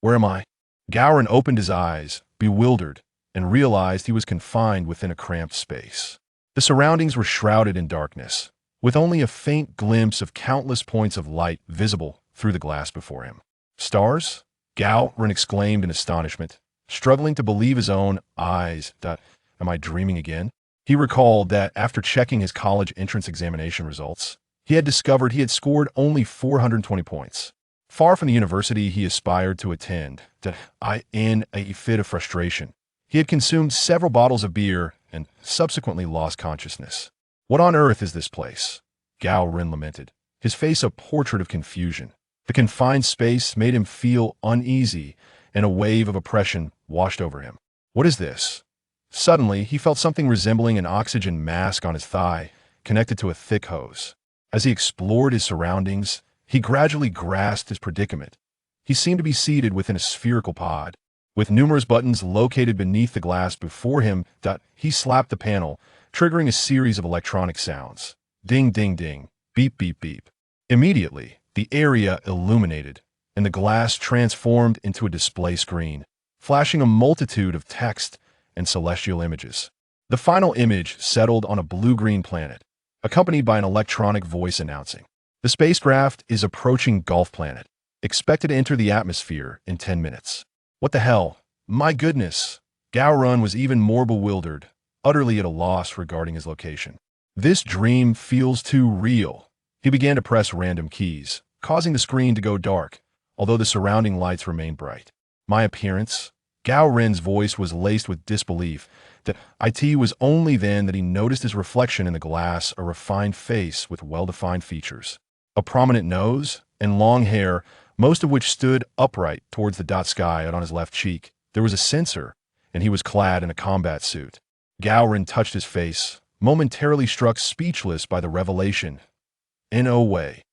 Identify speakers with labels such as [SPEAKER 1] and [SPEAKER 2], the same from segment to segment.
[SPEAKER 1] Where am I? Gao Ren opened his eyes, bewildered, and realized he was confined within a cramped space. The surroundings were shrouded in darkness, with only a faint glimpse of countless points of light visible through the glass before him. Stars? Gao Ren exclaimed in astonishment, struggling to believe his own eyes. Am I dreaming again? He recalled that after checking his college entrance examination results, he had discovered he had scored only 420 points. Far from the university he aspired to attend, in a fit of frustration, he had consumed several bottles of beer and subsequently lost consciousness. What on earth is this place? Gao Ren lamented, his face a portrait of confusion. The confined space made him feel uneasy, and a wave of oppression washed over him. What is this? Suddenly, he felt something resembling an oxygen mask on his thigh, connected to a thick hose. As he explored his surroundings, he gradually grasped his predicament. He seemed to be seated within a spherical pod, with numerous buttons located beneath the glass before him. He slapped the panel, triggering a series of electronic sounds. Ding, ding, ding, beep, beep, beep. Immediately, the area illuminated, and the glass transformed into a display screen, flashing a multitude of text and celestial images. The final image settled on a blue-green planet, accompanied by an electronic voice announcing, "The spacecraft is approaching Gulf Planet, expected to enter the atmosphere in 10 minutes. What the hell? My goodness! Gao Ren was even more bewildered, utterly at a loss regarding his location. This dream feels too real. He began to press random keys, causing the screen to go dark, although the surrounding lights remained bright. My appearance? Gao Ren's voice was laced with disbelief. It was only then that he noticed his reflection in the glass, a refined face with well-defined features. A prominent nose and long hair, most of which stood upright towards the dot sky on his left cheek. There was a sensor, and he was clad in a combat suit. Gao Ren touched his face, momentarily struck speechless by the revelation. No way.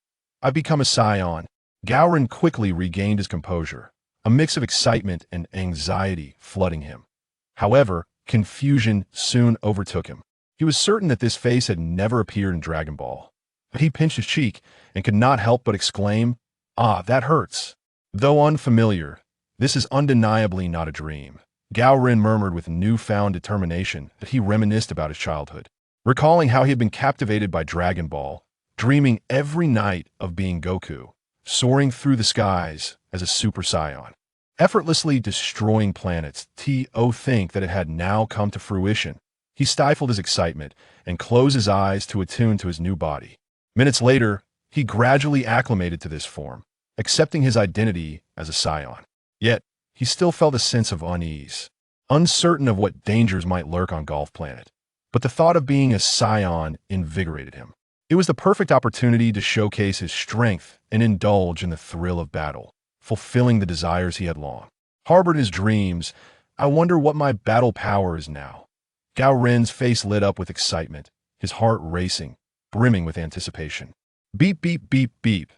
[SPEAKER 1] I've become a Saiyan. Gao Ren quickly regained his composure, a mix of excitement and anxiety flooding him. However, confusion soon overtook him. He was certain that this face had never appeared in Dragon Ball. He pinched his cheek and could not help but exclaim, "Ah, that hurts." Though unfamiliar, this is undeniably not a dream. Gao Ren murmured with newfound determination that he reminisced about his childhood, recalling how he had been captivated by Dragon Ball, dreaming every night of being Goku, soaring through the skies as a Super Saiyan, effortlessly destroying planets. Think that it had now come to fruition. He stifled his excitement and closed his eyes to attune to his new body. Minutes later, he gradually acclimated to this form, accepting his identity as a Saiyan. Yet, he still felt a sense of unease, uncertain of what dangers might lurk on Gulf Planet. But the thought of being a Saiyan invigorated him. It was the perfect opportunity to showcase his strength and indulge in the thrill of battle, fulfilling the desires he had long harbored in his dreams. I wonder what my battle power is now. Gao Ren's face lit up with excitement, his heart racing, brimming with anticipation. Beep, beep, beep, beep.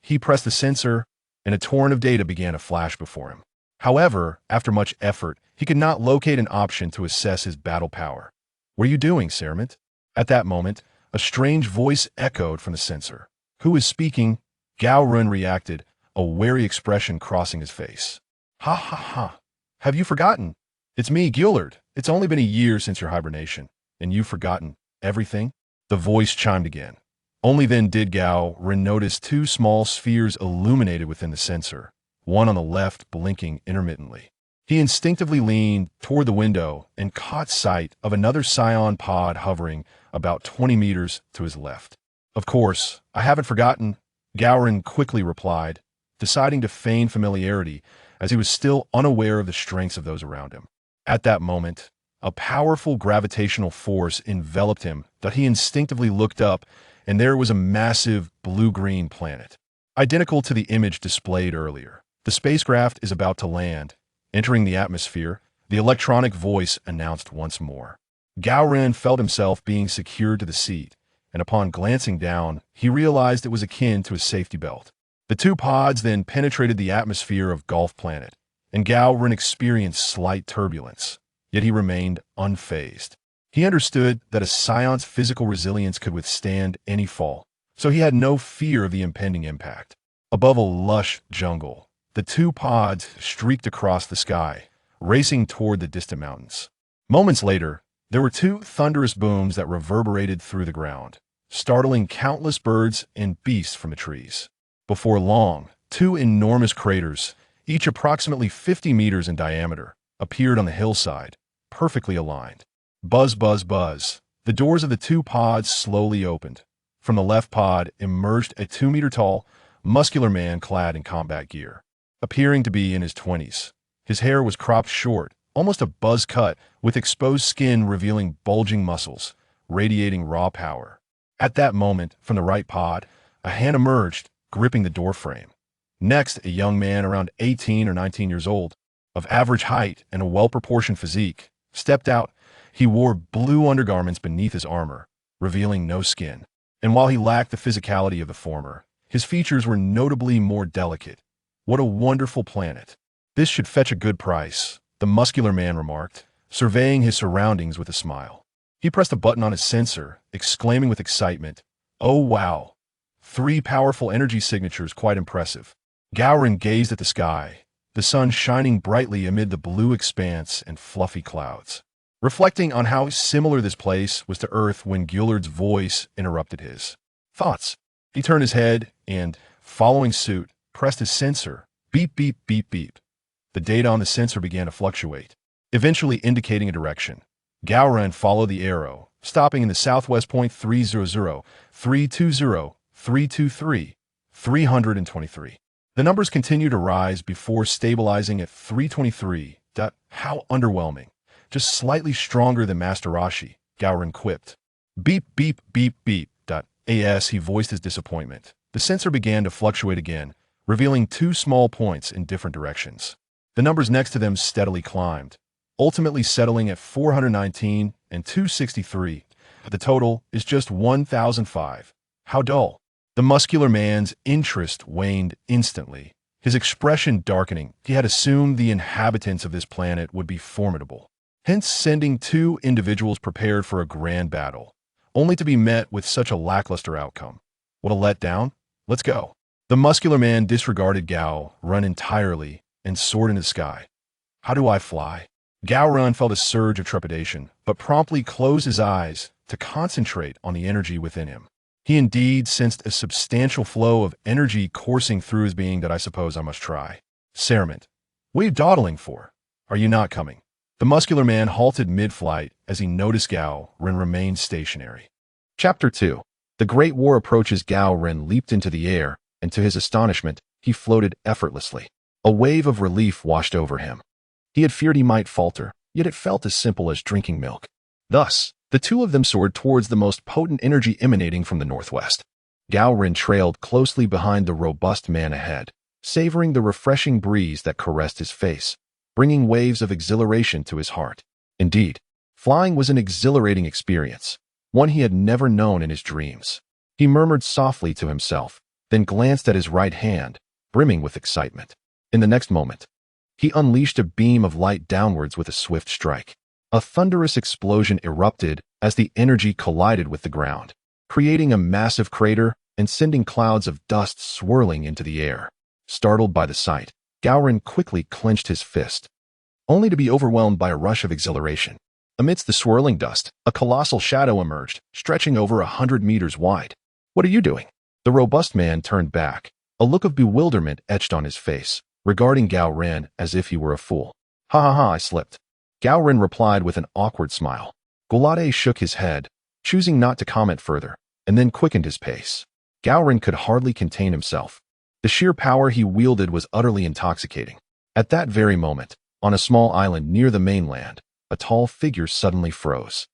[SPEAKER 1] He pressed the sensor, and a torrent of data began to flash before him. However, after much effort, he could not locate an option to assess his battle power. "What are you doing, Sermant?" At that moment, a strange voice echoed from the sensor. "Who is speaking?" Gao Ren reacted, a wary expression crossing his face. "Ha ha ha. Have you forgotten? It's me, Gillard. It's only been a year since your hibernation, and you've forgotten everything?" The voice chimed again. Only then did Gao Ren notice two small spheres illuminated within the sensor, one on the left blinking intermittently. He instinctively leaned toward the window and caught sight of another Scion pod hovering about 20 meters to his left. "Of course, I haven't forgotten," Gao Ren quickly replied, deciding to feign familiarity as he was still unaware of the strengths of those around him. At that moment, a powerful gravitational force enveloped him that he instinctively looked up, and there was a massive blue-green planet, identical to the image displayed earlier. "The spacecraft is about to land, entering the atmosphere," the electronic voice announced once more. Gao Ren felt himself being secured to the seat, and upon glancing down, he realized it was akin to a safety belt. The two pods then penetrated the atmosphere of Gulf Planet, and Gao Ren experienced slight turbulence, yet he remained unfazed. He understood that a Scion's physical resilience could withstand any fall, so he had no fear of the impending impact. Above a lush jungle, the two pods streaked across the sky, racing toward the distant mountains. Moments later, there were two thunderous booms that reverberated through the ground, startling countless birds and beasts from the trees. Before long, two enormous craters, each approximately 50 meters in diameter, appeared on the hillside, perfectly aligned. Buzz, buzz, buzz. The doors of the two pods slowly opened. From the left pod emerged a 2-meter-tall, muscular man clad in combat gear, appearing to be in his 20s. His hair was cropped short, almost a buzz cut, with exposed skin revealing bulging muscles, radiating raw power. At that moment, from the right pod, a hand emerged, gripping the doorframe. Next, a young man around 18 or 19 years old, of average height and a well-proportioned physique, stepped out. He wore blue undergarments beneath his armor, revealing no skin. And while he lacked the physicality of the former, his features were notably more delicate. What a wonderful planet. This should fetch a good price, the muscular man remarked, surveying his surroundings with a smile. He pressed a button on his sensor, exclaiming with excitement, "Oh wow! 3 powerful energy signatures, quite impressive." Gao Ren gazed at the sky, the sun shining brightly amid the blue expanse and fluffy clouds, reflecting on how similar this place was to Earth when Gillard's voice interrupted his thoughts. He turned his head and, following suit, pressed his sensor. Beep, beep, beep, beep. The data on the sensor began to fluctuate, eventually indicating a direction. Gao Ren followed the arrow, stopping in the southwest point 300, 320, 323, 323. The numbers continued to rise before stabilizing at 323. How underwhelming. Just slightly stronger than Master Roshi, Gao Ren quipped. Beep, beep, beep, beep. As he voiced his disappointment, the sensor began to fluctuate again, revealing 2 small points in different directions. The numbers next to them steadily climbed, ultimately settling at 419 and 263. The total is just 1,005. How dull. The muscular man's interest waned instantly, his expression darkening. He had assumed the inhabitants of this planet would be formidable, hence sending 2 individuals prepared for a grand battle, only to be met with such a lackluster outcome. What a letdown. Let's go. The muscular man disregarded Gao Ren entirely and soared into the sky. How do I fly? Gao Ren felt a surge of trepidation, but promptly closed his eyes to concentrate on the energy within him. He indeed sensed a substantial flow of energy coursing through his being. That I suppose I must try. Cerement, what are you dawdling for? Are you not coming? The muscular man halted mid-flight as he noticed Gao Ren remained stationary. Chapter 2. The Great War approaches. Gao Ren leaped into the air, and to his astonishment, he floated effortlessly. A wave of relief washed over him. He had feared he might falter, yet it felt as simple as drinking milk. Thus, the two of them soared towards the most potent energy emanating from the northwest. Gao Ren trailed closely behind the robust man ahead, savoring the refreshing breeze that caressed his face, bringing waves of exhilaration to his heart. Indeed, flying was an exhilarating experience, one he had never known in his dreams. He murmured softly to himself, then glanced at his right hand, brimming with excitement. In the next moment, he unleashed a beam of light downwards with a swift strike. A thunderous explosion erupted as the energy collided with the ground, creating a massive crater and sending clouds of dust swirling into the air. Startled by the sight, Gao Ren quickly clenched his fist, only to be overwhelmed by a rush of exhilaration. Amidst the swirling dust, a colossal shadow emerged, stretching over 100 meters wide. "What are you doing?" The robust man turned back, a look of bewilderment etched on his face, regarding Gao Ren as if he were a fool. "Ha ha ha, I slipped." Gao Ren replied with an awkward smile. Gulade shook his head, choosing not to comment further, and then quickened his pace. Gao Ren could hardly contain himself. The sheer power he wielded was utterly intoxicating. At that very moment, on a small island near the mainland, a tall figure suddenly froze,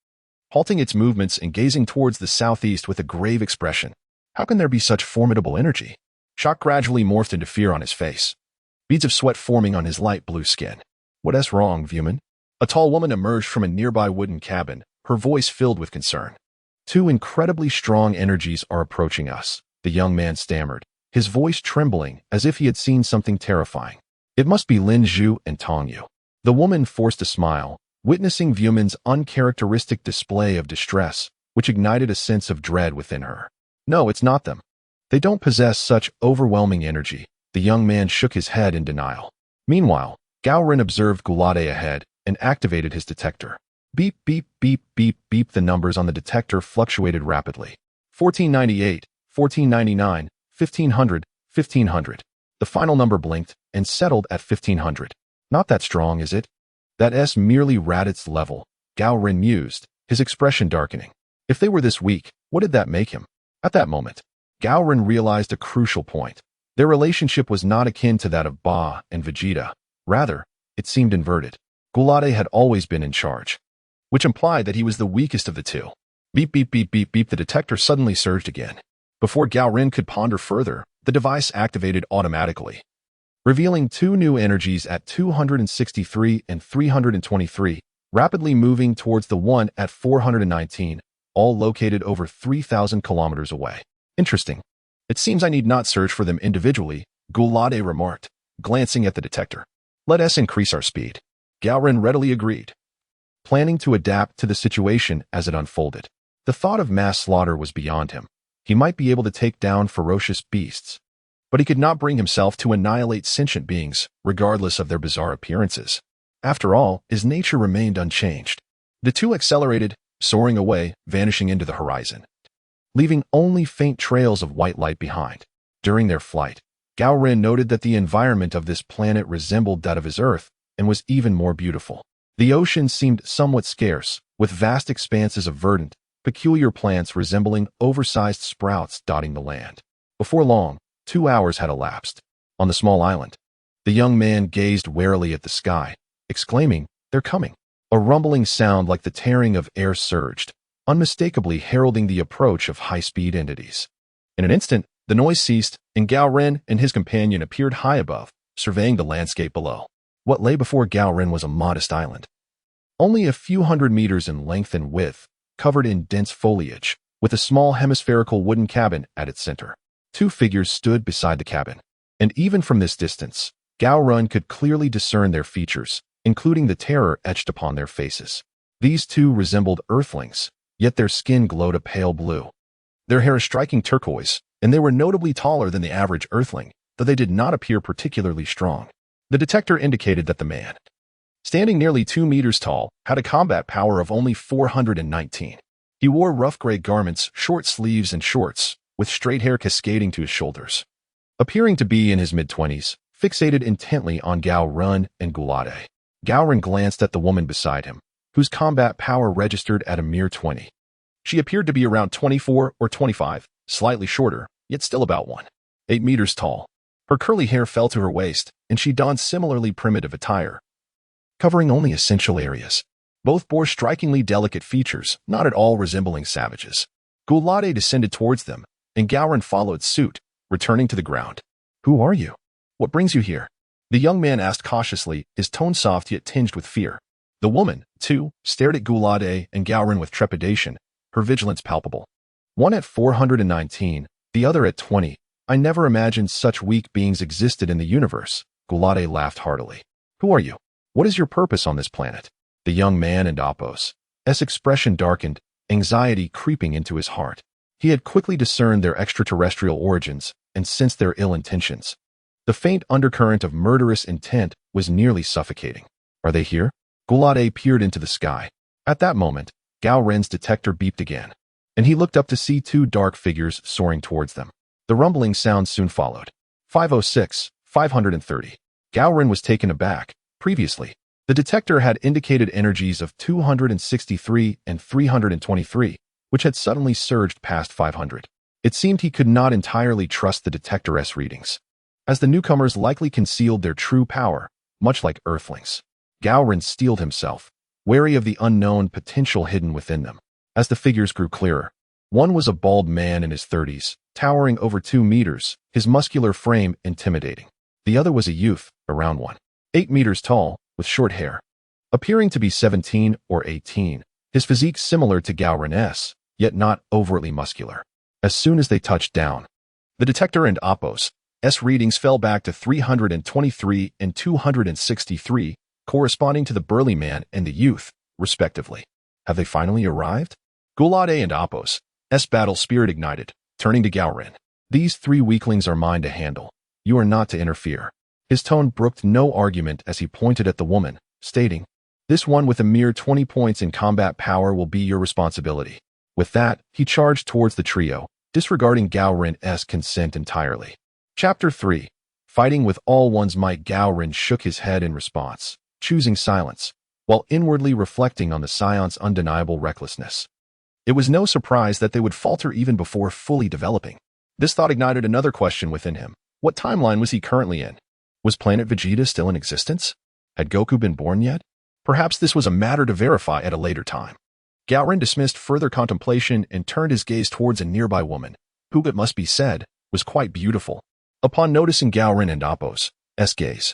[SPEAKER 1] halting its movements and gazing towards the southeast with a grave expression. How can there be such formidable energy? Shock gradually morphed into fear on his face, beads of sweat forming on his light blue skin. "What's wrong, Vuman?" A tall woman emerged from a nearby wooden cabin, her voice filled with concern. "2 incredibly strong energies are approaching us," the young man stammered, his voice trembling as if he had seen something terrifying. "It must be Lin Zhu and Tong Yu." The woman forced a smile, witnessing Vuman's uncharacteristic display of distress, which ignited a sense of dread within her. "No, it's not them. They don't possess such overwhelming energy. The young man shook his head in denial. Meanwhile, Gao Ren observed Gulade ahead and activated his detector. Beep, beep, beep, beep, beep. The numbers on the detector fluctuated rapidly. 1498, 1499, 1500, 1500. The final number blinked and settled at 1500. Not that strong, is it? That S merely Radit's level, Gao Ren mused, his expression darkening. If they were this weak, what did that make him? At that moment, Gao Ren realized a crucial point. Their relationship was not akin to that of Ba and Vegeta. Rather, it seemed inverted. Gulade had always been in charge, which implied that he was the weakest of the two. Beep, beep, beep, beep, beep. The detector suddenly surged again. Before Gao Ren could ponder further, the device activated automatically, revealing two new energies at 263 and 323, rapidly moving towards the one at 419, all located over 3,000 kilometers away. Interesting. It seems I need not search for them individually, Gulade remarked, glancing at the detector. Let us increase our speed. Gao Ren readily agreed, planning to adapt to the situation as it unfolded. The thought of mass slaughter was beyond him. He might be able to take down ferocious beasts, but he could not bring himself to annihilate sentient beings, regardless of their bizarre appearances. After all, his nature remained unchanged. The two accelerated, soaring away, vanishing into the horizon, leaving only faint trails of white light behind. During their flight, Gao Ren noted that the environment of this planet resembled that of his Earth and was even more beautiful. The ocean seemed somewhat scarce, with vast expanses of verdant, peculiar plants resembling oversized sprouts dotting the land. Before long, 2 hours had elapsed. On the small island, the young man gazed warily at the sky, exclaiming, "They're coming." A rumbling sound like the tearing of air surged, unmistakably heralding the approach of high-speed entities. In an instant, the noise ceased, and Gao Ren and his companion appeared high above, surveying the landscape below. What lay before Gao Ren was a modest island, only a few hundred meters in length and width, covered in dense foliage, with a small hemispherical wooden cabin at its center. Two figures stood beside the cabin, and even from this distance, Gao Ren could clearly discern their features, including the terror etched upon their faces. These two resembled earthlings, yet their skin glowed a pale blue. Their hair a striking turquoise, and they were notably taller than the average earthling, though they did not appear particularly strong. The detector indicated that the man, standing nearly 2 meters tall, had a combat power of only 419. He wore rough gray garments, short sleeves, and shorts, with straight hair cascading to his shoulders. Appearing to be in his mid-20s, fixated intently on Gao Ren and Gulade. Gao Ren glanced at the woman beside him, whose combat power registered at a mere 20. She appeared to be around 24 or 25, slightly shorter, yet still about 1.8 meters tall. Her curly hair fell to her waist, and she donned similarly primitive attire, covering only essential areas. Both bore strikingly delicate features, not at all resembling savages. Gulade descended towards them, and Gao Ren followed suit, returning to the ground. "Who are you? What brings you here?" The young man asked cautiously, his tone soft yet tinged with fear. The woman, too, stared at Gulade and Gao Ren with trepidation, her vigilance palpable. One at 419, the other at 20. I never imagined such weak beings existed in the universe. Gulade laughed heartily. "Who are you? What is your purpose on this planet?" The young man and Apos' expression darkened, anxiety creeping into his heart. He had quickly discerned their extraterrestrial origins and sensed their ill intentions. The faint undercurrent of murderous intent was nearly suffocating. "Are they here?" Gulade peered into the sky. At that moment, Gao Ren's detector beeped again, and he looked up to see two dark figures soaring towards them. The rumbling sound soon followed. 506, 530. Gao Ren was taken aback. Previously, the detector had indicated energies of 263 and 323, which had suddenly surged past 500. It seemed he could not entirely trust the detector's readings, as the newcomers likely concealed their true power, much like earthlings. Gao Ren steeled himself, wary of the unknown potential hidden within them. As the figures grew clearer, one was a bald man in his 30s, towering over 2 meters, his muscular frame intimidating. The other was a youth, around 1.8 meters tall, with short hair, appearing to be 17 or 18, his physique similar to Gao Ren's, yet not overtly muscular. As soon as they touched down, the detector and Apos' readings fell back to 323 and 263, corresponding to the burly man and the youth, respectively. Have they finally arrived? Gulade and Apos' battle spirit ignited, turning to Gao Ren. "These 3 weaklings are mine to handle. You are not to interfere. His tone brooked no argument as he pointed at the woman, stating, "This one with a mere 20 points in combat power will be your responsibility." With that, he charged towards the trio, disregarding Gao Ren's consent entirely. Chapter 3. Fighting with all one's might. Gao Ren shook his head in response, choosing silence, while inwardly reflecting on the Saiyans' undeniable recklessness. It was no surprise that they would falter even before fully developing. This thought ignited another question within him. What timeline was he currently in? Was planet Vegeta still in existence? Had Goku been born yet? Perhaps this was a matter to verify at a later time. Gao Ren dismissed further contemplation and turned his gaze towards a nearby woman, who, it must be said, was quite beautiful. Upon noticing Gao Ren and Appo's gaze,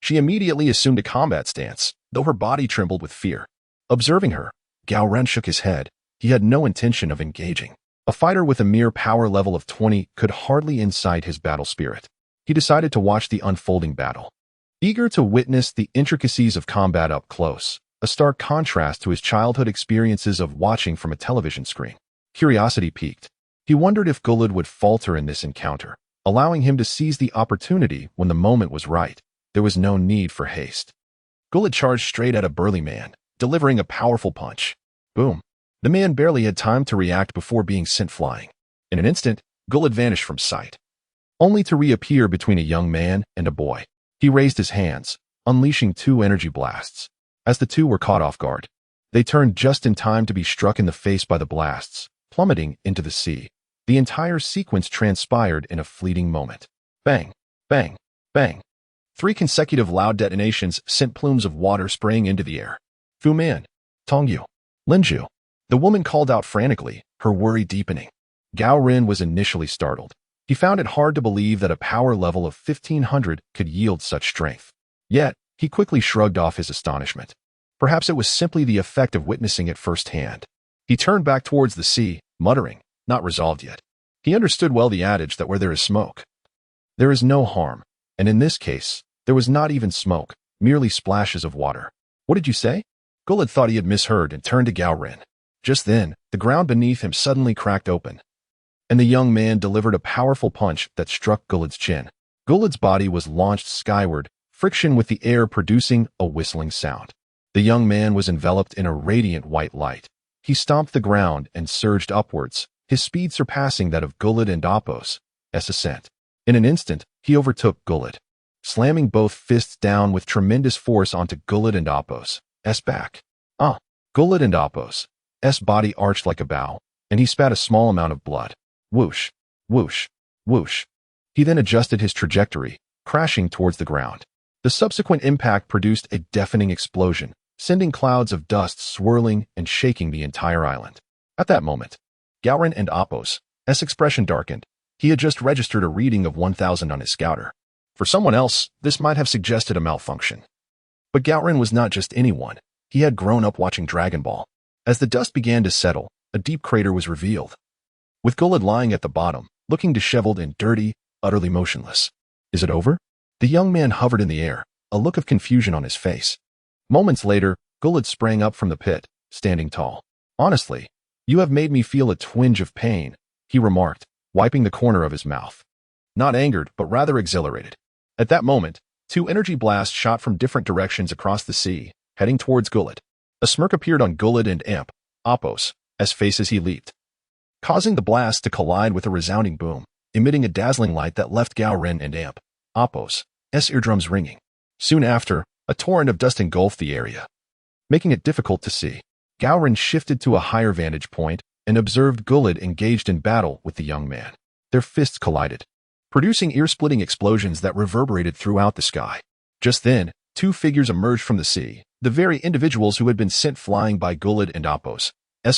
[SPEAKER 1] she immediately assumed a combat stance, though her body trembled with fear. Observing her, Gao Ren shook his head. He had no intention of engaging. A fighter with a mere power level of 20 could hardly incite his battle spirit. He decided to watch the unfolding battle. Eager to witness the intricacies of combat up close, a stark contrast to his childhood experiences of watching from a television screen. Curiosity piqued. He wondered if Gulid would falter in this encounter, allowing him to seize the opportunity when the moment was right. There was no need for haste. Gulid charged straight at a burly man, delivering a powerful punch. Boom. The man barely had time to react before being sent flying. In an instant, Gulid vanished from sight, only to reappear between a young man and a boy. He raised his hands, unleashing 2 energy blasts. As the two were caught off guard, they turned just in time to be struck in the face by the blasts, plummeting into the sea. The entire sequence transpired in a fleeting moment. Bang, bang, bang. 3 consecutive loud detonations sent plumes of water spraying into the air. Fu Man, Tongyu, Linju. The woman called out frantically, her worry deepening. Gao Ren was initially startled. He found it hard to believe that a power level of 1500 could yield such strength. Yet, he quickly shrugged off his astonishment. Perhaps it was simply the effect of witnessing it firsthand. He turned back towards the sea, muttering, not resolved yet. He understood well the adage that where there is smoke, there is no harm, and in this case, there was not even smoke, merely splashes of water. What did you say? Gulid thought he had misheard and turned to Gao Ren. Just then, the ground beneath him suddenly cracked open, and the young man delivered a powerful punch that struck Gulid's chin. Gulid's body was launched skyward, friction with the air producing a whistling sound. The young man was enveloped in a radiant white light. He stomped the ground and surged upwards, his speed surpassing that of Gulid and Appo's ascent. In an instant, he overtook Gulid, slamming both fists down with tremendous force onto Gulid and Appo's back. Gulid and Appo's body arched like a bow, and he spat a small amount of blood. Whoosh, whoosh, whoosh. He then adjusted his trajectory, crashing towards the ground. The subsequent impact produced a deafening explosion, sending clouds of dust swirling and shaking the entire island. At that moment, Gao Ren and Appo's expression darkened. He had just registered a reading of 1000 on his scouter. For someone else, this might have suggested a malfunction. But Gao Ren was not just anyone. He had grown up watching Dragon Ball. As the dust began to settle, a deep crater was revealed, with Gulid lying at the bottom, looking disheveled and dirty, utterly motionless. Is it over? The young man hovered in the air, a look of confusion on his face. Moments later, Gulid sprang up from the pit, standing tall. Honestly, you have made me feel a twinge of pain, he remarked, wiping the corner of his mouth. Not angered, but rather exhilarated. At that moment, 2 energy blasts shot from different directions across the sea, heading towards Gulid. A smirk appeared on Gulid and Appo's face as he leaped, causing the blast to collide with a resounding boom, emitting a dazzling light that left Gao Ren and Appo's eardrums ringing. Soon after, a torrent of dust engulfed the area, making it difficult to see. Gao Ren shifted to a higher vantage point and observed Gulid engaged in battle with the young man. Their fists collided, producing ear-splitting explosions that reverberated throughout the sky. Just then, 2 figures emerged from the sea, the very individuals who had been sent flying by Gulid and Appo's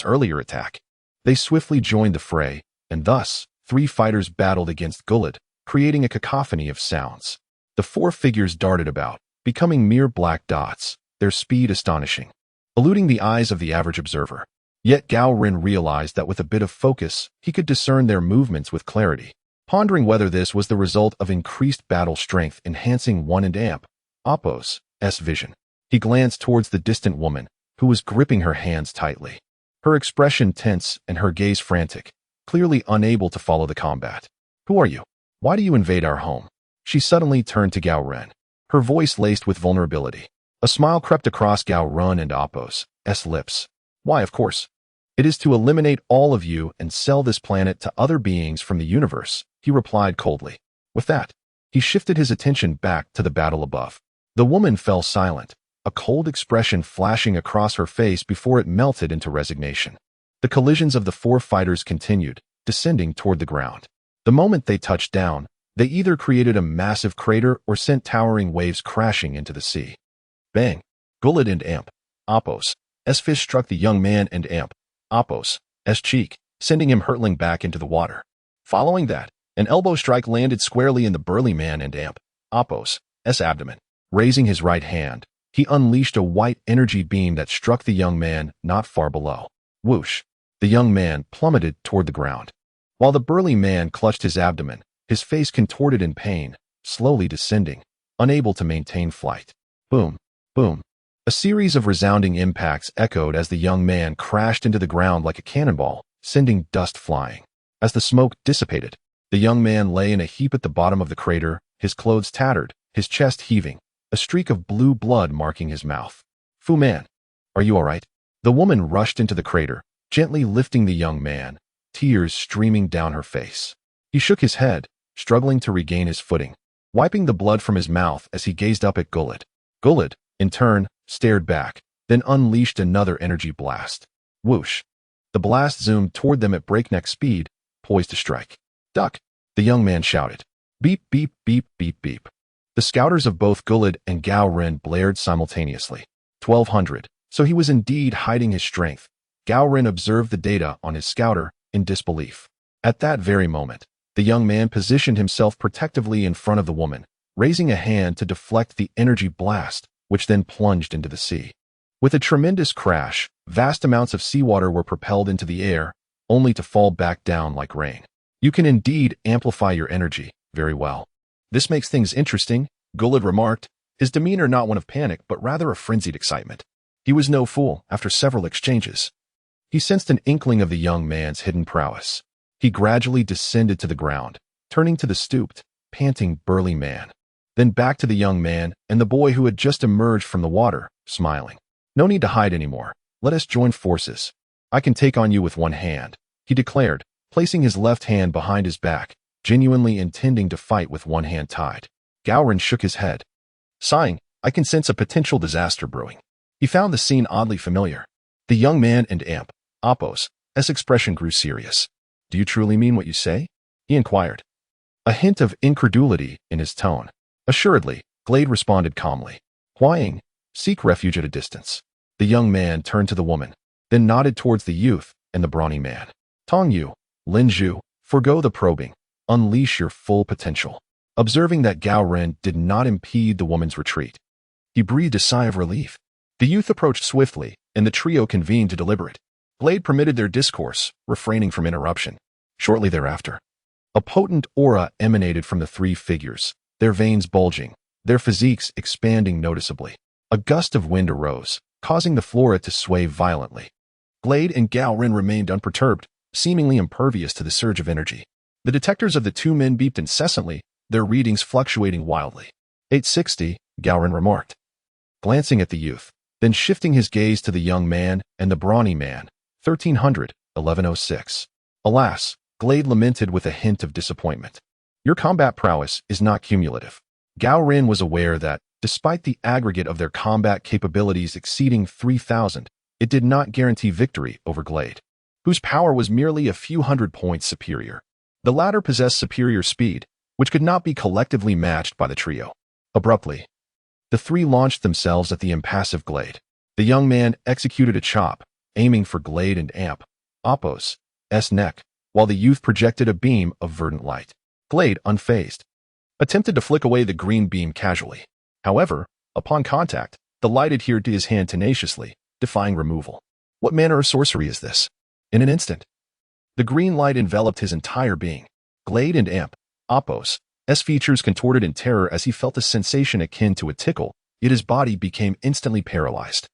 [SPEAKER 1] earlier attack. They swiftly joined the fray, and thus, 3 fighters battled against Gulid, creating a cacophony of sounds. The 4 figures darted about, becoming mere black dots, their speed astonishing, eluding the eyes of the average observer. Yet Gao Ren realized that with a bit of focus, he could discern their movements with clarity. Pondering whether this was the result of increased battle strength enhancing one and Appo's vision, he glanced towards the distant woman, who was gripping her hands tightly, her expression tense and her gaze frantic, clearly unable to follow the combat. Who are you? Why do you invade our home? She suddenly turned to Gao Ren, her voice laced with vulnerability. A smile crept across Gao Ren and Apos' lips. Why, of course. It is to eliminate all of you and sell this planet to other beings from the universe, he replied coldly. With that, he shifted his attention back to the battle above. The woman fell silent, a cold expression flashing across her face before it melted into resignation. The collisions of the four fighters continued, descending toward the ground. The moment they touched down, they either created a massive crater or sent towering waves crashing into the sea. Bang! Gullet and Apos' fist struck the young man and Apos' cheek, sending him hurtling back into the water. Following that, an elbow strike landed squarely in the burly man and Apos' abdomen. Raising his right hand, he unleashed a white energy beam that struck the young man not far below. Whoosh! The young man plummeted toward the ground. While the burly man clutched his abdomen, his face contorted in pain, slowly descending, unable to maintain flight. Boom! Boom! A series of resounding impacts echoed as the young man crashed into the ground like a cannonball, sending dust flying. As the smoke dissipated, the young man lay in a heap at the bottom of the crater, his clothes tattered, his chest heaving, a streak of blue blood marking his mouth. Fu Man, are you all right? The woman rushed into the crater, gently lifting the young man, tears streaming down her face. He shook his head, struggling to regain his footing, wiping the blood from his mouth as he gazed up at Gullet. Gullet, in turn, stared back, then unleashed another energy blast. Whoosh! The blast zoomed toward them at breakneck speed, poised to strike. Duck! The young man shouted. Beep, beep, beep, beep, beep. The scouters of both Gullet and Gao Ren blared simultaneously. 1200. So he was indeed hiding his strength. Gao Ren observed the data on his scouter in disbelief. At that very moment, the young man positioned himself protectively in front of the woman, raising a hand to deflect the energy blast, which then plunged into the sea. With a tremendous crash, vast amounts of seawater were propelled into the air, only to fall back down like rain. You can indeed amplify your energy, very well. This makes things interesting, Gullet remarked, his demeanor not one of panic but rather of frenzied excitement. He was no fool after several exchanges. He sensed an inkling of the young man's hidden prowess. He gradually descended to the ground, turning to the stooped, panting burly man. Then back to the young man and the boy who had just emerged from the water, smiling. No need to hide anymore. Let us join forces. I can take on you with one hand, he declared, placing his left hand behind his back, genuinely intending to fight with one hand tied. Gao Ren shook his head. Sighing, I can sense a potential disaster brewing. He found the scene oddly familiar. The young man and Apos' expression grew serious. Do you truly mean what you say? He inquired. A hint of incredulity in his tone. Assuredly, Glade responded calmly. Huaying, seek refuge at a distance. The young man turned to the woman, then nodded towards the youth and the brawny man. Tong Yu, Lin Zhu, forgo the probing. Unleash your full potential. Observing that Gao Ren did not impede the woman's retreat, he breathed a sigh of relief. The youth approached swiftly, and the trio convened to deliberate. Glade permitted their discourse, refraining from interruption. Shortly thereafter, a potent aura emanated from the three figures, their veins bulging, their physiques expanding noticeably. A gust of wind arose, causing the flora to sway violently. Glade and Gao Ren remained unperturbed, seemingly impervious to the surge of energy. The detectors of the two men beeped incessantly, their readings fluctuating wildly. 860, Gao Ren remarked, glancing at the youth, then shifting his gaze to the young man and the brawny man. 1300, 1106. Alas, Glade lamented with a hint of disappointment. Your combat prowess is not cumulative. Gao Ren was aware that, despite the aggregate of their combat capabilities exceeding 3,000, it did not guarantee victory over Glade, whose power was merely a few hundred points superior. The latter possessed superior speed, which could not be collectively matched by the trio. Abruptly, the three launched themselves at the impassive Glade. The young man executed a chop, aiming for Glade and Apos' neck, while the youth projected a beam of verdant light. Glade, unfazed, attempted to flick away the green beam casually. However, upon contact, the light adhered to his hand tenaciously, defying removal. What manner of sorcery is this? In an instant, the green light enveloped his entire being. Glade and Apos' features contorted in terror as he felt a sensation akin to a tickle, yet his body became instantly paralyzed.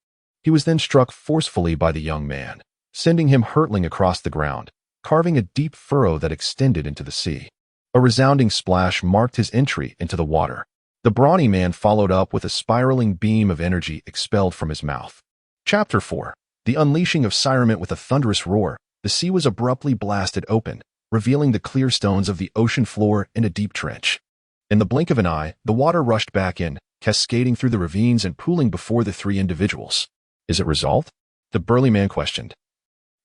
[SPEAKER 1] He was then struck forcefully by the young man, sending him hurtling across the ground, carving a deep furrow that extended into the sea. A resounding splash marked his entry into the water. The brawny man followed up with a spiraling beam of energy expelled from his mouth. Chapter 4. The unleashing of Saiyan. With a thunderous roar, the sea was abruptly blasted open, revealing the clear stones of the ocean floor in a deep trench. In the blink of an eye, the water rushed back in, cascading through the ravines and pooling before the three individuals. Is it resolved? The burly man questioned.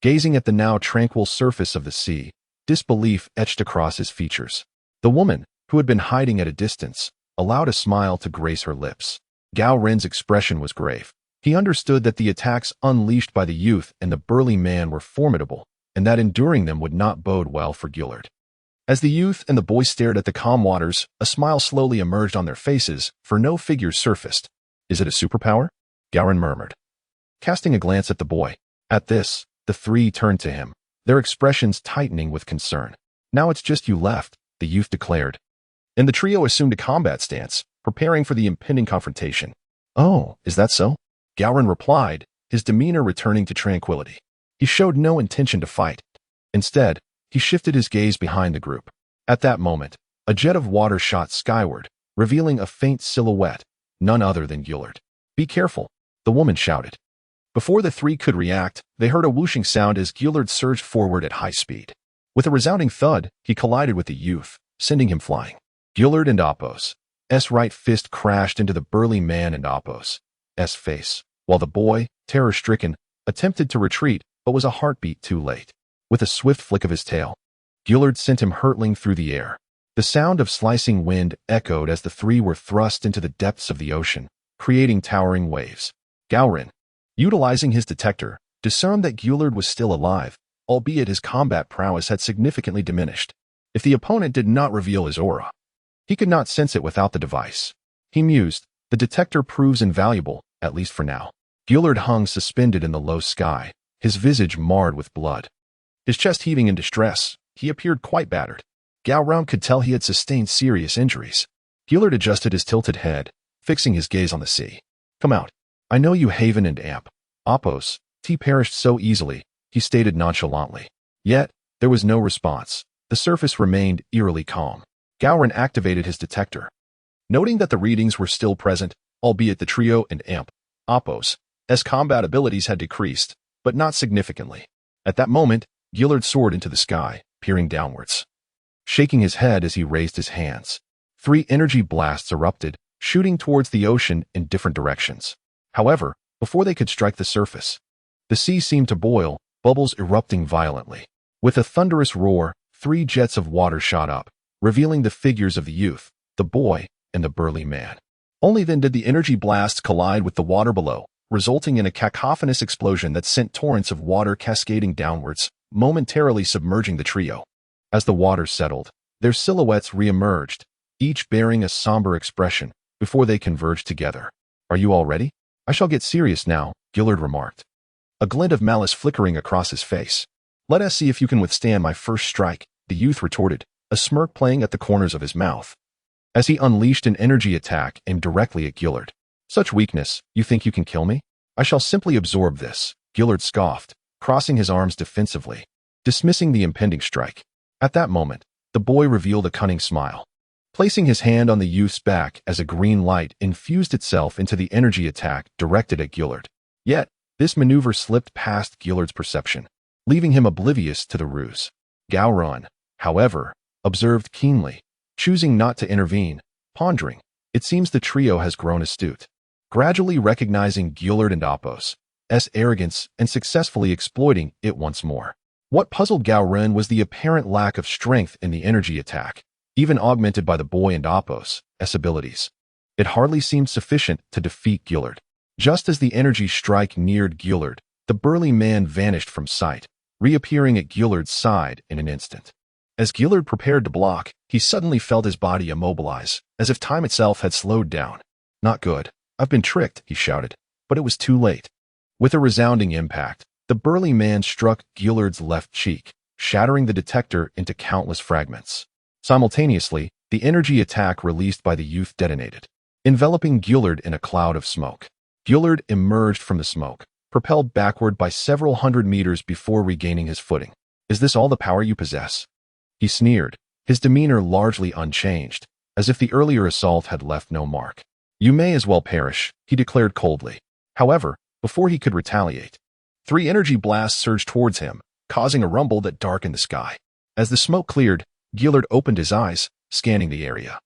[SPEAKER 1] Gazing at the now tranquil surface of the sea, disbelief etched across his features. The woman, who had been hiding at a distance, allowed a smile to grace her lips. Gao Ren's expression was grave. He understood that the attacks unleashed by the youth and the burly man were formidable, and that enduring them would not bode well for Gillard. As the youth and the boy stared at the calm waters, a smile slowly emerged on their faces, for no figures surfaced. Is it a superpower? Gao Ren murmured, casting a glance at the boy. At this, the three turned to him, their expressions tightening with concern. Now it's just you left, the youth declared. And the trio assumed a combat stance, preparing for the impending confrontation. Oh, is that so? Gao Ren replied, his demeanor returning to tranquility. He showed no intention to fight. Instead, he shifted his gaze behind the group. At that moment, a jet of water shot skyward, revealing a faint silhouette, none other than Gillard. Be careful, the woman shouted. Before the three could react, they heard a whooshing sound as Gillard surged forward at high speed. With a resounding thud, he collided with the youth, sending him flying. Gillard and Apos' right fist crashed into the burly man and Apos' face, while the boy, terror-stricken, attempted to retreat but was a heartbeat too late. With a swift flick of his tail, Gillard sent him hurtling through the air. The sound of slicing wind echoed as the three were thrust into the depths of the ocean, creating towering waves. Gao Ren, utilizing his detector, discerned that Gillard was still alive, albeit his combat prowess had significantly diminished. If the opponent did not reveal his aura, he could not sense it without the device. He mused, the detector proves invaluable, at least for now. Gillard hung suspended in the low sky, his visage marred with blood. His chest heaving in distress, he appeared quite battered. Gao Ren could tell he had sustained serious injuries. Gillard adjusted his tilted head, fixing his gaze on the sea. Come out. I know you Haven and Amp. Apos' perished so easily, he stated nonchalantly. Yet, there was no response. The surface remained eerily calm. Gao Ren activated his detector. Noting that the readings were still present, albeit the trio and Amp, Apos' combat abilities had decreased, but not significantly. At that moment, Gillard soared into the sky, peering downwards. Shaking his head as he raised his hands, 3 energy blasts erupted, shooting towards the ocean in different directions. However, before they could strike the surface, the sea seemed to boil, bubbles erupting violently. With a thunderous roar, 3 jets of water shot up, revealing the figures of the youth, the boy, and the burly man. Only then did the energy blasts collide with the water below, resulting in a cacophonous explosion that sent torrents of water cascading downwards, momentarily submerging the trio. As the water settled, their silhouettes re-emerged, each bearing a somber expression, before they converged together. Are you all ready? I shall get serious now, Gillard remarked, a glint of malice flickering across his face. Let us see if you can withstand my first strike, the youth retorted, a smirk playing at the corners of his mouth, as he unleashed an energy attack aimed directly at Gillard. Such weakness, you think you can kill me? I shall simply absorb this, Gillard scoffed, crossing his arms defensively, dismissing the impending strike. At that moment, the boy revealed a cunning smile, placing his hand on the youth's back as a green light infused itself into the energy attack directed at Gillard. Yet, this maneuver slipped past Gillard's perception, leaving him oblivious to the ruse. Gao Ren, however, observed keenly, choosing not to intervene, pondering. It seems the trio has grown astute, gradually recognizing Gillard and Apos' arrogance and successfully exploiting it once more. What puzzled Gao Ren was the apparent lack of strength in the energy attack, even augmented by the boy and Apos' abilities. It hardly seemed sufficient to defeat Gillard. Just as the energy strike neared Gillard, the burly man vanished from sight, reappearing at Gillard's side in an instant. As Gillard prepared to block, he suddenly felt his body immobilize, as if time itself had slowed down. Not good. I've been tricked, he shouted, but it was too late. With a resounding impact, the burly man struck Gillard's left cheek, shattering the detector into countless fragments. Simultaneously, the energy attack released by the youth detonated, enveloping Gillard in a cloud of smoke. Gillard emerged from the smoke, propelled backward by several hundred meters before regaining his footing. Is this all the power you possess? He sneered, his demeanor largely unchanged, as if the earlier assault had left no mark. "You may as well perish," he declared coldly. However, before he could retaliate, 3 energy blasts surged towards him, causing a rumble that darkened the sky. As the smoke cleared, Gillard opened his eyes, scanning the area,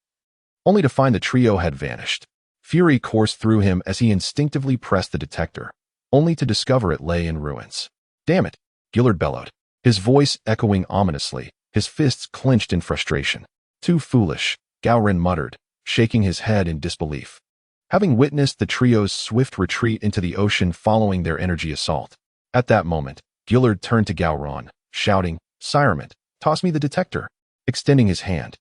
[SPEAKER 1] only to find the trio had vanished. Fury coursed through him as he instinctively pressed the detector, only to discover it lay in ruins. "Damn it," Gillard bellowed, his voice echoing ominously, his fists clenched in frustration. "Too foolish," Gao Ren muttered, shaking his head in disbelief, having witnessed the trio's swift retreat into the ocean following their energy assault. At that moment, Gillard turned to Gao Ren, shouting, "Sirement, toss me the detector," extending his hand.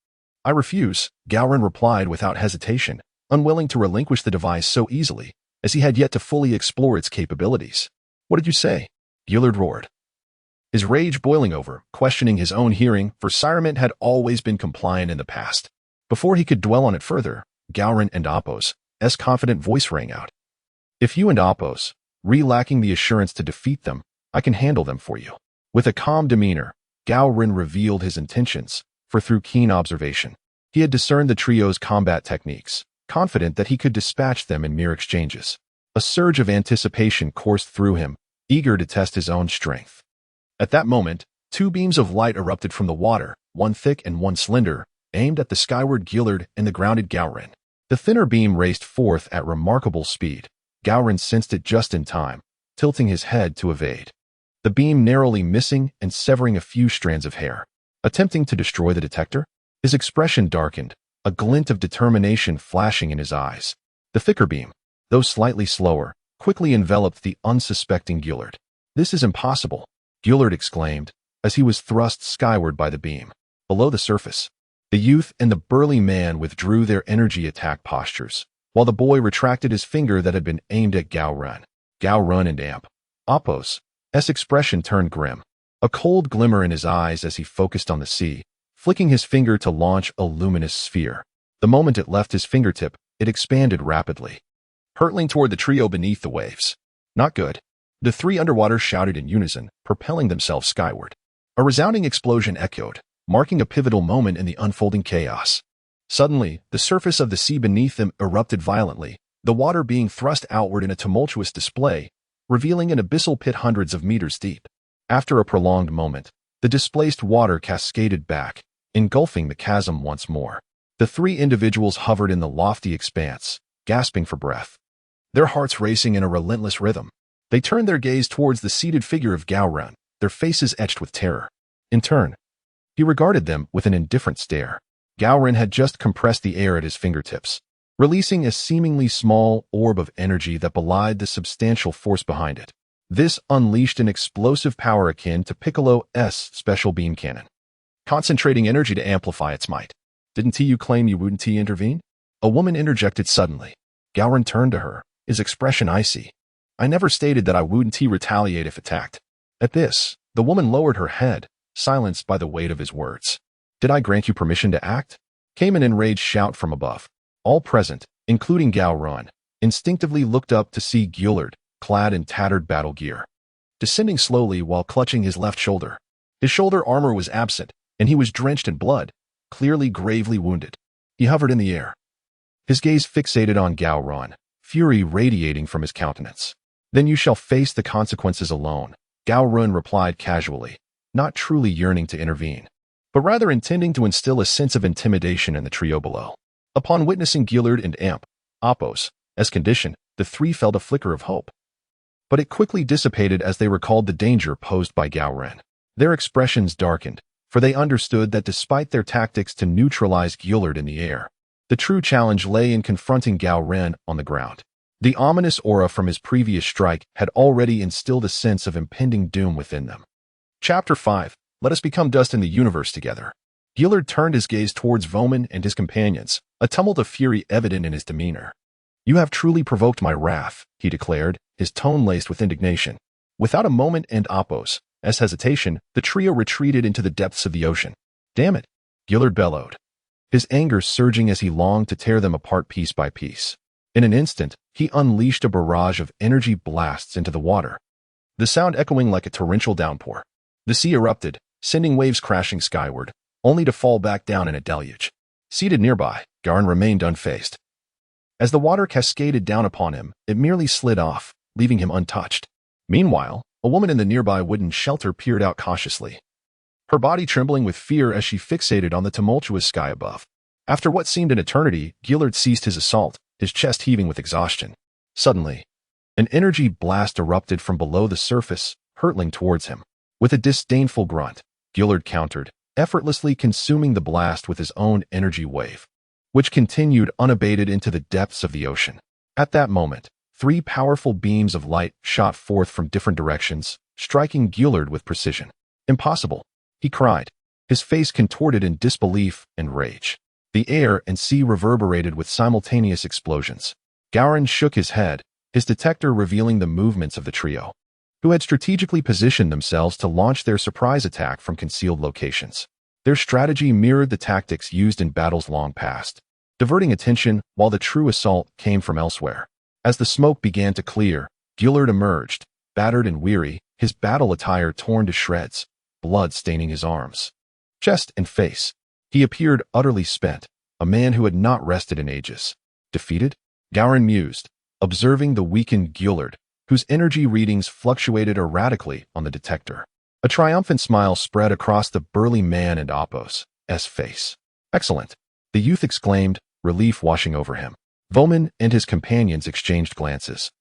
[SPEAKER 1] "I refuse," Gao Ren replied without hesitation, unwilling to relinquish the device so easily, as he had yet to fully explore its capabilities. "What did you say?" Gillard roared, his rage boiling over, questioning his own hearing, for Sirement had always been compliant in the past. Before he could dwell on it further, Gao Ren and Appo's confident voice rang out. "If you and Appo's lacking the assurance to defeat them, I can handle them for you." With a calm demeanor, Gao Ren revealed his intentions, for through keen observation, he had discerned the trio's combat techniques, confident that he could dispatch them in mere exchanges. A surge of anticipation coursed through him, eager to test his own strength. At that moment, 2 beams of light erupted from the water, one thick and one slender, aimed at the skyward Gillard and the grounded Gao Ren. The thinner beam raced forth at remarkable speed. Gao Ren sensed it just in time, tilting his head to evade, the beam narrowly missing and severing a few strands of hair. Attempting to destroy the detector, his expression darkened, a glint of determination flashing in his eyes. The thicker beam, though slightly slower, quickly enveloped the unsuspecting Gillard. "This is impossible," Gillard exclaimed, as he was thrust skyward by the beam. Below the surface, the youth and the burly man withdrew their energy attack postures, while the boy retracted his finger that had been aimed at Gao Ren. Gao Ren and Appo's expression turned grim, a cold glimmer in his eyes as he focused on the sea, flicking his finger to launch a luminous sphere. The moment it left his fingertip, it expanded rapidly, hurtling toward the trio beneath the waves. "Not good," the 3 underwater shouted in unison, propelling themselves skyward. A resounding explosion echoed, marking a pivotal moment in the unfolding chaos. Suddenly, the surface of the sea beneath them erupted violently, the water being thrust outward in a tumultuous display, revealing an abyssal pit hundreds of meters deep. After a prolonged moment, the displaced water cascaded back, engulfing the chasm once more. The 3 individuals hovered in the lofty expanse, gasping for breath, their hearts racing in a relentless rhythm. They turned their gaze towards the seated figure of Gao Ren, their faces etched with terror. In turn, he regarded them with an indifferent stare. Gao Ren had just compressed the air at his fingertips, releasing a seemingly small orb of energy that belied the substantial force behind it. This unleashed an explosive power akin to Piccolo's special beam cannon, concentrating energy to amplify its might. "Didn't you claim you wouldn't intervene?" A woman interjected suddenly. Gao Ren turned to her, his expression icy. "I never stated that I wouldn't retaliate if attacked." At this, the woman lowered her head, silenced by the weight of his words. "Did I grant you permission to act?" came an enraged shout from above. All present, including Gao Ren, instinctively looked up to see Gillard, clad in tattered battle gear, descending slowly while clutching his left shoulder. His shoulder armor was absent, and he was drenched in blood, clearly gravely wounded. He hovered in the air, his gaze fixated on Gao Ren, fury radiating from his countenance. "Then you shall face the consequences alone," Gao Ren replied casually, not truly yearning to intervene, but rather intending to instill a sense of intimidation in the trio below. Upon witnessing Gillard and Appo's condition, the 3 felt a flicker of hope, but it quickly dissipated as they recalled the danger posed by Gao Ren. Their expressions darkened, for they understood that despite their tactics to neutralize Gillard in the air, the true challenge lay in confronting Gao Ren on the ground. The ominous aura from his previous strike had already instilled a sense of impending doom within them. Chapter 5. Let us become dust in the universe together. Gillard turned his gaze towards Voman and his companions, a tumult of fury evident in his demeanor. "You have truly provoked my wrath," he declared, his tone laced with indignation. Without a moment and Appo's hesitation, the trio retreated into the depths of the ocean. "Damn it," Gillard bellowed, his anger surging as he longed to tear them apart piece by piece. In an instant, he unleashed a barrage of energy blasts into the water, the sound echoing like a torrential downpour. The sea erupted, sending waves crashing skyward, only to fall back down in a deluge. Seated nearby, Gao Ren remained unfazed. As the water cascaded down upon him, it merely slid off, leaving him untouched. Meanwhile, a woman in the nearby wooden shelter peered out cautiously, her body trembling with fear as she fixated on the tumultuous sky above. After what seemed an eternity, Gillard ceased his assault, his chest heaving with exhaustion. Suddenly, an energy blast erupted from below the surface, hurtling towards him. With a disdainful grunt, Gillard countered, effortlessly consuming the blast with his own energy wave, which continued unabated into the depths of the ocean. At that moment, 3 powerful beams of light shot forth from different directions, striking Gillard with precision. "Impossible!" he cried, his face contorted in disbelief and rage. The air and sea reverberated with simultaneous explosions. Gao Ren shook his head, his detector revealing the movements of the trio, who had strategically positioned themselves to launch their surprise attack from concealed locations. Their strategy mirrored the tactics used in battles long past, diverting attention while the true assault came from elsewhere. As the smoke began to clear, Gillard emerged, battered and weary, his battle attire torn to shreds, blood staining his arms, chest, and face. He appeared utterly spent, a man who had not rested in ages. Defeated? Gao Ren mused, observing the weakened Gillard, whose energy readings fluctuated erratically on the detector. A triumphant smile spread across the burly man and Appos' face. "Excellent," the youth exclaimed, relief washing over him. Voman and his companions exchanged glances,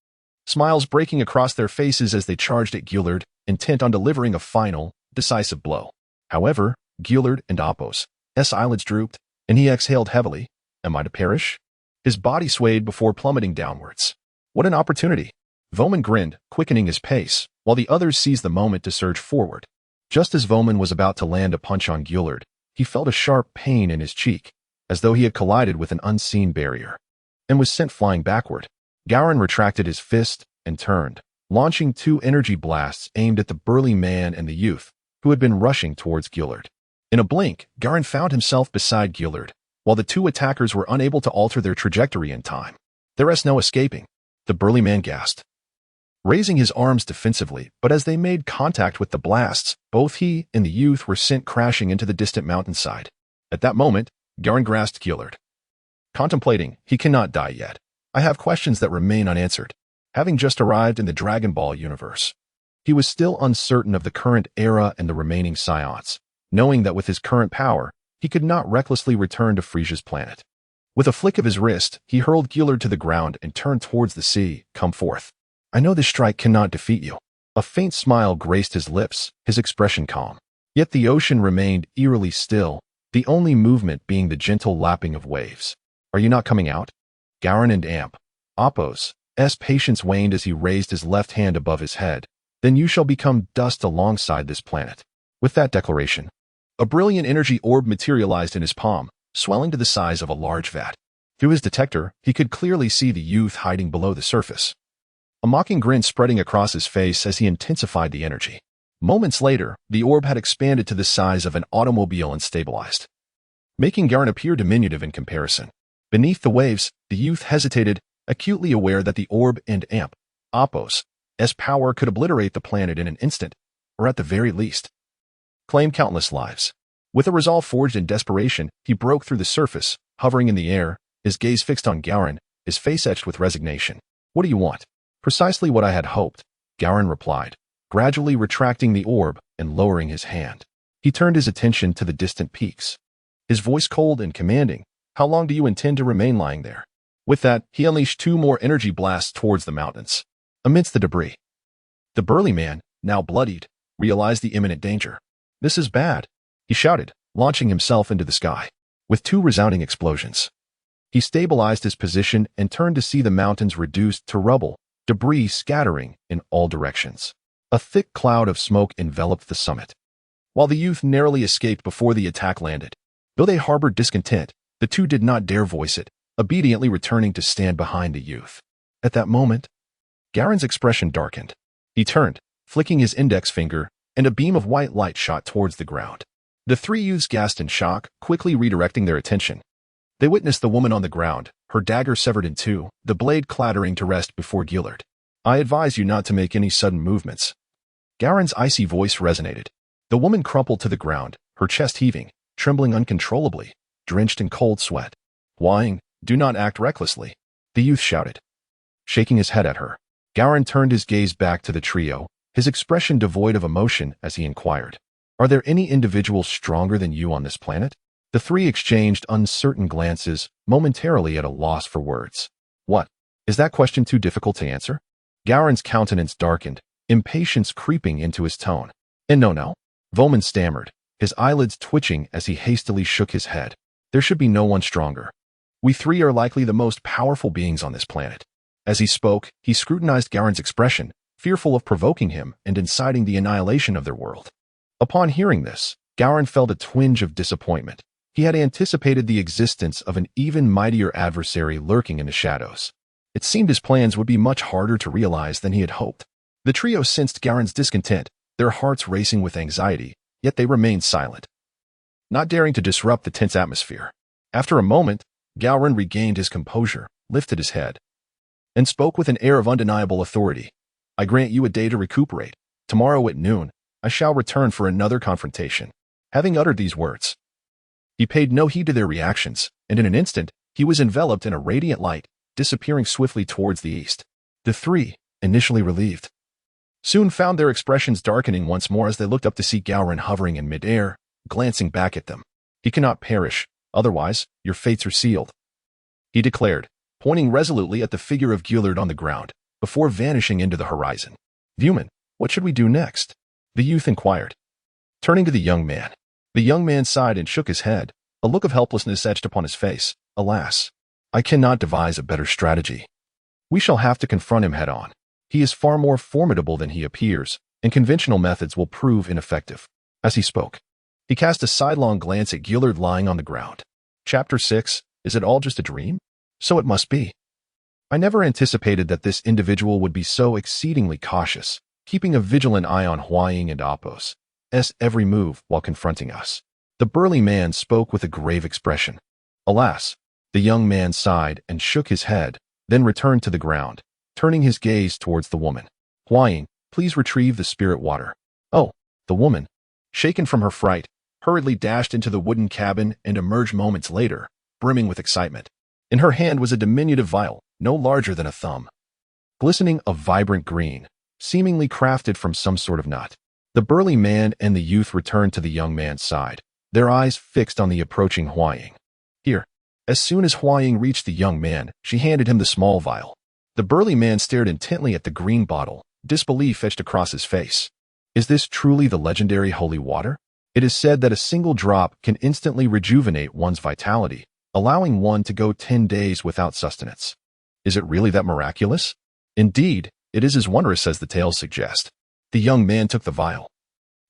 [SPEAKER 1] smiles breaking across their faces as they charged at Gillard, intent on delivering a final, decisive blow. However, Gillard and Appos' eyelids drooped, and he exhaled heavily. "Am I to perish?" His body swayed before plummeting downwards. "What an opportunity!" Voman grinned, quickening his pace, while the others seized the moment to surge forward. Just as Voman was about to land a punch on Gillard, he felt a sharp pain in his cheek, as though he had collided with an unseen barrier, and was sent flying backward. Gao Ren retracted his fist and turned, launching 2 energy blasts aimed at the burly man and the youth, who had been rushing towards Gillard. In a blink, Gao Ren found himself beside Gillard, while the 2 attackers were unable to alter their trajectory in time. "There is no escaping," the burly man gasped, raising his arms defensively, but as they made contact with the blasts, both he and the youth were sent crashing into the distant mountainside. At that moment, Gao Ren grasped Gillard, contemplating, "He cannot die yet. I have questions that remain unanswered." Having just arrived in the Dragon Ball universe, he was still uncertain of the current era and the remaining Saiyans, knowing that with his current power, he could not recklessly return to Frieza's planet. With a flick of his wrist, he hurled Gillard to the ground and turned towards the sea. "Come forth. I know this strike cannot defeat you." A faint smile graced his lips, his expression calm. Yet the ocean remained eerily still, the only movement being the gentle lapping of waves. "Are you not coming out?" Gao Ren and Appos' patience waned as he raised his left hand above his head. "Then you shall become dust alongside this planet." With that declaration, a brilliant energy orb materialized in his palm, swelling to the size of a large vat. Through his detector, he could clearly see the youth hiding below the surface, a mocking grin spreading across his face as he intensified the energy. Moments later, the orb had expanded to the size of an automobile and stabilized, making Gao Ren appear diminutive in comparison. Beneath the waves, the youth hesitated, acutely aware that the orb and Appos' power could obliterate the planet in an instant, or at the very least, claim countless lives. With a resolve forged in desperation, he broke through the surface, hovering in the air, his gaze fixed on Gao Ren, his face etched with resignation. "What do you want?" "Precisely what I had hoped," Gao Ren replied, gradually retracting the orb and lowering his hand. He turned his attention to the distant peaks, his voice cold and commanding. "How long do you intend to remain lying there?" With that, he unleashed 2 more energy blasts towards the mountains. Amidst the debris, the burly man, now bloodied, realized the imminent danger. "This is bad," he shouted, launching himself into the sky. With 2 resounding explosions, he stabilized his position and turned to see the mountains reduced to rubble, debris scattering in all directions. A thick cloud of smoke enveloped the summit, while the youth narrowly escaped before the attack landed. Though they harbored discontent, the 2 did not dare voice it, obediently returning to stand behind the youth. At that moment, Gao Ren's expression darkened. He turned, flicking his index finger, and a beam of white light shot towards the ground. The 3 youths gasped in shock, quickly redirecting their attention. They witnessed the woman on the ground, her dagger severed in 2, the blade clattering to rest before Gillard. "I advise you not to make any sudden movements." Gao Ren's icy voice resonated. The woman crumpled to the ground, her chest heaving, trembling uncontrollably, drenched in cold sweat. "Whying, do not act recklessly," the youth shouted, shaking his head at her. Gao Ren turned his gaze back to the trio, his expression devoid of emotion as he inquired, "Are there any individuals stronger than you on this planet?" The three exchanged uncertain glances, momentarily at a loss for words. "What? Is that question too difficult to answer?" Gao Ren's countenance darkened, impatience creeping into his tone. "And no. Volman stammered, his eyelids twitching as he hastily shook his head. "There should be no one stronger. We three are likely the most powerful beings on this planet." As he spoke, he scrutinized Gao Ren's expression, fearful of provoking him and inciting the annihilation of their world. Upon hearing this, Gao Ren felt a twinge of disappointment. He had anticipated the existence of an even mightier adversary lurking in the shadows. It seemed his plans would be much harder to realize than he had hoped. The trio sensed Gao Ren's discontent, their hearts racing with anxiety, yet they remained silent, not daring to disrupt the tense atmosphere. After a moment, Gao Ren regained his composure, lifted his head, and spoke with an air of undeniable authority. "I grant you a day to recuperate. Tomorrow at noon, I shall return for another confrontation." Having uttered these words, he paid no heed to their reactions, and in an instant, he was enveloped in a radiant light, disappearing swiftly towards the east. The three, initially relieved, soon found their expressions darkening once more as they looked up to see Gao Ren hovering in midair, glancing back at them. "He cannot perish, otherwise your fates are sealed," he declared, pointing resolutely at the figure of Gillard on the ground, before vanishing into the horizon. "Viewman, what should we do next?" the youth inquired, turning to the young man. The young man sighed and shook his head, a look of helplessness etched upon his face. "Alas, I cannot devise a better strategy. We shall have to confront him head-on. He is far more formidable than he appears, and conventional methods will prove ineffective." As he spoke, he cast a sidelong glance at Gillard lying on the ground. Chapter 6, Is it all just a dream? So it must be. I never anticipated that this individual would be so exceedingly cautious, keeping a vigilant eye on Huaying and Apos' every move while confronting us. The burly man spoke with a grave expression. "Alas," the young man sighed and shook his head, then returned to the ground, turning his gaze towards the woman. "Huaying, please retrieve the spirit water." "Oh," the woman, shaken from her fright, hurriedly dashed into the wooden cabin and emerged moments later, brimming with excitement. In her hand was a diminutive vial, no larger than a thumb, glistening a vibrant green, seemingly crafted from some sort of nut. The burly man and the youth returned to the young man's side, their eyes fixed on the approaching Huaying. "Here." As soon as Huaying reached the young man, she handed him the small vial. The burly man stared intently at the green bottle, disbelief etched across his face. "Is this truly the legendary holy water? It is said that a single drop can instantly rejuvenate one's vitality, allowing one to go 10 days without sustenance. Is it really that miraculous?" "Indeed, it is as wondrous as the tales suggest." The young man took the vial,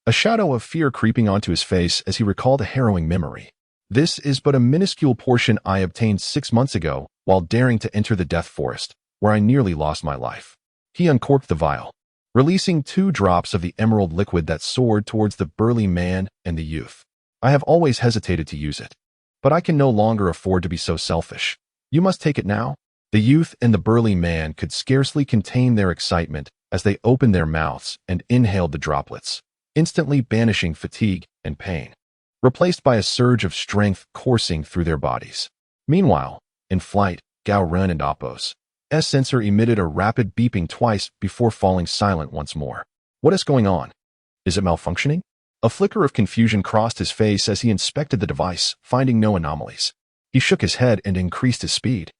[SPEAKER 1] a shadow of fear creeping onto his face as he recalled a harrowing memory. "This is but a minuscule portion I obtained 6 months ago while daring to enter the Death Forest, where I nearly lost my life." He uncorked the vial, releasing 2 drops of the emerald liquid that soared towards the burly man and the youth. "I have always hesitated to use it, but I can no longer afford to be so selfish. You must take it now." The youth and the burly man could scarcely contain their excitement as they opened their mouths and inhaled the droplets, instantly banishing fatigue and pain, replaced by a surge of strength coursing through their bodies. Meanwhile, in flight, Gao Ren and Apos' sensor emitted a rapid beeping twice before falling silent once more. "What is going on? Is it malfunctioning?" A flicker of confusion crossed his face as he inspected the device, finding no anomalies. He shook his head and increased his speed,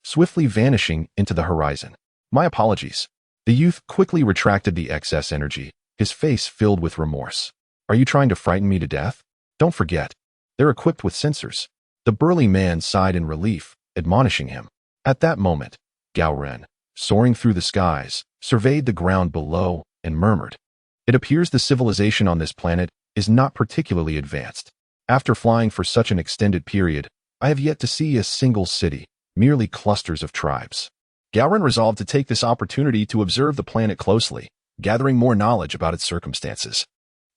[SPEAKER 1] swiftly vanishing into the horizon. "My apologies." The youth quickly retracted the excess energy, his face filled with remorse. "Are you trying to frighten me to death? Don't forget, they're equipped with sensors." The burly man sighed in relief, admonishing him. At that moment, Gao Ren, soaring through the skies, surveyed the ground below and murmured, "It appears the civilization on this planet is not particularly advanced. After flying for such an extended period, I have yet to see a single city, merely clusters of tribes." Gao Ren resolved to take this opportunity to observe the planet closely, gathering more knowledge about its circumstances.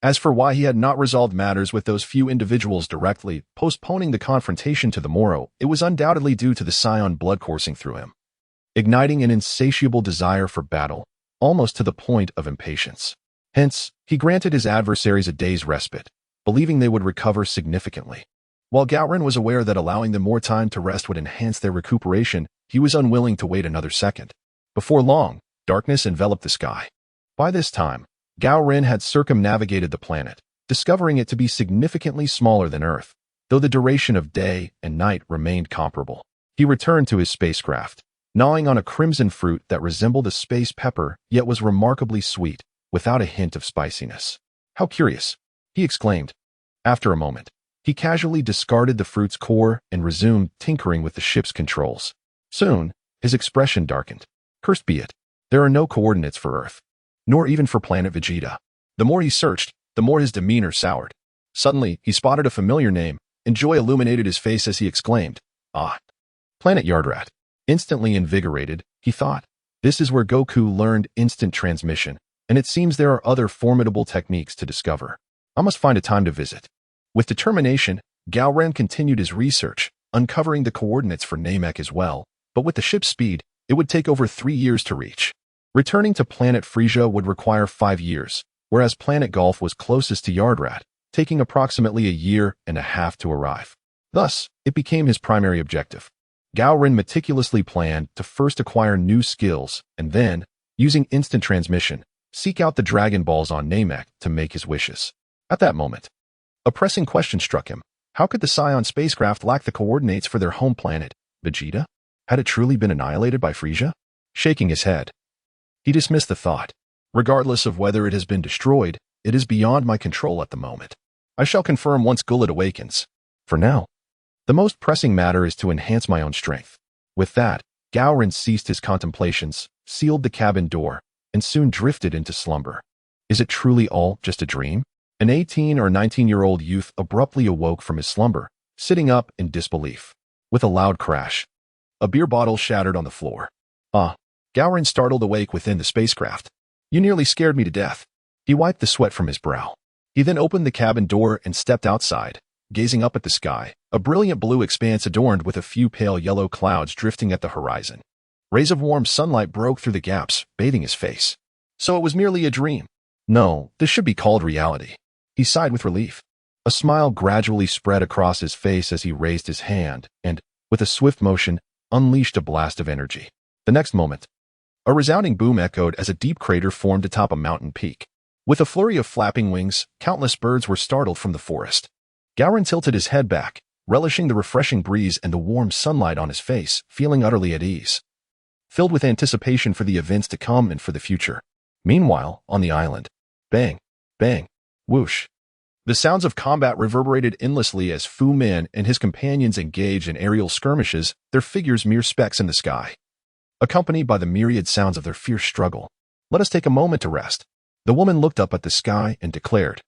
[SPEAKER 1] As for why he had not resolved matters with those few individuals directly, postponing the confrontation to the morrow, it was undoubtedly due to the Saiyan blood coursing through him, igniting an insatiable desire for battle, almost to the point of impatience. Hence, he granted his adversaries a day's respite, believing they would recover significantly. While Gao Ren was aware that allowing them more time to rest would enhance their recuperation, he was unwilling to wait another second. Before long, darkness enveloped the sky. By this time, Gao Ren had circumnavigated the planet, discovering it to be significantly smaller than Earth, though the duration of day and night remained comparable. He returned to his spacecraft, gnawing on a crimson fruit that resembled a space pepper yet was remarkably sweet, without a hint of spiciness. "How curious," he exclaimed. After a moment, he casually discarded the fruit's core and resumed tinkering with the ship's controls. Soon, his expression darkened. Cursed be it, there are no coordinates for Earth, nor even for planet Vegeta. The more he searched, the more his demeanor soured. Suddenly, he spotted a familiar name, and joy illuminated his face as he exclaimed, "Ah, Planet Yardrat." Instantly invigorated, he thought, this is where Goku learned instant transmission, and it seems there are other formidable techniques to discover. I must find a time to visit. With determination, Gao Ren continued his research, uncovering the coordinates for Namek as well, but with the ship's speed, it would take over 3 years to reach. Returning to planet Frieza would require 5 years, whereas planet Golf was closest to Yardrat, taking approximately a year and a half to arrive. Thus, it became his primary objective. Gao Ren meticulously planned to first acquire new skills and then, using instant transmission, seek out the Dragon Balls on Namek to make his wishes. At that moment, a pressing question struck him. How could the Saiyan spacecraft lack the coordinates for their home planet, Vegeta? Had it truly been annihilated by Frieza? Shaking his head, he dismissed the thought. Regardless of whether it has been destroyed, it is beyond my control at the moment. I shall confirm once Gullit awakens. For now, the most pressing matter is to enhance my own strength. With that, Gao Ren ceased his contemplations, sealed the cabin door, and soon drifted into slumber. Is it truly all just a dream? An 18 or 19-year-old youth abruptly awoke from his slumber, sitting up in disbelief. With a loud crash, a beer bottle shattered on the floor. Gao Ren startled awake within the spacecraft. You nearly scared me to death. He wiped the sweat from his brow. He then opened the cabin door and stepped outside, gazing up at the sky, a brilliant blue expanse adorned with a few pale yellow clouds drifting at the horizon. Rays of warm sunlight broke through the gaps, bathing his face. So it was merely a dream. No, this should be called reality. He sighed with relief. A smile gradually spread across his face as he raised his hand and, with a swift motion, unleashed a blast of energy. The next moment, a resounding boom echoed as a deep crater formed atop a mountain peak. With a flurry of flapping wings, countless birds were startled from the forest. Gao Ren tilted his head back, relishing the refreshing breeze and the warm sunlight on his face, feeling utterly at ease, filled with anticipation for the events to come and for the future. Meanwhile, on the island, bang, bang, whoosh. The sounds of combat reverberated endlessly as Fu Man and his companions engaged in aerial skirmishes, their figures mere specks in the sky, accompanied by the myriad sounds of their fierce struggle. Let us take a moment to rest. The woman looked up at the sky and declared,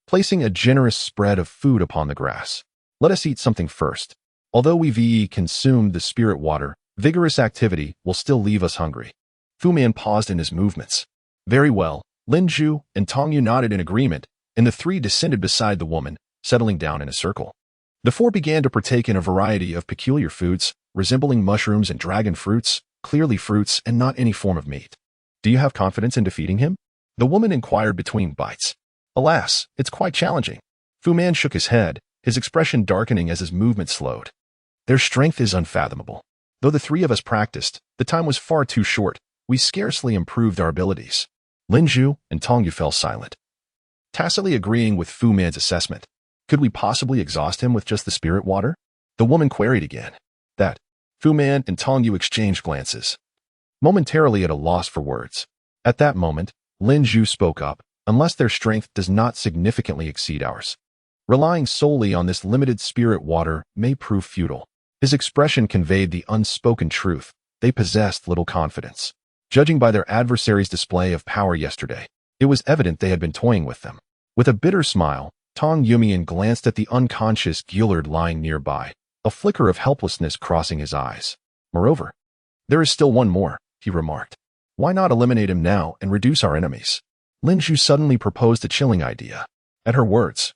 [SPEAKER 1] placing a generous spread of food upon the grass. Let us eat something first. Although we've consumed the spirit water, vigorous activity will still leave us hungry. Fu Man paused in his movements. Very well, Lin Zhu and Tong Yu nodded in agreement, and the three descended beside the woman, settling down in a circle. The four began to partake in a variety of peculiar foods, resembling mushrooms and dragon fruits, clearly fruits and not any form of meat. Do you have confidence in defeating him? The woman inquired between bites. Alas, it's quite challenging. Fu Man shook his head, his expression darkening as his movement slowed. Their strength is unfathomable. Though the three of us practiced, the time was far too short. We scarcely improved our abilities. Lin Zhu and Tong Yu fell silent, tacitly agreeing with Fu Man's assessment. Could we possibly exhaust him with just the spirit water? The woman queried again. That, Fu Man and Tong Yu exchanged glances, momentarily at a loss for words. At that moment, Lin Zhu spoke up. Unless their strength does not significantly exceed ours, relying solely on this limited spirit water may prove futile. His expression conveyed the unspoken truth. They possessed little confidence. Judging by their adversaries' display of power yesterday, it was evident they had been toying with them. With a bitter smile, Tong Yumian glanced at the unconscious Gillard lying nearby, a flicker of helplessness crossing his eyes. Moreover, there is still one more, he remarked. Why not eliminate him now and reduce our enemies? Lin Zhu suddenly proposed a chilling idea. At her words,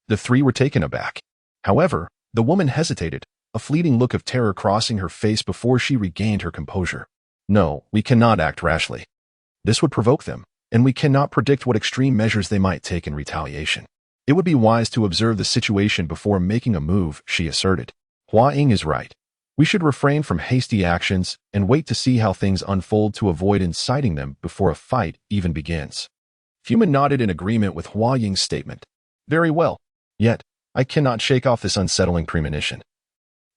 [SPEAKER 1] the three were taken aback. However, the woman hesitated, a fleeting look of terror crossing her face before she regained her composure. No, we cannot act rashly. This would provoke them, and we cannot predict what extreme measures they might take in retaliation. It would be wise to observe the situation before making a move, she asserted. Hua Ying is right. We should refrain from hasty actions and wait to see how things unfold to avoid inciting them before a fight even begins. Human nodded in agreement with Hua Ying's statement. Very well. Yet, I cannot shake off this unsettling premonition.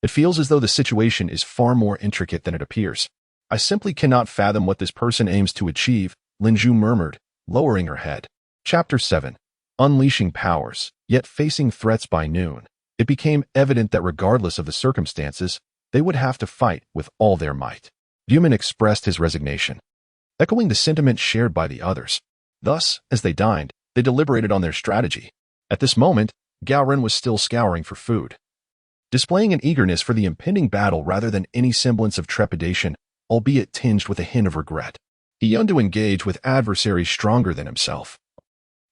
[SPEAKER 1] It feels as though the situation is far more intricate than it appears. I simply cannot fathom what this person aims to achieve, Linju murmured, lowering her head. Chapter 7. Unleashing powers, yet facing threats by noon. It became evident that regardless of the circumstances, they would have to fight with all their might. Human expressed his resignation, echoing the sentiment shared by the others. Thus, as they dined, they deliberated on their strategy. At this moment, Gao Ren was still scouring for food, displaying an eagerness for the impending battle rather than any semblance of trepidation, albeit tinged with a hint of regret. He yearned to engage with adversaries stronger than himself.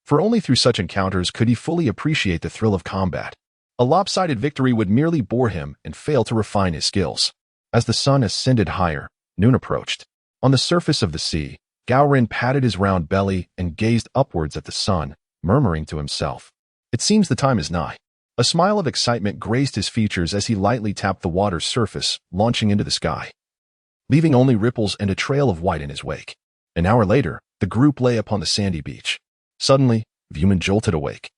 [SPEAKER 1] For only through such encounters could he fully appreciate the thrill of combat. A lopsided victory would merely bore him and fail to refine his skills. As the sun ascended higher, noon approached. On the surface of the sea, Gao Ren patted his round belly and gazed upwards at the sun, murmuring to himself, "It seems the time is nigh." A smile of excitement graced his features as he lightly tapped the water's surface, launching into the sky, leaving only ripples and a trail of white in his wake. An hour later, the group lay upon the sandy beach. Suddenly, Vuman jolted awake,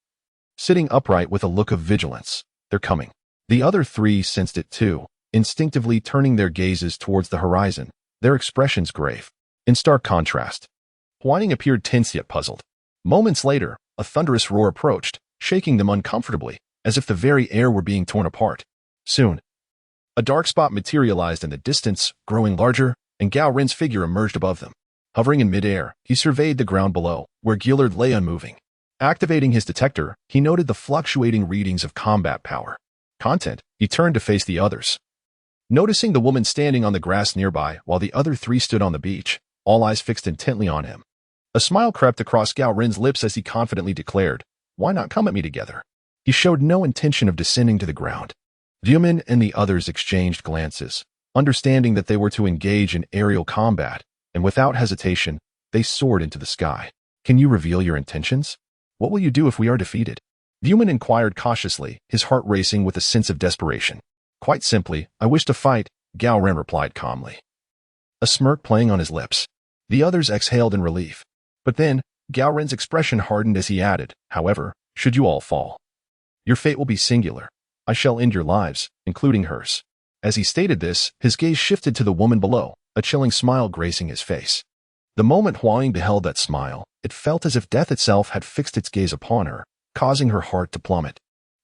[SPEAKER 1] sitting upright with a look of vigilance. They're coming. The other three sensed it too, instinctively turning their gazes towards the horizon, their expressions grave. In stark contrast, Huaning appeared tense yet puzzled. Moments later, a thunderous roar approached, shaking them uncomfortably, as if the very air were being torn apart. Soon, a dark spot materialized in the distance, growing larger, and Gao Ren's figure emerged above them. Hovering in midair, he surveyed the ground below, where Gillard lay unmoving. Activating his detector, he noted the fluctuating readings of combat power. Content, he turned to face the others. Noticing the woman standing on the grass nearby while the other three stood on the beach, all eyes fixed intently on him. A smile crept across Gao Ren's lips as he confidently declared, "Why not come at me together?" He showed no intention of descending to the ground. Vuman and the others exchanged glances, understanding that they were to engage in aerial combat, and without hesitation, they soared into the sky. "Can you reveal your intentions? What will you do if we are defeated?" Vuman inquired cautiously, his heart racing with a sense of desperation. "Quite simply, I wish to fight," Gao Ren replied calmly, a smirk playing on his lips. The others exhaled in relief. But then, Gao Ren's expression hardened as he added, "However, should you all fall, your fate will be singular. I shall end your lives, including hers." As he stated this, his gaze shifted to the woman below, a chilling smile gracing his face. The moment Huang beheld that smile, it felt as if death itself had fixed its gaze upon her, causing her heart to plummet.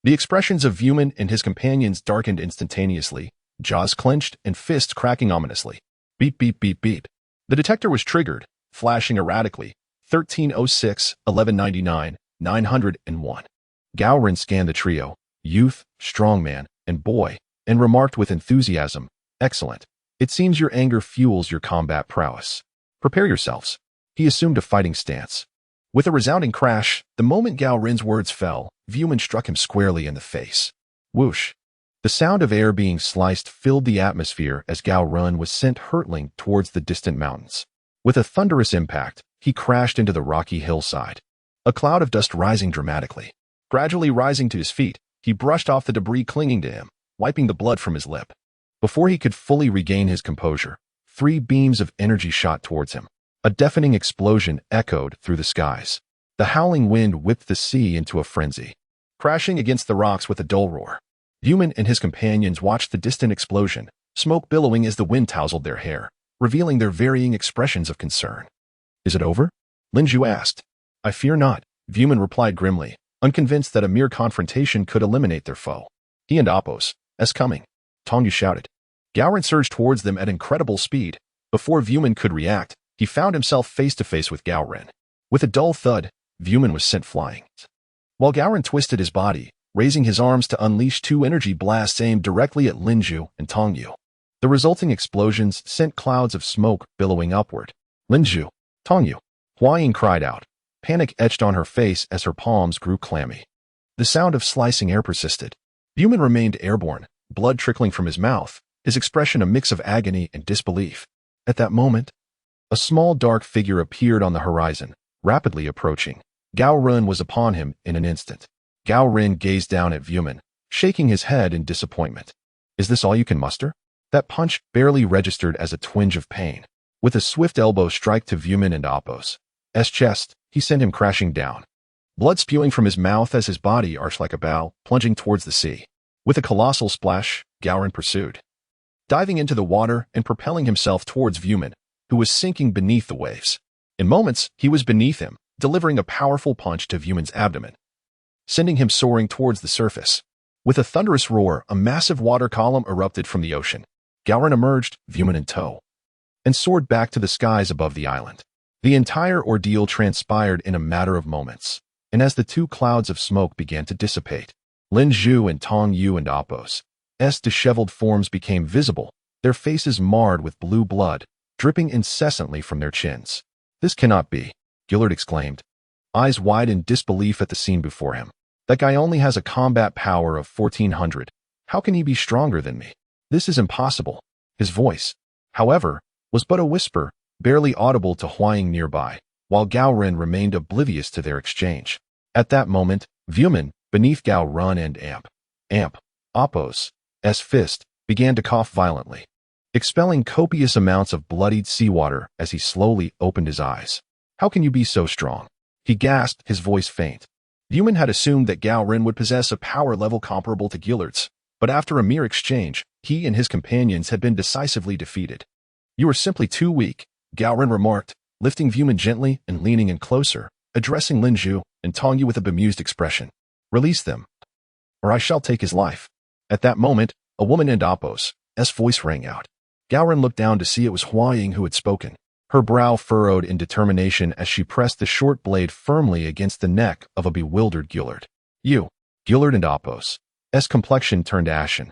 [SPEAKER 1] The expressions of Vuman and his companions darkened instantaneously, jaws clenched and fists cracking ominously. Beep, beep, beep, beep. The detector was triggered, flashing erratically. 1306, 1199, 901. Gao Ren scanned the trio, youth, strongman, and boy, and remarked with enthusiasm, "Excellent. It seems your anger fuels your combat prowess. Prepare yourselves." He assumed a fighting stance. With a resounding crash, the moment Gao Ren's words fell, Vuman struck him squarely in the face. Whoosh. The sound of air being sliced filled the atmosphere as Gao Ren was sent hurtling towards the distant mountains. With a thunderous impact, he crashed into the rocky hillside, a cloud of dust rising dramatically. Gradually rising to his feet, he brushed off the debris clinging to him, wiping the blood from his lip. Before he could fully regain his composure, 3 beams of energy shot towards him. A deafening explosion echoed through the skies. The howling wind whipped the sea into a frenzy, crashing against the rocks with a dull roar. Vuman and his companions watched the distant explosion, smoke billowing as the wind tousled their hair, revealing their varying expressions of concern. "Is it over?" Linju asked. "I fear not," Vuman replied grimly, unconvinced that a mere confrontation could eliminate their foe. "He and Appos, S coming," Tongyu shouted. Gao Ren surged towards them at incredible speed. Before Vuman could react, he found himself face to face with Gao Ren. With a dull thud, Vuman was sent flying, while Gao Ren twisted his body, raising his arms to unleash 2 energy blasts aimed directly at Linju and Tongyu. The resulting explosions sent clouds of smoke billowing upward. "Linju! Tongyu!" Huang cried out. Panic etched on her face as her palms grew clammy. The sound of slicing air persisted. Vuman remained airborne, blood trickling from his mouth, his expression a mix of agony and disbelief. At that moment, a small dark figure appeared on the horizon, rapidly approaching. Gao Ren was upon him in an instant. Gao Ren gazed down at Vuman, shaking his head in disappointment. Is this all you can muster? That punch barely registered as a twinge of pain. With a swift elbow strike to Vuman and Apos' chest, he sent him crashing down. Blood spewing from his mouth as his body arched like a bow, plunging towards the sea. With a colossal splash, Gao Ren pursued, diving into the water and propelling himself towards Vuman, who was sinking beneath the waves. In moments, he was beneath him, delivering a powerful punch to Vuman's abdomen, sending him soaring towards the surface. With a thunderous roar, a massive water column erupted from the ocean. Gao Ren emerged, Vuman in tow, and soared back to the skies above the island. The entire ordeal transpired in a matter of moments, and as the two clouds of smoke began to dissipate, Lin Zhu and Tong Yu and Apos' disheveled forms became visible, their faces marred with blue blood, dripping incessantly from their chins. This cannot be, Gillard exclaimed, eyes wide in disbelief at the scene before him. That guy only has a combat power of 1400. How can he be stronger than me? This is impossible. His voice, however, was but a whisper, barely audible to Huaying nearby, while Gao Ren remained oblivious to their exchange. At that moment, Vuman, beneath Gao Ren and Apos' fist, began to cough violently, expelling copious amounts of bloodied seawater as he slowly opened his eyes. How can you be so strong? He gasped, his voice faint. Vuman had assumed that Gao Ren would possess a power level comparable to Gillard's, but after a mere exchange, he and his companions had been decisively defeated. You are simply too weak, Gao Ren remarked, lifting Vuman gently and leaning in closer, addressing Lin Zhu and Tong Yu with a bemused expression. Release them, or I shall take his life. At that moment, a woman in Apos' voice rang out. Gao Ren looked down to see it was Huaying who had spoken. Her brow furrowed in determination as she pressed the short blade firmly against the neck of a bewildered Gillard. Gillard and Apos' complexion turned ashen,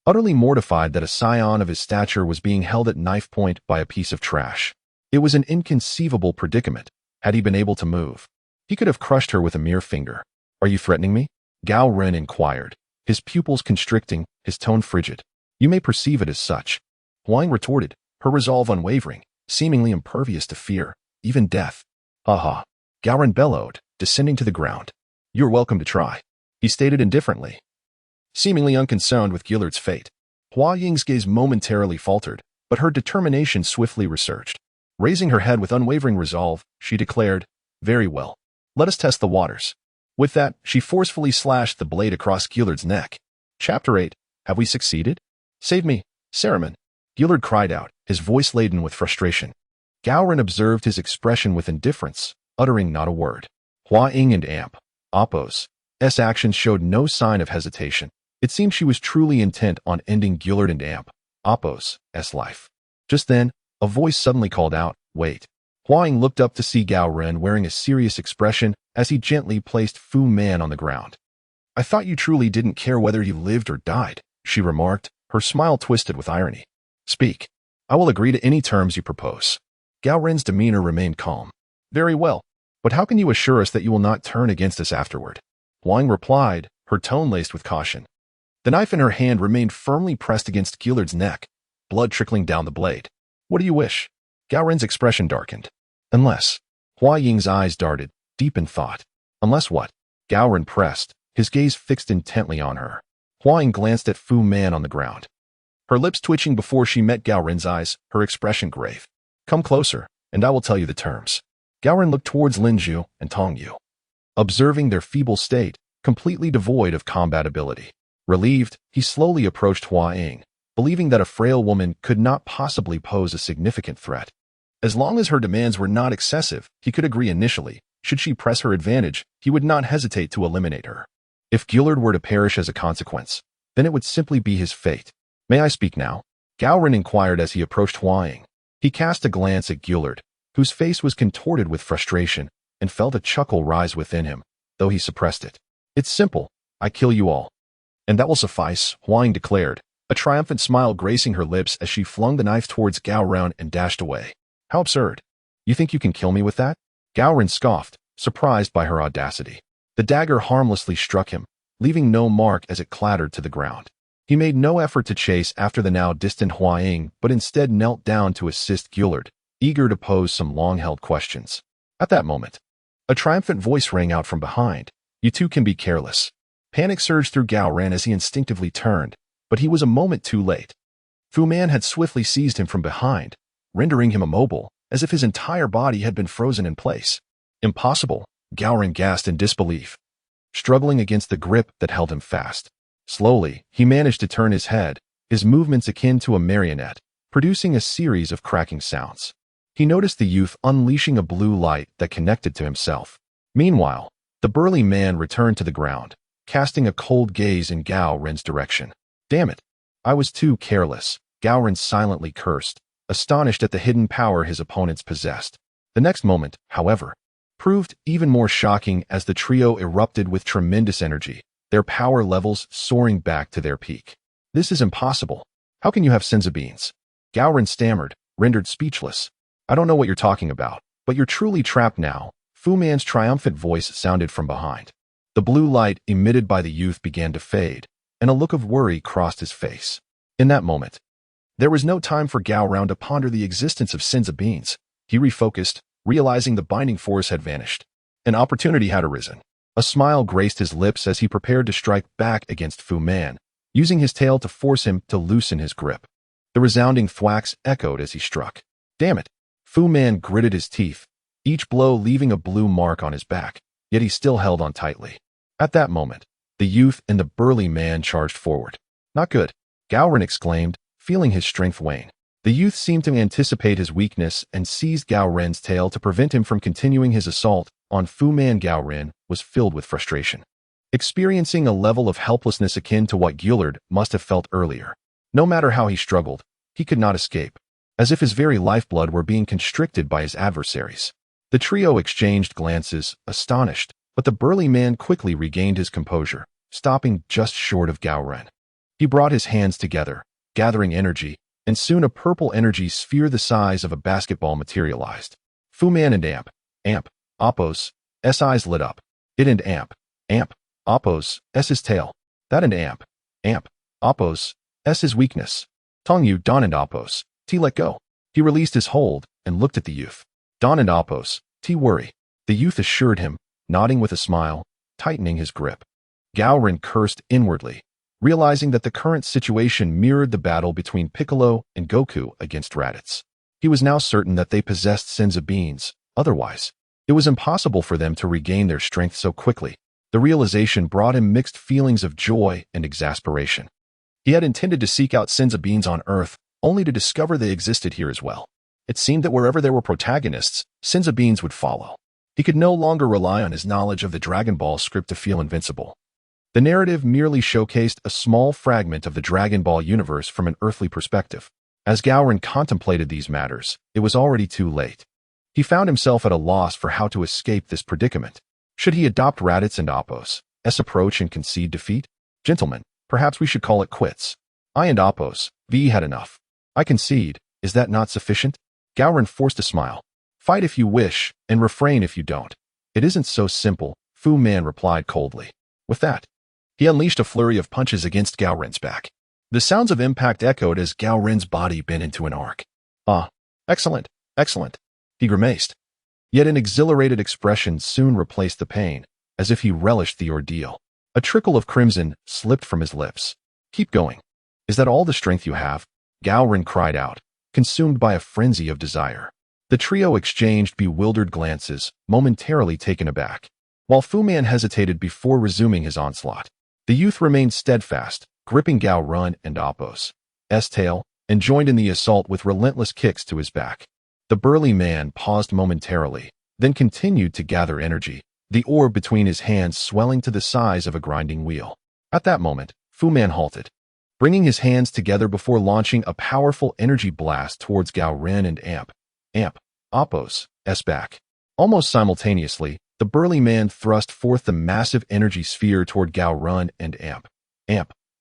[SPEAKER 1] utterly mortified that a scion of his stature was being held at knife point by a piece of trash. It was an inconceivable predicament. Had he been able to move, he could have crushed her with a mere finger. Are you threatening me? Gao Ren inquired, his pupils constricting, his tone frigid. You may perceive it as such, Huang retorted, her resolve unwavering, seemingly impervious to fear, even death. Ha! Gao Ren bellowed, descending to the ground. You're welcome to try, he stated indifferently, seemingly unconcerned with Gillard's fate. Hua Ying's gaze momentarily faltered, but her determination swiftly resurged. Raising her head with unwavering resolve, she declared, Very well. Let us test the waters. With that, she forcefully slashed the blade across Gillard's neck. Chapter 8. Have we succeeded? Save me, Saruman, Gillard cried out, his voice laden with frustration. Gao Ren observed his expression with indifference, uttering not a word. Huaying and Apos' actions showed no sign of hesitation. It seemed she was truly intent on ending Gillard and Apos' life. Just then, a voice suddenly called out, Wait. Huaying looked up to see Gao Ren wearing a serious expression as he gently placed Fu Man on the ground. I thought you truly didn't care whether he lived or died, she remarked, her smile twisted with irony. Speak. I will agree to any terms you propose. Gao Ren's demeanor remained calm. Very well, but how can you assure us that you will not turn against us afterward? Huang replied, her tone laced with caution. The knife in her hand remained firmly pressed against Gillard's neck, blood trickling down the blade. What do you wish? Gao Ren's expression darkened. Unless. Hua Ying's eyes darted, deep in thought. Unless what? Gao Ren pressed, his gaze fixed intently on her. Hua Ying glanced at Fu Man on the ground, her lips twitching before she met Gao Ren's eyes, her expression grave. Come closer, and I will tell you the terms. Gao Ren looked towards Lin Zhu and Tong Yu, observing their feeble state, completely devoid of combat ability. Relieved, he slowly approached Hua Ying, believing that a frail woman could not possibly pose a significant threat. As long as her demands were not excessive, he could agree initially. Should she press her advantage, he would not hesitate to eliminate her. If Gillard were to perish as a consequence, then it would simply be his fate. May I speak now? Gao Ren inquired as he approached Huaying. He cast a glance at Gillard, whose face was contorted with frustration, and felt a chuckle rise within him, though he suppressed it. It's simple. I kill you all. And that will suffice, Huaying declared, a triumphant smile gracing her lips as she flung the knife towards Gao Ren and dashed away. How absurd. You think you can kill me with that? Gao Ren scoffed, surprised by her audacity. The dagger harmlessly struck him, leaving no mark as it clattered to the ground. He made no effort to chase after the now distant Huaying, but instead knelt down to assist Gillard, eager to pose some long-held questions. At that moment, a triumphant voice rang out from behind. You two can be careless. Panic surged through Gao Ren as he instinctively turned, but he was a moment too late. Fu Man had swiftly seized him from behind, rendering him immobile, as if his entire body had been frozen in place. Impossible, Gao Ren gasped in disbelief, struggling against the grip that held him fast. Slowly, he managed to turn his head, his movements akin to a marionette, producing a series of cracking sounds. He noticed the youth unleashing a blue light that connected to himself. Meanwhile, the burly man returned to the ground, casting a cold gaze in Gao Ren's direction. Damn it! I was too careless, Gao Ren silently cursed, astonished at the hidden power his opponents possessed. The next moment, however, proved even more shocking as the trio erupted with tremendous energy, their power levels soaring back to their peak. This is impossible. How can you have senza beans? Gao Ren stammered, rendered speechless. I don't know what you're talking about, but you're truly trapped now. Fu Man's triumphant voice sounded from behind. The blue light emitted by the youth began to fade, and a look of worry crossed his face. In that moment, there was no time for Gao Ren to ponder the existence of senza beans. He refocused, realizing the binding force had vanished. An opportunity had arisen. A smile graced his lips as he prepared to strike back against Fu Man, using his tail to force him to loosen his grip. The resounding thwacks echoed as he struck. Damn it! Fu Man gritted his teeth, each blow leaving a blue mark on his back, yet he still held on tightly. At that moment, the youth and the burly man charged forward. Not good, Gao Ren exclaimed, feeling his strength wane. The youth seemed to anticipate his weakness and seized Gao Ren's tail to prevent him from continuing his assault on Fu Man. Gao Ren was filled with frustration, experiencing a level of helplessness akin to what Gillard must have felt earlier. No matter how he struggled, he could not escape, as if his very lifeblood were being constricted by his adversaries. The trio exchanged glances, astonished, but the burly man quickly regained his composure, stopping just short of Gao Ren. He brought his hands together, gathering energy, and soon a purple energy sphere the size of a basketball materialized. Fu Man and Amp, Oppos, S eyes lit up. It and Amp, Oppos, S's tail. That and Amp, Oppos, S's weakness. Tong Yu, Don and Oppos, T let go. He released his hold and looked at the youth. Don and Oppos, T worry. The youth assured him, nodding with a smile, tightening his grip. Gao Ren cursed inwardly, realizing that the current situation mirrored the battle between Piccolo and Goku against Raditz. He was now certain that they possessed senza beans, otherwise, it was impossible for them to regain their strength so quickly. The realization brought him mixed feelings of joy and exasperation. He had intended to seek out senza beans on Earth, only to discover they existed here as well. It seemed that wherever there were protagonists, senza beans would follow. He could no longer rely on his knowledge of the Dragon Ball script to feel invincible. The narrative merely showcased a small fragment of the Dragon Ball universe from an earthly perspective. As Gao Ren contemplated these matters, it was already too late. He found himself at a loss for how to escape this predicament. Should he adopt Raditz and Oppos' approach and concede defeat? Gentlemen, perhaps we should call it quits. I and Oppos, V had enough. I concede, is that not sufficient? Gao Ren forced a smile. Fight if you wish, and refrain if you don't. It isn't so simple, Fu Man replied coldly. With that, he unleashed a flurry of punches against Gao Ren's back. The sounds of impact echoed as Gao Ren's body bent into an arc. Ah, excellent, excellent, he grimaced. Yet an exhilarated expression soon replaced the pain, as if he relished the ordeal. A trickle of crimson slipped from his lips. Keep going. Is that all the strength you have? Gao Ren cried out, consumed by a frenzy of desire. The trio exchanged bewildered glances, momentarily taken aback. While Fu Man hesitated before resuming his onslaught, the youth remained steadfast, gripping Gao Ren and Oppos' tail, and joined in the assault with relentless kicks to his back. The burly man paused momentarily, then continued to gather energy, the orb between his hands swelling to the size of a grinding wheel. At that moment, Fu Man halted, bringing his hands together before launching a powerful energy blast towards Gao Ren and Oppos' back. Almost simultaneously, the burly man thrust forth the massive energy sphere toward Gao Ren and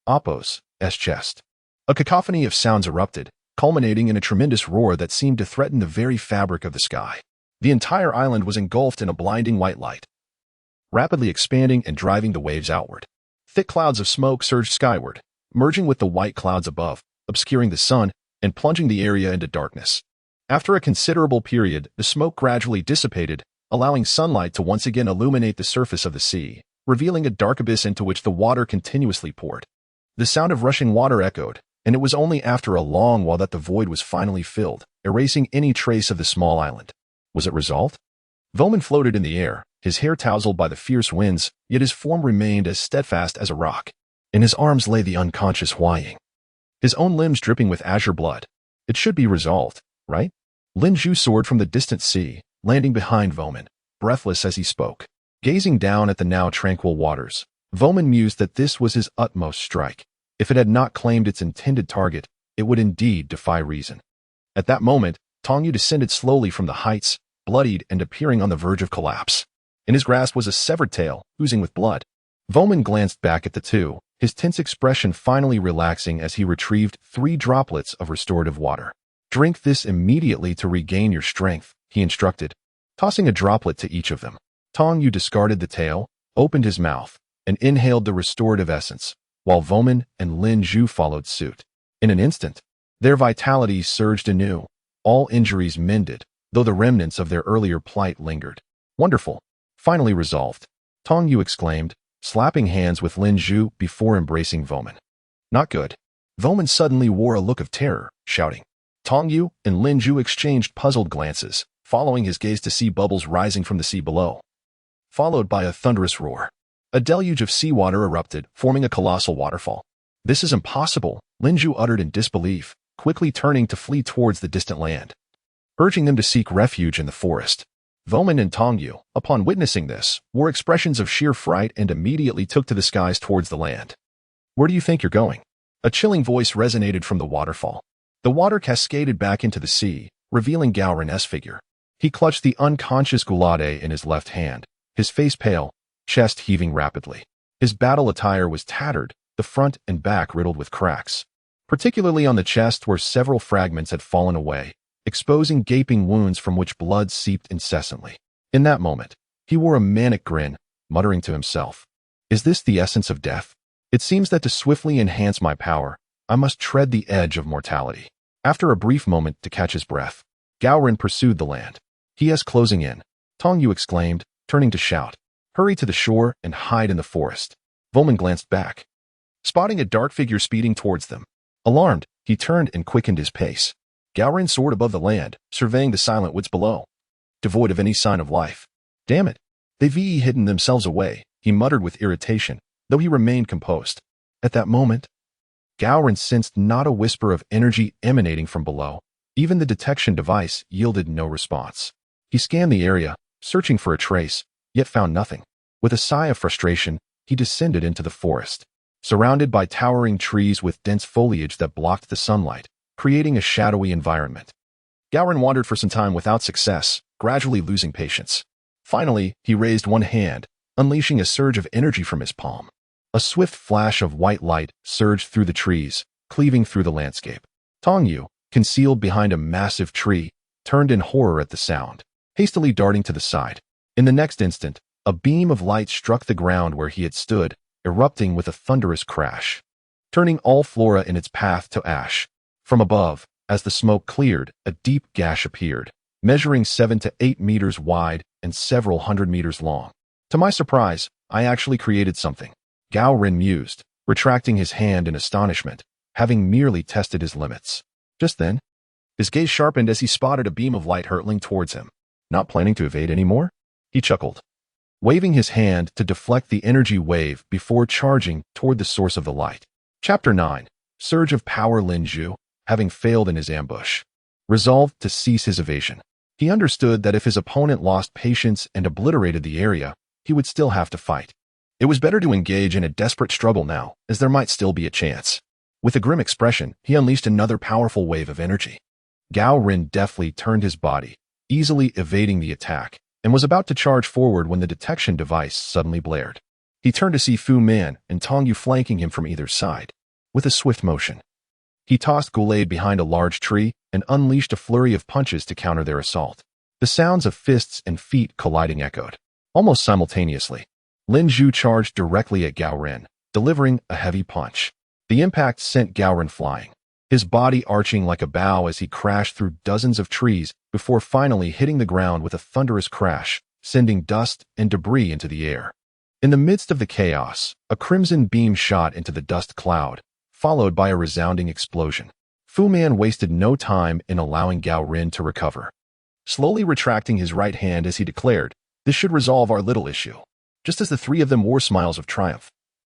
[SPEAKER 1] Oppos' chest. A cacophony of sounds erupted, culminating in a tremendous roar that seemed to threaten the very fabric of the sky. The entire island was engulfed in a blinding white light, rapidly expanding and driving the waves outward. Thick clouds of smoke surged skyward, merging with the white clouds above, obscuring the sun and plunging the area into darkness. After a considerable period, the smoke gradually dissipated, allowing sunlight to once again illuminate the surface of the sea, revealing a dark abyss into which the water continuously poured. The sound of rushing water echoed, and it was only after a long while that the void was finally filled, erasing any trace of the small island. Was it resolved? Voman floated in the air, his hair tousled by the fierce winds, yet his form remained as steadfast as a rock. In his arms lay the unconscious Huaying, his own limbs dripping with azure blood. It should be resolved, right? Lin Zhu soared from the distant sea, landing behind Voman, breathless as he spoke. Gazing down at the now tranquil waters, Voman mused that this was his utmost strike. If it had not claimed its intended target, it would indeed defy reason. At that moment, Tongyu descended slowly from the heights, bloodied and appearing on the verge of collapse. In his grasp was a severed tail, oozing with blood. Voman glanced back at the two, his tense expression finally relaxing as he retrieved 3 droplets of restorative water. Drink this immediately to regain your strength, he instructed, tossing a droplet to each of them. Tongyu discarded the tail, opened his mouth, and inhaled the restorative essence, while Voman and Lin Zhu followed suit. In an instant, their vitality surged anew, all injuries mended, though the remnants of their earlier plight lingered. Wonderful. Finally resolved, Tongyu exclaimed, slapping hands with Lin Zhu before embracing Voman. Not good. Voman suddenly wore a look of terror, shouting. Tongyu and Lin Zhu exchanged puzzled glances, following his gaze to see bubbles rising from the sea below, followed by a thunderous roar. A deluge of seawater erupted, forming a colossal waterfall. This is impossible, Lin Zhu uttered in disbelief, quickly turning to flee towards the distant land, urging them to seek refuge in the forest. Voman and Tongyu, upon witnessing this, wore expressions of sheer fright and immediately took to the skies towards the land. Where do you think you're going? A chilling voice resonated from the waterfall. The water cascaded back into the sea, revealing Gao Ren's figure. He clutched the unconscious Gulade in his left hand, his face pale, chest heaving rapidly. His battle attire was tattered, the front and back riddled with cracks, particularly on the chest where several fragments had fallen away, exposing gaping wounds from which blood seeped incessantly. In that moment, he wore a manic grin, muttering to himself, "Is this the essence of death? It seems that to swiftly enhance my power, I must tread the edge of mortality." After a brief moment to catch his breath, Gao Ren pursued the land. "He is closing in," Tongyu exclaimed, turning to shout, "Hurry to the shore and hide in the forest." Voman glanced back, spotting a dark figure speeding towards them. Alarmed, he turned and quickened his pace. Gao Ren soared above the land, surveying the silent woods below, devoid of any sign of life. "Damn it, they've hidden themselves away," he muttered with irritation, though he remained composed. At that moment, Gao Ren sensed not a whisper of energy emanating from below. Even the detection device yielded no response. He scanned the area, searching for a trace, yet found nothing. With a sigh of frustration, he descended into the forest, surrounded by towering trees with dense foliage that blocked the sunlight, creating a shadowy environment. Gao Ren wandered for some time without success, gradually losing patience. Finally, he raised one hand, unleashing a surge of energy from his palm. A swift flash of white light surged through the trees, cleaving through the landscape. Tongyu, concealed behind a massive tree, turned in horror at the sound, hastily darting to the side. In the next instant, a beam of light struck the ground where he had stood, erupting with a thunderous crash, turning all flora in its path to ash. From above, as the smoke cleared, a deep gash appeared, measuring 7 to 8 meters wide and several hundred meters long. To my surprise, I actually created something, Gao Ren mused, retracting his hand in astonishment, having merely tested his limits. Just then, his gaze sharpened as he spotted a beam of light hurtling towards him. Not planning to evade anymore? He chuckled, waving his hand to deflect the energy wave before charging toward the source of the light. Chapter 9. Surge of Power. Lin Zhu, having failed in his ambush, resolved to cease his evasion. He understood that if his opponent lost patience and obliterated the area, he would still have to fight. It was better to engage in a desperate struggle now, as there might still be a chance. With a grim expression, he unleashed another powerful wave of energy. Gao Ren deftly turned his body, easily evading the attack, and was about to charge forward when the detection device suddenly blared. He turned to see Fu Man and Tongyu flanking him from either side. With a swift motion, he tossed Gulade behind a large tree and unleashed a flurry of punches to counter their assault. The sounds of fists and feet colliding echoed. Almost simultaneously, Lin Zhu charged directly at Gao Ren, delivering a heavy punch. The impact sent Gao Ren flying, his body arching like a bow as he crashed through dozens of trees before finally hitting the ground with a thunderous crash, sending dust and debris into the air. In the midst of the chaos, a crimson beam shot into the dust cloud, followed by a resounding explosion. Fu Man wasted no time in allowing Gao Ren to recover, slowly retracting his right hand as he declared, "This should resolve our little issue." Just as the three of them wore smiles of triumph,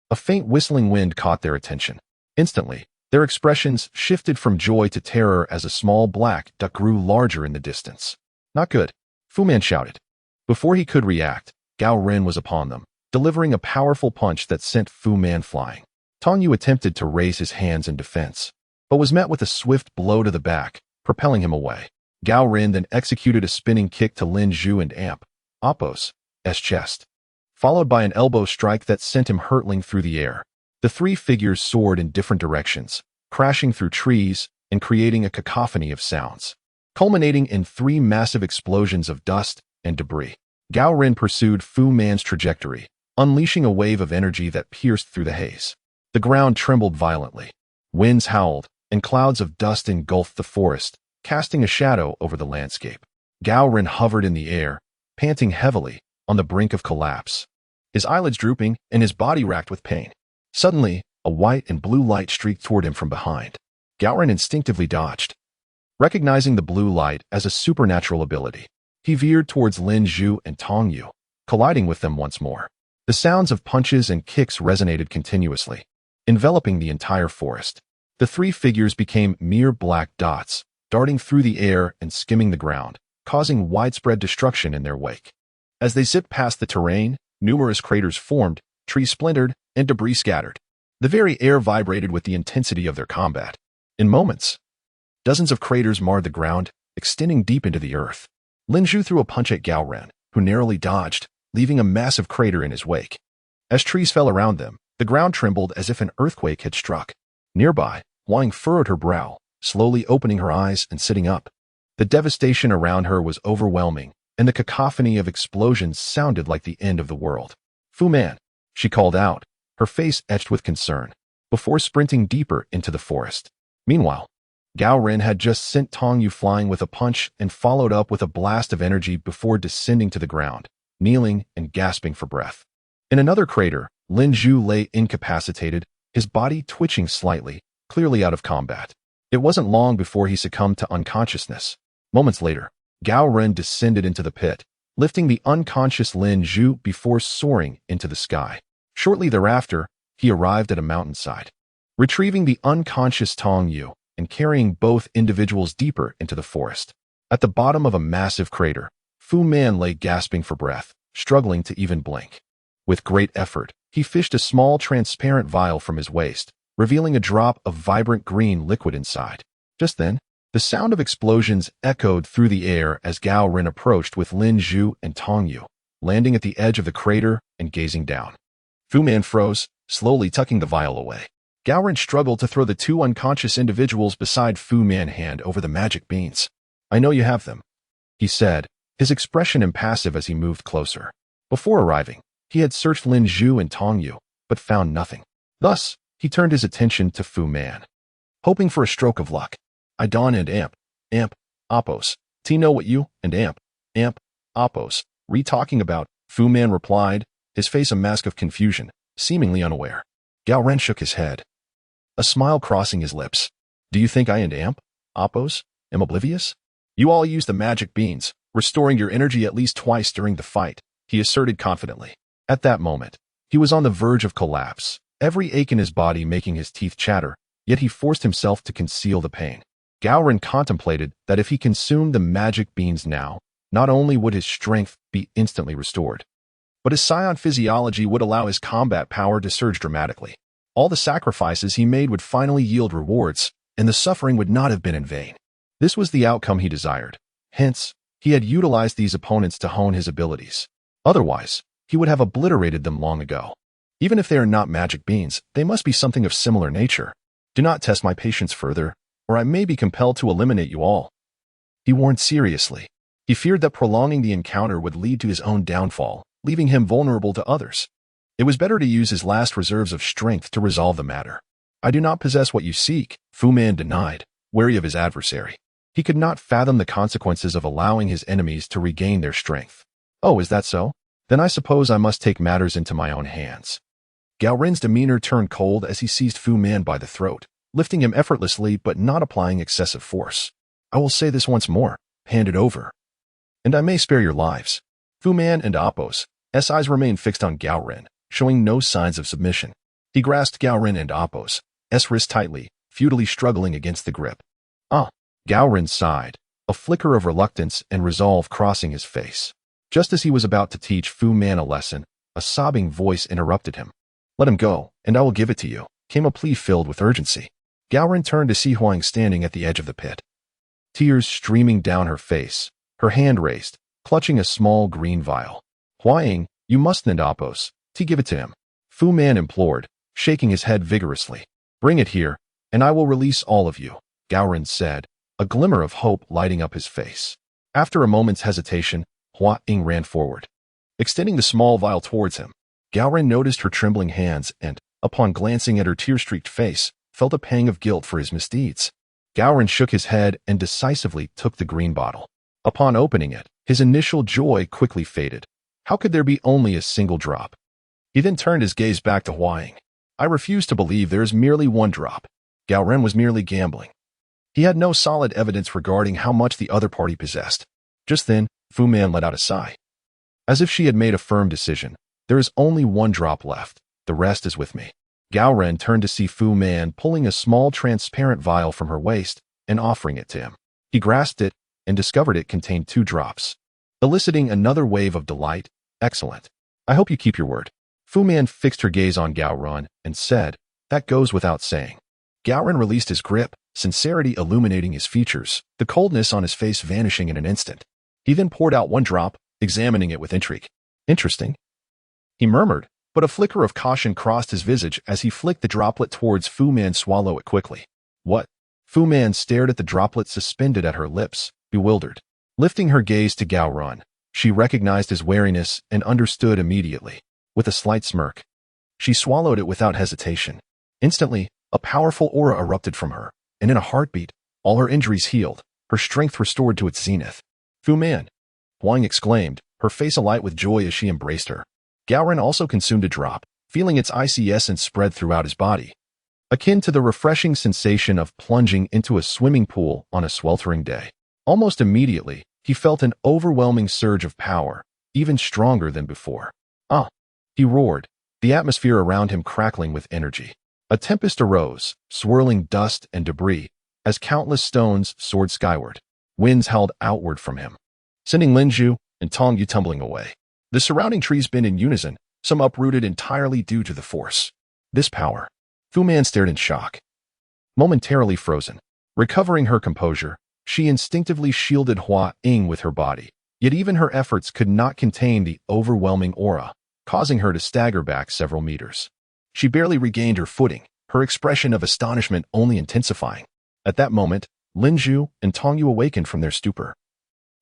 [SPEAKER 1] a faint whistling wind caught their attention. Instantly, their expressions shifted from joy to terror as a small black duck grew larger in the distance. "Not good," Fu Man shouted. Before he could react, Gao Ren was upon them, delivering a powerful punch that sent Fu Man flying. Tong Yu attempted to raise his hands in defense, but was met with a swift blow to the back, propelling him away. Gao Ren then executed a spinning kick to Lin Zhu and Amp, Appo's chest, followed by an elbow strike that sent him hurtling through the air. The three figures soared in different directions, crashing through trees and creating a cacophony of sounds, culminating in three massive explosions of dust and debris. Gao Ren pursued Fu Man's trajectory, unleashing a wave of energy that pierced through the haze. The ground trembled violently. Winds howled, and clouds of dust engulfed the forest, casting a shadow over the landscape. Gao Ren hovered in the air, panting heavily, on the brink of collapse, his eyelids drooping and his body racked with pain. Suddenly, a white and blue light streaked toward him from behind. Gao Ren instinctively dodged, recognizing the blue light as a supernatural ability. He veered towards Lin Zhu and Tong Yu, colliding with them once more. The sounds of punches and kicks resonated continuously, enveloping the entire forest. The three figures became mere black dots, darting through the air and skimming the ground, causing widespread destruction in their wake. As they zipped past the terrain, numerous craters formed, trees splintered, and debris scattered. The very air vibrated with the intensity of their combat. In moments, dozens of craters marred the ground, extending deep into the earth. Lin Zhu threw a punch at Gao Ren, who narrowly dodged, leaving a massive crater in his wake. As trees fell around them, the ground trembled as if an earthquake had struck. Nearby, Wang furrowed her brow, slowly opening her eyes and sitting up. The devastation around her was overwhelming, and the cacophony of explosions sounded like the end of the world. "Fu Man," she called out, her face etched with concern, before sprinting deeper into the forest. Meanwhile, Gao Ren had just sent Tong Yu flying with a punch and followed up with a blast of energy before descending to the ground, kneeling and gasping for breath. In another crater, Lin Zhu lay incapacitated, his body twitching slightly, clearly out of combat. It wasn't long before he succumbed to unconsciousness. Moments later, Gao Ren descended into the pit, lifting the unconscious Lin Zhu before soaring into the sky. Shortly thereafter, he arrived at a mountainside, retrieving the unconscious Tong Yu and carrying both individuals deeper into the forest. At the bottom of a massive crater, Fu Man lay gasping for breath, struggling to even blink. With great effort, he fished a small transparent vial from his waist, revealing a drop of vibrant green liquid inside. Just then, the sound of explosions echoed through the air as Gao Ren approached with Lin Zhu and Tong Yu, landing at the edge of the crater and gazing down. Fu Man froze, slowly tucking the vial away. Gao Ren struggled to throw the two unconscious individuals beside Fu Man hand over the magic beans. "I know you have them," he said, his expression impassive as he moved closer. Before arriving, he had searched Lin Zhu and Tong Yu, but found nothing. Thus, he turned his attention to Fu Man, hoping for a stroke of luck. "I Don and Amp, Appo's. Do you know what you and Amp, Appo's talking about?" Fu Man replied, his face a mask of confusion, seemingly unaware. Gao Ren shook his head, a smile crossing his lips. "Do you think I and Appo's am oblivious? You all use the magic beans, restoring your energy at least twice during the fight," he asserted confidently. At that moment, he was on the verge of collapse, every ache in his body making his teeth chatter, yet he forced himself to conceal the pain. Gao Ren contemplated that if he consumed the magic beans now, not only would his strength be instantly restored, but his Saiyan physiology would allow his combat power to surge dramatically. All the sacrifices he made would finally yield rewards, and the suffering would not have been in vain. This was the outcome he desired. Hence, he had utilized these opponents to hone his abilities. Otherwise, he would have obliterated them long ago. Even if they are not magic beans, they must be something of similar nature. "Do not test my patience further, or I may be compelled to eliminate you all," he warned seriously. He feared that prolonging the encounter would lead to his own downfall, leaving him vulnerable to others. It was better to use his last reserves of strength to resolve the matter. "I do not possess what you seek," Fu Man denied, wary of his adversary. He could not fathom the consequences of allowing his enemies to regain their strength. "Oh, is that so? Then I suppose I must take matters into my own hands. Gao Ren's demeanor turned cold as he seized Fu Man by the throat, lifting him effortlessly but not applying excessive force. I will say this once more. Hand it over. And I may spare your lives. Fu Man and Appo's eyes remained fixed on Gao Ren, showing no signs of submission. He grasped Gao Ren and Appo's wrist tightly, futilely struggling against the grip. Gao Ren sighed, a flicker of reluctance and resolve crossing his face. Just as he was about to teach Fu Man a lesson, a sobbing voice interrupted him. Let him go, and I will give it to you, came a plea filled with urgency. Gao Ren turned to see Huang standing at the edge of the pit. Tears streaming down her face, her hand raised, clutching a small green vial. Huang, you mustn't, Appo's. Give it to him. Fu Man implored, shaking his head vigorously. Bring it here, and I will release all of you, Gao Ren said, a glimmer of hope lighting up his face. After a moment's hesitation, Huang ran forward, extending the small vial towards him. Gao Ren noticed her trembling hands and, upon glancing at her tear-streaked face, felt a pang of guilt for his misdeeds. Gao Ren shook his head and decisively took the green bottle. Upon opening it, his initial joy quickly faded. How could there be only a single drop? He then turned his gaze back to Huang. I refuse to believe there is merely one drop. Gao Ren was merely gambling. He had no solid evidence regarding how much the other party possessed. Just then, Fu Man let out a sigh. As if she had made a firm decision, there is only one drop left. The rest is with me. Gao Ren turned to see Fu Man pulling a small transparent vial from her waist and offering it to him. He grasped it and discovered it contained 2 drops, eliciting another wave of delight. Excellent. I hope you keep your word. Fu Man fixed her gaze on Gao Ren and said, that goes without saying. Gao Ren released his grip, sincerity illuminating his features, the coldness on his face vanishing in an instant. He then poured out 1 drop, examining it with intrigue. Interesting, he murmured, but a flicker of caution crossed his visage as he flicked the droplet towards Fu Man. Swallow it quickly. What? Fu Man stared at the droplet suspended at her lips, bewildered. Lifting her gaze to Gao Ren, she recognized his wariness and understood immediately. With a slight smirk, she swallowed it without hesitation. Instantly, a powerful aura erupted from her, and in a heartbeat, all her injuries healed, her strength restored to its zenith. Fu Man, Huang exclaimed, her face alight with joy as she embraced her. Gao Ren also consumed a drop, feeling its icy essence spread throughout his body, akin to the refreshing sensation of plunging into a swimming pool on a sweltering day. Almost immediately, he felt an overwhelming surge of power, even stronger than before. He roared, the atmosphere around him crackling with energy. A tempest arose, swirling dust and debris, as countless stones soared skyward. Winds howled outward from him, sending Linju and Tongyu tumbling away. The surrounding trees bent in unison, some uprooted entirely due to the force. This power. Fu Man stared in shock. Momentarily frozen, recovering her composure, she instinctively shielded Huang with her body, yet even her efforts could not contain the overwhelming aura, causing her to stagger back several meters. She barely regained her footing, her expression of astonishment only intensifying. At that moment, Linju and Tongyu awakened from their stupor,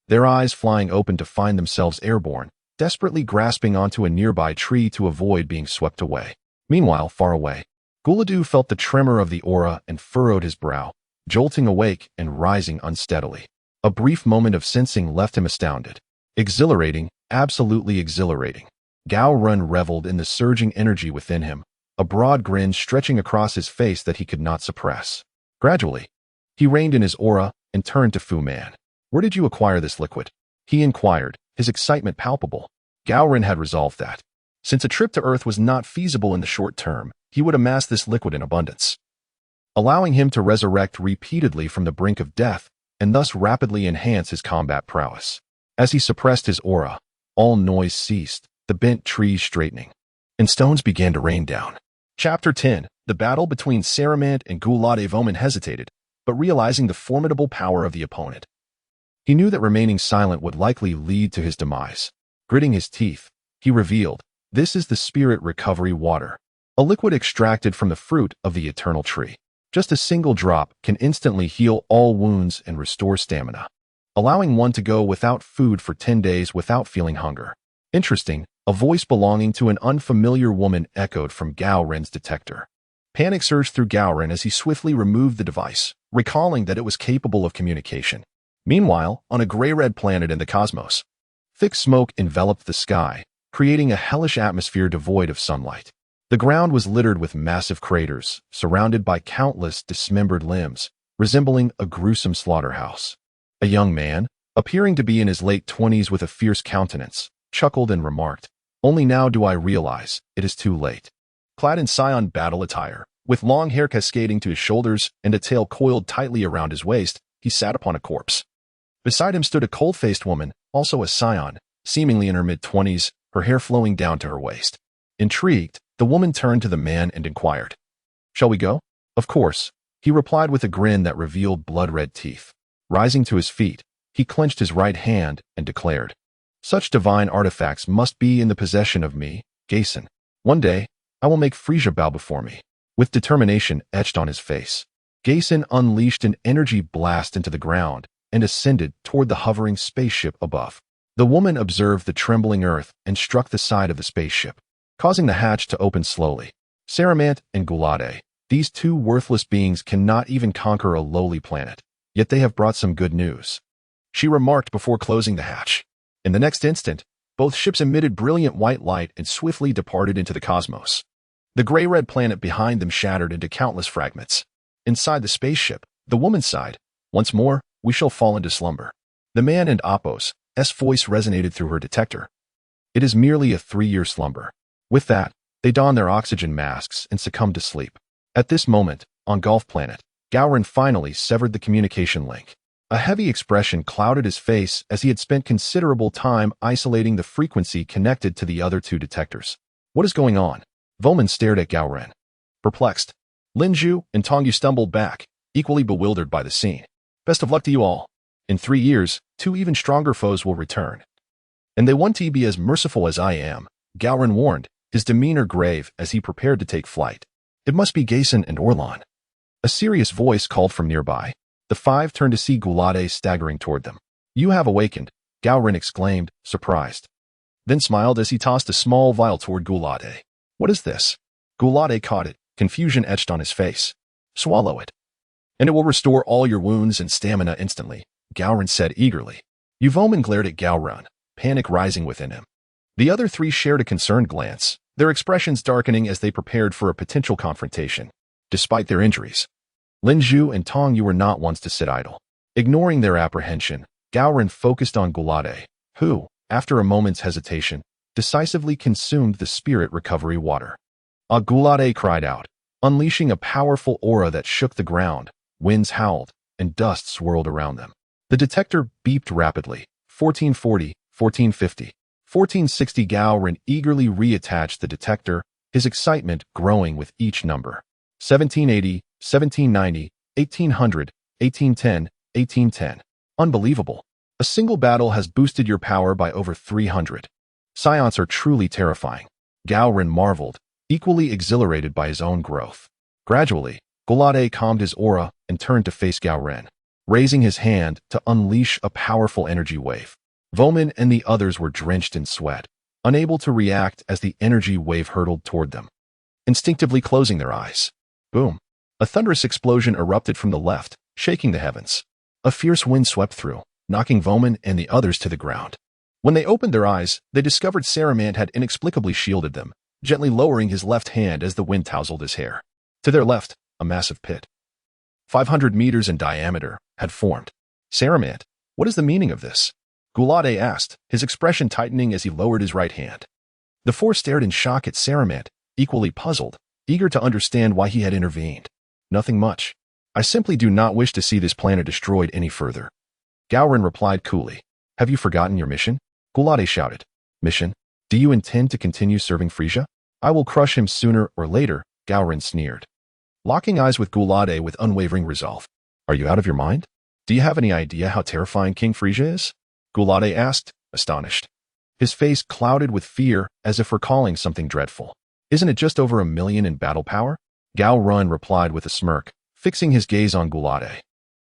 [SPEAKER 1] their eyes flying open to find themselves airborne, desperately grasping onto a nearby tree to avoid being swept away. Meanwhile, far away, Guladu felt the tremor of the aura and furrowed his brow, jolting awake and rising unsteadily. A brief moment of sensing left him astounded. Exhilarating, absolutely exhilarating. Gao Ren reveled in the surging energy within him, a broad grin stretching across his face that he could not suppress. Gradually, he reined in his aura and turned to Fu Man. Where did you acquire this liquid? He inquired, his excitement palpable. Gao Ren had resolved that, since a trip to Earth was not feasible in the short term, he would amass this liquid in abundance, allowing him to resurrect repeatedly from the brink of death and thus rapidly enhance his combat prowess. As he suppressed his aura, all noise ceased, the bent trees straightening, and stones began to rain down. Chapter 10. The battle between Saramand and Gulade Voman hesitated, but realizing the formidable power of the opponent, he knew that remaining silent would likely lead to his demise. Gritting his teeth, he revealed, this is the spirit recovery water, a liquid extracted from the fruit of the eternal tree. Just a single drop can instantly heal all wounds and restore stamina, allowing one to go without food for 10 days without feeling hunger. Interesting, a voice belonging to an unfamiliar woman echoed from Gao Ren's detector. Panic surged through Gao Ren as he swiftly removed the device, recalling that it was capable of communication. Meanwhile, on a gray-red planet in the cosmos, thick smoke enveloped the sky, creating a hellish atmosphere devoid of sunlight. The ground was littered with massive craters, surrounded by countless dismembered limbs, resembling a gruesome slaughterhouse. A young man, appearing to be in his late 20s with a fierce countenance, chuckled and remarked, "Only now do I realize it is too late." Clad in Saiyan battle attire, with long hair cascading to his shoulders and a tail coiled tightly around his waist, he sat upon a corpse. Beside him stood a cold-faced woman, also a Saiyan, seemingly in her mid-20s, her hair flowing down to her waist. Intrigued, the woman turned to the man and inquired, "Shall we go?" "Of course," he replied with a grin that revealed blood-red teeth. Rising to his feet, he clenched his right hand and declared, "Such divine artifacts must be in the possession of me, Gao. One day, I will make Frieza bow before me." With determination etched on his face, Gao unleashed an energy blast into the ground and ascended toward the hovering spaceship above. The woman observed the trembling earth and struck the side of the spaceship, causing the hatch to open slowly. Saramant and Gulade, these two worthless beings cannot even conquer a lowly planet, yet they have brought some good news, she remarked before closing the hatch. In the next instant, both ships emitted brilliant white light and swiftly departed into the cosmos. The gray-red planet behind them shattered into countless fragments. Inside the spaceship, the woman sighed, "Once more, we shall fall into slumber." The man and Appo's voice resonated through her detector. "It is merely a 3-year slumber." With that, they donned their oxygen masks and succumbed to sleep. At this moment, on Golf Planet, Gao Ren finally severed the communication link. A heavy expression clouded his face as he had spent considerable time isolating the frequency connected to the other two detectors. "What is going on?" Volman stared at Gao Ren. Perplexed, Lin Zhu and Tong Yu stumbled back, equally bewildered by the scene. "Best of luck to you all. In 3 years, 2 even stronger foes will return. And they want to be as merciful as I am," Gao Ren warned, his demeanor grave as he prepared to take flight. "It must be Gao and Orlan." A serious voice called from nearby. The 5 turned to see Gulade staggering toward them. "You have awakened," Gao Ren exclaimed, surprised. Then smiled as he tossed a small vial toward Gulade. "What is this?" Gulade caught it, confusion etched on his face. "Swallow it, and it will restore all your wounds and stamina instantly," Gao Ren said eagerly. Yuvoman glared at Gao Ren, panic rising within him. The other 3 shared a concerned glance, their expressions darkening as they prepared for a potential confrontation. Despite their injuries, Lin Zhu and Tong Yu were not ones to sit idle. Ignoring their apprehension, Gao Ren focused on Gulade, who, after a moment's hesitation, decisively consumed the spirit recovery water. Gulade cried out, unleashing a powerful aura that shook the ground. Winds howled, and dust swirled around them. The detector beeped rapidly. 1440, 1450, 1460. Gao Ren eagerly reattached the detector, his excitement growing with each number. 1780, 1790, 1800, 1810, 1810. Unbelievable. A single battle has boosted your power by over 300. Scions are truly terrifying. Gao Ren marveled, equally exhilarated by his own growth. Gradually, Gulade calmed his aura and turned to face Gao Ren, raising his hand to unleash a powerful energy wave. Voman and the others were drenched in sweat, unable to react as the energy wave hurtled toward them, instinctively closing their eyes. Boom! A thunderous explosion erupted from the left, shaking the heavens. A fierce wind swept through, knocking Voman and the others to the ground. When they opened their eyes, they discovered Saramant had inexplicably shielded them, gently lowering his left hand as the wind tousled his hair. To their left, a massive pit, 500 meters in diameter, had formed. "Saramant, what is the meaning of this?" Gulade asked, his expression tightening as he lowered his right hand. The 4 stared in shock at Saramant, equally puzzled, eager to understand why he had intervened. "Nothing much. I simply do not wish to see this planet destroyed any further." Gao Ren replied coolly. "Have you forgotten your mission?" Gulade shouted. "Mission? Do you intend to continue serving Frieza?" "I will crush him sooner or later," Gao Ren sneered, locking eyes with Gulade with unwavering resolve. "Are you out of your mind? Do you have any idea how terrifying King Frieza is?" Gulade asked, astonished. His face clouded with fear as if recalling something dreadful. "Isn't it just over 1 million in battle power?" Gao Ren replied with a smirk, fixing his gaze on Gulade.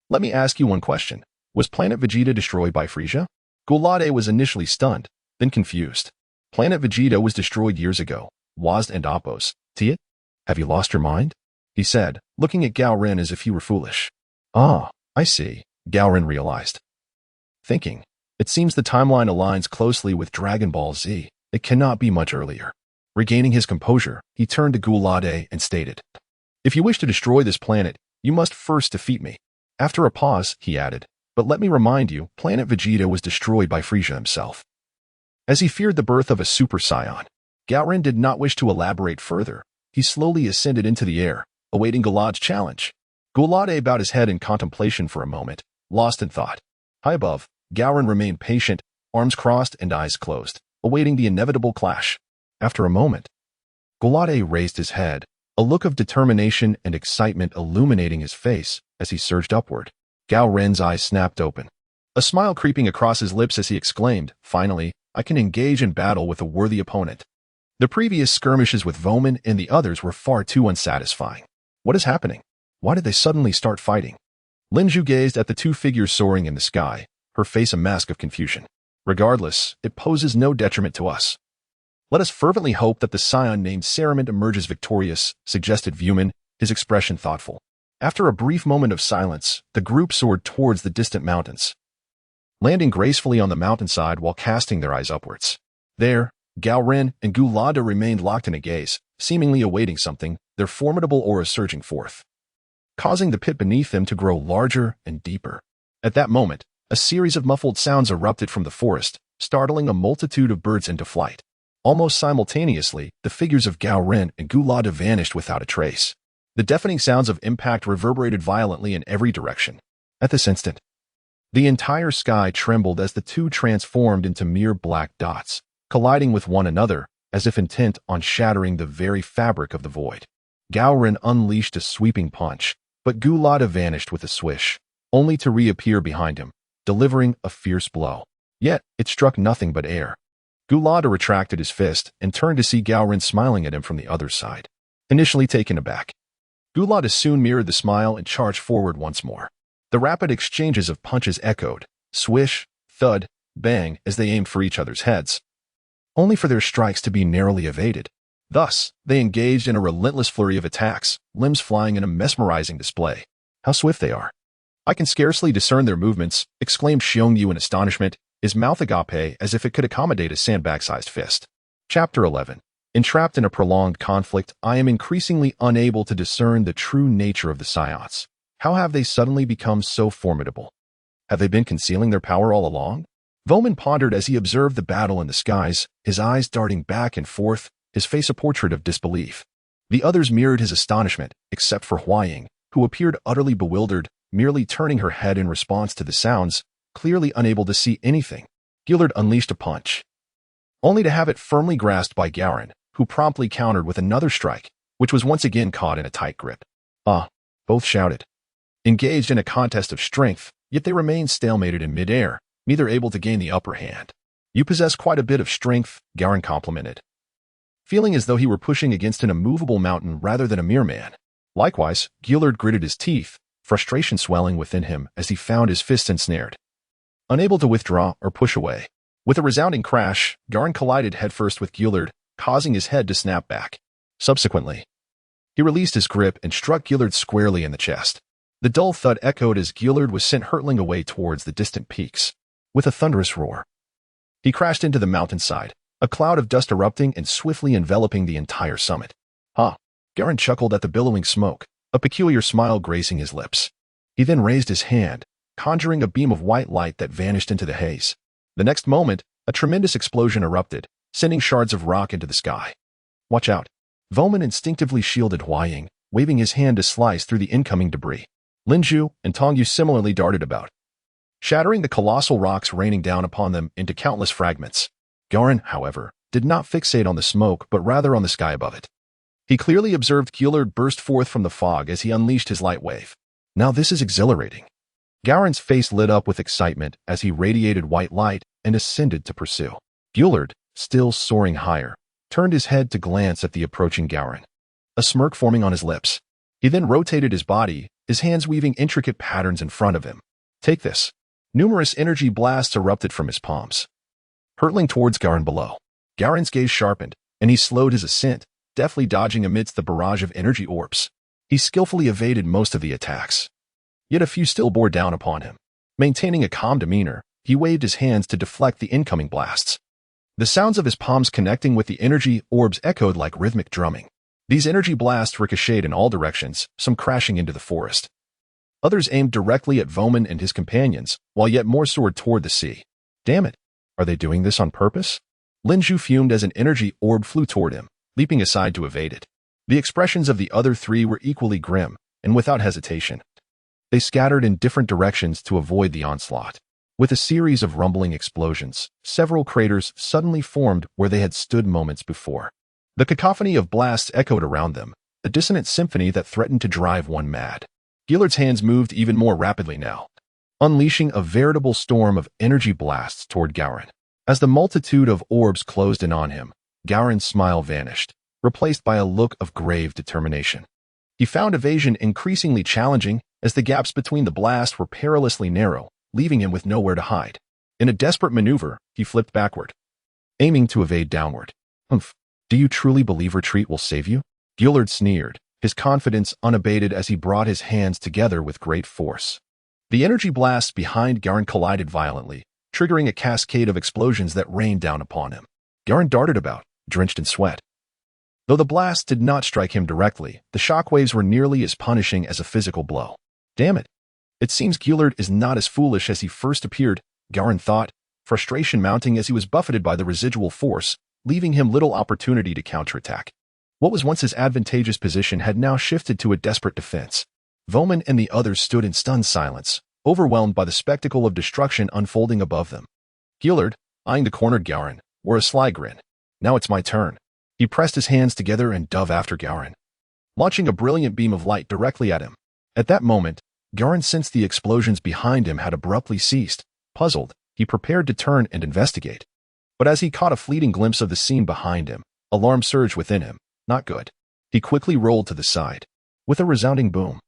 [SPEAKER 1] "Let me ask you one question. Was Planet Vegeta destroyed by Frieza?" Gulade was initially stunned, then confused. "Planet Vegeta was destroyed years ago. Was and Appo's. Tiet? Have you lost your mind?" he said, looking at Gao Ren as if he were foolish. "Ah, I see," Gao Ren realized. Thinking, it seems the timeline aligns closely with Dragon Ball Z. It cannot be much earlier. Regaining his composure, he turned to Gulade and stated, "If you wish to destroy this planet, you must first defeat me." After a pause, he added, "But let me remind you, planet Vegeta was destroyed by Frieza himself." As he feared the birth of a Super Saiyan, Gao Ren did not wish to elaborate further. He slowly ascended into the air, awaiting Gulade's challenge. Gulade bowed his head in contemplation for a moment, lost in thought. High above, Gao Ren remained patient, arms crossed and eyes closed, awaiting the inevitable clash. After a moment, Gulade raised his head, a look of determination and excitement illuminating his face as he surged upward. Gao Ren's eyes snapped open, a smile creeping across his lips as he exclaimed, "Finally, I can engage in battle with a worthy opponent." The previous skirmishes with Voman and the others were far too unsatisfying. What is happening? Why did they suddenly start fighting? Linju gazed at the two figures soaring in the sky, her face a mask of confusion. Regardless, it poses no detriment to us. "Let us fervently hope that the Saiyan named Saramint emerges victorious," suggested Vuman, his expression thoughtful. After a brief moment of silence, the group soared towards the distant mountains, landing gracefully on the mountainside while casting their eyes upwards. There, Gao Ren and Gulade remained locked in a gaze, seemingly awaiting something, their formidable aura surging forth, causing the pit beneath them to grow larger and deeper. At that moment, a series of muffled sounds erupted from the forest, startling a multitude of birds into flight. Almost simultaneously, the figures of Gao Ren and Gulade vanished without a trace. The deafening sounds of impact reverberated violently in every direction. At this instant, the entire sky trembled as the two transformed into mere black dots, colliding with one another, as if intent on shattering the very fabric of the void. Gao Ren unleashed a sweeping punch, but Gulade vanished with a swish, only to reappear behind him, delivering a fierce blow. Yet, it struck nothing but air. Gulade retracted his fist and turned to see Gao Ren smiling at him from the other side. Initially taken aback, Gulade soon mirrored the smile and charged forward once more. The rapid exchanges of punches echoed, swish, thud, bang, as they aimed for each other's heads, only for their strikes to be narrowly evaded. Thus, they engaged in a relentless flurry of attacks, limbs flying in a mesmerizing display. "How swift they are! I can scarcely discern their movements," exclaimed Xiongyu in astonishment, his mouth agape as if it could accommodate a sandbag-sized fist. Chapter 11. Entrapped in a prolonged conflict, I am increasingly unable to discern the true nature of the Saiyans. How have they suddenly become so formidable? Have they been concealing their power all along? Voman pondered as he observed the battle in the skies, his eyes darting back and forth, his face a portrait of disbelief. The others mirrored his astonishment, except for Huaying, who appeared utterly bewildered, merely turning her head in response to the sounds, clearly unable to see anything. Gillard unleashed a punch, only to have it firmly grasped by Gao Ren, who promptly countered with another strike, which was once again caught in a tight grip. "Ah!" both shouted. Engaged in a contest of strength, yet they remained stalemated in midair, neither able to gain the upper hand. "You possess quite a bit of strength," Gao Ren complimented, feeling as though he were pushing against an immovable mountain rather than a mere man. Likewise, Gillard gritted his teeth, frustration swelling within him as he found his fists ensnared, unable to withdraw or push away. With a resounding crash, Gao Ren collided headfirst with Gillard, causing his head to snap back. Subsequently, he released his grip and struck Gillard squarely in the chest. The dull thud echoed as Gillard was sent hurtling away towards the distant peaks. With a thunderous roar, he crashed into the mountainside, a cloud of dust erupting and swiftly enveloping the entire summit. "Ha!" Gao Ren chuckled at the billowing smoke, a peculiar smile gracing his lips. He then raised his hand, conjuring a beam of white light that vanished into the haze. The next moment, a tremendous explosion erupted, sending shards of rock into the sky. "Watch out!" Voman instinctively shielded Huaying, waving his hand to slice through the incoming debris. Linju and Tongyu similarly darted about, shattering the colossal rocks raining down upon them into countless fragments. Gao Ren, however, did not fixate on the smoke but rather on the sky above it. He clearly observed Gillard burst forth from the fog as he unleashed his light wave. "Now this is exhilarating." Gao Ren's face lit up with excitement as he radiated white light and ascended to pursue. Gillard, still soaring higher, turned his head to glance at the approaching Gao Ren, a smirk forming on his lips. He then rotated his body, his hands weaving intricate patterns in front of him. "Take this." Numerous energy blasts erupted from his palms, hurtling towards Gao Ren below. Gao Ren's gaze sharpened, and he slowed his ascent, deftly dodging amidst the barrage of energy orbs. He skillfully evaded most of the attacks, yet a few still bore down upon him. Maintaining a calm demeanor, he waved his hands to deflect the incoming blasts. The sounds of his palms connecting with the energy orbs echoed like rhythmic drumming. These energy blasts ricocheted in all directions, some crashing into the forest. Others aimed directly at Voman and his companions, while yet more soared toward the sea. Damn it! Are they doing this on purpose? Lin Zhu fumed as an energy orb flew toward him, leaping aside to evade it. The expressions of the other three were equally grim, and without hesitation. They scattered in different directions to avoid the onslaught. With a series of rumbling explosions, several craters suddenly formed where they had stood moments before. The cacophony of blasts echoed around them, a dissonant symphony that threatened to drive one mad. Gillard's hands moved even more rapidly now, unleashing a veritable storm of energy blasts toward Gao Ren. As the multitude of orbs closed in on him, Gao Ren's smile vanished, replaced by a look of grave determination. He found evasion increasingly challenging as the gaps between the blasts were perilously narrow, leaving him with nowhere to hide. In a desperate maneuver, he flipped backward, aiming to evade downward. Humph, do you truly believe retreat will save you? Gillard sneered, his confidence unabated as he brought his hands together with great force. The energy blasts behind Gao Ren collided violently, triggering a cascade of explosions that rained down upon him. Gao Ren darted about, drenched in sweat. Though the blasts did not strike him directly, the shockwaves were nearly as punishing as a physical blow. Damn it! It seems Gillard is not as foolish as he first appeared, Gao Ren thought, frustration mounting as he was buffeted by the residual force, leaving him little opportunity to counterattack. What was once his advantageous position had now shifted to a desperate defense. Voman and the others stood in stunned silence, overwhelmed by the spectacle of destruction unfolding above them. Gillard, eyeing the cornered Gao Ren, wore a sly grin. Now it's my turn. He pressed his hands together and dove after Gao Ren, launching a brilliant beam of light directly at him. At that moment, Gao Ren sensed the explosions behind him had abruptly ceased. Puzzled, he prepared to turn and investigate. But as he caught a fleeting glimpse of the scene behind him, alarm surged within him. Not good. He quickly rolled to the side. With a resounding boom,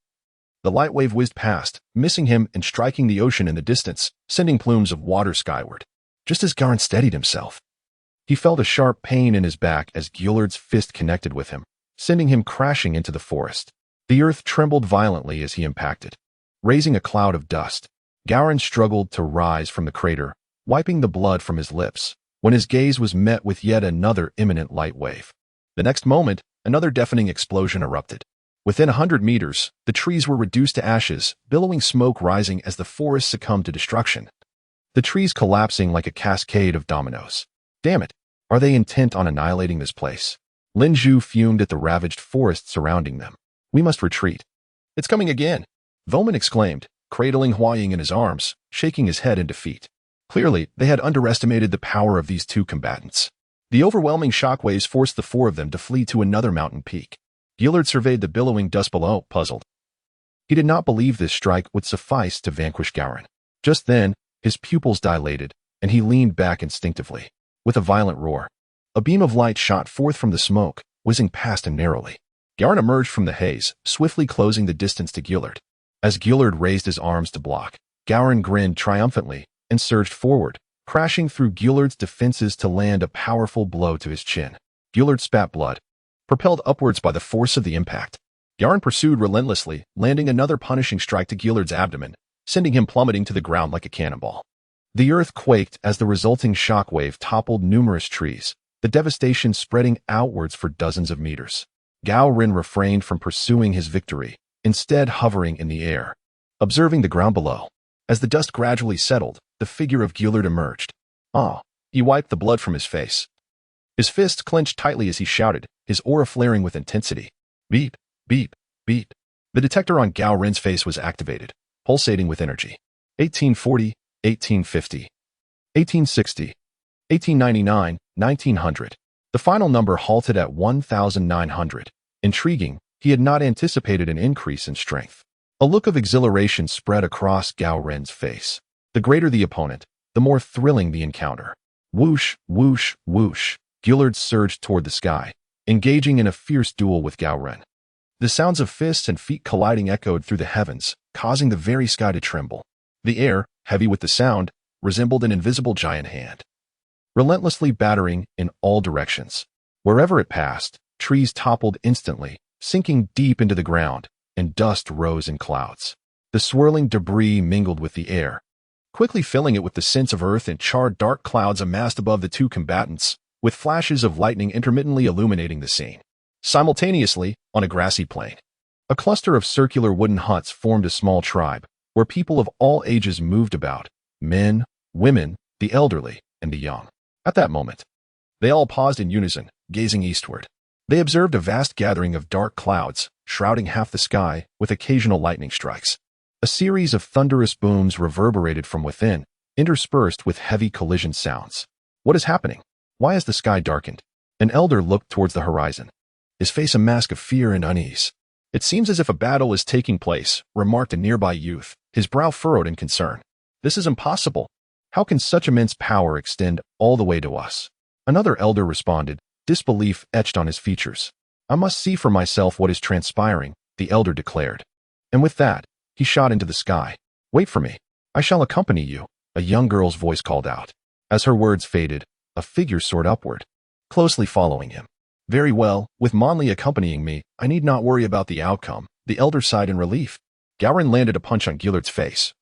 [SPEAKER 1] the light wave whizzed past, missing him and striking the ocean in the distance, sending plumes of water skyward. Just as Gao Ren steadied himself, he felt a sharp pain in his back as Gillard's fist connected with him, sending him crashing into the forest. The earth trembled violently as he impacted, raising a cloud of dust. Gao Ren struggled to rise from the crater, wiping the blood from his lips, when his gaze was met with yet another imminent light wave. The next moment, another deafening explosion erupted. Within 100 meters, the trees were reduced to ashes, billowing smoke rising as the forest succumbed to destruction. The trees collapsing like a cascade of dominoes. Damn it, are they intent on annihilating this place? Lin Zhu fumed at the ravaged forest surrounding them. We must retreat. It's coming again, Voman exclaimed, cradling Huaying in his arms, shaking his head in defeat. Clearly, they had underestimated the power of these two combatants. The overwhelming shockwaves forced the four of them to flee to another mountain peak. Gillard surveyed the billowing dust below, puzzled. He did not believe this strike would suffice to vanquish Gao Ren. Just then, his pupils dilated, and he leaned back instinctively. With a violent roar, a beam of light shot forth from the smoke, whizzing past him narrowly. Gao Ren emerged from the haze, swiftly closing the distance to Gillard. As Gillard raised his arms to block, Gao Ren grinned triumphantly and surged forward, crashing through Gillard's defenses to land a powerful blow to his chin. Gillard spat blood, propelled upwards by the force of the impact. Gao Ren pursued relentlessly, landing another punishing strike to Gillard's abdomen, sending him plummeting to the ground like a cannonball. The earth quaked as the resulting shockwave toppled numerous trees, the devastation spreading outwards for dozens of meters. Gao Ren refrained from pursuing his victory, instead hovering in the air, observing the ground below. As the dust gradually settled, the figure of Gillard emerged. Ah! He wiped the blood from his face. His fists clenched tightly as he shouted, his aura flaring with intensity. Beep, beep, beep. The detector on Gao Ren's face was activated, pulsating with energy. 1840, 1850, 1860, 1899, 1900. The final number halted at 1,900. Intriguing, he had not anticipated an increase in strength. A look of exhilaration spread across Gao Ren's face. The greater the opponent, the more thrilling the encounter. Whoosh, whoosh, whoosh. Gillard surged toward the sky, engaging in a fierce duel with Gao Ren. The sounds of fists and feet colliding echoed through the heavens, causing the very sky to tremble. The air, heavy with the sound, resembled an invisible giant hand, relentlessly battering in all directions. Wherever it passed, trees toppled instantly, sinking deep into the ground, and dust rose in clouds. The swirling debris mingled with the air, quickly filling it with the scents of earth and charred dark clouds amassed above the two combatants, with flashes of lightning intermittently illuminating the scene. Simultaneously, on a grassy plain, a cluster of circular wooden huts formed a small tribe, where people of all ages moved about, men, women, the elderly, and the young. At that moment, they all paused in unison, gazing eastward. They observed a vast gathering of dark clouds, shrouding half the sky, with occasional lightning strikes. A series of thunderous booms reverberated from within, interspersed with heavy collision sounds. What is happening? Why has the sky darkened? An elder looked towards the horizon, his face a mask of fear and unease. It seems as if a battle is taking place, remarked a nearby youth, his brow furrowed in concern. This is impossible. How can such immense power extend all the way to us? Another elder responded, disbelief etched on his features. I must see for myself what is transpiring, the elder declared. And with that, he shot into the sky. Wait for me. I shall accompany you, a young girl's voice called out. As her words faded, a figure soared upward, closely following him. Very well, with Monli accompanying me, I need not worry about the outcome, the elder sighed in relief. Gao Ren landed a punch on Gillard's face,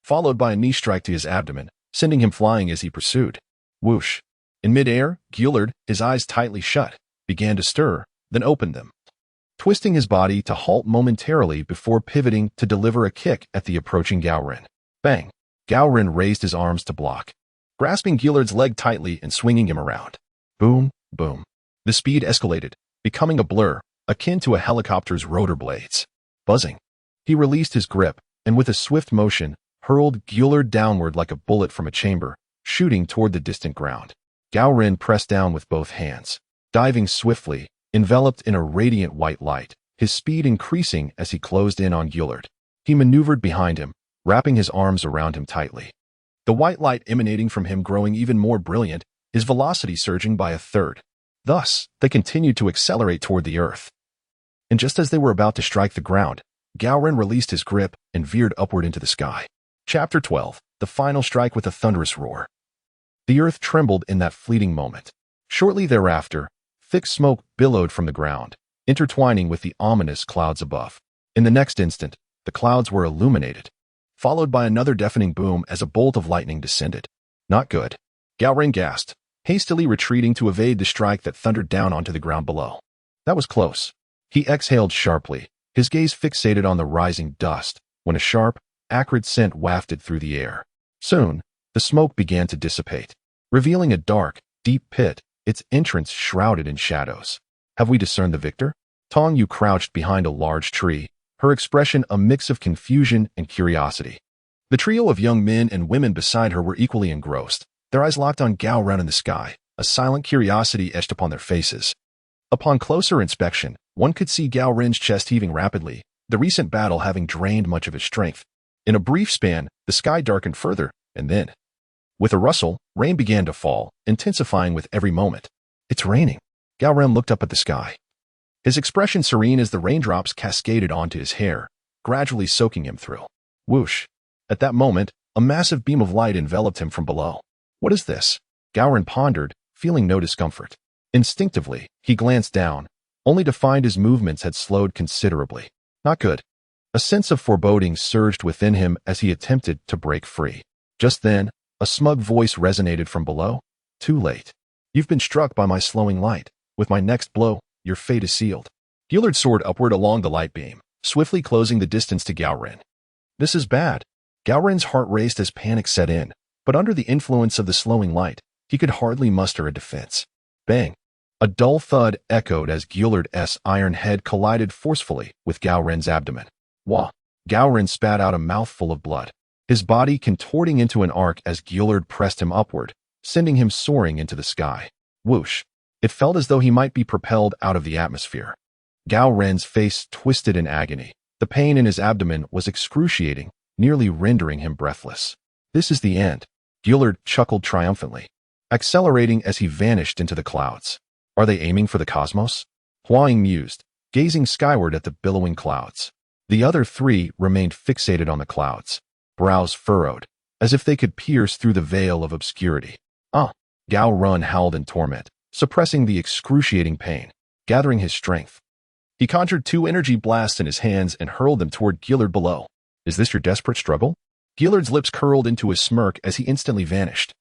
[SPEAKER 1] followed by a knee strike to his abdomen, sending him flying as he pursued. Whoosh. In midair, Gillard, his eyes tightly shut, began to stir, then opened them, twisting his body to halt momentarily before pivoting to deliver a kick at the approaching Gao Ren. Bang! Gao Ren raised his arms to block, grasping Gillard's leg tightly and swinging him around. Boom, boom. The speed escalated, becoming a blur, akin to a helicopter's rotor blades. Buzzing. He released his grip, and with a swift motion, hurled Gillard downward like a bullet from a chamber, shooting toward the distant ground. Gao Ren pressed down with both hands, diving swiftly, enveloped in a radiant white light, his speed increasing as he closed in on Gillard. He maneuvered behind him, wrapping his arms around him tightly. The white light emanating from him growing even more brilliant, his velocity surging by a third. Thus, they continued to accelerate toward the earth. And just as they were about to strike the ground, Gao Ren released his grip and veered upward into the sky. Chapter 12. The final strike with a thunderous roar. The earth trembled in that fleeting moment. Shortly thereafter, thick smoke billowed from the ground, intertwining with the ominous clouds above. In the next instant, the clouds were illuminated, followed by another deafening boom as a bolt of lightning descended. Not good. Gao Ren gasped, hastily retreating to evade the strike that thundered down onto the ground below. That was close. He exhaled sharply, his gaze fixated on the rising dust, when a sharp, acrid scent wafted through the air. Soon, the smoke began to dissipate, revealing a dark, deep pit, its entrance shrouded in shadows. Have we discerned the victor? Tong Yu crouched behind a large tree, her expression a mix of confusion and curiosity. The trio of young men and women beside her were equally engrossed, their eyes locked on Gao Ren in the sky, a silent curiosity etched upon their faces. Upon closer inspection, one could see Gao Ren's chest heaving rapidly, the recent battle having drained much of his strength. In a brief span, the sky darkened further, and then, with a rustle, rain began to fall, intensifying with every moment. It's raining. Gao Ren looked up at the sky, his expression serene as the raindrops cascaded onto his hair, gradually soaking him through. Whoosh. At that moment, a massive beam of light enveloped him from below. What is this? Gao Ren pondered, feeling no discomfort. Instinctively, he glanced down, only to find his movements had slowed considerably. Not good. A sense of foreboding surged within him as he attempted to break free. Just then, a smug voice resonated from below. Too late. You've been struck by my slowing light. With my next blow, your fate is sealed. Gillard soared upward along the light beam, swiftly closing the distance to Gao Ren. This is bad. Gao Ren's heart raced as panic set in, but under the influence of the slowing light, he could hardly muster a defense. Bang! A dull thud echoed as Gillard's iron head collided forcefully with Gao Ren's abdomen. Wah! Gao Ren spat out a mouthful of blood, his body contorting into an arc as Gillard pressed him upward, sending him soaring into the sky. Whoosh! It felt as though he might be propelled out of the atmosphere. Gao Ren's face twisted in agony. The pain in his abdomen was excruciating, nearly rendering him breathless. This is the end. Gillard chuckled triumphantly, accelerating as he vanished into the clouds. Are they aiming for the cosmos? Huang mused, gazing skyward at the billowing clouds. The other three remained fixated on the clouds, brows furrowed, as if they could pierce through the veil of obscurity. Gao Ren howled in torment, suppressing the excruciating pain. Gathering his strength, he conjured 2 energy blasts in his hands and hurled them toward Gillard below. Is this your desperate struggle? Gillard's lips curled into a smirk as he instantly vanished,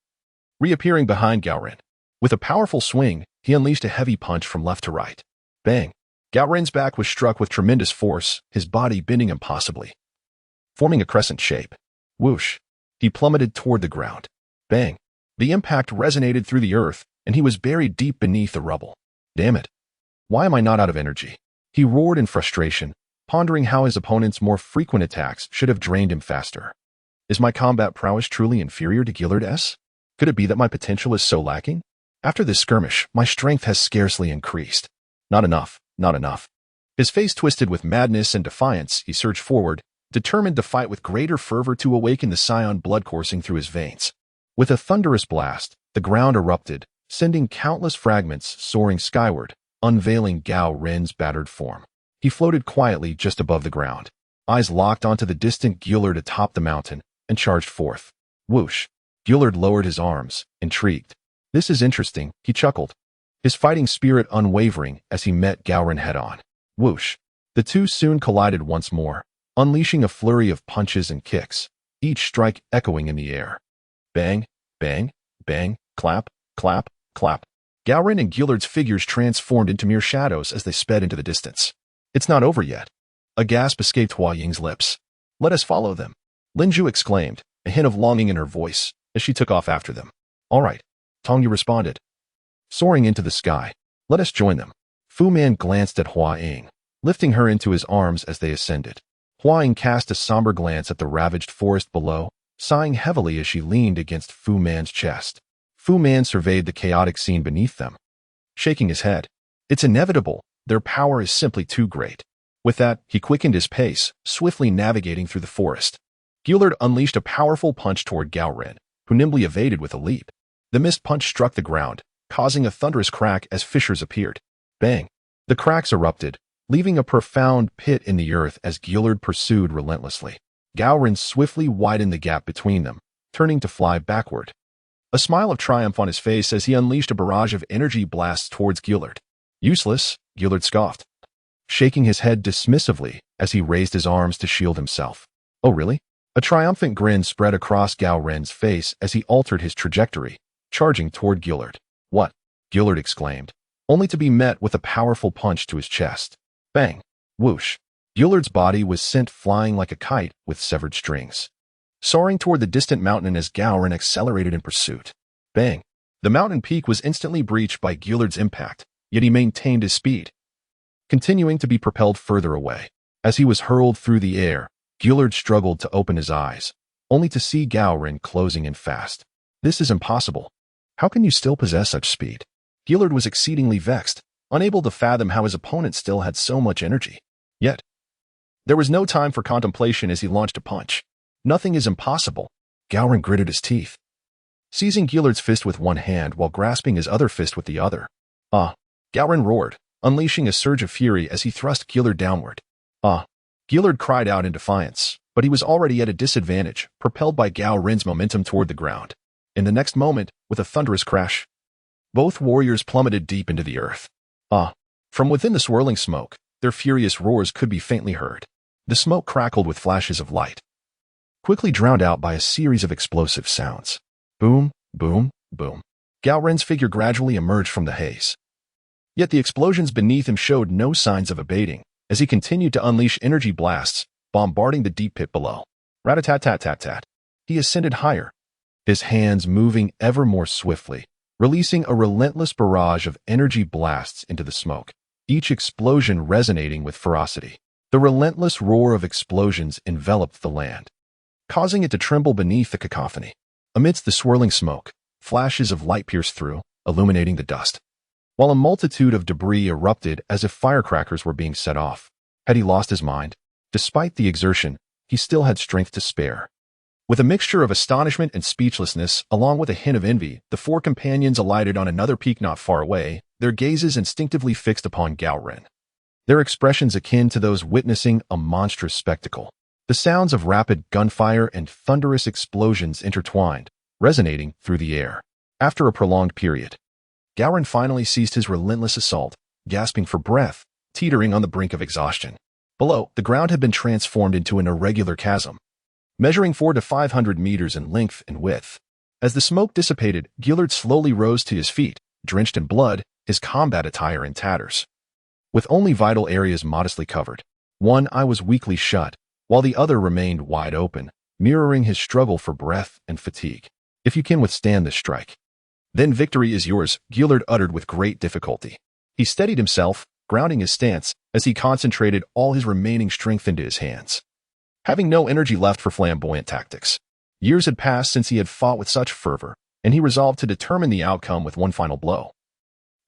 [SPEAKER 1] reappearing behind Gao Ren. With a powerful swing, he unleashed a heavy punch from left to right. Bang! Gao Ren's back was struck with tremendous force, his body bending impossibly, forming a crescent shape. Whoosh! He plummeted toward the ground. Bang! The impact resonated through the earth, and he was buried deep beneath the rubble. Damn it! Why am I not out of energy? He roared in frustration, pondering how his opponent's more frequent attacks should have drained him faster. Is my combat prowess truly inferior to Gillard's? Could it be that my potential is so lacking? After this skirmish, my strength has scarcely increased. Not enough, not enough. His face twisted with madness and defiance, he surged forward, determined to fight with greater fervor to awaken the Saiyan blood coursing through his veins. With a thunderous blast, the ground erupted, sending countless fragments soaring skyward, unveiling Gao Ren's battered form. He floated quietly just above the ground, eyes locked onto the distant Gillard atop the mountain, and charged forth. Whoosh! Gillard lowered his arms, intrigued. This is interesting, he chuckled, his fighting spirit unwavering as he met Gao Ren head-on. Whoosh! The two soon collided once more, unleashing a flurry of punches and kicks, each strike echoing in the air. Bang, bang, bang, clap, clap, clap. Gao Ren and Gillard's figures transformed into mere shadows as they sped into the distance. It's not over yet. A gasp escaped Hua Ying's lips. Let us follow them, Lin Zhu exclaimed, a hint of longing in her voice, as she took off after them. All right, Tongyu responded. Soaring into the sky, let us join them. Fu Man glanced at Hua Ying, lifting her into his arms as they ascended. Hua Ying cast a somber glance at the ravaged forest below, sighing heavily as she leaned against Fu Man's chest. Fu Man surveyed the chaotic scene beneath them, shaking his head. It's inevitable. Their power is simply too great. With that, he quickened his pace, swiftly navigating through the forest. Gillard unleashed a powerful punch toward Gao Ren, who nimbly evaded with a leap. The missed punch struck the ground, causing a thunderous crack as fissures appeared. Bang! The cracks erupted, leaving a profound pit in the earth as Gillard pursued relentlessly. Gao Ren swiftly widened the gap between them, turning to fly backward. A smile of triumph on his face as he unleashed a barrage of energy blasts towards Gillard. Useless, Gillard scoffed, shaking his head dismissively as he raised his arms to shield himself. Oh really? A triumphant grin spread across Gao Ren's face as he altered his trajectory, charging toward Gillard. What? Gillard exclaimed, only to be met with a powerful punch to his chest. Bang! Whoosh! Gillard's body was sent flying like a kite with severed strings, soaring toward the distant mountain as Gao Ren accelerated in pursuit. Bang! The mountain peak was instantly breached by Gillard's impact, yet he maintained his speed, continuing to be propelled further away. As he was hurled through the air, Gillard struggled to open his eyes, only to see Gao Ren closing in fast. This is impossible. How can you still possess such speed? Gillard was exceedingly vexed, unable to fathom how his opponent still had so much energy. Yet, there was no time for contemplation as he launched a punch. Nothing is impossible. Gao Ren gritted his teeth, seizing Gillard's fist with one hand while grasping his other fist with the other. Gao Ren roared, unleashing a surge of fury as he thrust Gillard downward. Gillard cried out in defiance, but he was already at a disadvantage, propelled by Gao Ren's momentum toward the ground. In the next moment, with a thunderous crash, both warriors plummeted deep into the earth. From within the swirling smoke, their furious roars could be faintly heard. The smoke crackled with flashes of light, quickly drowned out by a series of explosive sounds. Boom, boom, boom. Gao Ren's figure gradually emerged from the haze. Yet the explosions beneath him showed no signs of abating, as he continued to unleash energy blasts, bombarding the deep pit below. Rat-a-tat-tat-tat-tat. He ascended higher, his hands moving ever more swiftly, releasing a relentless barrage of energy blasts into the smoke, each explosion resonating with ferocity. The relentless roar of explosions enveloped the land, causing it to tremble beneath the cacophony. Amidst the swirling smoke, flashes of light pierced through, illuminating the dust, while a multitude of debris erupted as if firecrackers were being set off. Had he lost his mind? Despite the exertion, he still had strength to spare. With a mixture of astonishment and speechlessness, along with a hint of envy, the four companions alighted on another peak not far away, their gazes instinctively fixed upon Gao Ren, their expressions akin to those witnessing a monstrous spectacle. The sounds of rapid gunfire and thunderous explosions intertwined, resonating through the air. After a prolonged period, Gao Ren finally ceased his relentless assault, gasping for breath, teetering on the brink of exhaustion. Below, the ground had been transformed into an irregular chasm, measuring 400 to 500 meters in length and width. As the smoke dissipated, Gillard slowly rose to his feet, drenched in blood, his combat attire in tatters. With only vital areas modestly covered, one eye was weakly shut, while the other remained wide open, mirroring his struggle for breath and fatigue. If you can withstand this strike, then victory is yours, Gillard uttered with great difficulty. He steadied himself, grounding his stance, as he concentrated all his remaining strength into his hands. Having no energy left for flamboyant tactics, years had passed since he had fought with such fervor, and he resolved to determine the outcome with one final blow.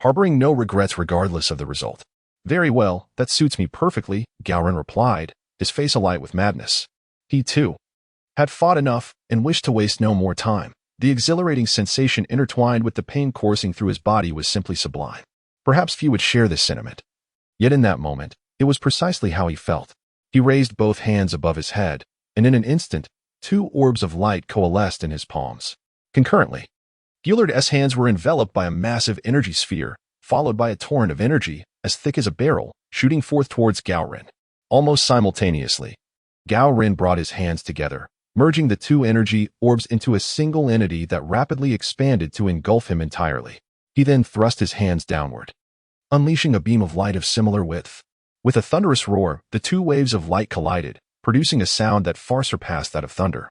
[SPEAKER 1] Harboring no regrets regardless of the result. Very well, that suits me perfectly, Gao Ren replied, his face alight with madness. He, too, had fought enough and wished to waste no more time. The exhilarating sensation intertwined with the pain coursing through his body was simply sublime. Perhaps few would share this sentiment. Yet in that moment, it was precisely how he felt. He raised both hands above his head, and in an instant, two orbs of light coalesced in his palms. Concurrently, Gillard's hands were enveloped by a massive energy sphere, followed by a torrent of energy, as thick as a barrel, shooting forth towards Gao Ren. Almost simultaneously, Gao Ren brought his hands together, merging the two energy orbs into a single entity that rapidly expanded to engulf him entirely. He then thrust his hands downward, unleashing a beam of light of similar width. With a thunderous roar, the two waves of light collided, producing a sound that far surpassed that of thunder,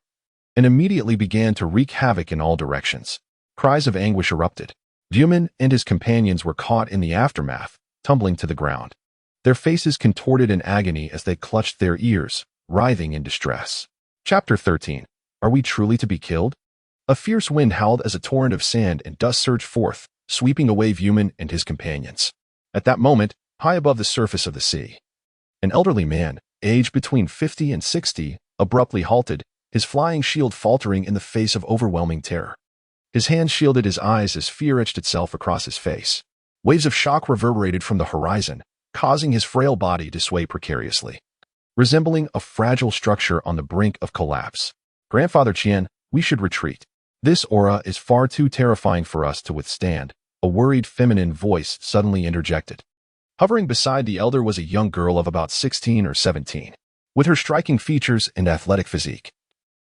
[SPEAKER 1] and immediately began to wreak havoc in all directions. Cries of anguish erupted. Vuman and his companions were caught in the aftermath, tumbling to the ground. Their faces contorted in agony as they clutched their ears, writhing in distress. Chapter 13. Are we truly to be killed? A fierce wind howled as a torrent of sand and dust surged forth, sweeping away Vuman and his companions. At that moment, high above the surface of the sea, an elderly man, aged between 50 and 60, abruptly halted, his flying shield faltering in the face of overwhelming terror. His hand shielded his eyes as fear etched itself across his face. Waves of shock reverberated from the horizon, causing his frail body to sway precariously, resembling a fragile structure on the brink of collapse. Grandfather Qian, we should retreat. This aura is far too terrifying for us to withstand, a worried feminine voice suddenly interjected. Hovering beside the elder was a young girl of about 16 or 17, with her striking features and athletic physique.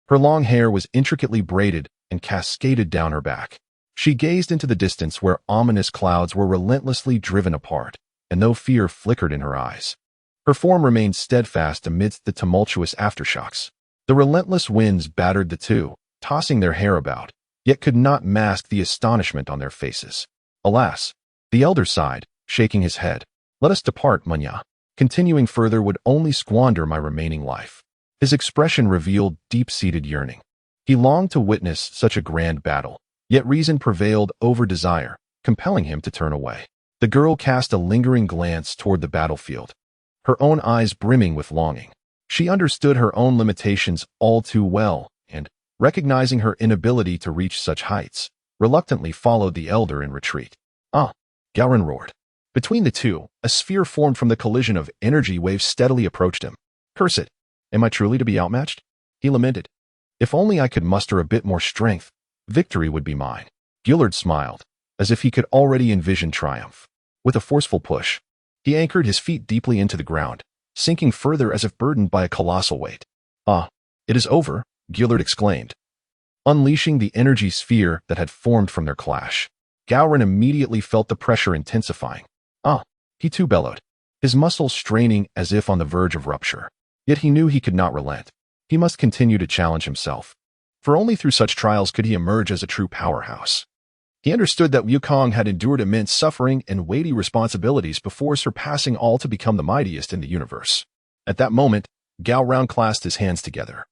[SPEAKER 1] Her long hair was intricately braided and cascaded down her back. She gazed into the distance where ominous clouds were relentlessly driven apart, and no fear flickered in her eyes. Her form remained steadfast amidst the tumultuous aftershocks. The relentless winds battered the two, tossing their hair about, yet could not mask the astonishment on their faces. Alas, the elder sighed, shaking his head. Let us depart, Munya. Continuing further would only squander my remaining life. His expression revealed deep-seated yearning. He longed to witness such a grand battle, yet reason prevailed over desire, compelling him to turn away. The girl cast a lingering glance toward the battlefield, her own eyes brimming with longing. She understood her own limitations all too well, and, recognizing her inability to reach such heights, reluctantly followed the elder in retreat. Ah! Gao Ren roared. Between the two, a sphere formed from the collision of energy waves steadily approached him. Curse it! Am I truly to be outmatched? He lamented. If only I could muster a bit more strength, victory would be mine. Gillard smiled, as if he could already envision triumph. With a forceful push, he anchored his feet deeply into the ground, sinking further as if burdened by a colossal weight. Ah, it is over, Gillard exclaimed, unleashing the energy sphere that had formed from their clash. Gao Ren immediately felt the pressure intensifying. Ah, he too bellowed, his muscles straining as if on the verge of rupture. Yet he knew he could not relent. He must continue to challenge himself, for only through such trials could he emerge as a true powerhouse. He understood that Wukong had endured immense suffering and weighty responsibilities before surpassing all to become the mightiest in the universe. At that moment, Gao Ren clasped his hands together,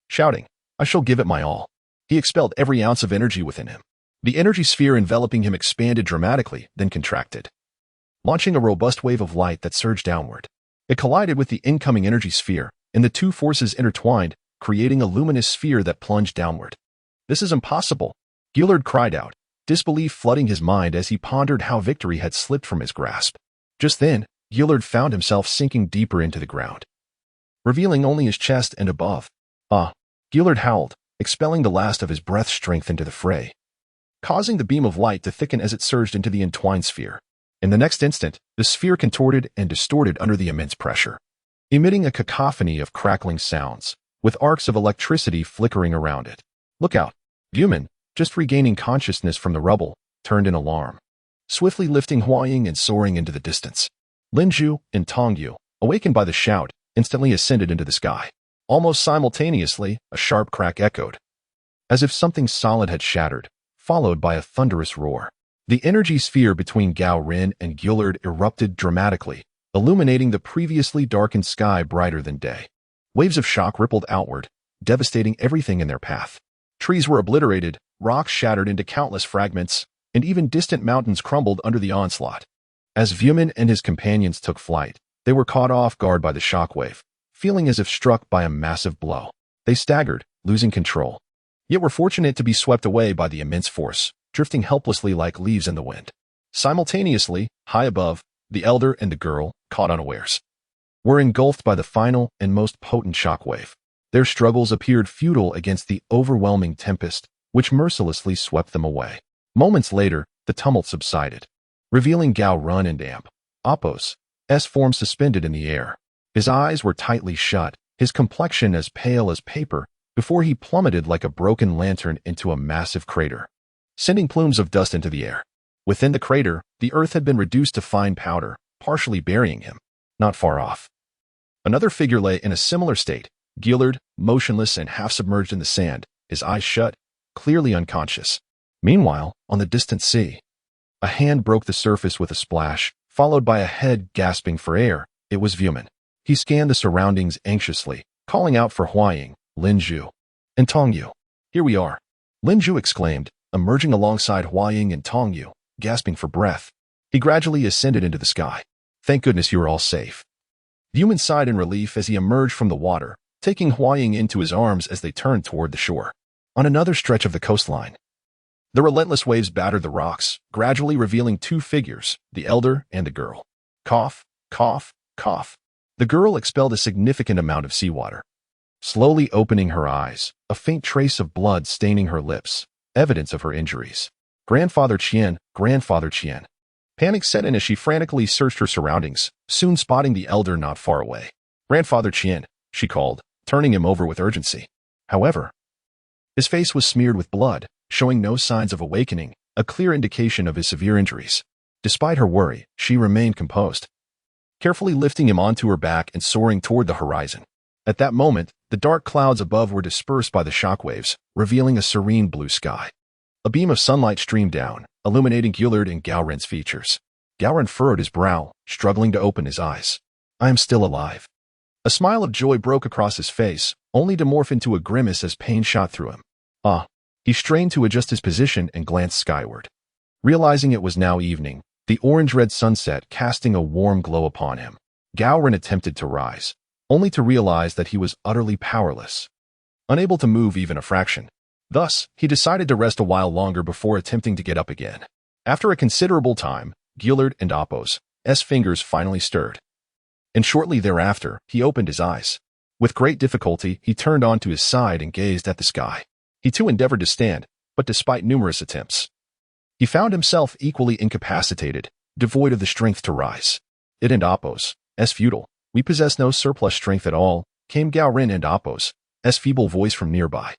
[SPEAKER 1] shouting, I shall give it my all. He expelled every ounce of energy within him. The energy sphere enveloping him expanded dramatically, then contracted, launching a robust wave of light that surged downward. It collided with the incoming energy sphere, and the two forces intertwined, creating a luminous sphere that plunged downward. This is impossible, Gillard cried out, disbelief flooding his mind as he pondered how victory had slipped from his grasp. Just then, Gillard found himself sinking deeper into the ground, revealing only his chest and above. Ah! Gillard howled, expelling the last of his breath strength into the fray, causing the beam of light to thicken as it surged into the entwined sphere. In the next instant, the sphere contorted and distorted under the immense pressure, emitting a cacophony of crackling sounds. with arcs of electricity flickering around it. "Look out!" Yuman, just regaining consciousness from the rubble, turned in alarm, swiftly lifting Huaying and soaring into the distance. Linju and Tongyu, awakened by the shout, instantly ascended into the sky. Almost simultaneously, a sharp crack echoed, as if something solid had shattered, followed by a thunderous roar. The energy sphere between Gao Ren and Gillard erupted dramatically, illuminating the previously darkened sky brighter than day. Waves of shock rippled outward, devastating everything in their path. Trees were obliterated, rocks shattered into countless fragments, and even distant mountains crumbled under the onslaught. As Vuman and his companions took flight, they were caught off guard by the shockwave, feeling as if struck by a massive blow. They staggered, losing control, yet were fortunate to be swept away by the immense force, drifting helplessly like leaves in the wind. Simultaneously, high above, the elder and the girl, caught unawares, were engulfed by the final and most potent shockwave. Their struggles appeared futile against the overwhelming tempest, which mercilessly swept them away. Moments later, the tumult subsided, revealing Gao Ren and Apos' form suspended in the air. His eyes were tightly shut, his complexion as pale as paper, before he plummeted like a broken lantern into a massive crater, sending plumes of dust into the air. Within the crater, the earth had been reduced to fine powder, partially burying him. Not far off, another figure lay in a similar state, Gillard, motionless and half-submerged in the sand, his eyes shut, clearly unconscious. Meanwhile, on the distant sea, a hand broke the surface with a splash, followed by a head gasping for air. It was Vuman. He scanned the surroundings anxiously, calling out for Huaying, Linju, and Tongyu. "Here we are," Linju exclaimed, emerging alongside Huaying and Tongyu, gasping for breath. He gradually ascended into the sky. "Thank goodness you are all safe." Vuman sighed in relief as he emerged from the water, taking Huaying into his arms as they turned toward the shore. On another stretch of the coastline, the relentless waves battered the rocks, gradually revealing two figures, the elder and the girl. Cough, cough, cough. The girl expelled a significant amount of seawater, slowly opening her eyes, a faint trace of blood staining her lips, evidence of her injuries. Grandfather Qian, Grandfather Qian. Panic set in as she frantically searched her surroundings, soon spotting the elder not far away. "Grandfather Qian," she called, turning him over with urgency. However, his face was smeared with blood, showing no signs of awakening, a clear indication of his severe injuries. Despite her worry, she remained composed, carefully lifting him onto her back and soaring toward the horizon. At that moment, the dark clouds above were dispersed by the shockwaves, revealing a serene blue sky. A beam of sunlight streamed down, illuminating Gillard and Gao Ren's features. Gao Ren furrowed his brow, struggling to open his eyes. "I am still alive." A smile of joy broke across his face, only to morph into a grimace as pain shot through him. He strained to adjust his position and glanced skyward, realizing it was now evening, the orange-red sunset casting a warm glow upon him. Gao Ren attempted to rise, only to realize that he was utterly powerless, unable to move even a fraction. Thus, he decided to rest a while longer before attempting to get up again. After a considerable time, Gillard and Apos' fingers finally stirred, and shortly thereafter, he opened his eyes. With great difficulty, he turned onto his side and gazed at the sky. He too endeavored to stand, but despite numerous attempts, he found himself equally incapacitated, devoid of the strength to rise. "It and Apos' futile. We possess no surplus strength at all," came Gao Ren and Apos' feeble voice from nearby.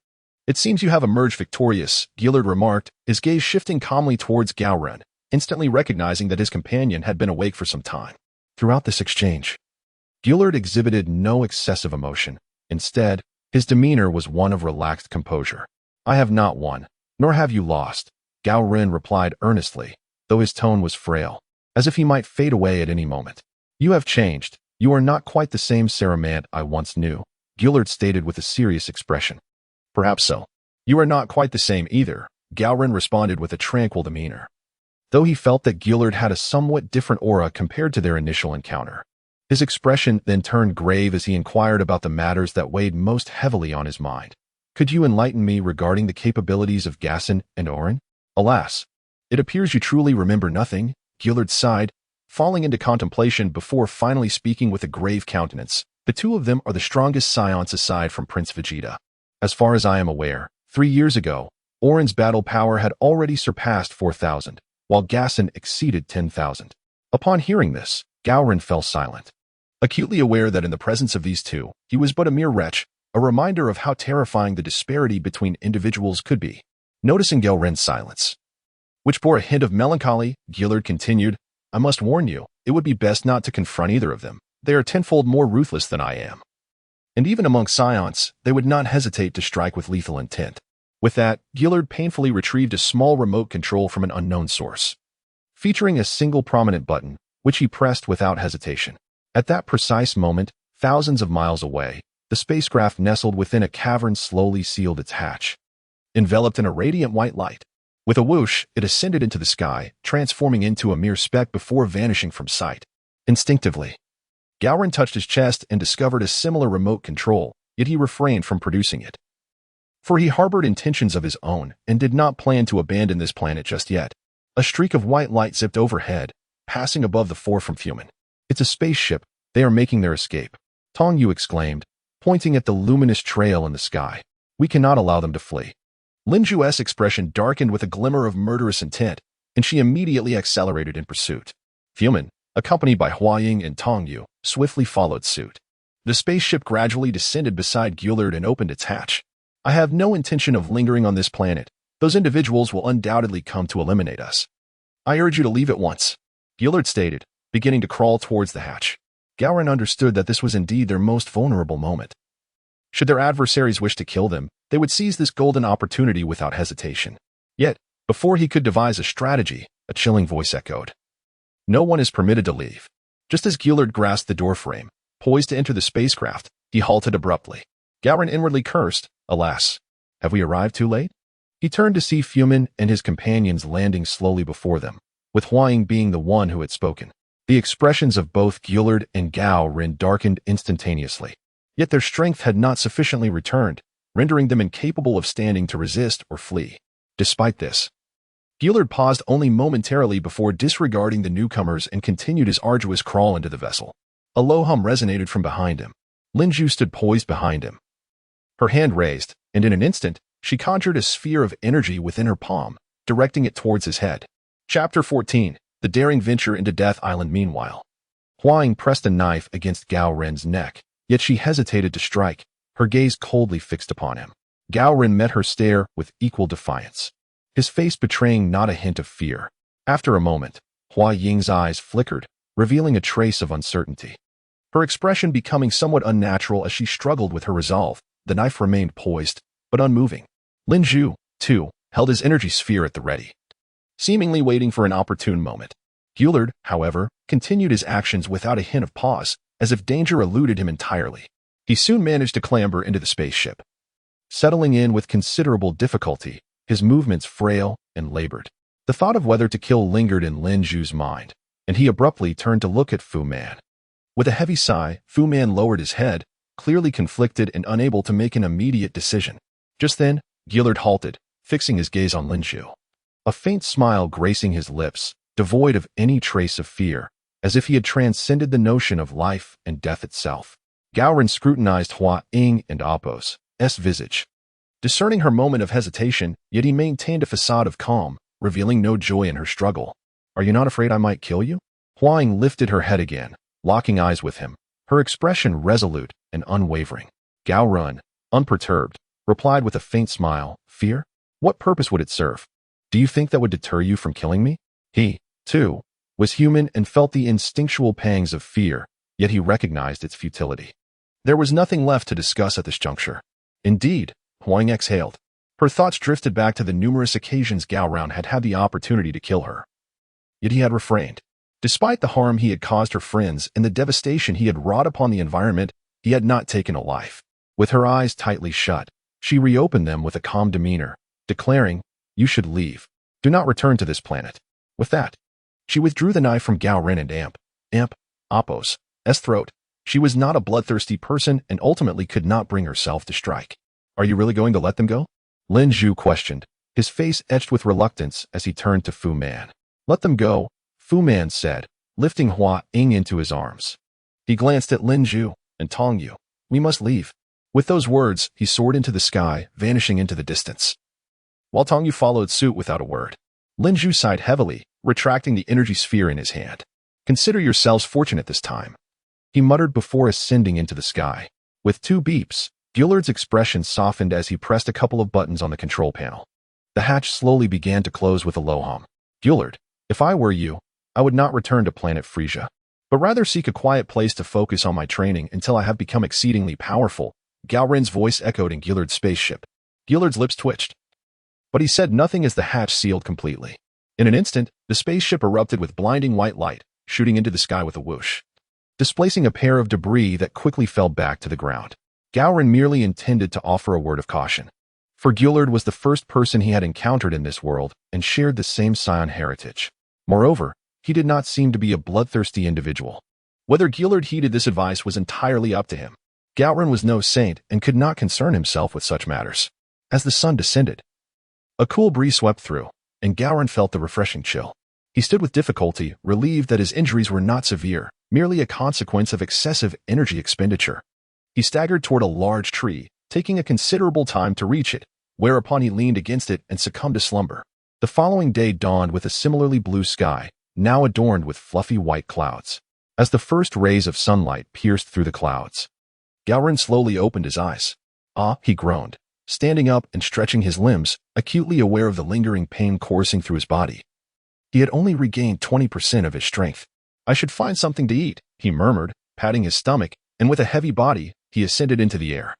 [SPEAKER 1] "It seems you have emerged victorious," Gillard remarked, his gaze shifting calmly towards Gao Ren, instantly recognizing that his companion had been awake for some time. Throughout this exchange, Gillard exhibited no excessive emotion. Instead, his demeanor was one of relaxed composure. "I have not won, nor have you lost," Gao Ren replied earnestly, though his tone was frail, as if he might fade away at any moment. "You have changed. You are not quite the same Saramant I once knew," Gillard stated with a serious expression. "Perhaps so. You are not quite the same either," Gao Ren responded with a tranquil demeanor, though he felt that Gillard had a somewhat different aura compared to their initial encounter. His expression then turned grave as he inquired about the matters that weighed most heavily on his mind. "Could you enlighten me regarding the capabilities of Gasson and Oren?" "Alas, it appears you truly remember nothing," Gillard sighed, falling into contemplation before finally speaking with a grave countenance. "The two of them are the strongest scions aside from Prince Vegeta. As far as I am aware, 3 years ago, Oren's battle power had already surpassed 4,000, while Gasson exceeded 10,000. Upon hearing this, Gao Ren fell silent, acutely aware that in the presence of these two, he was but a mere wretch, a reminder of how terrifying the disparity between individuals could be. Noticing Gao Ren's silence, which bore a hint of melancholy, Gillard continued, I must warn you, it would be best not to confront either of them. They are tenfold more ruthless than I am. And even among Saiyans, they would not hesitate to strike with lethal intent. With that, Gillard painfully retrieved a small remote control from an unknown source, featuring a single prominent button, which he pressed without hesitation. At that precise moment, thousands of miles away, the spacecraft nestled within a cavern slowly sealed its hatch, enveloped in a radiant white light. With a whoosh, it ascended into the sky, transforming into a mere speck before vanishing from sight. Instinctively, Gao Ren touched his chest and discovered a similar remote control, yet he refrained from producing it. For he harbored intentions of his own and did not plan to abandon this planet just yet. A streak of white light zipped overhead, passing above the four from Fumin. It's a spaceship. They are making their escape. Tong Yu exclaimed, pointing at the luminous trail in the sky. We cannot allow them to flee. Lin Jue's expression darkened with a glimmer of murderous intent, and she immediately accelerated in pursuit. Fumin, accompanied by Hua Ying and Tong Yu, swiftly followed suit. The spaceship gradually descended beside Gillard and opened its hatch. I have no intention of lingering on this planet. Those individuals will undoubtedly come to eliminate us. I urge you to leave at once, Gillard stated, beginning to crawl towards the hatch. Gao Ren understood that this was indeed their most vulnerable moment. Should their adversaries wish to kill them, they would seize this golden opportunity without hesitation. Yet, before he could devise a strategy, a chilling voice echoed. No one is permitted to leave. Just as Gillard grasped the doorframe, poised to enter the spacecraft, he halted abruptly. Gao Ren inwardly cursed, alas, have we arrived too late? He turned to see Fumin and his companions landing slowly before them, with Hua Ying being the one who had spoken. The expressions of both Gillard and Gao Ren darkened instantaneously. Yet their strength had not sufficiently returned, rendering them incapable of standing to resist or flee. Despite this, Gillard paused only momentarily before disregarding the newcomers and continued his arduous crawl into the vessel. A low hum resonated from behind him. Lin Ju stood poised behind him, her hand raised, and in an instant, she conjured a sphere of energy within her palm, directing it towards his head. Chapter 14, The Daring Venture into Death Island. Meanwhile, Hua Ying pressed a knife against Gao Ren's neck, yet she hesitated to strike, her gaze coldly fixed upon him. Gao Ren met her stare with equal defiance, his face betraying not a hint of fear. After a moment, Hua Ying's eyes flickered, revealing a trace of uncertainty. Her expression becoming somewhat unnatural as she struggled with her resolve. The knife remained poised, but unmoving. Lin Ju, too, held his energy sphere at the ready, seemingly waiting for an opportune moment. Gillard, however, continued his actions without a hint of pause, as if danger eluded him entirely. He soon managed to clamber into the spaceship, settling in with considerable difficulty, his movements frail and labored. The thought of whether to kill lingered in Lin Ju's mind, and he abruptly turned to look at Fu Man. With a heavy sigh, Fu Man lowered his head, clearly conflicted and unable to make an immediate decision. Just then, Gillard halted, fixing his gaze on Lin Ju. A faint smile gracing his lips, devoid of any trace of fear, as if he had transcended the notion of life and death itself. Gao Ren scrutinized Hua Ying and Appo's visage, discerning her moment of hesitation, yet he maintained a facade of calm, revealing no joy in her struggle. Are you not afraid I might kill you? Hua Ying lifted her head again, locking eyes with him, her expression resolute and unwavering. Gao Ren, unperturbed, replied with a faint smile, Fear? What purpose would it serve? Do you think that would deter you from killing me? He, too, was human and felt the instinctual pangs of fear, yet he recognized its futility. There was nothing left to discuss at this juncture. Indeed, Hua Ying exhaled. Her thoughts drifted back to the numerous occasions Gao Ren had had the opportunity to kill her. Yet he had refrained. Despite the harm he had caused her friends and the devastation he had wrought upon the environment, he had not taken a life. With her eyes tightly shut, she reopened them with a calm demeanor, declaring, You should leave. Do not return to this planet. With that, she withdrew the knife from Gao Ren and Appo's throat. She was not a bloodthirsty person and ultimately could not bring herself to strike. Are you really going to let them go? Lin Ju questioned, his face etched with reluctance as he turned to Fu Man. Let them go, Fu Man said, lifting Hua Ying into his arms. He glanced at Lin Ju and Tong Yu. We must leave. With those words, he soared into the sky, vanishing into the distance, while Tong Yu followed suit without a word. Lin Ju sighed heavily, retracting the energy sphere in his hand. Consider yourselves fortunate this time, he muttered before ascending into the sky. With two beeps, Gillard's expression softened as he pressed a couple of buttons on the control panel. The hatch slowly began to close with a low hum. Gillard, if I were you, I would not return to planet Frieza, but rather seek a quiet place to focus on my training until I have become exceedingly powerful. Gao Ren's voice echoed in Gillard's spaceship. Gillard's lips twitched, but he said nothing as the hatch sealed completely. In an instant, the spaceship erupted with blinding white light, shooting into the sky with a whoosh, displacing a pair of debris that quickly fell back to the ground. Gao Ren merely intended to offer a word of caution. For Gillard was the first person he had encountered in this world and shared the same Saiyan heritage. Moreover, he did not seem to be a bloodthirsty individual. Whether Gillard heeded this advice was entirely up to him. Gao Ren was no saint and could not concern himself with such matters. As the sun descended, a cool breeze swept through, and Gao Ren felt the refreshing chill. He stood with difficulty, relieved that his injuries were not severe, merely a consequence of excessive energy expenditure. He staggered toward a large tree, taking a considerable time to reach it, whereupon he leaned against it and succumbed to slumber. The following day dawned with a similarly blue sky, now adorned with fluffy white clouds. As the first rays of sunlight pierced through the clouds, Gao Ren slowly opened his eyes. "Ah," he groaned, standing up and stretching his limbs, acutely aware of the lingering pain coursing through his body. He had only regained 20% of his strength. "I should find something to eat," he murmured, patting his stomach, and with a heavy body, he ascended into the air,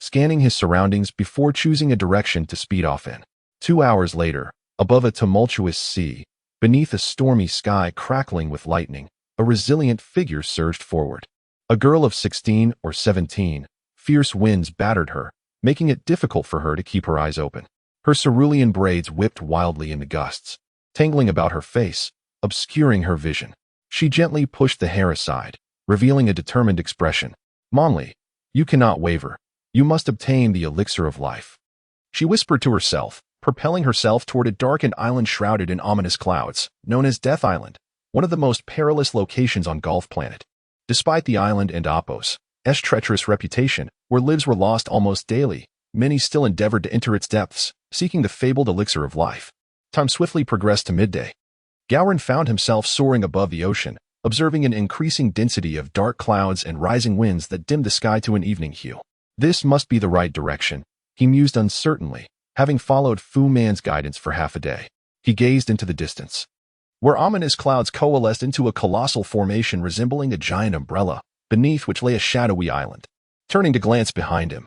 [SPEAKER 1] scanning his surroundings before choosing a direction to speed off in. 2 hours later, above a tumultuous sea, beneath a stormy sky crackling with lightning, a resilient figure surged forward. A girl of 16 or 17, fierce winds battered her, making it difficult for her to keep her eyes open. Her cerulean braids whipped wildly in the gusts, tangling about her face, obscuring her vision. She gently pushed the hair aside, revealing a determined expression. "Monli, you cannot waver. You must obtain the elixir of life," she whispered to herself, propelling herself toward a darkened island shrouded in ominous clouds, known as Death Island, one of the most perilous locations on Golf Planet. Despite the island and Appos' treacherous reputation, where lives were lost almost daily, many still endeavored to enter its depths, seeking the fabled elixir of life. Time swiftly progressed to midday. Gao Ren found himself soaring above the ocean, observing an increasing density of dark clouds and rising winds that dimmed the sky to an evening hue. This must be the right direction, he mused uncertainly, having followed Fu Man's guidance for half a day. He gazed into the distance, where ominous clouds coalesced into a colossal formation resembling a giant umbrella, beneath which lay a shadowy island. Turning to glance behind him,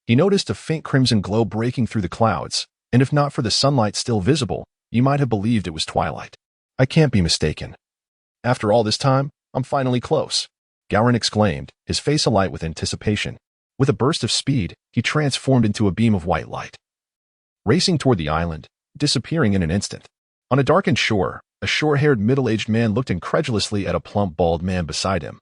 [SPEAKER 1] he noticed a faint crimson glow breaking through the clouds, and if not for the sunlight still visible, you might have believed it was twilight. "I can't be mistaken. After all this time, I'm finally close," Gao Ren exclaimed, his face alight with anticipation. With a burst of speed, he transformed into a beam of white light, racing toward the island, disappearing in an instant. On a darkened shore, a short-haired middle-aged man looked incredulously at a plump, bald man beside him.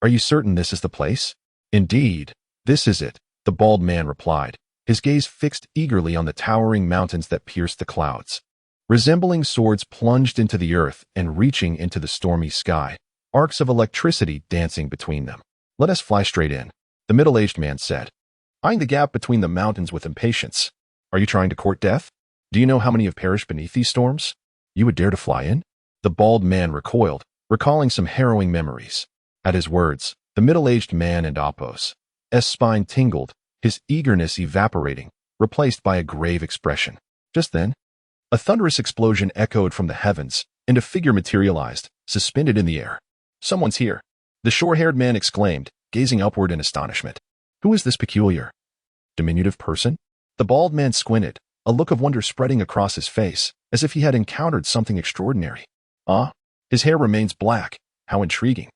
[SPEAKER 1] "Are you certain this is the place?" "Indeed, this is it," the bald man replied, his gaze fixed eagerly on the towering mountains that pierced the clouds. Resembling swords plunged into the earth and reaching into the stormy sky, arcs of electricity dancing between them. "Let us fly straight in," the middle-aged man said, eyeing the gap between the mountains with impatience. "Are you trying to court death? Do you know how many have perished beneath these storms? You would dare to fly in?" The bald man recoiled, recalling some harrowing memories. At his words, the middle-aged man and Appos' spine tingled, his eagerness evaporating, replaced by a grave expression. Just then, a thunderous explosion echoed from the heavens, and a figure materialized, suspended in the air. "Someone's here," the short-haired man exclaimed, gazing upward in astonishment. "Who is this peculiar, diminutive person?" The bald man squinted, a look of wonder spreading across his face, as if he had encountered something extraordinary. "Ah, his hair remains black. How intriguing."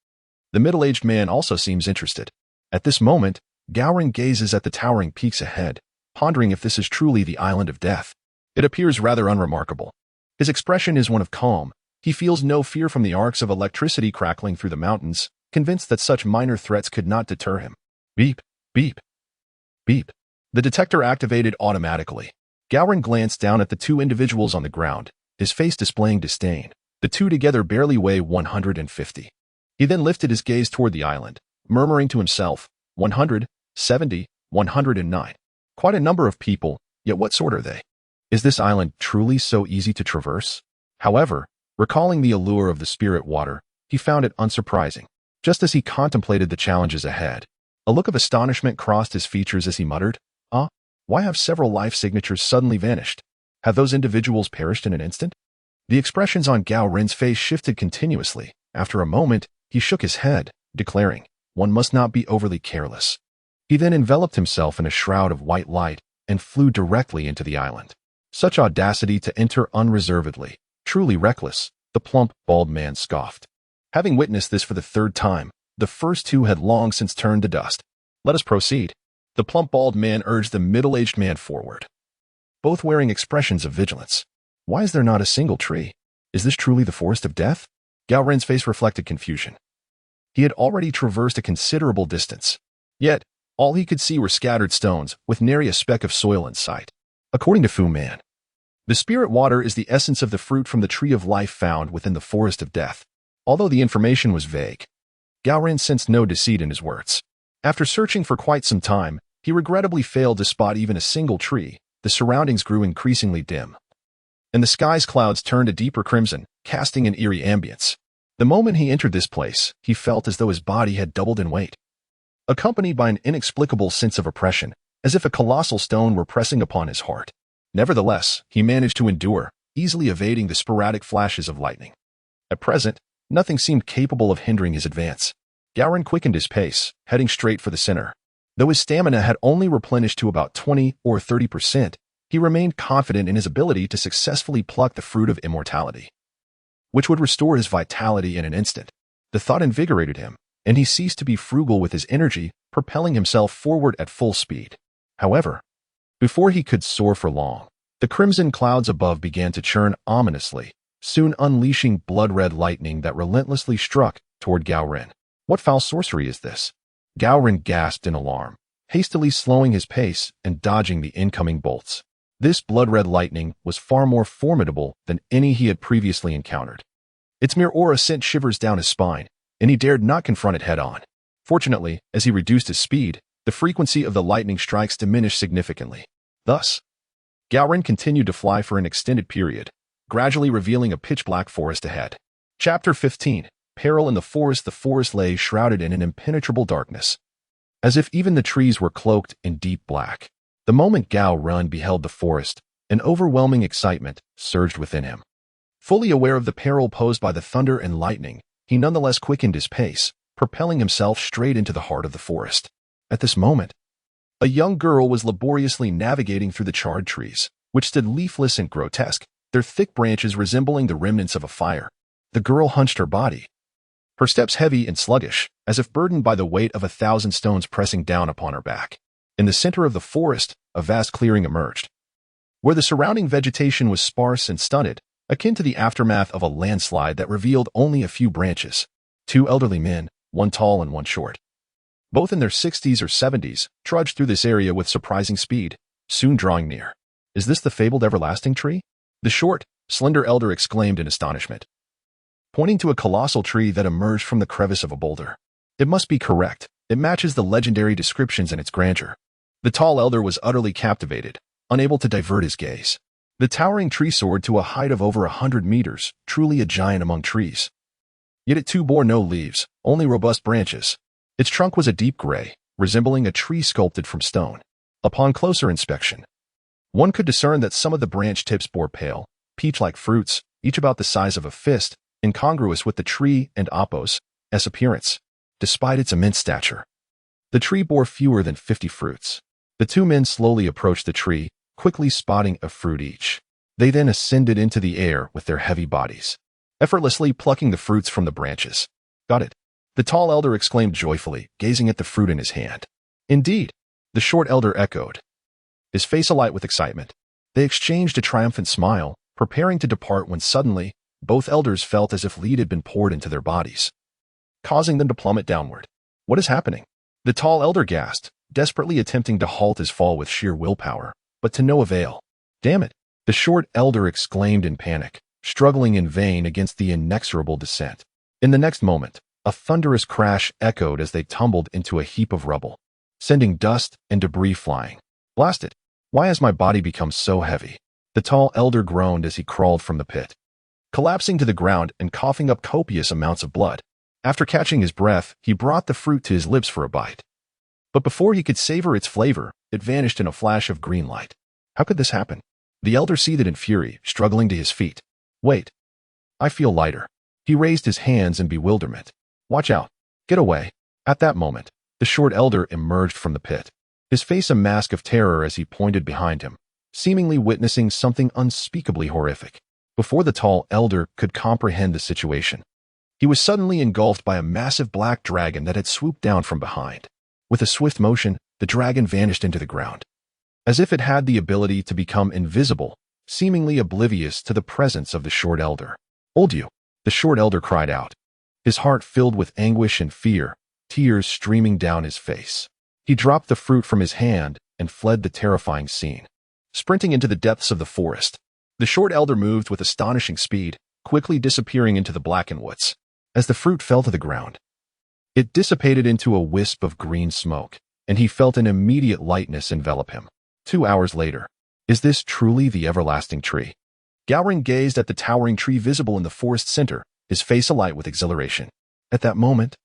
[SPEAKER 1] The middle-aged man also seems interested. At this moment, Gao Ren gazes at the towering peaks ahead, pondering if this is truly the Island of Death. It appears rather unremarkable. His expression is one of calm. He feels no fear from the arcs of electricity crackling through the mountains, convinced that such minor threats could not deter him. Beep, beep, beep. The detector activated automatically. Gao Ren glanced down at the two individuals on the ground, his face displaying disdain. The two together barely weigh 150. He then lifted his gaze toward the island, murmuring to himself, 170, 109. Quite a number of people, yet what sort are they? Is this island truly so easy to traverse? However, recalling the allure of the spirit water, he found it unsurprising. Just as he contemplated the challenges ahead, A look of astonishment crossed his features as he muttered, "Ah, why have several life signatures suddenly vanished? Have those individuals perished in an instant?" The expressions on Gao Ren's face shifted continuously. After a moment, he shook his head, declaring, "One must not be overly careless." He then enveloped himself in a shroud of white light and flew directly into the island. Such audacity to enter unreservedly, truly reckless, the plump, bald man scoffed. Having witnessed this for the third time, the first two had long since turned to dust. "Let us proceed." The plump, bald man urged the middle-aged man forward, both wearing expressions of vigilance. "Why is there not a single tree? Is this truly the forest of death?" Gao Ren's face reflected confusion. He had already traversed a considerable distance. Yet, all he could see were scattered stones, with nary a speck of soil in sight. According to Fu Man, the spirit water is the essence of the fruit from the tree of life found within the forest of death. Although the information was vague, Gao Ren sensed no deceit in his words. After searching for quite some time, he regrettably failed to spot even a single tree. The surroundings grew increasingly dim, and the sky's clouds turned a deeper crimson, casting an eerie ambience. The moment he entered this place, he felt as though his body had doubled in weight, accompanied by an inexplicable sense of oppression, as if a colossal stone were pressing upon his heart. Nevertheless, he managed to endure, easily evading the sporadic flashes of lightning. At present, nothing seemed capable of hindering his advance. Gao Ren quickened his pace, heading straight for the center. Though his stamina had only replenished to about 20 or 30%, he remained confident in his ability to successfully pluck the fruit of immortality, which would restore his vitality in an instant. The thought invigorated him, and he ceased to be frugal with his energy, propelling himself forward at full speed. However, before he could soar for long, the crimson clouds above began to churn ominously, soon unleashing blood-red lightning that relentlessly struck toward Gao Ren. "What foul sorcery is this?" Gao Ren gasped in alarm, hastily slowing his pace and dodging the incoming bolts. This blood-red lightning was far more formidable than any he had previously encountered. Its mere aura sent shivers down his spine, and he dared not confront it head-on. Fortunately, as he reduced his speed, the frequency of the lightning strikes diminished significantly. Thus, Gao Ren continued to fly for an extended period, gradually revealing a pitch-black forest ahead. Chapter 15. Peril in the forest. The forest lay shrouded in an impenetrable darkness, as if even the trees were cloaked in deep black. The moment Gao Ren beheld the forest, an overwhelming excitement surged within him. Fully aware of the peril posed by the thunder and lightning, he nonetheless quickened his pace, propelling himself straight into the heart of the forest. At this moment, a young girl was laboriously navigating through the charred trees, which stood leafless and grotesque, their thick branches resembling the remnants of a fire. The girl hunched her body, her steps heavy and sluggish, as if burdened by the weight of 1,000 stones pressing down upon her back. In the center of the forest, a vast clearing emerged, where the surrounding vegetation was sparse and stunted, akin to the aftermath of a landslide that revealed only a few branches. Two elderly men, one tall and one short, both in their 60s or 70s, trudged through this area with surprising speed, soon drawing near. "Is this the fabled everlasting tree?" the short, slender elder exclaimed in astonishment, pointing to a colossal tree that emerged from the crevice of a boulder. "It must be correct. It matches the legendary descriptions in its grandeur." The tall elder was utterly captivated, unable to divert his gaze. The towering tree soared to a height of over 100 meters, truly a giant among trees. Yet it too bore no leaves, only robust branches. Its trunk was a deep gray, resembling a tree sculpted from stone. Upon closer inspection, one could discern that some of the branch tips bore pale, peach-like fruits, each about the size of a fist, incongruous with the tree and Appo's appearance. Despite its immense stature, the tree bore fewer than 50 fruits. The two men slowly approached the tree, quickly spotting a fruit each. They then ascended into the air with their heavy bodies, effortlessly plucking the fruits from the branches. "Got it," the tall elder exclaimed joyfully, gazing at the fruit in his hand. "Indeed," the short elder echoed, his face alight with excitement. They exchanged a triumphant smile, preparing to depart when suddenly, both elders felt as if lead had been poured into their bodies, causing them to plummet downward. "What is happening?" the tall elder gasped, desperately attempting to halt his fall with sheer willpower, but to no avail. "Damn it," the short elder exclaimed in panic, struggling in vain against the inexorable descent. In the next moment, a thunderous crash echoed as they tumbled into a heap of rubble, sending dust and debris flying. "Blast it! Why has my body become so heavy?" the tall elder groaned as he crawled from the pit, collapsing to the ground and coughing up copious amounts of blood. After catching his breath, he brought the fruit to his lips for a bite. But before he could savor its flavor, it vanished in a flash of green light. How could this happen? The elder seethed in fury, struggling to his feet. Wait. I feel lighter. He raised his hands in bewilderment. Watch out. Get away. At that moment, the short elder emerged from the pit, his face a mask of terror as he pointed behind him, seemingly witnessing something unspeakably horrific. Before the tall elder could comprehend the situation, he was suddenly engulfed by a massive black dragon that had swooped down from behind. With a swift motion, the dragon vanished into the ground, as if it had the ability to become invisible, seemingly oblivious to the presence of the short elder. Hold you! The short elder cried out, his heart filled with anguish and fear, tears streaming down his face. He dropped the fruit from his hand and fled the terrifying scene. Sprinting into the depths of the forest, the short elder moved with astonishing speed, quickly disappearing into the blackened woods. As the fruit fell to the ground, it dissipated into a wisp of green smoke, and he felt an immediate lightness envelop him. 2 hours later, is this truly the everlasting tree? Gao Ren gazed at the towering tree visible in the forest center, his face alight with exhilaration. At that moment,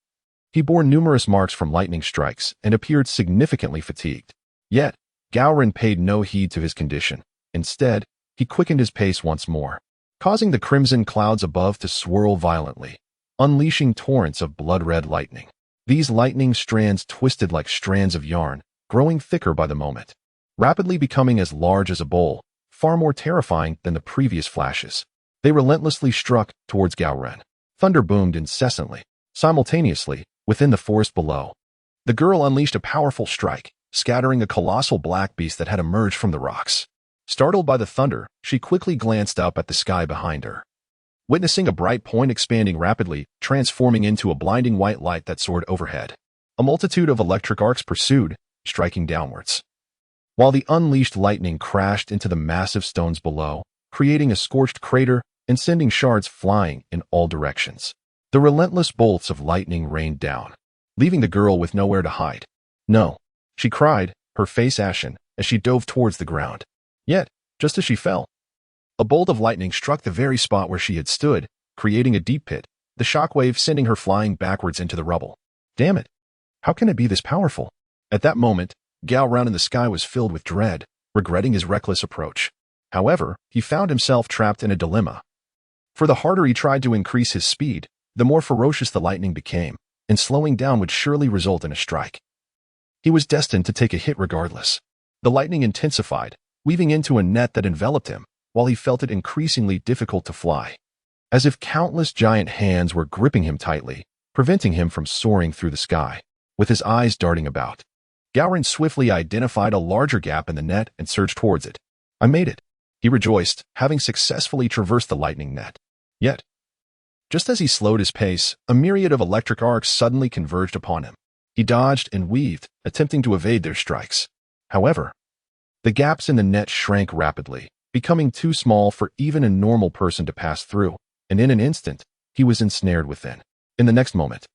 [SPEAKER 1] he bore numerous marks from lightning strikes and appeared significantly fatigued. Yet, Gao Ren paid no heed to his condition. Instead, he quickened his pace once more, causing the crimson clouds above to swirl violently, unleashing torrents of blood-red lightning. These lightning strands twisted like strands of yarn, growing thicker by the moment, rapidly becoming as large as a bowl, far more terrifying than the previous flashes. They relentlessly struck towards Gao Ren. Thunder boomed incessantly, simultaneously, within the forest below. The girl unleashed a powerful strike, scattering a colossal black beast that had emerged from the rocks. Startled by the thunder, she quickly glanced up at the sky behind her, witnessing a bright point expanding rapidly, transforming into a blinding white light that soared overhead. A multitude of electric arcs pursued, striking downwards, while the unleashed lightning crashed into the massive stones below, creating a scorched crater and sending shards flying in all directions. The relentless bolts of lightning rained down, leaving the girl with nowhere to hide. No, she cried, her face ashen, as she dove towards the ground. Yet, just as she fell, a bolt of lightning struck the very spot where she had stood, creating a deep pit, the shockwave sending her flying backwards into the rubble. Damn it! How can it be this powerful? At that moment, Gao Ren in the sky was filled with dread, regretting his reckless approach. However, he found himself trapped in a dilemma. For the harder he tried to increase his speed, the more ferocious the lightning became, and slowing down would surely result in a strike. He was destined to take a hit regardless. The lightning intensified, weaving into a net that enveloped him, while he felt it increasingly difficult to fly, as if countless giant hands were gripping him tightly, preventing him from soaring through the sky. With his eyes darting about, Gao Ren swiftly identified a larger gap in the net and surged towards it. I made it, he rejoiced, having successfully traversed the lightning net. Yet, just as he slowed his pace, a myriad of electric arcs suddenly converged upon him. He dodged and weaved, attempting to evade their strikes. However, the gaps in the net shrank rapidly, becoming too small for even a normal person to pass through, and in an instant, he was ensnared within. In the next moment,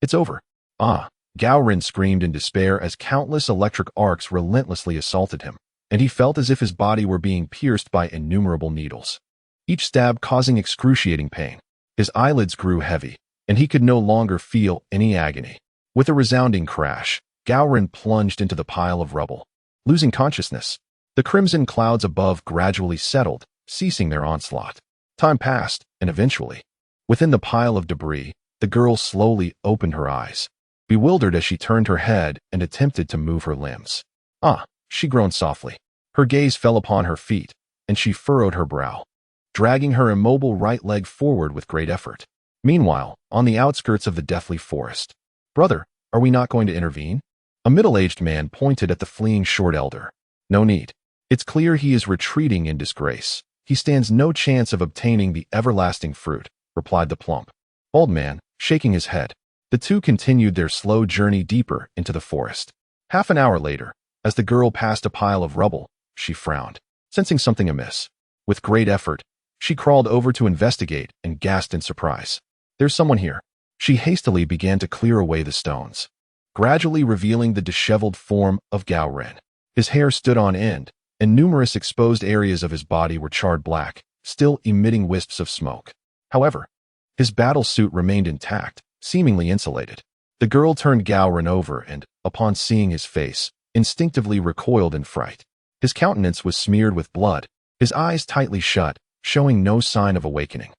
[SPEAKER 1] it's over. Ah! Gao Ren screamed in despair as countless electric arcs relentlessly assaulted him, and he felt as if his body were being pierced by innumerable needles, each stab causing excruciating pain. His eyelids grew heavy, and he could no longer feel any agony. With a resounding crash, Gao Ren plunged into the pile of rubble. Losing consciousness, the crimson clouds above gradually settled, ceasing their onslaught. Time passed, and eventually, within the pile of debris, the girl slowly opened her eyes, bewildered as she turned her head and attempted to move her limbs. Ah, she groaned softly. Her gaze fell upon her feet, and she furrowed her brow, dragging her immobile right leg forward with great effort. Meanwhile, on the outskirts of the deathly forest, "Brother, are we not going to intervene?" A middle-aged man pointed at the fleeing short elder. "No need. It's clear he is retreating in disgrace. He stands no chance of obtaining the everlasting fruit," replied the plump old man, shaking his head. The two continued their slow journey deeper into the forest. Half an hour later, as the girl passed a pile of rubble, she frowned, sensing something amiss. With great effort, she crawled over to investigate and gasped in surprise. "There's someone here." She hastily began to clear away the stones, gradually revealing the disheveled form of Gao Ren. His hair stood on end, and numerous exposed areas of his body were charred black, still emitting wisps of smoke. However, his battle suit remained intact, seemingly insulated. The girl turned Gao Ren over and, upon seeing his face, instinctively recoiled in fright. His countenance was smeared with blood, his eyes tightly shut, showing no sign of awakening.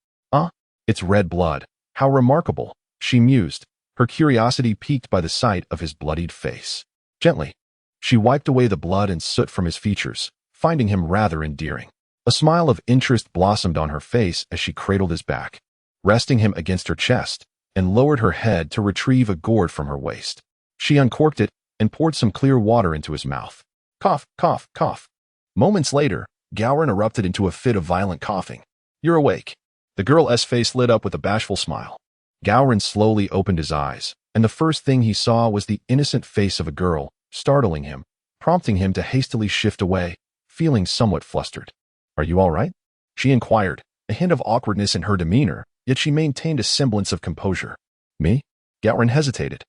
[SPEAKER 1] It's red blood. How remarkable, she mused, her curiosity piqued by the sight of his bloodied face. Gently, she wiped away the blood and soot from his features, finding him rather endearing. A smile of interest blossomed on her face as she cradled his back, resting him against her chest, and lowered her head to retrieve a gourd from her waist. She uncorked it and poured some clear water into his mouth. Cough, cough, cough. Moments later, Gao Ren erupted into a fit of violent coughing. You're awake. The girl's face lit up with a bashful smile. Gao Ren slowly opened his eyes, and the first thing he saw was the innocent face of a girl, startling him, prompting him to hastily shift away, feeling somewhat flustered. Are you all right? She inquired, a hint of awkwardness in her demeanor, yet she maintained a semblance of composure. Me? Gao Ren hesitated,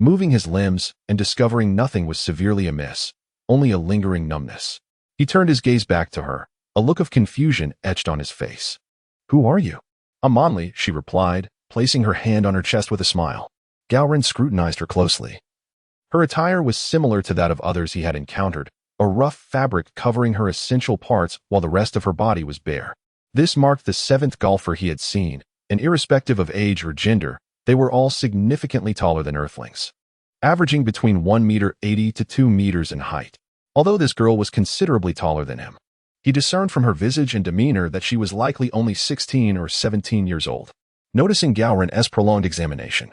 [SPEAKER 1] moving his limbs and discovering nothing was severely amiss, only a lingering numbness. He turned his gaze back to her, a look of confusion etched on his face. Who are you? I'm Monli, she replied, placing her hand on her chest with a smile. Gao Ren scrutinized her closely. Her attire was similar to that of others he had encountered, a rough fabric covering her essential parts while the rest of her body was bare. This marked the seventh golfer he had seen, and irrespective of age or gender, they were all significantly taller than Earthlings, averaging between 1.80 to 2 meters in height. Although this girl was considerably taller than him, he discerned from her visage and demeanor that she was likely only 16 or 17 years old. Noticing Gao Ren's prolonged examination,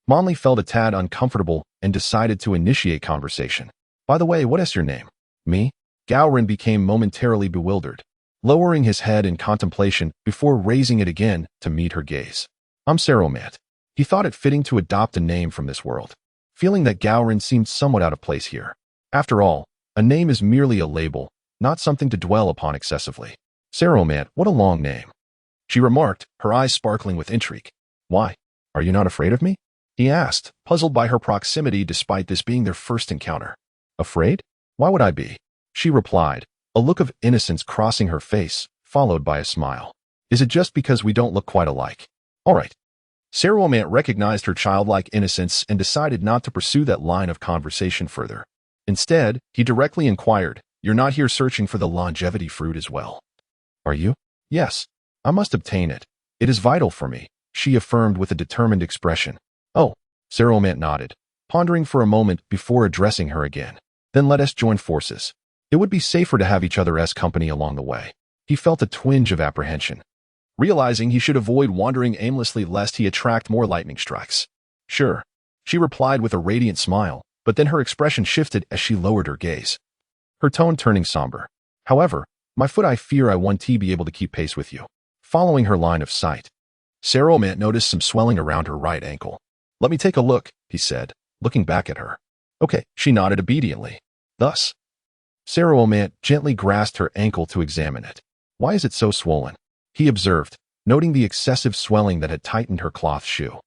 [SPEAKER 1] Monli felt a tad uncomfortable and decided to initiate conversation. By the way, what is your name? Me? Gao Ren became momentarily bewildered, lowering his head in contemplation before raising it again to meet her gaze. I'm Saromat. He thought it fitting to adopt a name from this world, feeling that Gao Ren seemed somewhat out of place here. After all, a name is merely a label, not something to dwell upon excessively. Saromat, what a long name, she remarked, her eyes sparkling with intrigue. Why? Are you not afraid of me? He asked, puzzled by her proximity despite this being their first encounter. Afraid? Why would I be? She replied, a look of innocence crossing her face, followed by a smile. Is it just because we don't look quite alike? All right. Saromat recognized her childlike innocence and decided not to pursue that line of conversation further. Instead, he directly inquired, You're not here searching for the longevity fruit as well, are you? Yes. I must obtain it. It is vital for me, she affirmed with a determined expression. Oh, Saromat nodded, pondering for a moment before addressing her again. Then let us join forces. It would be safer to have each other as company along the way. He felt a twinge of apprehension, realizing he should avoid wandering aimlessly lest he attract more lightning strikes. Sure, she replied with a radiant smile, but then her expression shifted as she lowered her gaze, her tone turning somber. However, my foot, I fear I won't be able to keep pace with you. Following her line of sight, Saromat noticed some swelling around her right ankle. Let me take a look, he said, looking back at her. Okay, she nodded obediently. Thus, Saromat gently grasped her ankle to examine it. Why is it so swollen? He observed, noting the excessive swelling that had tightened her cloth shoe.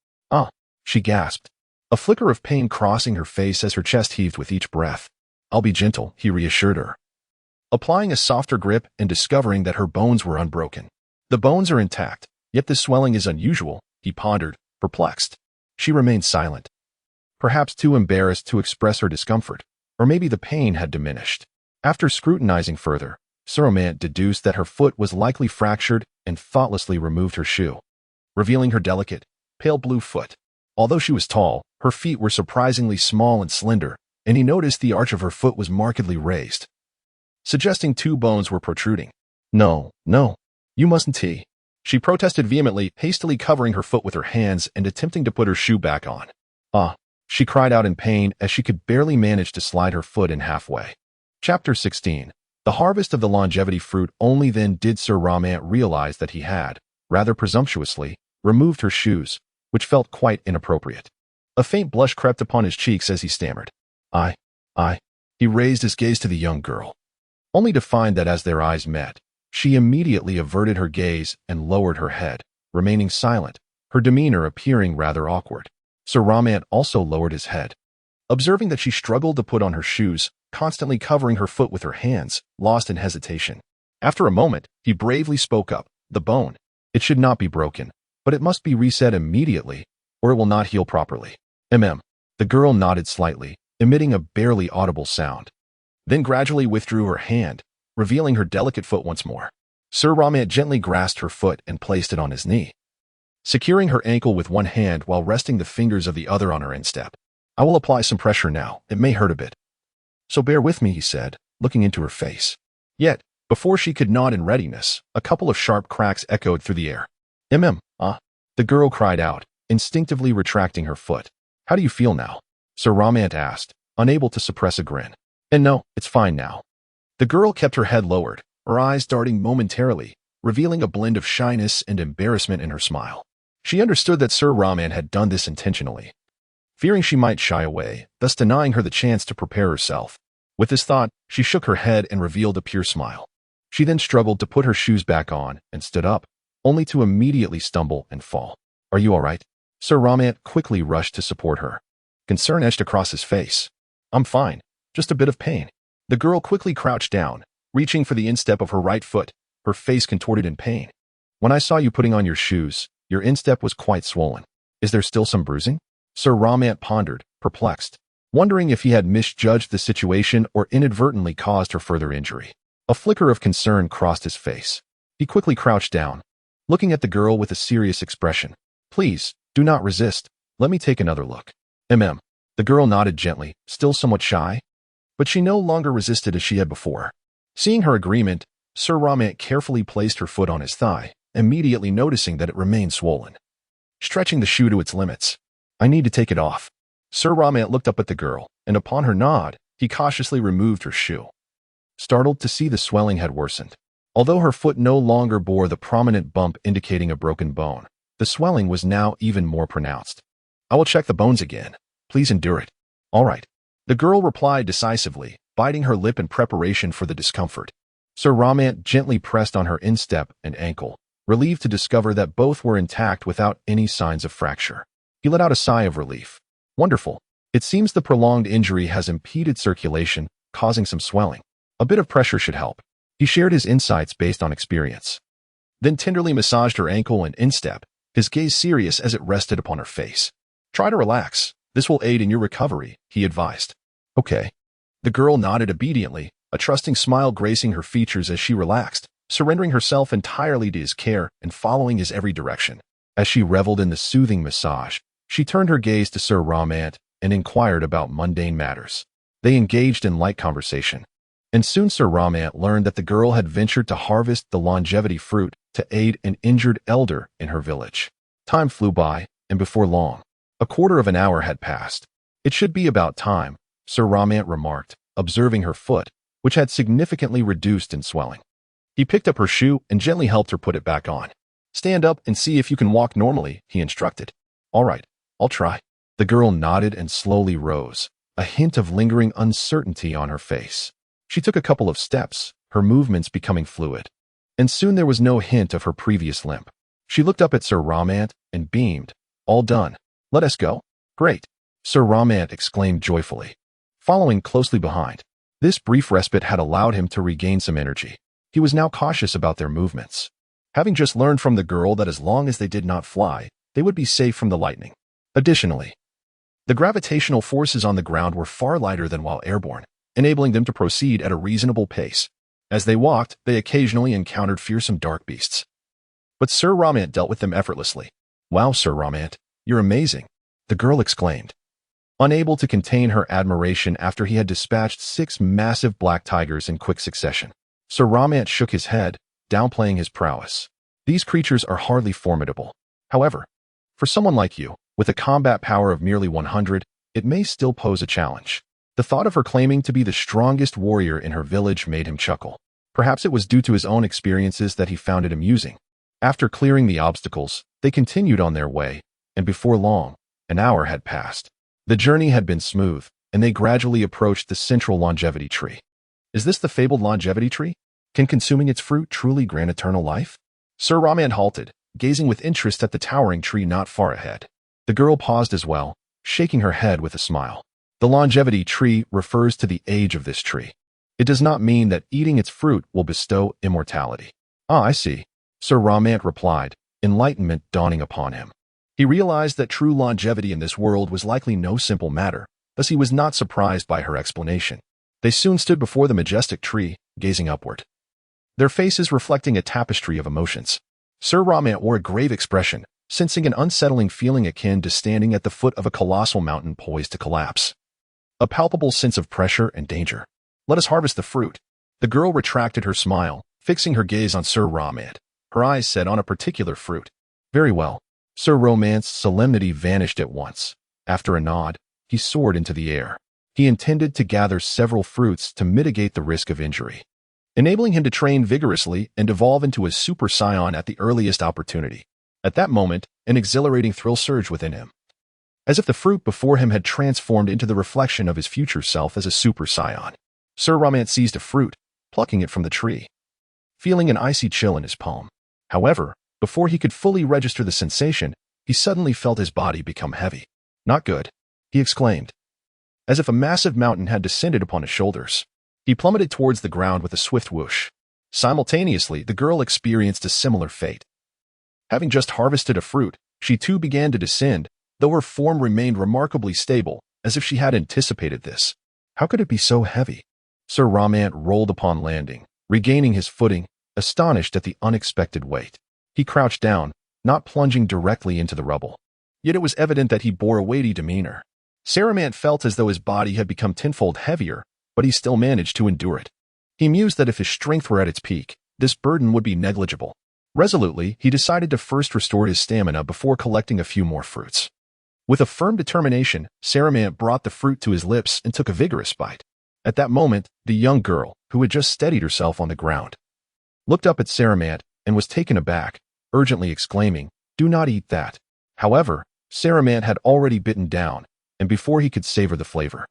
[SPEAKER 1] She gasped, a flicker of pain crossing her face as her chest heaved with each breath. I'll be gentle, he reassured her, applying a softer grip and discovering that her bones were unbroken. The bones are intact, yet the swelling is unusual, he pondered, perplexed. She remained silent, perhaps too embarrassed to express her discomfort, or maybe the pain had diminished. After scrutinizing further, Saromat deduced that her foot was likely fractured and thoughtlessly removed her shoe, revealing her delicate, pale blue foot. Although she was tall, her feet were surprisingly small and slender, and he noticed the arch of her foot was markedly raised, suggesting 2 bones were protruding. No, you mustn't. She protested vehemently, hastily covering her foot with her hands and attempting to put her shoe back on. She cried out in pain as she could barely manage to slide her foot in halfway. Chapter 16. The harvest of the longevity fruit. Only then did Saromat realize that he had, rather presumptuously, removed her shoes, which felt quite inappropriate. A faint blush crept upon his cheeks as he stammered. I. He raised his gaze to the young girl, only to find that as their eyes met, she immediately averted her gaze and lowered her head, remaining silent, her demeanor appearing rather awkward. Saromat also lowered his head, observing that she struggled to put on her shoes, constantly covering her foot with her hands, lost in hesitation. After a moment, he bravely spoke up. The bone. It should not be broken, but it must be reset immediately, or it will not heal properly. The girl nodded slightly, emitting a barely audible sound, then gradually withdrew her hand, revealing her delicate foot once more. Sir Ramant gently grasped her foot and placed it on his knee, securing her ankle with one hand while resting the fingers of the other on her instep. I will apply some pressure now. It may hurt a bit, so bear with me, he said, looking into her face. Yet, before she could nod in readiness, a couple of sharp cracks echoed through the air. The girl cried out, instinctively retracting her foot. How do you feel now? Sir Ramant asked, unable to suppress a grin. And no, it's fine now. The girl kept her head lowered, her eyes darting momentarily, revealing a blend of shyness and embarrassment in her smile. She understood that Sir Ramant had done this intentionally, fearing she might shy away, thus denying her the chance to prepare herself. With this thought, she shook her head and revealed a pure smile. She then struggled to put her shoes back on and stood up, only to immediately stumble and fall. Are you all right? Sir Ramant quickly rushed to support her. Concern etched across his face. I'm fine, just a bit of pain. The girl quickly crouched down, reaching for the instep of her right foot, her face contorted in pain. When I saw you putting on your shoes, your instep was quite swollen. Is there still some bruising? Sir Ramant pondered, perplexed, wondering if he had misjudged the situation or inadvertently caused her further injury. A flicker of concern crossed his face. He quickly crouched down, looking at the girl with a serious expression. Please, do not resist. Let me take another look. The girl nodded gently, still somewhat shy, but she no longer resisted as she had before. Seeing her agreement, Sir Ramant carefully placed her foot on his thigh, immediately noticing that it remained swollen. Stretching the shoe to its limits. I need to take it off. Sir Ramant looked up at the girl, and upon her nod, he cautiously removed her shoe, startled to see the swelling had worsened. Although her foot no longer bore the prominent bump indicating a broken bone, the swelling was now even more pronounced. I will check the bones again. Please endure it. All right. The girl replied decisively, biting her lip in preparation for the discomfort. Sir Ramant gently pressed on her instep and ankle, relieved to discover that both were intact without any signs of fracture. He let out a sigh of relief. Wonderful. It seems the prolonged injury has impeded circulation, causing some swelling. A bit of pressure should help. He shared his insights based on experience, then tenderly massaged her ankle and instep, his gaze serious as it rested upon her face. Try to relax. This will aid in your recovery, he advised. Okay. The girl nodded obediently, a trusting smile gracing her features as she relaxed, surrendering herself entirely to his care and following his every direction. As she reveled in the soothing massage, she turned her gaze to Sir Ramant and inquired about mundane matters. They engaged in light conversation, and soon Sir Ramant learned that the girl had ventured to harvest the longevity fruit to aid an injured elder in her village. Time flew by, and before long, a quarter of an hour had passed. It should be about time, Sir Ramant remarked, observing her foot, which had significantly reduced in swelling. He picked up her shoe and gently helped her put it back on. Stand up and see if you can walk normally, he instructed. All right, I'll try. The girl nodded and slowly rose, a hint of lingering uncertainty on her face. She took a couple of steps, her movements becoming fluid, and soon there was no hint of her previous limp. She looked up at Sir Ramant and beamed. All done. Let us go. Great. Sir Ramant exclaimed joyfully, following closely behind. This brief respite had allowed him to regain some energy. He was now cautious about their movements, having just learned from the girl that as long as they did not fly, they would be safe from the lightning. Additionally, the gravitational forces on the ground were far lighter than while airborne, enabling them to proceed at a reasonable pace. As they walked, they occasionally encountered fearsome dark beasts, but Sir Ramant dealt with them effortlessly. Wow, Sir Ramant, you're amazing, the girl exclaimed, unable to contain her admiration after he had dispatched 6 massive black tigers in quick succession. Sir Ramant shook his head, downplaying his prowess. These creatures are hardly formidable. However, for someone like you, with a combat power of nearly 100, it may still pose a challenge. The thought of her claiming to be the strongest warrior in her village made him chuckle. Perhaps it was due to his own experiences that he found it amusing. After clearing the obstacles, they continued on their way, and before long, an hour had passed. The journey had been smooth, and they gradually approached the central longevity tree. Is this the fabled longevity tree? Can consuming its fruit truly grant eternal life? Sir Ramant halted, gazing with interest at the towering tree not far ahead. The girl paused as well, shaking her head with a smile. The longevity tree refers to the age of this tree. It does not mean that eating its fruit will bestow immortality. Ah, I see, Sir Ramant replied, enlightenment dawning upon him. He realized that true longevity in this world was likely no simple matter, thus he was not surprised by her explanation. They soon stood before the majestic tree, gazing upward, their faces reflecting a tapestry of emotions. Sir Ramant wore a grave expression, sensing an unsettling feeling akin to standing at the foot of a colossal mountain poised to collapse. A palpable sense of pressure and danger. Let us harvest the fruit. The girl retracted her smile, fixing her gaze on Sir Ramant, her eyes set on a particular fruit. Very well. Sir Ramant's solemnity vanished at once. After a nod, he soared into the air. He intended to gather several fruits to mitigate the risk of injury, enabling him to train vigorously and evolve into a Super Saiyan at the earliest opportunity. At that moment, an exhilarating thrill surged within him, as if the fruit before him had transformed into the reflection of his future self as a Super Saiyan. Sir Ramant seized a fruit, plucking it from the tree, feeling an icy chill in his palm. However, before he could fully register the sensation, he suddenly felt his body become heavy. Not good, he exclaimed, as if a massive mountain had descended upon his shoulders. He plummeted towards the ground with a swift whoosh. Simultaneously, the girl experienced a similar fate. Having just harvested a fruit, she too began to descend, though her form remained remarkably stable, as if she had anticipated this. How could it be so heavy? Sir Ramant rolled upon landing, regaining his footing, astonished at the unexpected weight. He crouched down, not plunging directly into the rubble. Yet it was evident that he bore a weighty demeanor. Saramant felt as though his body had become tenfold heavier, but he still managed to endure it. He mused that if his strength were at its peak, this burden would be negligible. Resolutely, he decided to first restore his stamina before collecting a few more fruits. With a firm determination, Saramant brought the fruit to his lips and took a vigorous bite. At that moment, the young girl, who had just steadied herself on the ground, looked up at Saramant and was taken aback, urgently exclaiming, "Do not eat that." However, Saramant had already bitten down, and before he could savor the flavor,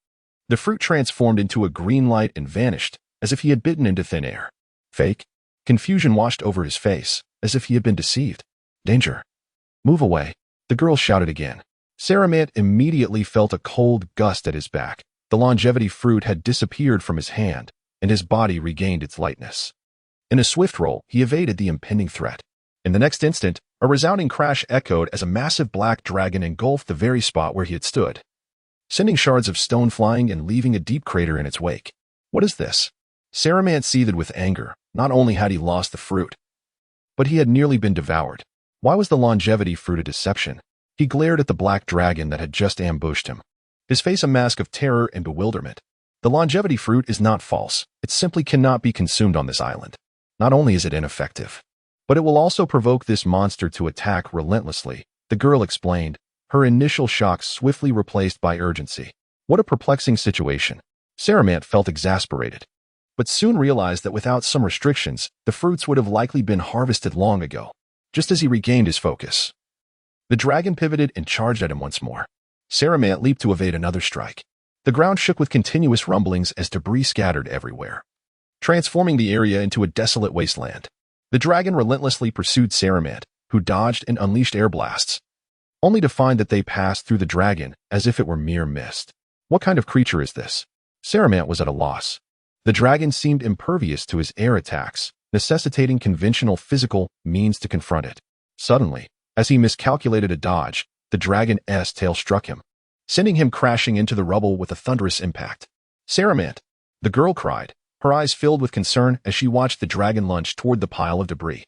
[SPEAKER 1] the fruit transformed into a green light and vanished, as if he had bitten into thin air. Fake? Confusion washed over his face, as if he had been deceived. Danger. Move away, the girl shouted again. Saramant immediately felt a cold gust at his back. The longevity fruit had disappeared from his hand, and his body regained its lightness. In a swift roll, he evaded the impending threat. In the next instant, a resounding crash echoed as a massive black dragon engulfed the very spot where he had stood, sending shards of stone flying and leaving a deep crater in its wake. What is this? Saramant seethed with anger. Not only had he lost the fruit, but he had nearly been devoured. Why was the longevity fruit a deception? He glared at the black dragon that had just ambushed him, his face a mask of terror and bewilderment. The longevity fruit is not false. It simply cannot be consumed on this island. Not only is it ineffective, but it will also provoke this monster to attack relentlessly, the girl explained, her initial shock swiftly replaced by urgency. What a perplexing situation. Saramant felt exasperated, but soon realized that without some restrictions, the fruits would have likely been harvested long ago. Just as he regained his focus, the dragon pivoted and charged at him once more. Saramant leaped to evade another strike. The ground shook with continuous rumblings as debris scattered everywhere, transforming the area into a desolate wasteland. The dragon relentlessly pursued Saramant, who dodged and unleashed air blasts, only to find that they passed through the dragon as if it were mere mist. What kind of creature is this? Saramant was at a loss. The dragon seemed impervious to his air attacks, necessitating conventional physical means to confront it. Suddenly, as he miscalculated a dodge, the dragon's tail struck him, sending him crashing into the rubble with a thunderous impact. Saramant! The girl cried, her eyes filled with concern as she watched the dragon lunge toward the pile of debris.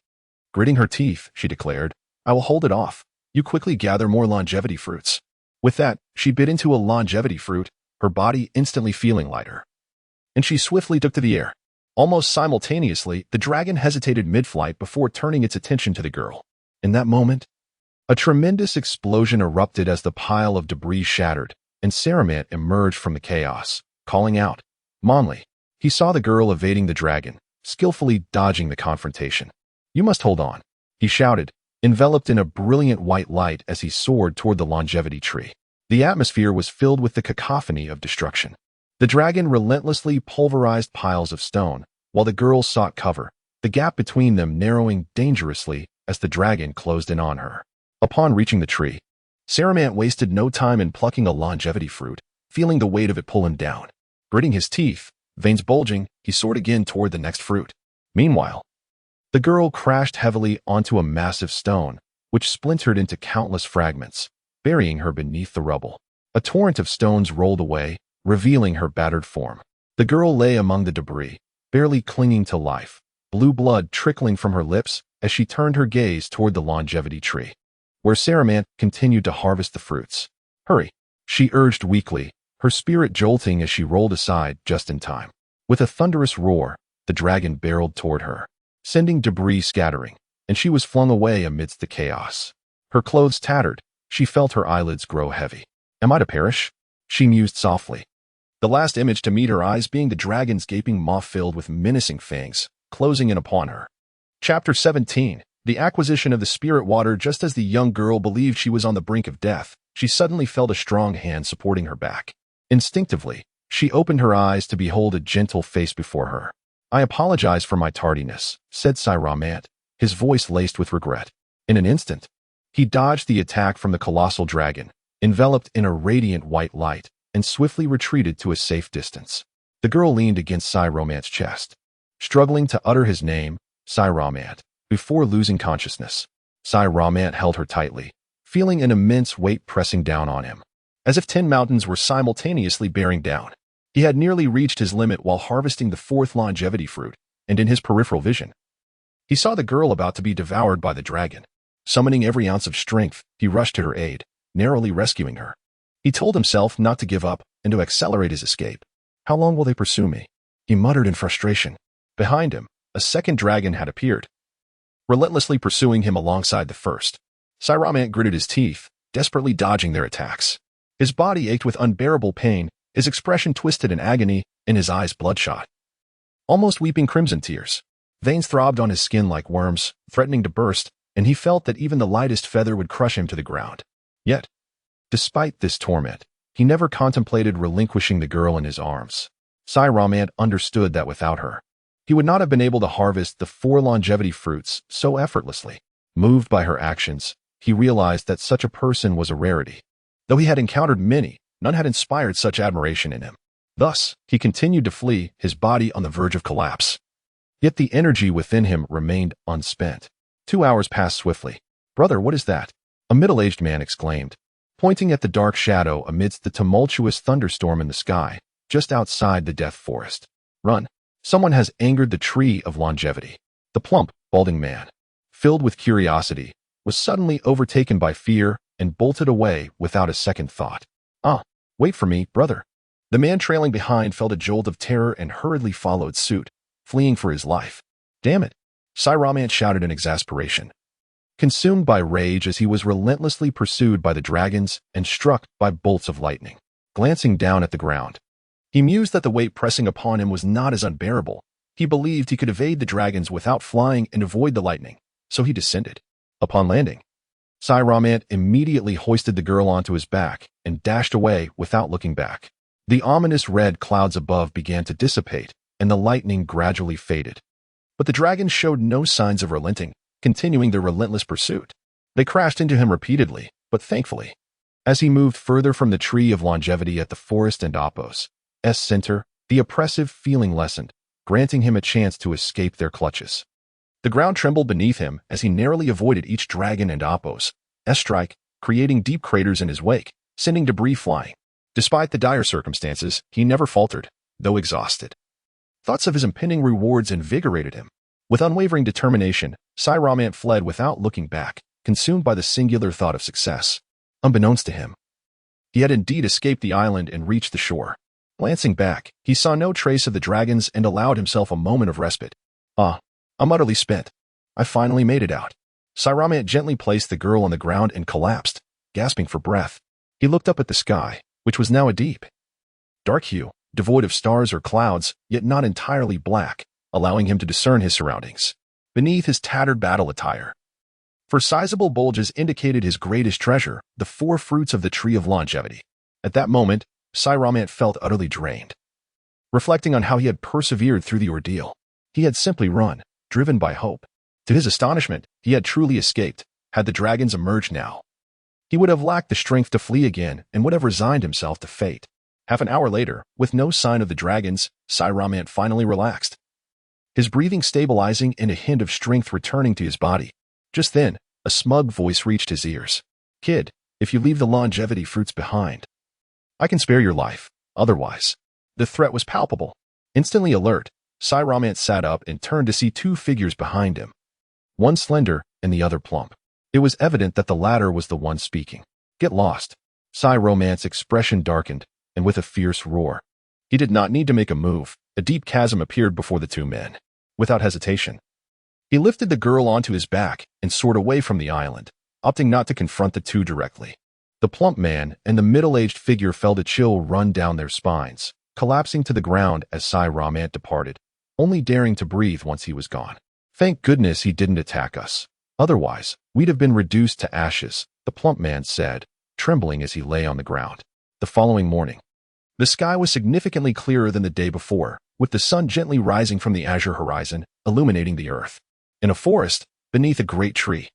[SPEAKER 1] Gritting her teeth, she declared, "I will hold it off. You quickly gather more longevity fruits." With that, she bit into a longevity fruit, her body instantly feeling lighter, and she swiftly took to the air. Almost simultaneously, the dragon hesitated mid-flight before turning its attention to the girl. In that moment, a tremendous explosion erupted as the pile of debris shattered, and Saramant emerged from the chaos, calling out, "Monley." He saw the girl evading the dragon, skillfully dodging the confrontation. "You must hold on," he shouted, enveloped in a brilliant white light as he soared toward the longevity tree. The atmosphere was filled with the cacophony of destruction. The dragon relentlessly pulverized piles of stone, while the girl sought cover, the gap between them narrowing dangerously as the dragon closed in on her. Upon reaching the tree, Saramant wasted no time in plucking a longevity fruit, feeling the weight of it pull him down. Gritting his teeth, veins bulging, he soared again toward the next fruit. Meanwhile, the girl crashed heavily onto a massive stone, which splintered into countless fragments, burying her beneath the rubble. A torrent of stones rolled away, revealing her battered form. The girl lay among the debris, barely clinging to life, blue blood trickling from her lips as she turned her gaze toward the longevity tree, where Saramant continued to harvest the fruits. "Hurry," she urged weakly, her spirit jolting as she rolled aside just in time. With a thunderous roar, the dragon barreled toward her, sending debris scattering, and she was flung away amidst the chaos. Her clothes tattered, she felt her eyelids grow heavy. "Am I to perish?" she mused softly. The last image to meet her eyes being the dragon's gaping maw filled with menacing fangs, closing in upon her. Chapter 17. The acquisition of the spirit water. Just as the young girl believed she was on the brink of death, she suddenly felt a strong hand supporting her back. Instinctively, she opened her eyes to behold a gentle face before her. "I apologize for my tardiness," said Saramant, his voice laced with regret. In an instant, he dodged the attack from the colossal dragon, enveloped in a radiant white light, and swiftly retreated to a safe distance. The girl leaned against Saramant's chest, struggling to utter his name, Saramant, before losing consciousness. Saramant held her tightly, feeling an immense weight pressing down on him, as if 10 mountains were simultaneously bearing down. He had nearly reached his limit while harvesting the 4th longevity fruit, and in his peripheral vision, he saw the girl about to be devoured by the dragon. Summoning every ounce of strength, he rushed to her aid, narrowly rescuing her. He told himself not to give up and to accelerate his escape. "How long will they pursue me?" he muttered in frustration. Behind him, a second dragon had appeared, relentlessly pursuing him alongside the first. Saramant gritted his teeth, desperately dodging their attacks. His body ached with unbearable pain, his expression twisted in agony, and his eyes bloodshot, almost weeping crimson tears. Veins throbbed on his skin like worms, threatening to burst, and he felt that even the lightest feather would crush him to the ground. Yet, despite this torment, he never contemplated relinquishing the girl in his arms. Saramant understood that without her, he would not have been able to harvest the 4 longevity fruits so effortlessly. Moved by her actions, he realized that such a person was a rarity. Though he had encountered many, none had inspired such admiration in him. Thus, he continued to flee, his body on the verge of collapse. Yet the energy within him remained unspent. 2 hours passed swiftly. "Brother, what is that?" a middle-aged man exclaimed, pointing at the dark shadow amidst the tumultuous thunderstorm in the sky, just outside the death forest. "Run. Someone has angered the tree of longevity." The plump, balding man, filled with curiosity, was suddenly overtaken by fear and bolted away without a second thought. "Ah, wait for me, brother." The man trailing behind felt a jolt of terror and hurriedly followed suit, fleeing for his life. "Damn it," Saramant shouted in exasperation, consumed by rage as he was relentlessly pursued by the dragons and struck by bolts of lightning. Glancing down at the ground, he mused that the weight pressing upon him was not as unbearable. He believed he could evade the dragons without flying and avoid the lightning, so he descended. Upon landing, Saramant immediately hoisted the girl onto his back and dashed away without looking back. The ominous red clouds above began to dissipate, and the lightning gradually faded. But the dragons showed no signs of relenting, continuing their relentless pursuit. They crashed into him repeatedly, but thankfully, as he moved further from the tree of longevity at the forest and Appos' center, the oppressive feeling lessened, granting him a chance to escape their clutches. The ground trembled beneath him as he narrowly avoided each dragon and Appos' strike, creating deep craters in his wake, sending debris flying. Despite the dire circumstances, he never faltered, though exhausted. Thoughts of his impending rewards invigorated him. With unwavering determination, Saramant fled without looking back, consumed by the singular thought of success. Unbeknownst to him, he had indeed escaped the island and reached the shore. Glancing back, he saw no trace of the dragons and allowed himself a moment of respite. "Ah, I'm utterly spent. I finally made it out." Saramant gently placed the girl on the ground and collapsed, gasping for breath. He looked up at the sky, which was now a deep, dark hue, devoid of stars or clouds, yet not entirely black, allowing him to discern his surroundings. Beneath his tattered battle attire, for sizable bulges indicated his greatest treasure, the 4 fruits of the tree of longevity. At that moment, Saramant felt utterly drained. Reflecting on how he had persevered through the ordeal, he had simply run, driven by hope. To his astonishment, he had truly escaped. Had the dragons emerged now, he would have lacked the strength to flee again and would have resigned himself to fate. Half an hour later, with no sign of the dragons, Saramant finally relaxed, his breathing stabilizing and a hint of strength returning to his body. Just then, a smug voice reached his ears. "Kid, if you leave the longevity fruits behind, I can spare your life, otherwise. The threat was palpable. Instantly alert, Saiyan sat up and turned to see two figures behind him. One slender and the other plump. It was evident that the latter was the one speaking. Get lost. Saiyan's expression darkened, and with a fierce roar. He did not need to make a move. A deep chasm appeared before the two men. Without hesitation, he lifted the girl onto his back and soared away from the island, opting not to confront the two directly. The plump man and the middle-aged figure felt a chill run down their spines, collapsing to the ground as Saiyan departed, only daring to breathe once he was gone. Thank goodness he didn't attack us. Otherwise, we'd have been reduced to ashes, the plump man said, trembling as he lay on the ground. The following morning, the sky was significantly clearer than the day before, with the sun gently rising from the azure horizon, illuminating the earth. In a forest, beneath a great tree,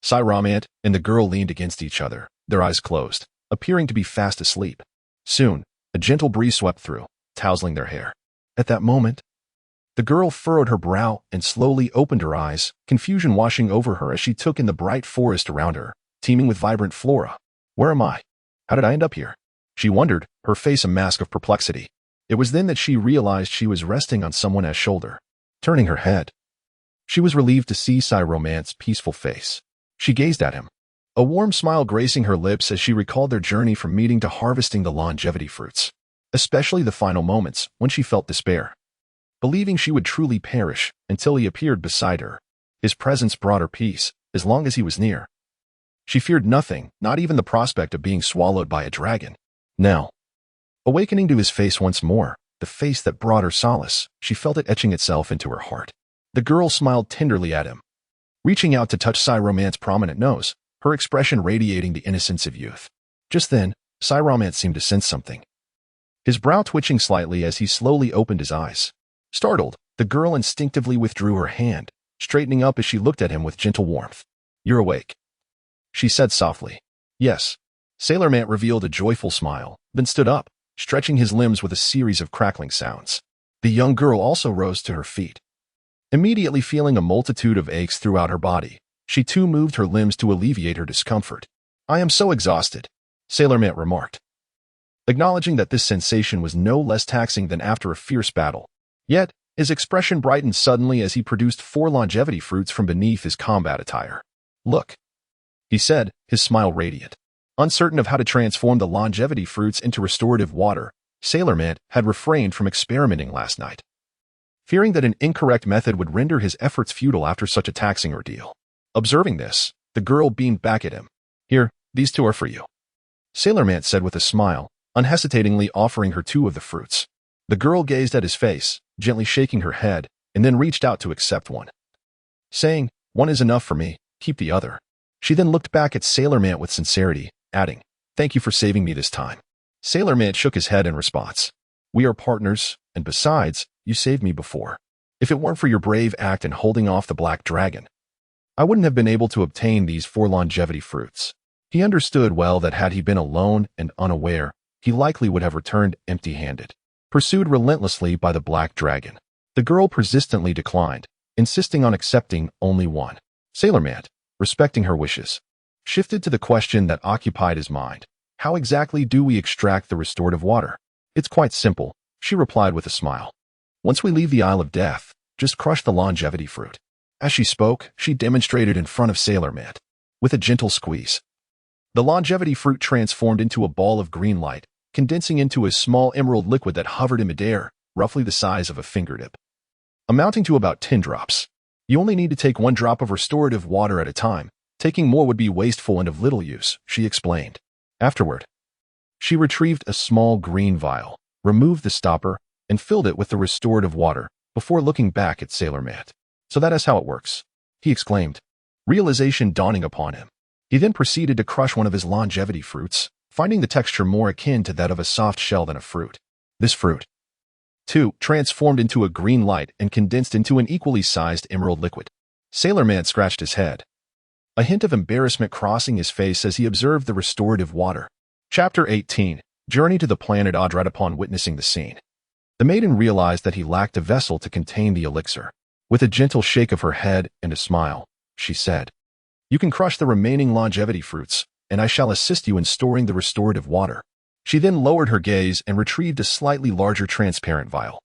[SPEAKER 1] Saiyan and the girl leaned against each other, their eyes closed, appearing to be fast asleep. Soon, a gentle breeze swept through, tousling their hair. At that moment, the girl furrowed her brow and slowly opened her eyes, confusion washing over her as she took in the bright forest around her, teeming with vibrant flora. Where am I? How did I end up here? She wondered, her face a mask of perplexity. It was then that she realized she was resting on someone else's shoulder. Turning her head, she was relieved to see Saiyan's peaceful face. She gazed at him, a warm smile gracing her lips as she recalled their journey from meeting to harvesting the longevity fruits, especially the final moments when she felt despair, believing she would truly perish until he appeared beside her. His presence brought her peace, as long as he was near. She feared nothing, not even the prospect of being swallowed by a dragon. Now, awakening to his face once more, the face that brought her solace, she felt it etching itself into her heart. The girl smiled tenderly at him, reaching out to touch Saiyan's prominent nose, her expression radiating the innocence of youth. Just then, Saiyan seemed to sense something, his brow twitching slightly as he slowly opened his eyes. Startled, the girl instinctively withdrew her hand, straightening up as she looked at him with gentle warmth. You're awake, she said softly. Yes. Saiyan revealed a joyful smile, then stood up, stretching his limbs with a series of crackling sounds. The young girl also rose to her feet. Immediately feeling a multitude of aches throughout her body, she too moved her limbs to alleviate her discomfort. I am so exhausted, Saiyan remarked, acknowledging that this sensation was no less taxing than after a fierce battle. Yet, his expression brightened suddenly as he produced 4 longevity fruits from beneath his combat attire. Look, he said, his smile radiant. Uncertain of how to transform the longevity fruits into restorative water, Saiyan had refrained from experimenting last night, fearing that an incorrect method would render his efforts futile after such a taxing ordeal. Observing this, the girl beamed back at him. Here, these 2 are for you, Saiyan said with a smile, unhesitatingly offering her 2 of the fruits. The girl gazed at his face, gently shaking her head, and then reached out to accept one, saying, one is enough for me, keep the other. She then looked back at Saiyan with sincerity, adding, thank you for saving me this time. Saiyan shook his head in response. We are partners, and besides, you saved me before. If it weren't for your brave act in holding off the black dragon, I wouldn't have been able to obtain these 4 longevity fruits. He understood well that had he been alone and unaware, he likely would have returned empty-handed, pursued relentlessly by the black dragon. The girl persistently declined, insisting on accepting only one. Saiyan, respecting her wishes, shifted to the question that occupied his mind. How exactly do we extract the restorative water? It's quite simple, she replied with a smile. Once we leave the Isle of Death, just crush the longevity fruit. As she spoke, she demonstrated in front of Saiyan, with a gentle squeeze. The longevity fruit transformed into a ball of green light, condensing into a small emerald liquid that hovered in midair, roughly the size of a fingertip, amounting to about 10 drops. You only need to take 1 drop of restorative water at a time. Taking more would be wasteful and of little use, she explained. Afterward, she retrieved a small green vial, removed the stopper, and filled it with the restorative water, before looking back at Saiyan. So that is how it works, he exclaimed, realization dawning upon him. He then proceeded to crush one of his longevity fruits, finding the texture more akin to that of a soft shell than a fruit. This fruit, too, transformed into a green light and condensed into an equally sized emerald liquid. Saiyan scratched his head, a hint of embarrassment crossing his face as he observed the restorative water. Chapter 18, Journey to the Planet Adrat. Upon witnessing the scene, the maiden realized that he lacked a vessel to contain the elixir. With a gentle shake of her head and a smile, she said, you can crush the remaining longevity fruits, and I shall assist you in storing the restorative water. She then lowered her gaze and retrieved a slightly larger transparent vial,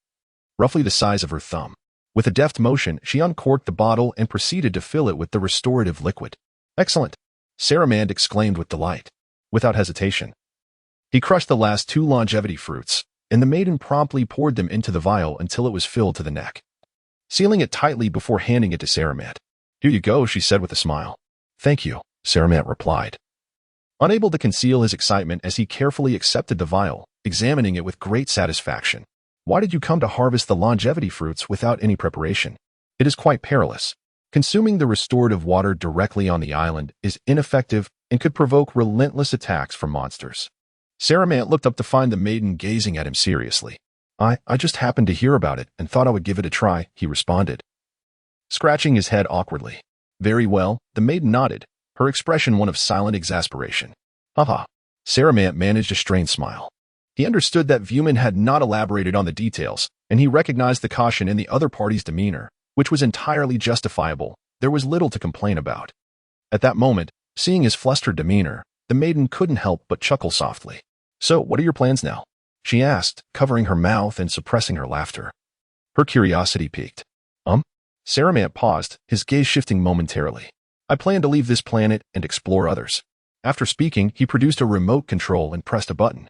[SPEAKER 1] roughly the size of her thumb. With a deft motion, she uncorked the bottle and proceeded to fill it with the restorative liquid. Excellent, Saruman exclaimed with delight. Without hesitation, he crushed the last 2 longevity fruits, and the maiden promptly poured them into the vial until it was filled to the neck, sealing it tightly before handing it to Saruman. Here you go, she said with a smile. Thank you, Saruman replied, unable to conceal his excitement as he carefully accepted the vial, examining it with great satisfaction. Why did you come to harvest the longevity fruits without any preparation? It is quite perilous. Consuming the restorative water directly on the island is ineffective and could provoke relentless attacks from monsters. Saruman looked up to find the maiden gazing at him seriously. I just happened to hear about it and thought I would give it a try, he responded, scratching his head awkwardly. Very well, the maiden nodded, her expression one of silent exasperation. Haha. Saruman managed a strained smile. He understood that Vuman had not elaborated on the details, and he recognized the caution in the other party's demeanor, which was entirely justifiable. There was little to complain about. At that moment, seeing his flustered demeanor, the maiden couldn't help but chuckle softly. So, what are your plans now? She asked, covering her mouth and suppressing her laughter. Her curiosity piqued. Saruman paused, his gaze shifting momentarily. I plan to leave this planet and explore others. After speaking, he produced a remote control and pressed a button.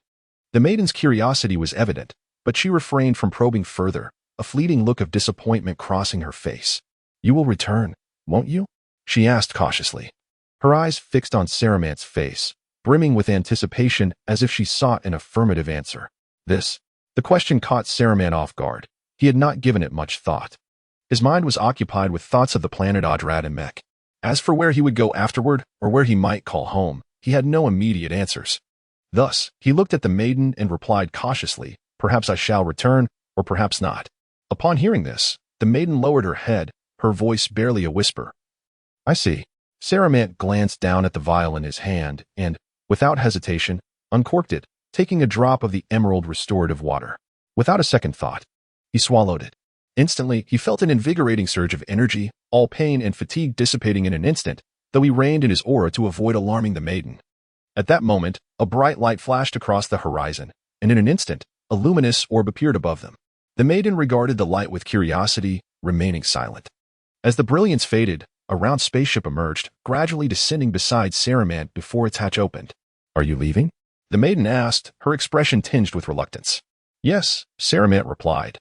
[SPEAKER 1] The maiden's curiosity was evident, but she refrained from probing further, a fleeting look of disappointment crossing her face. You will return, won't you? She asked cautiously. Her eyes fixed on Saruman's face, brimming with anticipation as if she sought an affirmative answer. The question caught Saruman off guard. He had not given it much thought. His mind was occupied with thoughts of the planet Adrat and Mech. As for where he would go afterward, or where he might call home, he had no immediate answers. Thus, he looked at the maiden and replied cautiously, perhaps I shall return, or perhaps not. Upon hearing this, the maiden lowered her head, her voice barely a whisper. I see. Saruman glanced down at the vial in his hand and, without hesitation, uncorked it, taking a drop of the emerald restorative water. Without a second thought, he swallowed it. Instantly, he felt an invigorating surge of energy, all pain and fatigue dissipating in an instant, though he reined in his aura to avoid alarming the maiden. At that moment, a bright light flashed across the horizon, and in an instant, a luminous orb appeared above them. The maiden regarded the light with curiosity, remaining silent. As the brilliance faded, a round spaceship emerged, gradually descending beside Saruman before its hatch opened. Are you leaving? The maiden asked, her expression tinged with reluctance. Yes, Saruman replied,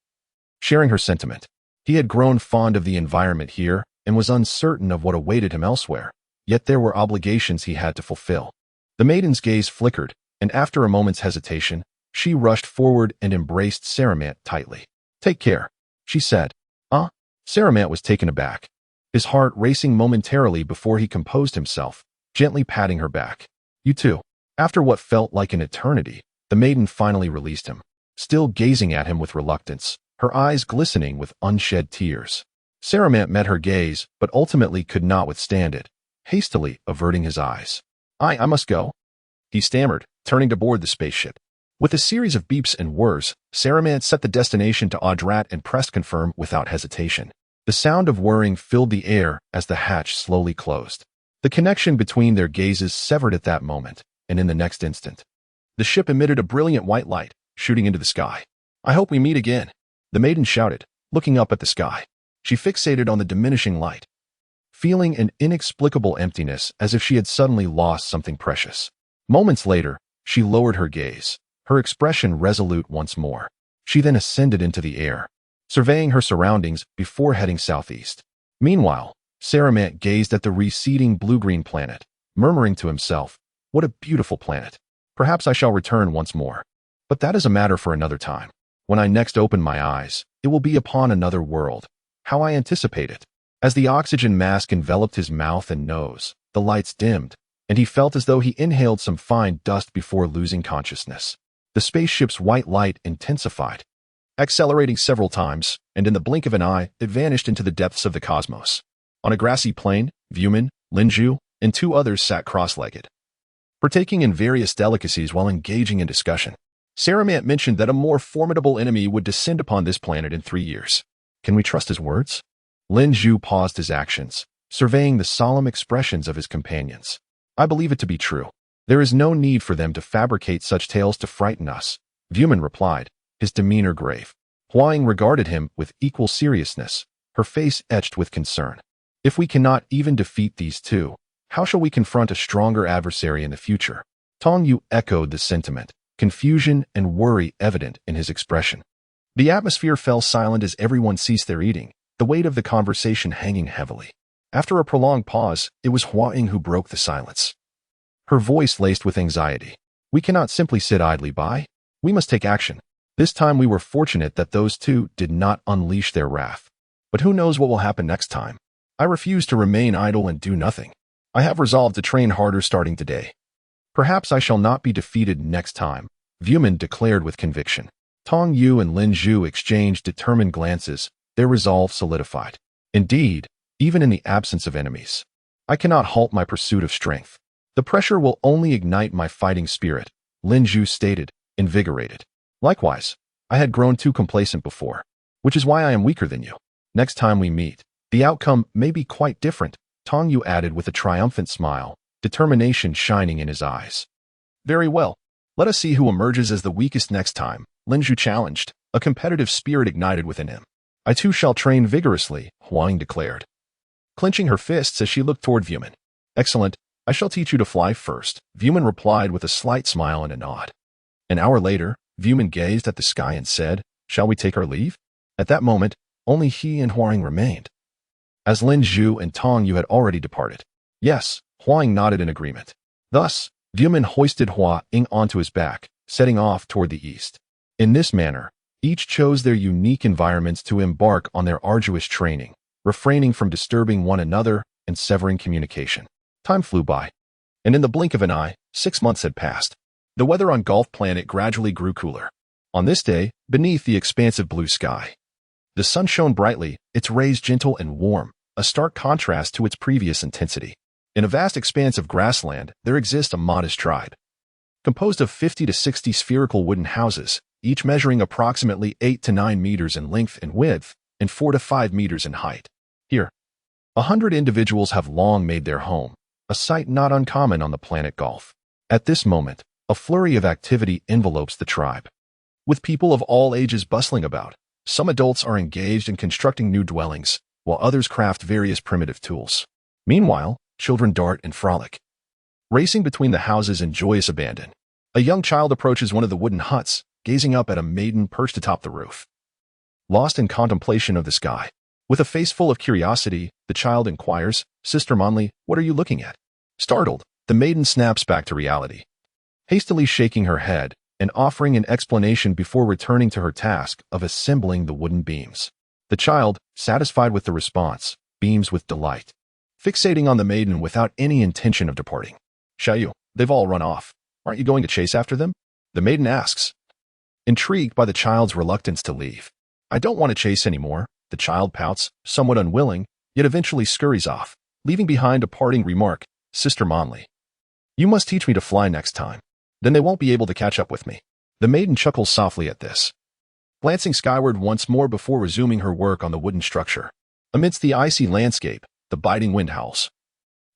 [SPEAKER 1] sharing her sentiment. He had grown fond of the environment here and was uncertain of what awaited him elsewhere, yet there were obligations he had to fulfill. The maiden's gaze flickered, and after a moment's hesitation, she rushed forward and embraced Saruman tightly. Take care, she said. Saruman was taken aback, his heart racing momentarily before he composed himself, gently patting her back. You too. After what felt like an eternity, the maiden finally released him, still gazing at him with reluctance, her eyes glistening with unshed tears. Saruman met her gaze, but ultimately could not withstand it, hastily averting his eyes. I must go, he stammered, turning to board the spaceship. With a series of beeps and whirs, Saruman set the destination to Adrat and pressed confirm without hesitation. The sound of whirring filled the air as the hatch slowly closed. The connection between their gazes severed at that moment, and in the next instant, the ship emitted a brilliant white light, shooting into the sky. I hope we meet again, the maiden shouted, looking up at the sky. She fixated on the diminishing light, feeling an inexplicable emptiness as if she had suddenly lost something precious. Moments later, she lowered her gaze, her expression resolute once more. She then ascended into the air, surveying her surroundings before heading southeast. Meanwhile, Saruman gazed at the receding blue-green planet, murmuring to himself, what a beautiful planet. Perhaps I shall return once more. But that is a matter for another time. When I next open my eyes, it will be upon another world. How I anticipate it. As the oxygen mask enveloped his mouth and nose, the lights dimmed, and he felt as though he inhaled some fine dust before losing consciousness. The spaceship's white light intensified, accelerating several times, and in the blink of an eye, it vanished into the depths of the cosmos. On a grassy plain, Vuman, Linju, and 2 others sat cross-legged, partaking in various delicacies while engaging in discussion. Saruman mentioned that a more formidable enemy would descend upon this planet in 3 years. Can we trust his words? Linju paused his actions, surveying the solemn expressions of his companions. I believe it to be true. There is no need for them to fabricate such tales to frighten us, Vuman replied, his demeanor grave. Huang regarded him with equal seriousness, her face etched with concern. If we cannot even defeat these two, how shall we confront a stronger adversary in the future? Tong Yu echoed the sentiment, confusion and worry evident in his expression. The atmosphere fell silent as everyone ceased their eating, the weight of the conversation hanging heavily. After a prolonged pause, it was Huang who broke the silence. Her voice laced with anxiety. We cannot simply sit idly by. We must take action. This time we were fortunate that those two did not unleash their wrath. But who knows what will happen next time? I refuse to remain idle and do nothing. I have resolved to train harder starting today. Perhaps I shall not be defeated next time, Vuman declared with conviction. Tong Yu and Lin Zhu exchanged determined glances, their resolve solidified. Indeed, even in the absence of enemies, I cannot halt my pursuit of strength. The pressure will only ignite my fighting spirit, Lin Zhu stated, invigorated. Likewise, I had grown too complacent before, which is why I am weaker than you. Next time we meet, the outcome may be quite different, Tong Yu added with a triumphant smile, determination shining in his eyes. Very well. Let us see who emerges as the weakest next time, Lin Zhu challenged, a competitive spirit ignited within him. I too shall train vigorously, Huang declared, clenching her fists as she looked toward Vuman. Excellent. I shall teach you to fly first, Vuman replied with a slight smile and a nod. An hour later, Vuman gazed at the sky and said, Shall we take our leave? At that moment, only he and Huang remained, as Lin Zhu and Tong Yu had already departed. Yes, Huang nodded in agreement. Thus, Vuman hoisted Huang onto his back, setting off toward the east. In this manner, each chose their unique environments to embark on their arduous training, refraining from disturbing one another and severing communication. Time flew by, and in the blink of an eye, 6 months had passed. The weather on Golf Planet gradually grew cooler. On this day, beneath the expansive blue sky, the sun shone brightly, its rays gentle and warm, a stark contrast to its previous intensity. In a vast expanse of grassland, there exists a modest tribe, composed of 50 to 60 spherical wooden houses, each measuring approximately 8 to 9 meters in length and width, and 4 to 5 meters in height. Here, 100 individuals have long made their home, a sight not uncommon on the planet Golf. At this moment, a flurry of activity envelopes the tribe, with people of all ages bustling about. Some adults are engaged in constructing new dwellings, while others craft various primitive tools. Meanwhile, children dart and frolic, racing between the houses in joyous abandon. A young child approaches one of the wooden huts, gazing up at a maiden perched atop the roof, lost in contemplation of the sky. With a face full of curiosity, the child inquires, Sister Monley, what are you looking at? Startled, the maiden snaps back to reality, hastily shaking her head and offering an explanation before returning to her task of assembling the wooden beams. The child, satisfied with the response, beams with delight, fixating on the maiden without any intention of departing. Xiaoyu, they've all run off. Aren't you going to chase after them? The maiden asks, intrigued by the child's reluctance to leave. I don't want to chase anymore, the child pouts, somewhat unwilling, yet eventually scurries off, leaving behind a parting remark, Sister Monley, you must teach me to fly next time. Then they won't be able to catch up with me. The maiden chuckles softly at this, glancing skyward once more before resuming her work on the wooden structure. Amidst the icy landscape, the biting wind howls,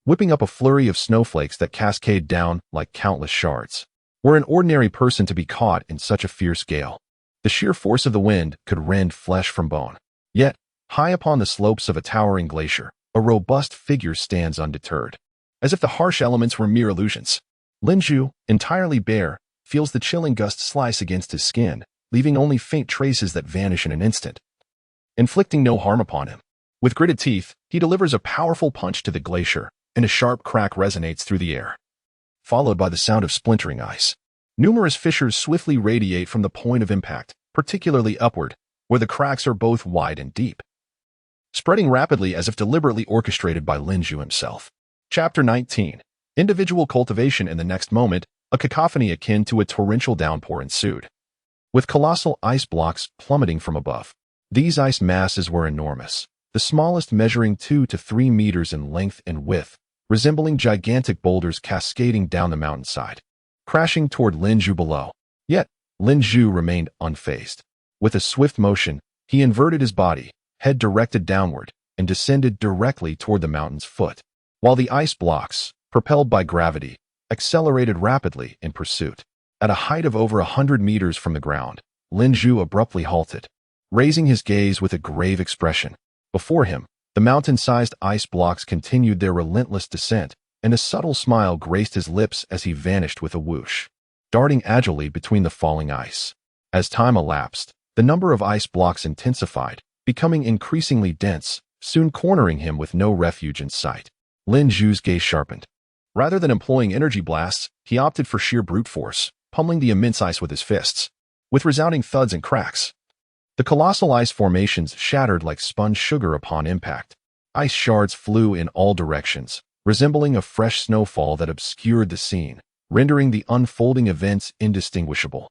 [SPEAKER 1] whipping up a flurry of snowflakes that cascade down like countless shards. Were an ordinary person to be caught in such a fierce gale, the sheer force of the wind could rend flesh from bone. Yet, high upon the slopes of a towering glacier, a robust figure stands undeterred, as if the harsh elements were mere illusions. Lin Zhu, entirely bare, feels the chilling gust slice against his skin, leaving only faint traces that vanish in an instant, inflicting no harm upon him. With gritted teeth, he delivers a powerful punch to the glacier, and a sharp crack resonates through the air, followed by the sound of splintering ice. Numerous fissures swiftly radiate from the point of impact, particularly upward, where the cracks are both wide and deep, spreading rapidly as if deliberately orchestrated by Lin Zhu himself. Chapter 19. Individual cultivation. In the next moment, a cacophony akin to a torrential downpour ensued, with colossal ice blocks plummeting from above. These ice masses were enormous, the smallest measuring 2 to 3 meters in length and width, resembling gigantic boulders cascading down the mountainside, crashing toward Lin Zhu below. Yet, Lin Zhu remained unfazed. With a swift motion, he inverted his body, head directed downward, and descended directly toward the mountain's foot, while the ice blocks, propelled by gravity, accelerated rapidly in pursuit. At a height of over 100 meters from the ground, Lam-Z abruptly halted, raising his gaze with a grave expression. Before him, the mountain-sized ice blocks continued their relentless descent, and a subtle smile graced his lips as he vanished with a whoosh, darting agilely between the falling ice. As time elapsed, the number of ice blocks intensified, becoming increasingly dense, soon cornering him with no refuge in sight. Lam-Z's gaze sharpened. Rather than employing energy blasts, he opted for sheer brute force, pummeling the immense ice with his fists. With resounding thuds and cracks, the colossal ice formations shattered like spun sugar upon impact. Ice shards flew in all directions, resembling a fresh snowfall that obscured the scene, rendering the unfolding events indistinguishable,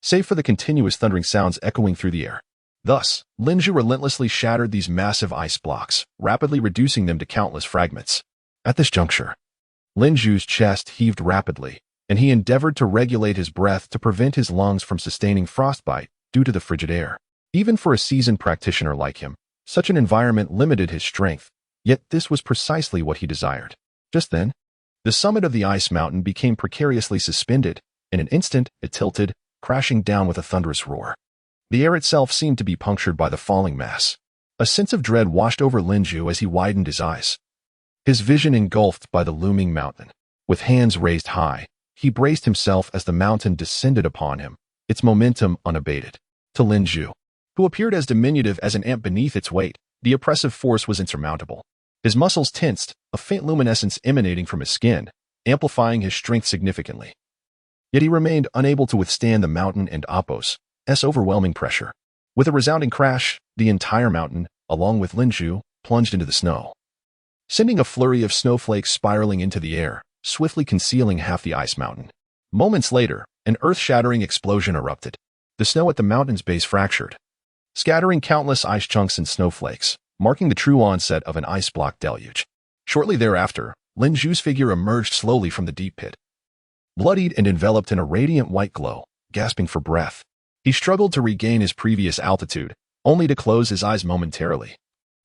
[SPEAKER 1] save for the continuous thundering sounds echoing through the air. Thus, Lam-Z relentlessly shattered these massive ice blocks, rapidly reducing them to countless fragments. At this juncture, Lam-Z's chest heaved rapidly, and he endeavored to regulate his breath to prevent his lungs from sustaining frostbite due to the frigid air. Even for a seasoned practitioner like him, such an environment limited his strength, yet this was precisely what he desired. Just then, the summit of the ice mountain became precariously suspended. In an instant, it tilted, crashing down with a thunderous roar. The air itself seemed to be punctured by the falling mass. A sense of dread washed over Lam-Z as he widened his eyes, his vision engulfed by the looming mountain. With hands raised high, he braced himself as the mountain descended upon him, its momentum unabated. To Lam-Z, who appeared as diminutive as an ant beneath its weight, the oppressive force was insurmountable. His muscles tensed, a faint luminescence emanating from his skin, amplifying his strength significantly. Yet he remained unable to withstand the mountain and Apos' overwhelming pressure. With a resounding crash, the entire mountain, along with Lam-Z, plunged into the snow, sending a flurry of snowflakes spiraling into the air, swiftly concealing half the ice mountain. Moments later, an earth-shattering explosion erupted. The snow at the mountain's base fractured, scattering countless ice chunks and snowflakes, marking the true onset of an ice block deluge. Shortly thereafter, Lam-Z's figure emerged slowly from the deep pit, bloodied and enveloped in a radiant white glow, gasping for breath. He struggled to regain his previous altitude, only to close his eyes momentarily,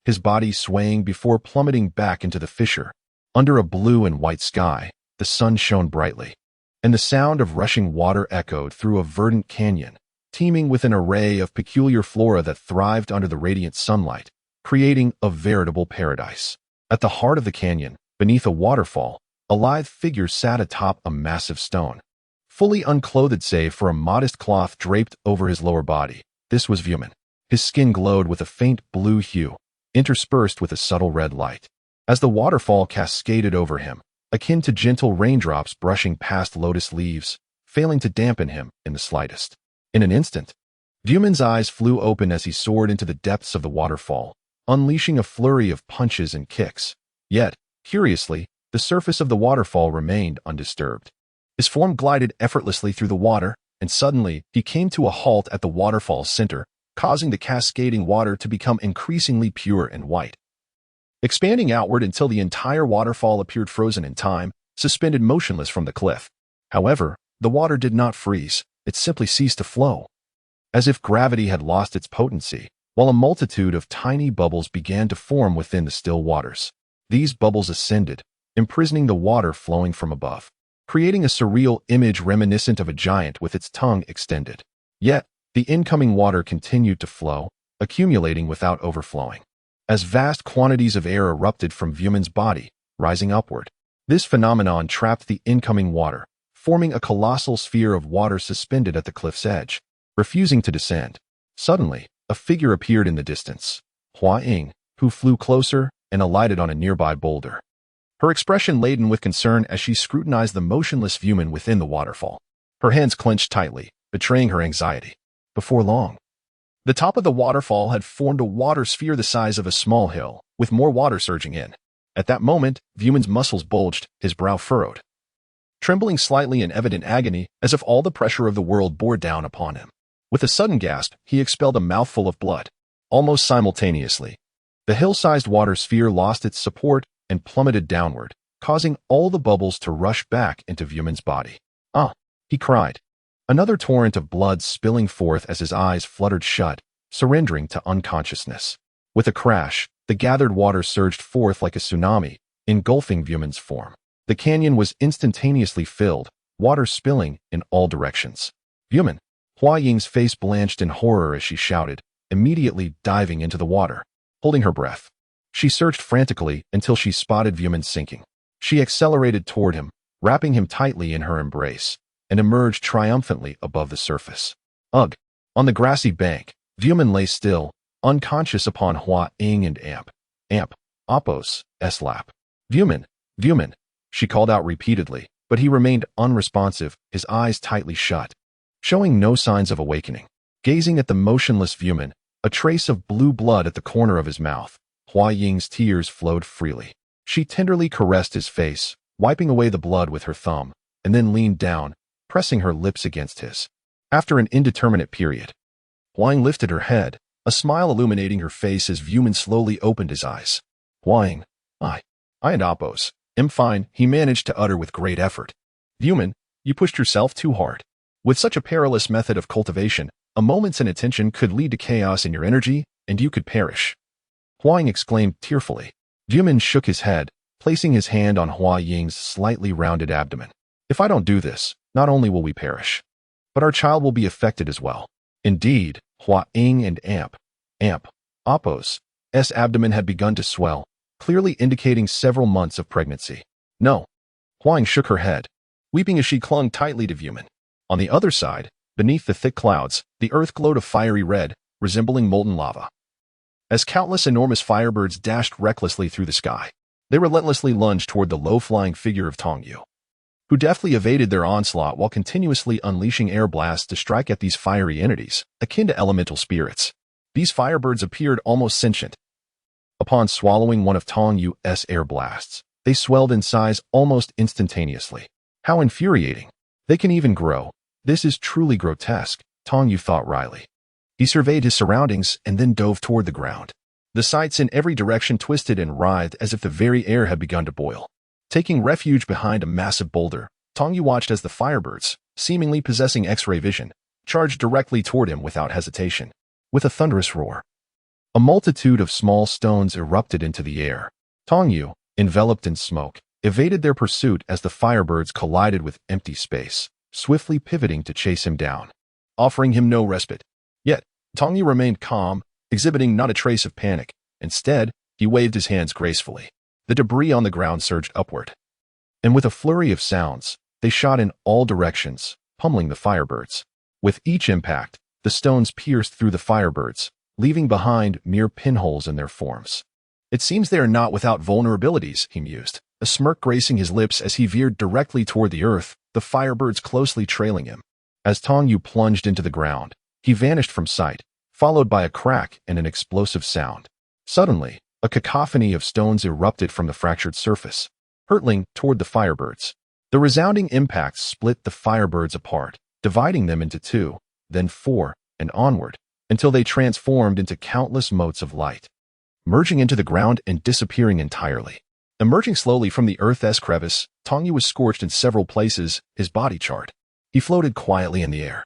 [SPEAKER 1] his body swaying before plummeting back into the fissure. Under a blue and white sky, the sun shone brightly, and the sound of rushing water echoed through a verdant canyon, teeming with an array of peculiar flora that thrived under the radiant sunlight, creating a veritable paradise. At the heart of the canyon, beneath a waterfall, a lithe figure sat atop a massive stone, fully unclothed save for a modest cloth draped over his lower body. This was Vuman. His skin glowed with a faint blue hue, interspersed with a subtle red light. As the waterfall cascaded over him, akin to gentle raindrops brushing past lotus leaves, failing to dampen him in the slightest. In an instant, Vuman's eyes flew open as he soared into the depths of the waterfall, unleashing a flurry of punches and kicks. Yet, curiously, the surface of the waterfall remained undisturbed. His form glided effortlessly through the water, and suddenly he came to a halt at the waterfall's center, causing the cascading water to become increasingly pure and white, expanding outward until the entire waterfall appeared frozen in time, suspended motionless from the cliff. However, the water did not freeze, it simply ceased to flow, as if gravity had lost its potency, while a multitude of tiny bubbles began to form within the still waters. These bubbles ascended, imprisoning the water flowing from above, creating a surreal image reminiscent of a giant with its tongue extended. Yet, the incoming water continued to flow, accumulating without overflowing, as vast quantities of air erupted from Vuman's body, rising upward. This phenomenon trapped the incoming water, forming a colossal sphere of water suspended at the cliff's edge, refusing to descend. Suddenly, a figure appeared in the distance, Hua Ying, who flew closer and alighted on a nearby boulder, her expression laden with concern as she scrutinized the motionless Vuman within the waterfall. Her hands clenched tightly, betraying her anxiety. Before long, the top of the waterfall had formed a water sphere the size of a small hill, with more water surging in. At that moment, Vuman's muscles bulged, his brow furrowed, trembling slightly in evident agony as if all the pressure of the world bore down upon him. With a sudden gasp, he expelled a mouthful of blood. Almost simultaneously, the hill-sized water sphere lost its support and plummeted downward, causing all the bubbles to rush back into Vuman's body. "Ah!" he cried, another torrent of blood spilling forth as his eyes fluttered shut, surrendering to unconsciousness. With a crash, the gathered water surged forth like a tsunami, engulfing Vuman's form. The canyon was instantaneously filled, water spilling in all directions. Human! Hua Ying's face blanched in horror as she shouted, immediately diving into the water. Holding her breath, she searched frantically until she spotted Vuman sinking. She accelerated toward him, wrapping him tightly in her embrace, and emerged triumphantly above the surface. Ugh! On the grassy bank, Vuman lay still, unconscious upon Hua Ying and Appo's lap. Vuman! Vuman! She called out repeatedly, but he remained unresponsive, his eyes tightly shut, showing no signs of awakening. Gazing at the motionless Vuman, a trace of blue blood at the corner of his mouth, Hua Ying's tears flowed freely. She tenderly caressed his face, wiping away the blood with her thumb, and then leaned down, pressing her lips against his. After an indeterminate period, Hua Ying lifted her head, a smile illuminating her face as Vuman slowly opened his eyes. Hua Ying, I and Appo's. I'm fine, he managed to utter with great effort. Vuman, you pushed yourself too hard. With such a perilous method of cultivation, a moment's inattention could lead to chaos in your energy, and you could perish. Hua Ying exclaimed tearfully. Vuman shook his head, placing his hand on Hua Ying's slightly rounded abdomen. If I don't do this, not only will we perish, but our child will be affected as well. Indeed, Hua Ying and Appo's abdomen had begun to swell, clearly indicating several months of pregnancy. No. Hua Ying shook her head, weeping as she clung tightly to Vuman. On the other side, beneath the thick clouds, the earth glowed a fiery red, resembling molten lava. As countless enormous firebirds dashed recklessly through the sky, they relentlessly lunged toward the low-flying figure of Tongyu, who deftly evaded their onslaught while continuously unleashing air blasts to strike at these fiery entities, akin to elemental spirits. These firebirds appeared almost sentient. Upon swallowing one of Tongyu's air blasts, they swelled in size almost instantaneously. How infuriating. They can even grow. This is truly grotesque, Tongyu thought wryly. He surveyed his surroundings and then dove toward the ground. The sights in every direction twisted and writhed as if the very air had begun to boil. Taking refuge behind a massive boulder, Tongyu watched as the firebirds, seemingly possessing X-ray vision, charged directly toward him without hesitation. With a thunderous roar, a multitude of small stones erupted into the air. Tongyu, enveloped in smoke, evaded their pursuit as the firebirds collided with empty space, swiftly pivoting to chase him down, offering him no respite. Yet, Tongyu remained calm, exhibiting not a trace of panic. Instead, he waved his hands gracefully. The debris on the ground surged upward, and with a flurry of sounds, they shot in all directions, pummeling the firebirds. With each impact, the stones pierced through the firebirds, leaving behind mere pinholes in their forms. It seems they are not without vulnerabilities, he mused, a smirk gracing his lips as he veered directly toward the earth, the firebirds closely trailing him. As Tongyu plunged into the ground, he vanished from sight, followed by a crack and an explosive sound. Suddenly, a cacophony of stones erupted from the fractured surface, hurtling toward the firebirds. The resounding impacts split the firebirds apart, dividing them into 2, then 4, and onward, until they transformed into countless motes of light, merging into the ground and disappearing entirely. Emerging slowly from the earth's crevice, Tongyu was scorched in several places, his body charred. He floated quietly in the air,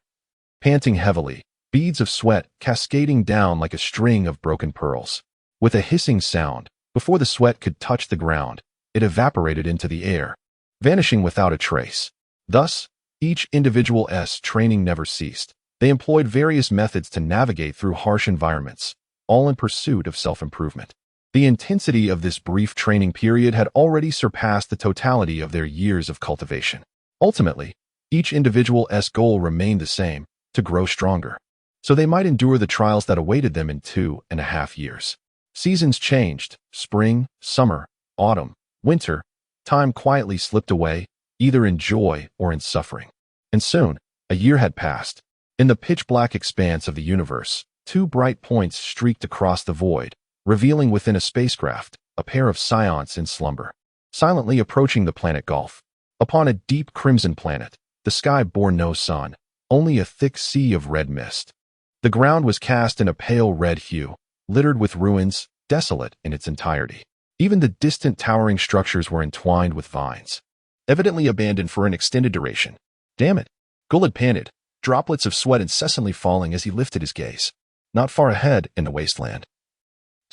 [SPEAKER 1] panting heavily, beads of sweat cascading down like a string of broken pearls. With a hissing sound, before the sweat could touch the ground, it evaporated into the air, vanishing without a trace. Thus, each individual's training never ceased. They employed various methods to navigate through harsh environments, all in pursuit of self-improvement. The intensity of this brief training period had already surpassed the totality of their years of cultivation. Ultimately, each individual's goal remained the same, to grow stronger, so they might endure the trials that awaited them in 2.5 years. Seasons changed, spring, summer, autumn, winter. Time quietly slipped away, either in joy or in suffering. And soon, a year had passed. In the pitch-black expanse of the universe, 2 bright points streaked across the void, revealing within a spacecraft a pair of Saiyans in slumber, silently approaching the planet Gulf. Upon a deep crimson planet, the sky bore no sun, only a thick sea of red mist. The ground was cast in a pale red hue, littered with ruins, desolate in its entirety. Even the distant towering structures were entwined with vines, evidently abandoned for an extended duration. Damn it! Guled panted, droplets of sweat incessantly falling as he lifted his gaze. Not far ahead, in the wasteland,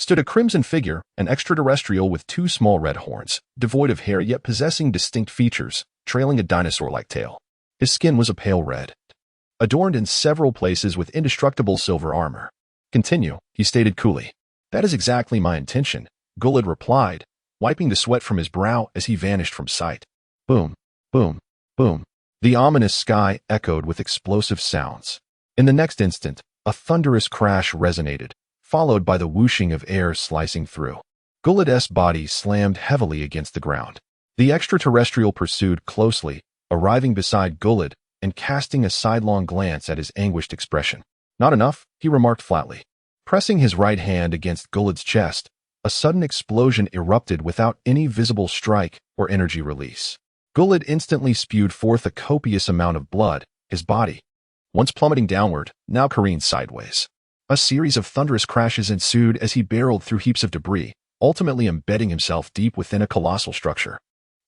[SPEAKER 1] stood a crimson figure, an extraterrestrial with two small red horns, devoid of hair yet possessing distinct features, trailing a dinosaur-like tail. His skin was a pale red, adorned in several places with indestructible silver armor. "Continue," he stated coolly. "That is exactly my intention," Guled replied, wiping the sweat from his brow as he vanished from sight. Boom, boom, boom. The ominous sky echoed with explosive sounds. In the next instant, a thunderous crash resonated, followed by the whooshing of air slicing through. Guled's body slammed heavily against the ground. The extraterrestrial pursued closely, arriving beside Guled and casting a sidelong glance at his anguished expression. "Not enough," he remarked flatly. Pressing his right hand against Guled's chest, a sudden explosion erupted without any visible strike or energy release. Guled instantly spewed forth a copious amount of blood, his body, once plummeting downward, now careened sideways. A series of thunderous crashes ensued as he barreled through heaps of debris, ultimately embedding himself deep within a colossal structure.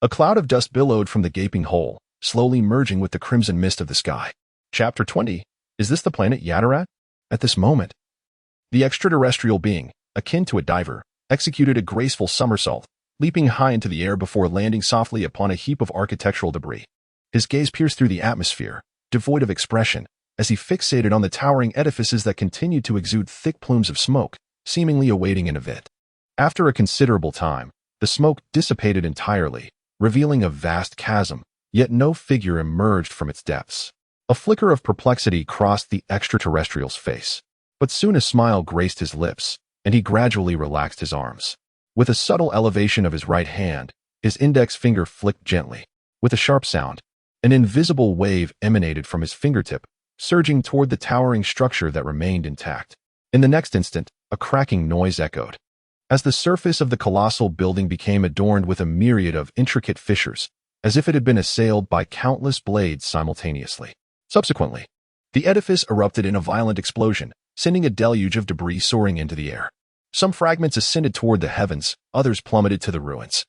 [SPEAKER 1] A cloud of dust billowed from the gaping hole, slowly merging with the crimson mist of the sky. Chapter 20. Is this the planet Yatarat? At this moment, the extraterrestrial being, akin to a diver, executed a graceful somersault, leaping high into the air before landing softly upon a heap of architectural debris. His gaze pierced through the atmosphere, devoid of expression, as he fixated on the towering edifices that continued to exude thick plumes of smoke, seemingly awaiting an event. After a considerable time, the smoke dissipated entirely, revealing a vast chasm, yet no figure emerged from its depths. A flicker of perplexity crossed the extraterrestrial's face, but soon a smile graced his lips, and he gradually relaxed his arms. With a subtle elevation of his right hand, his index finger flicked gently. With a sharp sound, an invisible wave emanated from his fingertip, surging toward the towering structure that remained intact. In the next instant, a cracking noise echoed. As the surface of the colossal building became adorned with a myriad of intricate fissures, as if it had been assailed by countless blades simultaneously. Subsequently, the edifice erupted in a violent explosion, sending a deluge of debris soaring into the air. Some fragments ascended toward the heavens, others plummeted to the ruins,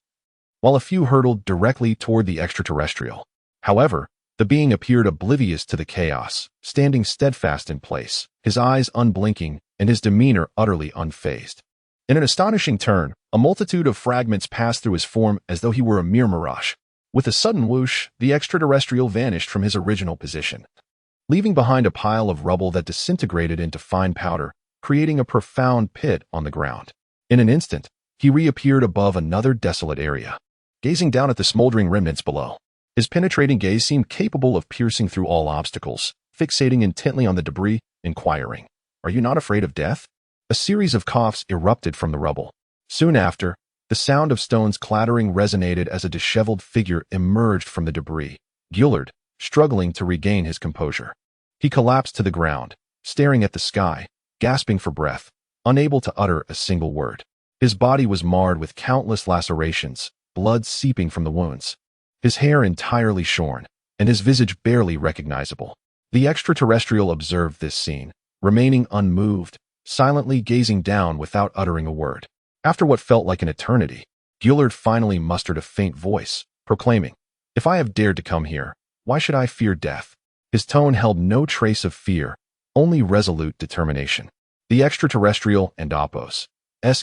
[SPEAKER 1] while a few hurtled directly toward the extraterrestrial. However, the being appeared oblivious to the chaos, standing steadfast in place, his eyes unblinking and his demeanor utterly unfazed. In an astonishing turn, a multitude of fragments passed through his form as though he were a mere mirage. With a sudden whoosh, the extraterrestrial vanished from his original position, leaving behind a pile of rubble that disintegrated into fine powder, creating a profound pit on the ground. In an instant, he reappeared above another desolate area, gazing down at the smoldering remnants below. His penetrating gaze seemed capable of piercing through all obstacles, fixating intently on the debris, inquiring, "Are you not afraid of death?" A series of coughs erupted from the rubble. Soon after, the sound of stones clattering resonated as a disheveled figure emerged from the debris. Guled, struggling to regain his composure. He collapsed to the ground, staring at the sky, gasping for breath, unable to utter a single word. His body was marred with countless lacerations, blood seeping from the wounds. His hair entirely shorn, and his visage barely recognizable. The extraterrestrial observed this scene, remaining unmoved, silently gazing down without uttering a word. After what felt like an eternity, Guled finally mustered a faint voice, proclaiming, "If I have dared to come here, why should I fear death?" His tone held no trace of fear, only resolute determination. The extraterrestrial and Apos'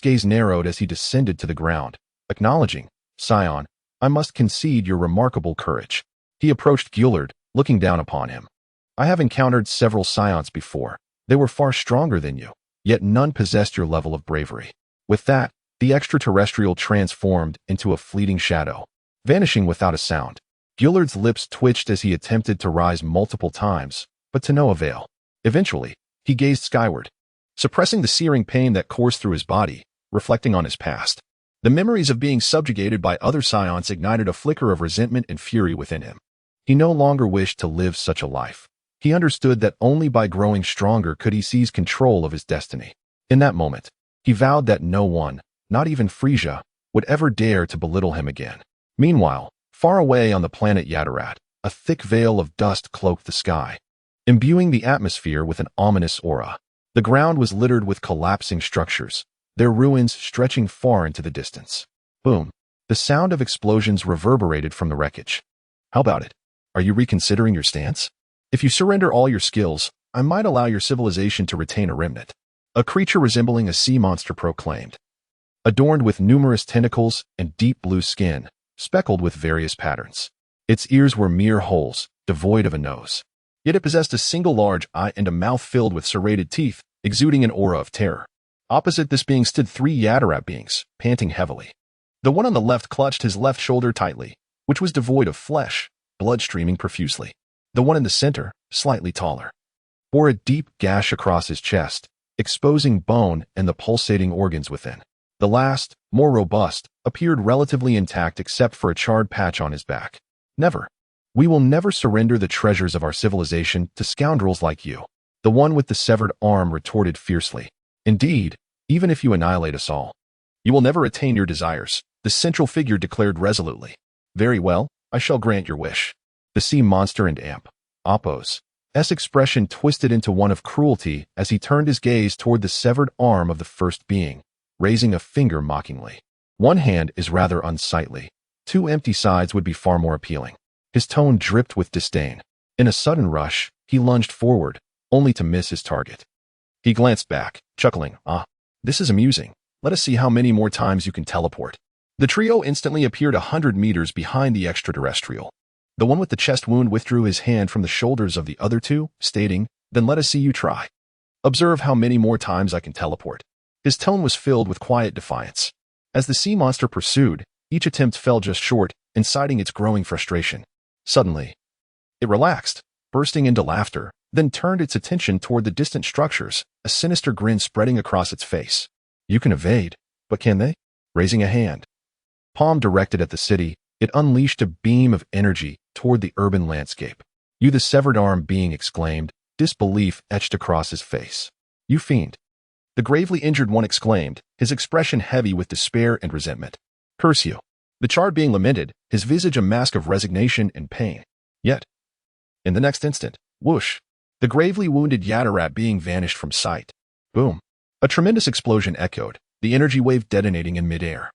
[SPEAKER 1] gaze narrowed as he descended to the ground, acknowledging, "Saiyan, I must concede your remarkable courage." He approached Guled, looking down upon him. "I have encountered several Saions before. They were far stronger than you, yet none possessed your level of bravery." With that, the extraterrestrial transformed into a fleeting shadow, vanishing without a sound. Guled's lips twitched as he attempted to rise multiple times, but to no avail. Eventually, he gazed skyward, suppressing the searing pain that coursed through his body, reflecting on his past. The memories of being subjugated by other Scions ignited a flicker of resentment and fury within him. He no longer wished to live such a life. He understood that only by growing stronger could he seize control of his destiny. In that moment, he vowed that no one, not even Frieza, would ever dare to belittle him again. Meanwhile, far away on the planet Yatarat, a thick veil of dust cloaked the sky, imbuing the atmosphere with an ominous aura. The ground was littered with collapsing structures, their ruins stretching far into the distance. Boom! The sound of explosions reverberated from the wreckage. "How about it? Are you reconsidering your stance? If you surrender all your skills, I might allow your civilization to retain a remnant." A creature resembling a sea monster proclaimed, adorned with numerous tentacles and deep blue skin, speckled with various patterns. Its ears were mere holes, devoid of a nose. Yet it possessed a single large eye and a mouth filled with serrated teeth, exuding an aura of terror. Opposite this being stood three Yatarat beings, panting heavily. The one on the left clutched his left shoulder tightly, which was devoid of flesh, blood streaming profusely. The one in the center, slightly taller, bore a deep gash across his chest, exposing bone and the pulsating organs within. The last, more robust, appeared relatively intact except for a charred patch on his back. Never. We will never surrender the treasures of our civilization to scoundrels like you. The one with the severed arm retorted fiercely. Indeed, even if you annihilate us all, you will never attain your desires, the central figure declared resolutely. Very well, I shall grant your wish. The sea monster and amp, Appo's expression twisted into one of cruelty as he turned his gaze toward the severed arm of the first being, raising a finger mockingly. One hand is rather unsightly. Two empty sides would be far more appealing. His tone dripped with disdain. In a sudden rush, he lunged forward, only to miss his target. He glanced back, chuckling, this is amusing. Let us see how many more times you can teleport. The trio instantly appeared 100 meters behind the extraterrestrial. The one with the chest wound withdrew his hand from the shoulders of the other two, stating, then let us see you try. Observe how many more times I can teleport. His tone was filled with quiet defiance. As the sea monster pursued, each attempt fell just short, inciting its growing frustration. Suddenly, it relaxed, bursting into laughter, then turned its attention toward the distant structures, a sinister grin spreading across its face. You can evade, but can they? Raising a hand, palm directed at the city, it unleashed a beam of energy toward the urban landscape. You the severed arm being exclaimed, disbelief etched across his face. You fiend. The gravely injured one exclaimed, his expression heavy with despair and resentment. Curse you. The charred being lamented, his visage a mask of resignation and pain. Yet, in the next instant, whoosh, the gravely wounded Yatarat being vanished from sight. Boom. A tremendous explosion echoed, the energy wave detonating in midair,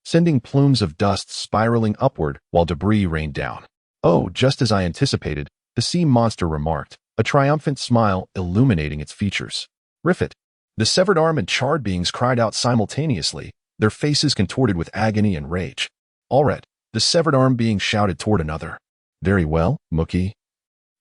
[SPEAKER 1] sending plumes of dust spiraling upward while debris rained down. Oh, just as I anticipated, the sea monster remarked, a triumphant smile illuminating its features. Riffit. The severed arm and charred beings cried out simultaneously, their faces contorted with agony and rage. Alright, the severed arm being shouted toward another. Very well, Mookie.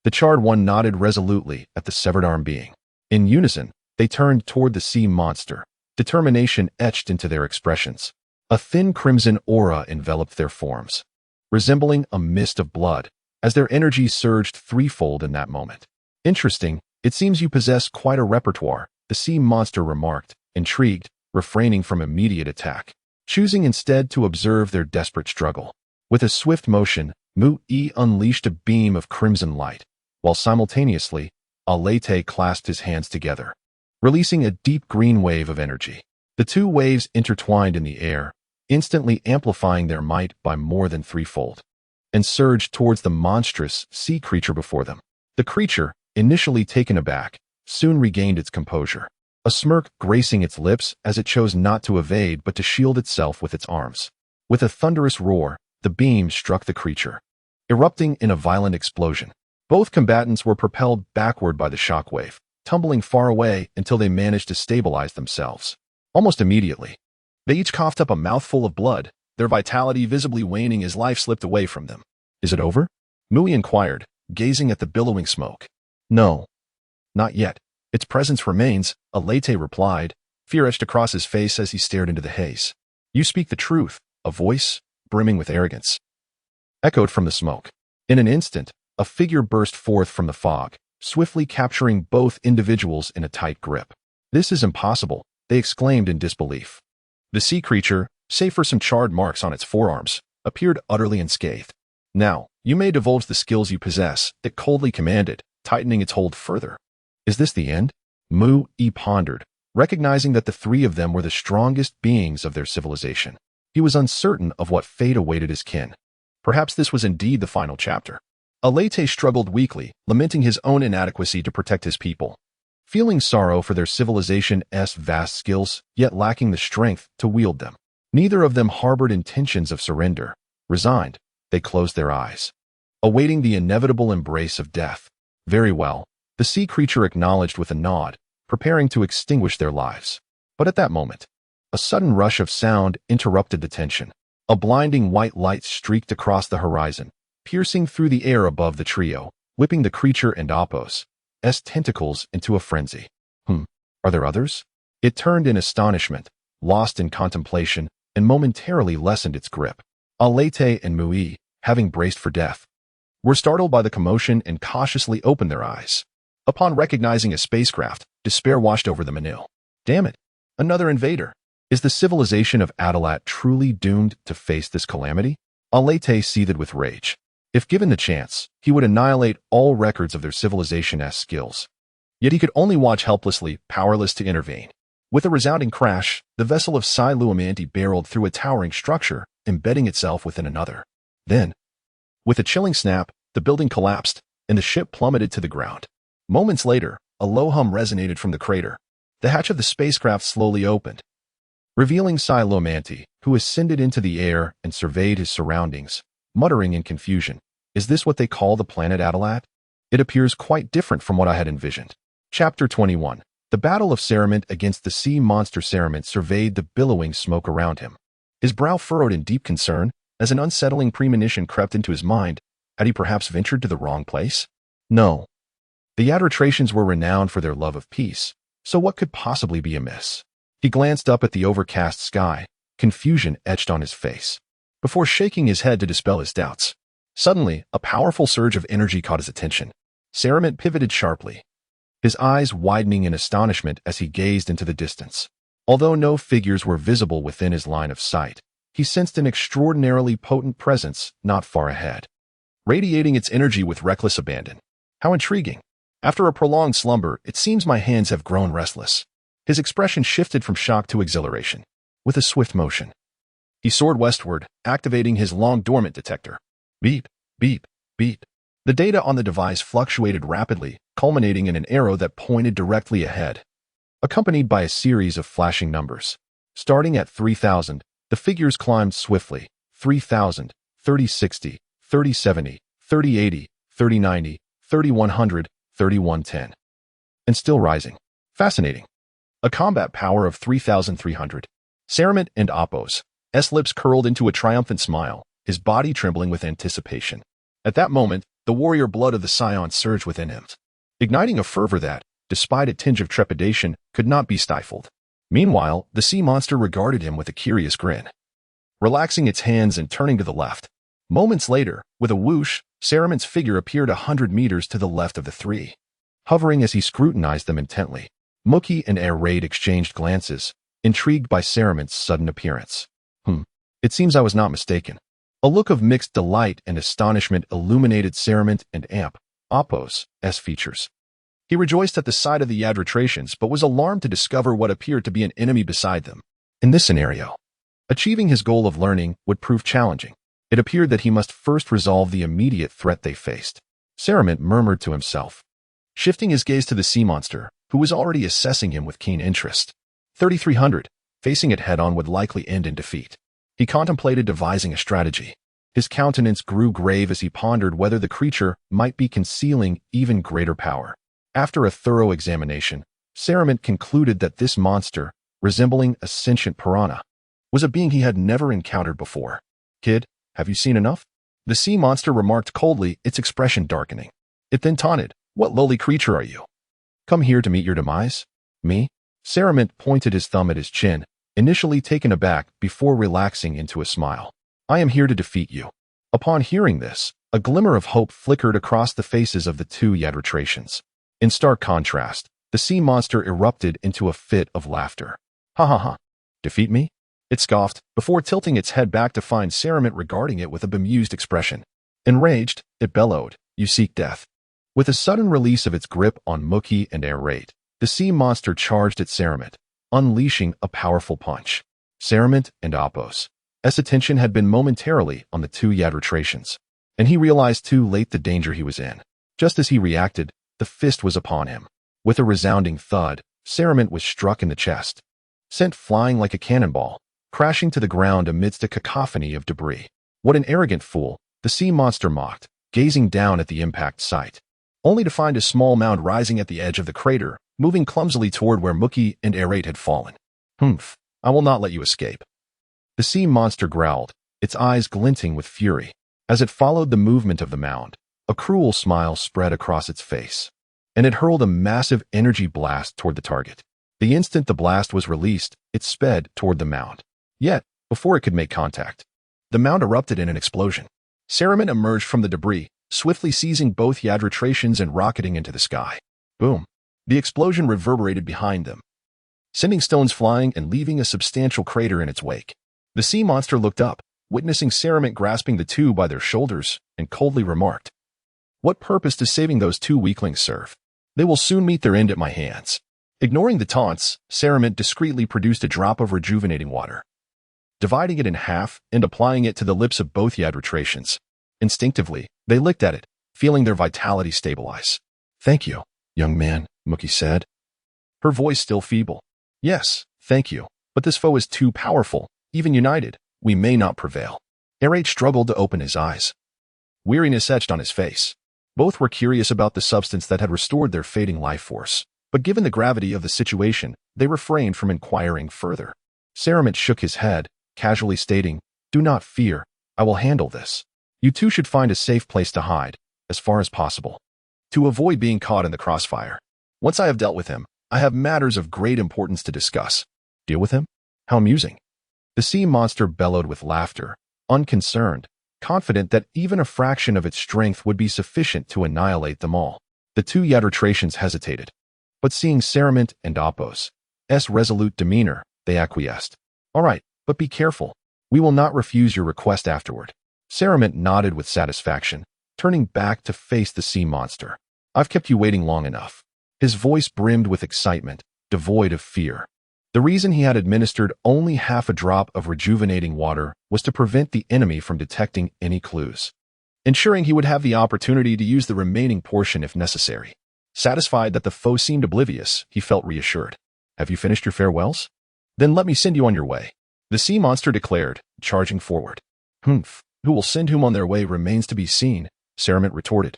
[SPEAKER 1] The charred one nodded resolutely at the severed arm being. In unison, they turned toward the sea monster, determination etched into their expressions. A thin crimson aura enveloped their forms, resembling a mist of blood, as their energy surged threefold in that moment. Interesting, it seems you possess quite a repertoire, the sea monster remarked, intrigued, refraining from immediate attack, choosing instead to observe their desperate struggle. With a swift motion, Mu-E unleashed a beam of crimson light, while simultaneously, Alete clasped his hands together, releasing a deep green wave of energy. The two waves intertwined in the air, instantly amplifying their might by more than threefold, and surged towards the monstrous sea creature before them. The creature, initially taken aback, soon regained its composure, a smirk gracing its lips as it chose not to evade but to shield itself with its arms. With a thunderous roar, the beam struck the creature, erupting in a violent explosion. Both combatants were propelled backward by the shockwave, tumbling far away until they managed to stabilize themselves. Almost immediately, they each coughed up a mouthful of blood, their vitality visibly waning as life slipped away from them. Is it over? Mui inquired, gazing at the billowing smoke. No. Not yet. Its presence remains, Alete replied, fear etched across his face as he stared into the haze. You speak the truth, a voice, brimming with arrogance, echoed from the smoke. In an instant, a figure burst forth from the fog, swiftly capturing both individuals in a tight grip. This is impossible, they exclaimed in disbelief. The sea creature, save for some charred marks on its forearms, appeared utterly unscathed. Now, you may divulge the skills you possess, it coldly commanded, tightening its hold further. Is this the end? Mu-E pondered, recognizing that the three of them were the strongest beings of their civilization. He was uncertain of what fate awaited his kin. Perhaps this was indeed the final chapter. Alete struggled weakly, lamenting his own inadequacy to protect his people, feeling sorrow for their civilization's vast skills, yet lacking the strength to wield them. Neither of them harbored intentions of surrender. Resigned, they closed their eyes, awaiting the inevitable embrace of death. Very well, the sea creature acknowledged with a nod, preparing to extinguish their lives. But at that moment, a sudden rush of sound interrupted the tension. A blinding white light streaked across the horizon, piercing through the air above the trio, whipping the creature and Apos' tentacles into a frenzy. Are there others? It turned in astonishment, lost in contemplation, and momentarily lessened its grip. Alete and Mui, having braced for death, were startled by the commotion and cautiously opened their eyes. Upon recognizing a spacecraft, despair washed over them anew. Damn it! Another invader! Is the civilization of Adalat truly doomed to face this calamity? Alete seethed with rage. If given the chance, he would annihilate all records of their civilization-esque skills. Yet he could only watch helplessly, powerless to intervene. With a resounding crash, the vessel of Sai Luamanti barreled through a towering structure, embedding itself within another. Then, with a chilling snap, the building collapsed, and the ship plummeted to the ground. Moments later, a low hum resonated from the crater. The hatch of the spacecraft slowly opened, revealing Sai Luamanti, who ascended into the air and surveyed his surroundings, muttering in confusion. Is this what they call the planet Adalat? It appears quite different from what I had envisioned. Chapter 21. The Battle of Saramint against the sea monster. Saramint surveyed the billowing smoke around him. His brow furrowed in deep concern, as an unsettling premonition crept into his mind. Had he perhaps ventured to the wrong place? No. The Yadratracians were renowned for their love of peace, so what could possibly be amiss? He glanced up at the overcast sky, confusion etched on his face, before shaking his head to dispel his doubts. Suddenly, a powerful surge of energy caught his attention. Saramint pivoted sharply, his eyes widening in astonishment as he gazed into the distance. Although no figures were visible within his line of sight, he sensed an extraordinarily potent presence not far ahead, radiating its energy with reckless abandon. How intriguing. After a prolonged slumber, it seems my hands have grown restless. His expression shifted from shock to exhilaration. With a swift motion, he soared westward, activating his long-dormant detector. Beep, beep, beep. The data on the device fluctuated rapidly, culminating in an arrow that pointed directly ahead, accompanied by a series of flashing numbers. Starting at 3,000, the figures climbed swiftly. 3,000, 3060, 3070, 3080, 3090, 3100, 3110. And still rising. Fascinating. A combat power of 3,300. Saramint and Apos' lips curled into a triumphant smile, his body trembling with anticipation. At that moment, the warrior blood of the Saiyan surged within him, igniting a fervor that, despite a tinge of trepidation, could not be stifled. Meanwhile, the sea monster regarded him with a curious grin, relaxing its hands and turning to the left. Moments later, with a whoosh, Saramint's figure appeared 100 meters to the left of the three, hovering as he scrutinized them intently. Mookie and Air Raid exchanged glances, intrigued by Saramint's sudden appearance. It seems I was not mistaken. A look of mixed delight and astonishment illuminated Saramint and Apos' features. He rejoiced at the sight of the Yadratracians, but was alarmed to discover what appeared to be an enemy beside them. In this scenario, achieving his goal of learning would prove challenging. It appeared that he must first resolve the immediate threat they faced. Saramint murmured to himself, shifting his gaze to the sea monster, who was already assessing him with keen interest. 3,300. Facing it head-on would likely end in defeat. He contemplated devising a strategy. His countenance grew grave as he pondered whether the creature might be concealing even greater power. After a thorough examination, Saramint concluded that this monster, resembling a sentient piranha, was a being he had never encountered before. Kid, have you seen enough? The sea monster remarked coldly, its expression darkening. It then taunted, what lowly creature are you? Come here to meet your demise? Me? Saramint pointed his thumb at his chin, initially taken aback before relaxing into a smile. I am here to defeat you. Upon hearing this, a glimmer of hope flickered across the faces of the two Yadratracians. In stark contrast, the sea monster erupted into a fit of laughter. Ha ha ha. Defeat me? It scoffed, before tilting its head back to find Saramint regarding it with a bemused expression. Enraged, it bellowed, you seek death. With a sudden release of its grip on Mookie and Air Raid, the sea monster charged at Saramint, unleashing a powerful punch. Saramint and Apos' attention had been momentarily on the two Yadratracians, and he realized too late the danger he was in. Just as he reacted, the fist was upon him. With a resounding thud, Saramint was struck in the chest, sent flying like a cannonball, crashing to the ground amidst a cacophony of debris. What an arrogant fool, the sea monster mocked, gazing down at the impact site, only to find a small mound rising at the edge of the crater, moving clumsily toward where Mookie and Aerate had fallen. Humph, I will not let you escape. The sea monster growled, its eyes glinting with fury. As it followed the movement of the mound, a cruel smile spread across its face, and it hurled a massive energy blast toward the target. The instant the blast was released, it sped toward the mound. Yet, before it could make contact, the mound erupted in an explosion. Saruman emerged from the debris, swiftly seizing both Yadratrations and rocketing into the sky. Boom! The explosion reverberated behind them, sending stones flying and leaving a substantial crater in its wake. The sea monster looked up, witnessing Saruman grasping the two by their shoulders, and coldly remarked, "What purpose does saving those two weaklings serve? They will soon meet their end at my hands." Ignoring the taunts, Saruman discreetly produced a drop of rejuvenating water, dividing it in half and applying it to the lips of both Yadratrations. Instinctively, they licked at it, feeling their vitality stabilize. "Thank you, young man," Mookie said, her voice still feeble. "Yes, thank you, but this foe is too powerful. Even united, we may not prevail." Aerate struggled to open his eyes. Weariness etched on his face. Both were curious about the substance that had restored their fading life force, but given the gravity of the situation, they refrained from inquiring further. Saruman shook his head, casually stating, "Do not fear, I will handle this. You two should find a safe place to hide, as far as possible, to avoid being caught in the crossfire. Once I have dealt with him, I have matters of great importance to discuss." "Deal with him? How amusing." The sea monster bellowed with laughter, unconcerned, confident that even a fraction of its strength would be sufficient to annihilate them all. The two Yadratrations hesitated, but seeing Saruman and Apos' resolute demeanor, they acquiesced. "All right, but be careful. We will not refuse your request afterward." Saruman nodded with satisfaction, turning back to face the sea monster. "I've kept you waiting long enough." His voice brimmed with excitement, devoid of fear. The reason he had administered only half a drop of rejuvenating water was to prevent the enemy from detecting any clues, ensuring he would have the opportunity to use the remaining portion if necessary. Satisfied that the foe seemed oblivious, he felt reassured. "Have you finished your farewells? Then let me send you on your way," the sea monster declared, charging forward. "Humph, who will send whom on their way remains to be seen," Saruman retorted,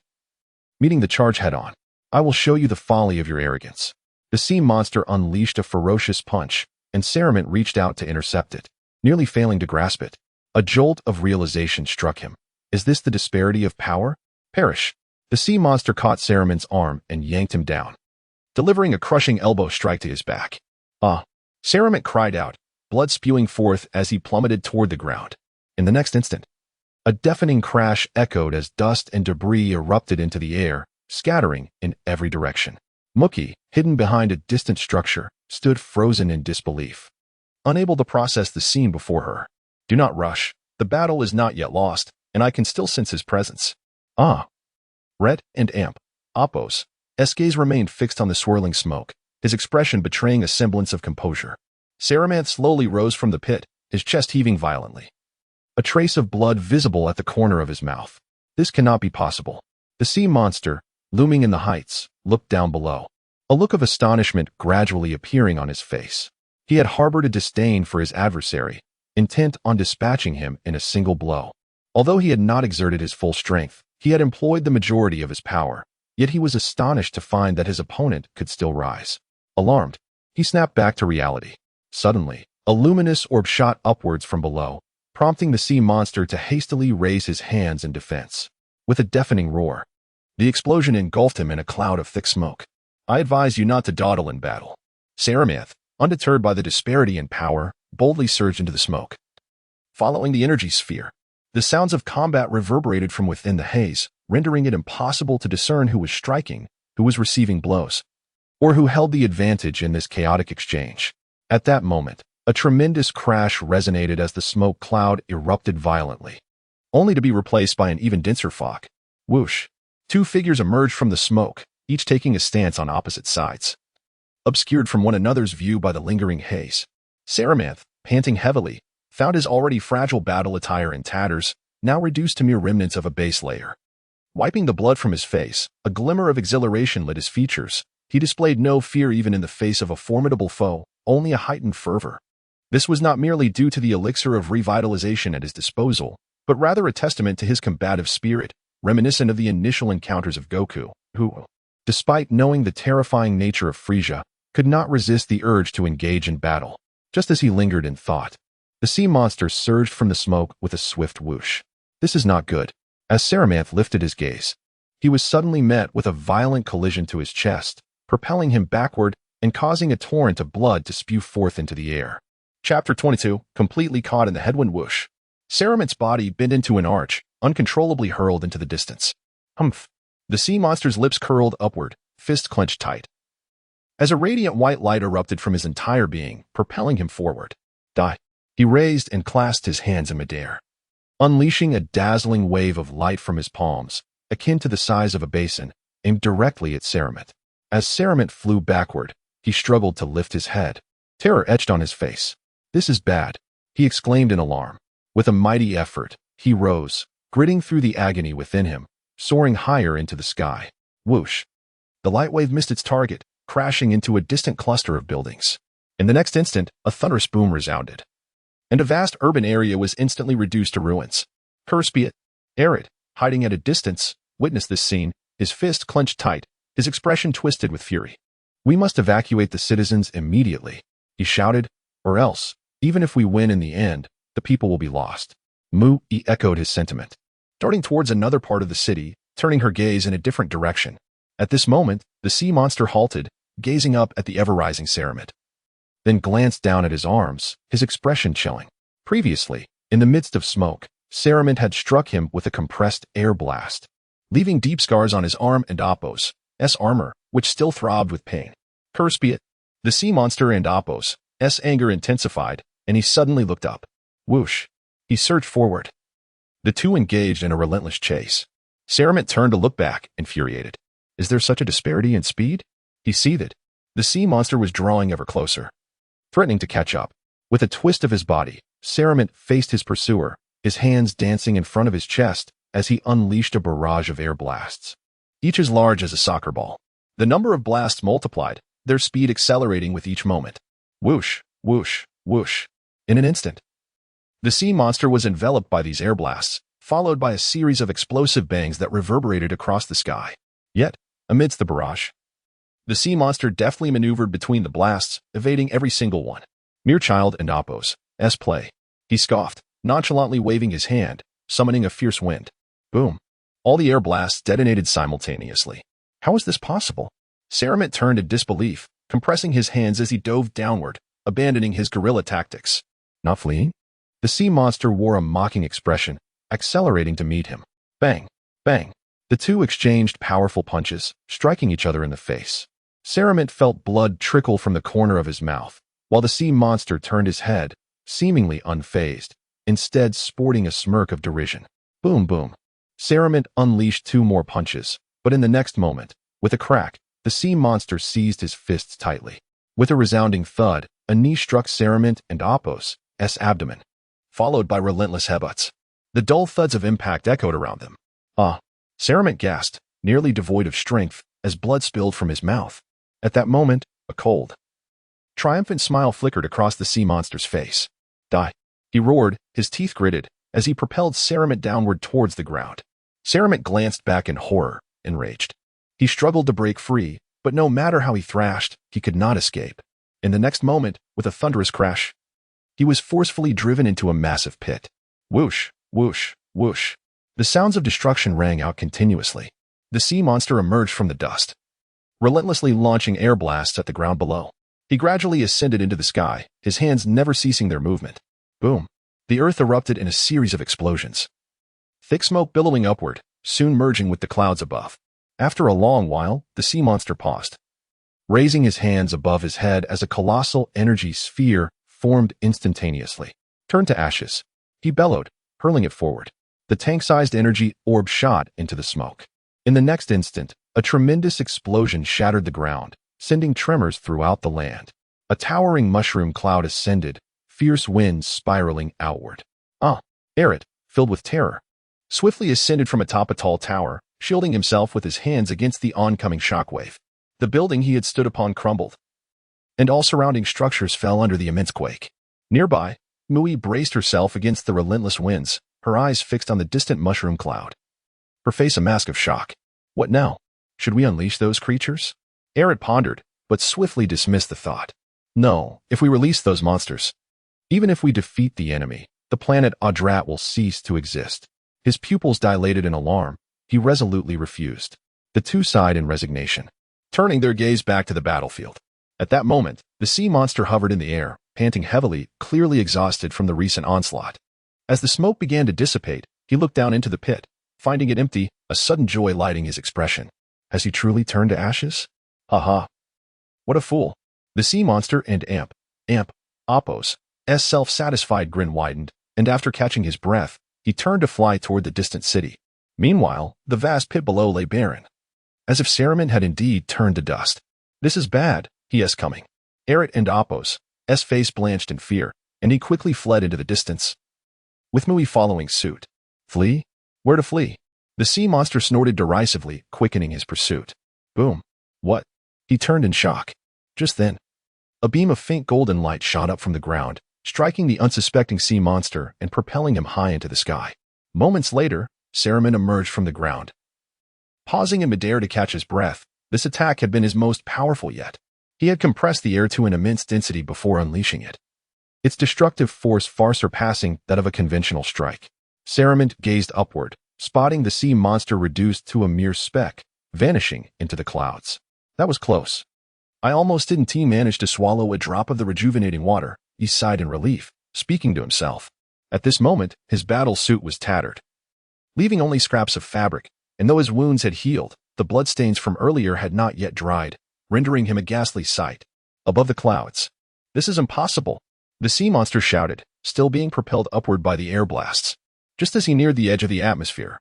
[SPEAKER 1] meeting the charge head-on. "I will show you the folly of your arrogance." The sea monster unleashed a ferocious punch, and Saruman reached out to intercept it, nearly failing to grasp it. A jolt of realization struck him. Is this the disparity of power? Perish! The sea monster caught Saruman's arm and yanked him down, delivering a crushing elbow strike to his back. "Ah!" Saruman cried out, blood spewing forth as he plummeted toward the ground. In the next instant, a deafening crash echoed as dust and debris erupted into the air, scattering in every direction. Mookie, hidden behind a distant structure, stood frozen in disbelief, unable to process the scene before her. "Do not rush. The battle is not yet lost, and I can still sense his presence." "Ah!" Red and Amp, Apos' gaze remained fixed on the swirling smoke, his expression betraying a semblance of composure. Saruman slowly rose from the pit, his chest heaving violently, a trace of blood visible at the corner of his mouth. This cannot be possible. The sea monster, looming in the heights, looked down below, a look of astonishment gradually appearing on his face. He had harbored a disdain for his adversary, intent on dispatching him in a single blow. Although he had not exerted his full strength, he had employed the majority of his power, yet he was astonished to find that his opponent could still rise. Alarmed, he snapped back to reality. Suddenly, a luminous orb shot upwards from below, prompting the sea monster to hastily raise his hands in defense. With a deafening roar, the explosion engulfed him in a cloud of thick smoke. "I advise you not to dawdle in battle." Saruman, undeterred by the disparity in power, boldly surged into the smoke. Following the energy sphere, the sounds of combat reverberated from within the haze, rendering it impossible to discern who was striking, who was receiving blows, or who held the advantage in this chaotic exchange. At that moment, a tremendous crash resonated as the smoke cloud erupted violently, only to be replaced by an even denser fog. Whoosh! Two figures emerged from the smoke, each taking a stance on opposite sides, obscured from one another's view by the lingering haze. Saruman, panting heavily, found his already fragile battle attire in tatters, now reduced to mere remnants of a base layer. Wiping the blood from his face, a glimmer of exhilaration lit his features. He displayed no fear even in the face of a formidable foe, only a heightened fervor. This was not merely due to the elixir of revitalization at his disposal, but rather a testament to his combative spirit, reminiscent of the initial encounters of Goku, who, despite knowing the terrifying nature of Frieza, could not resist the urge to engage in battle. Just as he lingered in thought, the sea monster surged from the smoke with a swift whoosh. This is not good. As Saruman lifted his gaze, he was suddenly met with a violent collision to his chest, propelling him backward and causing a torrent of blood to spew forth into the air. Chapter 22, completely caught in the headwind whoosh. Saruman's body bent into an arch, uncontrollably hurled into the distance. Humph. The sea monster's lips curled upward, fist clenched tight, as a radiant white light erupted from his entire being, propelling him forward. Die. He raised and clasped his hands in midair, unleashing a dazzling wave of light from his palms, akin to the size of a basin, aimed directly at Saruman. As Saruman flew backward, he struggled to lift his head. Terror etched on his face. This is bad, he exclaimed in alarm. With a mighty effort, he rose, gritting through the agony within him, soaring higher into the sky. Whoosh. The light wave missed its target, crashing into a distant cluster of buildings. In the next instant, a thunderous boom resounded, and a vast urban area was instantly reduced to ruins. Respite, Arid, hiding at a distance, witnessed this scene, his fist clenched tight, his expression twisted with fury. We must evacuate the citizens immediately, he shouted, or else, even if we win in the end, the people will be lost. Mu-E echoed his sentiment, darting towards another part of the city, turning her gaze in a different direction. At this moment, the sea monster halted, gazing up at the ever-rising Saruman, then glanced down at his arms, his expression chilling. Previously, in the midst of smoke, Saruman had struck him with a compressed air blast, leaving deep scars on his arm and Appo's armor, which still throbbed with pain. Respite. The sea monster and Appo's anger intensified, and he suddenly looked up. Whoosh. He surged forward. The two engaged in a relentless chase. Saruman turned to look back, infuriated. Is there such a disparity in speed? He seethed. The sea monster was drawing ever closer, threatening to catch up. With a twist of his body, Saruman faced his pursuer, his hands dancing in front of his chest as he unleashed a barrage of air blasts, each as large as a soccer ball. The number of blasts multiplied, their speed accelerating with each moment. Whoosh, whoosh, whoosh. In an instant, the sea monster was enveloped by these air blasts, followed by a series of explosive bangs that reverberated across the sky. Yet, amidst the barrage, the sea monster deftly maneuvered between the blasts, evading every single one. Mere child and Appo's play, he scoffed, nonchalantly waving his hand, summoning a fierce wind. Boom. All the air blasts detonated simultaneously. How is this possible? Saruman turned in disbelief, compressing his hands as he dove downward, abandoning his guerrilla tactics. Not fleeing? The sea monster wore a mocking expression, accelerating to meet him. Bang, bang. The two exchanged powerful punches, striking each other in the face. Saruman felt blood trickle from the corner of his mouth, while the sea monster turned his head, seemingly unfazed, instead sporting a smirk of derision. Boom, boom. Saruman unleashed two more punches, but in the next moment, with a crack, the sea monster seized his fists tightly. With a resounding thud, a knee struck Saruman and Appo's abdomen, followed by relentless headbutts. The dull thuds of impact echoed around them. Saruman gasped, nearly devoid of strength, as blood spilled from his mouth. At that moment, a cold, triumphant smile flickered across the sea monster's face. Die. He roared, his teeth gritted, as he propelled Saruman downward towards the ground. Saruman glanced back in horror, enraged. He struggled to break free, but no matter how he thrashed, he could not escape. In the next moment, with a thunderous crash, he was forcefully driven into a massive pit. Whoosh, whoosh, whoosh. The sounds of destruction rang out continuously. The sea monster emerged from the dust, relentlessly launching air blasts at the ground below. He gradually ascended into the sky, his hands never ceasing their movement. Boom. The earth erupted in a series of explosions, thick smoke billowing upward, soon merging with the clouds above. After a long while, the sea monster paused, raising his hands above his head as a colossal energy sphere formed instantaneously. Turned to ashes, he bellowed, hurling it forward. The tank-sized energy orb shot into the smoke. In the next instant, a tremendous explosion shattered the ground, sending tremors throughout the land. A towering mushroom cloud ascended, fierce winds spiraling outward. Arid, filled with terror, swiftly ascended from atop a tall tower, shielding himself with his hands against the oncoming shockwave. The building he had stood upon crumbled, and all surrounding structures fell under the immense quake. Nearby, Mui braced herself against the relentless winds, her eyes fixed on the distant mushroom cloud, her face a mask of shock. What now? Should we unleash those creatures? Eret pondered, but swiftly dismissed the thought. No, if we release those monsters, even if we defeat the enemy, the planet Adrat will cease to exist. His pupils dilated in alarm. He resolutely refused. The two sighed in resignation, turning their gaze back to the battlefield. At that moment, the sea monster hovered in the air, panting heavily, clearly exhausted from the recent onslaught. As the smoke began to dissipate, he looked down into the pit, finding it empty, a sudden joy lighting his expression. Has he truly turned to ashes? Ha. What a fool. The sea monster and Apos' self-satisfied grin widened, and after catching his breath, he turned to fly toward the distant city. Meanwhile, the vast pit below lay barren, as if Saruman had indeed turned to dust. This is bad, he is coming. Eret and Apos' face blanched in fear, and he quickly fled into the distance, with Mui following suit. Flee? Where to flee? The sea monster snorted derisively, quickening his pursuit. Boom. What? He turned in shock. Just then, a beam of faint golden light shot up from the ground, striking the unsuspecting sea monster and propelling him high into the sky. Moments later, Saruman emerged from the ground. Pausing in midair to catch his breath, this attack had been his most powerful yet. He had compressed the air to an immense density before unleashing it, its destructive force far surpassing that of a conventional strike. Saruman gazed upward, spotting the sea monster reduced to a mere speck, vanishing into the clouds. That was close. I almost didn't manage to swallow a drop of the rejuvenating water, he sighed in relief, speaking to himself. At this moment, his battle suit was tattered, leaving only scraps of fabric, and though his wounds had healed, the bloodstains from earlier had not yet dried, rendering him a ghastly sight. Above the clouds. This is impossible, the sea monster shouted, still being propelled upward by the air blasts. Just as he neared the edge of the atmosphere,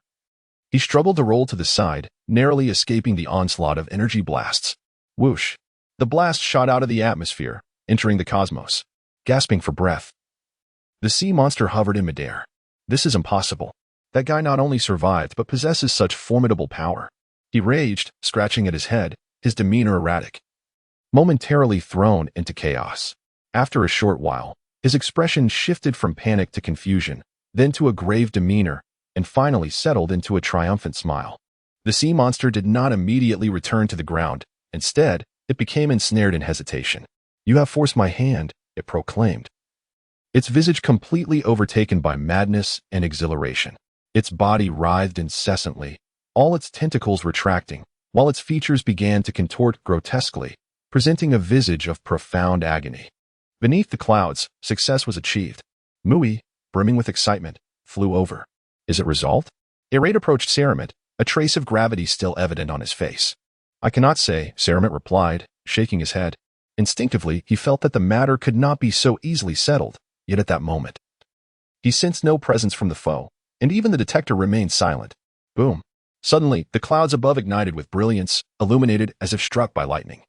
[SPEAKER 1] he struggled to roll to the side, narrowly escaping the onslaught of energy blasts. Whoosh! The blast shot out of the atmosphere, entering the cosmos. Gasping for breath, the sea monster hovered in midair. This is impossible. That guy not only survived but possesses such formidable power. He raged, scratching at his head, his demeanor erratic, momentarily thrown into chaos. After a short while, his expression shifted from panic to confusion, then to a grave demeanor, and finally settled into a triumphant smile. The sea monster did not immediately return to the ground. Instead, it became ensnared in hesitation. You have forced my hand, it proclaimed, its visage completely overtaken by madness and exhilaration. Its body writhed incessantly, all its tentacles retracting, while its features began to contort grotesquely, presenting a visage of profound agony. Beneath the clouds, success was achieved. Mui, brimming with excitement, flew over. Is it resolved? Eret approached Saruman, a trace of gravity still evident on his face. I cannot say, Saruman replied, shaking his head. Instinctively, he felt that the matter could not be so easily settled, yet at that moment, he sensed no presence from the foe, and even the detector remained silent. Boom. Suddenly, the clouds above ignited with brilliance, illuminated as if struck by lightning.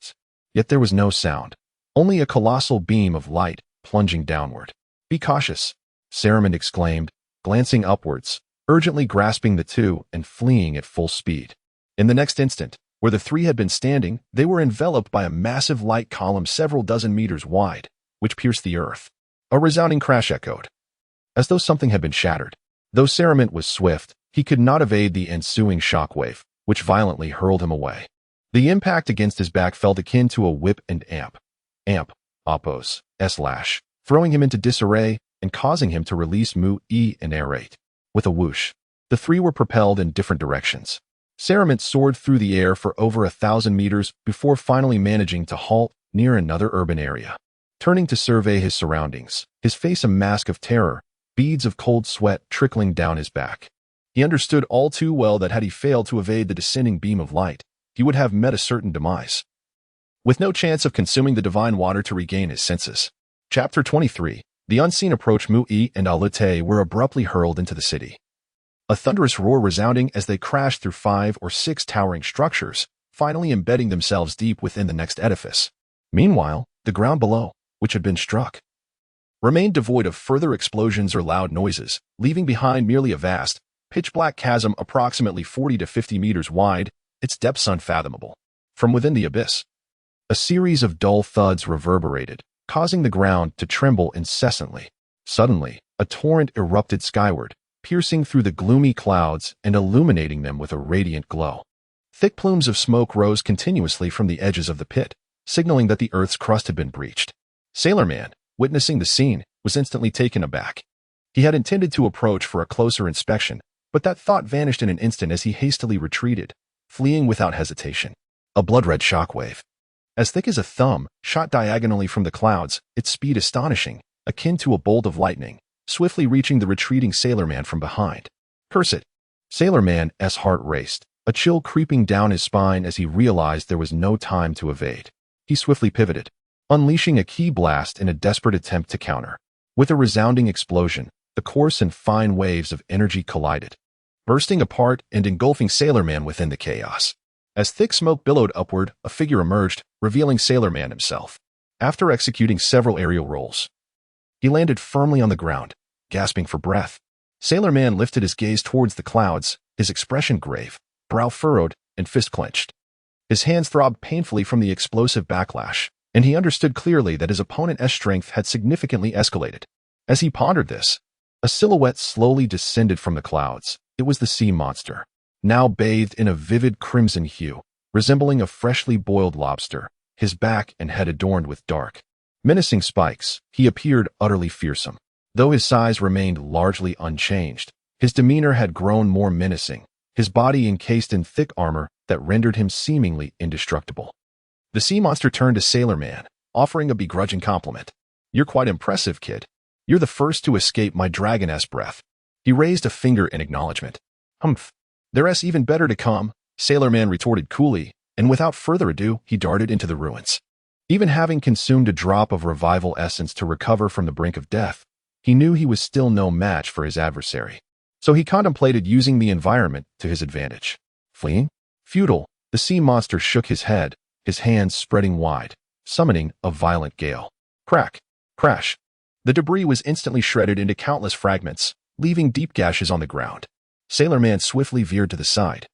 [SPEAKER 1] Yet there was no sound, only a colossal beam of light plunging downward. Be cautious, Saruman exclaimed, glancing upwards, urgently grasping the two and fleeing at full speed. In the next instant, where the three had been standing, they were enveloped by a massive light column several dozen meters wide, which pierced the earth. A resounding crash echoed, as though something had been shattered. Though Saruman was swift, he could not evade the ensuing shockwave, which violently hurled him away. The impact against his back felt akin to a whip and Apos' lash, throwing him into disarray and causing him to release Mui and Eret. With a whoosh, the three were propelled in different directions. Saruman soared through the air for over 1,000 meters before finally managing to halt near another urban area. Turning to survey his surroundings, his face a mask of terror, beads of cold sweat trickling down his back. He understood all too well that had he failed to evade the descending beam of light, he would have met a certain demise, with no chance of consuming the divine water to regain his senses. Chapter 23. The unseen approach. Mui and Alute were abruptly hurled into the city, a thunderous roar resounding as they crashed through 5 or 6 towering structures, finally embedding themselves deep within the next edifice. Meanwhile, the ground below, which had been struck, remained devoid of further explosions or loud noises, leaving behind merely a vast, pitch-black chasm approximately 40 to 50 meters wide, its depths unfathomable. From within the abyss, a series of dull thuds reverberated, causing the ground to tremble incessantly. Suddenly, a torrent erupted skyward, piercing through the gloomy clouds and illuminating them with a radiant glow. Thick plumes of smoke rose continuously from the edges of the pit, signaling that the Earth's crust had been breached. Sailor Man, witnessing the scene, was instantly taken aback. He had intended to approach for a closer inspection, but that thought vanished in an instant as he hastily retreated, fleeing without hesitation. A blood-red shockwave, as thick as a thumb, shot diagonally from the clouds, its speed astonishing, akin to a bolt of lightning, swiftly reaching the retreating Sailor Man from behind. Curse it! Sailor Man's heart raced, a chill creeping down his spine as he realized there was no time to evade. He swiftly pivoted, unleashing a ki blast in a desperate attempt to counter. With a resounding explosion, the coarse and fine waves of energy collided, bursting apart and engulfing Sailor Man within the chaos. As thick smoke billowed upward, a figure emerged, revealing Sailor Man himself. After executing several aerial rolls, he landed firmly on the ground, gasping for breath. Sailor Man lifted his gaze towards the clouds, his expression grave, brow furrowed, and fist clenched. His hands throbbed painfully from the explosive backlash, and he understood clearly that his opponent's strength had significantly escalated. As he pondered this, a silhouette slowly descended from the clouds. It was the sea monster, now bathed in a vivid crimson hue, resembling a freshly boiled lobster, his back and head adorned with dark, menacing spikes. He appeared utterly fearsome. Though his size remained largely unchanged, his demeanor had grown more menacing, his body encased in thick armor that rendered him seemingly indestructible. The sea monster turned to Sailor Man, offering a begrudging compliment. "You're quite impressive, kid. You're the first to escape my dragon-esque breath." He raised a finger in acknowledgement. "Humph. There's even better to come," Sailor Man retorted coolly, and without further ado, he darted into the ruins. Even having consumed a drop of revival essence to recover from the brink of death, he knew he was still no match for his adversary. So he contemplated using the environment to his advantage. Fleeing? Futile. The sea monster shook his head, his hands spreading wide, summoning a violent gale. Crack! Crash! The debris was instantly shredded into countless fragments, leaving deep gashes on the ground. Sailor Man swiftly veered to the side,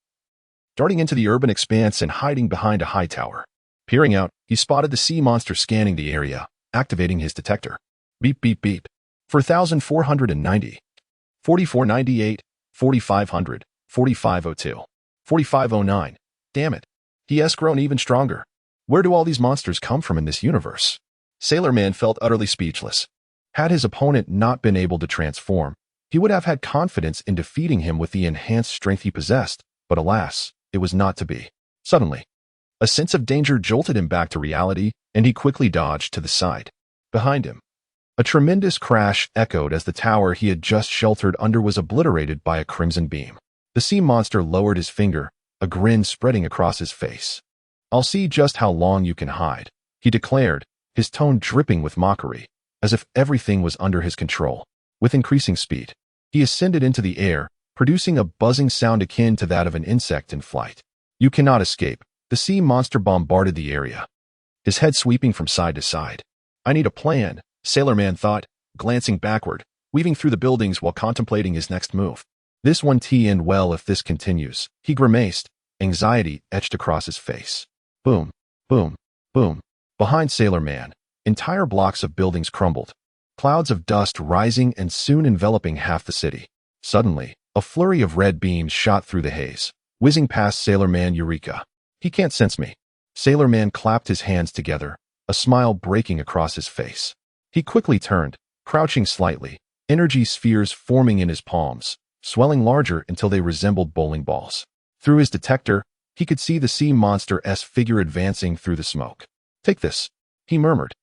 [SPEAKER 1] darting into the urban expanse and hiding behind a high tower. Peering out, he spotted the sea monster scanning the area, activating his detector. Beep beep beep. 4490. 4498. 4500. 4502. 4509. Damn it. He has grown even stronger. Where do all these monsters come from in this universe? Sailor Man felt utterly speechless. Had his opponent not been able to transform, he would have had confidence in defeating him with the enhanced strength he possessed, but alas, it was not to be. Suddenly, a sense of danger jolted him back to reality, and he quickly dodged to the side. Behind him, a tremendous crash echoed as the tower he had just sheltered under was obliterated by a crimson beam. The sea monster lowered his finger, a grin spreading across his face. "I'll see just how long you can hide," he declared, his tone dripping with mockery, as if everything was under his control. With increasing speed, he ascended into the air, producing a buzzing sound akin to that of an insect in flight. "You cannot escape." The sea monster bombarded the area, his head sweeping from side to side. "I need a plan," Sailor Man thought, glancing backward, weaving through the buildings while contemplating his next move. "This won't end well if this continues," he grimaced, anxiety etched across his face. Boom, boom, boom. Behind Sailor Man, entire blocks of buildings crumbled, clouds of dust rising and soon enveloping half the city. Suddenly, a flurry of red beams shot through the haze, whizzing past Sailor Man. Eureka! He can't sense me. Sailor Man clapped his hands together, a smile breaking across his face. He quickly turned, crouching slightly, energy spheres forming in his palms, swelling larger until they resembled bowling balls. Through his detector, he could see the sea monster's figure advancing through the smoke. "Take this," he murmured,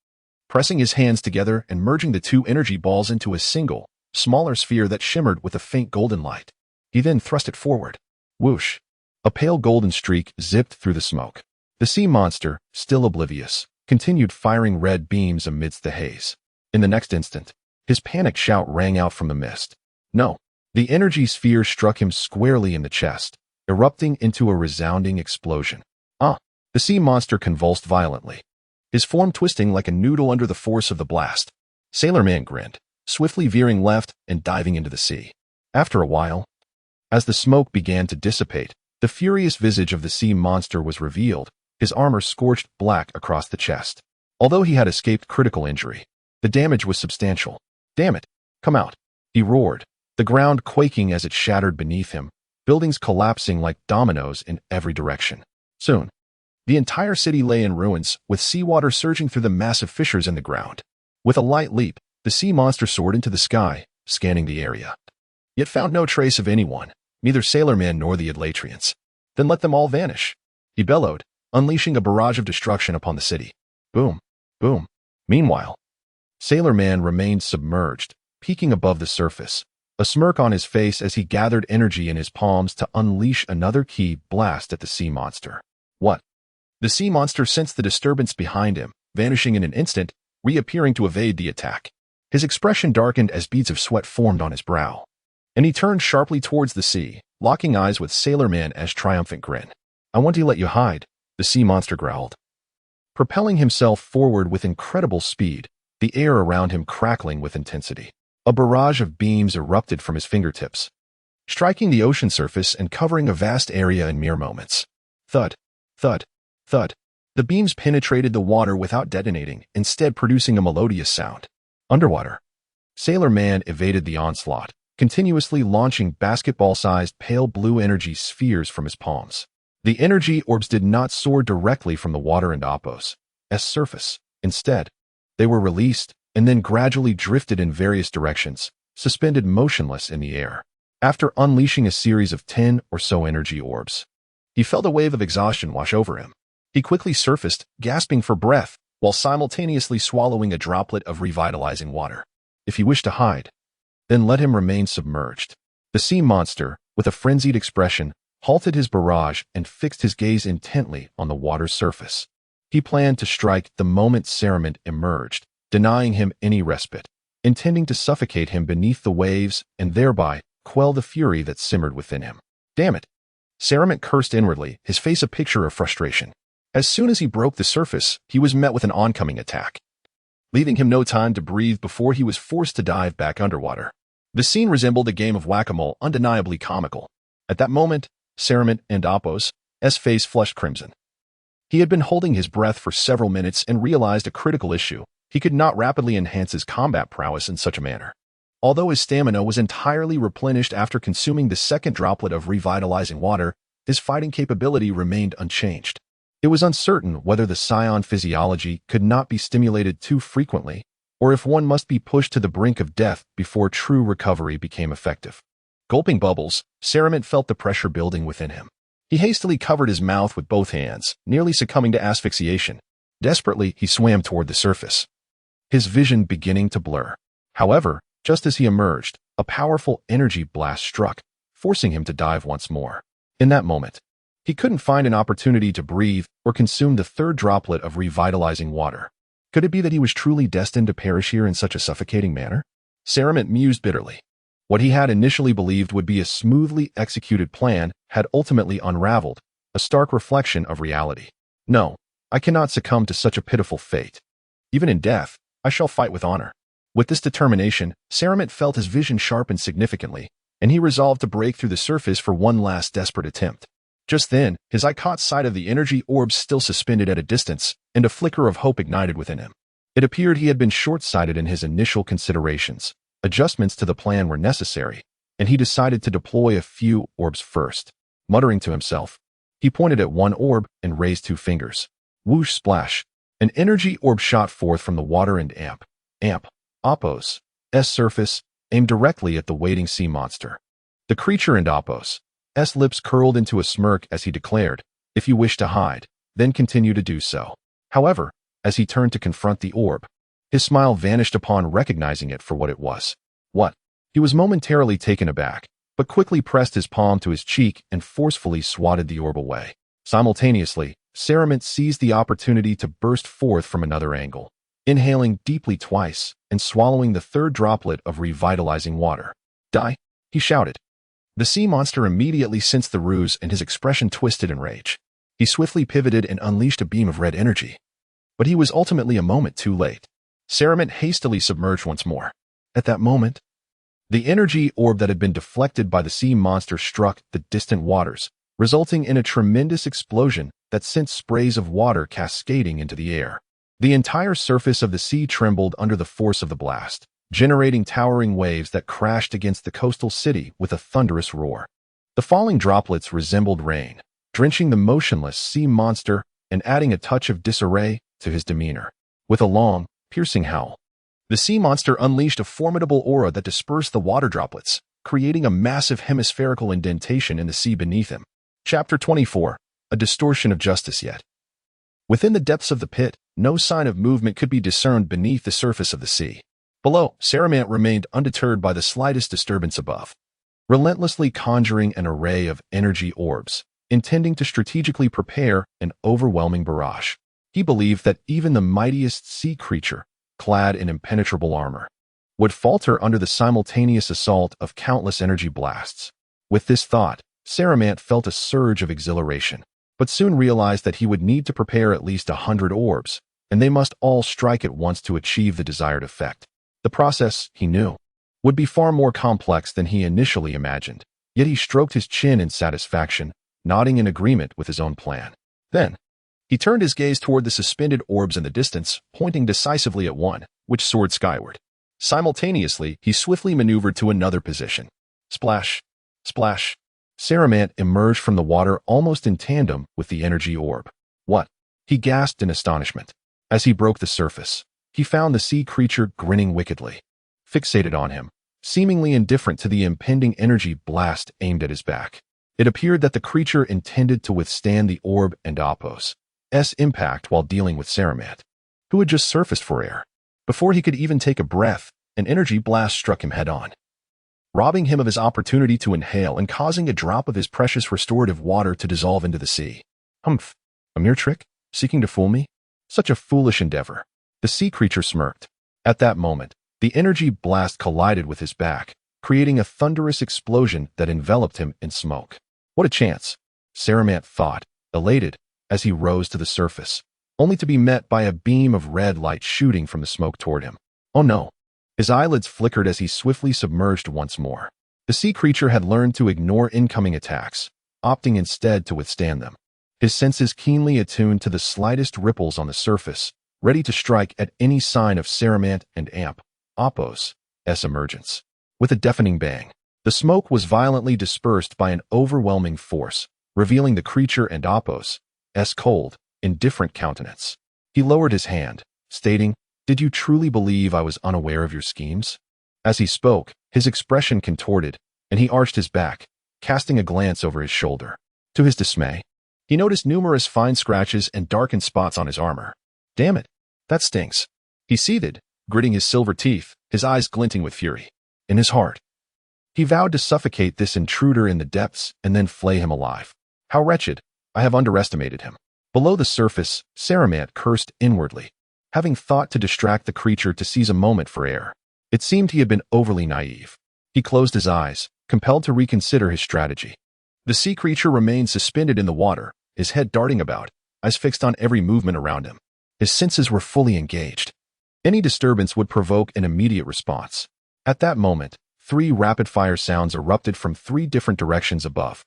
[SPEAKER 1] pressing his hands together and merging the two energy balls into a single, smaller sphere that shimmered with a faint golden light. He then thrust it forward. Whoosh! A pale golden streak zipped through the smoke. The sea monster, still oblivious, continued firing red beams amidst the haze. In the next instant, his panicked shout rang out from the mist. "No!" The energy sphere struck him squarely in the chest, erupting into a resounding explosion. "Ah!" The sea monster convulsed violently, his form twisting like a noodle under the force of the blast. Sailor Man grinned, swiftly veering left and diving into the sea. After a while, as the smoke began to dissipate, the furious visage of the sea monster was revealed, his armor scorched black across the chest. Although he had escaped critical injury, the damage was substantial. "Damn it! Come out!" he roared, the ground quaking as it shattered beneath him. buildings collapsing like dominoes in every direction. Soon, the entire city lay in ruins, with seawater surging through the massive fissures in the ground. With a light leap, the sea monster soared into the sky, scanning the area. Yet found no trace of anyone, neither Sailor Man nor the Atlatrians. Then let them all vanish, he bellowed, unleashing a barrage of destruction upon the city. Boom, boom. Meanwhile, Sailor Man remained submerged, peeking above the surface, a smirk on his face as he gathered energy in his palms to unleash another key blast at the sea monster. What? The sea monster sensed the disturbance behind him, vanishing in an instant, reappearing to evade the attack. His expression darkened as beads of sweat formed on his brow, and he turned sharply towards the sea, locking eyes with Sailor Man's triumphant grin. I want to let you hide, the sea monster growled. Propelling himself forward with incredible speed, the air around him crackling with intensity. A barrage of beams erupted from his fingertips, striking the ocean surface and covering a vast area in mere moments. Thud, thud, thud. The beams penetrated the water without detonating, instead producing a melodious sound. Underwater, Sailor Man evaded the onslaught, continuously launching basketball-sized pale blue energy spheres from his palms. The energy orbs did not soar directly from the water and Appo's surface. Instead, they were released and then gradually drifted in various directions, suspended motionless in the air. After unleashing a series of 10 or so energy orbs, he felt a wave of exhaustion wash over him. He quickly surfaced, gasping for breath, while simultaneously swallowing a droplet of revitalizing water. If he wished to hide, then let him remain submerged. The sea monster, with a frenzied expression, halted his barrage and fixed his gaze intently on the water's surface. He planned to strike the moment Saruman emerged, denying him any respite, intending to suffocate him beneath the waves and thereby quell the fury that simmered within him. Damn it! Saruman cursed inwardly, his face a picture of frustration. As soon as he broke the surface, he was met with an oncoming attack, leaving him no time to breathe before he was forced to dive back underwater. The scene resembled a game of whack-a-mole, undeniably comical. At that moment, Saruman and Appo's face flushed crimson. He had been holding his breath for several minutes and realized a critical issue. He could not rapidly enhance his combat prowess in such a manner. Although his stamina was entirely replenished after consuming the second droplet of revitalizing water, his fighting capability remained unchanged. It was uncertain whether the Saiyan physiology could not be stimulated too frequently, or if one must be pushed to the brink of death before true recovery became effective. Gulping bubbles, Saruman felt the pressure building within him. He hastily covered his mouth with both hands, nearly succumbing to asphyxiation. Desperately, he swam toward the surface, his vision beginning to blur. However, just as he emerged, a powerful energy blast struck, forcing him to dive once more. In that moment, he couldn't find an opportunity to breathe or consume the third droplet of revitalizing water. Could it be that he was truly destined to perish here in such a suffocating manner? Saruman mused bitterly. What he had initially believed would be a smoothly executed plan had ultimately unraveled, a stark reflection of reality. No, I cannot succumb to such a pitiful fate. Even in death, I shall fight with honor. With this determination, Saruman felt his vision sharpen significantly, and he resolved to break through the surface for one last desperate attempt. Just then, his eye caught sight of the energy orbs still suspended at a distance, and a flicker of hope ignited within him. It appeared he had been short-sighted in his initial considerations. Adjustments to the plan were necessary, and he decided to deploy a few orbs first. Muttering to himself, he pointed at one orb and raised 2 fingers. Whoosh splash. An energy orb shot forth from the water and Appo's surface, aimed directly at the waiting sea monster. The creature and Appo's lips curled into a smirk as he declared, "If you wish to hide, then continue to do so." However, as he turned to confront the orb, his smile vanished upon recognizing it for what it was. What? He was momentarily taken aback, but quickly pressed his palm to his cheek and forcefully swatted the orb away. Simultaneously, Saruman seized the opportunity to burst forth from another angle, inhaling deeply twice and swallowing the third droplet of revitalizing water. "Die!" he shouted. The sea monster immediately sensed the ruse and his expression twisted in rage. He swiftly pivoted and unleashed a beam of red energy. But he was ultimately a moment too late. Saruman hastily submerged once more. At that moment, the energy orb that had been deflected by the sea monster struck the distant waters, resulting in a tremendous explosion that sent sprays of water cascading into the air. The entire surface of the sea trembled under the force of the blast, generating towering waves that crashed against the coastal city with a thunderous roar. The falling droplets resembled rain, drenching the motionless sea monster and adding a touch of disarray to his demeanor. With a long, piercing howl, the sea monster unleashed a formidable aura that dispersed the water droplets, creating a massive hemispherical indentation in the sea beneath him. Chapter 24. A distortion of justice yet. Within the depths of the pit, no sign of movement could be discerned beneath the surface of the sea. Below, Saramant remained undeterred by the slightest disturbance above, relentlessly conjuring an array of energy orbs, intending to strategically prepare an overwhelming barrage. He believed that even the mightiest sea creature, clad in impenetrable armor, would falter under the simultaneous assault of countless energy blasts. With this thought, Saramant felt a surge of exhilaration, but soon realized that he would need to prepare at least 100 orbs, and they must all strike at once to achieve the desired effect. The process, he knew, would be far more complex than he initially imagined, yet he stroked his chin in satisfaction, nodding in agreement with his own plan. Then, he turned his gaze toward the suspended orbs in the distance, pointing decisively at one, which soared skyward. Simultaneously, he swiftly maneuvered to another position. Splash! Splash! Saramant emerged from the water almost in tandem with the energy orb. What? He gasped in astonishment. As he broke the surface, he found the sea creature grinning wickedly, fixated on him, seemingly indifferent to the impending energy blast aimed at his back. It appeared that the creature intended to withstand the orb and Apos' impact while dealing with Saramant, who had just surfaced for air. Before he could even take a breath, an energy blast struck him head-on, robbing him of his opportunity to inhale and causing a drop of his precious restorative water to dissolve into the sea. Humph! A mere trick? Seeking to fool me? Such a foolish endeavor. The sea creature smirked. At that moment, the energy blast collided with his back, creating a thunderous explosion that enveloped him in smoke. What a chance, Saramant thought, elated, as he rose to the surface, only to be met by a beam of red light shooting from the smoke toward him. Oh no! His eyelids flickered as he swiftly submerged once more. The sea creature had learned to ignore incoming attacks, opting instead to withstand them. His senses keenly attuned to the slightest ripples on the surface, ready to strike at any sign of Saramant and Apos' emergence. With a deafening bang, the smoke was violently dispersed by an overwhelming force, revealing the creature and Apos' cold, indifferent countenance. He lowered his hand, stating, "Did you truly believe I was unaware of your schemes?" As he spoke, his expression contorted, and he arched his back, casting a glance over his shoulder. To his dismay, he noticed numerous fine scratches and darkened spots on his armor. Damn it, that stinks. He seethed, gritting his silver teeth, his eyes glinting with fury. In his heart, he vowed to suffocate this intruder in the depths and then flay him alive. How wretched! I have underestimated him. Below the surface, Saramant cursed inwardly, having thought to distract the creature to seize a moment for air. It seemed he had been overly naive. He closed his eyes, compelled to reconsider his strategy. The sea creature remained suspended in the water, his head darting about, eyes fixed on every movement around him. His senses were fully engaged. Any disturbance would provoke an immediate response. At that moment, 3 rapid-fire sounds erupted from 3 different directions above,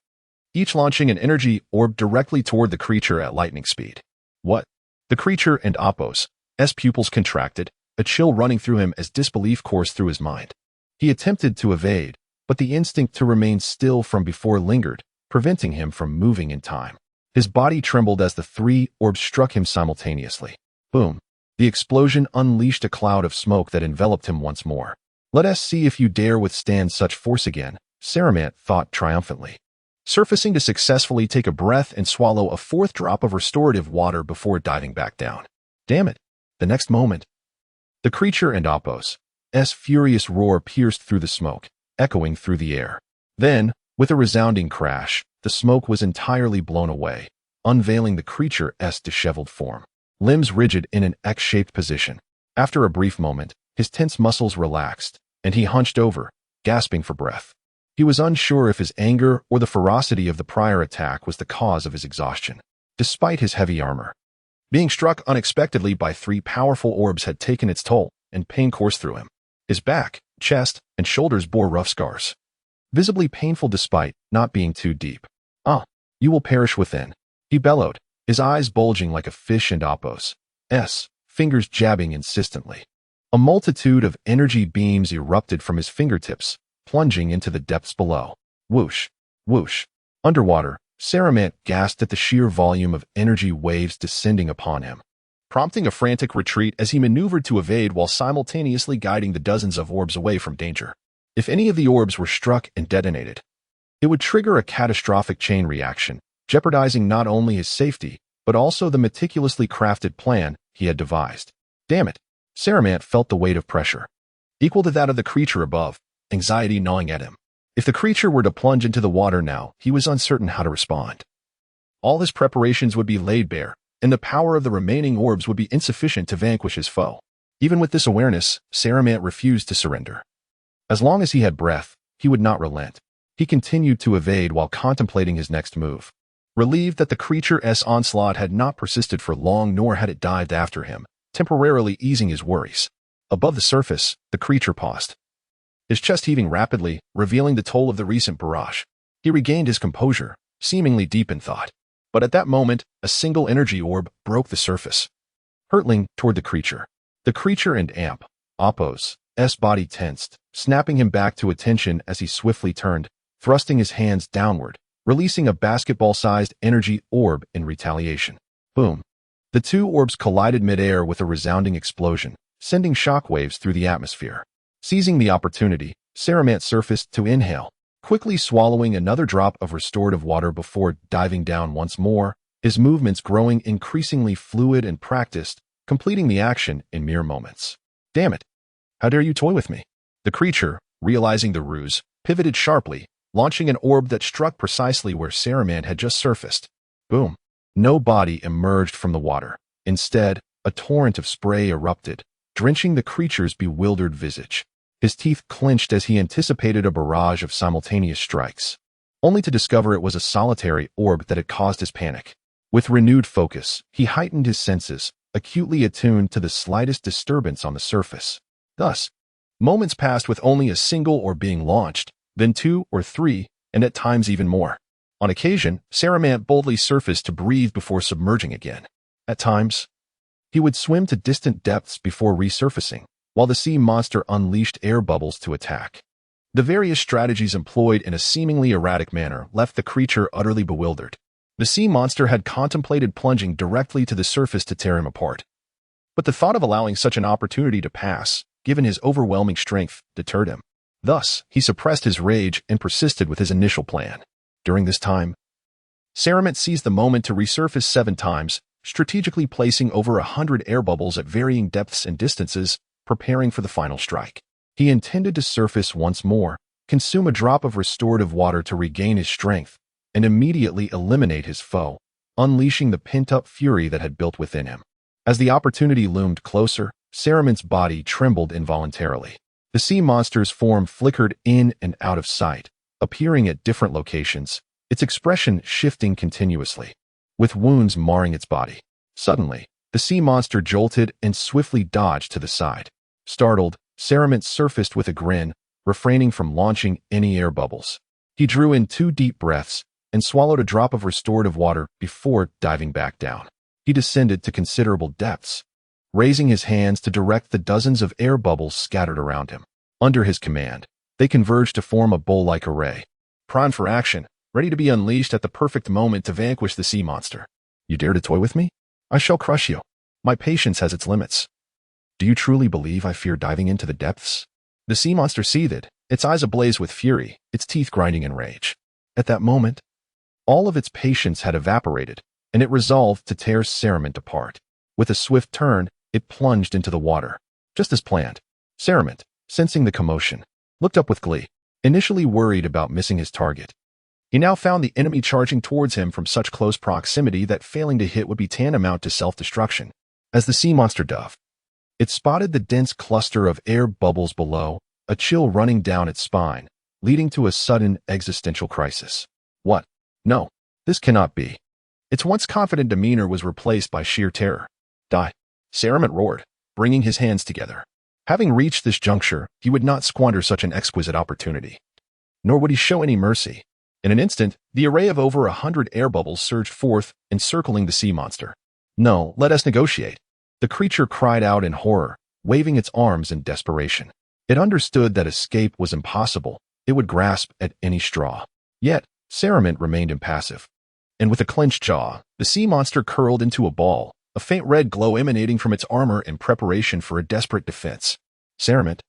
[SPEAKER 1] each launching an energy orb directly toward the creature at lightning speed. What? The creature and Apos' pupils contracted, a chill running through him as disbelief coursed through his mind. He attempted to evade, but the instinct to remain still from before lingered, preventing him from moving in time. His body trembled as the 3 orbs struck him simultaneously. Boom! The explosion unleashed a cloud of smoke that enveloped him once more. Let us see if you dare withstand such force again, Saramant thought triumphantly, surfacing to successfully take a breath and swallow a 4th drop of restorative water before diving back down. Damn it! The next moment, the creature and Apos' furious roar pierced through the smoke, echoing through the air. Then, with a resounding crash, the smoke was entirely blown away, unveiling the creature's disheveled form, limbs rigid in an X-shaped position. After a brief moment, his tense muscles relaxed, and he hunched over, gasping for breath. He was unsure if his anger or the ferocity of the prior attack was the cause of his exhaustion. Despite his heavy armor, being struck unexpectedly by 3 powerful orbs had taken its toll, and pain coursed through him. His back, chest, and shoulders bore rough scars, visibly painful despite not being too deep. "Ah, you will perish within," he bellowed, his eyes bulging like a fish and Apos' fingers jabbing insistently. A multitude of energy beams erupted from his fingertips, plunging into the depths below. Whoosh! Whoosh. Underwater, Saramant gasped at the sheer volume of energy waves descending upon him, prompting a frantic retreat as he maneuvered to evade while simultaneously guiding the dozens of orbs away from danger. If any of the orbs were struck and detonated, it would trigger a catastrophic chain reaction, jeopardizing not only his safety, but also the meticulously crafted plan he had devised. Damn it! Saramant felt the weight of pressure, equal to that of the creature above, anxiety gnawing at him. If the creature were to plunge into the water now, he was uncertain how to respond. All his preparations would be laid bare, and the power of the remaining orbs would be insufficient to vanquish his foe. Even with this awareness, Saramant refused to surrender. As long as he had breath, he would not relent. He continued to evade while contemplating his next move. Relieved that the creature's onslaught had not persisted for long, nor had it dived after him, temporarily easing his worries. Above the surface, the creature paused, his chest heaving rapidly, revealing the toll of the recent barrage. He regained his composure, seemingly deep in thought. But at that moment, a single energy orb broke the surface, hurtling toward the creature. The creature and Oppo's body tensed, snapping him back to attention as he swiftly turned, thrusting his hands downward, releasing a basketball-sized energy orb in retaliation. Boom. The two orbs collided midair with a resounding explosion, sending shockwaves through the atmosphere. Seizing the opportunity, Saramant surfaced to inhale, quickly swallowing another drop of restorative water before diving down once more, his movements growing increasingly fluid and practiced, completing the action in mere moments. Damn it! How dare you toy with me? The creature, realizing the ruse, pivoted sharply, launching an orb that struck precisely where Saramant had just surfaced. Boom. No body emerged from the water. Instead, a torrent of spray erupted, drenching the creature's bewildered visage. His teeth clenched as he anticipated a barrage of simultaneous strikes, only to discover it was a solitary orb that had caused his panic. With renewed focus, he heightened his senses, acutely attuned to the slightest disturbance on the surface. Thus, moments passed with only a single orb being launched, then two or three, and at times even more. On occasion, Saramant boldly surfaced to breathe before submerging again. At times, he would swim to distant depths before resurfacing, while the sea monster unleashed air bubbles to attack. The various strategies employed in a seemingly erratic manner left the creature utterly bewildered. The sea monster had contemplated plunging directly to the surface to tear him apart. But the thought of allowing such an opportunity to pass, given his overwhelming strength, deterred him. Thus, he suppressed his rage and persisted with his initial plan. During this time, Saramant seized the moment to resurface 7 times, strategically placing over 100 air bubbles at varying depths and distances, preparing for the final strike. He intended to surface once more, consume a drop of restorative water to regain his strength, and immediately eliminate his foe, unleashing the pent-up fury that had built within him. As the opportunity loomed closer, Saramant's body trembled involuntarily. The sea monster's form flickered in and out of sight, appearing at different locations, its expression shifting continuously, with wounds marring its body. Suddenly, the sea monster jolted and swiftly dodged to the side. Startled, Saramant surfaced with a grin, refraining from launching any air bubbles. He drew in 2 deep breaths and swallowed a drop of restorative water before diving back down. He descended to considerable depths, raising his hands to direct the dozens of air bubbles scattered around him. Under his command, they converged to form a bowl-like array, primed for action, ready to be unleashed at the perfect moment to vanquish the sea monster. You dare to toy with me? I shall crush you. My patience has its limits. Do you truly believe I fear diving into the depths? The sea monster seethed, its eyes ablaze with fury, its teeth grinding in rage. At that moment, all of its patience had evaporated, and it resolved to tear Saramant apart. With a swift turn, it plunged into the water. Just as planned, Saramant, sensing the commotion, looked up with glee, initially worried about missing his target. He now found the enemy charging towards him from such close proximity that failing to hit would be tantamount to self-destruction. As the sea monster dove, it spotted the dense cluster of air bubbles below, a chill running down its spine, leading to a sudden existential crisis. What? No, this cannot be. Its once confident demeanor was replaced by sheer terror. Die. Saramant roared, bringing his hands together. Having reached this juncture, he would not squander such an exquisite opportunity. Nor would he show any mercy. In an instant, the array of over 100 air bubbles surged forth, encircling the sea monster. No, let us negotiate. The creature cried out in horror, waving its arms in desperation. It understood that escape was impossible. It would grasp at any straw. Yet, Saramint remained impassive. And with a clenched jaw, the sea monster curled into a ball, a faint red glow emanating from its armor in preparation for a desperate defense. Saramint,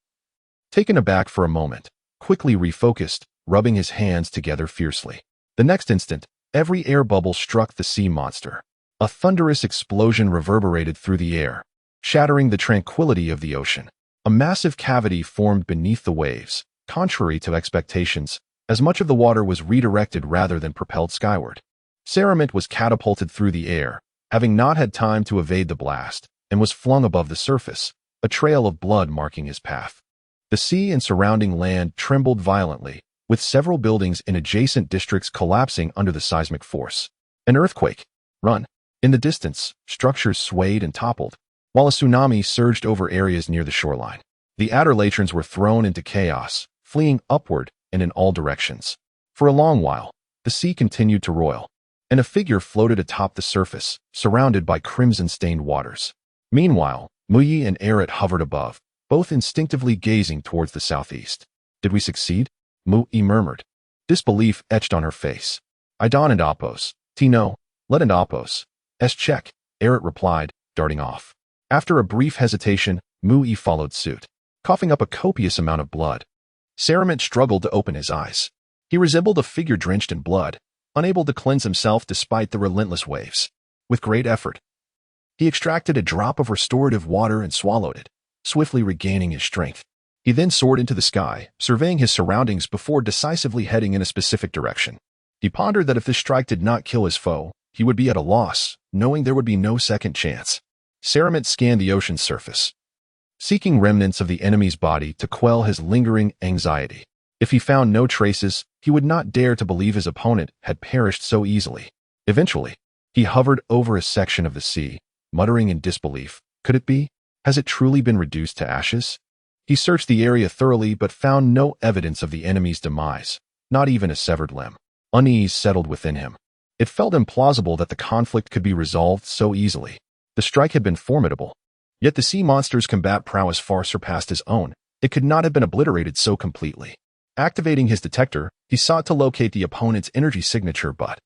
[SPEAKER 1] taken aback for a moment, quickly refocused, rubbing his hands together fiercely. The next instant, every air bubble struck the sea monster. A thunderous explosion reverberated through the air, shattering the tranquility of the ocean. A massive cavity formed beneath the waves, contrary to expectations, as much of the water was redirected rather than propelled skyward. Saramint was catapulted through the air, having not had time to evade the blast, and was flung above the surface, a trail of blood marking his path. The sea and surrounding land trembled violently, with several buildings in adjacent districts collapsing under the seismic force. An earthquake. Run. In the distance, structures swayed and toppled, while a tsunami surged over areas near the shoreline. The outer latrons were thrown into chaos, fleeing upward and in all directions. For a long while, the sea continued to roil, and a figure floated atop the surface, surrounded by crimson-stained waters. Meanwhile, Muyi and Eret hovered above, both instinctively gazing towards the southeast. Did we succeed? Muyi murmured. Disbelief etched on her face. I don and Apos. Tino, let and Apos. Check, Eret replied, darting off. After a brief hesitation, Muyi followed suit, coughing up a copious amount of blood. Saramint struggled to open his eyes. He resembled a figure drenched in blood, unable to cleanse himself despite the relentless waves. With great effort, he extracted a drop of restorative water and swallowed it, swiftly regaining his strength. He then soared into the sky, surveying his surroundings before decisively heading in a specific direction. He pondered that if this strike did not kill his foe, he would be at a loss, knowing there would be no second chance. Saramint scanned the ocean's surface, seeking remnants of the enemy's body to quell his lingering anxiety. If he found no traces, he would not dare to believe his opponent had perished so easily. Eventually, he hovered over a section of the sea, muttering in disbelief. Could it be? Has it truly been reduced to ashes? He searched the area thoroughly but found no evidence of the enemy's demise, not even a severed limb. Unease settled within him. It felt implausible that the conflict could be resolved so easily. The strike had been formidable, yet the sea monster's combat prowess far surpassed his own. It could not have been obliterated so completely. Activating his detector, he sought to locate the opponent's energy signature but,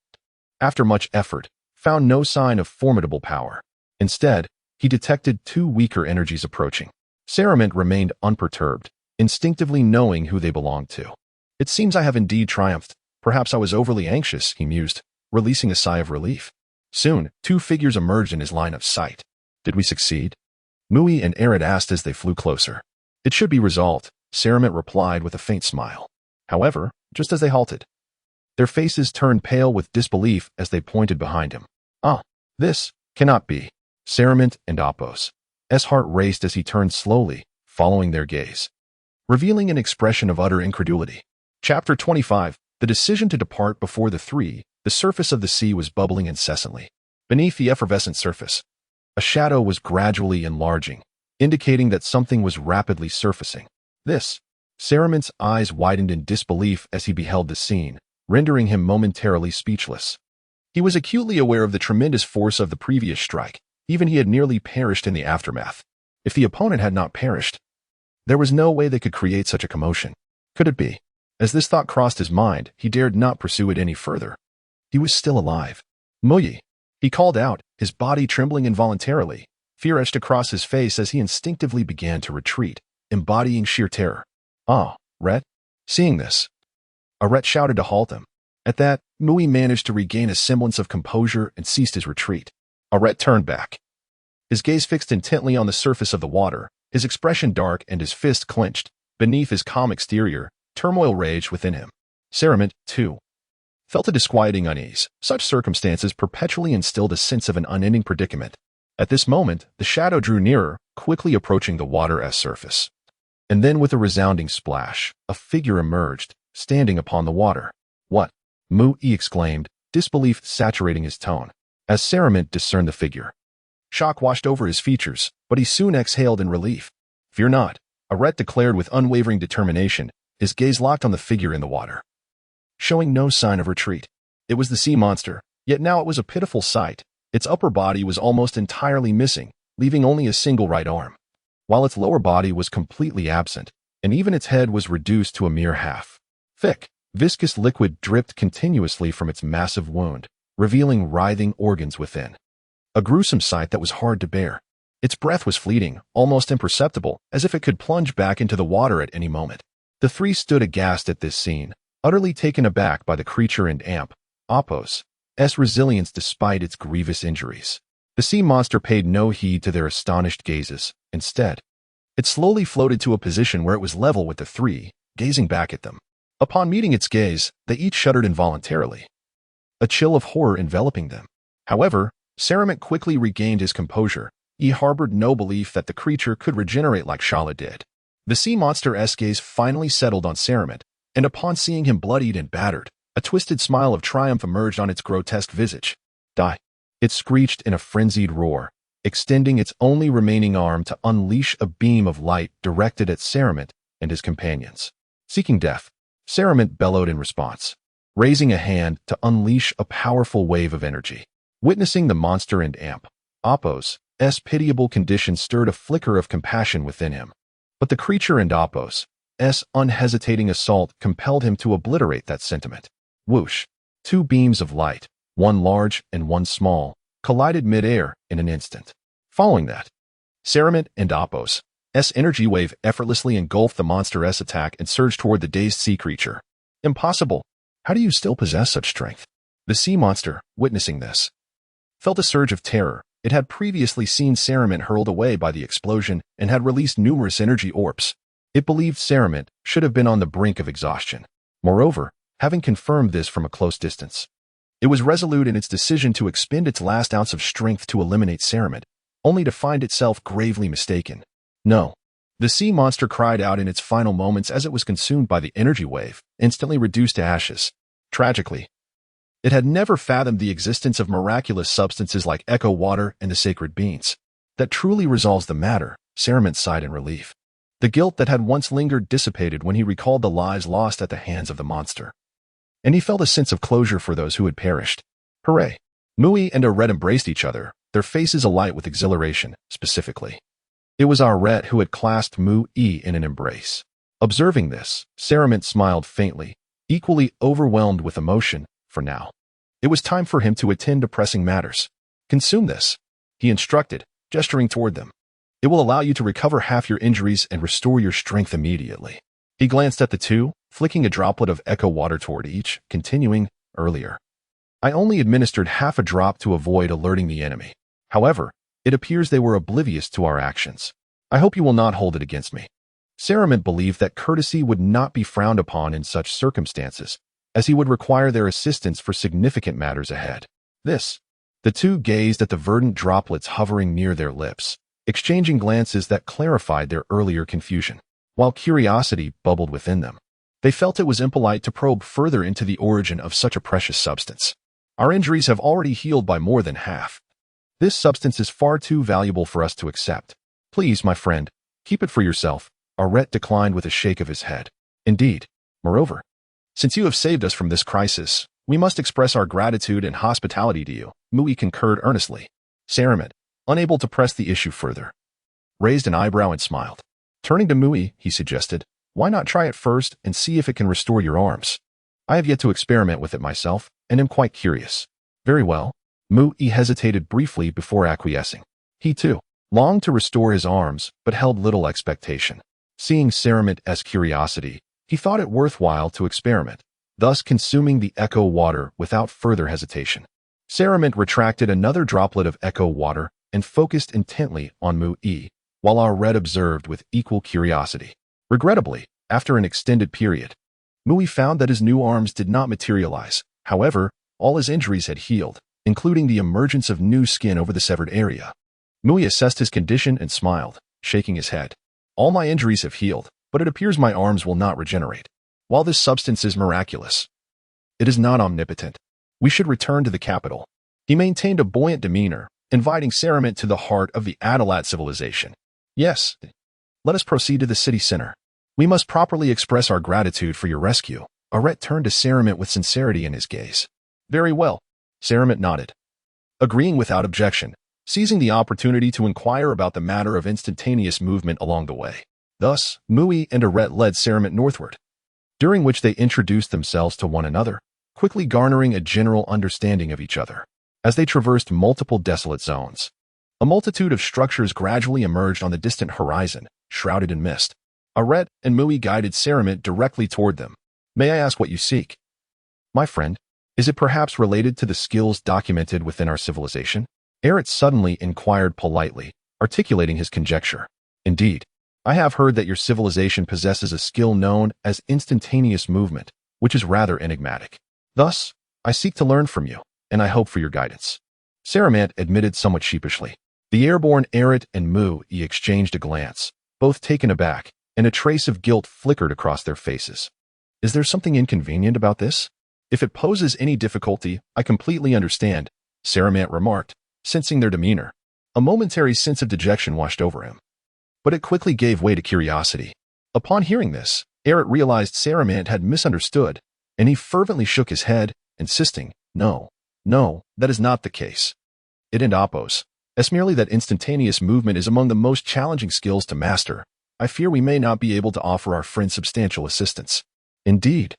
[SPEAKER 1] after much effort, found no sign of formidable power. Instead, he detected two weaker energies approaching. Saramint remained unperturbed, instinctively knowing who they belonged to. It seems I have indeed triumphed. Perhaps I was overly anxious, he mused, releasing a sigh of relief. Soon, two figures emerged in his line of sight. Did we succeed? Muyi and Eret asked as they flew closer. It should be resolved, Saramint replied with a faint smile. However, just as they halted, their faces turned pale with disbelief as they pointed behind him. This cannot be. Saramint and Apos. Heart raced as he turned slowly, following their gaze, revealing an expression of utter incredulity. Chapter 25. The decision to depart before the three. The surface of the sea was bubbling incessantly. Beneath the effervescent surface, a shadow was gradually enlarging, indicating that something was rapidly surfacing. Saramint's eyes widened in disbelief as he beheld the scene, rendering him momentarily speechless. He was acutely aware of the tremendous force of the previous strike. Even he had nearly perished in the aftermath. If the opponent had not perished, there was no way they could create such a commotion. Could it be? As this thought crossed his mind, he dared not pursue it any further. He was still alive. Muyi, he called out, his body trembling involuntarily. Fear etched across his face as he instinctively began to retreat, embodying sheer terror. Ret? Seeing this, Eret shouted to halt him. At that, Muyi managed to regain a semblance of composure and ceased his retreat. Eret turned back, his gaze fixed intently on the surface of the water, his expression dark and his fist clenched. Beneath his calm exterior, turmoil raged within him. Saramint, too, felt a disquieting unease. Such circumstances perpetually instilled a sense of an unending predicament. At this moment, the shadow drew nearer, quickly approaching the water's surface. And then with a resounding splash, a figure emerged, standing upon the water. What? Muyi exclaimed, disbelief saturating his tone, as Saramint discerned the figure. Shock washed over his features, but he soon exhaled in relief. Fear not, Eret declared with unwavering determination, his gaze locked on the figure in the water, showing no sign of retreat. It was the sea monster, yet now it was a pitiful sight. Its upper body was almost entirely missing, leaving only a single right arm, while its lower body was completely absent, and even its head was reduced to a mere half. Thick, Viscous liquid dripped continuously from its massive wound, revealing writhing organs within. A gruesome sight that was hard to bear. Its breath was fleeting, almost imperceptible, as if it could plunge back into the water at any moment. The three stood aghast at this scene, utterly taken aback by the creature and Appos' resilience despite its grievous injuries. The sea monster paid no heed to their astonished gazes. Instead, it slowly floated to a position where it was level with the three, gazing back at them. Upon meeting its gaze, they each shuddered involuntarily, a chill of horror enveloping them. However, Saramit quickly regained his composure. He harbored no belief that the creature could regenerate like Shala did. The sea monster's gaze finally settled on Saramit, and upon seeing him bloodied and battered, a twisted smile of triumph emerged on its grotesque visage. Die! It screeched in a frenzied roar, extending its only remaining arm to unleash a beam of light directed at Saramit and his companions. Seeking death, Saramit bellowed in response, raising a hand to unleash a powerful wave of energy. Witnessing the monster and Appos' pitiable condition stirred a flicker of compassion within him. But the creature and Appos' unhesitating assault compelled him to obliterate that sentiment. Whoosh! Two beams of light, one large and one small, collided mid-air in an instant. Following that, Saramit and Appos' energy wave effortlessly engulfed the monster's attack and surged toward the dazed sea creature. Impossible! How do you still possess such strength? The sea monster, witnessing this, felt a surge of terror. It had previously seen Saramit hurled away by the explosion and had released numerous energy orbs. It believed Saramit should have been on the brink of exhaustion. Moreover, having confirmed this from a close distance, it was resolute in its decision to expend its last ounce of strength to eliminate Saramit, only to find itself gravely mistaken. No. The sea monster cried out in its final moments as it was consumed by the energy wave, instantly reduced to ashes. Tragically, it had never fathomed the existence of miraculous substances like echo water and the sacred beans. That truly resolves the matter, Saramit sighed in relief. The guilt that had once lingered dissipated when he recalled the lives lost at the hands of the monster. And he felt a sense of closure for those who had perished. Hooray! Mui and Aret embraced each other, their faces alight with exhilaration. Specifically, it was Aret who had clasped Mui in an embrace. Observing this, Saramit smiled faintly, equally overwhelmed with emotion. For now, it was time for him to attend to pressing matters. Consume this, he instructed, gesturing toward them. It will allow you to recover half your injuries and restore your strength immediately. He glanced at the two, flicking a droplet of echo water toward each, continuing, earlier. I only administered half a drop to avoid alerting the enemy. However, it appears they were oblivious to our actions. I hope you will not hold it against me. Saramit believed that courtesy would not be frowned upon in such circumstances, as he would require their assistance for significant matters ahead. The two gazed at the verdant droplets hovering near their lips, exchanging glances that clarified their earlier confusion. While curiosity bubbled within them, they felt it was impolite to probe further into the origin of such a precious substance. Our injuries have already healed by more than half. This substance is far too valuable for us to accept. Please, my friend, keep it for yourself, Aret declined with a shake of his head. Indeed. Moreover, since you have saved us from this crisis, we must express our gratitude and hospitality to you, Mui concurred earnestly. Saramit, unable to press the issue further, raised an eyebrow and smiled. Turning to Mui, he suggested, why not try it first and see if it can restore your arms? I have yet to experiment with it myself, and am quite curious. Very well. Mui hesitated briefly before acquiescing. He too longed to restore his arms, but held little expectation. Seeing Saramit's curiosity, he thought it worthwhile to experiment, thus consuming the echo water without further hesitation. Saramit retracted another droplet of echo water and focused intently on Mui, while Aret observed with equal curiosity. Regrettably, after an extended period, Mui found that his new arms did not materialize. However, all his injuries had healed, including the emergence of new skin over the severed area. Mui assessed his condition and smiled, shaking his head. All my injuries have healed, but it appears my arms will not regenerate. While this substance is miraculous, it is not omnipotent. We should return to the capital. He maintained a buoyant demeanor, inviting Saramit to the heart of the Adalat civilization. Yes, let us proceed to the city center. We must properly express our gratitude for your rescue. Aret turned to Saramit with sincerity in his gaze. Very well. Saramit nodded, agreeing without objection, seizing the opportunity to inquire about the matter of instantaneous movement along the way. Thus, Mui and Aret led Saramit northward. during which they introduced themselves to one another, quickly garnering a general understanding of each other. As they traversed multiple desolate zones, a multitude of structures gradually emerged on the distant horizon, shrouded in mist. Aret and Mui guided Saramit directly toward them. "May I ask what you seek?" "My friend, is it perhaps related to the skills documented within our civilization?" Aret suddenly inquired politely, articulating his conjecture. "Indeed, I have heard that your civilization possesses a skill known as instantaneous movement, which is rather enigmatic. Thus, I seek to learn from you, and I hope for your guidance." Saramit admitted somewhat sheepishly. The airborne Aret and Mui exchanged a glance, both taken aback, and a trace of guilt flickered across their faces. "Is there something inconvenient about this? If it poses any difficulty, I completely understand," Saramit remarked, sensing their demeanor. A momentary sense of dejection washed over him, but it quickly gave way to curiosity. Upon hearing this, Aret realized Saramit had misunderstood, and he fervently shook his head, insisting, No, that is not the case. It and oppose. It's merely that instantaneous movement is among the most challenging skills to master. I fear we may not be able to offer our friend substantial assistance." "Indeed.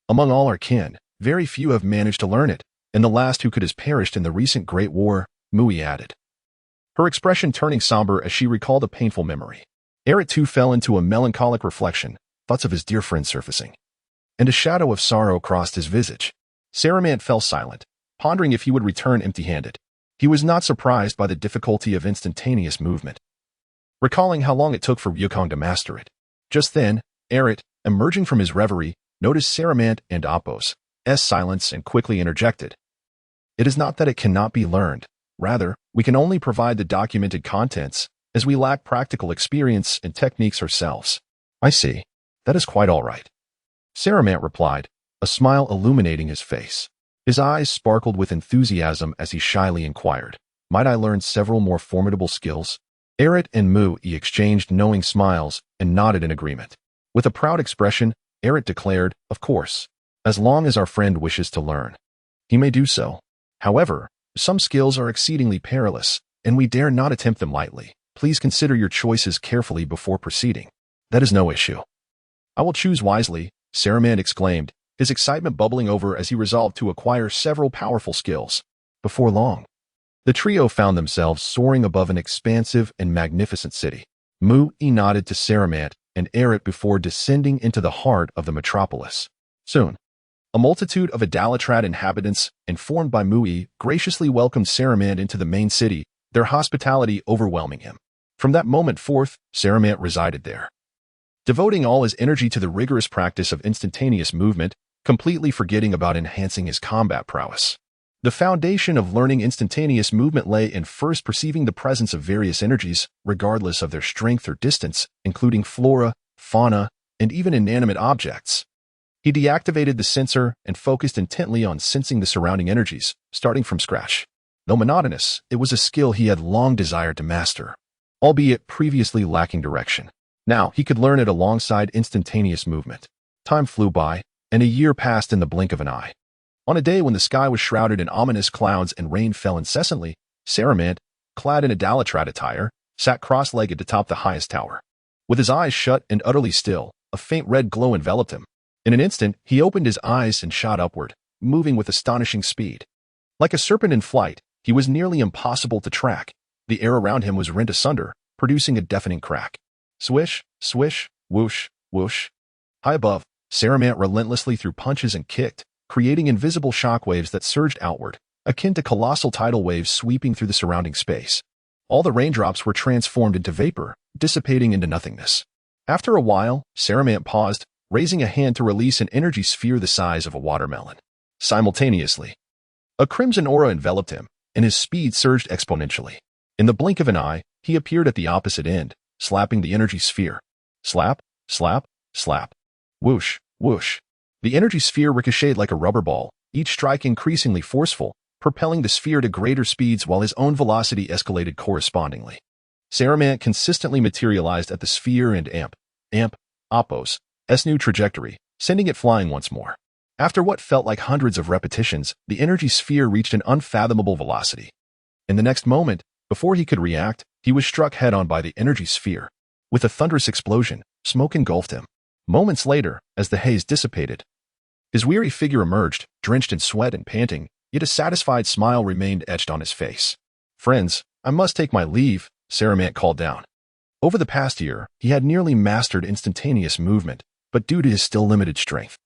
[SPEAKER 1] Among all our kin, very few have managed to learn it, and the last who could has perished in the recent Great War," Mui added, her expression turning somber as she recalled a painful memory. Aret too fell into a melancholic reflection, thoughts of his dear friend surfacing, and a shadow of sorrow crossed his visage. Saramit fell silent, pondering if he would return empty-handed. He was not surprised by the difficulty of instantaneous movement, recalling how long it took for Yukong to master it. Just then, Aret, emerging from his reverie, noticed Saramit and Appo's silence and quickly interjected. "It is not that it cannot be learned. Rather, we can only provide the documented contents, as we lack practical experience and techniques ourselves." "I see. That is quite all right," Saramit replied, a smile illuminating his face. His eyes sparkled with enthusiasm as he shyly inquired, "Might I learn several more formidable skills?" Aret and Mui exchanged knowing smiles and nodded in agreement. With a proud expression, Aret declared, "Of course, as long as our friend wishes to learn, he may do so. However, some skills are exceedingly perilous, and we dare not attempt them lightly. Please consider your choices carefully before proceeding." "That is no issue. I will choose wisely," Saramit exclaimed, his excitement bubbling over as he resolved to acquire several powerful skills. Before long, the trio found themselves soaring above an expansive and magnificent city. Mui nodded to Saramit and Aret before descending into the heart of the metropolis. Soon, a multitude of idolatrad inhabitants, informed by Mui, graciously welcomed Saramit into the main city, their hospitality overwhelming him. From that moment forth, Saramit resided there, devoting all his energy to the rigorous practice of instantaneous movement, completely forgetting about enhancing his combat prowess. The foundation of learning instantaneous movement lay in first perceiving the presence of various energies, regardless of their strength or distance, including flora, fauna, and even inanimate objects. He deactivated the sensor and focused intently on sensing the surrounding energies, starting from scratch. Though monotonous, it was a skill he had long desired to master, albeit previously lacking direction. Now he could learn it alongside instantaneous movement. Time flew by, and a year passed in the blink of an eye. On a day when the sky was shrouded in ominous clouds and rain fell incessantly, Saramit, clad in idolatrad attire, sat cross-legged atop the highest tower. With his eyes shut and utterly still, a faint red glow enveloped him. In an instant, he opened his eyes and shot upward, moving with astonishing speed. Like a serpent in flight, he was nearly impossible to track. The air around him was rent asunder, producing a deafening crack. Swish, swish, whoosh, whoosh. High above, Saramit relentlessly threw punches and kicked, creating invisible shockwaves that surged outward, akin to colossal tidal waves sweeping through the surrounding space. All the raindrops were transformed into vapor, dissipating into nothingness. After a while, Saramit paused, raising a hand to release an energy sphere the size of a watermelon. Simultaneously, a crimson aura enveloped him, and his speed surged exponentially. In the blink of an eye, he appeared at the opposite end, slapping the energy sphere. Slap, slap, slap. Whoosh, whoosh. The energy sphere ricocheted like a rubber ball, each strike increasingly forceful, propelling the sphere to greater speeds while his own velocity escalated correspondingly. Saramit consistently materialized at the sphere and Appo's new trajectory, sending it flying once more. After what felt like hundreds of repetitions, the energy sphere reached an unfathomable velocity. In the next moment, before he could react, he was struck head-on by the energy sphere. With a thunderous explosion, smoke engulfed him. Moments later, as the haze dissipated, his weary figure emerged, drenched in sweat and panting, yet a satisfied smile remained etched on his face. "Friends, I must take my leave," Saruman called down. Over the past year, he had nearly mastered instantaneous movement, but due to his still limited strength,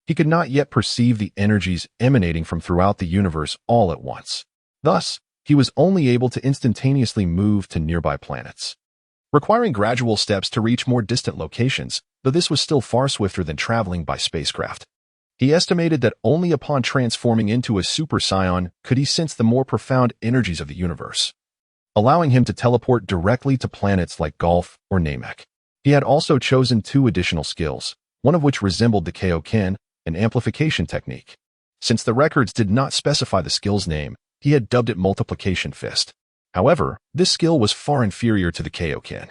[SPEAKER 1] he could not yet perceive the energies emanating from throughout the universe all at once. Thus, he was only able to instantaneously move to nearby planets, requiring gradual steps to reach more distant locations, though this was still far swifter than traveling by spacecraft. He estimated that only upon transforming into a Super Saiyan could he sense the more profound energies of the universe, allowing him to teleport directly to planets like Golf or Namek. He had also chosen 2 additional skills, one of which resembled the Kaioken, an amplification technique. Since the records did not specify the skill's name, he had dubbed it Multiplication Fist. However, this skill was far inferior to the Kaioken.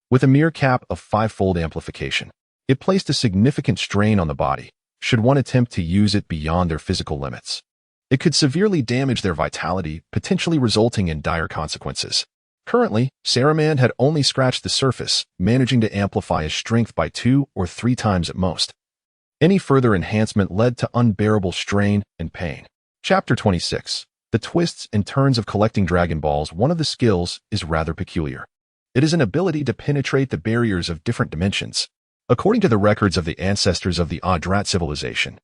[SPEAKER 1] With a mere cap of 5-fold amplification, it placed a significant strain on the body, should one attempt to use it beyond their physical limits. It could severely damage their vitality, potentially resulting in dire consequences. Currently, Saruman had only scratched the surface, managing to amplify his strength by 2 or 3 times at most. Any further enhancement led to unbearable strain and pain. Chapter 26. The twists and turns of collecting Dragon Balls. One of the skills is rather peculiar. It is an ability to penetrate the barriers of different dimensions. According to the records of the ancestors of the Adrat civilization,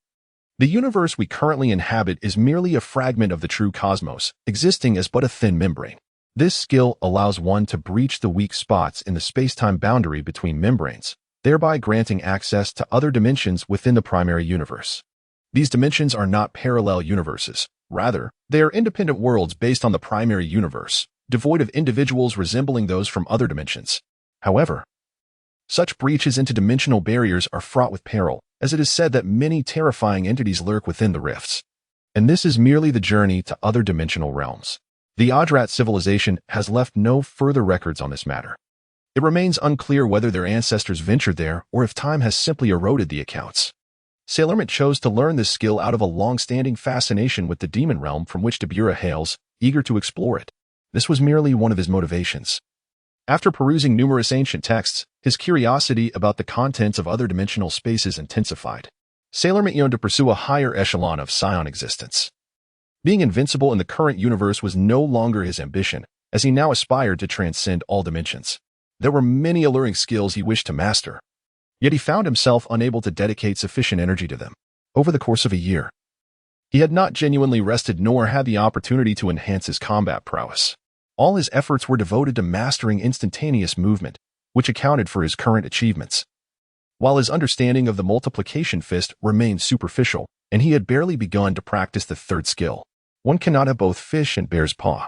[SPEAKER 1] the universe we currently inhabit is merely a fragment of the true cosmos, existing as but a thin membrane. This skill allows one to breach the weak spots in the space-time boundary between membranes, thereby granting access to other dimensions within the primary universe. These dimensions are not parallel universes. Rather, they are independent worlds based on the primary universe, devoid of individuals resembling those from other dimensions. However, such breaches into dimensional barriers are fraught with peril, as it is said that many terrifying entities lurk within the rifts. And this is merely the journey to other dimensional realms. The Adrat civilization has left no further records on this matter. It remains unclear whether their ancestors ventured there or if time has simply eroded the accounts. Sailorman chose to learn this skill out of a long-standing fascination with the demon realm from which Dabura hails, eager to explore it. This was merely one of his motivations. After perusing numerous ancient texts, his curiosity about the contents of other dimensional spaces intensified. Sailorman yearned to pursue a higher echelon of Saiyan existence. Being invincible in the current universe was no longer his ambition, as he now aspired to transcend all dimensions. There were many alluring skills he wished to master, yet he found himself unable to dedicate sufficient energy to them. Over the course of a year, he had not genuinely rested nor had the opportunity to enhance his combat prowess. All his efforts were devoted to mastering instantaneous movement, which accounted for his current achievements. While his understanding of the multiplication fist remained superficial, and he had barely begun to practice the 3rd skill, one cannot have both fish and bear's paw.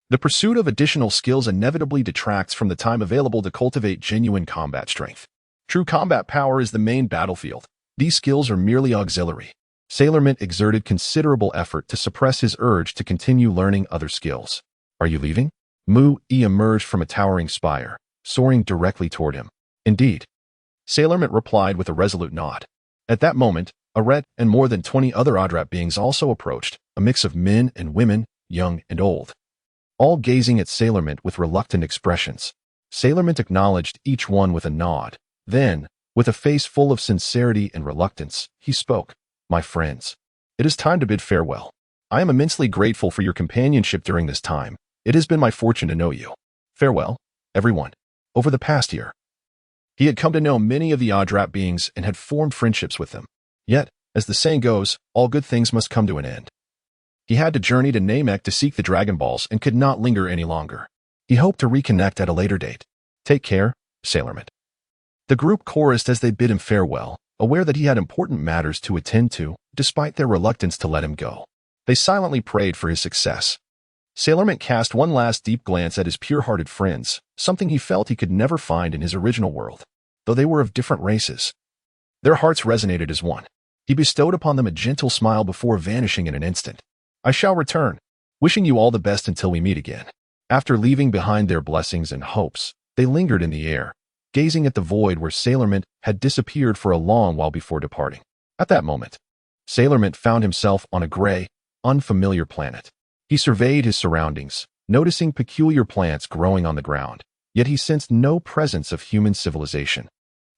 [SPEAKER 1] The pursuit of additional skills inevitably detracts from the time available to cultivate genuine combat strength. True combat power is the main battlefield. These skills are merely auxiliary. Sailorman exerted considerable effort to suppress his urge to continue learning other skills. "Are you leaving?" Mu-E emerged from a towering spire, soaring directly toward him. "Indeed." Sailorman replied with a resolute nod. At that moment, Aret and more than 20 other Adrat beings also approached, a mix of men and women, young and old, all gazing at Sailorman with reluctant expressions. Sailorman acknowledged each one with a nod. Then, with a face full of sincerity and reluctance, he spoke. "My friends, it is time to bid farewell. I am immensely grateful for your companionship during this time. It has been my fortune to know you. Farewell, everyone." Over the past year, he had come to know many of the Adrat beings and had formed friendships with them. Yet, as the saying goes, all good things must come to an end. He had to journey to Namek to seek the Dragon Balls and could not linger any longer. He hoped to reconnect at a later date. "Take care, Sailorman." The group chorused as they bid him farewell, aware that he had important matters to attend to, despite their reluctance to let him go. They silently prayed for his success. Sailorman cast one last deep glance at his pure-hearted friends, something he felt he could never find in his original world, though they were of different races. Their hearts resonated as one. He bestowed upon them a gentle smile before vanishing in an instant. "I shall return, wishing you all the best until we meet again." After leaving behind their blessings and hopes, they lingered in the air, gazing at the void where Sailorman had disappeared for a long while before departing. At that moment, Sailorman found himself on a gray, unfamiliar planet. He surveyed his surroundings, noticing peculiar plants growing on the ground, yet he sensed no presence of human civilization.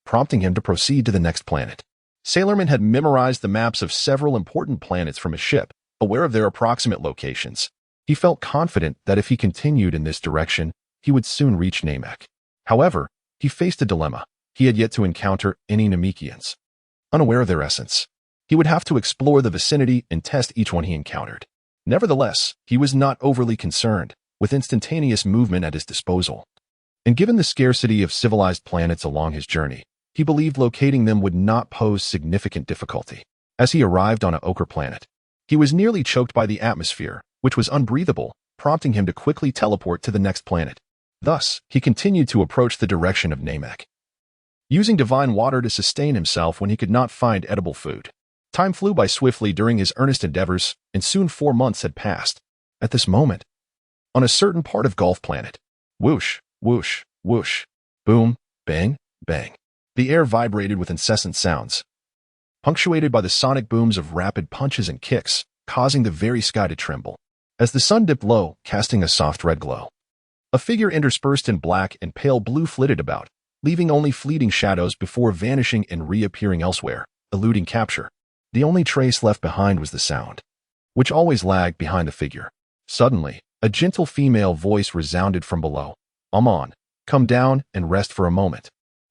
[SPEAKER 1] prompting him to proceed to the next planet. Sailorman had memorized the maps of several important planets from his ship, aware of their approximate locations. He felt confident that if he continued in this direction, he would soon reach Namek. However, he faced a dilemma. He had yet to encounter any Namekians. Unaware of their essence, he would have to explore the vicinity and test each one he encountered. Nevertheless, he was not overly concerned, with instantaneous movement at his disposal. And given the scarcity of civilized planets along his journey, he believed locating them would not pose significant difficulty. As he arrived on an ochre planet, he was nearly choked by the atmosphere, which was unbreathable, prompting him to quickly teleport to the next planet. Thus, he continued to approach the direction of Namek, using divine water to sustain himself when he could not find edible food. Time flew by swiftly during his earnest endeavors, and soon 4 months had passed. At this moment, on a certain part of Golf Planet, whoosh, whoosh, whoosh, boom, bang, bang. The air vibrated with incessant sounds, punctuated by the sonic booms of rapid punches and kicks, causing the very sky to tremble. As the sun dipped low, casting a soft red glow, a figure interspersed in black and pale blue flitted about, leaving only fleeting shadows before vanishing and reappearing elsewhere, eluding capture. The only trace left behind was the sound, which always lagged behind the figure. Suddenly, a gentle female voice resounded from below. Amon, come down and rest for a moment.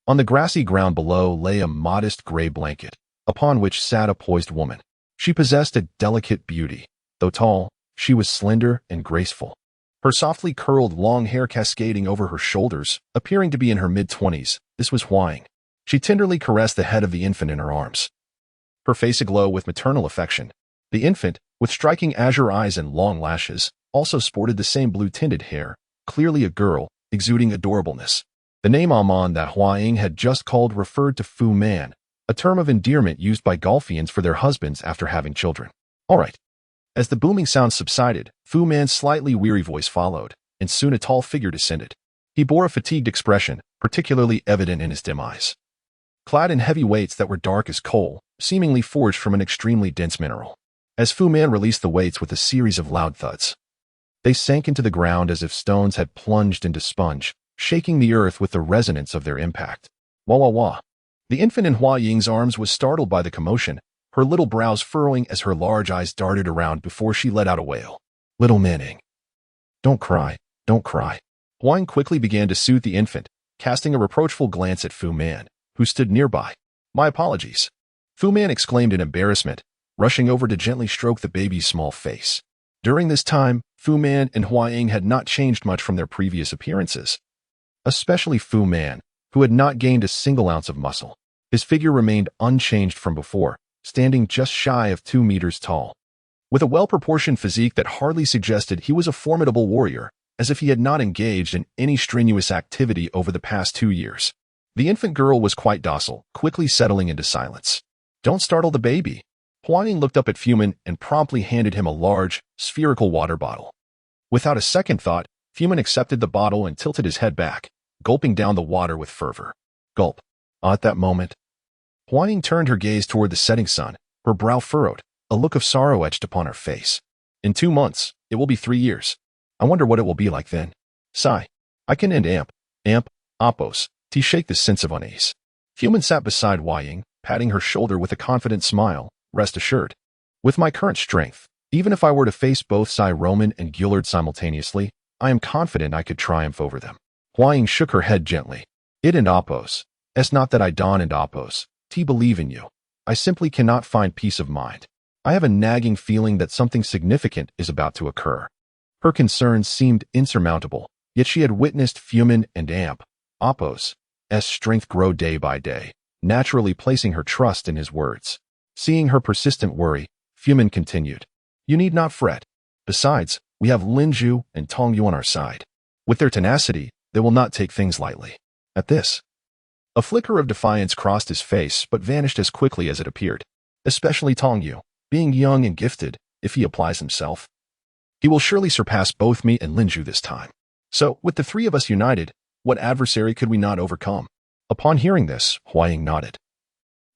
[SPEAKER 1] On the grassy ground below lay a modest gray blanket, upon which sat a poised woman. She possessed a delicate beauty. Though tall, she was slender and graceful, her softly curled long hair cascading over her shoulders, appearing to be in her mid-20s. This was Hwang. She tenderly caressed the head of the infant in her arms, her face aglow with maternal affection. The infant, with striking azure eyes and long lashes, also sported the same blue-tinted hair, clearly a girl, exuding adorableness. The name Amon that Hwang had just called referred to Fu Man, a term of endearment used by Golfians for their husbands after having children. All right. As the booming sound subsided, Fu Man's slightly weary voice followed, and soon a tall figure descended. He bore a fatigued expression, particularly evident in his dim eyes. Clad in heavy weights that were dark as coal, seemingly forged from an extremely dense mineral. As Fu Man released the weights with a series of loud thuds, they sank into the ground as if stones had plunged into sponge, shaking the earth with the resonance of their impact. Wah wah wah. The infant in Hua Ying's arms was startled by the commotion, her little brows furrowing as her large eyes darted around before she let out a wail. Little Manning. Don't cry, don't cry. Huang quickly began to soothe the infant, casting a reproachful glance at Fu Man, who stood nearby. My apologies. Fu Man exclaimed in embarrassment, rushing over to gently stroke the baby's small face. During this time, Fu Man and Hua Ying had not changed much from their previous appearances, especially Fu Man, who had not gained a single ounce of muscle. His figure remained unchanged from before, standing just shy of 2 meters tall, with a well-proportioned physique that hardly suggested he was a formidable warrior, as if he had not engaged in any strenuous activity over the past 2 years. The infant girl was quite docile, quickly settling into silence. Don't startle the baby. Huang looked up at Fuman and promptly handed him a large, spherical water bottle. Without a second thought, Fuman accepted the bottle and tilted his head back, gulping down the water with fervor. Gulp. At that moment, Huang turned her gaze toward the setting sun, her brow furrowed, a look of sorrow etched upon her face. In 2 months, it will be 3 years. I wonder what it will be like then. Sigh. I can end amp, opos, to shake the sense of unease. Fuman sat beside Huang, patting her shoulder with a confident smile. Rest assured. With my current strength, even if I were to face both Sai Roman and Gillard simultaneously, I am confident I could triumph over them. Huang shook her head gently. It and Opos. Es not that I don and Opos. T believe in you. I simply cannot find peace of mind. I have a nagging feeling that something significant is about to occur. Her concerns seemed insurmountable, yet she had witnessed Fuman and Opos' strength grow day by day, naturally placing her trust in his words. Seeing her persistent worry, Fuman continued. You need not fret. Besides, we have Linju and Tongyu on our side. With their tenacity, they will not take things lightly. At this, a flicker of defiance crossed his face but vanished as quickly as it appeared. Especially Tongyu, being young and gifted, if he applies himself, he will surely surpass both me and Linju this time. So, with the 3 of us united, what adversary could we not overcome? Upon hearing this, Huang nodded,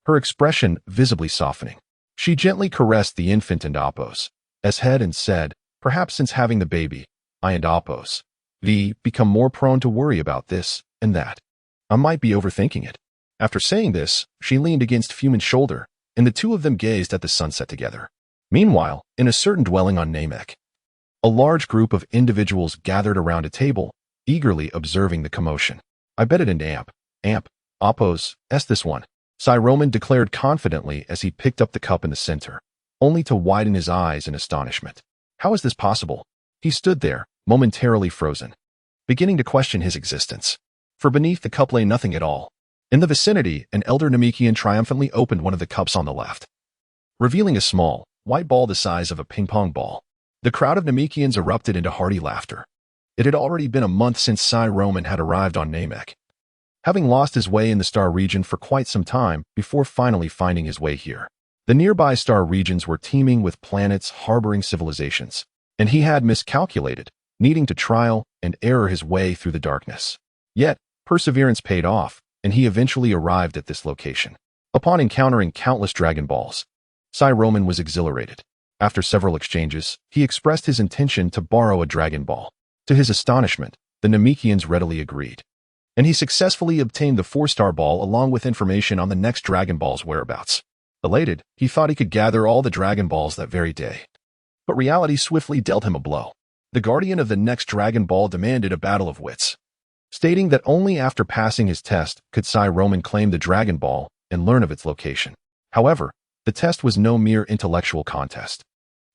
[SPEAKER 1] her expression visibly softening. She gently caressed the infant and Opos' head and said, perhaps since having the baby, I and Opos' become more prone to worry about this and that. I might be overthinking it. After saying this, she leaned against Fumin's shoulder, and the two of them gazed at the sunset together. Meanwhile, in a certain dwelling on Namek, a large group of individuals gathered around a table, eagerly observing the commotion. I bet it an amp, oppos, this one, Roman declared confidently as he picked up the cup in the center, only to widen his eyes in astonishment. How is this possible? He stood there, momentarily frozen, beginning to question his existence. For beneath the cup lay nothing at all. In the vicinity, an elder Namekian triumphantly opened one of the cups on the left, revealing a small, white ball the size of a ping-pong ball. The crowd of Namekians erupted into hearty laughter. It had already been a month since Roman had arrived on Namek, having lost his way in the star region for quite some time before finally finding his way here. The nearby star regions were teeming with planets harboring civilizations, and he had miscalculated, needing to trial and error his way through the darkness. Yet, perseverance paid off, and he eventually arrived at this location. Upon encountering countless Dragon Balls, Roman was exhilarated. After several exchanges, he expressed his intention to borrow a Dragon Ball. To his astonishment, the Namekians readily agreed, and he successfully obtained the 4-star ball along with information on the next Dragon Ball's whereabouts. Elated, he thought he could gather all the Dragon Balls that very day. But reality swiftly dealt him a blow. The guardian of the next Dragon Ball demanded a battle of wits, stating that only after passing his test could Roman claim the Dragon Ball and learn of its location. However, the test was no mere intellectual contest.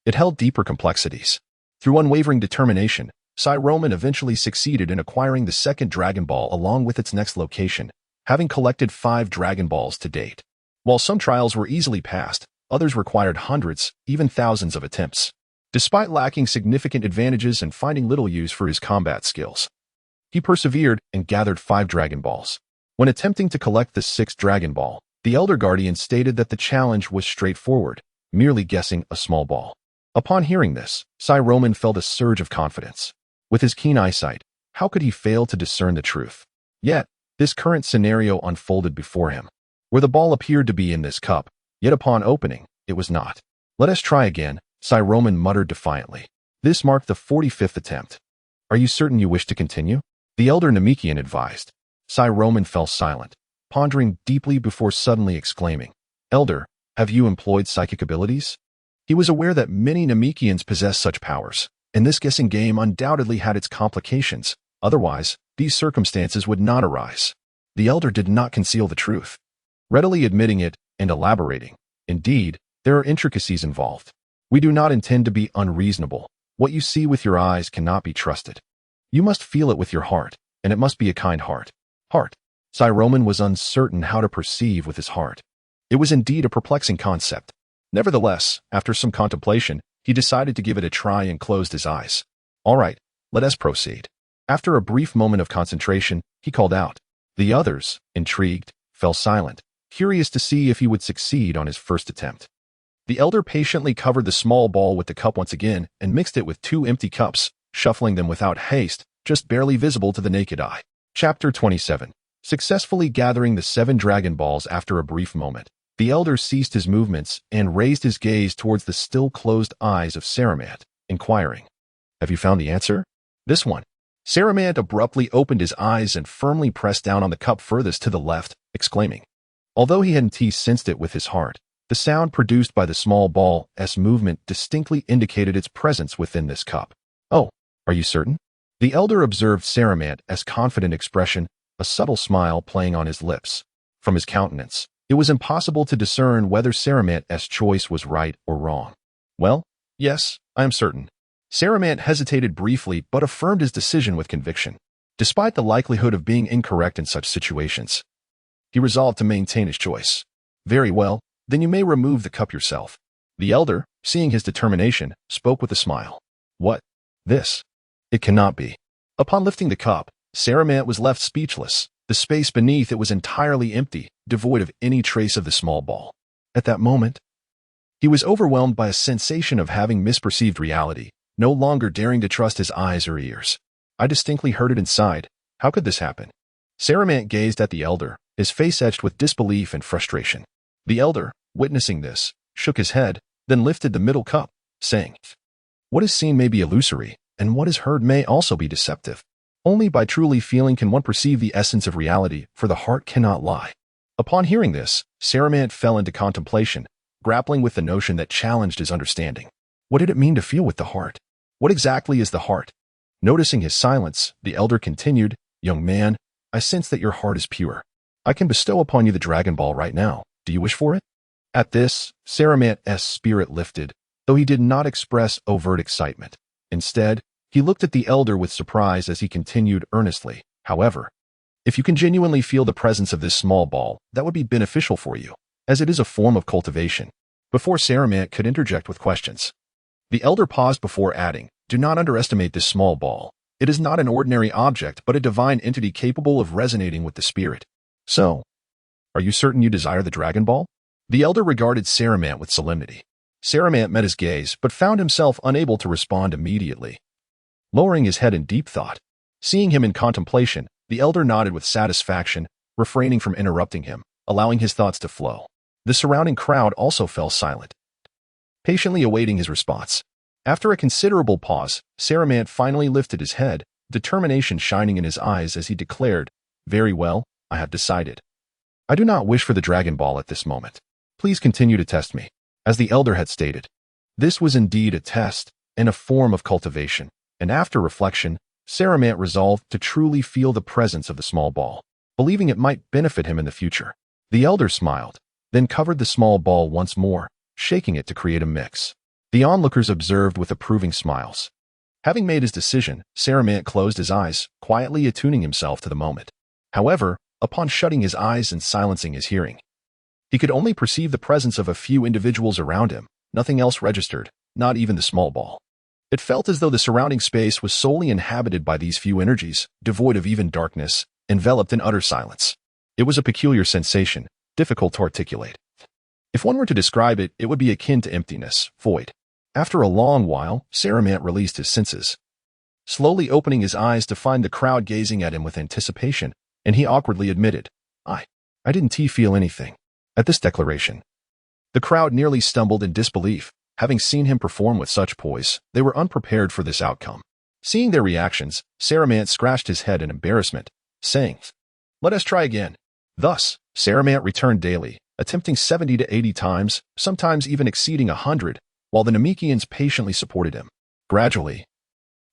[SPEAKER 1] It held deeper complexities. Through unwavering determination, Roman eventually succeeded in acquiring the second Dragon Ball along with its next location, having collected 5 Dragon Balls to date. While some trials were easily passed, others required hundreds, even thousands of attempts. Despite lacking significant advantages and finding little use for his combat skills, he persevered and gathered 5 Dragon Balls. When attempting to collect the 6th Dragon Ball, the Elder Guardian stated that the challenge was straightforward, merely guessing a small ball. Upon hearing this, Roman felt a surge of confidence. With his keen eyesight, how could he fail to discern the truth? Yet, this current scenario unfolded before him, where the ball appeared to be in this cup, yet upon opening, it was not. Let us try again, Roman muttered defiantly. This marked the 45th attempt. Are you certain you wish to continue? The elder Namekian advised. Roman fell silent, pondering deeply before suddenly exclaiming, Elder, have you employed psychic abilities? He was aware that many Namekians possess such powers, and this guessing game undoubtedly had its complications. Otherwise, these circumstances would not arise. The elder did not conceal the truth, readily admitting it and elaborating. Indeed, there are intricacies involved. We do not intend to be unreasonable. What you see with your eyes cannot be trusted. You must feel it with your heart, and it must be a kind heart. Heart. Roman was uncertain how to perceive with his heart. It was indeed a perplexing concept. Nevertheless, after some contemplation, he decided to give it a try and closed his eyes. All right, let us proceed. After a brief moment of concentration, he called out. The others, intrigued, fell silent, curious to see if he would succeed on his first attempt. The elder patiently covered the small ball with the cup once again and mixed it with 2 empty cups, shuffling them without haste, just barely visible to the naked eye. Chapter 27. Successfully gathering the 7 Dragon Balls after a brief moment, the elder ceased his movements and raised his gaze towards the still closed eyes of Saramant, inquiring, Have you found the answer? This one. Saramant abruptly opened his eyes and firmly pressed down on the cup furthest to the left, exclaiming. Although he hadn't sensed it with his heart, the sound produced by the small ball's movement distinctly indicated its presence within this cup. Oh, are you certain? The elder observed Saramant's confident expression, a subtle smile playing on his lips. From his countenance, it was impossible to discern whether Saramant's choice was right or wrong. Well, yes, I am certain. Saramant hesitated briefly but affirmed his decision with conviction. Despite the likelihood of being incorrect in such situations, he resolved to maintain his choice. Very well, then you may remove the cup yourself. The elder, seeing his determination, spoke with a smile. What? This? It cannot be. Upon lifting the cup, Saramant was left speechless. The space beneath it was entirely empty, devoid of any trace of the small ball. At that moment, he was overwhelmed by a sensation of having misperceived reality, no longer daring to trust his eyes or ears. I distinctly heard it inside. How could this happen? Saramant gazed at the elder, his face etched with disbelief and frustration. The elder, witnessing this, shook his head, then lifted the middle cup, saying, What is seen may be illusory, and what is heard may also be deceptive. Only by truly feeling can one perceive the essence of reality, for the heart cannot lie. Upon hearing this, Saramant fell into contemplation, grappling with the notion that challenged his understanding. What did it mean to feel with the heart? What exactly is the heart? Noticing his silence, the elder continued, "Young man, I sense that your heart is pure. I can bestow upon you the Dragon Ball right now. Do you wish for it?" At this, Saramant's spirit lifted, though he did not express overt excitement. Instead, he looked at the elder with surprise as he continued earnestly. "However, if you can genuinely feel the presence of this small ball, that would be beneficial for you, as it is a form of cultivation." Before Saramant could interject with questions, the elder paused before adding, "Do not underestimate this small ball. It is not an ordinary object, but a divine entity capable of resonating with the spirit. So, are you certain you desire the Dragon Ball?" The elder regarded Saramant with solemnity. Saramant met his gaze, but found himself unable to respond immediately. Lowering his head in deep thought, seeing him in contemplation, the elder nodded with satisfaction, refraining from interrupting him, allowing his thoughts to flow. The surrounding crowd also fell silent, patiently awaiting his response. After a considerable pause, Saramant finally lifted his head, determination shining in his eyes as he declared, "Very well, I have decided. I do not wish for the Dragon Ball at this moment. Please continue to test me." As the elder had stated, this was indeed a test and a form of cultivation, and after reflection, Saramant resolved to truly feel the presence of the small ball, believing it might benefit him in the future. The elder smiled, then covered the small ball once more, shaking it to create a mix. The onlookers observed with approving smiles. Having made his decision, Saramant closed his eyes, quietly attuning himself to the moment. However, upon shutting his eyes and silencing his hearing, he could only perceive the presence of a few individuals around him. Nothing else registered, not even the small ball. It felt as though the surrounding space was solely inhabited by these few energies, devoid of even darkness, enveloped in utter silence. It was a peculiar sensation, difficult to articulate. If one were to describe it, it would be akin to emptiness, void. After a long while, Saramant released his senses, slowly opening his eyes to find the crowd gazing at him with anticipation, and he awkwardly admitted, I didn't feel anything." At this declaration, the crowd nearly stumbled in disbelief. Having seen him perform with such poise, they were unprepared for this outcome. Seeing their reactions, Saramant scratched his head in embarrassment, saying, "Let us try again." Thus, Saramant returned daily, attempting 70 to 80 times, sometimes even exceeding 100, while the Namekians patiently supported him. Gradually,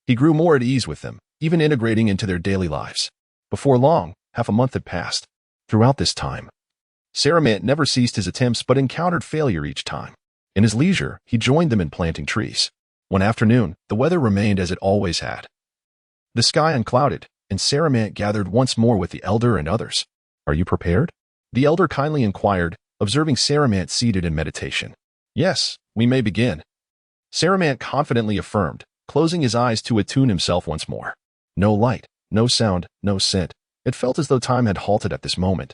[SPEAKER 1] he grew more at ease with them, even integrating into their daily lives. Before long, half a month had passed. Throughout this time, Saramant never ceased his attempts but encountered failure each time. In his leisure, he joined them in planting trees. One afternoon, the weather remained as it always had. The sky unclouded, and Saramant gathered once more with the elder and others. "Are you prepared?" The elder kindly inquired, observing Saramant seated in meditation. "Yes, we may begin," Saramant confidently affirmed, closing his eyes to attune himself once more. No light, no sound, no scent. It felt as though time had halted at this moment,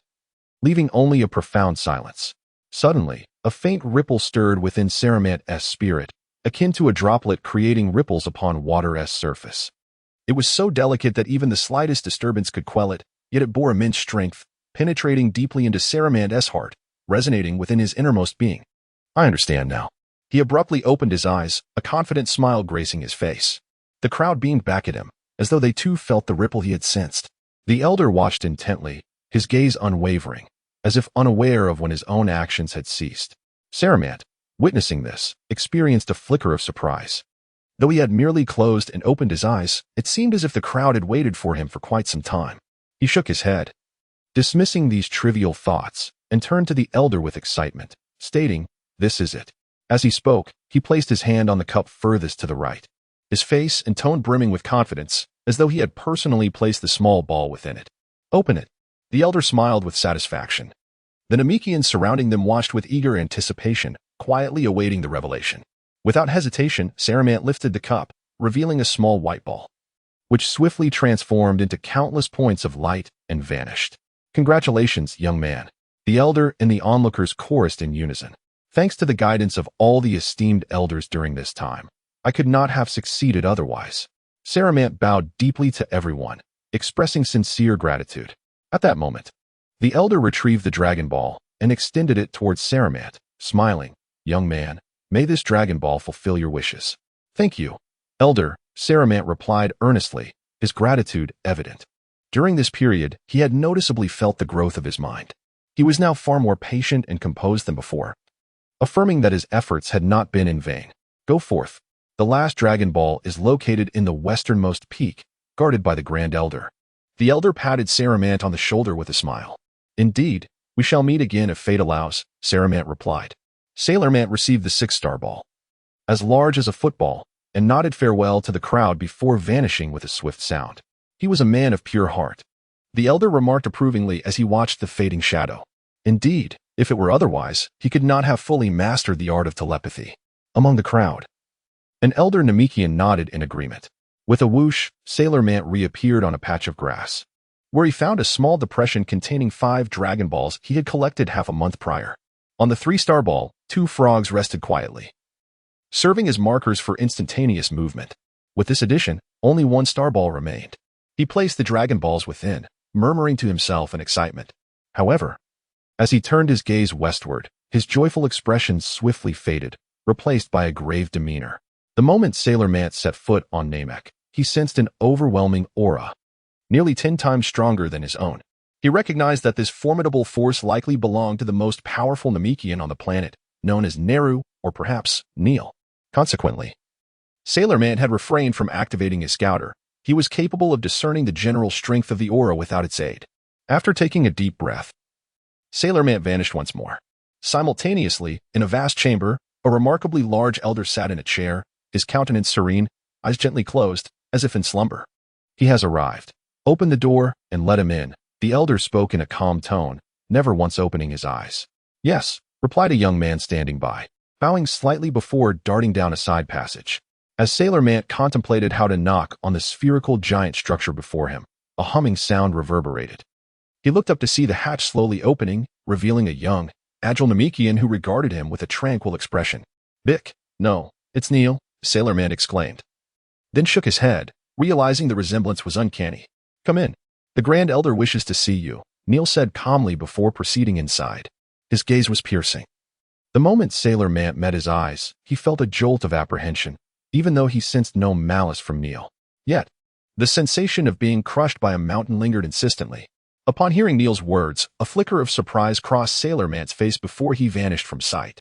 [SPEAKER 1] leaving only a profound silence. Suddenly, a faint ripple stirred within Saramant's spirit, akin to a droplet creating ripples upon water's surface. It was so delicate that even the slightest disturbance could quell it, yet it bore immense strength, penetrating deeply into Saramant's heart, resonating within his innermost being. "I understand now." He abruptly opened his eyes, a confident smile gracing his face. The crowd beamed back at him, as though they too felt the ripple he had sensed. The elder watched intently, his gaze unwavering, as if unaware of when his own actions had ceased. Saramant, witnessing this, experienced a flicker of surprise. Though he had merely closed and opened his eyes, it seemed as if the crowd had waited for him for quite some time. He shook his head, dismissing these trivial thoughts, and turned to the elder with excitement, stating, "This is it." As he spoke, he placed his hand on the cup furthest to the right, his face and tone brimming with confidence, as though he had personally placed the small ball within it. "Open it." The elder smiled with satisfaction. The Namekians surrounding them watched with eager anticipation, quietly awaiting the revelation. Without hesitation, Saramant lifted the cup, revealing a small white ball, which swiftly transformed into countless points of light and vanished. "Congratulations, young man," the elder and the onlookers chorused in unison. "Thanks to the guidance of all the esteemed elders during this time, I could not have succeeded otherwise." Saramant bowed deeply to everyone, expressing sincere gratitude. At that moment, the elder retrieved the Dragon Ball and extended it towards Saramant, smiling, "Young man, may this Dragon Ball fulfill your wishes." "Thank you, elder," Saramant replied earnestly, his gratitude evident. During this period, he had noticeably felt the growth of his mind. He He was now far more patient and composed than before, affirming that his efforts had not been in vain. Go forth. The last Dragon Ball is located in the westernmost peak, guarded by the Grand Elder. The Elder patted Saramant on the shoulder with a smile. Indeed, we shall meet again if fate allows, Saramant replied. Sailor Mant received the 6-star ball, as large as a football, and nodded farewell to the crowd before vanishing with a swift sound. He was a man of pure heart. The Elder remarked approvingly as he watched the fading shadow. Indeed, if it were otherwise, he could not have fully mastered the art of telepathy. Among the crowd, an Elder Namekian nodded in agreement. With a whoosh, Sailor Mant reappeared on a patch of grass, where he found a small depression containing 5 Dragon Balls he had collected half a month prior. On the 3-star ball, 2 frogs rested quietly, serving as markers for instantaneous movement. With this addition, only 1-star ball remained. He placed the Dragon Balls within, murmuring to himself in excitement. However, as he turned his gaze westward, his joyful expression swiftly faded, replaced by a grave demeanor. The moment Sailor Mant set foot on Namek, he sensed an overwhelming aura, nearly 10 times stronger than his own. He recognized that this formidable force likely belonged to the most powerful Namekian on the planet, known as Neru, or perhaps Neil. Consequently, Sailor Mant had refrained from activating his scouter. He was capable of discerning the general strength of the aura without its aid. After taking a deep breath, Sailor Mant vanished once more. Simultaneously, in a vast chamber, a remarkably large elder sat in a chair, his countenance serene, eyes gently closed, as if in slumber. He has arrived. Open the door and let him in, the elder spoke in a calm tone, never once opening his eyes. Yes, replied a young man standing by, bowing slightly before darting down a side passage. As Sailor Mant contemplated how to knock on the spherical giant structure before him, a humming sound reverberated. He looked up to see the hatch slowly opening, revealing a young, agile Namekian who regarded him with a tranquil expression. Bick, no, it's Neil, Sailor Mant exclaimed. Then shook his head, realizing the resemblance was uncanny. Come in. The Grand Elder wishes to see you, Neil said calmly before proceeding inside. His gaze was piercing. The moment Sailor Mant met his eyes, he felt a jolt of apprehension, even though he sensed no malice from Neil. Yet, the sensation of being crushed by a mountain lingered insistently. Upon hearing Neil's words, a flicker of surprise crossed Sailor Mant's face before he vanished from sight.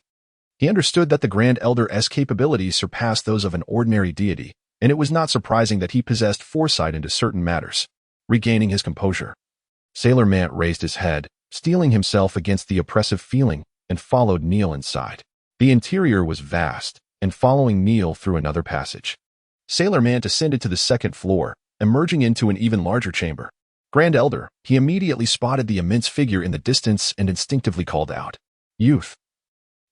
[SPEAKER 1] He understood that the Grand Elder's capabilities surpassed those of an ordinary deity, and it was not surprising that he possessed foresight into certain matters. Regaining his composure, Sailor Mant raised his head, steeling himself against the oppressive feeling, and followed Neil inside. The interior was vast, and following Neil through another passage. Sailor Mant ascended to the 2nd floor, emerging into an even larger chamber. Grand Elder, he immediately spotted the immense figure in the distance and instinctively called out. Youth.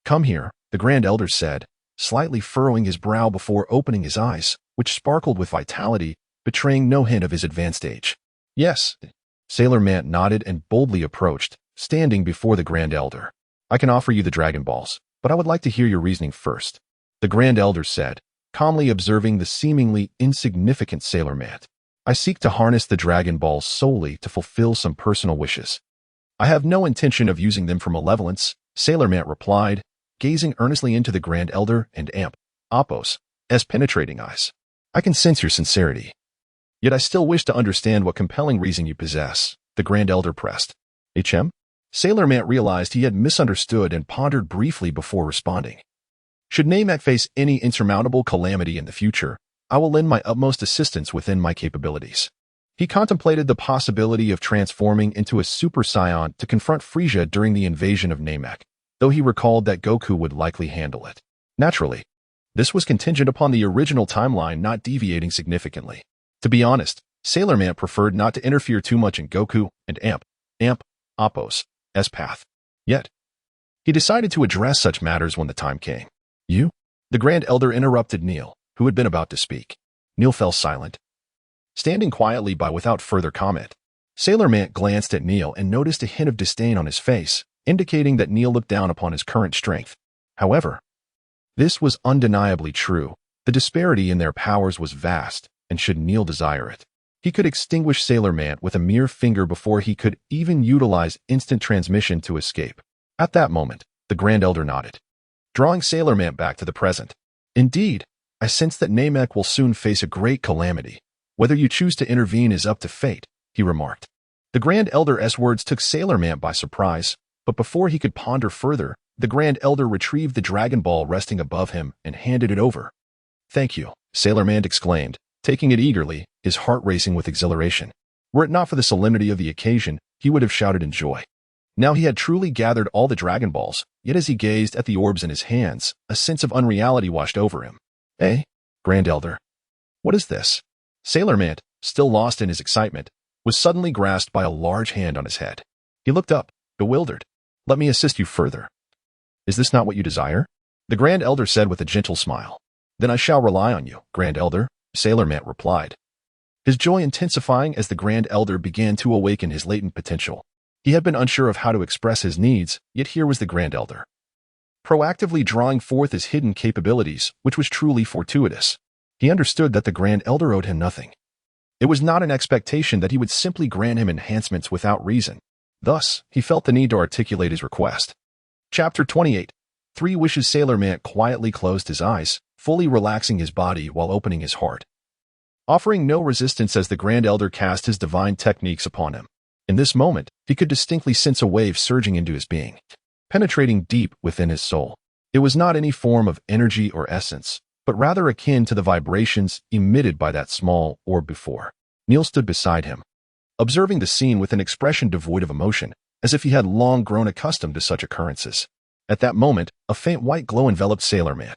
[SPEAKER 1] Come here, the Grand Elder said, slightly furrowing his brow before opening his eyes, which sparkled with vitality, betraying no hint of his advanced age. Yes. Sailor Mant nodded and boldly approached, standing before the Grand Elder. I can offer you the Dragon Balls, but I would like to hear your reasoning first, the Grand Elder said, calmly observing the seemingly insignificant Sailor Mant. I seek to harness the Dragon Balls solely to fulfill some personal wishes. I have no intention of using them for malevolence, Sailor Mant replied, gazing earnestly into the Grand Elder and Appo's penetrating eyes. I can sense your sincerity. Yet I still wish to understand what compelling reason you possess, the Grand Elder pressed. HM? Sailor Mant realized he had misunderstood and pondered briefly before responding. Should Namek face any insurmountable calamity in the future, I will lend my utmost assistance within my capabilities. He contemplated the possibility of transforming into a Super Saiyan to confront Frieza during the invasion of Namek, though he recalled that Goku would likely handle it. Naturally, this was contingent upon the original timeline not deviating significantly. To be honest, Sailor Mant preferred not to interfere too much in Goku and Appo's path. Yet, he decided to address such matters when the time came. You? The Grand Elder interrupted Neil, who had been about to speak. Neil fell silent, standing quietly by without further comment. Sailor Mant glanced at Neil and noticed a hint of disdain on his face, indicating that Neil looked down upon his current strength. However, this was undeniably true. The disparity in their powers was vast, and should Neil desire it, he could extinguish Sailor Mant with a mere finger before he could even utilize instant transmission to escape. At that moment, the Grand Elder nodded, drawing Sailor Mant back to the present. Indeed, I sense that Namek will soon face a great calamity. Whether you choose to intervene is up to fate, he remarked. The Grand Elder's words took Sailor Mant by surprise, But before he could ponder further, the Grand Elder retrieved the Dragon Ball resting above him and handed it over. "Thank you," Sailor Man exclaimed, taking it eagerly, his heart racing with exhilaration. Were it not for the solemnity of the occasion, he would have shouted in joy. Now he had truly gathered all the Dragon Balls, yet as he gazed at the orbs in his hands, a sense of unreality washed over him. "Eh? Grand Elder? What is this?" Sailor Man, still lost in his excitement, was suddenly grasped by a large hand on his head. He looked up, bewildered. "Let me assist you further." "Is this not what you desire?" the Grand Elder said with a gentle smile. "Then I shall rely on you, Grand Elder," Sailor Man replied, his joy intensifying as the Grand Elder began to awaken his latent potential. He had been unsure of how to express his needs, yet here was the Grand Elder, proactively drawing forth his hidden capabilities, which was truly fortuitous. He understood that the Grand Elder owed him nothing. It was not an expectation that he would simply grant him enhancements without reason. Thus, he felt the need to articulate his request. Chapter 28. 3 Wishes. Sailor Man quietly closed his eyes, fully relaxing his body while opening his heart, offering no resistance as the Grand Elder cast his divine techniques upon him. In this moment, he could distinctly sense a wave surging into his being, penetrating deep within his soul. It was not any form of energy or essence, but rather akin to the vibrations emitted by that small orb before. Neil stood beside him, observing the scene with an expression devoid of emotion, as if he had long grown accustomed to such occurrences. At that moment, a faint white glow enveloped Sailor Man,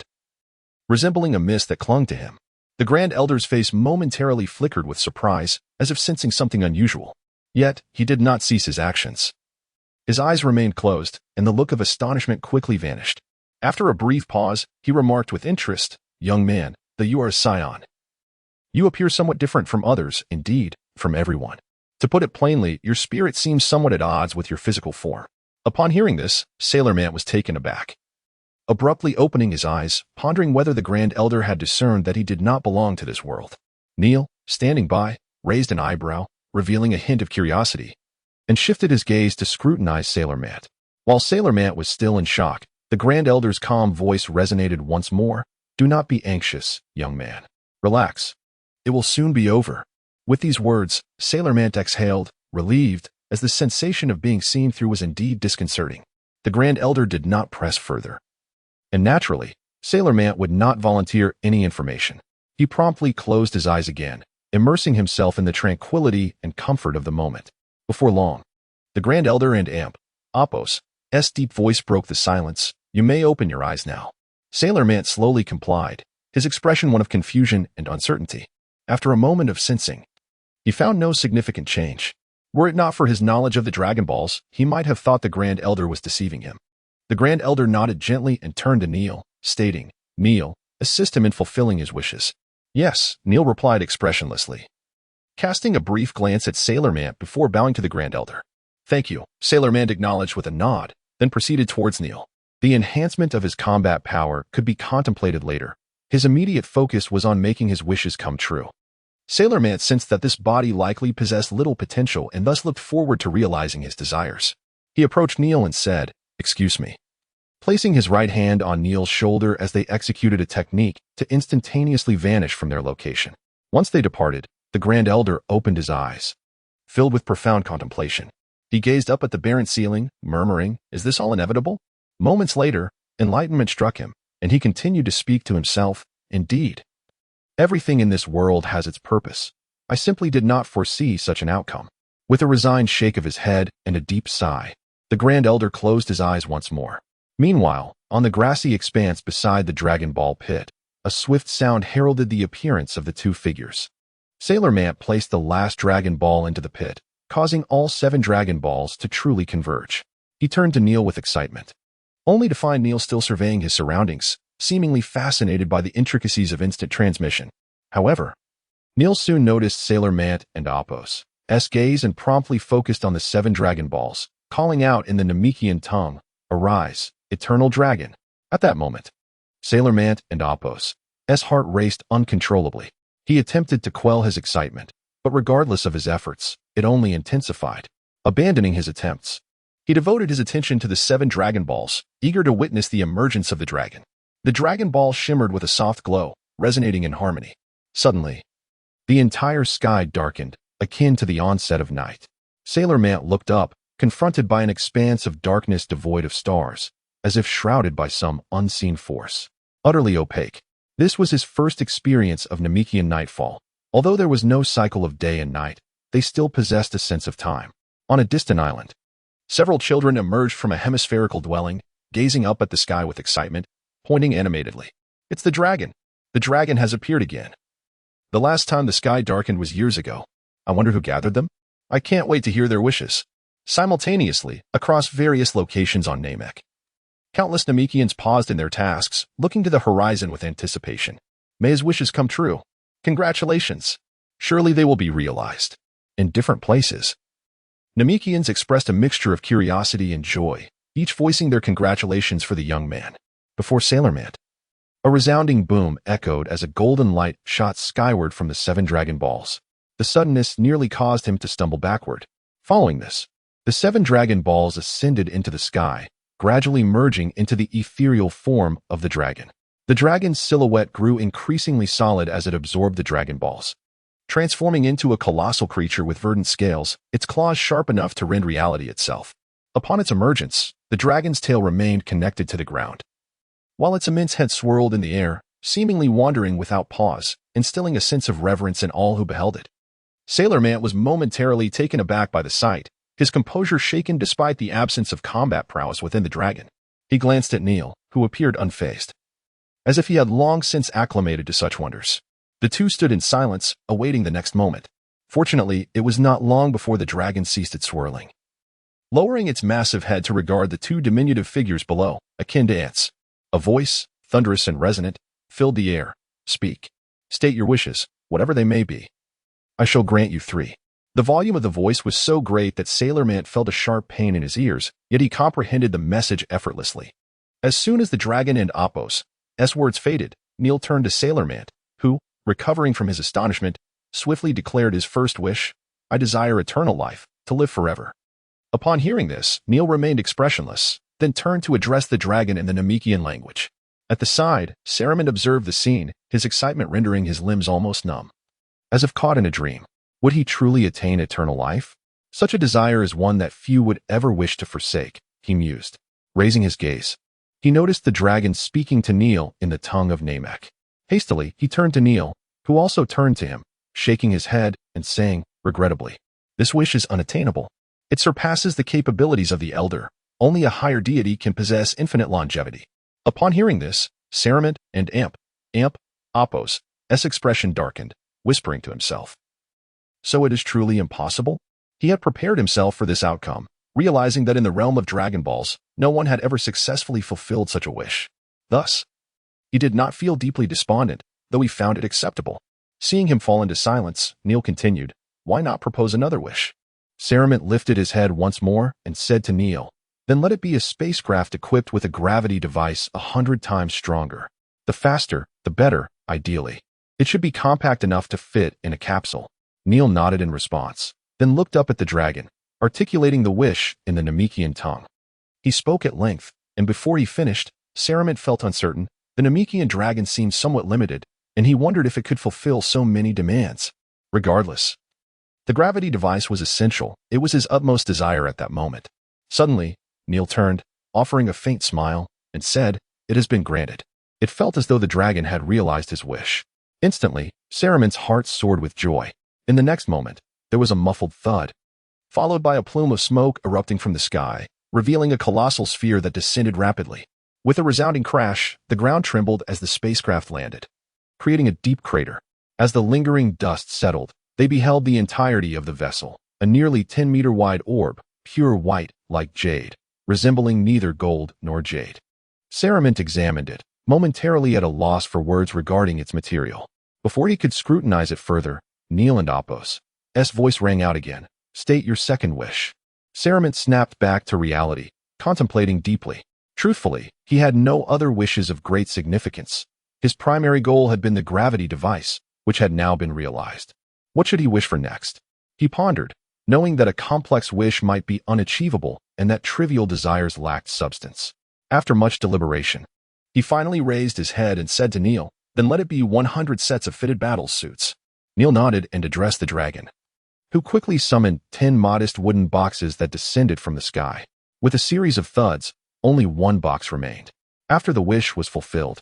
[SPEAKER 1] resembling a mist that clung to him. The Grand Elder's face momentarily flickered with surprise, as if sensing something unusual. Yet, he did not cease his actions. His eyes remained closed, and the look of astonishment quickly vanished. After a brief pause, he remarked with interest, "Young man, though you are a Saiyan, you appear somewhat different from others, indeed, from everyone. To put it plainly, your spirit seems somewhat at odds with your physical form." Upon hearing this, Sailor Man was taken aback, abruptly opening his eyes, pondering whether the Grand Elder had discerned that he did not belong to this world. Neil, standing by, raised an eyebrow, revealing a hint of curiosity, and shifted his gaze to scrutinize Sailor Man. While Sailor Man was still in shock, the Grand Elder's calm voice resonated once more. "Do not be anxious, young man. Relax. It will soon be over." With these words, Sailor Man exhaled, relieved, as the sensation of being seen through was indeed disconcerting. The Grand Elder did not press further. And naturally, Sailor Man would not volunteer any information. He promptly closed his eyes again, immersing himself in the tranquility and comfort of the moment. Before long, the Grand Elder and Apos' deep voice broke the silence. "You may open your eyes now." Sailor Man slowly complied, his expression one of confusion and uncertainty. After a moment of sensing, he found no significant change. Were it not for his knowledge of the Dragon Balls, he might have thought the Grand Elder was deceiving him. The Grand Elder nodded gently and turned to Neil, stating, "Neil, assist him in fulfilling his wishes." "Yes," Neil replied expressionlessly, casting a brief glance at Sailor Man before bowing to the Grand Elder. "Thank you," Sailor Man acknowledged with a nod, then proceeded towards Neil. The enhancement of his combat power could be contemplated later. His immediate focus was on making his wishes come true. Sailor Man sensed that this body likely possessed little potential and thus looked forward to realizing his desires. He approached Neil and said, "Excuse me," placing his right hand on Neil's shoulder as they executed a technique to instantaneously vanish from their location. Once they departed, the Grand Elder opened his eyes, filled with profound contemplation. He gazed up at the barren ceiling, murmuring, "Is this all inevitable?" Moments later, enlightenment struck him, and he continued to speak to himself, "Indeed, everything in this world has its purpose. I simply did not foresee such an outcome." With a resigned shake of his head and a deep sigh, the Grand Elder closed his eyes once more. Meanwhile, on the grassy expanse beside the Dragon Ball pit, a swift sound heralded the appearance of the two figures. Sailor Man placed the last Dragon Ball into the pit, causing all 7 Dragon Balls to truly converge. He turned to Neil with excitement, only to find Neil still surveying his surroundings, seemingly fascinated by the intricacies of instant transmission. However, Neil soon noticed Sailor Man and Apos' gaze and promptly focused on the 7 Dragon Balls, calling out in the Namekian tongue, "Arise, Eternal Dragon." At that moment, Sailor Man and Apos' heart raced uncontrollably. He attempted to quell his excitement, but regardless of his efforts, it only intensified. Abandoning his attempts, he devoted his attention to the 7 Dragon Balls, eager to witness the emergence of the dragon. The Dragon Ball shimmered with a soft glow, resonating in harmony. Suddenly, the entire sky darkened, akin to the onset of night. Sailor Man looked up, confronted by an expanse of darkness devoid of stars, as if shrouded by some unseen force. Utterly opaque. This was his first experience of Namekian nightfall. Although there was no cycle of day and night, they still possessed a sense of time. On a distant island, several children emerged from a hemispherical dwelling, gazing up at the sky with excitement, pointing animatedly. It's the dragon. The dragon has appeared again. The last time the sky darkened was years ago. I wonder who gathered them? I can't wait to hear their wishes. Simultaneously, across various locations on Namek, countless Namekians paused in their tasks, looking to the horizon with anticipation. May his wishes come true. Congratulations. Surely they will be realized. In different places, Namekians expressed a mixture of curiosity and joy, each voicing their congratulations for the young man. Before Sailorman, a resounding boom echoed as a golden light shot skyward from the 7 Dragon Balls. The suddenness nearly caused him to stumble backward. Following this, the 7 Dragon Balls ascended into the sky, gradually merging into the ethereal form of the dragon. The dragon's silhouette grew increasingly solid as it absorbed the Dragon Balls, transforming into a colossal creature with verdant scales, its claws sharp enough to rend reality itself. Upon its emergence, the dragon's tail remained connected to the ground, while its immense head swirled in the air, seemingly wandering without pause, instilling a sense of reverence in all who beheld it. Sailorman was momentarily taken aback by the sight, his composure shaken despite the absence of combat prowess within the dragon. He glanced at Neil, who appeared unfazed, as if he had long since acclimated to such wonders. The two stood in silence, awaiting the next moment. Fortunately, it was not long before the dragon ceased its swirling, lowering its massive head to regard the 2 diminutive figures below, akin to ants. A voice, thunderous and resonant, filled the air. Speak. State your wishes, whatever they may be. I shall grant you 3. The volume of the voice was so great that Sailorman felt a sharp pain in his ears, yet he comprehended the message effortlessly. As soon as the dragon and Apos' words faded, Neil turned to Sailorman, who, recovering from his astonishment, swiftly declared his first wish. I desire eternal life, to live forever. Upon hearing this, Neil remained expressionless, then turned to address the dragon in the Namekian language. At the side, Saruman observed the scene, his excitement rendering his limbs almost numb. As if caught in a dream, would he truly attain eternal life? Such a desire is one that few would ever wish to forsake, he mused. Raising his gaze, he noticed the dragon speaking to Neil in the tongue of Namek. Hastily, he turned to Neil, who also turned to him, shaking his head and saying, regrettably, this wish is unattainable. It surpasses the capabilities of the Elder. Only a higher deity can possess infinite longevity. Upon hearing this, Saruman and Apos' expression darkened, whispering to himself. So it is truly impossible? He had prepared himself for this outcome, realizing that in the realm of Dragon Balls, no one had ever successfully fulfilled such a wish. Thus, he did not feel deeply despondent, though he found it acceptable. Seeing him fall into silence, Neil continued, why not propose another wish? Saruman lifted his head once more and said to Neil, then let it be a spacecraft equipped with a gravity device 100 times stronger. The faster, the better, ideally. It should be compact enough to fit in a capsule. Neil nodded in response, then looked up at the dragon, articulating the wish in the Namekian tongue. He spoke at length, and before he finished, Saruman felt uncertain. The Namekian dragon seemed somewhat limited, and he wondered if it could fulfill so many demands. Regardless, the gravity device was essential. It was his utmost desire at that moment. Suddenly, Neil turned, offering a faint smile, and said, it has been granted. It felt as though the dragon had realized his wish. Instantly, Saruman's heart soared with joy. In the next moment, there was a muffled thud, followed by a plume of smoke erupting from the sky, revealing a colossal sphere that descended rapidly. With a resounding crash, the ground trembled as the spacecraft landed, creating a deep crater. As the lingering dust settled, they beheld the entirety of the vessel, a nearly 10-meter-wide orb, pure white, like jade, resembling neither gold nor jade. Saruman examined it, momentarily at a loss for words regarding its material. Before he could scrutinize it further, Neil and Apos' voice rang out again. State your second wish. Saruman snapped back to reality, contemplating deeply. Truthfully, he had no other wishes of great significance. His primary goal had been the gravity device, which had now been realized. What should he wish for next? He pondered, knowing that a complex wish might be unachievable and that trivial desires lacked substance. After much deliberation, he finally raised his head and said to Neil, then let it be 100 sets of fitted battle suits. Neil nodded and addressed the dragon. who quickly summoned 10 modest wooden boxes that descended from the sky. With a series of thuds, only one box remained. After the wish was fulfilled,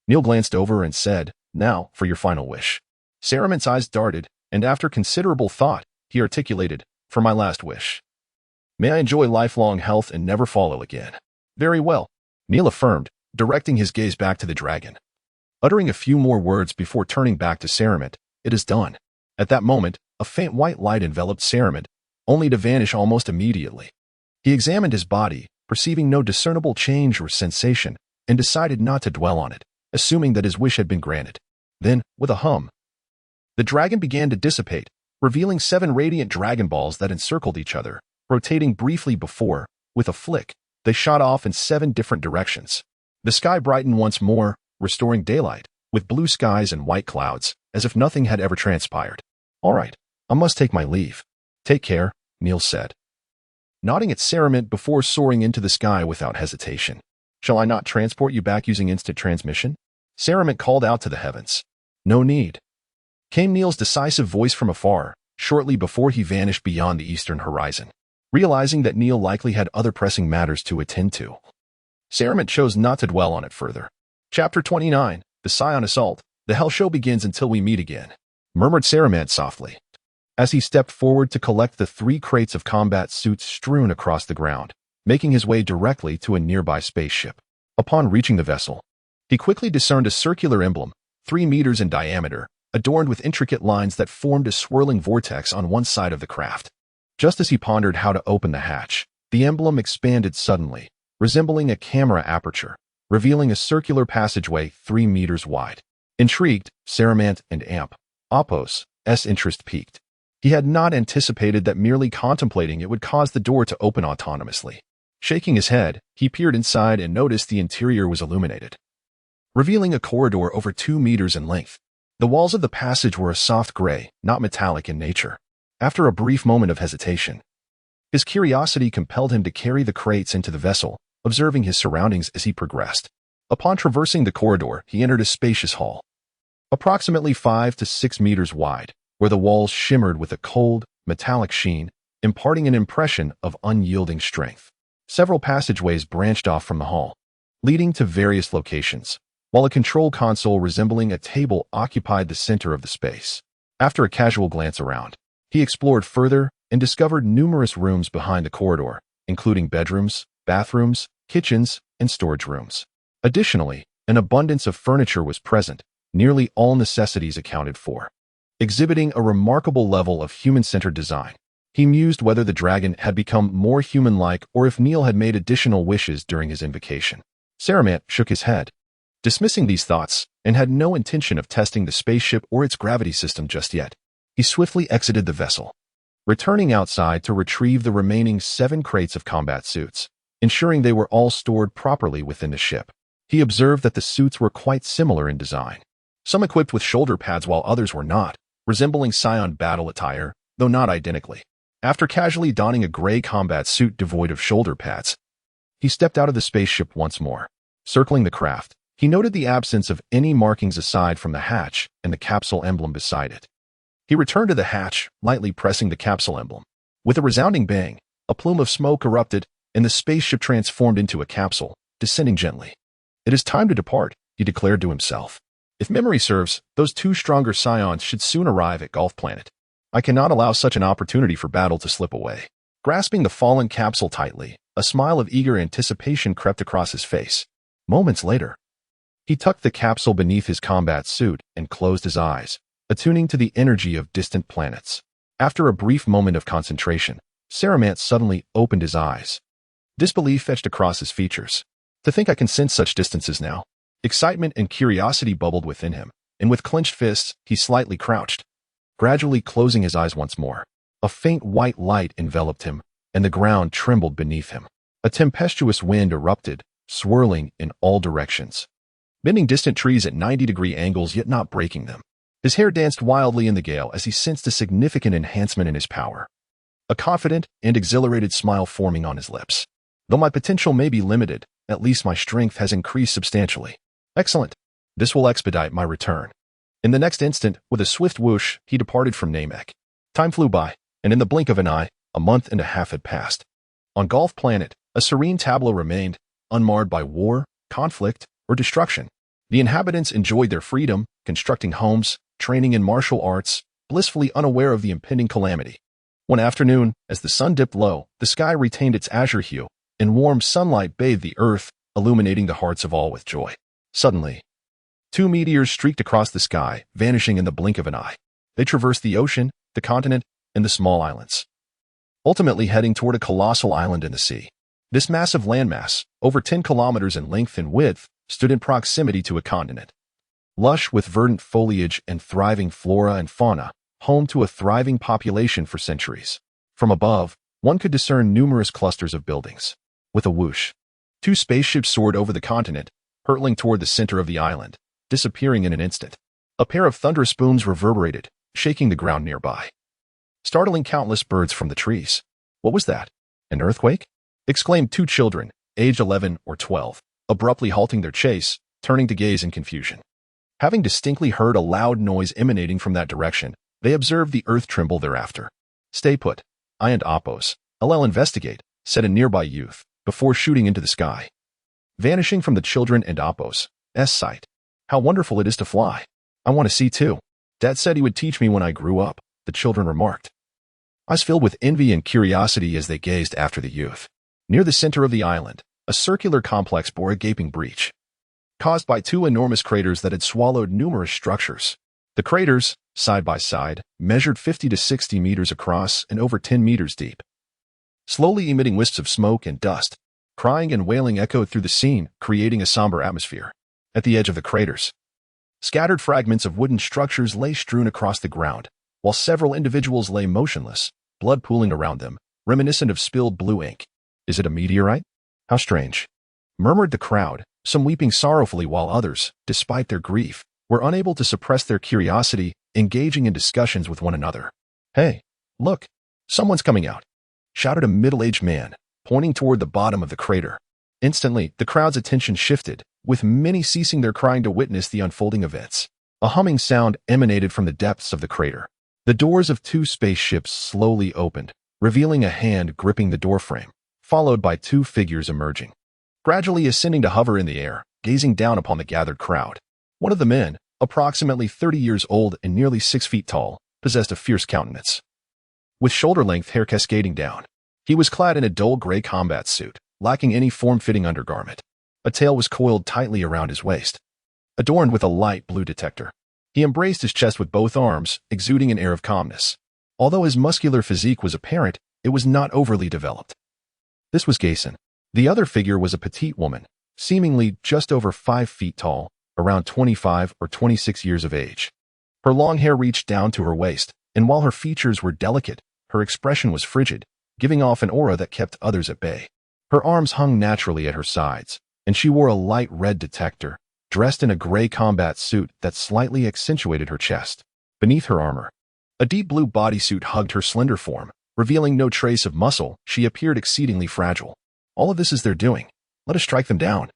[SPEAKER 1] Neil glanced over and said, "Now, for your final wish." Sarament's eyes darted, and after considerable thought, he articulated, "For my last wish. May I enjoy lifelong health and never fall ill again." "Very well," Neil affirmed, directing his gaze back to the dragon. Uttering a few more words before turning back to Sarament, "It is done." At that moment, a faint white light enveloped Sarament, only to vanish almost immediately. He examined his body, perceiving no discernible change or sensation, and decided not to dwell on it, assuming that his wish had been granted. Then, with a hum, the dragon began to dissipate, revealing 7 radiant Dragon Balls that encircled each other, rotating briefly before, with a flick, they shot off in 7 different directions. The sky brightened once more, restoring daylight, with blue skies and white clouds, as if nothing had ever transpired. "All right, I must take my leave." "Take care," Neil said, nodding at Sarament before soaring into the sky without hesitation. "Shall I not transport you back using instant transmission?" Sarament called out to the heavens. "No need," came Neil's decisive voice from afar, shortly before he vanished beyond the eastern horizon. Realizing that Neil likely had other pressing matters to attend to, Sarament chose not to dwell on it further. Chapter 29, The Saiyan Assault. "The hell show begins until we meet again," murmured Sarament softly, as he stepped forward to collect the 3 crates of combat suits strewn across the ground, making his way directly to a nearby spaceship. Upon reaching the vessel, he quickly discerned a circular emblem, 3 meters in diameter, adorned with intricate lines that formed a swirling vortex on one side of the craft. Just as he pondered how to open the hatch, the emblem expanded suddenly, resembling a camera aperture, revealing a circular passageway 3 meters wide. Intrigued, Sarament and Apos' interest peaked. He had not anticipated that merely contemplating it would cause the door to open autonomously. Shaking his head, he peered inside and noticed the interior was illuminated, revealing a corridor over 2 meters in length. The walls of the passage were a soft gray, not metallic in nature. After a brief moment of hesitation, his curiosity compelled him to carry the crates into the vessel, observing his surroundings as he progressed. Upon traversing the corridor, he entered a spacious hall, approximately 5 to 6 meters wide, where the walls shimmered with a cold, metallic sheen, imparting an impression of unyielding strength. Several passageways branched off from the hall, leading to various locations, while a control console resembling a table occupied the center of the space. After a casual glance around, he explored further and discovered numerous rooms behind the corridor, including bedrooms, bathrooms, kitchens, and storage rooms. Additionally, an abundance of furniture was present, nearly all necessities accounted for, exhibiting a remarkable level of human-centered design. He mused whether the dragon had become more human-like or if Neil had made additional wishes during his invocation. Sarament shook his head, dismissing these thoughts, and had no intention of testing the spaceship or its gravity system just yet. He swiftly exited the vessel, returning outside to retrieve the remaining 7 crates of combat suits, ensuring they were all stored properly within the ship. He observed that the suits were quite similar in design, some equipped with shoulder pads while others were not, resembling Saiyan battle attire, though not identically. After casually donning a gray combat suit devoid of shoulder pads, he stepped out of the spaceship once more. Circling the craft, he noted the absence of any markings aside from the hatch and the capsule emblem beside it. He returned to the hatch, lightly pressing the capsule emblem. With a resounding bang, a plume of smoke erupted, and the spaceship transformed into a capsule, descending gently. "It is time to depart," he declared to himself. "If memory serves, those 2 stronger Scions should soon arrive at Golf Planet. I cannot allow such an opportunity for battle to slip away." Grasping the fallen capsule tightly, a smile of eager anticipation crept across his face. Moments later, he tucked the capsule beneath his combat suit and closed his eyes, attuning to the energy of distant planets. After a brief moment of concentration, Sarament suddenly opened his eyes. Disbelief etched across his features. "To think I can sense such distances now." Excitement and curiosity bubbled within him, and with clenched fists, he slightly crouched, gradually closing his eyes once more. A faint white light enveloped him, and the ground trembled beneath him. A tempestuous wind erupted, swirling in all directions, bending distant trees at 90-degree angles yet not breaking them. His hair danced wildly in the gale as he sensed a significant enhancement in his power, a confident and exhilarated smile forming on his lips. "Though my potential may be limited, at least my strength has increased substantially. Excellent. This will expedite my return." In the next instant, with a swift whoosh, he departed from Namek. Time flew by, and in the blink of an eye, a month and a half had passed. On Golf Planet, a serene tableau remained, unmarred by war, conflict, or destruction. The inhabitants enjoyed their freedom, constructing homes, training in martial arts, blissfully unaware of the impending calamity. One afternoon, as the sun dipped low, the sky retained its azure hue, and warm sunlight bathed the earth, illuminating the hearts of all with joy. Suddenly, 2 meteors streaked across the sky, vanishing in the blink of an eye. They traversed the ocean, the continent, and the small islands, ultimately heading toward a colossal island in the sea. This massive landmass, over 10 kilometers in length and width, stood in proximity to a continent. Lush with verdant foliage and thriving flora and fauna, home to a thriving population for centuries. From above, one could discern numerous clusters of buildings. With a whoosh, 2 spaceships soared over the continent, hurtling toward the center of the island, disappearing in an instant. A pair of thunderous booms reverberated, shaking the ground nearby, startling countless birds from the trees. What was that? An earthquake? Exclaimed 2 children, aged 11 or 12, abruptly halting their chase, turning to gaze in confusion. Having distinctly heard a loud noise emanating from that direction, they observed the earth tremble thereafter. Stay put. I and Oppos, I'll investigate, said a nearby youth, before shooting into the sky, vanishing from the children and Oppos' sight. How wonderful it is to fly. I want to see too. Dad said he would teach me when I grew up, the children remarked. Eyes filled with envy and curiosity as they gazed after the youth. Near the center of the island, a circular complex bore a gaping breach, caused by 2 enormous craters that had swallowed numerous structures. The craters, side by side, measured 50 to 60 meters across and over 10 meters deep, slowly emitting wisps of smoke and dust. Crying and wailing echoed through the scene, creating a somber atmosphere. At the edge of the craters, scattered fragments of wooden structures lay strewn across the ground, while several individuals lay motionless, blood pooling around them, reminiscent of spilled blue ink. Is it a meteorite? How strange, murmured the crowd, some weeping sorrowfully while others, despite their grief, were unable to suppress their curiosity, engaging in discussions with one another. Hey, look, someone's coming out, shouted a middle-aged man, pointing toward the bottom of the crater. Instantly, the crowd's attention shifted, with many ceasing their crying to witness the unfolding events. A humming sound emanated from the depths of the crater. The doors of 2 spaceships slowly opened, revealing a hand gripping the doorframe, followed by 2 figures emerging, gradually ascending to hover in the air, gazing down upon the gathered crowd. One of the men, approximately 30 years old and nearly 6 feet tall, possessed a fierce countenance, with shoulder-length hair cascading down. He was clad in a dull gray combat suit, lacking any form-fitting undergarment. A tail was coiled tightly around his waist, adorned with a light blue detector. He embraced his chest with both arms, exuding an air of calmness. Although his muscular physique was apparent, it was not overly developed. This was Gason. The other figure was a petite woman, seemingly just over 5 feet tall, around 25 or 26 years of age. Her long hair reached down to her waist, and while her features were delicate, her expression was frigid, giving off an aura that kept others at bay. Her arms hung naturally at her sides, and she wore a light red detector, dressed in a gray combat suit that slightly accentuated her chest. Beneath her armor, a deep blue bodysuit hugged her slender form, revealing no trace of muscle. She appeared exceedingly fragile. All of this is their doing. Let us strike them down,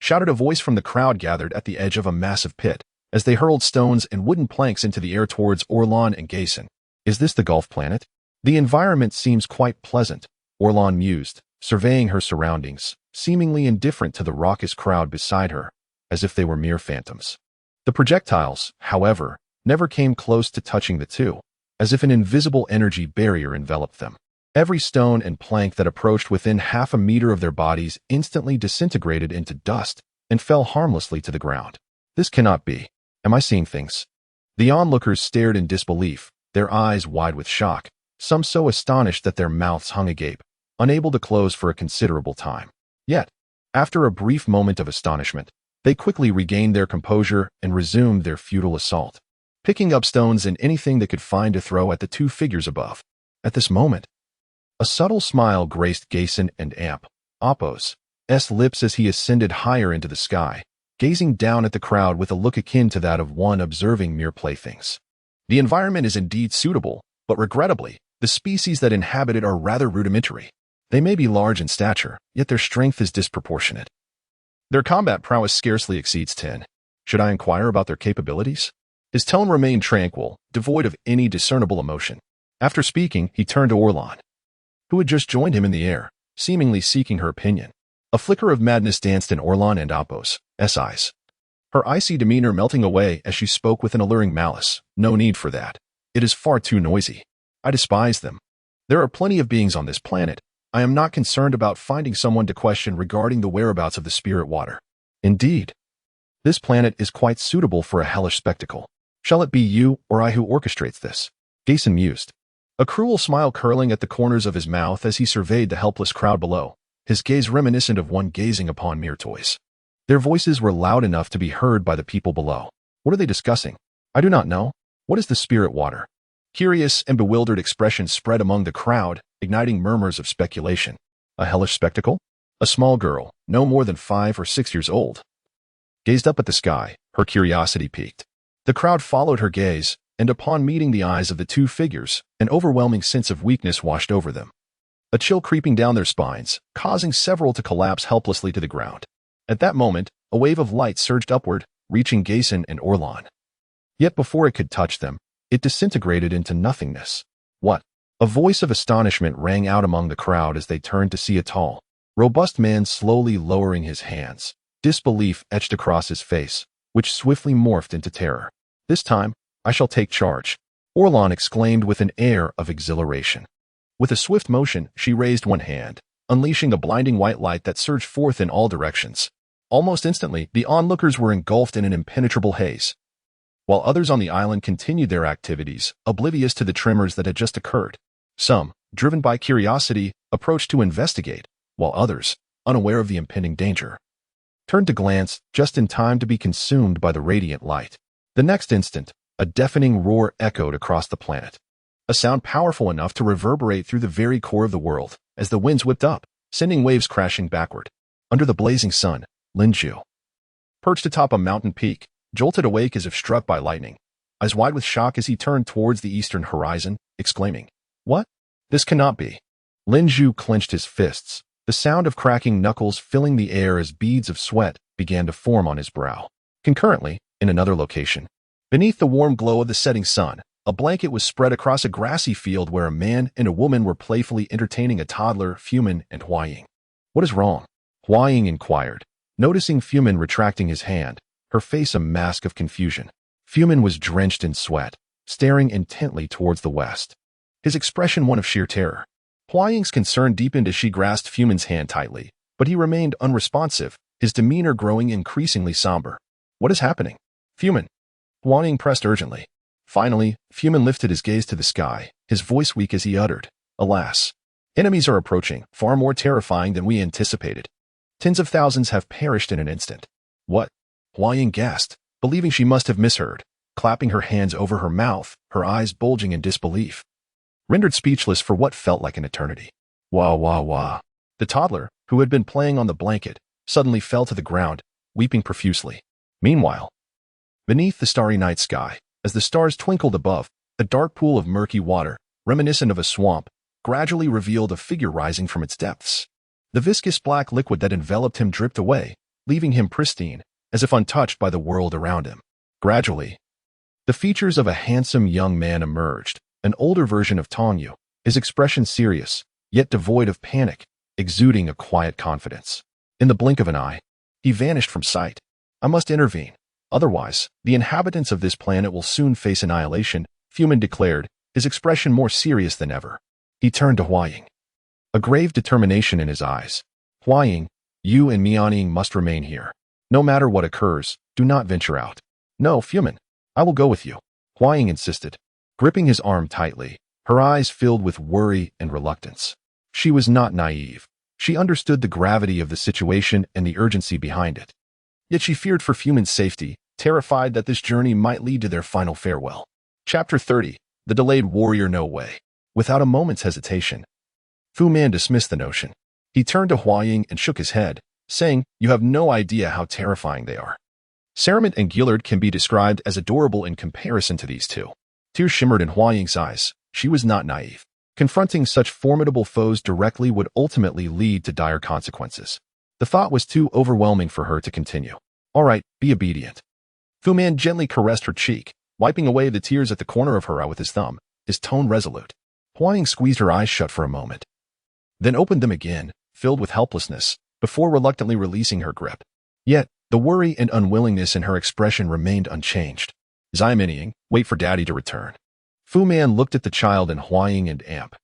[SPEAKER 1] shouted a voice from the crowd gathered at the edge of a massive pit, as they hurled stones and wooden planks into the air towards Orlan and Gason. Is this the Golf Planet? The environment seems quite pleasant, Orlan mused, surveying her surroundings, seemingly indifferent to the raucous crowd beside her, as if they were mere phantoms. The projectiles, however, never came close to touching the 2, as if an invisible energy barrier enveloped them. Every stone and plank that approached within half a meter of their bodies instantly disintegrated into dust and fell harmlessly to the ground. This cannot be. Am I seeing things? The onlookers stared in disbelief, their eyes wide with shock, some so astonished that their mouths hung agape, unable to close for a considerable time. Yet, after a brief moment of astonishment, they quickly regained their composure and resumed their futile assault, picking up stones and anything they could find to throw at the 2 figures above. At this moment, a subtle smile graced Gason and Oppos' lips as he ascended higher into the sky, gazing down at the crowd with a look akin to that of one observing mere playthings. The environment is indeed suitable, but regrettably, the species that inhabit it are rather rudimentary. They may be large in stature, yet their strength is disproportionate. Their combat prowess scarcely exceeds 10. Should I inquire about their capabilities? His tone remained tranquil, devoid of any discernible emotion. After speaking, he turned to Orlan, who had just joined him in the air, seemingly seeking her opinion. A flicker of madness danced in Orlan and Apos' eyes, her icy demeanor melting away as she spoke with an alluring malice. No need for that. It is far too noisy. I despise them. There are plenty of beings on this planet. I am not concerned about finding someone to question regarding the whereabouts of the spirit water. Indeed, this planet is quite suitable for a hellish spectacle. Shall it be you or I who orchestrates this? Jason mused, a cruel smile curling at the corners of his mouth as he surveyed the helpless crowd below, his gaze reminiscent of one gazing upon mere toys. Their voices were loud enough to be heard by the people below. What are they discussing? I do not know. What is the spirit water? Curious and bewildered expressions spread among the crowd, igniting murmurs of speculation. A hellish spectacle? A small girl, no more than 5 or 6 years old, gazed up at the sky, her curiosity piqued. The crowd followed her gaze, and upon meeting the eyes of the two figures, an overwhelming sense of weakness washed over them. A chill creeping down their spines, causing several to collapse helplessly to the ground. At that moment, a wave of light surged upward, reaching Jason and Orlan. Yet before it could touch them, it disintegrated into nothingness. What? A voice of astonishment rang out among the crowd as they turned to see a tall, robust man slowly lowering his hands. Disbelief etched across his face, which swiftly morphed into terror. This time, I shall take charge, Orlan exclaimed with an air of exhilaration. With a swift motion, she raised one hand, unleashing a blinding white light that surged forth in all directions. Almost instantly, the onlookers were engulfed in an impenetrable haze, while others on the island continued their activities, oblivious to the tremors that had just occurred. Some, driven by curiosity, approached to investigate, while others, unaware of the impending danger, turned to glance just in time to be consumed by the radiant light. The next instant, a deafening roar echoed across the planet, a sound powerful enough to reverberate through the very core of the world as the winds whipped up, sending waves crashing backward. Under the blazing sun, Lam-Z, perched atop a mountain peak, jolted awake as if struck by lightning, eyes wide with shock as he turned towards the eastern horizon, exclaiming, "What? This cannot be." Lam-Z clenched his fists, the sound of cracking knuckles filling the air as beads of sweat began to form on his brow. Concurrently, in another location, beneath the warm glow of the setting sun, a blanket was spread across a grassy field where a man and a woman were playfully entertaining a toddler, Fumin and Huaying. "What is wrong?" Huaying inquired, noticing Fumin retracting his hand, her face a mask of confusion. Fumin was drenched in sweat, staring intently towards the west, his expression one of sheer terror. Huaying's concern deepened as she grasped Fumin's hand tightly, but he remained unresponsive, his demeanor growing increasingly somber. "What is happening?" "Fumin," Huaying pressed urgently. Finally, Fumin lifted his gaze to the sky, his voice weak as he uttered, "Alas, enemies are approaching, far more terrifying than we anticipated. Tens of thousands have perished in an instant." "What?" Huaying gasped, believing she must have misheard, clapping her hands over her mouth, her eyes bulging in disbelief, rendered speechless for what felt like an eternity. "Wah, wah, wah." The toddler, who had been playing on the blanket, suddenly fell to the ground, weeping profusely. Meanwhile, beneath the starry night sky, as the stars twinkled above, a dark pool of murky water, reminiscent of a swamp, gradually revealed a figure rising from its depths. The viscous black liquid that enveloped him dripped away, leaving him pristine, as if untouched by the world around him. Gradually, the features of a handsome young man emerged, an older version of Tongyu, his expression serious, yet devoid of panic, exuding a quiet confidence. In the blink of an eye, he vanished from sight. "I must intervene. Otherwise, the inhabitants of this planet will soon face annihilation," Fumin declared, his expression more serious than ever. He turned to Huaying, a grave determination in his eyes. "Huaying, you and Mianying must remain here. No matter what occurs, do not venture out." "No, Fumin, I will go with you," Huaying insisted, gripping his arm tightly, her eyes filled with worry and reluctance. She was not naive. She understood the gravity of the situation and the urgency behind it. Yet she feared for Fumin's safety, terrified that this journey might lead to their final farewell. Chapter 30. The Delayed Warrior. No way. Without a moment's hesitation, Fu Man dismissed the notion. He turned to Huaying and shook his head, saying, "You have no idea how terrifying they are." Saramit and Gillard can be described as adorable in comparison to these two. Tears shimmered in Huaying's eyes. She was not naive. Confronting such formidable foes directly would ultimately lead to dire consequences. The thought was too overwhelming for her to continue. "All right, be obedient." Fu Man gently caressed her cheek, wiping away the tears at the corner of her eye with his thumb, his tone resolute. Huang squeezed her eyes shut for a moment, then opened them again, filled with helplessness, before reluctantly releasing her grip. Yet, the worry and unwillingness in her expression remained unchanged. Xiaomining, wait for Daddy to return. Fu Man looked at the child and Huang and Amp,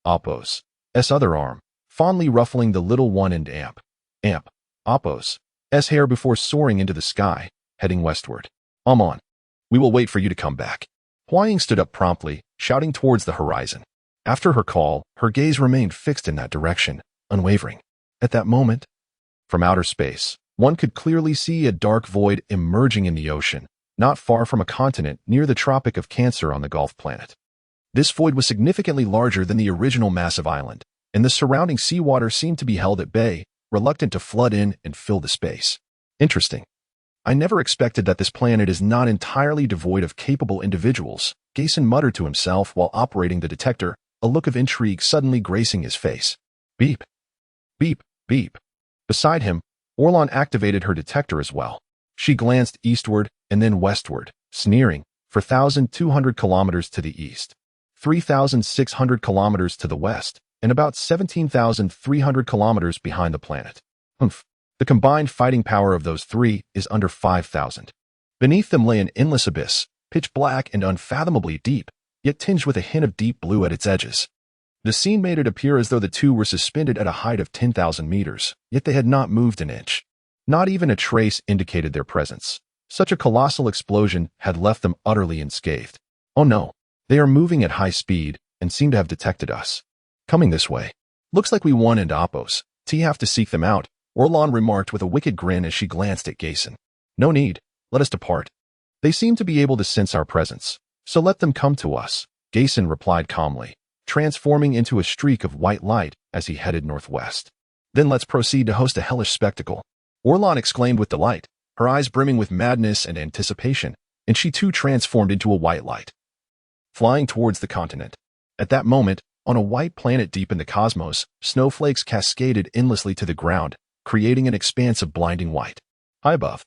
[SPEAKER 1] Appo's other arm, fondly ruffling the little one and Amp, Appo's hair before soaring into the sky, heading westward. On. We will wait for you to come back. Huang stood up promptly, shouting towards the horizon. After her call, her gaze remained fixed in that direction, unwavering. At that moment, from outer space, one could clearly see a dark void emerging in the ocean, not far from a continent near the Tropic of Cancer on the Gulf planet. This void was significantly larger than the original massive island, and the surrounding seawater seemed to be held at bay, reluctant to flood in and fill the space. Interesting. I never expected that this planet is not entirely devoid of capable individuals, Gason muttered to himself while operating the detector, a look of intrigue suddenly gracing his face. Beep. Beep, beep. Beside him, Orlan activated her detector as well. She glanced eastward and then westward, sneering, 4,200 kilometers to the east, 3,600 kilometers to the west, and about 17,300 kilometers behind the planet. Humph. The combined fighting power of those three is under 5,000. Beneath them lay an endless abyss, pitch black and unfathomably deep, yet tinged with a hint of deep blue at its edges. The scene made it appear as though the two were suspended at a height of 10,000 meters, yet they had not moved an inch. Not even a trace indicated their presence. Such a colossal explosion had left them utterly unscathed. Oh no, they are moving at high speed and seem to have detected us. Coming this way. Looks like we won and Oppos. Have to seek them out, Orlan remarked with a wicked grin as she glanced at Gason. No need, let us depart. They seem to be able to sense our presence, so let them come to us, Gason replied calmly, transforming into a streak of white light as he headed northwest. Then let's proceed to host a hellish spectacle, Orlan exclaimed with delight, her eyes brimming with madness and anticipation, and she too transformed into a white light. Flying towards the continent. At that moment, on a white planet deep in the cosmos, snowflakes cascaded endlessly to the ground, creating an expanse of blinding white. High above.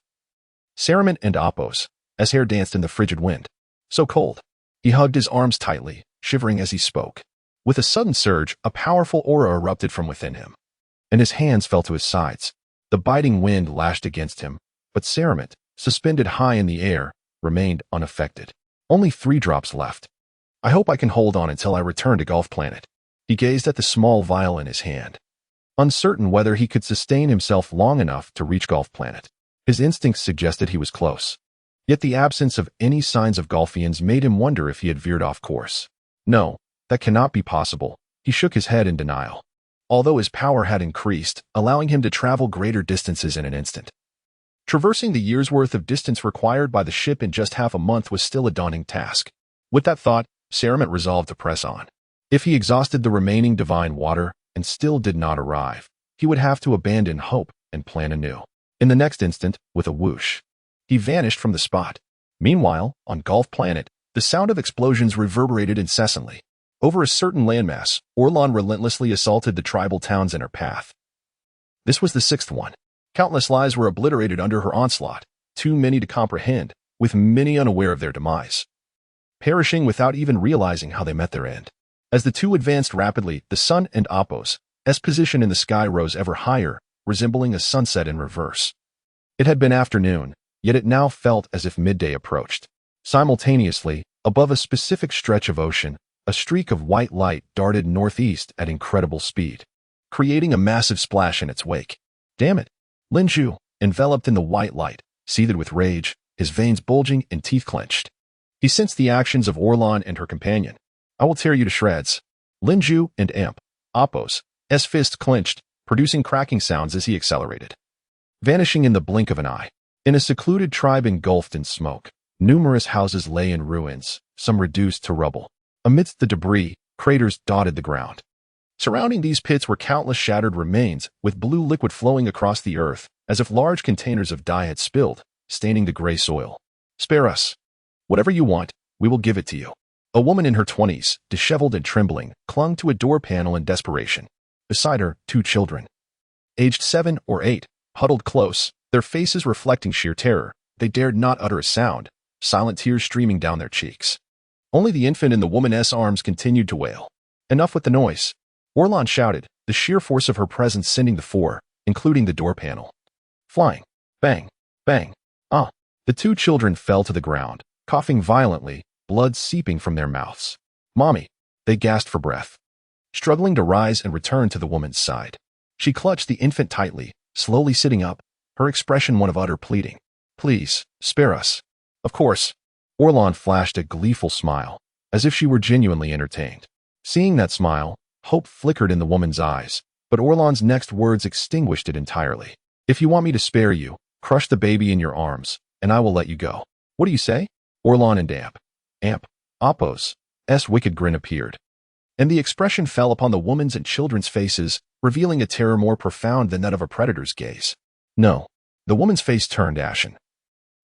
[SPEAKER 1] Saruman and Oppos, as hair danced in the frigid wind. So cold. He hugged his arms tightly, shivering as he spoke. With a sudden surge, a powerful aura erupted from within him, and his hands fell to his sides. The biting wind lashed against him, but Saruman, suspended high in the air, remained unaffected. Only 3 drops left. I hope I can hold on until I return to Gulf Planet. He gazed at the small vial in his hand, uncertain whether he could sustain himself long enough to reach Gulf Planet. His instincts suggested he was close. Yet the absence of any signs of Gulfians made him wonder if he had veered off course. No, that cannot be possible. He shook his head in denial, although his power had increased, allowing him to travel greater distances in an instant. Traversing the year's worth of distance required by the ship in just half a month was still a daunting task. With that thought, Saruman resolved to press on. If he exhausted the remaining divine water and still did not arrive, he would have to abandon hope and plan anew. In the next instant, with a whoosh, he vanished from the spot. Meanwhile, on Gulf Planet, the sound of explosions reverberated incessantly. Over a certain landmass, Orlan relentlessly assaulted the tribal towns in her path. This was the 6th one. Countless lives were obliterated under her onslaught, too many to comprehend, with many unaware of their demise, perishing without even realizing how they met their end. As the two advanced rapidly, the sun and Oppos' position in the sky rose ever higher, resembling a sunset in reverse. It had been afternoon, yet it now felt as if midday approached. Simultaneously, above a specific stretch of ocean, a streak of white light darted northeast at incredible speed, creating a massive splash in its wake. Damn it! Lin Zhu, enveloped in the white light, seethed with rage, his veins bulging and teeth clenched. He sensed the actions of Orlan and her companion. I will tear you to shreds. Lin Zhu and Oppos' fist clenched, producing cracking sounds as he accelerated, vanishing in the blink of an eye. In a secluded tribe engulfed in smoke, numerous houses lay in ruins, some reduced to rubble. Amidst the debris, craters dotted the ground. Surrounding these pits were countless shattered remains, with blue liquid flowing across the earth, as if large containers of dye had spilled, staining the gray soil. Spare us. Whatever you want, we will give it to you. A woman in her 20s, disheveled and trembling, clung to a door panel in desperation. Beside her, 2 children, aged 7 or 8, huddled close, their faces reflecting sheer terror. They dared not utter a sound, silent tears streaming down their cheeks. Only the infant in the woman's arms continued to wail. Enough with the noise, Orlan shouted, the sheer force of her presence sending the four, including the door panel, flying. Bang, bang. Ah. The two children fell to the ground, coughing violently, blood seeping from their mouths. Mommy, they gasped for breath. Struggling to rise and return to the woman's side. She clutched the infant tightly, slowly sitting up, her expression one of utter pleading. Please, spare us. Of course. Orlan flashed a gleeful smile, as if she were genuinely entertained. Seeing that smile, hope flickered in the woman's eyes, but Orlan's next words extinguished it entirely. If you want me to spare you, crush the baby in your arms, and I will let you go. What do you say? Orlan and Apos' wicked grin appeared. And the expression fell upon the woman's and children's faces, revealing a terror more profound than that of a predator's gaze. No. The woman's face turned ashen.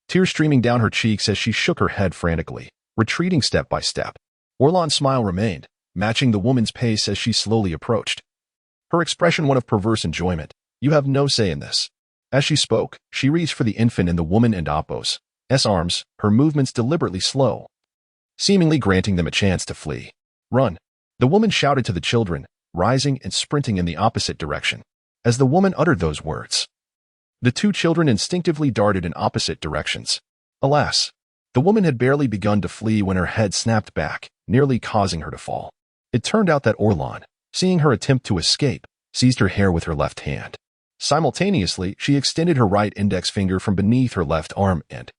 [SPEAKER 1] Tears streaming down her cheeks as she shook her head frantically, retreating step by step. Orlan's smile remained, matching the woman's pace as she slowly approached. Her expression one of perverse enjoyment. You have no say in this. As she spoke, she reached for the infant in the woman and Apos' arms, her movements deliberately slow, seemingly granting them a chance to flee. Run. The woman shouted to the children, rising and sprinting in the opposite direction. As the woman uttered those words, the two children instinctively darted in opposite directions. Alas, the woman had barely begun to flee when her head snapped back, nearly causing her to fall. It turned out that Orlan, seeing her attempt to escape, seized her hair with her left hand. Simultaneously, she extended her right index finger from beneath her left arm and,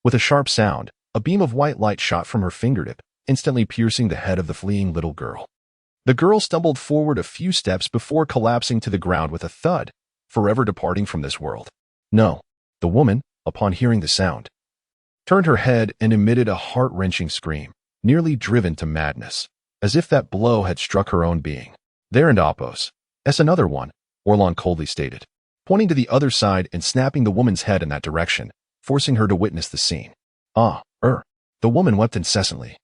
[SPEAKER 1] with a sharp sound, a beam of white light shot from her fingertip, instantly piercing the head of the fleeing little girl. The girl stumbled forward a few steps before collapsing to the ground with a thud, forever departing from this world. No. The woman, upon hearing the sound, turned her head and emitted a heart-wrenching scream, nearly driven to madness, as if that blow had struck her own being. There and Apos' another one, Orlan coldly stated, pointing to the other side and snapping the woman's head in that direction, forcing her to witness the scene. The woman wept incessantly,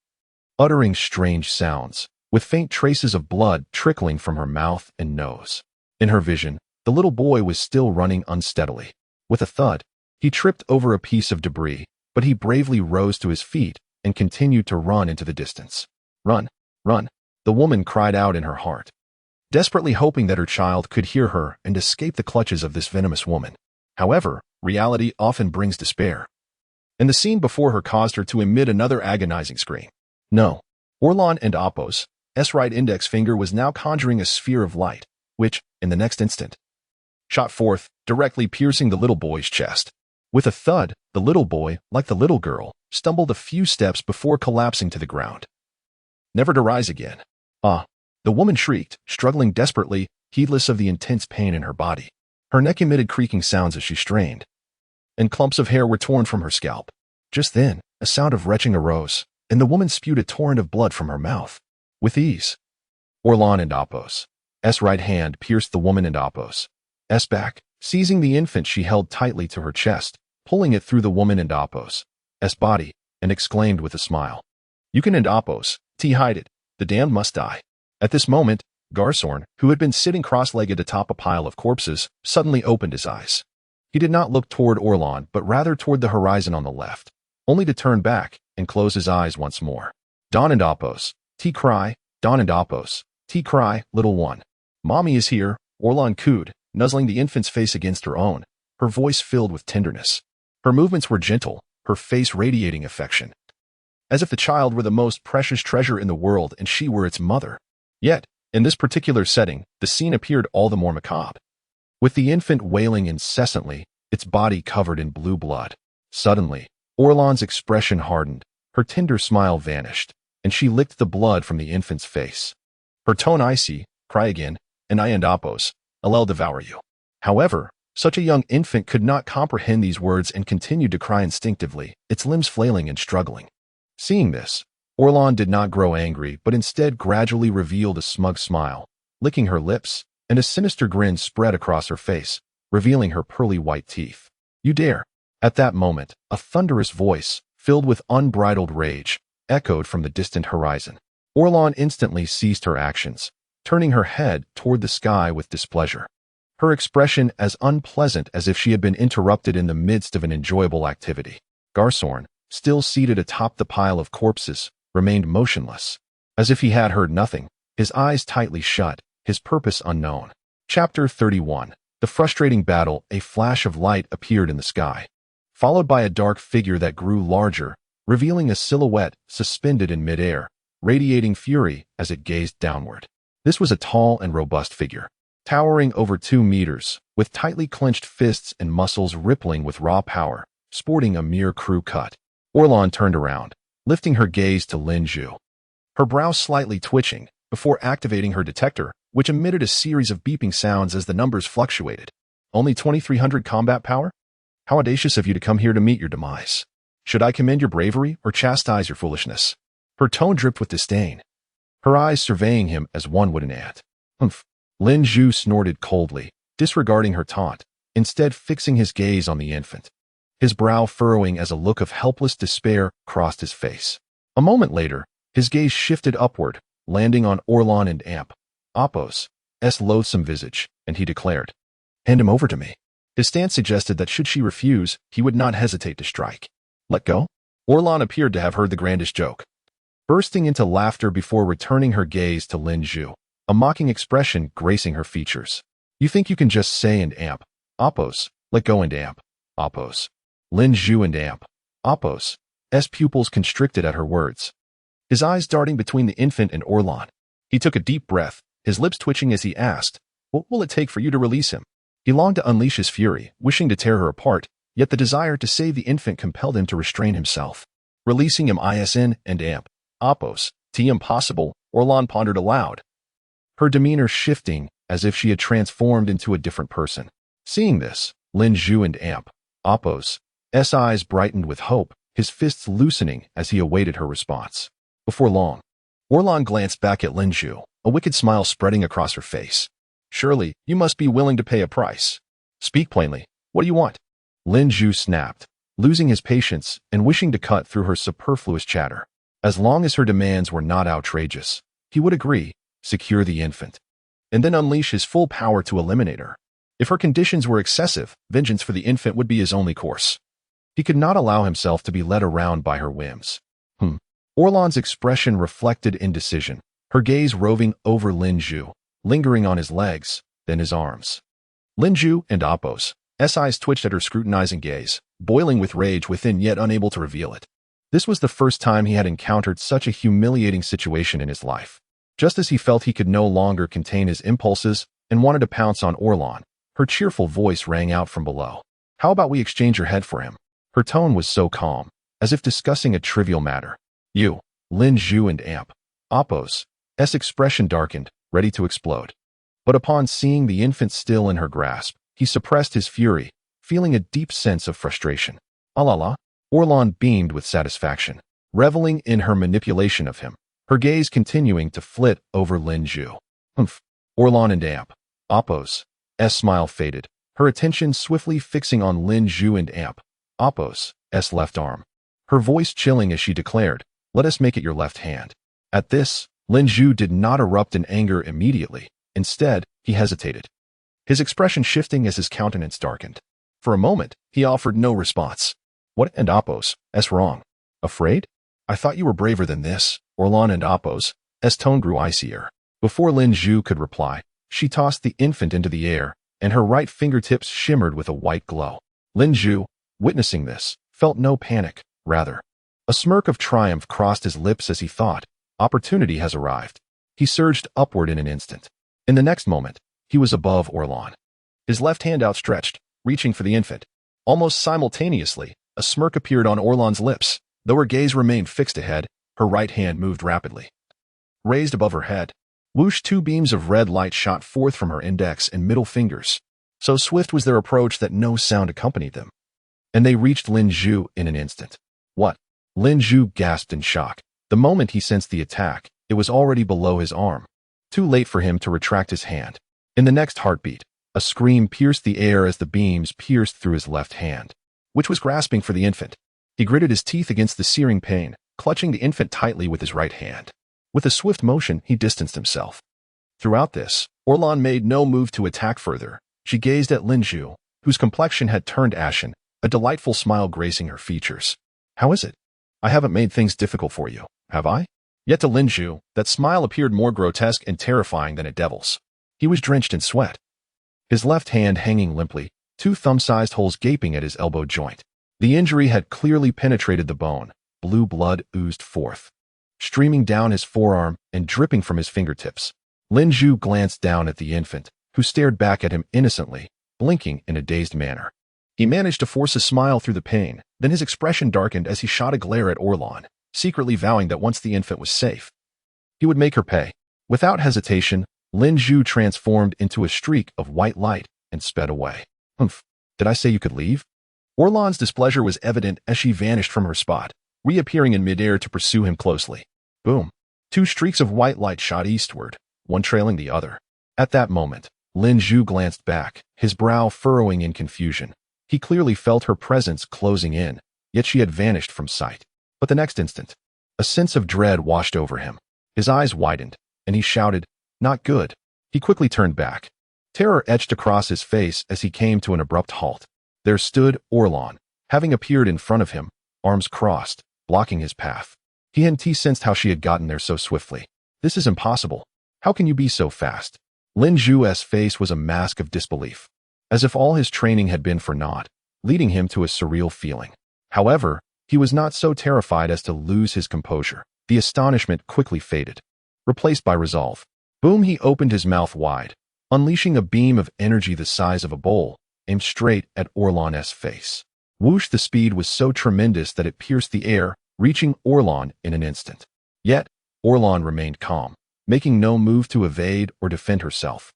[SPEAKER 1] uttering strange sounds, with faint traces of blood trickling from her mouth and nose. In her vision, the little boy was still running unsteadily. With a thud, he tripped over a piece of debris, but he bravely rose to his feet and continued to run into the distance. Run, run, the woman cried out in her heart, desperately hoping that her child could hear her and escape the clutches of this venomous woman. However, reality often brings despair, and the scene before her caused her to emit another agonizing scream. No. Orlan and Apos' right index finger was now conjuring a sphere of light, which, in the next instant, shot forth, directly piercing the little boy's chest. With a thud, the little boy, like the little girl, stumbled a few steps before collapsing to the ground, never to rise again. The woman shrieked, struggling desperately, heedless of the intense pain in her body. Her neck emitted creaking sounds as she strained, and clumps of hair were torn from her scalp. Just then, a sound of retching arose, and the woman spewed a torrent of blood from her mouth. With ease, Orlan and Apos' right hand pierced the woman and Apos' back, seizing the infant she held tightly to her chest, pulling it through the woman and Apos' body, and exclaimed with a smile, You can end Apos', hide it, the damned must die. At this moment, Garsorn, who had been sitting cross-legged atop a pile of corpses, suddenly opened his eyes. He did not look toward Orlan, but rather toward the horizon on the left, only to turn back and close his eyes once more. Don and Apos', cry, Don and Apos', cry, little one. Mommy is here, Orlan cooed, nuzzling the infant's face against her own, her voice filled with tenderness. Her movements were gentle, her face radiating affection, as if the child were the most precious treasure in the world and she were its mother. Yet, in this particular setting, the scene appeared all the more macabre. With the infant wailing incessantly, its body covered in blue blood. Suddenly, Orlan's expression hardened, her tender smile vanished, and she licked the blood from the infant's face. Her tone icy, cry again, and I and Apos', I'll devour you. However, such a young infant could not comprehend these words and continued to cry instinctively, its limbs flailing and struggling. Seeing this, Orlan did not grow angry, but instead gradually revealed a smug smile, licking her lips, and a sinister grin spread across her face, revealing her pearly white teeth. You dare. At that moment, a thunderous voice, filled with unbridled rage, echoed from the distant horizon. Orlan instantly ceased her actions, turning her head toward the sky with displeasure, her expression as unpleasant as if she had been interrupted in the midst of an enjoyable activity. Garsorn, still seated atop the pile of corpses, remained motionless. As if he had heard nothing, his eyes tightly shut, his purpose unknown. Chapter 31. The frustrating battle. A flash of light appeared in the sky, followed by a dark figure that grew larger, revealing a silhouette suspended in midair, radiating fury as it gazed downward. This was a tall and robust figure, towering over 2 meters, with tightly clenched fists and muscles rippling with raw power, sporting a mere crew cut. Orlan turned around, lifting her gaze to Lam-Z, her brows slightly twitching, before activating her detector, which emitted a series of beeping sounds as the numbers fluctuated. Only 2,300 combat power? How audacious of you to come here to meet your demise. Should I commend your bravery or chastise your foolishness? Her tone dripped with disdain, her eyes surveying him as one would an ant. Humph. Lam-Z snorted coldly, disregarding her taunt, instead fixing his gaze on the infant, his brow furrowing as a look of helpless despair crossed his face. A moment later, his gaze shifted upward, landing on Orlan and Apos' loathsome visage, and he declared, "Hand him over to me." His stance suggested that should she refuse, he would not hesitate to strike. "Let go?" Orlan appeared to have heard the grandest joke, bursting into laughter before returning her gaze to Lam-Z, a mocking expression gracing her features. "You think you can just say and Apos, let go and Apos." Lam-Z and Apos' pupils constricted at her words, his eyes darting between the infant and Orlan. He took a deep breath, his lips twitching as he asked, "What will it take for you to release him?" He longed to unleash his fury, wishing to tear her apart, yet the desire to save the infant compelled him to restrain himself. Releasing him and Apos, impossible, Orlan pondered aloud, her demeanor shifting as if she had transformed into a different person. Seeing this, Lam-Z and Apos' eyes brightened with hope, his fists loosening as he awaited her response. Before long, Orlan glanced back at Lam-Z, a wicked smile spreading across her face. "Surely, you must be willing to pay a price. Speak plainly. What do you want?" Lam-Z snapped, losing his patience and wishing to cut through her superfluous chatter. As long as her demands were not outrageous, he would agree, secure the infant, and then unleash his full power to eliminate her. If her conditions were excessive, vengeance for the infant would be his only course. He could not allow himself to be led around by her whims. Orlan's expression reflected indecision, her gaze roving over Lam-Z, lingering on his legs, then his arms. Lam-Z and Apos' eyes twitched at her scrutinizing gaze, boiling with rage within yet unable to reveal it. This was the first time he had encountered such a humiliating situation in his life. Just as he felt he could no longer contain his impulses and wanted to pounce on Orlan, her cheerful voice rang out from below. "How about we exchange your head for him?" Her tone was so calm, as if discussing a trivial matter. "You." Lam-Z and Apos' expression darkened, ready to explode. But upon seeing the infant still in her grasp, he suppressed his fury, feeling a deep sense of frustration. "La." Orlan beamed with satisfaction, reveling in her manipulation of him, her gaze continuing to flit over Lam-Z. "Humph." Orlan and Apos' smile faded, her attention swiftly fixing on Lam-Z and Apos' left arm, her voice chilling as she declared, "Let us make it your left hand." At this, Lam-Z did not erupt in anger immediately. Instead, he hesitated, his expression shifting as his countenance darkened. For a moment, he offered no response. "What and Apos' wrong? Afraid? I thought you were braver than this." Orlan and Apos' tone grew icier. Before Lam-Z could reply, she tossed the infant into the air, and her right fingertips shimmered with a white glow. Lam-Z, witnessing this, felt no panic, rather, a smirk of triumph crossed his lips as he thought, "Opportunity has arrived." He surged upward in an instant. In the next moment, he was above Orlan, his left hand outstretched, reaching for the infant. Almost simultaneously, a smirk appeared on Orlan's lips. Though her gaze remained fixed ahead, her right hand moved rapidly. Raised above her head, whoosh, 2 beams of red light shot forth from her index and middle fingers. So swift was their approach that no sound accompanied them, and they reached Lam-Z in an instant. "What?" Lam-Z gasped in shock. The moment he sensed the attack, it was already below his arm, too late for him to retract his hand. In the next heartbeat, a scream pierced the air as the beams pierced through his left hand, which was grasping for the infant. He gritted his teeth against the searing pain, clutching the infant tightly with his right hand. With a swift motion, he distanced himself. Throughout this, Orlan made no move to attack further. She gazed at Lam-Z, whose complexion had turned ashen, a delightful smile gracing her features. "How is it? I haven't made things difficult for you, Have I? Yet to Lin Zhu, that smile appeared more grotesque and terrifying than a devil's. He was drenched in sweat, his left hand hanging limply, two thumb-sized holes gaping at his elbow joint. The injury had clearly penetrated the bone. Blue blood oozed forth, streaming down his forearm and dripping from his fingertips. Lin Zhu glanced down at the infant, who stared back at him innocently, blinking in a dazed manner. He managed to force a smile through the pain, then his expression darkened as he shot a glare at Orlan, secretly vowing that once the infant was safe, he would make her pay. Without hesitation, Lin Zhu transformed into a streak of white light and sped away. Humph, did I say you could leave? Orlan's displeasure was evident as she vanished from her spot, reappearing in midair to pursue him closely. Boom. Two streaks of white light shot eastward, one trailing the other. At that moment, Lin Zhu glanced back, his brow furrowing in confusion. He clearly felt her presence closing in, yet she had vanished from sight. But the next instant, a sense of dread washed over him. His eyes widened, and he shouted, "Not good." He quickly turned back. Terror etched across his face as he came to an abrupt halt. There stood Orlan, having appeared in front of him, arms crossed, blocking his path. He hadn't sensed how she had gotten there so swiftly. "This is impossible. How can you be so fast?" Lin Zhu's face was a mask of disbelief, as if all his training had been for naught, leading him to a surreal feeling. However, he was not so terrified as to lose his composure. The astonishment quickly faded, replaced by resolve. Boom, he opened his mouth wide, unleashing a beam of energy the size of a bowl, aimed straight at Orlan's face. Whoosh, the speed was so tremendous that it pierced the air, reaching Orlan in an instant. Yet, Orlan remained calm, making no move to evade or defend herself.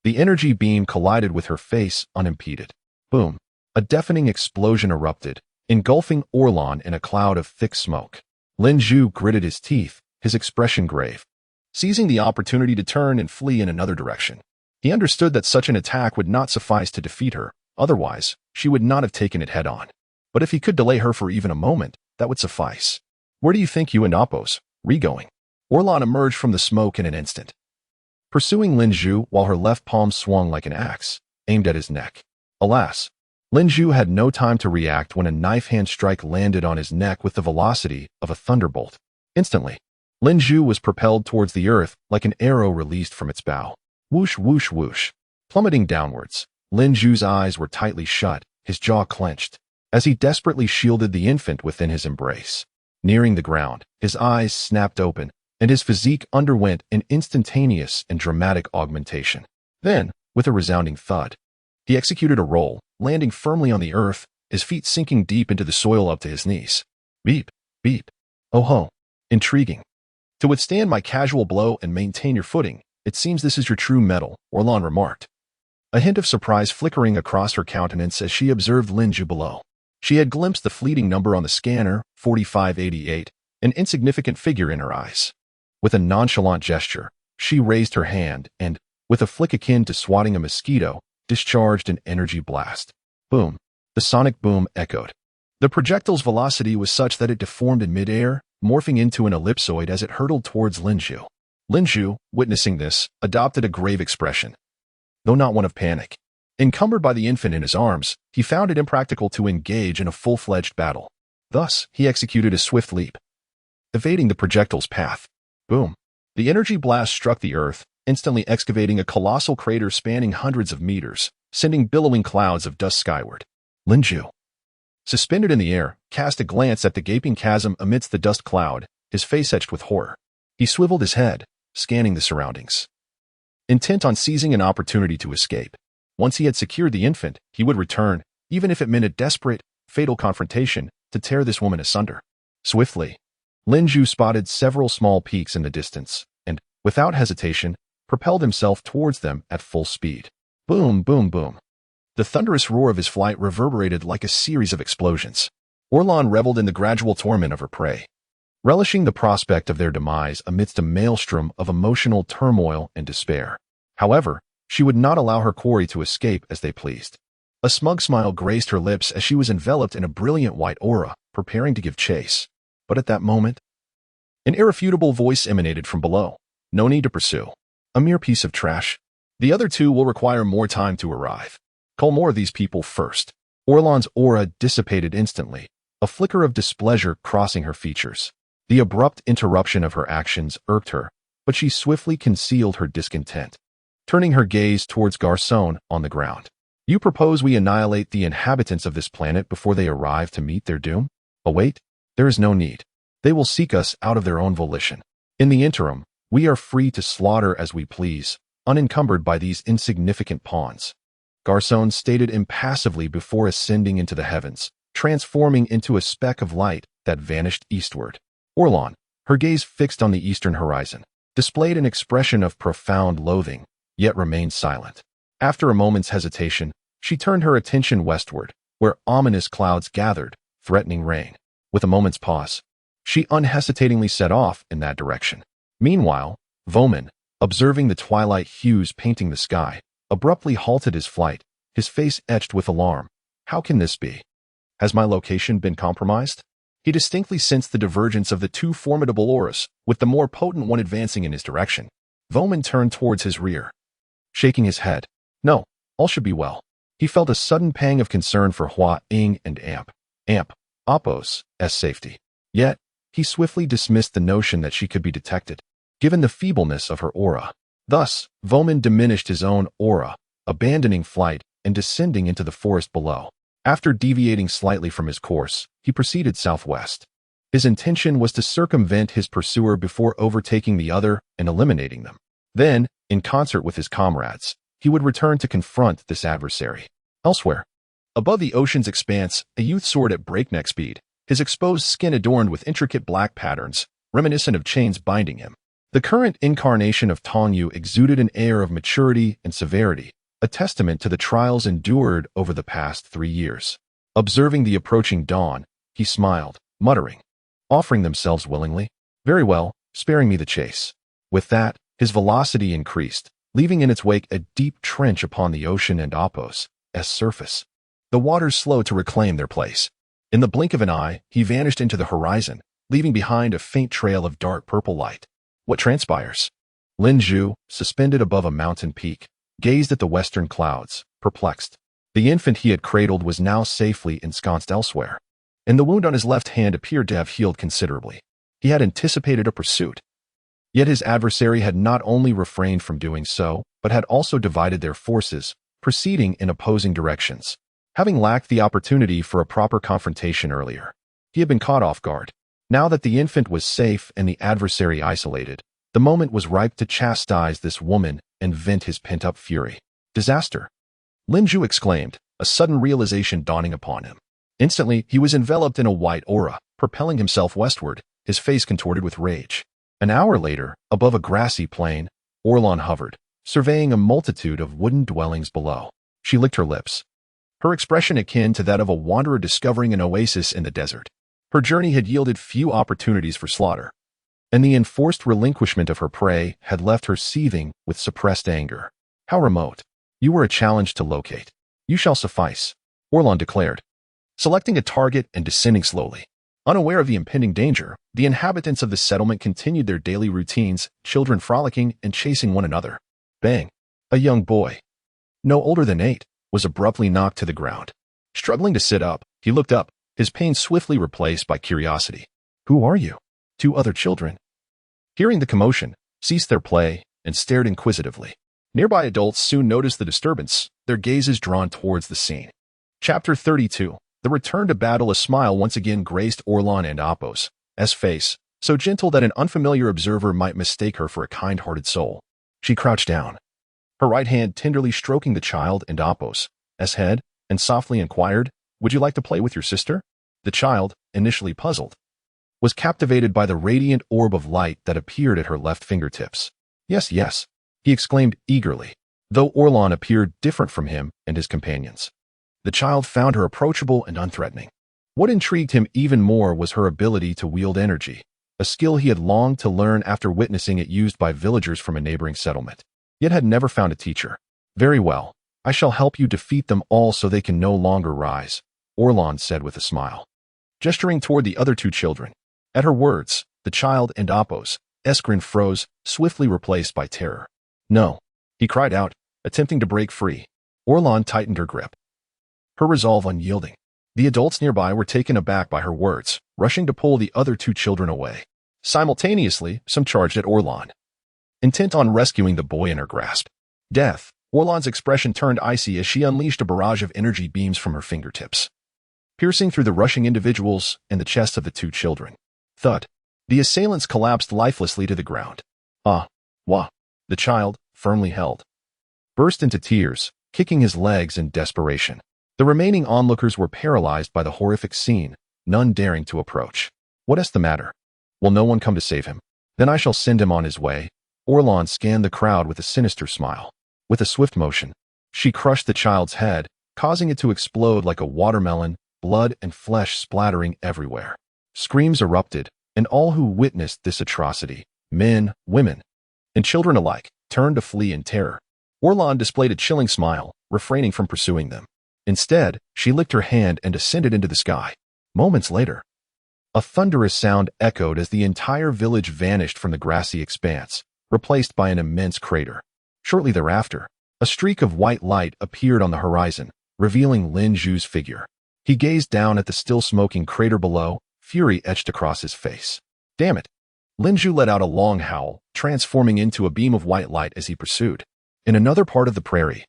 [SPEAKER 1] The energy beam collided with her face unimpeded. Boom! A deafening explosion erupted, engulfing Orlan in a cloud of thick smoke. Lin Zhu gritted his teeth, his expression grave, seizing the opportunity to turn and flee in another direction. He understood that such an attack would not suffice to defeat her, otherwise, she would not have taken it head-on. But if he could delay her for even a moment, that would suffice. "Where do you think you and Appos are going?" Orlan emerged from the smoke in an instant, pursuing Lin Zhu while her left palm swung like an axe, aimed at his neck. Alas, Lin Zhu had no time to react when a knife-hand strike landed on his neck with the velocity of a thunderbolt. Instantly, Lin Zhu was propelled towards the earth like an arrow released from its bow. Whoosh, whoosh, whoosh. Plummeting downwards, Lin Zhu's eyes were tightly shut, his jaw clenched, as he desperately shielded the infant within his embrace. Nearing the ground, his eyes snapped open, and his physique underwent an instantaneous and dramatic augmentation. Then, with a resounding thud, he executed a roll, landing firmly on the earth, his feet sinking deep into the soil up to his knees. Beep, beep. Oh ho. Intriguing. To withstand my casual blow and maintain your footing, it seems this is your true mettle, Orlan remarked, a hint of surprise flickering across her countenance as she observed Lin Zhu below. She had glimpsed the fleeting number on the scanner, 4588, an insignificant figure in her eyes. With a nonchalant gesture, she raised her hand and, with a flick akin to swatting a mosquito, discharged an energy blast. Boom. The sonic boom echoed. The projectile's velocity was such that it deformed in midair, morphing into an ellipsoid as it hurtled towards Lin Zhu. Lin Zhu, witnessing this, adopted a grave expression, though not one of panic. Encumbered by the infant in his arms, he found it impractical to engage in a full-fledged battle. Thus, he executed a swift leap, evading the projectile's path. Boom. The energy blast struck the earth, instantly excavating a colossal crater spanning hundreds of meters, sending billowing clouds of dust skyward. Lin Zhu, suspended in the air, cast a glance at the gaping chasm amidst the dust cloud, his face etched with horror. He swiveled his head, scanning the surroundings, intent on seizing an opportunity to escape. Once he had secured the infant, he would return, even if it meant a desperate, fatal confrontation, to tear this woman asunder. Swiftly, Lin Zhu spotted several small peaks in the distance, and, without hesitation, propelled himself towards them at full speed. Boom, boom, boom. The thunderous roar of his flight reverberated like a series of explosions. Orlan reveled in the gradual torment of her prey, relishing the prospect of their demise amidst a maelstrom of emotional turmoil and despair. However, she would not allow her quarry to escape as they pleased. A smug smile graced her lips as she was enveloped in a brilliant white aura, preparing to give chase. But at that moment, an irrefutable voice emanated from below. "No need to pursue. A mere piece of trash. The other two will require more time to arrive. Call more of these people first." Orlan's aura dissipated instantly, a flicker of displeasure crossing her features. The abrupt interruption of her actions irked her, but she swiftly concealed her discontent, turning her gaze towards Garçon on the ground. You propose we annihilate the inhabitants of this planet before they arrive to meet their doom? Await? There is no need. They will seek us out of their own volition. In the interim, we are free to slaughter as we please, unencumbered by these insignificant pawns. Garçon stated impassively before ascending into the heavens, transforming into a speck of light that vanished eastward. Orlan, her gaze fixed on the eastern horizon, displayed an expression of profound loathing, yet remained silent. After a moment's hesitation, she turned her attention westward, where ominous clouds gathered, threatening rain. With a moment's pause, she unhesitatingly set off in that direction. Meanwhile, Voman, observing the twilight hues painting the sky, abruptly halted his flight, his face etched with alarm. How can this be? Has my location been compromised? He distinctly sensed the divergence of the two formidable auras, with the more potent one advancing in his direction. Voman turned towards his rear, shaking his head. No, all should be well. He felt a sudden pang of concern for Hua Ying and Apos' safety. Yet, he swiftly dismissed the notion that she could be detected, given the feebleness of her aura. Thus, Voman diminished his own aura, abandoning flight and descending into the forest below. After deviating slightly from his course, he proceeded southwest. His intention was to circumvent his pursuer before overtaking the other and eliminating them. Then, in concert with his comrades, he would return to confront this adversary. Elsewhere, above the ocean's expanse, a youth soared at breakneck speed, his exposed skin adorned with intricate black patterns, reminiscent of chains binding him. The current incarnation of Tongyu exuded an air of maturity and severity, a testament to the trials endured over the past 3 years. Observing the approaching dawn, he smiled, muttering, "Offering themselves willingly? Very well, sparing me the chase." With that, his velocity increased, leaving in its wake a deep trench upon the ocean and Apos' surface. The waters slowed to reclaim their place. In the blink of an eye, he vanished into the horizon, leaving behind a faint trail of dark purple light. What transpires? Lin Zhu, suspended above a mountain peak, gazed at the western clouds, perplexed. The infant he had cradled was now safely ensconced elsewhere, and the wound on his left hand appeared to have healed considerably. He had anticipated a pursuit. Yet his adversary had not only refrained from doing so, but had also divided their forces, proceeding in opposing directions. Having lacked the opportunity for a proper confrontation earlier, he had been caught off guard. Now that the infant was safe and the adversary isolated, the moment was ripe to chastise this woman and vent his pent-up fury. Disaster! Lin Zhu exclaimed, a sudden realization dawning upon him. Instantly, he was enveloped in a white aura, propelling himself westward, his face contorted with rage. An hour later, above a grassy plain, Orlan hovered, surveying a multitude of wooden dwellings below. She licked her lips, her expression akin to that of a wanderer discovering an oasis in the desert. Her journey had yielded few opportunities for slaughter, and the enforced relinquishment of her prey had left her seething with suppressed anger. How remote! You were a challenge to locate. You shall suffice, Orlan declared, selecting a target and descending slowly. Unaware of the impending danger, the inhabitants of the settlement continued their daily routines, children frolicking and chasing one another. Bang! A young boy, no older than 8, was abruptly knocked to the ground. Struggling to sit up, he looked up, his pain swiftly replaced by curiosity. Who are you? 2 other children, hearing the commotion, ceased their play and stared inquisitively. Nearby adults soon noticed the disturbance, their gazes drawn towards the scene. Chapter 32. The return to battle. A smile once again graced Orlan and Apos' face, so gentle that an unfamiliar observer might mistake her for a kind-hearted soul. She crouched down, her right hand tenderly stroking the child and Apos' head, and softly inquired, "Would you like to play with your sister?" The child, initially puzzled, was captivated by the radiant orb of light that appeared at her left fingertips. Yes, yes, he exclaimed eagerly, though Orlan appeared different from him and his companions. The child found her approachable and unthreatening. What intrigued him even more was her ability to wield energy, a skill he had longed to learn after witnessing it used by villagers from a neighboring settlement, yet had never found a teacher. Very well, I shall help you defeat them all so they can no longer rise, Orlan said with a smile, gesturing toward the other 2 children. At her words, the child and Apos' grin froze, swiftly replaced by terror. No, he cried out, attempting to break free. Orlan tightened her grip, her resolve unyielding. The adults nearby were taken aback by her words, rushing to pull the other 2 children away. Simultaneously, some charged at Orlan, intent on rescuing the boy in her grasp. Death. Orlan's expression turned icy as she unleashed a barrage of energy beams from her fingertips, piercing through the rushing individuals and the chests of the two children. Thud. The assailants collapsed lifelessly to the ground. Wah. The child, firmly held, burst into tears, kicking his legs in desperation. The remaining onlookers were paralyzed by the horrific scene, none daring to approach. What is the matter? Will no one come to save him? Then I shall send him on his way. Orlan scanned the crowd with a sinister smile. With a swift motion, she crushed the child's head, causing it to explode like a watermelon, blood and flesh splattering everywhere. Screams erupted, and all who witnessed this atrocity, men, women, and children alike, turned to flee in terror. Orlan displayed a chilling smile, refraining from pursuing them. Instead, she licked her hand and ascended into the sky. Moments later, a thunderous sound echoed as the entire village vanished from the grassy expanse, replaced by an immense crater. Shortly thereafter, a streak of white light appeared on the horizon, revealing Lin Zhu's figure. He gazed down at the still-smoking crater below, fury etched across his face. Damn it! Lin Zhu let out a long howl, transforming into a beam of white light as he pursued. In another part of the prairie,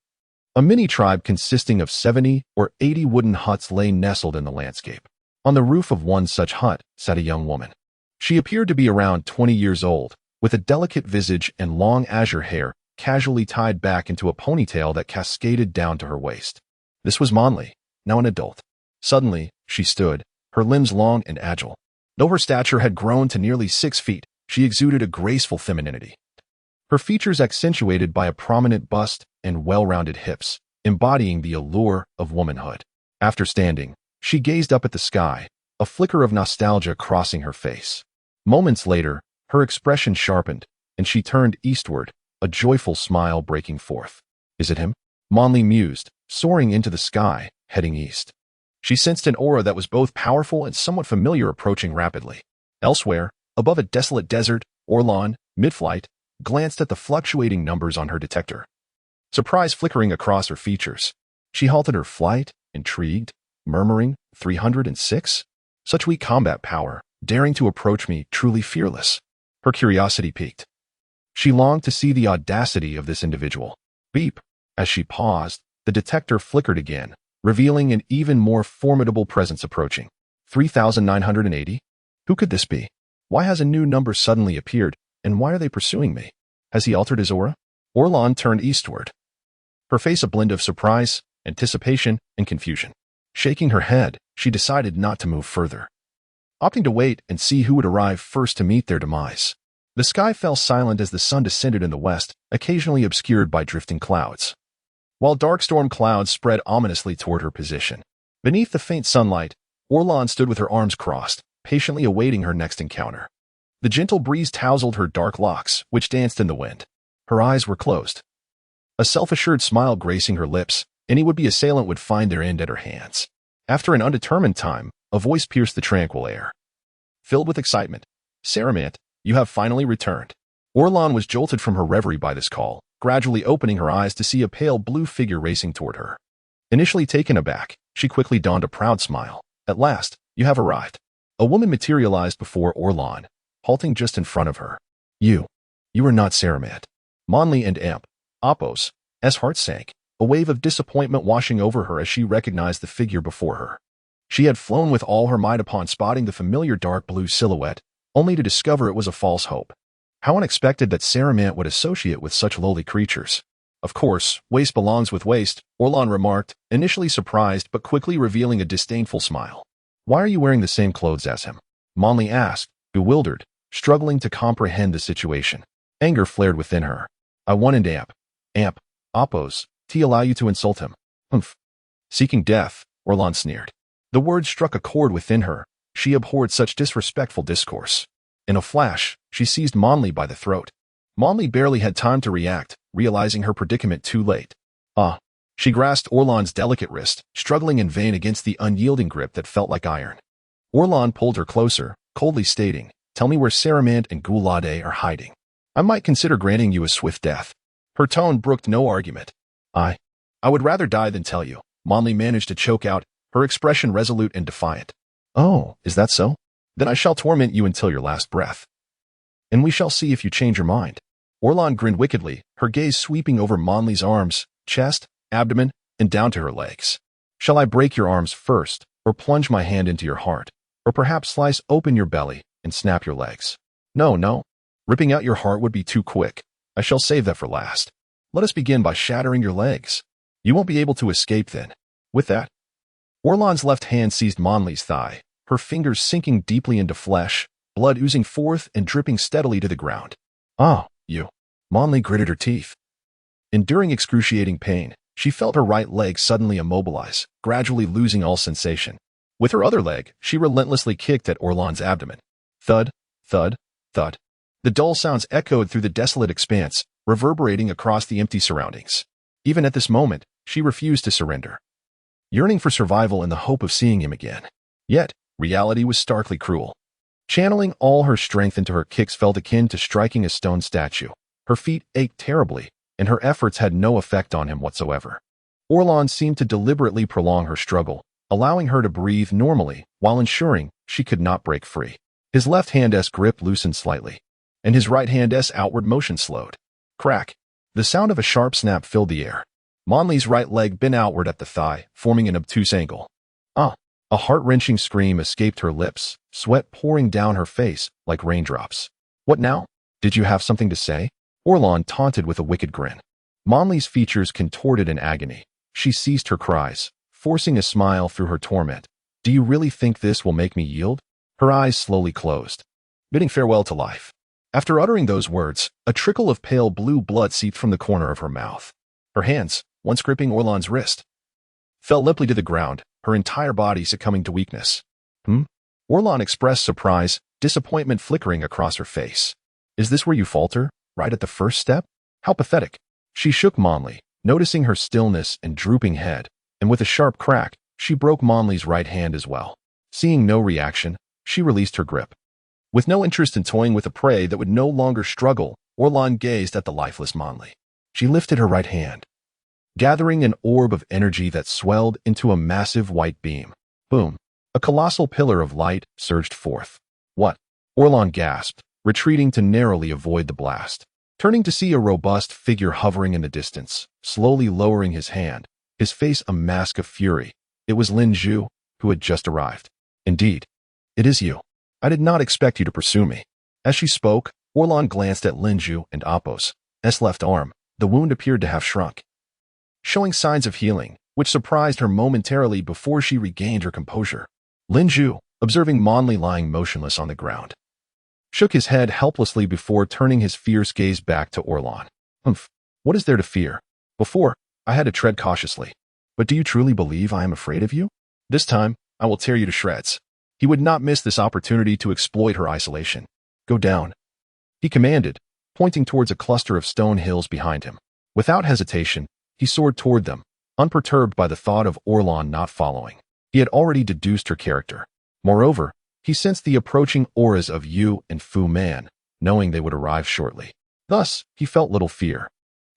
[SPEAKER 1] a mini-tribe consisting of 70 or 80 wooden huts lay nestled in the landscape. On the roof of one such hut sat a young woman. She appeared to be around 20 years old, with a delicate visage and long azure hair casually tied back into a ponytail that cascaded down to her waist. This was Monli, now an adult. Suddenly, she stood, her limbs long and agile. Though her stature had grown to nearly 6 feet, she exuded a graceful femininity. Her features accentuated by a prominent bust and well-rounded hips, embodying the allure of womanhood. After standing, she gazed up at the sky, a flicker of nostalgia crossing her face. Moments later, her expression sharpened, and she turned eastward, a joyful smile breaking forth. Is it him? Monli mused, soaring into the sky, heading east. She sensed an aura that was both powerful and somewhat familiar approaching rapidly. Elsewhere, above a desolate desert, Orlan, mid-flight, glanced at the fluctuating numbers on her detector. Surprise flickering across her features. She halted her flight, intrigued, murmuring, 306? Such weak combat power, daring to approach me, truly fearless. Her curiosity piqued. She longed to see the audacity of this individual. Beep. As she paused, the detector flickered again, revealing an even more formidable presence approaching. 3,980? Who could this be? Why has a new number suddenly appeared, and why are they pursuing me? Has he altered his aura? Orlan turned eastward, her face a blend of surprise, anticipation, and confusion. Shaking her head, she decided not to move further, opting to wait and see who would arrive first to meet their demise. The sky fell silent as the sun descended in the west, occasionally obscured by drifting clouds, while dark storm clouds spread ominously toward her position. Beneath the faint sunlight, Orlan stood with her arms crossed, patiently awaiting her next encounter. The gentle breeze tousled her dark locks, which danced in the wind. Her eyes were closed, a self-assured smile gracing her lips. Any would-be assailant would find their end at her hands. After an undetermined time, a voice pierced the tranquil air, filled with excitement. Saramant, you have finally returned. Orlan was jolted from her reverie by this call, gradually opening her eyes to see a pale blue figure racing toward her. Initially taken aback, she quickly donned a proud smile. At last, you have arrived. A woman materialized before Orlan, halting just in front of her. You are not Saramant. Monli and Appos, heart sank, a wave of disappointment washing over her as she recognized the figure before her. She had flown with all her might upon spotting the familiar dark blue silhouette, only to discover it was a false hope. How unexpected that Saramant would associate with such lowly creatures. Of course, waste belongs with waste, Orlan remarked, initially surprised but quickly revealing a disdainful smile. Why are you wearing the same clothes as him? Monli asked, bewildered, struggling to comprehend the situation. Anger flared within her. I wanted Appos, to allow you to insult him. Humph. Seeking death, Orlan sneered. The words struck a chord within her. She abhorred such disrespectful discourse. In a flash, she seized Monli by the throat. Monli barely had time to react, realizing her predicament too late. She grasped Orlan's delicate wrist, struggling in vain against the unyielding grip that felt like iron. Orlan pulled her closer, coldly stating, tell me where Saramant and Gulade are hiding. I might consider granting you a swift death. Her tone brooked no argument. I would rather die than tell you. Monli managed to choke out, her expression resolute and defiant. Oh, is that so? Then I shall torment you until your last breath. and we shall see if you change your mind." Orlan grinned wickedly, her gaze sweeping over Monley's arms, chest, abdomen, and down to her legs. "Shall I break your arms first, or plunge my hand into your heart, or perhaps slice open your belly and snap your legs?" "No, no. Ripping out your heart would be too quick. I shall save that for last. Let us begin by shattering your legs. You won't be able to escape then." With that, Orlan's left hand seized Monley's thigh, her fingers sinking deeply into flesh, blood oozing forth and dripping steadily to the ground. "Ah, you." Monley gritted her teeth. Enduring excruciating pain, she felt her right leg suddenly immobilize, gradually losing all sensation. With her other leg, she relentlessly kicked at Orlan's abdomen. Thud, thud, thud. The dull sounds echoed through the desolate expanse, reverberating across the empty surroundings. Even at this moment, she refused to surrender, yearning for survival in the hope of seeing him again. Yet, reality was starkly cruel. Channeling all her strength into her kicks felt akin to striking a stone statue. Her feet ached terribly, and her efforts had no effect on him whatsoever. Orlan seemed to deliberately prolong her struggle, allowing her to breathe normally while ensuring she could not break free. His left hand's grip loosened slightly, and his right hand's outward motion slowed. Crack! The sound of a sharp snap filled the air. Monley's right leg bent outward at the thigh, forming an obtuse angle. "Ah!" A heart-wrenching scream escaped her lips, sweat pouring down her face like raindrops. "What now? Did you have something to say?" Orlan taunted with a wicked grin. Monley's features contorted in agony. She ceased her cries, forcing a smile through her torment. "Do you really think this will make me yield?" Her eyes slowly closed, bidding farewell to life. After uttering those words, a trickle of pale blue blood seeped from the corner of her mouth. Her hands, once gripping Orlan's wrist, fell limply to the ground, her entire body succumbing to weakness. Orlan expressed surprise, disappointment flickering across her face. "Is this where you falter? Right at the first step? How pathetic." She shook Monley, noticing her stillness and drooping head, and with a sharp crack, she broke Monley's right hand as well. Seeing no reaction, she released her grip. With no interest in toying with a prey that would no longer struggle, Orlan gazed at the lifeless Monley. She lifted her right hand, gathering an orb of energy that swelled into a massive white beam. Boom! A colossal pillar of light surged forth. "What?" Orlan gasped, retreating to narrowly avoid the blast. Turning to see a robust figure hovering in the distance, slowly lowering his hand, his face a mask of fury. It was Lam-Z, who had just arrived. "Indeed, it is you. I did not expect you to pursue me." As she spoke, Orlan glanced at Lam-Z and Apos' left arm. The wound appeared to have shrunk, showing signs of healing, which surprised her momentarily before she regained her composure. Lam-Z, observing Monley lying motionless on the ground, shook his head helplessly before turning his fierce gaze back to Orlan. "Humph, what is there to fear? Before, I had to tread cautiously. But do you truly believe I am afraid of you? This time, I will tear you to shreds." He would not miss this opportunity to exploit her isolation. "Go down," he commanded, pointing towards a cluster of stone hills behind him. Without hesitation, he soared toward them, unperturbed by the thought of Orlan not following. He had already deduced her character. Moreover, he sensed the approaching auras of Yu and Fu Man, knowing they would arrive shortly. Thus, he felt little fear.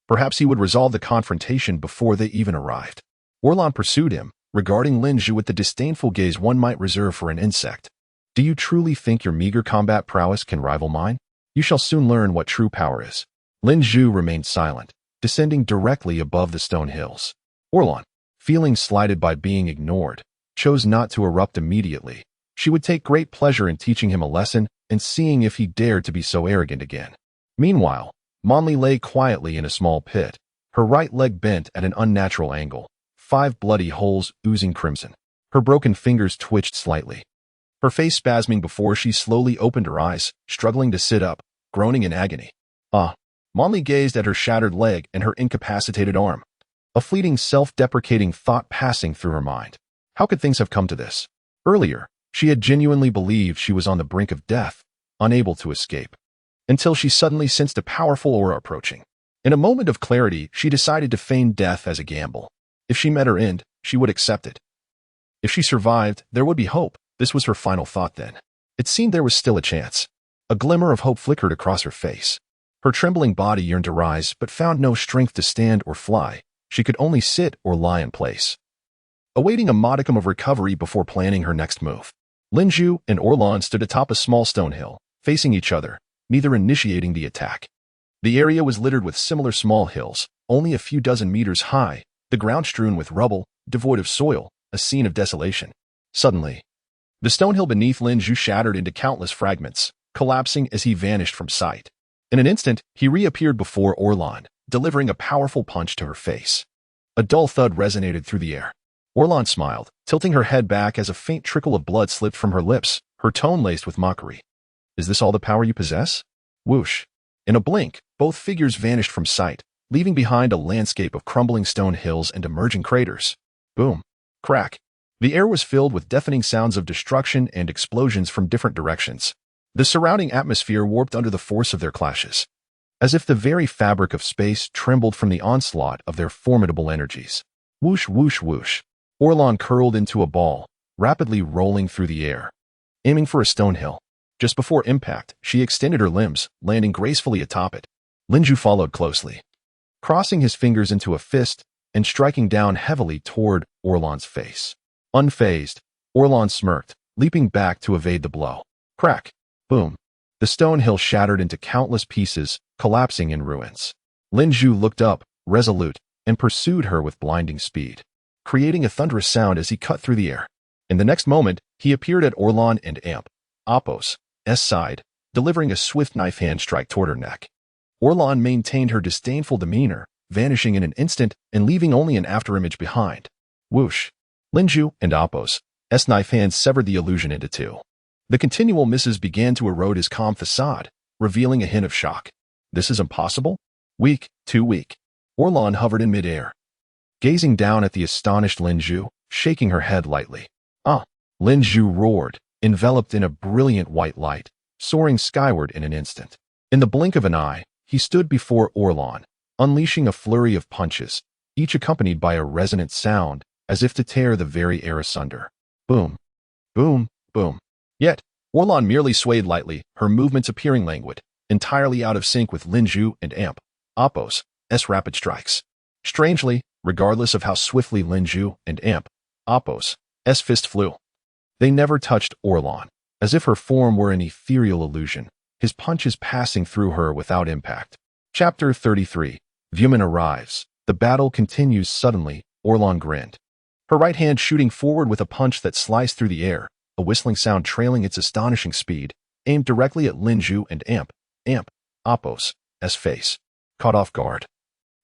[SPEAKER 1] Perhaps he would resolve the confrontation before they even arrived. Orlan pursued him, regarding Lam-Z with the disdainful gaze one might reserve for an insect. "Do you truly think your meager combat prowess can rival mine? You shall soon learn what true power is." Lam-Z remained silent, descending directly above the stone hills. Orlan, feeling slighted by being ignored, chose not to erupt immediately. She would take great pleasure in teaching him a lesson and seeing if he dared to be so arrogant again. Meanwhile, Monley lay quietly in a small pit, her right leg bent at an unnatural angle, 5 bloody holes oozing crimson. Her broken fingers twitched slightly, her face spasming before she slowly opened her eyes, struggling to sit up, groaning in agony. "Ah." Monley gazed at her shattered leg and her incapacitated arm, a fleeting self-deprecating thought passing through her mind. How could things have come to this? Earlier, she had genuinely believed she was on the brink of death, unable to escape, until she suddenly sensed a powerful aura approaching. In a moment of clarity, she decided to feign death as a gamble. If she met her end, she would accept it. If she survived, there would be hope. This was her final thought then. It seemed there was still a chance. A glimmer of hope flickered across her face. Her trembling body yearned to rise, but found no strength to stand or fly. She could only sit or lie in place, awaiting a modicum of recovery before planning her next move. Lam-Z and Orlan stood atop a small stone hill, facing each other, neither initiating the attack. The area was littered with similar small hills, only a few dozen meters high, the ground strewn with rubble, devoid of soil, a scene of desolation. Suddenly, the stone hill beneath Lin Zhu shattered into countless fragments, collapsing as he vanished from sight. In an instant, he reappeared before Orlan, delivering a powerful punch to her face. A dull thud resonated through the air. Orlan smiled, tilting her head back as a faint trickle of blood slipped from her lips, her tone laced with mockery. Is this all the power you possess? Whoosh. In a blink, both figures vanished from sight, leaving behind a landscape of crumbling stone hills and emerging craters. Boom. Crack. The air was filled with deafening sounds of destruction and explosions from different directions. The surrounding atmosphere warped under the force of their clashes, as if the very fabric of space trembled from the onslaught of their formidable energies. Whoosh, whoosh, whoosh. Orlan curled into a ball, rapidly rolling through the air, aiming for a stone hill. Just before impact, she extended her limbs, landing gracefully atop it. Lin Zhu followed closely, crossing his fingers into a fist and striking down heavily toward Orlan's face. Unfazed, Orlan smirked, leaping back to evade the blow. Crack. Boom. The stone hill shattered into countless pieces, collapsing in ruins. Lin Zhu looked up, resolute, and pursued her with blinding speed, creating a thunderous sound as he cut through the air. In the next moment, he appeared at Orlan and Amp, Appos' side, delivering a swift knife hand strike toward her neck. Orlan maintained her disdainful demeanor, vanishing in an instant and leaving only an afterimage behind. Whoosh. Lin Zhu and Appos' knife hand severed the illusion into two. The continual misses began to erode his calm facade, revealing a hint of shock. This is impossible? Weak, too weak. Orlan hovered in midair, gazing down at the astonished Lin Zhu, shaking her head lightly. Ah! Lin Zhu roared, enveloped in a brilliant white light, soaring skyward in an instant. In the blink of an eye, he stood before Orlan, unleashing a flurry of punches, each accompanied by a resonant sound, as if to tear the very air asunder. Boom. Boom. Boom. Yet, Orlan merely swayed lightly, her movements appearing languid, entirely out of sync with Lin Zhu and Amp, Appos' rapid strikes. Strangely, regardless of how swiftly Lin Zhu and Amp, Appos' fist flew, they never touched Orlan, as if her form were an ethereal illusion, his punches passing through her without impact. Chapter 33. Vuman arrives. The battle continues suddenly. Orlan grinned, her right hand shooting forward with a punch that sliced through the air, a whistling sound trailing its astonishing speed, aimed directly at Lin Zhu and Amp, Appos' face. Caught off guard,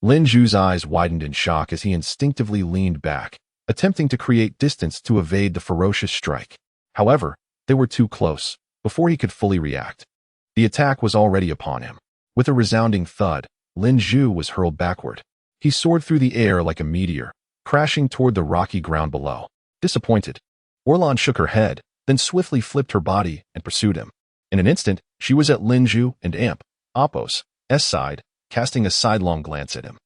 [SPEAKER 1] Lin Zhu's eyes widened in shock as he instinctively leaned back, attempting to create distance to evade the ferocious strike. However, they were too close. Before he could fully react, the attack was already upon him. With a resounding thud, Lin Zhu was hurled backward. He soared through the air like a meteor, crashing toward the rocky ground below. Disappointed, Orlan shook her head, then swiftly flipped her body and pursued him. In an instant, she was at Lin Zhu and Amp, Appos' side, casting a sidelong glance at him.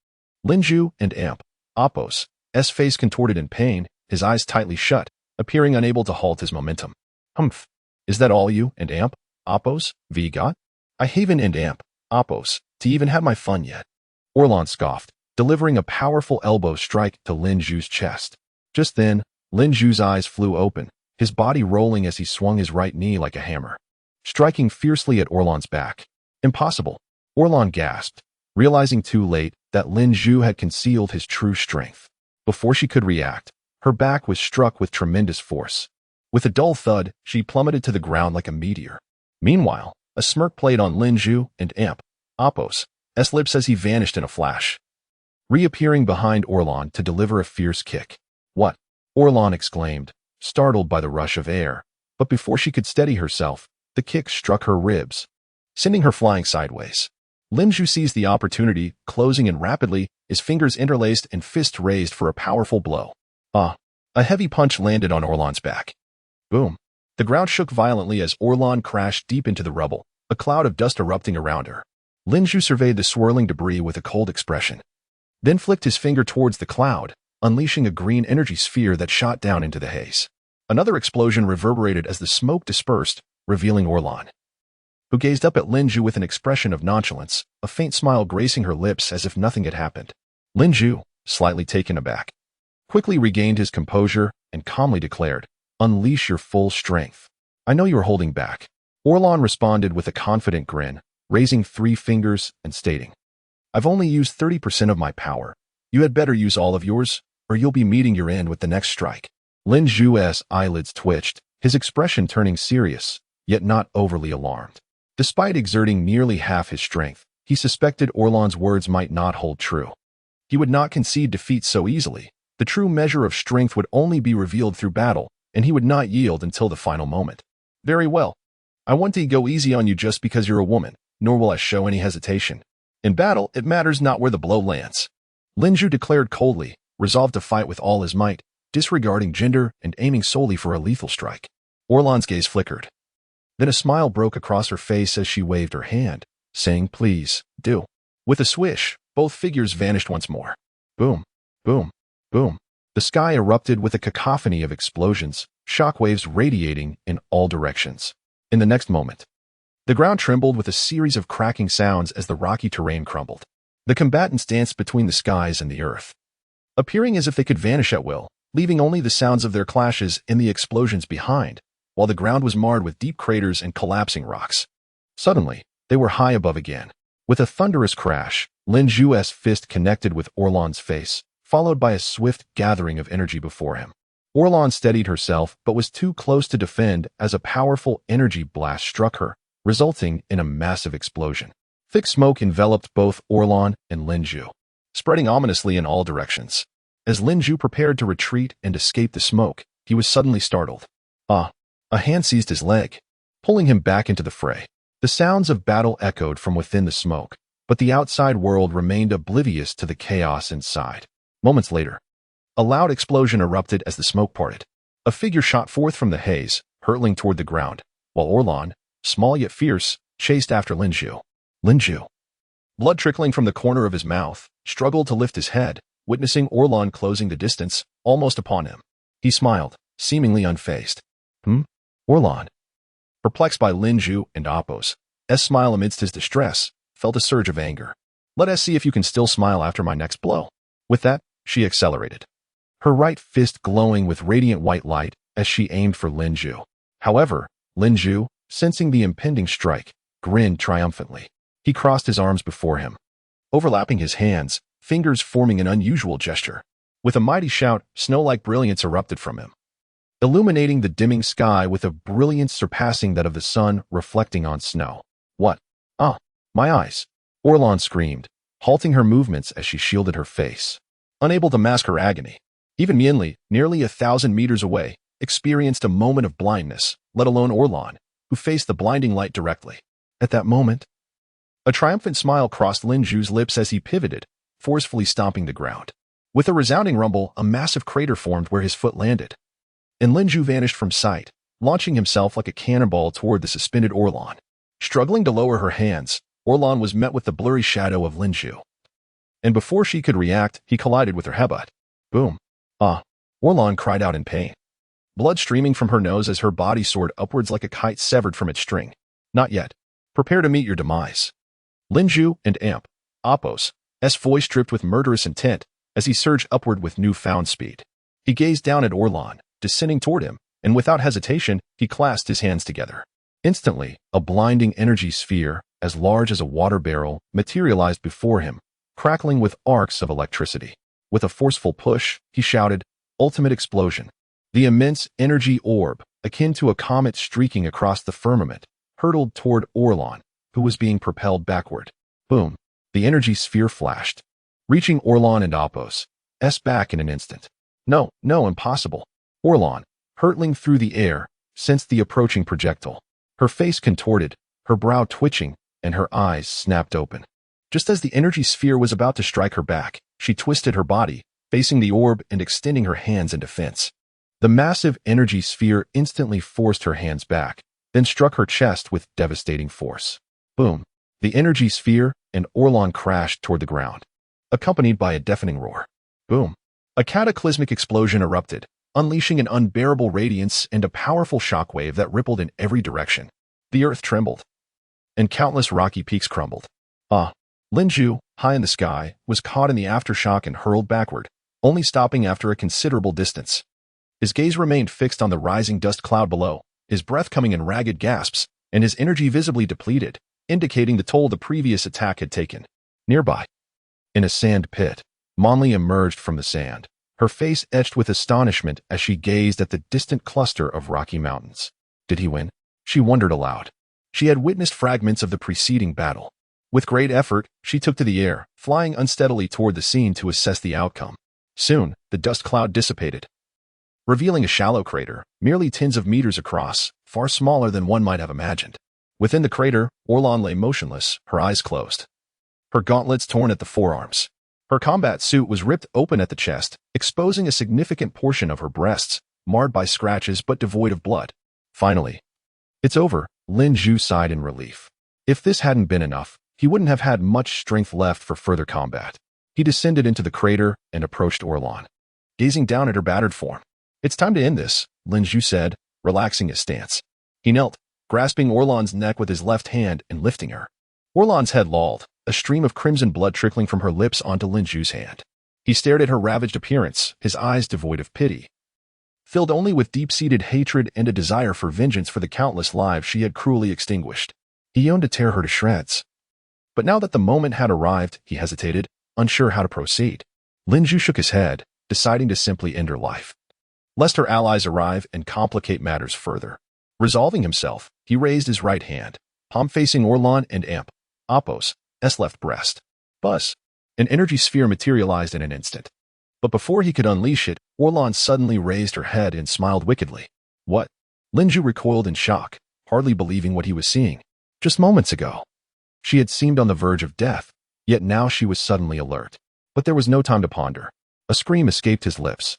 [SPEAKER 1] Lin Zhu and Amp, Appos' face contorted in pain, his eyes tightly shut, appearing unable to halt his momentum. Humph. Is that all you and Amp, Appos' got? I haven't and Amp, Appos, to even have my fun yet. Orlan scoffed, delivering a powerful elbow strike to Lin Zhu's chest. Just then, Lin Zhu's eyes flew open, his body rolling as he swung his right knee like a hammer, striking fiercely at Orlan's back. Impossible. Orlan gasped, realizing too late that Lin Zhu had concealed his true strength. Before she could react, her back was struck with tremendous force. With a dull thud, she plummeted to the ground like a meteor. Meanwhile, a smirk played on Lin Zhu and Amp, Appos' lips as he vanished in a flash, reappearing behind Orlan to deliver a fierce kick. What? Orlan exclaimed, startled by the rush of air, but before she could steady herself, the kick struck her ribs, sending her flying sideways. Lin Zhu seized the opportunity, closing in rapidly, his fingers interlaced and fist raised for a powerful blow. Ah! A heavy punch landed on Orlan's back. Boom! The ground shook violently as Orlan crashed deep into the rubble, a cloud of dust erupting around her. Lin Zhu surveyed the swirling debris with a cold expression, then flicked his finger towards the cloud, unleashing a green energy sphere that shot down into the haze. Another explosion reverberated as the smoke dispersed, revealing Orlan, who gazed up at Lin Zhu with an expression of nonchalance, a faint smile gracing her lips as if nothing had happened. Lin Zhu, slightly taken aback, quickly regained his composure and calmly declared, "Unleash your full strength. I know you are holding back." Orlan responded with a confident grin, raising 3 fingers and stating, "I've only used 30% of my power. You had better use all of yours, or you'll be meeting your end with the next strike." Lin Zhu's eyelids twitched, his expression turning serious, yet not overly alarmed. Despite exerting nearly half his strength, he suspected Orlan's words might not hold true. He would not concede defeat so easily. The true measure of strength would only be revealed through battle, and he would not yield until the final moment. "Very well. I want to go easy on you just because you're a woman, nor will I show any hesitation. In battle, it matters not where the blow lands." Lin Zhu declared coldly, resolved to fight with all his might, disregarding gender and aiming solely for a lethal strike. Orlan's gaze flickered. Then a smile broke across her face as she waved her hand, saying, "Please, do." With a swish, both figures vanished once more. Boom, boom, boom. The sky erupted with a cacophony of explosions, shockwaves radiating in all directions. In the next moment, the ground trembled with a series of cracking sounds as the rocky terrain crumbled. The combatants danced between the skies and the earth, appearing as if they could vanish at will, leaving only the sounds of their clashes and the explosions behind, while the ground was marred with deep craters and collapsing rocks. Suddenly, they were high above again. With a thunderous crash, Lin Zhu's fist connected with Orlan's face, followed by a swift gathering of energy before him. Orlan steadied herself but was too close to defend as a powerful energy blast struck her, resulting in a massive explosion. Thick smoke enveloped both Orlan and Lin Zhu, spreading ominously in all directions. As Lin Zhu prepared to retreat and escape the smoke, he was suddenly startled. A hand seized his leg, pulling him back into the fray. The sounds of battle echoed from within the smoke, but the outside world remained oblivious to the chaos inside. Moments later, a loud explosion erupted as the smoke parted. A figure shot forth from the haze, hurtling toward the ground, while Orlan, small yet fierce, chased after Lin Zhu. Lin Zhu, blood trickling from the corner of his mouth, struggled to lift his head, witnessing Orlan closing the distance, almost upon him. He smiled, seemingly unfazed. Orlan, perplexed by Lin Zhu and Appo's smile amidst his distress, felt a surge of anger. "Let us see if you can still smile after my next blow." With that, she accelerated, her right fist glowing with radiant white light as she aimed for Lin Zhu. However, Lin Zhu, sensing the impending strike, grinned triumphantly. He crossed his arms before him, overlapping his hands, fingers forming an unusual gesture. With a mighty shout, snow-like brilliance erupted from him, illuminating the dimming sky with a brilliance surpassing that of the sun reflecting on snow. "What? My eyes!" Orlan screamed, halting her movements as she shielded her face, unable to mask her agony. Even Mianli, nearly 1,000 meters away, experienced a moment of blindness, let alone Orlan, who faced the blinding light directly. At that moment, a triumphant smile crossed Lin Zhu's lips as he pivoted, forcefully stomping the ground. With a resounding rumble, a massive crater formed where his foot landed, and Lin Zhu vanished from sight, launching himself like a cannonball toward the suspended Orlan. Struggling to lower her hands, Orlan was met with the blurry shadow of Lin Zhu. And before she could react, he collided with her headbutt. Boom. Orlan cried out in pain, blood streaming from her nose as her body soared upwards like a kite severed from its string. "Not yet. Prepare to meet your demise." Lin Zhu and Appo's voice dripped with murderous intent as he surged upward with newfound speed. He gazed down at Orlan, descending toward him, and without hesitation, he clasped his hands together. Instantly, a blinding energy sphere, as large as a water barrel, materialized before him, crackling with arcs of electricity. With a forceful push, he shouted, "Ultimate explosion." The immense energy orb, akin to a comet streaking across the firmament, hurtled toward Orlan, who was being propelled backward. Boom. The energy sphere flashed, reaching Orlan and Appo's back in an instant. No, impossible. Orlan, hurtling through the air, sensed the approaching projectile. Her face contorted, her brow twitching, and her eyes snapped open. Just as the energy sphere was about to strike her back, she twisted her body, facing the orb and extending her hands in defense. The massive energy sphere instantly forced her hands back, then struck her chest with devastating force. Boom. The energy sphere and Orlan crashed toward the ground, accompanied by a deafening roar. Boom. A cataclysmic explosion erupted, unleashing an unbearable radiance and a powerful shockwave that rippled in every direction. The earth trembled, and countless rocky peaks crumbled. Lin Zhu, high in the sky, was caught in the aftershock and hurled backward, only stopping after a considerable distance. His gaze remained fixed on the rising dust cloud below, his breath coming in ragged gasps, and his energy visibly depleted, indicating the toll the previous attack had taken. Nearby, in a sand pit, Monli emerged from the sand, her face etched with astonishment as she gazed at the distant cluster of rocky mountains. Did he win? She wondered aloud. She had witnessed fragments of the preceding battle. With great effort, she took to the air, flying unsteadily toward the scene to assess the outcome. Soon, the dust cloud dissipated, revealing a shallow crater, merely tens of meters across, far smaller than one might have imagined. Within the crater, Orlan lay motionless, her eyes closed, her gauntlets torn at the forearms. Her combat suit was ripped open at the chest, exposing a significant portion of her breasts, marred by scratches but devoid of blood. Finally, "It's over," Lin Zhu sighed in relief. If this hadn't been enough, he wouldn't have had much strength left for further combat. He descended into the crater and approached Orlan, gazing down at her battered form. "It's time to end this," Lin Zhu said, relaxing his stance. He knelt, grasping Orlan's neck with his left hand and lifting her. Orlan's head lolled, a stream of crimson blood trickling from her lips onto Lin Zhu's hand. He stared at her ravaged appearance, his eyes devoid of pity, filled only with deep-seated hatred and a desire for vengeance for the countless lives she had cruelly extinguished. He yearned to tear her to shreds. But now that the moment had arrived, he hesitated, unsure how to proceed. Lin Zhu shook his head, deciding to simply end her life, lest her allies arrive and complicate matters further. Resolving himself, he raised his right hand, palm facing Orlan and Amp, Apos, left breast. Buzz. An energy sphere materialized in an instant. But before he could unleash it, Orlan suddenly raised her head and smiled wickedly. What? Lin Zhu recoiled in shock, hardly believing what he was seeing. Just moments ago, she had seemed on the verge of death, yet now she was suddenly alert. But there was no time to ponder. A scream escaped his lips.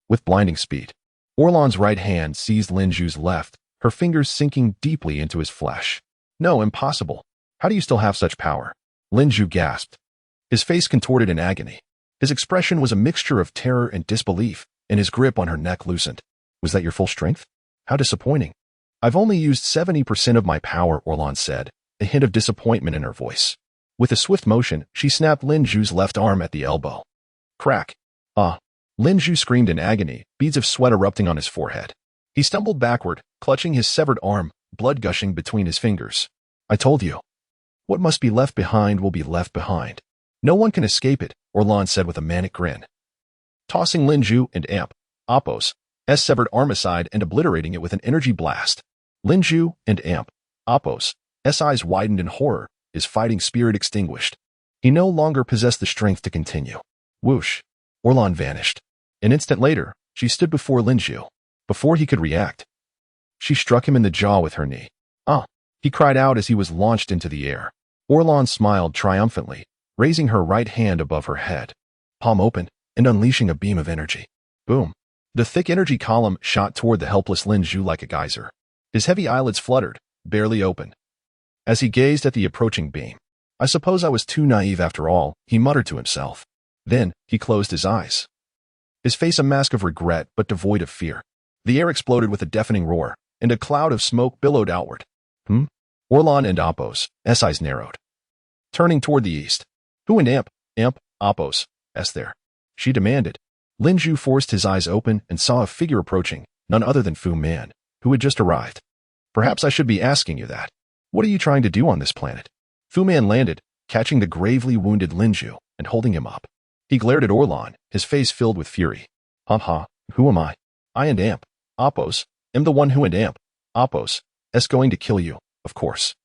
[SPEAKER 1] With blinding speed, Orlan's right hand seized Lin Zhu's left, her fingers sinking deeply into his flesh. No, impossible. How do you still have such power? Lin Zhu gasped, his face contorted in agony. His expression was a mixture of terror and disbelief, and his grip on her neck loosened. Was that your full strength? How disappointing. I've only used 70% of my power, Orlan said, a hint of disappointment in her voice. With a swift motion, she snapped Lin Zhu's left arm at the elbow. Crack. Lin Zhu screamed in agony, beads of sweat erupting on his forehead. He stumbled backward, clutching his severed arm, blood gushing between his fingers. I told you. What must be left behind will be left behind. No one can escape it, Orlan said with a manic grin, tossing Lin Zhu and Amp, Apos, severed arm aside and obliterating it with an energy blast. Lin Zhu and Amp, Apos, eyes widened in horror, his fighting spirit extinguished. He no longer possessed the strength to continue. Whoosh. Orlan vanished. An instant later, she stood before Lin Zhu. Before he could react, she struck him in the jaw with her knee. He cried out as he was launched into the air. Orlan smiled triumphantly, raising her right hand above her head, palm open, and unleashing a beam of energy. Boom. The thick energy column shot toward the helpless Lin Zhu like a geyser. His heavy eyelids fluttered, barely open, as he gazed at the approaching beam. I suppose I was too naive after all, he muttered to himself. Then, he closed his eyes, his face a mask of regret but devoid of fear. The air exploded with a deafening roar, and a cloud of smoke billowed outward. Orlan and Apos' eyes narrowed, turning toward the east. Who and Amp, Apos, there? She demanded. Lin Zhu forced his eyes open and saw a figure approaching, none other than Fu Man, who had just arrived. Perhaps I should be asking you that. What are you trying to do on this planet? Fu Man landed, catching the gravely wounded Lin Zhu and holding him up. He glared at Orlan, his face filled with fury. Who am I? I and Amp, Apos, am the one who and Amp, Apos, going to kill you, of course.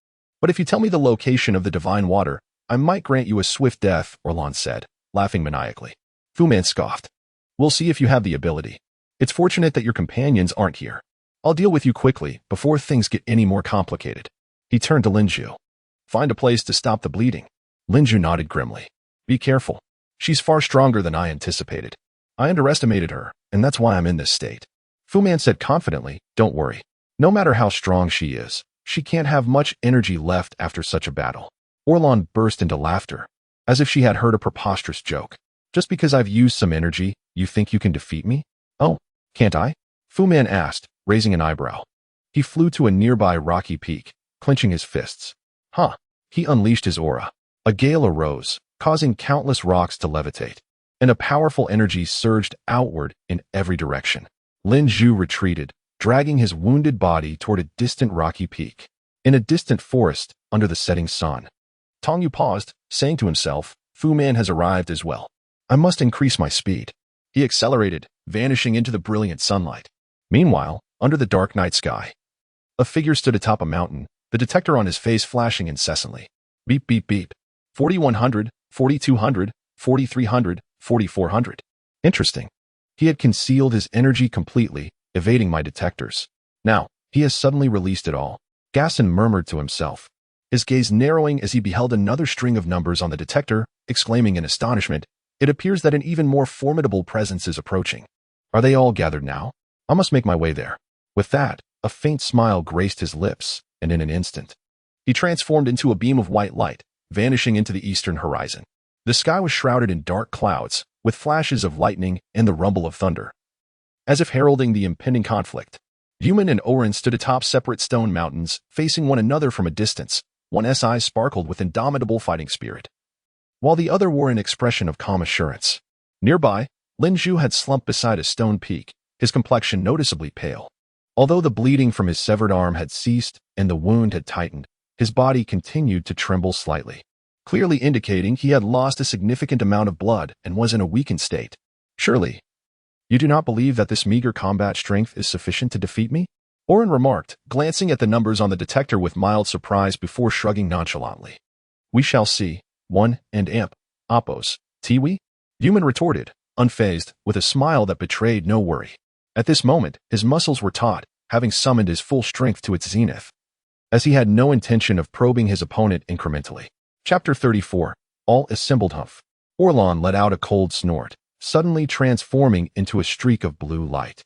[SPEAKER 1] But if you tell me the location of the divine water, I might grant you a swift death, Orlan said, laughing maniacally. Fu Man scoffed. We'll see if you have the ability. It's fortunate that your companions aren't here. I'll deal with you quickly, before things get any more complicated. He turned to Lin Zhu. Find a place to stop the bleeding. Lin Zhu nodded grimly. Be careful. She's far stronger than I anticipated. I underestimated her, and that's why I'm in this state. Fu Man said confidently, don't worry. No matter how strong she is, she can't have much energy left after such a battle. Orlan burst into laughter, as if she had heard a preposterous joke. Just because I've used some energy, you think you can defeat me? Oh, can't I? Fu Man asked, raising an eyebrow. He flew to a nearby rocky peak, clenching his fists. He unleashed his aura. A gale arose, causing countless rocks to levitate, and a powerful energy surged outward in every direction. Lin Zhu retreated, dragging his wounded body toward a distant rocky peak. In a distant forest, under the setting sun. Tong Yu paused, saying to himself, Fu Man has arrived as well. I must increase my speed. He accelerated, vanishing into the brilliant sunlight. Meanwhile, under the dark night sky, a figure stood atop a mountain, the detector on his face flashing incessantly. Beep, beep, beep. 4100, 4200, 4300, 4400. Interesting. He had concealed his energy completely, evading my detectors. Now, he has suddenly released it all. Gaston murmured to himself, his gaze narrowing as he beheld another string of numbers on the detector, exclaiming in astonishment, it appears that an even more formidable presence is approaching. Are they all gathered now? I must make my way there. With that, a faint smile graced his lips, and in an instant, he transformed into a beam of white light, vanishing into the eastern horizon. The sky was shrouded in dark clouds, with flashes of lightning and the rumble of thunder. As if heralding the impending conflict, Yuman and Oren stood atop separate stone mountains, facing one another from a distance. One's eyes sparkled with indomitable fighting spirit, while the other wore an expression of calm assurance. Nearby, Lin Zhu had slumped beside a stone peak, his complexion noticeably pale. Although the bleeding from his severed arm had ceased and the wound had tightened, his body continued to tremble slightly, clearly indicating he had lost a significant amount of blood and was in a weakened state. Surely, you do not believe that this meager combat strength is sufficient to defeat me? Oren remarked, glancing at the numbers on the detector with mild surprise before shrugging nonchalantly. We shall see. 1 and amp. Oppos. Tiwi? Yuman retorted, unfazed, with a smile that betrayed no worry. At this moment, his muscles were taut, having summoned his full strength to its zenith, as he had no intention of probing his opponent incrementally. Chapter 34. All assembled. Humph. Orlan let out a cold snort, suddenly transforming into a streak of blue light,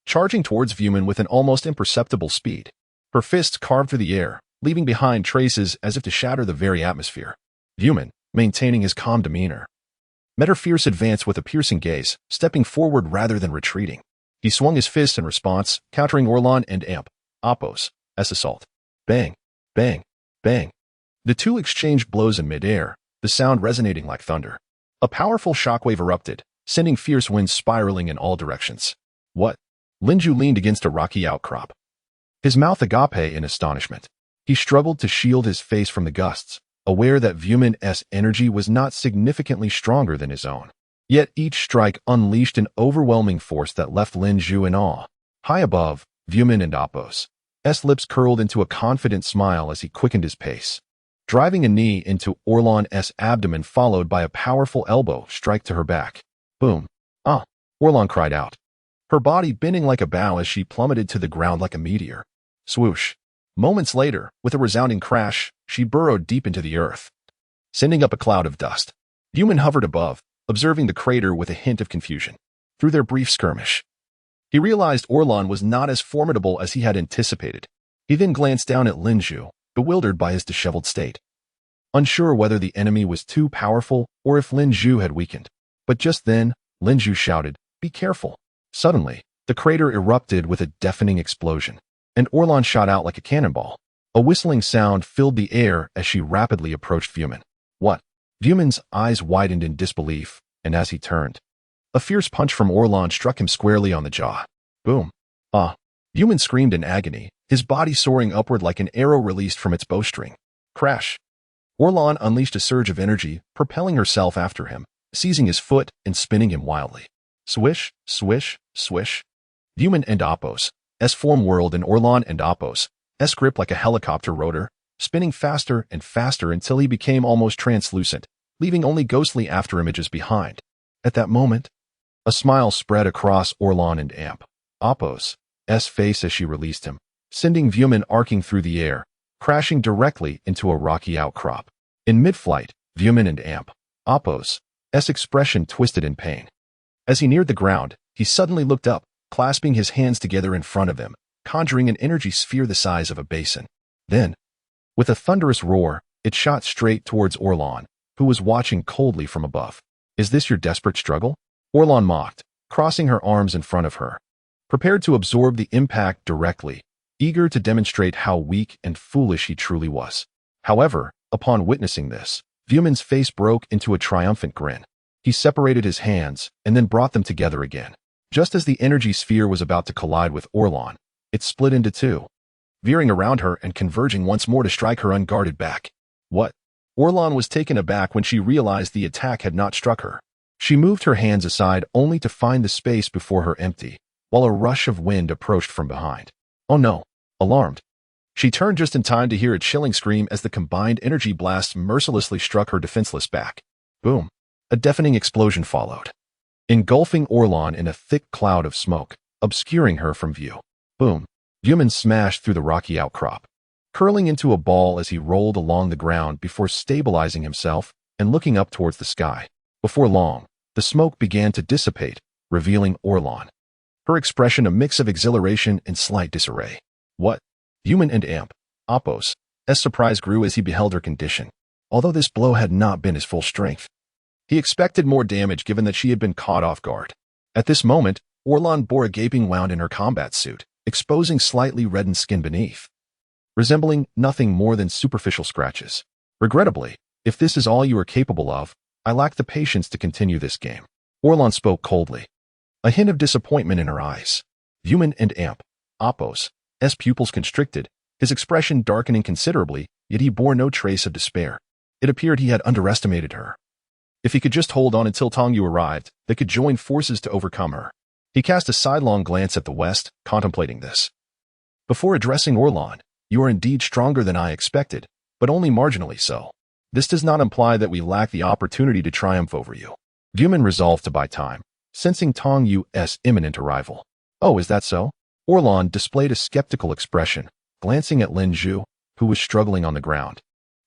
[SPEAKER 1] charging towards Yuman with an almost imperceptible speed. Her fists carved through the air, leaving behind traces as if to shatter the very atmosphere. Yuman, maintaining his calm demeanor, met her fierce advance with a piercing gaze, stepping forward rather than retreating. He swung his fists in response, countering Orlan and Amp. Oppos. Assault. Bang. Bang. Bang. The two exchanged blows in midair, the sound resonating like thunder. A powerful shockwave erupted, sending fierce winds spiraling in all directions. What? Lin Zhu leaned against a rocky outcrop, his mouth agape in astonishment. He struggled to shield his face from the gusts, aware that Yuman's energy was not significantly stronger than his own. Yet each strike unleashed an overwhelming force that left Lin Zhu in awe. High above, Yuman and Oppos' lips curled into a confident smile as he quickened his pace, driving a knee into Orlan's abdomen followed by a powerful elbow strike to her back. Boom. Ah! Orlan cried out, her body bending like a bow as she plummeted to the ground like a meteor. Swoosh. Moments later, with a resounding crash, she burrowed deep into the earth, sending up a cloud of dust. Yuman hovered above, observing the crater with a hint of confusion. Through their brief skirmish, he realized Orlan was not as formidable as he had anticipated. He then glanced down at Lin Zhu, bewildered by his disheveled state, unsure whether the enemy was too powerful or if Lin Zhu had weakened. But just then, Lin Zhu shouted, "Be careful." Suddenly, the crater erupted with a deafening explosion, and Orlan shot out like a cannonball. A whistling sound filled the air as she rapidly approached Yuman. What? Yuman's eyes widened in disbelief, and as he turned, a fierce punch from Orlan struck him squarely on the jaw. Boom. Ah! Yuman screamed in agony, his body soaring upward like an arrow released from its bowstring. Crash! Orlan unleashed a surge of energy, propelling herself after him, seizing his foot and spinning him wildly. Swish, swish, swish. Yuman and Oppos' form whirled in Orlan and Oppos' grip like a helicopter rotor, spinning faster and faster until he became almost translucent, leaving only ghostly afterimages behind. At that moment, a smile spread across Orlan and Amp. Oppos' face as she released him, sending Yuman arcing through the air, crashing directly into a rocky outcrop. In mid-flight, Yuman and Amp. Oppos' expression twisted in pain. As he neared the ground, he suddenly looked up, clasping his hands together in front of him, conjuring an energy sphere the size of a basin. Then, with a thunderous roar, it shot straight towards Orlan, who was watching coldly from above. Is this your desperate struggle? Orlan mocked, crossing her arms in front of her, prepared to absorb the impact directly, eager to demonstrate how weak and foolish he truly was. However, upon witnessing this, Yuman's face broke into a triumphant grin. He separated his hands and then brought them together again. Just as the energy sphere was about to collide with Orlan, it split into two, veering around her and converging once more to strike her unguarded back. What? Orlan was taken aback when she realized the attack had not struck her. She moved her hands aside only to find the space before her empty, while a rush of wind approached from behind. Oh no! Alarmed, she turned just in time to hear a chilling scream as the combined energy blast mercilessly struck her defenseless back. Boom! A deafening explosion followed, engulfing Orlan in a thick cloud of smoke, obscuring her from view. Boom! Human smashed through the rocky outcrop, curling into a ball as he rolled along the ground before stabilizing himself and looking up towards the sky. Before long, the smoke began to dissipate, revealing Orlan, her expression a mix of exhilaration and slight disarray. What? Human and Amp, Appos' surprise grew as he beheld her condition. Although this blow had not been his full strength, he expected more damage given that she had been caught off guard. At this moment, Orlan bore a gaping wound in her combat suit, exposing slightly reddened skin beneath, resembling nothing more than superficial scratches. Regrettably, if this is all you are capable of, I lack the patience to continue this game. Orlan spoke coldly, a hint of disappointment in her eyes. Human and Amp, Appos' pupils constricted, his expression darkening considerably, yet he bore no trace of despair. It appeared he had underestimated her. If he could just hold on until Tongyu arrived, they could join forces to overcome her. He cast a sidelong glance at the west, contemplating this. Before addressing Orlan, you are indeed stronger than I expected, but only marginally so. This does not imply that we lack the opportunity to triumph over you. Human resolved to buy time, sensing Tongyu's imminent arrival. Oh, is that so? Orlan displayed a skeptical expression, glancing at Lin Zhu, who was struggling on the ground.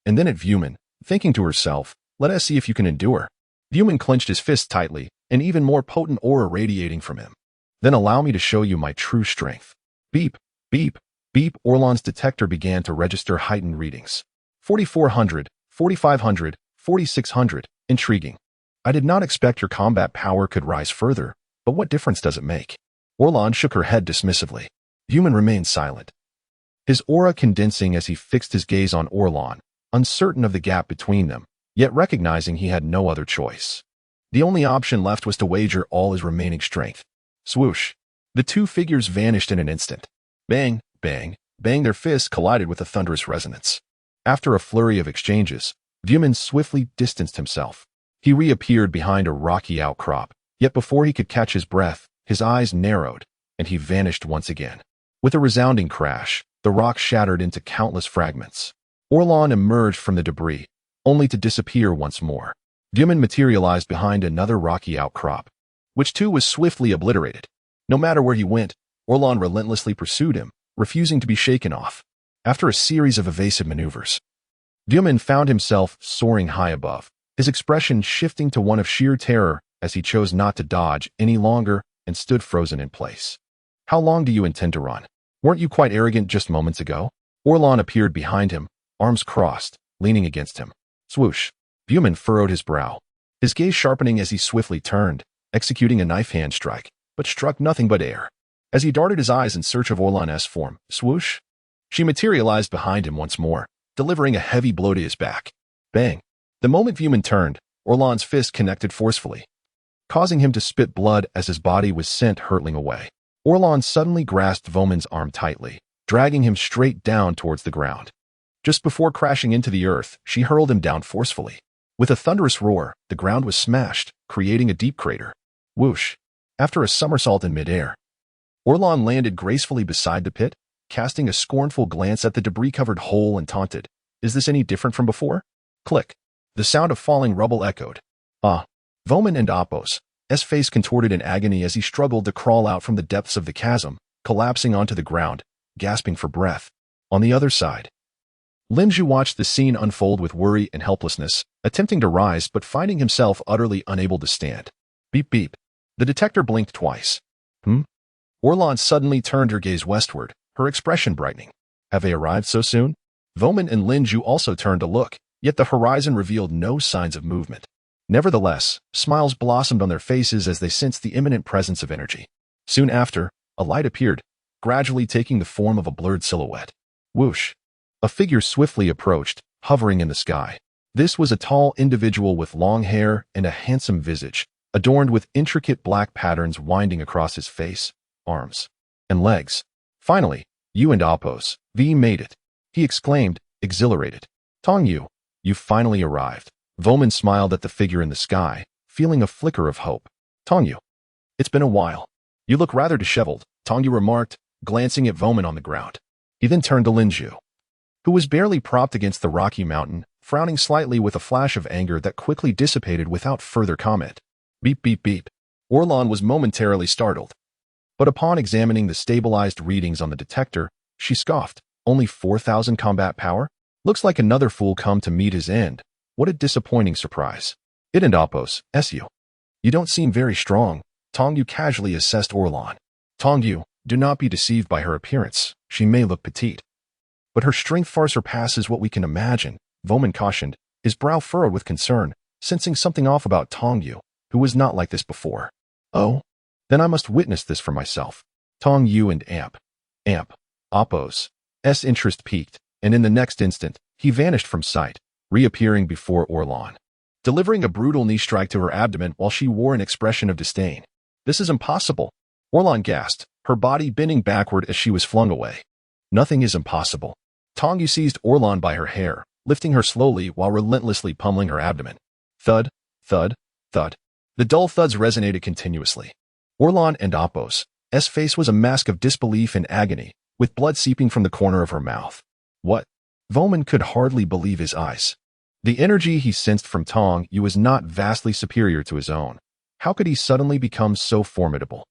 [SPEAKER 1] And then at Vuman, thinking to herself, let us see if you can endure. Vuman clenched his fist tightly, an even more potent aura radiating from him. Then allow me to show you my true strength. Beep, beep, beep. Orlan's detector began to register heightened readings. 4400, 4500, 4600. Intriguing. I did not expect your combat power could rise further, but what difference does it make? Orlan shook her head dismissively. Vuman remained silent, his aura condensing as he fixed his gaze on Orlan, uncertain of the gap between them, yet recognizing he had no other choice. The only option left was to wager all his remaining strength. Swoosh! The two figures vanished in an instant. Bang, bang, bang. Their fists collided with a thunderous resonance. After a flurry of exchanges, Vuman swiftly distanced himself. He reappeared behind a rocky outcrop, yet before he could catch his breath, his eyes narrowed, and he vanished once again. With a resounding crash, the rock shattered into countless fragments. Orlan emerged from the debris, only to disappear once more. Vuman materialized behind another rocky outcrop, which too was swiftly obliterated. No matter where he went, Orlan relentlessly pursued him, refusing to be shaken off. After a series of evasive maneuvers, Vuman found himself soaring high above, his expression shifting to one of sheer terror as he chose not to dodge any longer and stood frozen in place. How long do you intend to run? Weren't you quite arrogant just moments ago? Orlan appeared behind him, arms crossed, leaning against him. Swoosh! Vuman furrowed his brow, his gaze sharpening as he swiftly turned, executing a knife hand strike, but struck nothing but air. As he darted his eyes in search of Orlan's form, swoosh! She materialized behind him once more, delivering a heavy blow to his back. Bang! The moment Vuman turned, Orlan's fist connected forcefully, causing him to spit blood as his body was sent hurtling away. Orlan suddenly grasped Vuman's arm tightly, dragging him straight down towards the ground. Just before crashing into the earth, she hurled him down forcefully. With a thunderous roar, the ground was smashed, creating a deep crater. Whoosh! After a somersault in midair, Orlan landed gracefully beside the pit, casting a scornful glance at the debris-covered hole and taunted, "Is this any different from before?" Click! The sound of falling rubble echoed. Ah! Vuman and Appos' face contorted in agony as he struggled to crawl out from the depths of the chasm, collapsing onto the ground, gasping for breath. On the other side, Lin Zhu watched the scene unfold with worry and helplessness, attempting to rise but finding himself utterly unable to stand. Beep beep. The detector blinked twice. Orlan suddenly turned her gaze westward, her expression brightening. Have they arrived so soon? Vuman and Lin Zhu also turned to look, yet the horizon revealed no signs of movement. Nevertheless, smiles blossomed on their faces as they sensed the imminent presence of energy. Soon after, a light appeared, gradually taking the form of a blurred silhouette. Whoosh! A figure swiftly approached, hovering in the sky. This was a tall individual with long hair and a handsome visage, adorned with intricate black patterns winding across his face, arms, and legs. Finally, You and Appos, V made it. He exclaimed, exhilarated. Tong Yu, you finally arrived. Voman smiled at the figure in the sky, feeling a flicker of hope. Tong Yu, it's been a while. You look rather disheveled, Tong Yu remarked, glancing at Voman on the ground. He then turned to Linju, who was barely propped against the rocky mountain, frowning slightly with a flash of anger that quickly dissipated without further comment. Beep beep beep. Orlan was momentarily startled. But upon examining the stabilized readings on the detector, she scoffed. Only 4,000 combat power? Looks like another fool come to meet his end. What a disappointing surprise. It and Appos, SU. You don't seem very strong, Tong Yu casually assessed Orlan. Tong Yu, do not be deceived by her appearance. She may look petite, but her strength far surpasses what we can imagine, Voman cautioned, his brow furrowed with concern, sensing something off about Tong Yu, who was not like this before. Oh? Then I must witness this for myself. Tong Yu and Appos' interest peaked, and in the next instant, he vanished from sight, reappearing before Orlan, delivering a brutal knee strike to her abdomen while she wore an expression of disdain. This is impossible. Orlan gasped, her body bending backward as she was flung away. Nothing is impossible. Tong Yu seized Orlan by her hair, lifting her slowly while relentlessly pummeling her abdomen. Thud, thud, thud. The dull thuds resonated continuously. Orlan and Appos' face was a mask of disbelief and agony, with blood seeping from the corner of her mouth. What? Voman could hardly believe his eyes. The energy he sensed from Tong Yu was not vastly superior to his own. How could he suddenly become so formidable?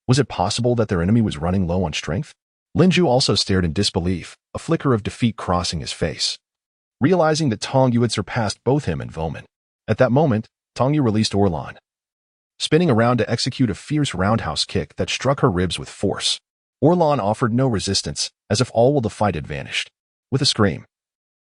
[SPEAKER 1] Was it possible that their enemy was running low on strength? Linju also stared in disbelief, a flicker of defeat crossing his face, realizing that Tong Yu had surpassed both him and Voman. At that moment, Tong Yu released Orlan, spinning around to execute a fierce roundhouse kick that struck her ribs with force. Orlan offered no resistance, as if all will the fight had vanished. With a scream,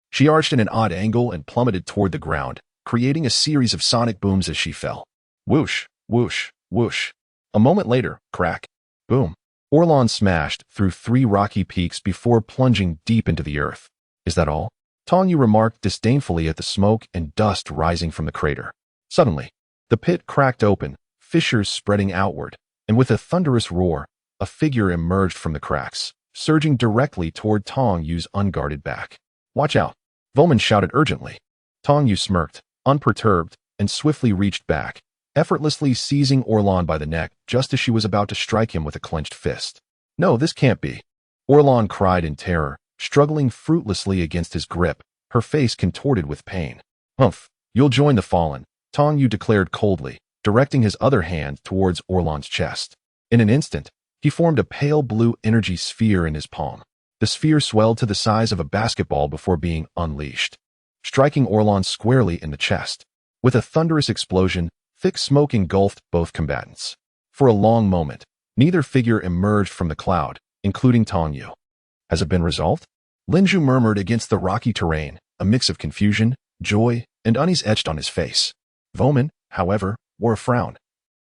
[SPEAKER 1] she arched in an odd angle and plummeted toward the ground, creating a series of sonic booms as she fell. Whoosh, whoosh, whoosh. A moment later, crack, boom. Orlan smashed through 3 rocky peaks before plunging deep into the earth. Is that all? Tong Yu remarked disdainfully at the smoke and dust rising from the crater. Suddenly, the pit cracked open, fissures spreading outward, and with a thunderous roar, a figure emerged from the cracks, surging directly toward Tong Yu's unguarded back. Watch out! Voman shouted urgently. Tong Yu smirked, unperturbed, and swiftly reached back, effortlessly seizing Orlan by the neck just as she was about to strike him with a clenched fist. No, this can't be. Orlan cried in terror, struggling fruitlessly against his grip, her face contorted with pain. Humph, you'll join the fallen, Tong Yu declared coldly, directing his other hand towards Orlan's chest. In an instant, he formed a pale blue energy sphere in his palm. The sphere swelled to the size of a basketball before being unleashed, striking Orlan squarely in the chest. With a thunderous explosion, thick smoke engulfed both combatants. For a long moment, neither figure emerged from the cloud, including Tong Yu. Has it been resolved? Linju murmured against the rocky terrain, a mix of confusion, joy, and unease etched on his face. Voman, however, wore a frown,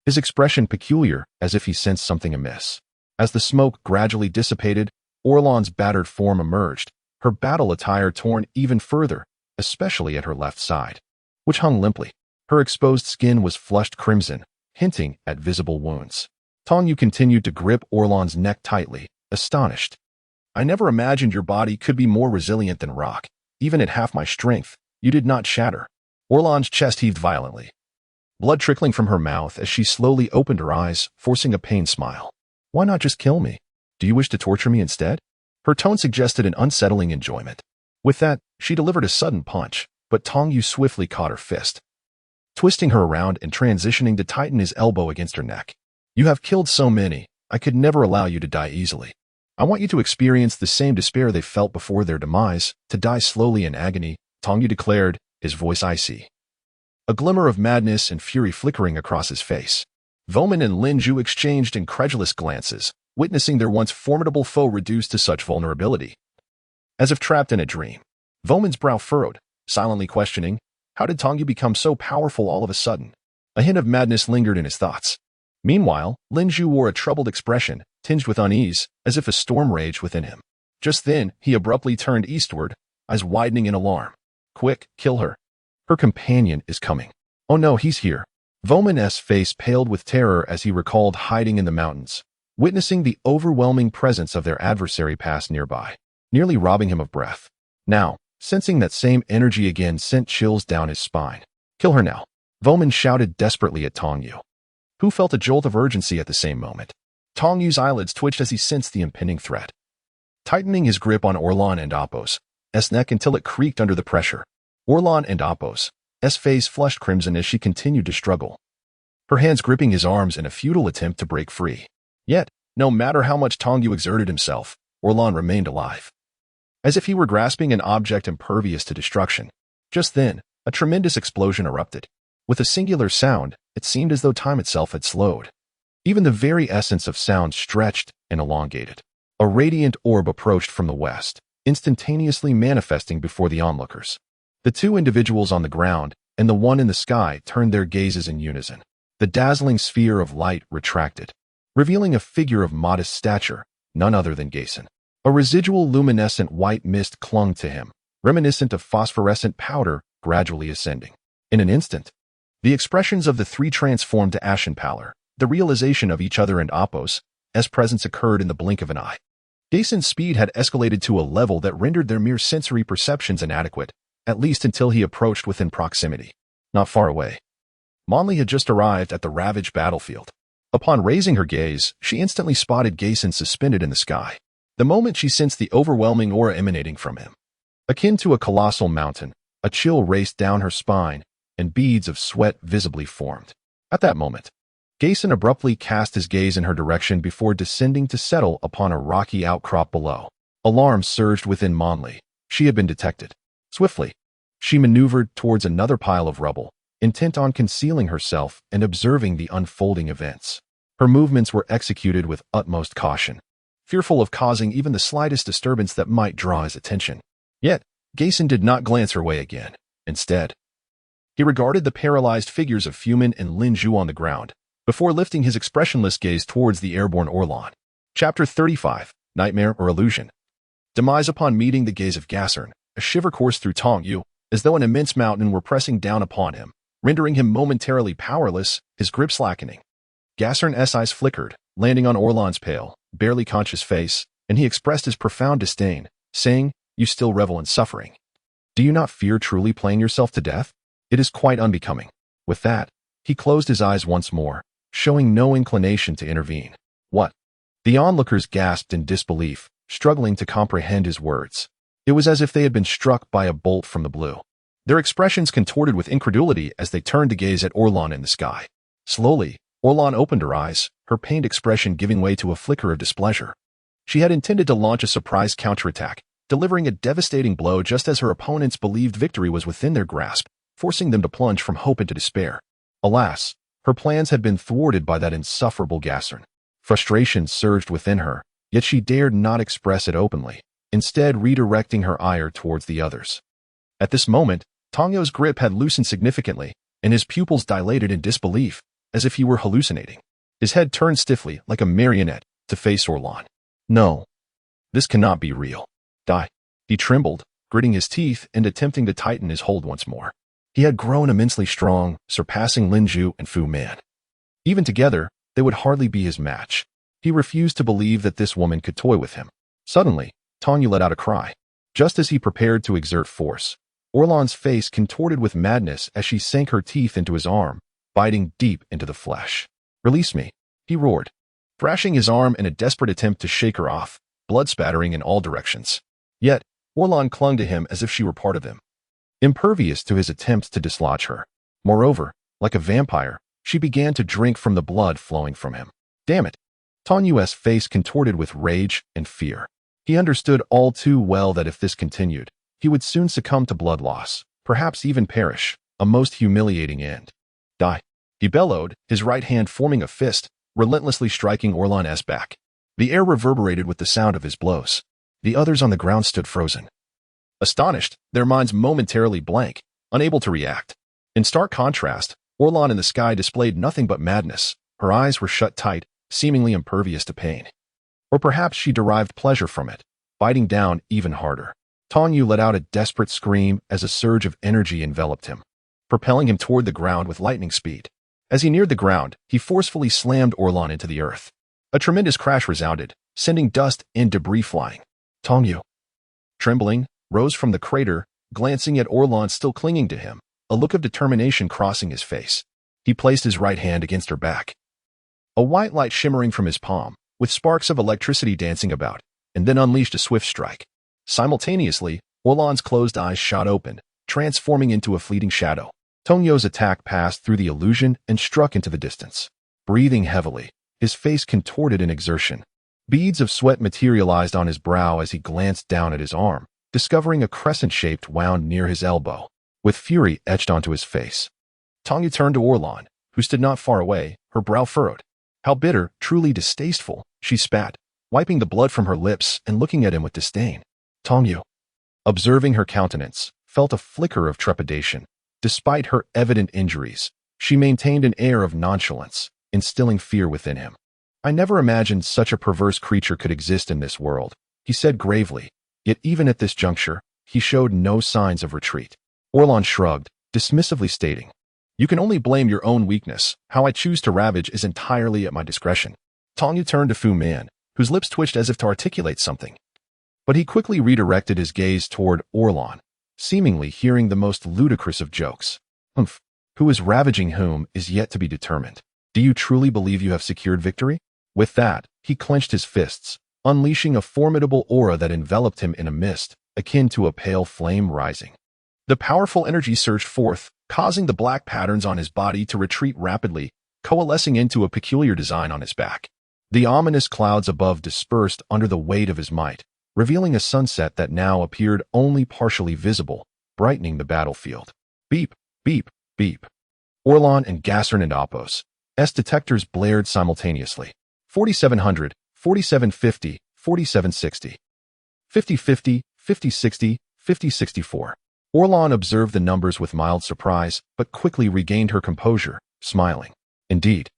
[SPEAKER 1] his expression peculiar, as if he sensed something amiss. As the smoke gradually dissipated, Orlan's battered form emerged, her battle attire torn even further, especially at her left side, which hung limply. Her exposed skin was flushed crimson, hinting at visible wounds. Tong Yu continued to grip Orlan's neck tightly, astonished. I never imagined your body could be more resilient than rock. Even at half my strength, you did not shatter. Orlan's chest heaved violently, blood trickling from her mouth as she slowly opened her eyes, forcing a pained smile. Why not just kill me? Do you wish to torture me instead? Her tone suggested an unsettling enjoyment. With that, she delivered a sudden punch, but Tong Yu swiftly caught her fist, twisting her around and transitioning to tighten his elbow against her neck. You have killed so many, I could never allow you to die easily. I want you to experience the same despair they felt before their demise, to die slowly in agony, Tong Yu declared, his voice icy, a glimmer of madness and fury flickering across his face. Voman and Linju exchanged incredulous glances, witnessing their once formidable foe reduced to such vulnerability. As if trapped in a dream, Voman's brow furrowed, silently questioning, how did Tong Yu become so powerful all of a sudden? A hint of madness lingered in his thoughts. Meanwhile, Linju wore a troubled expression, tinged with unease, as if a storm raged within him. Just then, he abruptly turned eastward, eyes widening in alarm. Quick, kill her. Her companion is coming. Oh no, he's here. Voman's face paled with terror as he recalled hiding in the mountains, witnessing the overwhelming presence of their adversary pass nearby, nearly robbing him of breath. Now, sensing that same energy again sent chills down his spine. Kill her now, Voman shouted desperately at Tong Yu, who felt a jolt of urgency at the same moment. Tong Yu's eyelids twitched as he sensed the impending threat. Tightening his grip on Orlan and Appo's neck until it creaked under the pressure, Orlan and Appo's face flushed crimson as she continued to struggle, her hands gripping his arms in a futile attempt to break free. Yet, no matter how much Tong Yu exerted himself, Orlan remained alive, as if he were grasping an object impervious to destruction. Just then, a tremendous explosion erupted. With a singular sound, it seemed as though time itself had slowed. Even the very essence of sound stretched and elongated. A radiant orb approached from the west, instantaneously manifesting before the onlookers. The two individuals on the ground and the one in the sky turned their gazes in unison. The dazzling sphere of light retracted, revealing a figure of modest stature, none other than Gason. A residual luminescent white mist clung to him, reminiscent of phosphorescent powder gradually ascending. In an instant, the expressions of the three transformed to ashen pallor. The realization of each other and Appo's presence occurred in the blink of an eye. Gason's speed had escalated to a level that rendered their mere sensory perceptions inadequate, at least until he approached within proximity. Not far away, Monli had just arrived at the ravaged battlefield. Upon raising her gaze, she instantly spotted Gason suspended in the sky. The moment she sensed the overwhelming aura emanating from him, akin to a colossal mountain, a chill raced down her spine, and beads of sweat visibly formed. At that moment, Gason abruptly cast his gaze in her direction before descending to settle upon a rocky outcrop below. Alarm surged within Monli. She had been detected. Swiftly, she maneuvered towards another pile of rubble, intent on concealing herself and observing the unfolding events. Her movements were executed with utmost caution, fearful of causing even the slightest disturbance that might draw his attention. Yet, Gason did not glance her way again. Instead, he regarded the paralyzed figures of Fumin and Lin Zhu on the ground, before lifting his expressionless gaze towards the airborne Orlan. Chapter 35, Nightmare or Illusion. Demise. Upon meeting the gaze of Gao, a shiver coursed through Tong Yu, as though an immense mountain were pressing down upon him, rendering him momentarily powerless, his grip slackening. Gao's eyes flickered, landing on Orlan's pale, barely conscious face, and he expressed his profound disdain, saying, "You still revel in suffering. Do you not fear truly playing yourself to death? It is quite unbecoming." With that, he closed his eyes once more, showing no inclination to intervene. What? The onlookers gasped in disbelief, struggling to comprehend his words. It was as if they had been struck by a bolt from the blue. Their expressions contorted with incredulity as they turned to gaze at Orlan in the sky. Slowly, Orlan opened her eyes, her pained expression giving way to a flicker of displeasure. She had intended to launch a surprise counterattack, delivering a devastating blow just as her opponents believed victory was within their grasp, forcing them to plunge from hope into despair. Alas, her plans had been thwarted by that insufferable Gao. Frustration surged within her, yet she dared not express it openly, instead redirecting her ire towards the others. At this moment, Tong Yu's grip had loosened significantly, and his pupils dilated in disbelief, as if he were hallucinating. His head turned stiffly, like a marionette, to face Orlan. No. This cannot be real. Die. He trembled, gritting his teeth and attempting to tighten his hold once more. He had grown immensely strong, surpassing Lin Zhu and Fu Man. Even together, they would hardly be his match. He refused to believe that this woman could toy with him. Suddenly, Tong Yu let out a cry. Just as he prepared to exert force, Orlan's face contorted with madness as she sank her teeth into his arm, biting deep into the flesh. "Release me," he roared, thrashing his arm in a desperate attempt to shake her off, blood spattering in all directions. Yet, Orlan clung to him as if she were part of him, impervious to his attempts to dislodge her. Moreover, like a vampire, she began to drink from the blood flowing from him. Damn it! Tong Yu's face contorted with rage and fear. He understood all too well that if this continued, he would soon succumb to blood loss, perhaps even perish, a most humiliating end. Die! He bellowed, his right hand forming a fist, relentlessly striking Orlan's back. The air reverberated with the sound of his blows. The others on the ground stood frozen, astonished, their minds momentarily blank, unable to react. In stark contrast, Orlan in the sky displayed nothing but madness. Her eyes were shut tight, seemingly impervious to pain. Or perhaps she derived pleasure from it, biting down even harder. Tong Yu let out a desperate scream as a surge of energy enveloped him, propelling him toward the ground with lightning speed. As he neared the ground, he forcefully slammed Orlan into the earth. A tremendous crash resounded, sending dust and debris flying. Tongyu, trembling, rose from the crater, glancing at Orlan still clinging to him, a look of determination crossing his face. He placed his right hand against her back. A white light shimmering from his palm, with sparks of electricity dancing about, and then unleashed a swift strike. Simultaneously, Orlan's closed eyes shot open, transforming into a fleeting shadow. Tongyu's attack passed through the illusion and struck into the distance. Breathing heavily, his face contorted in exertion. Beads of sweat materialized on his brow as he glanced down at his arm, discovering a crescent-shaped wound near his elbow, with fury etched onto his face. Tongyu turned to Orlan, who stood not far away, her brow furrowed. How bitter, truly distasteful, she spat, wiping the blood from her lips and looking at him with disdain. Tongyu, observing her countenance, felt a flicker of trepidation. Despite her evident injuries, she maintained an air of nonchalance, instilling fear within him. I never imagined such a perverse creature could exist in this world, he said gravely, yet even at this juncture, he showed no signs of retreat. Orlan shrugged, dismissively stating, "You can only blame your own weakness. How I choose to ravage is entirely at my discretion." Tongyu turned to Fu Man, whose lips twitched as if to articulate something. But he quickly redirected his gaze toward Orlan, seemingly hearing the most ludicrous of jokes. "Humph, who is ravaging whom is yet to be determined. Do you truly believe you have secured victory?" With that, he clenched his fists, unleashing a formidable aura that enveloped him in a mist, akin to a pale flame rising. The powerful energy surged forth, causing the black patterns on his body to retreat rapidly, coalescing into a peculiar design on his back. The ominous clouds above dispersed under the weight of his might, revealing a sunset that now appeared only partially visible, brightening the battlefield. Beep, beep, beep. Orlan and Gasser'n and Appos' detectors blared simultaneously. 4700, 4750, 4760. 5050, 5060, 5064. Orlan observed the numbers with mild surprise, but quickly regained her composure, smiling. Indeed,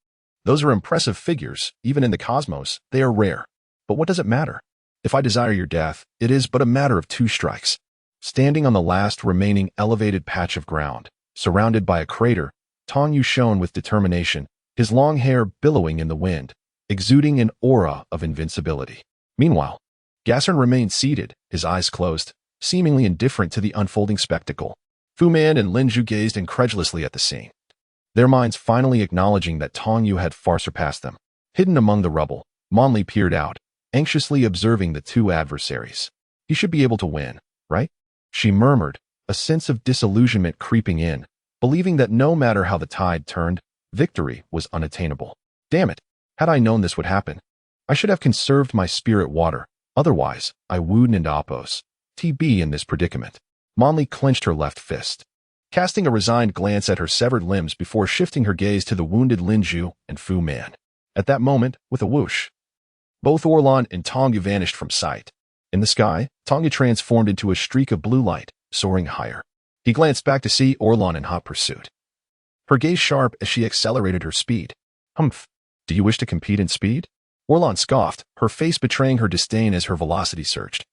[SPEAKER 1] those are impressive figures. Even in the cosmos, they are rare. But what does it matter? If I desire your death, it is but a matter of 2 strikes. Standing on the last remaining elevated patch of ground, surrounded by a crater, Tongyu shone with determination, his long hair billowing in the wind, exuding an aura of invincibility. Meanwhile, Gasser'n remained seated, his eyes closed, seemingly indifferent to the unfolding spectacle. Fu Man and Lin Zhu gazed incredulously at the scene, their minds finally acknowledging that Tongyu had far surpassed them. Hidden among the rubble, Monli peered out, anxiously observing the 2 adversaries. He should be able to win, right? She murmured, a sense of disillusionment creeping in, believing that no matter how the tide turned, victory was unattainable. Damn it, had I known this would happen, I should have conserved my spirit water, otherwise I wouldn't Appos' be in this predicament. Monli clenched her left fist, casting a resigned glance at her severed limbs before shifting her gaze to the wounded Lin Zhu and Fu Man. At that moment, with a whoosh, both Orlan and Tongyu vanished from sight. In the sky, Tongyu transformed into a streak of blue light, soaring higher. He glanced back to see Orlan in hot pursuit, her gaze sharp as she accelerated her speed. Humph, do you wish to compete in speed? Orlan scoffed, her face betraying her disdain as her velocity surged,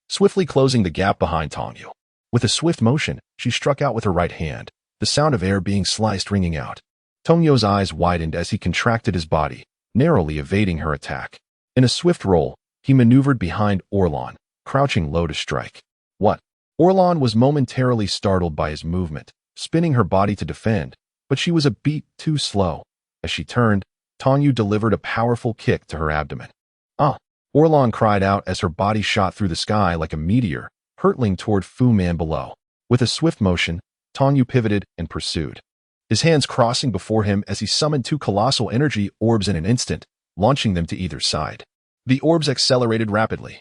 [SPEAKER 1] swiftly closing the gap behind Tongyu. With a swift motion, she struck out with her right hand, the sound of air being sliced ringing out. Tongyu's eyes widened as he contracted his body, narrowly evading her attack. In a swift roll, he maneuvered behind Orlan, crouching low to strike. What? Orlan was momentarily startled by his movement, spinning her body to defend, but she was a beat too slow. As she turned, Tongyu delivered a powerful kick to her abdomen. Ah! Orlan cried out as her body shot through the sky like a meteor, hurtling toward Fu Man below. With a swift motion, Tongyu pivoted and pursued, his hands crossing before him as he summoned 2 colossal energy orbs in an instant, launching them to either side. The orbs accelerated rapidly,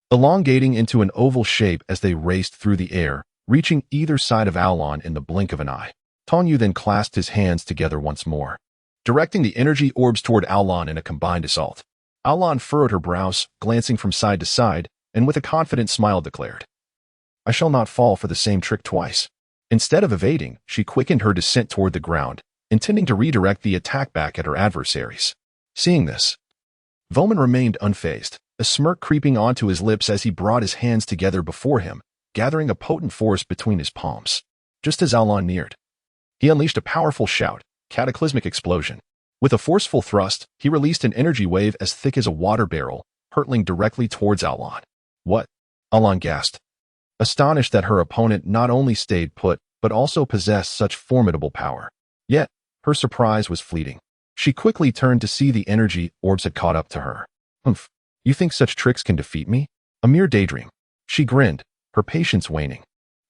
[SPEAKER 1] elongating into an oval shape as they raced through the air, reaching either side of Aulon in the blink of an eye. Tongyu then clasped his hands together once more, directing the energy orbs toward Aulon in a combined assault. Aulon furrowed her brows, glancing from side to side, and with a confident smile declared, "I shall not fall for the same trick twice." Instead of evading, she quickened her descent toward the ground, intending to redirect the attack back at her adversaries. Seeing this, Voman remained unfazed, a smirk creeping onto his lips as he brought his hands together before him, gathering a potent force between his palms. Just as Aulon neared, he unleashed a powerful shout, cataclysmic explosion. With a forceful thrust, he released an energy wave as thick as a water barrel, hurtling directly towards Alan. What? Alan gasped, astonished that her opponent not only stayed put, but also possessed such formidable power. Yet, her surprise was fleeting. She quickly turned to see the energy orbs had caught up to her. Humph, you think such tricks can defeat me? A mere daydream. She grinned, her patience waning.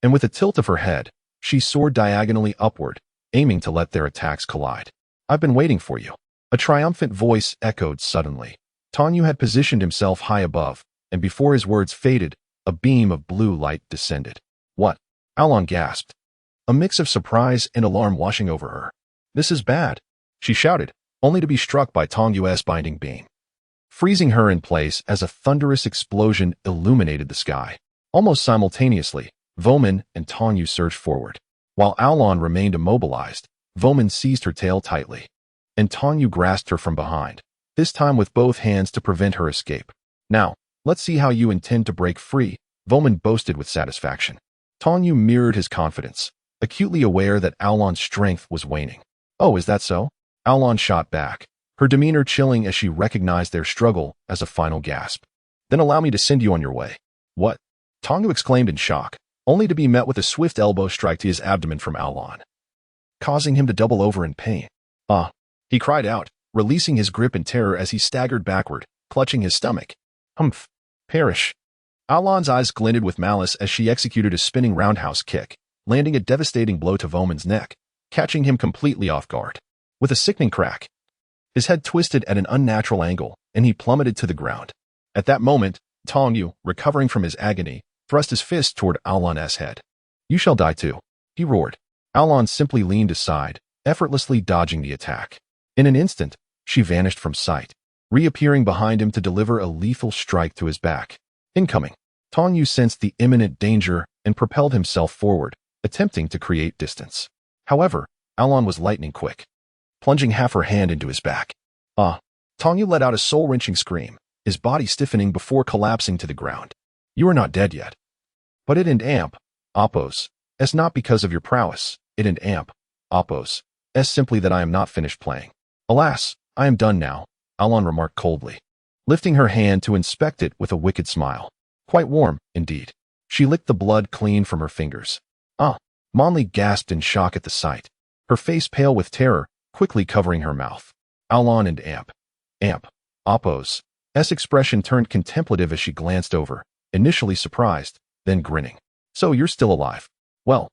[SPEAKER 1] And with a tilt of her head, she soared diagonally upward, aiming to let their attacks collide. I've been waiting for you. A triumphant voice echoed suddenly. Tanyu had positioned himself high above, and before his words faded, a beam of blue light descended. What? Alan gasped, a mix of surprise and alarm washing over her. This is bad, she shouted, only to be struck by Tanyu's binding beam, freezing her in place as a thunderous explosion illuminated the sky. Almost simultaneously, Voman and Tanyu surged forward. While Alan remained immobilized, Voman seized her tail tightly, and Tanyu grasped her from behind, this time with both hands to prevent her escape. Now, let's see how you intend to break free, Voman boasted with satisfaction. Tanyu mirrored his confidence, acutely aware that Alan's strength was waning. Oh, is that so? Alan shot back, her demeanor chilling as she recognized their struggle as a final gasp. Then allow me to send you on your way. What? Tanyu exclaimed in shock, only to be met with a swift elbow strike to his abdomen from Alan, causing him to double over in pain. Ah, he cried out, releasing his grip in terror as he staggered backward, clutching his stomach. Humph. Perish. Alan's eyes glinted with malice as she executed a spinning roundhouse kick, landing a devastating blow to Voman's neck, catching him completely off guard. With a sickening crack, his head twisted at an unnatural angle, and he plummeted to the ground. At that moment, Tanyu, recovering from his agony, thrust his fist toward Alan's head. You shall die too, he roared. Alan simply leaned aside, effortlessly dodging the attack. In an instant, she vanished from sight, reappearing behind him to deliver a lethal strike to his back. Incoming. Tanyu sensed the imminent danger and propelled himself forward, attempting to create distance. However, Alan was lightning quick, plunging half her hand into his back. Ah! Tanyu let out a soul-wrenching scream, his body stiffening before collapsing to the ground. You are not dead yet. But it and amp, oppos, as not because of your prowess, it and amp, oppos, as simply that I am not finished playing. Alas, I am done now, Alan remarked coldly, lifting her hand to inspect it with a wicked smile. Quite warm, indeed. She licked the blood clean from her fingers. Ah! Monli gasped in shock at the sight, her face pale with terror, quickly covering her mouth. Alan and amp, oppos, expression turned contemplative as she glanced over, initially surprised, then grinning. So you're still alive. Well,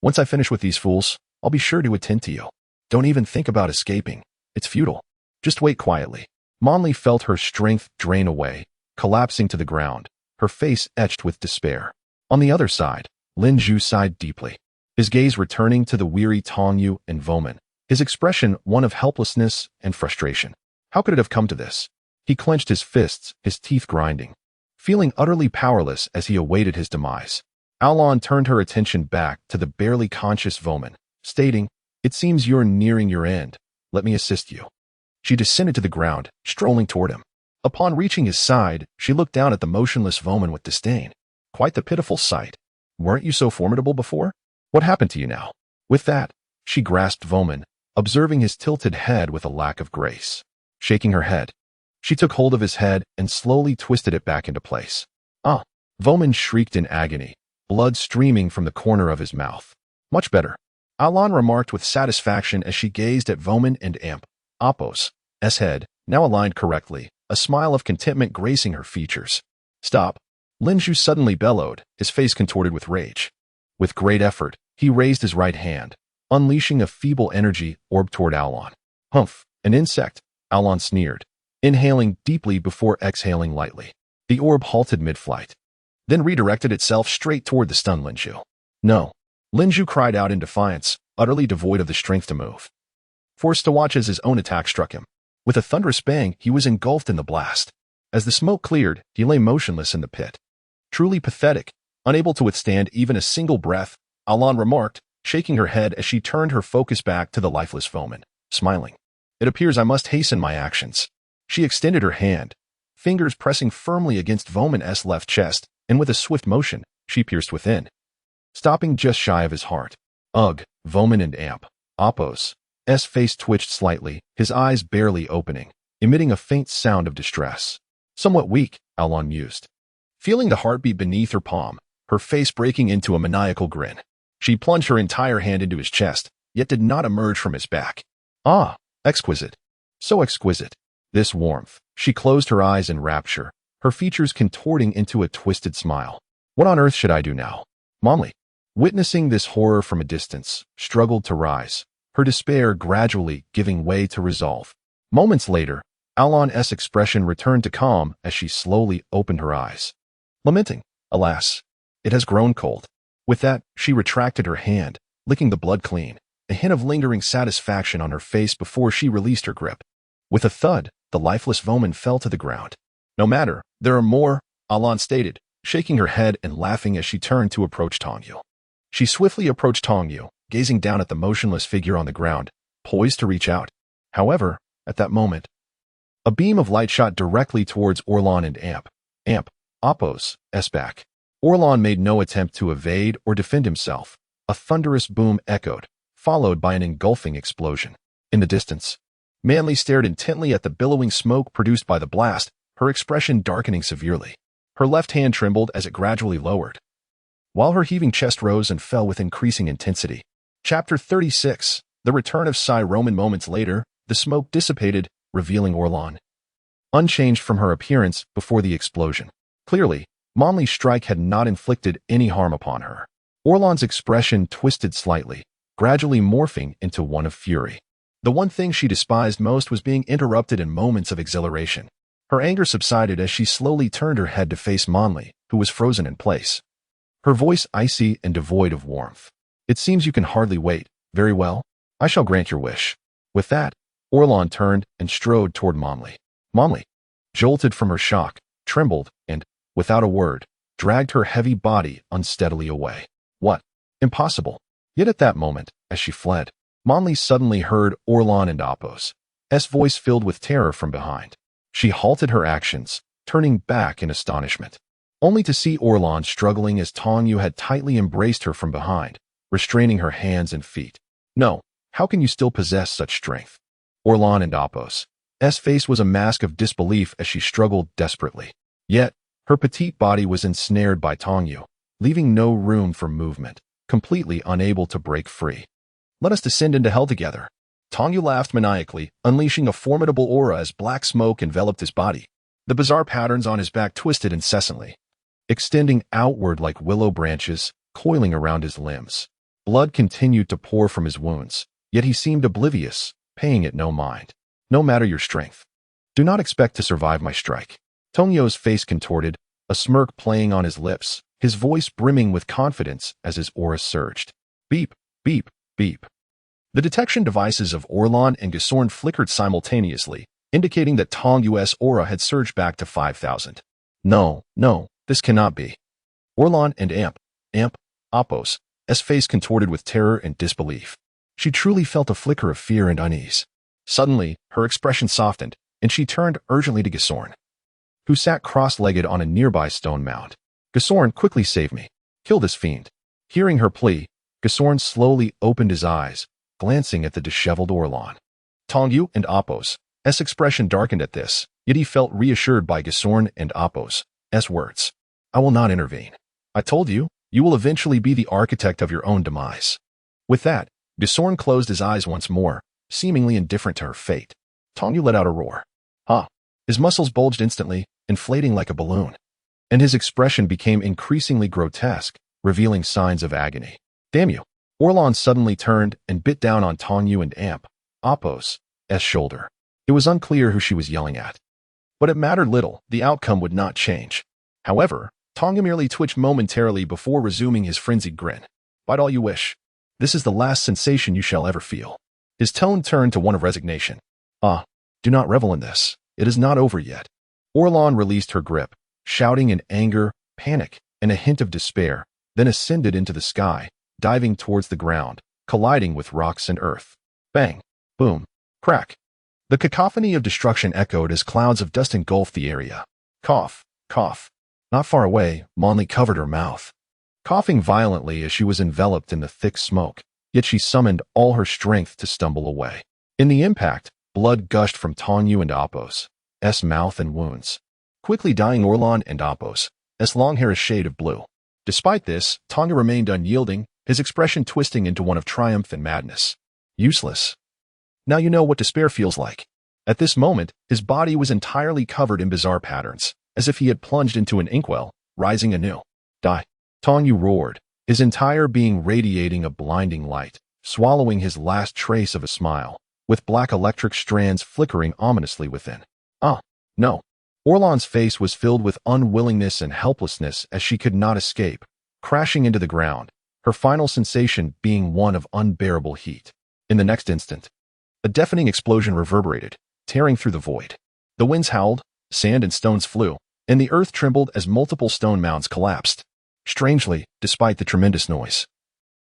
[SPEAKER 1] once I finish with these fools, I'll be sure to attend to you. Don't even think about escaping. It's futile. Just wait quietly. Monli felt her strength drain away, collapsing to the ground, her face etched with despair. On the other side, Lin Zhu sighed deeply, his gaze returning to the weary Tanyu and Voman, his expression one of helplessness and frustration. How could it have come to this? He clenched his fists, his teeth grinding, feeling utterly powerless as he awaited his demise. Alan turned her attention back to the barely conscious Voman, stating, It seems you're nearing your end. Let me assist you. She descended to the ground, strolling toward him. Upon reaching his side, she looked down at the motionless Voman with disdain. Quite the pitiful sight. Weren't you so formidable before? What happened to you now? With that, she grasped Voman, observing his tilted head with a lack of grace. Shaking her head, she took hold of his head and slowly twisted it back into place. Ah! Voman shrieked in agony, blood streaming from the corner of his mouth. Much better, Alan remarked with satisfaction as she gazed at Voman and amp, oppos, head, now aligned correctly, a smile of contentment gracing her features. Stop! Lin Zhu suddenly bellowed, his face contorted with rage. With great effort, he raised his right hand, unleashing a feeble energy orb toward Alan. Humph, an insect, Alan sneered, inhaling deeply before exhaling lightly. The orb halted mid-flight, then redirected itself straight toward the stunned Lin Zhu. No! Lin Zhu cried out in defiance, utterly devoid of the strength to move. Forced to watch as his own attack struck him. With a thunderous bang, he was engulfed in the blast. As the smoke cleared, he lay motionless in the pit. Truly pathetic, unable to withstand even a single breath, Alan remarked, shaking her head as she turned her focus back to the lifeless Voman, smiling. It appears I must hasten my actions. She extended her hand, fingers pressing firmly against Voman's left chest, and with a swift motion, she pierced within, stopping just shy of his heart. Ugh, Voman and amp, oppos, face twitched slightly, his eyes barely opening, emitting a faint sound of distress. Somewhat weak, Alon mused. Feeling the heartbeat beneath her palm, her face breaking into a maniacal grin. She plunged her entire hand into his chest, yet did not emerge from his back. Ah, exquisite. So exquisite. This warmth. She closed her eyes in rapture, her features contorting into a twisted smile. What on earth should I do now? Momly, witnessing this horror from a distance, struggled to rise, her despair gradually giving way to resolve. Moments later, Alon's expression returned to calm as she slowly opened her eyes. Lamenting, alas, it has grown cold. With that, she retracted her hand, licking the blood clean, a hint of lingering satisfaction on her face before she released her grip. With a thud, the lifeless Voman fell to the ground. No matter, there are more, Alon stated, shaking her head and laughing as she turned to approach Tongyu. She swiftly approached Tongyu, gazing down at the motionless figure on the ground, poised to reach out. However, at that moment, a beam of light shot directly towards Orlan and Appo's back. Orlan made no attempt to evade or defend himself. A thunderous boom echoed, followed by an engulfing explosion. In the distance, Manly stared intently at the billowing smoke produced by the blast, her expression darkening severely. Her left hand trembled as it gradually lowered, while her heaving chest rose and fell with increasing intensity. Chapter 36. The return of Sai. Roman. Moments later, the smoke dissipated, revealing Orlan, unchanged from her appearance before the explosion. Clearly, Manly's strike had not inflicted any harm upon her. Orlan's expression twisted slightly, gradually morphing into one of fury. The one thing she despised most was being interrupted in moments of exhilaration. Her anger subsided as she slowly turned her head to face Manly, who was frozen in place. Her voice icy and devoid of warmth. It seems you can hardly wait. Very well. I shall grant your wish. With that, Orlan turned and strode toward Manly. Manly, jolted from her shock, trembled and, without a word, dragged her heavy body unsteadily away. What? Impossible. Yet at that moment, as she fled, Manly suddenly heard Orlan and Appo's voice filled with terror from behind. She halted her actions, turning back in astonishment, only to see Orlan struggling as Tongyu had tightly embraced her from behind, restraining her hands and feet. No, how can you still possess such strength? Orlan and Appo's face was a mask of disbelief as she struggled desperately. Yet, her petite body was ensnared by Tongyu, leaving no room for movement, completely unable to break free. Let us descend into hell together. Tongyu laughed maniacally, unleashing a formidable aura as black smoke enveloped his body. The bizarre patterns on his back twisted incessantly, extending outward like willow branches, coiling around his limbs. Blood continued to pour from his wounds, yet he seemed oblivious, paying it no mind. No matter your strength, do not expect to survive my strike. Tongyu's face contorted, a smirk playing on his lips, his voice brimming with confidence as his aura surged. Beep, beep, beep. The detection devices of Orlan and Gasorn flickered simultaneously, indicating that Tongyu's aura had surged back to 5,000. No, this cannot be. Orlan and Appo's face contorted with terror and disbelief. She truly felt a flicker of fear and unease. Suddenly, her expression softened, and she turned urgently to Gasorn, who sat cross-legged on a nearby stone mound. Gasorn, quickly save me. Kill this fiend. Hearing her plea, Gasorn slowly opened his eyes, glancing at the disheveled Orlan. Tongyu and Appo's expression darkened at this, yet he felt reassured by Gasorn and Appo's words. I will not intervene. I told you, you will eventually be the architect of your own demise. With that, Gasorn closed his eyes once more, seemingly indifferent to her fate. Tongyu let out a roar. His muscles bulged instantly, inflating like a balloon, and his expression became increasingly grotesque, revealing signs of agony. Damn you. Orlan suddenly turned and bit down on Tongyu and Appo's shoulder. It was unclear who she was yelling at, but it mattered little, the outcome would not change. However, Tongyu merely twitched momentarily before resuming his frenzied grin. Bite all you wish. This is the last sensation you shall ever feel. His tone turned to one of resignation. Do not revel in this. It is not over yet. Orlan released her grip, shouting in anger, panic, and a hint of despair, then ascended into the sky, diving towards the ground, colliding with rocks and earth. Bang, boom, crack. The cacophony of destruction echoed as clouds of dust engulfed the area. Cough, cough. Not far away, Manly covered her mouth, coughing violently as she was enveloped in the thick smoke. yet she summoned all her strength to stumble away. In the impact, blood gushed from Tonyu and Appo's mouth and wounds, quickly dyeing Orlan and Appo's long hair a shade of blue. Despite this, Tonyu remained unyielding, his expression twisting into one of triumph and madness. Useless. Now you know what despair feels like. At this moment, his body was entirely covered in bizarre patterns, as if he had plunged into an inkwell, rising anew. Die. Tonyu roared, his entire being radiating a blinding light, swallowing his last trace of a smile, with black electric strands flickering ominously within. Ah, no. Orlan's face was filled with unwillingness and helplessness as she could not escape, crashing into the ground, her final sensation being one of unbearable heat. In the next instant, a deafening explosion reverberated, tearing through the void. The winds howled, sand and stones flew, and the earth trembled as multiple stone mounds collapsed. Strangely, despite the tremendous noise,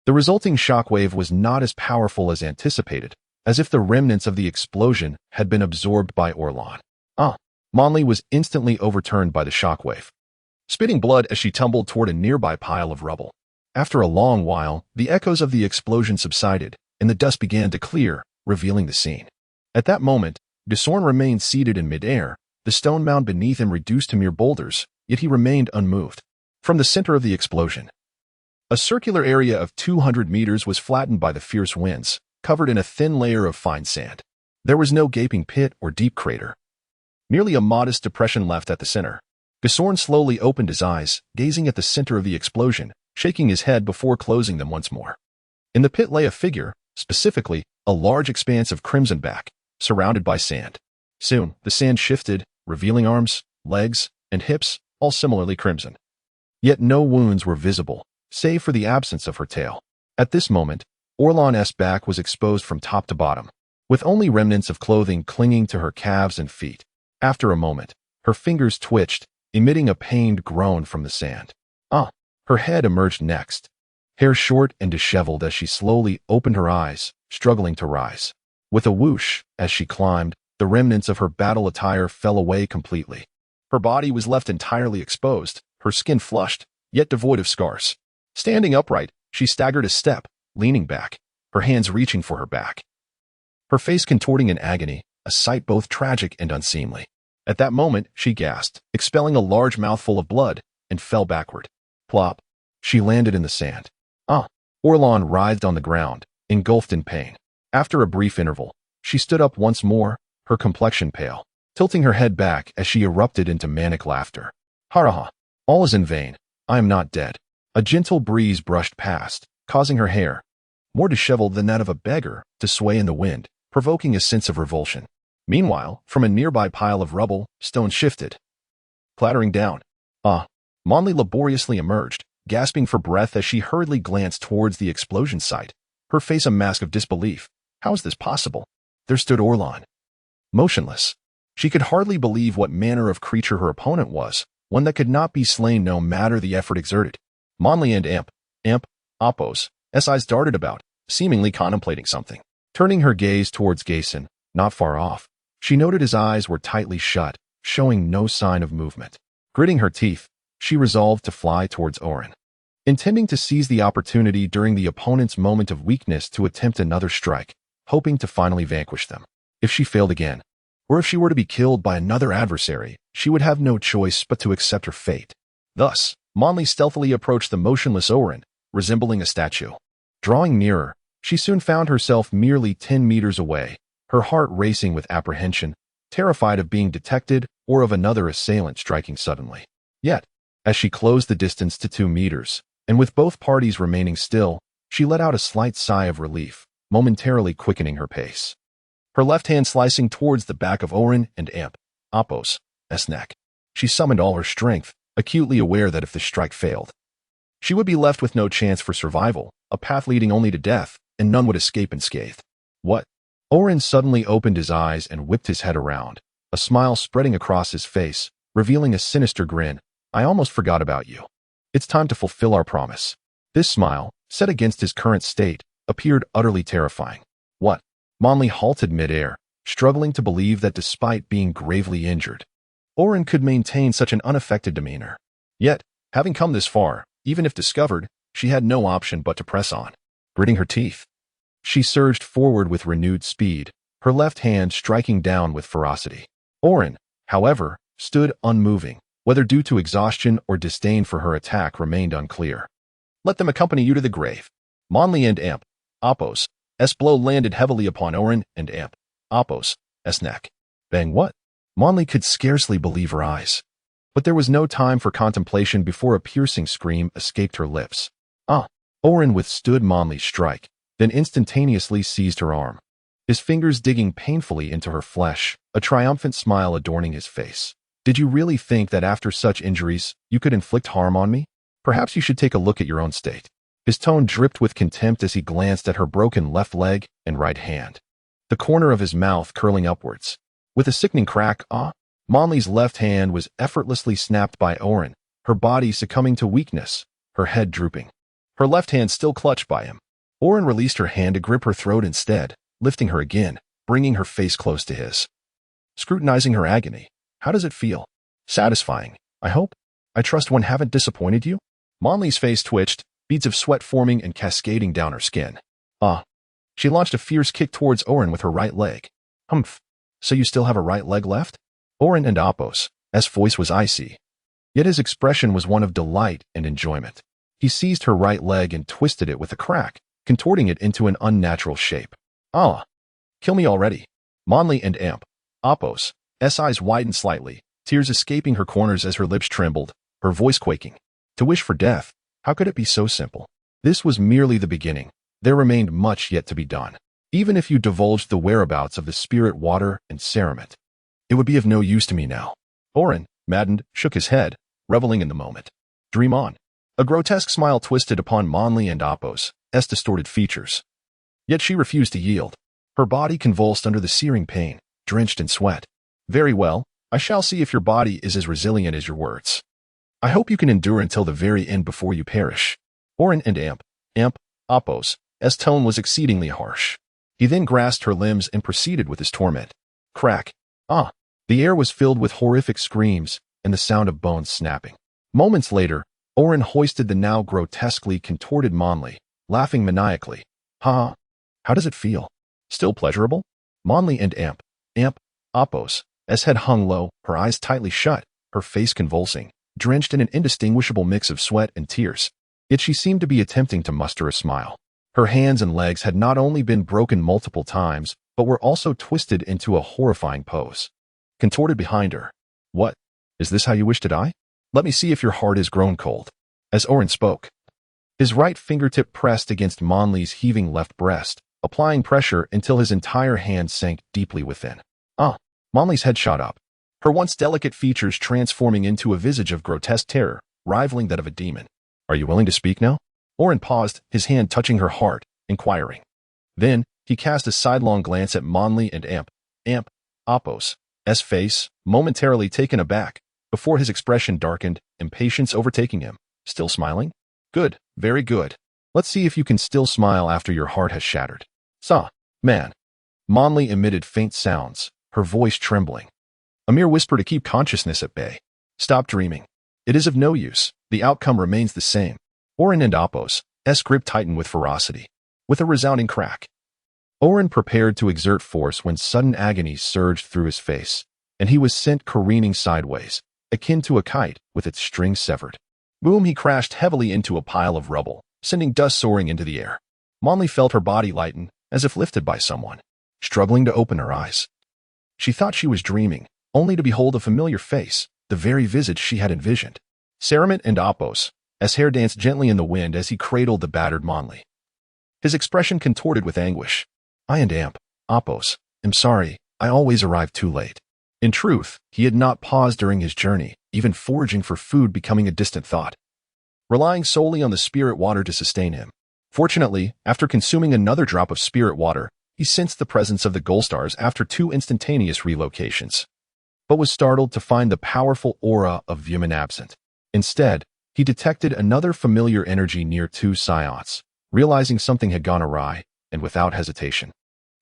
[SPEAKER 1] the resulting shockwave was not as powerful as anticipated, as if the remnants of the explosion had been absorbed by Orlan. Monli was instantly overturned by the shockwave, spitting blood as she tumbled toward a nearby pile of rubble. After a long while, the echoes of the explosion subsided, and the dust began to clear, revealing the scene. At that moment, Desorn remained seated in midair, the stone mound beneath him reduced to mere boulders, yet he remained unmoved. From the center of the explosion, a circular area of 200 meters was flattened by the fierce winds, covered in a thin layer of fine sand. There was no gaping pit or deep crater, merely a modest depression left at the center. Desorn slowly opened his eyes, gazing at the center of the explosion, shaking his head before closing them once more. In the pit lay a figure, specifically, a large expanse of crimson back, surrounded by sand. Soon, the sand shifted, revealing arms, legs, and hips, all similarly crimson. Yet no wounds were visible, save for the absence of her tail. At this moment, Orlan's back was exposed from top to bottom, with only remnants of clothing clinging to her calves and feet. After a moment, her fingers twitched, emitting a pained groan from the sand. Her head emerged next, hair short and disheveled as she slowly opened her eyes, struggling to rise. With a whoosh, as she climbed, the remnants of her battle attire fell away completely. Her body was left entirely exposed, her skin flushed, yet devoid of scars. Standing upright, she staggered a step, leaning back, her hands reaching for her back. Her face contorting in agony, a sight both tragic and unseemly. At that moment, she gasped, expelling a large mouthful of blood, and fell backward. Plop. She landed in the sand. Orlan writhed on the ground, engulfed in pain. After a brief interval, she stood up once more, her complexion pale, tilting her head back as she erupted into manic laughter. Haraha. All is in vain. I am not dead. A gentle breeze brushed past, causing her hair, more disheveled than that of a beggar, to sway in the wind, provoking a sense of revulsion. Meanwhile, from a nearby pile of rubble, stones shifted, clattering down. Monli laboriously emerged, gasping for breath as she hurriedly glanced towards the explosion site, her face a mask of disbelief. How is this possible? There stood Orlan, motionless. She could hardly believe what manner of creature her opponent was, one that could not be slain no matter the effort exerted. Monli and Appo's eyes darted about, seemingly contemplating something. Turning her gaze towards Gason, not far off, she noted his eyes were tightly shut, showing no sign of movement. Gritting her teeth, she resolved to fly towards Oren, intending to seize the opportunity during the opponent's moment of weakness to attempt another strike, hoping to finally vanquish them. If she failed again, or if she were to be killed by another adversary, she would have no choice but to accept her fate. Thus, Monli stealthily approached the motionless Oren, resembling a statue. Drawing nearer, she soon found herself merely 10 meters away, her heart racing with apprehension, terrified of being detected or of another assailant striking suddenly. Yet, as she closed the distance to 2 meters, and with both parties remaining still, she let out a slight sigh of relief, momentarily quickening her pace. Her left hand slicing towards the back of Oren and Appo's neck. She summoned all her strength, acutely aware that if the strike failed, she would be left with no chance for survival, a path leading only to death, and none would escape unscathed. What? Oren suddenly opened his eyes and whipped his head around, a smile spreading across his face, revealing a sinister grin. I almost forgot about you. It's time to fulfill our promise. This smile, set against his current state, appeared utterly terrifying. What? Monli halted midair, struggling to believe that despite being gravely injured, Oren could maintain such an unaffected demeanor. Yet, having come this far, even if discovered, she had no option but to press on. Gritting her teeth, She surged forward with renewed speed, her left hand striking down with ferocity. Oren, however, stood unmoving, whether due to exhaustion or disdain for her attack remained unclear. Let them accompany you to the grave. Monli and Amp, Appos, S blow landed heavily upon Oren and Amp, Appos, S neck. Bang what? Monli could scarcely believe her eyes. But there was no time for contemplation before a piercing scream escaped her lips. Oren withstood Monli's strike, then instantaneously seized her arm, his fingers digging painfully into her flesh, a triumphant smile adorning his face. Did you really think that after such injuries, you could inflict harm on me? Perhaps you should take a look at your own state. His tone dripped with contempt as he glanced at her broken left leg and right hand, the corner of his mouth curling upwards. With a sickening crack, Monli's left hand was effortlessly snapped by Oren, her body succumbing to weakness, her head drooping. Her left hand still clutched by him. Oren released her hand to grip her throat instead, lifting her again, bringing her face close to his. Scrutinizing her agony. How does it feel? Satisfying, I hope? I trust one haven't disappointed you? Monli's face twitched, beads of sweat forming and cascading down her skin. She launched a fierce kick towards Oren with her right leg. Humph. So you still have a right leg left? Oren and Appos' voice was icy. Yet his expression was one of delight and enjoyment. He seized her right leg and twisted it with a crack, contorting it into an unnatural shape. Kill me already. Monli and Amp, Appos' eyes widened slightly, tears escaping her corners as her lips trembled, her voice quaking. To wish for death, how could it be so simple? This was merely the beginning. There remained much yet to be done. Even if you divulged the whereabouts of the spirit water and cerament, it would be of no use to me now. Oren, maddened, shook his head, reveling in the moment. Dream on. A grotesque smile twisted upon Monli and Appos' distorted features. Yet she refused to yield. Her body convulsed under the searing pain, drenched in sweat. Very well, I shall see if your body is as resilient as your words. I hope you can endure until the very end before you perish. Oren and Amp, Appos' tone was exceedingly harsh. He then grasped her limbs and proceeded with his torment. Crack. The air was filled with horrific screams and the sound of bones snapping. Moments later, Oren hoisted the now grotesquely contorted Monli, laughing maniacally. How does it feel? Still pleasurable? Monli and Amp, Appos' head hung low, her eyes tightly shut, her face convulsing, drenched in an indistinguishable mix of sweat and tears. Yet she seemed to be attempting to muster a smile. Her hands and legs had not only been broken multiple times, but were also twisted into a horrifying pose. Contorted behind her. What? Is this how you wish to die? Let me see if your heart is grown cold. As Oren spoke, his right fingertip pressed against Monli's heaving left breast, applying pressure until his entire hand sank deeply within. Monli's head shot up, her once delicate features transforming into a visage of grotesque terror, rivaling that of a demon. Are you willing to speak now? Oren paused, his hand touching her heart, inquiring. Then, he cast a sidelong glance at Monli and Amp, Appos' face, momentarily taken aback, before his expression darkened, impatience overtaking him. Still smiling? Good, very good. Let's see if you can still smile after your heart has shattered. Man. Monli emitted faint sounds, her voice trembling. A mere whisper to keep consciousness at bay. Stop dreaming. It is of no use. The outcome remains the same. Oren and Appos' grip tightened with ferocity. With a resounding crack. Oren prepared to exert force when sudden agony surged through his face, and he was sent careening sideways, akin to a kite with its string severed. Boom, he crashed heavily into a pile of rubble, sending dust soaring into the air. Monli felt her body lighten, as if lifted by someone, struggling to open her eyes. She thought she was dreaming, only to behold a familiar face, the very visage she had envisioned. Cerament and Appos' hair danced gently in the wind as he cradled the battered Monli. His expression contorted with anguish. I and Amp, Appos', am sorry, I always arrive too late. In truth, he had not paused during his journey, even foraging for food becoming a distant thought, relying solely on the spirit water to sustain him. Fortunately, after consuming another drop of spirit water, he sensed the presence of the Golstars after 2 instantaneous relocations, but was startled to find the powerful aura of Vyaman absent. Instead, he detected another familiar energy near 2 Saiyans. Realizing something had gone awry, and without hesitation,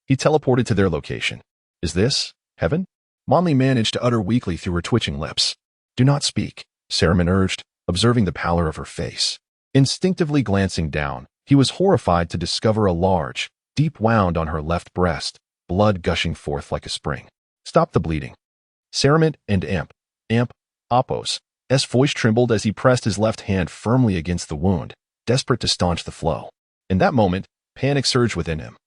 [SPEAKER 1] he teleported to their location. Is this heaven? Monli managed to utter weakly through her twitching lips. Do not speak, Saruman urged, observing the pallor of her face. Instinctively glancing down, he was horrified to discover a large, deep wound on her left breast, blood gushing forth like a spring. Stop the bleeding. Saramant and Apos. S voice trembled as he pressed his left hand firmly against the wound, desperate to staunch the flow. In that moment, panic surged within him.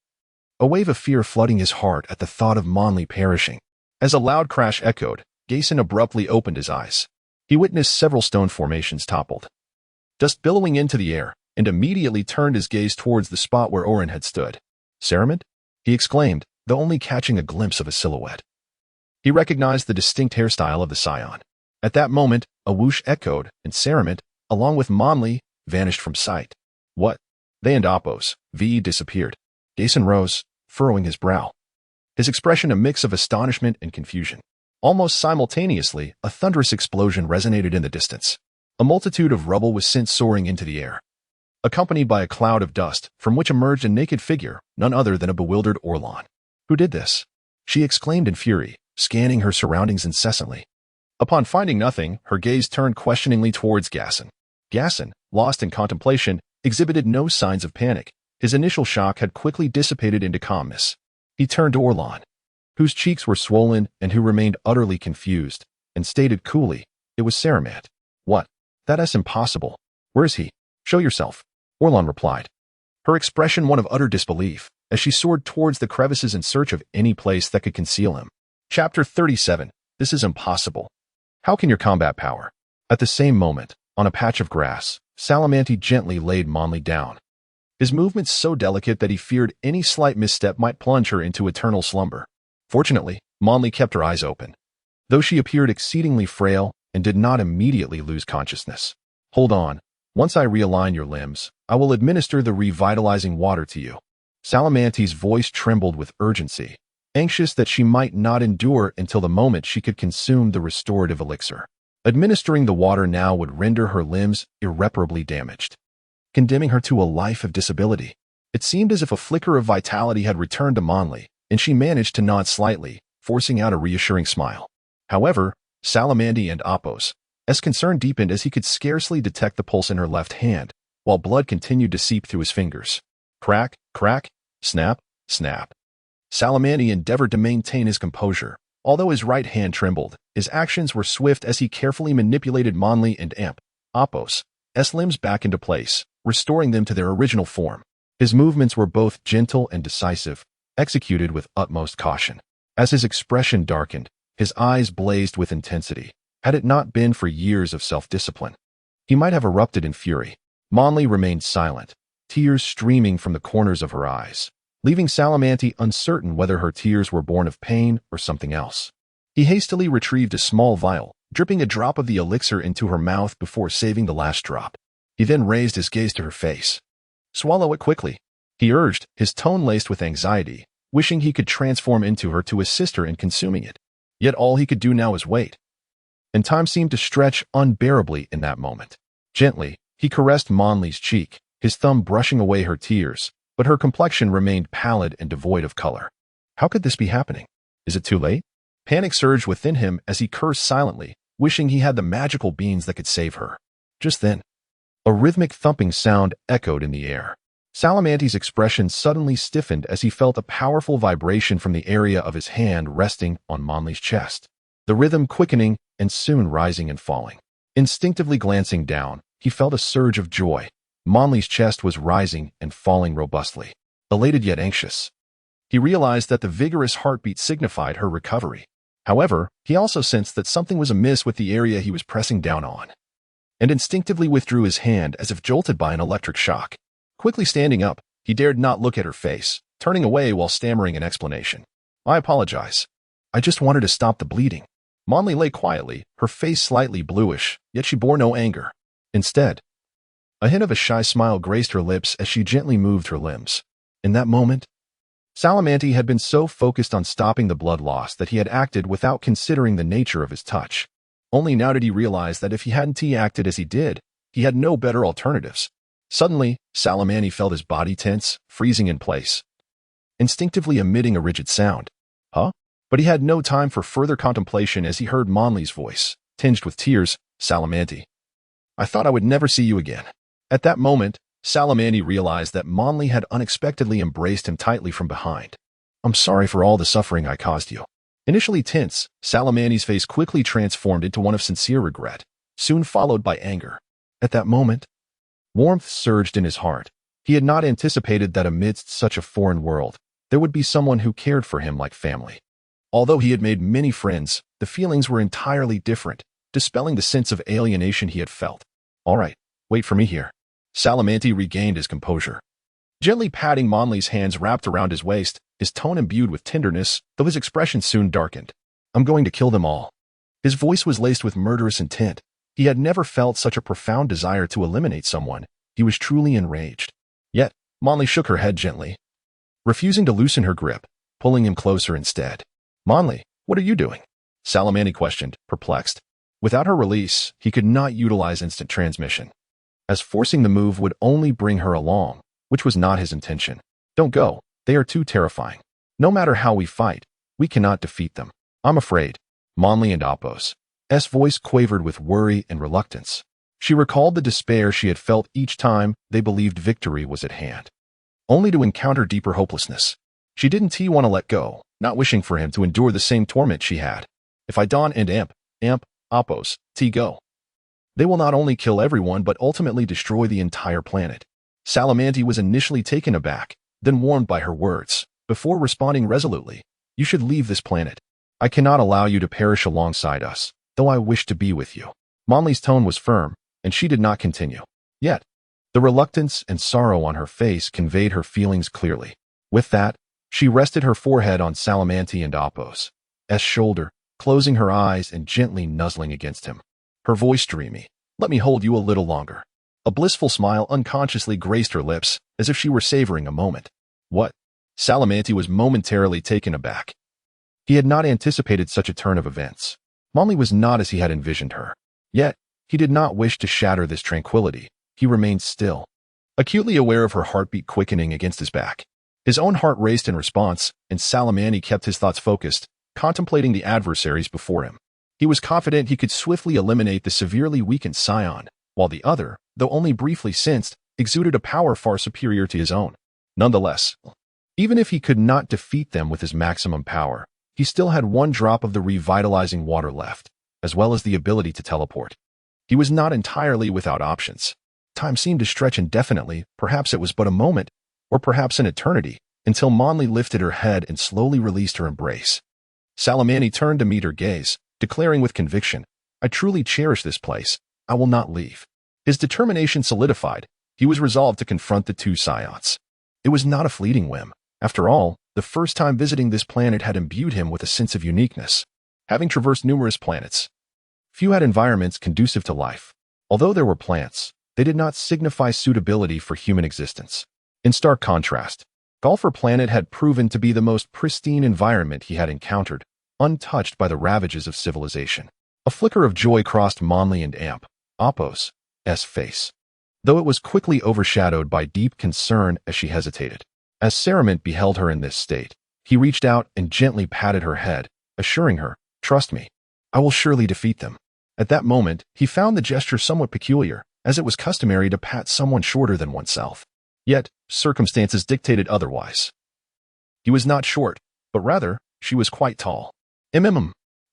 [SPEAKER 1] A wave of fear flooding his heart at the thought of Monli perishing. As a loud crash echoed, Gason abruptly opened his eyes. He witnessed several stone formations toppled, dust billowing into the air, and immediately turned his gaze towards the spot where Oren had stood. Saramant? He exclaimed, though only catching a glimpse of a silhouette. He recognized the distinct hairstyle of the Saiyan. At that moment, a whoosh echoed, and Saramant, along with Monli, vanished from sight. What? They and Apos, V disappeared. Gason rose, furrowing his brow. His expression a mix of astonishment and confusion. Almost simultaneously, a thunderous explosion resonated in the distance. A multitude of rubble was sent soaring into the air, accompanied by a cloud of dust, from which emerged a naked figure, none other than a bewildered Orlan. Who did this? She exclaimed in fury, scanning her surroundings incessantly. Upon finding nothing, her gaze turned questioningly towards Gason. Gason, lost in contemplation, exhibited no signs of panic. His initial shock had quickly dissipated into calmness. He turned to Orlan, whose cheeks were swollen and who remained utterly confused, and stated coolly, "It was Saramant." "What? That's impossible. Where is he? Show yourself," Orlan replied, her expression one of utter disbelief, as she soared towards the crevices in search of any place that could conceal him. Chapter 37. This is impossible. How can your combat power? At the same moment, on a patch of grass, Salamanti gently laid Monli down. His movements so delicate that he feared any slight misstep might plunge her into eternal slumber. Fortunately, Monli kept her eyes open, though she appeared exceedingly frail and did not immediately lose consciousness. "Hold on. Once I realign your limbs, I will administer the revitalizing water to you." Salamanti's voice trembled with urgency, anxious that she might not endure until the moment she could consume the restorative elixir. Administering the water now would render her limbs irreparably damaged, condemning her to a life of disability. It seemed as if a flicker of vitality had returned to Monli, and she managed to nod slightly, forcing out a reassuring smile. However, Salamanti and Apos' concern deepened as he could scarcely detect the pulse in her left hand, while blood continued to seep through his fingers. Crack, crack, snap, snap. Salamanti endeavored to maintain his composure. Although his right hand trembled, his actions were swift as he carefully manipulated Monli and Apos' limbs back into place, restoring them to their original form. His movements were both gentle and decisive, executed with utmost caution. As his expression darkened, his eyes blazed with intensity. Had it not been for years of self-discipline, he might have erupted in fury. Monli remained silent, tears streaming from the corners of her eyes, leaving Salamanti uncertain whether her tears were born of pain or something else. He hastily retrieved a small vial, dripping a drop of the elixir into her mouth before saving the last drop. He then raised his gaze to her face. "Swallow it quickly," he urged, his tone laced with anxiety, wishing he could transform into her to assist her in consuming it. Yet all he could do now was wait. And time seemed to stretch unbearably in that moment. Gently, he caressed Monli's cheek, his thumb brushing away her tears, but her complexion remained pallid and devoid of color. How could this be happening? Is it too late? Panic surged within him as he cursed silently, wishing he had the magical beans that could save her. Just then, a rhythmic thumping sound echoed in the air. Salamanti's expression suddenly stiffened as he felt a powerful vibration from the area of his hand resting on Monli's chest, the rhythm quickening and soon rising and falling. Instinctively glancing down, he felt a surge of joy. Monli's chest was rising and falling robustly. Elated yet anxious, he realized that the vigorous heartbeat signified her recovery. However, he also sensed that something was amiss with the area he was pressing down on, and instinctively withdrew his hand as if jolted by an electric shock. Quickly standing up, he dared not look at her face, turning away while stammering an explanation. "I apologize. I just wanted to stop the bleeding." Monli lay quietly, her face slightly bluish, yet she bore no anger. Instead, a hint of a shy smile graced her lips as she gently moved her limbs. In that moment, Salamanti had been so focused on stopping the blood loss that he had acted without considering the nature of his touch. Only now did he realize that if he hadn't acted as he did, he had no better alternatives. Suddenly, Salamanti felt his body tense, freezing in place, instinctively emitting a rigid sound. "Huh?" But he had no time for further contemplation as he heard Monli's voice, tinged with tears. "Salamanti, I thought I would never see you again." At that moment, Salamani realized that Monli had unexpectedly embraced him tightly from behind. I'm sorry for all the suffering I caused you. Initially tense, Salamani's face quickly transformed into one of sincere regret, soon followed by anger. At that moment, warmth surged in his heart. He had not anticipated that amidst such a foreign world, there would be someone who cared for him like family. Although he had made many friends, the feelings were entirely different, dispelling the sense of alienation he had felt. All right, wait for me here. Salamanti regained his composure. Gently patting Monli's hands wrapped around his waist, his tone imbued with tenderness, though his expression soon darkened. I'm going to kill them all. His voice was laced with murderous intent. He had never felt such a profound desire to eliminate someone. He was truly enraged. Yet, Monli shook her head gently, refusing to loosen her grip, pulling him closer instead. Monli, what are you doing? Salamani questioned, perplexed. Without her release, he could not utilize instant transmission, as forcing the move would only bring her along, which was not his intention. Don't go. They are too terrifying. No matter how we fight, we cannot defeat them. I'm afraid. Monli and Apos' voice quavered with worry and reluctance. She recalled the despair she had felt each time they believed victory was at hand, only to encounter deeper hopelessness. She didn't want to let go, not wishing for him to endure the same torment she had. If I don and amp, Apos, go. They will not only kill everyone but ultimately destroy the entire planet. Salamanti was initially taken aback, then warmed by her words, before responding resolutely. You should leave this planet. I cannot allow you to perish alongside us, though I wish to be with you. Monli's tone was firm, and she did not continue. Yet, the reluctance and sorrow on her face conveyed her feelings clearly. With that, she rested her forehead on Salamanti and Apos' shoulder, closing her eyes and gently nuzzling against him. Her voice dreamy. Let me hold you a little longer. A blissful smile unconsciously graced her lips, as if she were savoring a moment. What? Salamanti was momentarily taken aback. He had not anticipated such a turn of events. Monli was not as he had envisioned her. Yet, he did not wish to shatter this tranquility. He remained still, acutely aware of her heartbeat quickening against his back. His own heart raced in response, and Salamani kept his thoughts focused, contemplating the adversaries before him. He was confident he could swiftly eliminate the severely weakened Saiyan, while the other, though only briefly sensed, exuded a power far superior to his own. Nonetheless, even if he could not defeat them with his maximum power, he still had one drop of the revitalizing water left, as well as the ability to teleport. He was not entirely without options. Time seemed to stretch indefinitely, perhaps it was but a moment, or perhaps an eternity, until Monli lifted her head and slowly released her embrace. Salamani turned to meet her gaze, declaring with conviction, I truly cherish this place. I will not leave. His determination solidified. He was resolved to confront the two Saiyans. It was not a fleeting whim. After all, the first time visiting this planet had imbued him with a sense of uniqueness. Having traversed numerous planets, few had environments conducive to life. Although there were plants, they did not signify suitability for human existence. In stark contrast, Golfer Planet had proven to be the most pristine environment he had encountered, untouched by the ravages of civilization. A flicker of joy crossed Monli and Apos' face, though it was quickly overshadowed by deep concern as she hesitated. As Saramint beheld her in this state, he reached out and gently patted her head, assuring her, Trust me, I will surely defeat them. At that moment, he found the gesture somewhat peculiar, as it was customary to pat someone shorter than oneself. Yet, circumstances dictated otherwise. He was not short, but rather, she was quite tall.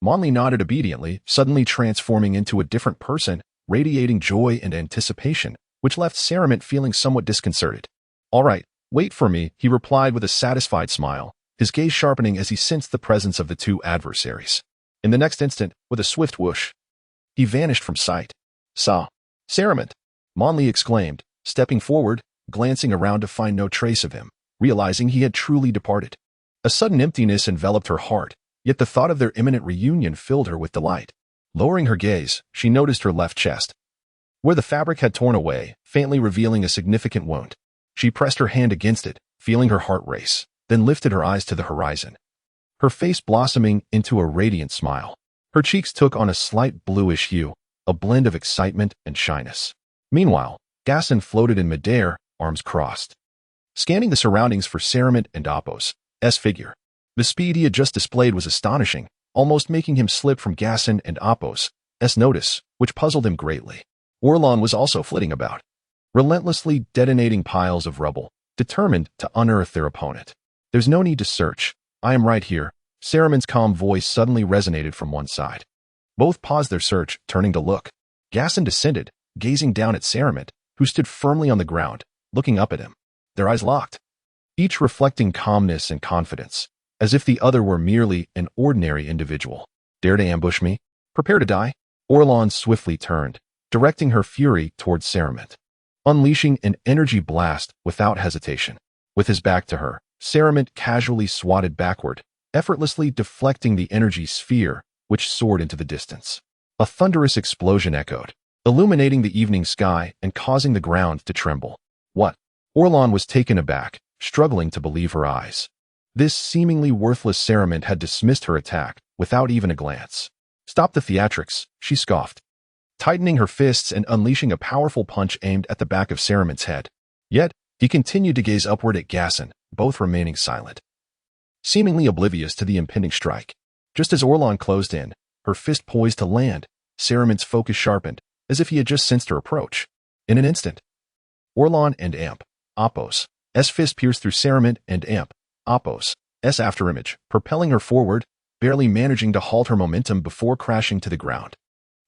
[SPEAKER 1] Monli nodded obediently, suddenly transforming into a different person, radiating joy and anticipation, which left Saramint feeling somewhat disconcerted. All right, wait for me, he replied with a satisfied smile, his gaze sharpening as he sensed the presence of the two adversaries. In the next instant, with a swift whoosh, he vanished from sight. Saramint, Monli exclaimed, stepping forward, glancing around to find no trace of him, realizing he had truly departed. A sudden emptiness enveloped her heart, yet the thought of their imminent reunion filled her with delight. Lowering her gaze, she noticed her left chest, where the fabric had torn away, faintly revealing a significant wound. She pressed her hand against it, feeling her heart race, then lifted her eyes to the horizon, her face blossoming into a radiant smile. Her cheeks took on a slight bluish hue, a blend of excitement and shyness. Meanwhile, Gasson floated in midair, arms crossed, scanning the surroundings for Saramint and Apos' figure. The speed he had just displayed was astonishing, almost making him slip from Gasson and Apos' notice, which puzzled him greatly. Orlon was also flitting about, relentlessly detonating piles of rubble, determined to unearth their opponent. There's no need to search. I am right here. Saramon's calm voice suddenly resonated from one side. Both paused their search, turning to look. Gaston descended, gazing down at Saramon, who stood firmly on the ground, looking up at him. Their eyes locked, each reflecting calmness and confidence, as if the other were merely an ordinary individual. Dare to ambush me? Prepare to die? Orlan swiftly turned, directing her fury towards Saramon, unleashing an energy blast without hesitation. With his back to her, Saramon casually swatted backward, effortlessly deflecting the energy sphere, which soared into the distance. A thunderous explosion echoed, illuminating the evening sky and causing the ground to tremble. What? Orlan was taken aback, struggling to believe her eyes. This seemingly worthless Saramon had dismissed her attack without even a glance. Stop the theatrics, she scoffed, tightening her fists and unleashing a powerful punch aimed at the back of Saramon's head. Yet, he continued to gaze upward at Gaston, both remaining silent, seemingly oblivious to the impending strike. Just as Orlan closed in, her fist poised to land, Saramon's focus sharpened, as if he had just sensed her approach. In an instant, Orlan and Amp, Appos, S fist pierced through Saramon and Amp, Appos, S afterimage, propelling her forward, barely managing to halt her momentum before crashing to the ground.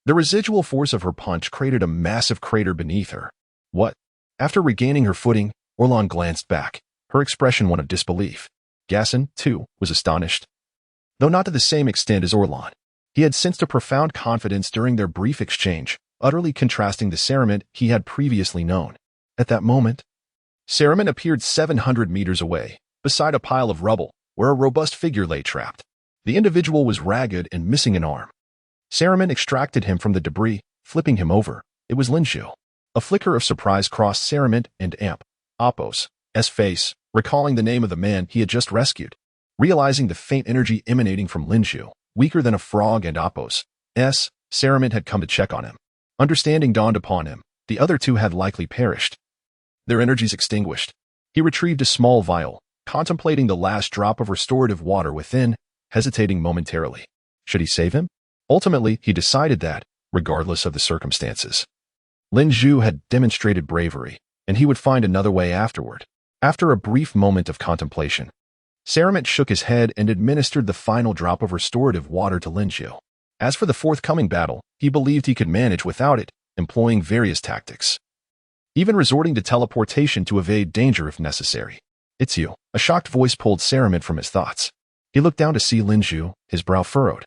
[SPEAKER 1] The residual force of her punch created a massive crater beneath her. What? After regaining her footing, Orlan glanced back, her expression one of disbelief. Gaston, too, was astonished, though not to the same extent as Orlan. He had sensed a profound confidence during their brief exchange, utterly contrasting the Saramon he had previously known. At that moment, Saramon appeared 700 meters away, beside a pile of rubble, where a robust figure lay trapped. The individual was ragged and missing an arm. Saramon extracted him from the debris, flipping him over. It was Linshu. A flicker of surprise crossed Saramon and Amp, Appos' face, recalling the name of the man he had just rescued. Realizing the faint energy emanating from Linshu, weaker than a frog, and Appos' Saramon had come to check on him. Understanding dawned upon him. The other two had likely perished, their energies extinguished. He retrieved a small vial, contemplating the last drop of restorative water within, hesitating momentarily. Should he save him? Ultimately, he decided that, regardless of the circumstances, Lin Zhu had demonstrated bravery, and he would find another way afterward. After a brief moment of contemplation, Saramon shook his head and administered the final drop of restorative water to Lin Zhu. As for the forthcoming battle, he believed he could manage without it, employing various tactics, even resorting to teleportation to evade danger if necessary. It's you. A shocked voice pulled Saramon from his thoughts. He looked down to see Lin Zhu, his brow furrowed,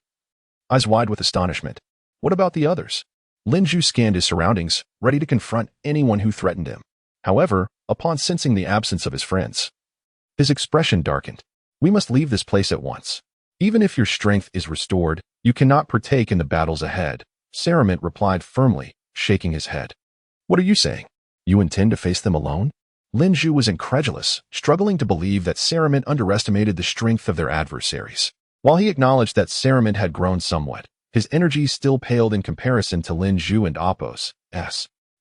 [SPEAKER 1] eyes wide with astonishment. What about the others? Lin Zhu scanned his surroundings, ready to confront anyone who threatened him. However, upon sensing the absence of his friends, his expression darkened. We must leave this place at once. Even if your strength is restored, you cannot partake in the battles ahead, Saramon replied firmly, shaking his head. What are you saying? You intend to face them alone? Lin Zhu was incredulous, struggling to believe that Saramon underestimated the strength of their adversaries. While he acknowledged that Saramon had grown somewhat, his energy still paled in comparison to Lin Zhu and Appos'.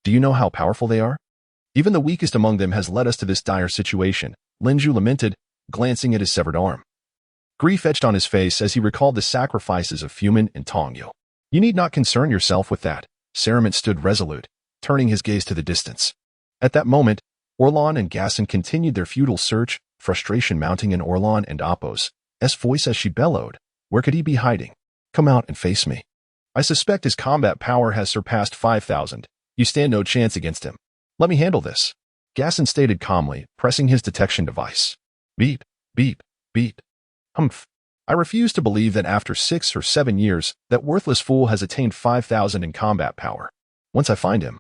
[SPEAKER 1] Do you know how powerful they are? Even the weakest among them has led us to this dire situation, Lin Zhu lamented, glancing at his severed arm. Grief etched on his face as he recalled the sacrifices of Fumin and Tongyu. You need not concern yourself with that. Saramon stood resolute, turning his gaze to the distance. At that moment, Orlan and Gaston continued their futile search, frustration mounting in Orlan and Appos' voice as she bellowed. Where could he be hiding? Come out and face me. I suspect his combat power has surpassed 5,000. You stand no chance against him. Let me handle this, Gaston stated calmly, pressing his detection device. Beep, beep, beep. Humph. I refuse to believe that after 6 or 7 years, that worthless fool has attained 5,000 in combat power. Once I find him,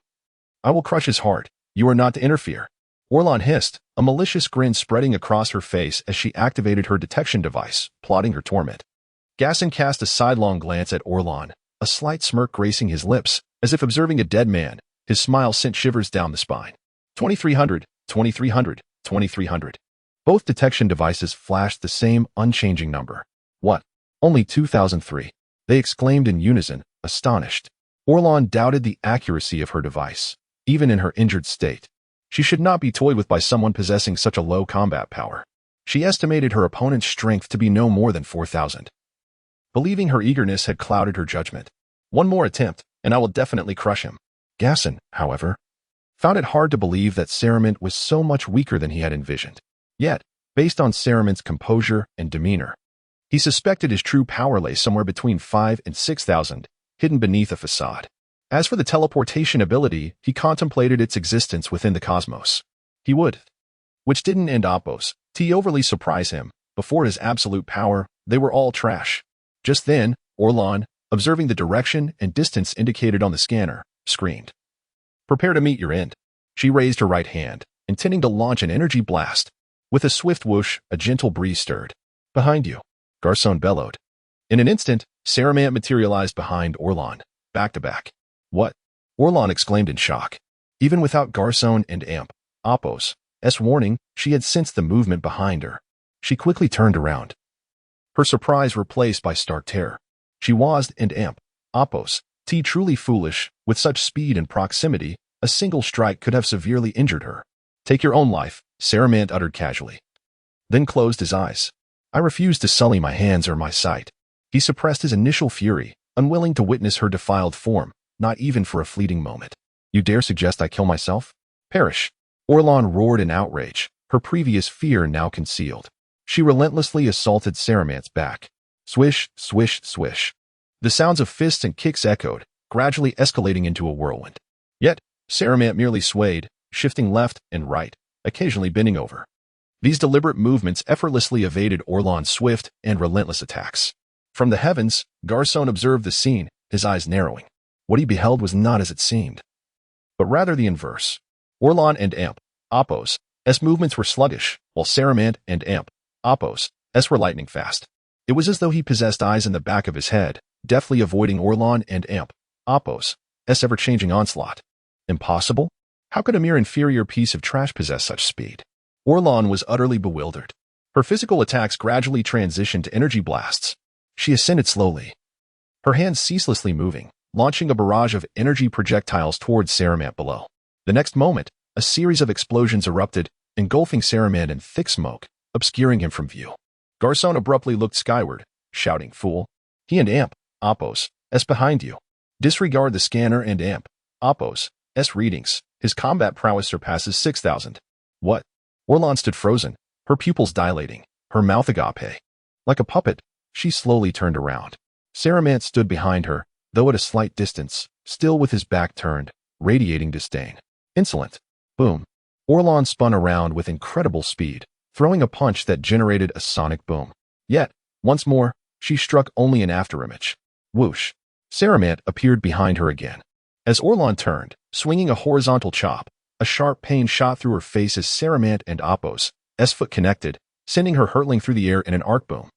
[SPEAKER 1] I will crush his heart. You are not to interfere. Orlan hissed, a malicious grin spreading across her face as she activated her detection device, plotting her torment. Gaston cast a sidelong glance at Orlan, a slight smirk gracing his lips, as if observing a dead man. His smile sent shivers down the spine. 2300, 2300, 2300. Both detection devices flashed the same unchanging number. What? Only 2003. They exclaimed in unison, astonished. Orlan doubted the accuracy of her device, even in her injured state. She should not be toyed with by someone possessing such a low combat power. She estimated her opponent's strength to be no more than 4,000. Believing her eagerness had clouded her judgment. One more attempt, and I will definitely crush him. Gaston, however, found it hard to believe that Saramant was so much weaker than he had envisioned. Yet, based on Saramant's composure and demeanor, he suspected his true power lay somewhere between 5,000 and 6,000, hidden beneath a facade. As for the teleportation ability, he contemplated its existence within the cosmos. He would. Which didn't end Appos to overly surprise him. Before his absolute power, they were all trash. Just then, Orlan, observing the direction and distance indicated on the scanner, screamed. Prepare to meet your end. She raised her right hand, intending to launch an energy blast. With a swift whoosh, a gentle breeze stirred. Behind you, Garcon bellowed. In an instant, Saramant materialized behind Orlan, back to back. What? Orlan exclaimed in shock. Even without Garcon and Appos' warning, she had sensed the movement behind her. She quickly turned around. Her surprise replaced by stark terror. She was and Appos, truly foolish. With such speed and proximity, a single strike could have severely injured her. Take your own life, Saramant uttered casually. Then closed his eyes. I refuse to sully my hands or my sight. He suppressed his initial fury, unwilling to witness her defiled form, not even for a fleeting moment. You dare suggest I kill myself? Perish. Orlan roared in outrage, her previous fear now concealed. She relentlessly assaulted Saramant's back. Swish, swish, swish. The sounds of fists and kicks echoed, gradually escalating into a whirlwind. Yet, Saramant merely swayed, shifting left and right, occasionally bending over. These deliberate movements effortlessly evaded Orlan's swift and relentless attacks. From the heavens, Garcon observed the scene, his eyes narrowing. What he beheld was not as it seemed, but rather the inverse. Orlan and Appos' movements were sluggish, while Saramant and Appos' were lightning fast. It was as though he possessed eyes in the back of his head, deftly avoiding Orlan and Appos' ever-changing onslaught. Impossible? How could a mere inferior piece of trash possess such speed? Orlan was utterly bewildered. Her physical attacks gradually transitioned to energy blasts. She ascended slowly, her hands ceaselessly moving, launching a barrage of energy projectiles towards Saramant below. The next moment, a series of explosions erupted, engulfing Saramant in thick smoke, obscuring him from view. Garcon abruptly looked skyward, shouting, Fool! He and Appos' behind you. Disregard the scanner and Appos' readings. His combat prowess surpasses 6,000. What? Orlan stood frozen, her pupils dilating, her mouth agape. Like a puppet, she slowly turned around. Saramant stood behind her, though at a slight distance, still with his back turned, radiating disdain. Insolent. Boom. Orlan spun around with incredible speed, throwing a punch that generated a sonic boom. Yet, once more, she struck only an afterimage. Whoosh. Saramant appeared behind her again. As Orlan turned, swinging a horizontal chop, a sharp pain shot through her face as Saramant and Appos' foot connected, sending her hurtling through the air in an arc boom.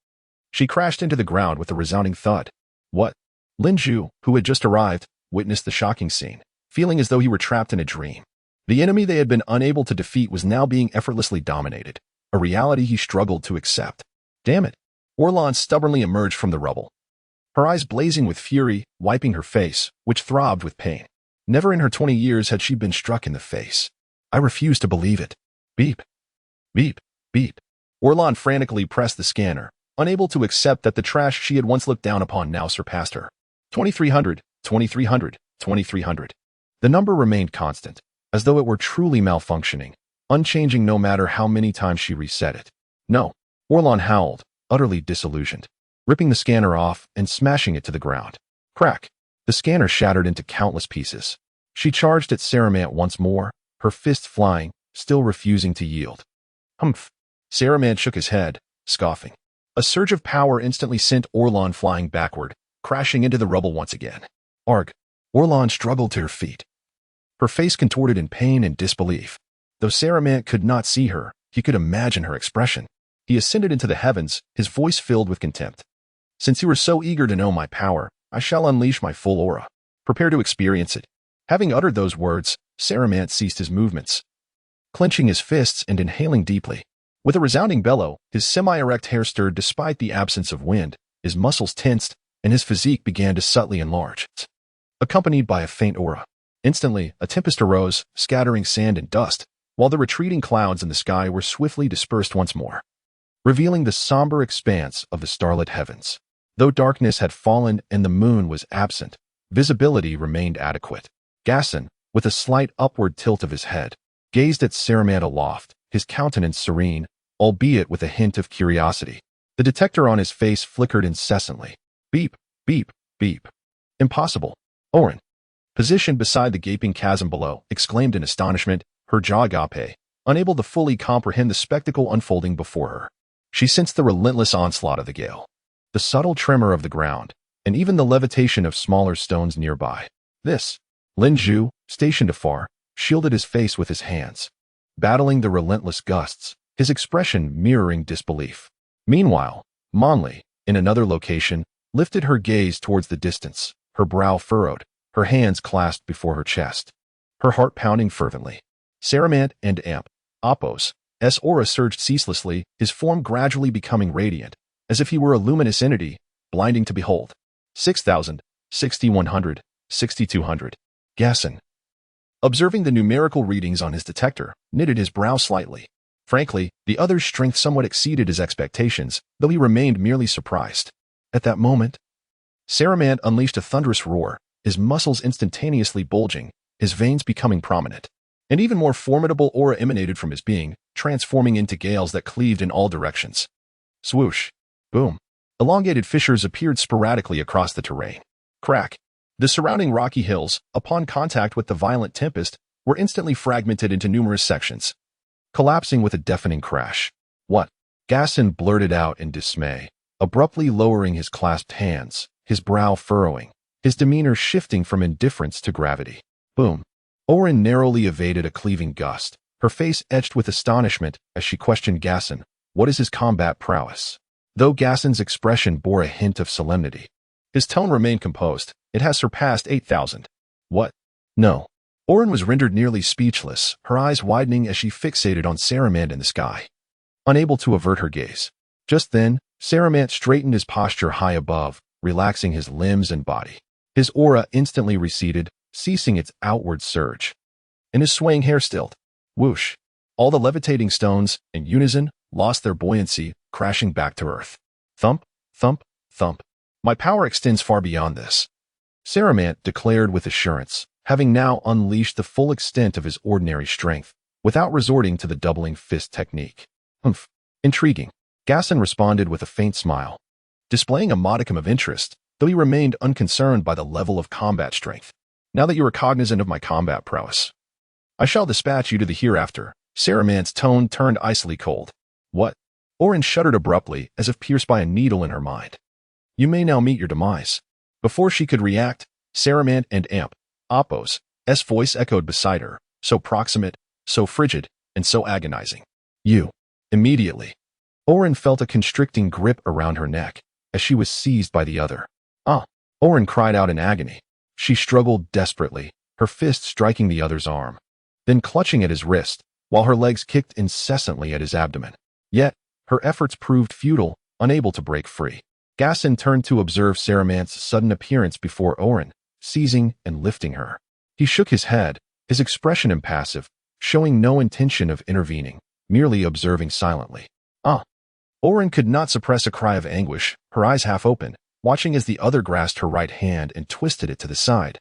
[SPEAKER 1] She crashed into the ground with a resounding thud. What? Lin Zhu, who had just arrived, witnessed the shocking scene, feeling as though he were trapped in a dream. The enemy they had been unable to defeat was now being effortlessly dominated, a reality he struggled to accept. Damn it. Orlan stubbornly emerged from the rubble, her eyes blazing with fury, wiping her face, which throbbed with pain. Never in her 20 years had she been struck in the face. I refuse to believe it. Beep. Beep. Beep. Orlan frantically pressed the scanner, unable to accept that the trash she had once looked down upon now surpassed her. 2300, 2300, 2300. The number remained constant, as though it were truly malfunctioning, unchanging no matter how many times she reset it. No. Orlan howled, utterly disillusioned, ripping the scanner off and smashing it to the ground. Crack. The scanner shattered into countless pieces. She charged at Saramant once more, her fists flying, still refusing to yield. Humph. Saramant shook his head, scoffing. A surge of power instantly sent Orlan flying backward, crashing into the rubble once again. Arg. Orlan struggled to her feet, her face contorted in pain and disbelief. Though Saramant could not see her, he could imagine her expression. He ascended into the heavens, his voice filled with contempt. Since you are so eager to know my power, I shall unleash my full aura. Prepare to experience it. Having uttered those words, Saramant ceased his movements, clenching his fists and inhaling deeply. With a resounding bellow, his semi-erect hair stirred despite the absence of wind, his muscles tensed, and his physique began to subtly enlarge, accompanied by a faint aura. Instantly, a tempest arose, scattering sand and dust, while the retreating clouds in the sky were swiftly dispersed once more, revealing the somber expanse of the starlit heavens. Though darkness had fallen and the moon was absent, visibility remained adequate. Gaston, with a slight upward tilt of his head, gazed at Saramant aloft, his countenance serene, albeit with a hint of curiosity. The detector on his face flickered incessantly. Beep, beep, beep. Impossible. Oren, positioned beside the gaping chasm below, exclaimed in astonishment, her jaw agape, unable to fully comprehend the spectacle unfolding before her. She sensed the relentless onslaught of the gale, the subtle tremor of the ground, and even the levitation of smaller stones nearby. This, Lin Zhu, stationed afar, shielded his face with his hands, battling the relentless gusts, his expression mirroring disbelief. Meanwhile, Monli, in another location, lifted her gaze towards the distance, her brow furrowed, her hands clasped before her chest, her heart pounding fervently. Saramant and Amp, Apos, S aura surged ceaselessly, his form gradually becoming radiant, as if he were a luminous entity, blinding to behold. 6,000, 6,100, 6,200. Gasson, observing the numerical readings on his detector, knitted his brow slightly. Frankly, the other's strength somewhat exceeded his expectations, though he remained merely surprised. At that moment, Saramant unleashed a thunderous roar, his muscles instantaneously bulging, his veins becoming prominent. An even more formidable aura emanated from his being, transforming into gales that cleaved in all directions. Swoosh. Boom. Elongated fissures appeared sporadically across the terrain. Crack. The surrounding rocky hills, upon contact with the violent tempest, were instantly fragmented into numerous sections, collapsing with a deafening crash. What? Gasson blurted out in dismay, abruptly lowering his clasped hands, his brow furrowing, his demeanor shifting from indifference to gravity. Boom. Oren narrowly evaded a cleaving gust, her face etched with astonishment as she questioned Gasson, what is his combat prowess? Though Gasson's expression bore a hint of solemnity, his tone remained composed. It has surpassed 8,000. What? No. Oren was rendered nearly speechless, her eyes widening as she fixated on Saramant in the sky, unable to avert her gaze. Just then, Saramant straightened his posture high above, relaxing his limbs and body. His aura instantly receded, ceasing its outward surge. And his swaying hair stilled. Whoosh. All the levitating stones, in unison, lost their buoyancy, crashing back to earth. Thump, thump, thump. My power extends far beyond this, Saramant declared with assurance, having now unleashed the full extent of his ordinary strength, without resorting to the doubling fist technique. Humph. Intriguing. Gasson responded with a faint smile, displaying a modicum of interest, though he remained unconcerned by the level of combat strength. Now that you are cognizant of my combat prowess, I shall dispatch you to the hereafter. Saramant's tone turned icily cold. What? Oren shuddered abruptly, as if pierced by a needle in her mind. You may now meet your demise. Before she could react, Saramant and Amp, Apos, S voice echoed beside her, so proximate, so frigid, and so agonizing. You. Immediately. Oren felt a constricting grip around her neck, as she was seized by the other. Ah! Oren cried out in agony. She struggled desperately, her fist striking the other's arm, then clutching at his wrist, while her legs kicked incessantly at his abdomen. Yet, her efforts proved futile, unable to break free. Gasson turned to observe Saramant's sudden appearance before Oren, seizing and lifting her. He shook his head, his expression impassive, showing no intention of intervening, merely observing silently. Ah! Oren could not suppress a cry of anguish, her eyes half open, watching as the other grasped her right hand and twisted it to the side,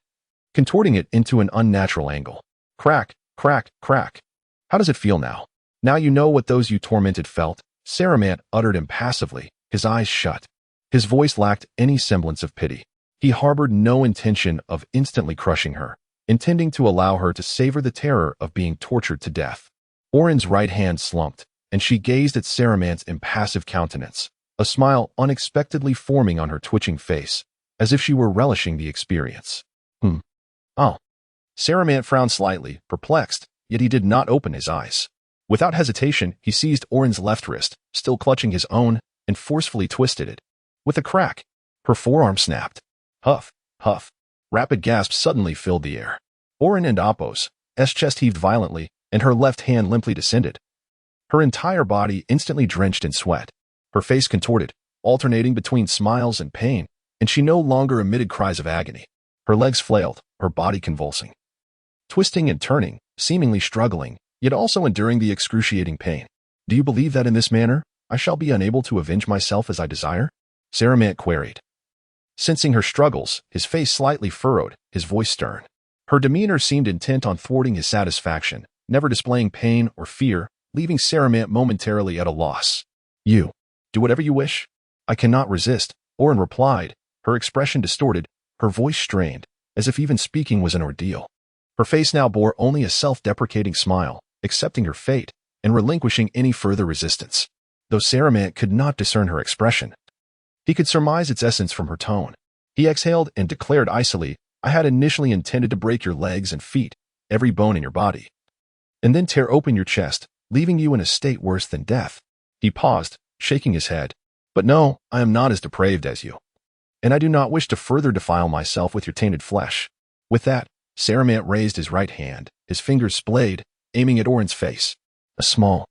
[SPEAKER 1] contorting it into an unnatural angle. Crack, crack, crack. How does it feel now? Now you know what those you tormented felt, Saramant uttered impassively, his eyes shut. His voice lacked any semblance of pity. He harbored no intention of instantly crushing her, intending to allow her to savor the terror of being tortured to death. Oren's right hand slumped, and she gazed at Saramant's impassive countenance, a smile unexpectedly forming on her twitching face, as if she were relishing the experience. Oh. Saramant frowned slightly, perplexed, yet he did not open his eyes. Without hesitation, he seized Oren's left wrist, still clutching his own, and forcefully twisted it. With a crack, her forearm snapped. Huff, huff. Rapid gasps suddenly filled the air. Oren and Apos, S chest heaved violently, and her left hand limply descended. Her entire body instantly drenched in sweat. Her face contorted, alternating between smiles and pain, and she no longer emitted cries of agony. Her legs flailed, her body convulsing, twisting and turning, seemingly struggling, yet also enduring the excruciating pain. Do you believe that in this manner, I shall be unable to avenge myself as I desire? Saramant queried. Sensing her struggles, his face slightly furrowed, his voice stern. Her demeanor seemed intent on thwarting his satisfaction, never displaying pain or fear, leaving Saramant momentarily at a loss. "You. Do whatever you wish." "I cannot resist," Oren replied, her expression distorted, her voice strained, as if even speaking was an ordeal. Her face now bore only a self-deprecating smile, accepting her fate and relinquishing any further resistance. Though Saramant could not discern her expression, he could surmise its essence from her tone. He exhaled and declared icily, "I had initially intended to break your legs and feet, every bone in your body, and then tear open your chest, leaving you in a state worse than death." He paused, shaking his head. "But no, I am not as depraved as you, and I do not wish to further defile myself with your tainted flesh." With that, Saramant raised his right hand, his fingers splayed, aiming at Oren's face. A small,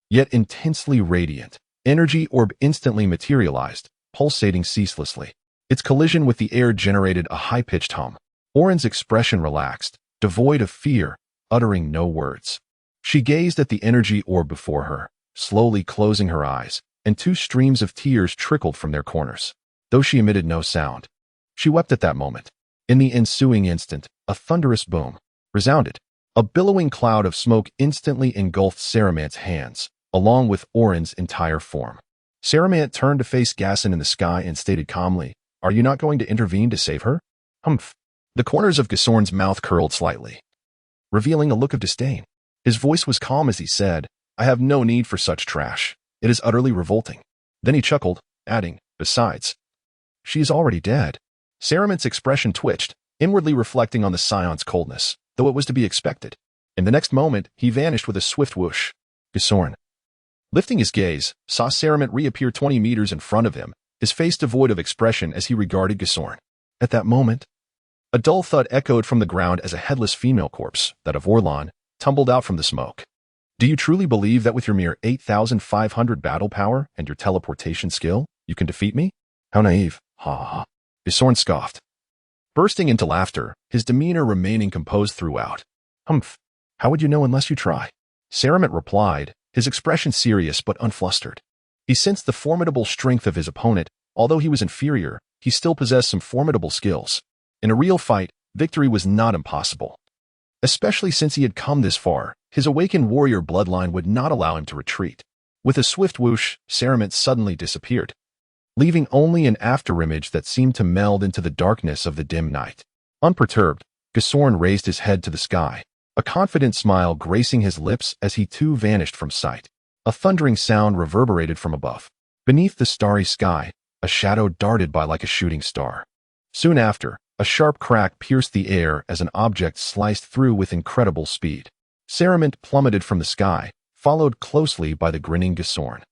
[SPEAKER 1] yet intensely radiant, energy orb instantly materialized, pulsating ceaselessly. Its collision with the air generated a high-pitched hum. Oren's expression relaxed, devoid of fear, uttering no words. She gazed at the energy orb before her, slowly closing her eyes, and two streams of tears trickled from their corners. Though she emitted no sound, she wept at that moment. In the ensuing instant, a thunderous boom resounded. A billowing cloud of smoke instantly engulfed Saramant's hands, along with Oren's entire form. Saramant turned to face Gasson in the sky and stated calmly, "Are you not going to intervene to save her?" "Humph." The corners of Gassorn's mouth curled slightly, revealing a look of disdain. His voice was calm as he said, "I have no need for such trash. It is utterly revolting." Then he chuckled, adding, "Besides, she is already dead." Saramant's expression twitched, inwardly reflecting on the Scion's coldness, though it was to be expected. In the next moment, he vanished with a swift whoosh. Gassorn, lifting his gaze, saw Saramant reappear 20 meters in front of him, his face devoid of expression as he regarded Gassorn. At that moment, a dull thud echoed from the ground as a headless female corpse, that of Orlan, tumbled out from the smoke. "Do you truly believe that with your mere 8,500 battle power and your teleportation skill, you can defeat me? How naive." "Ha ha ha." Gassorn scoffed, bursting into laughter, his demeanor remaining composed throughout. "Humph. How would you know unless you try?" Saramant replied, his expression serious but unflustered. He sensed the formidable strength of his opponent. Although he was inferior, he still possessed some formidable skills. In a real fight, victory was not impossible. Especially since he had come this far, his awakened warrior bloodline would not allow him to retreat. With a swift whoosh, Saramant suddenly disappeared, leaving only an afterimage that seemed to meld into the darkness of the dim night. Unperturbed, Gassorn raised his head to the sky, a confident smile gracing his lips as he too vanished from sight. A thundering sound reverberated from above. Beneath the starry sky, a shadow darted by like a shooting star. Soon after, a sharp crack pierced the air as an object sliced through with incredible speed. Saramant plummeted from the sky, followed closely by the grinning Gassorn.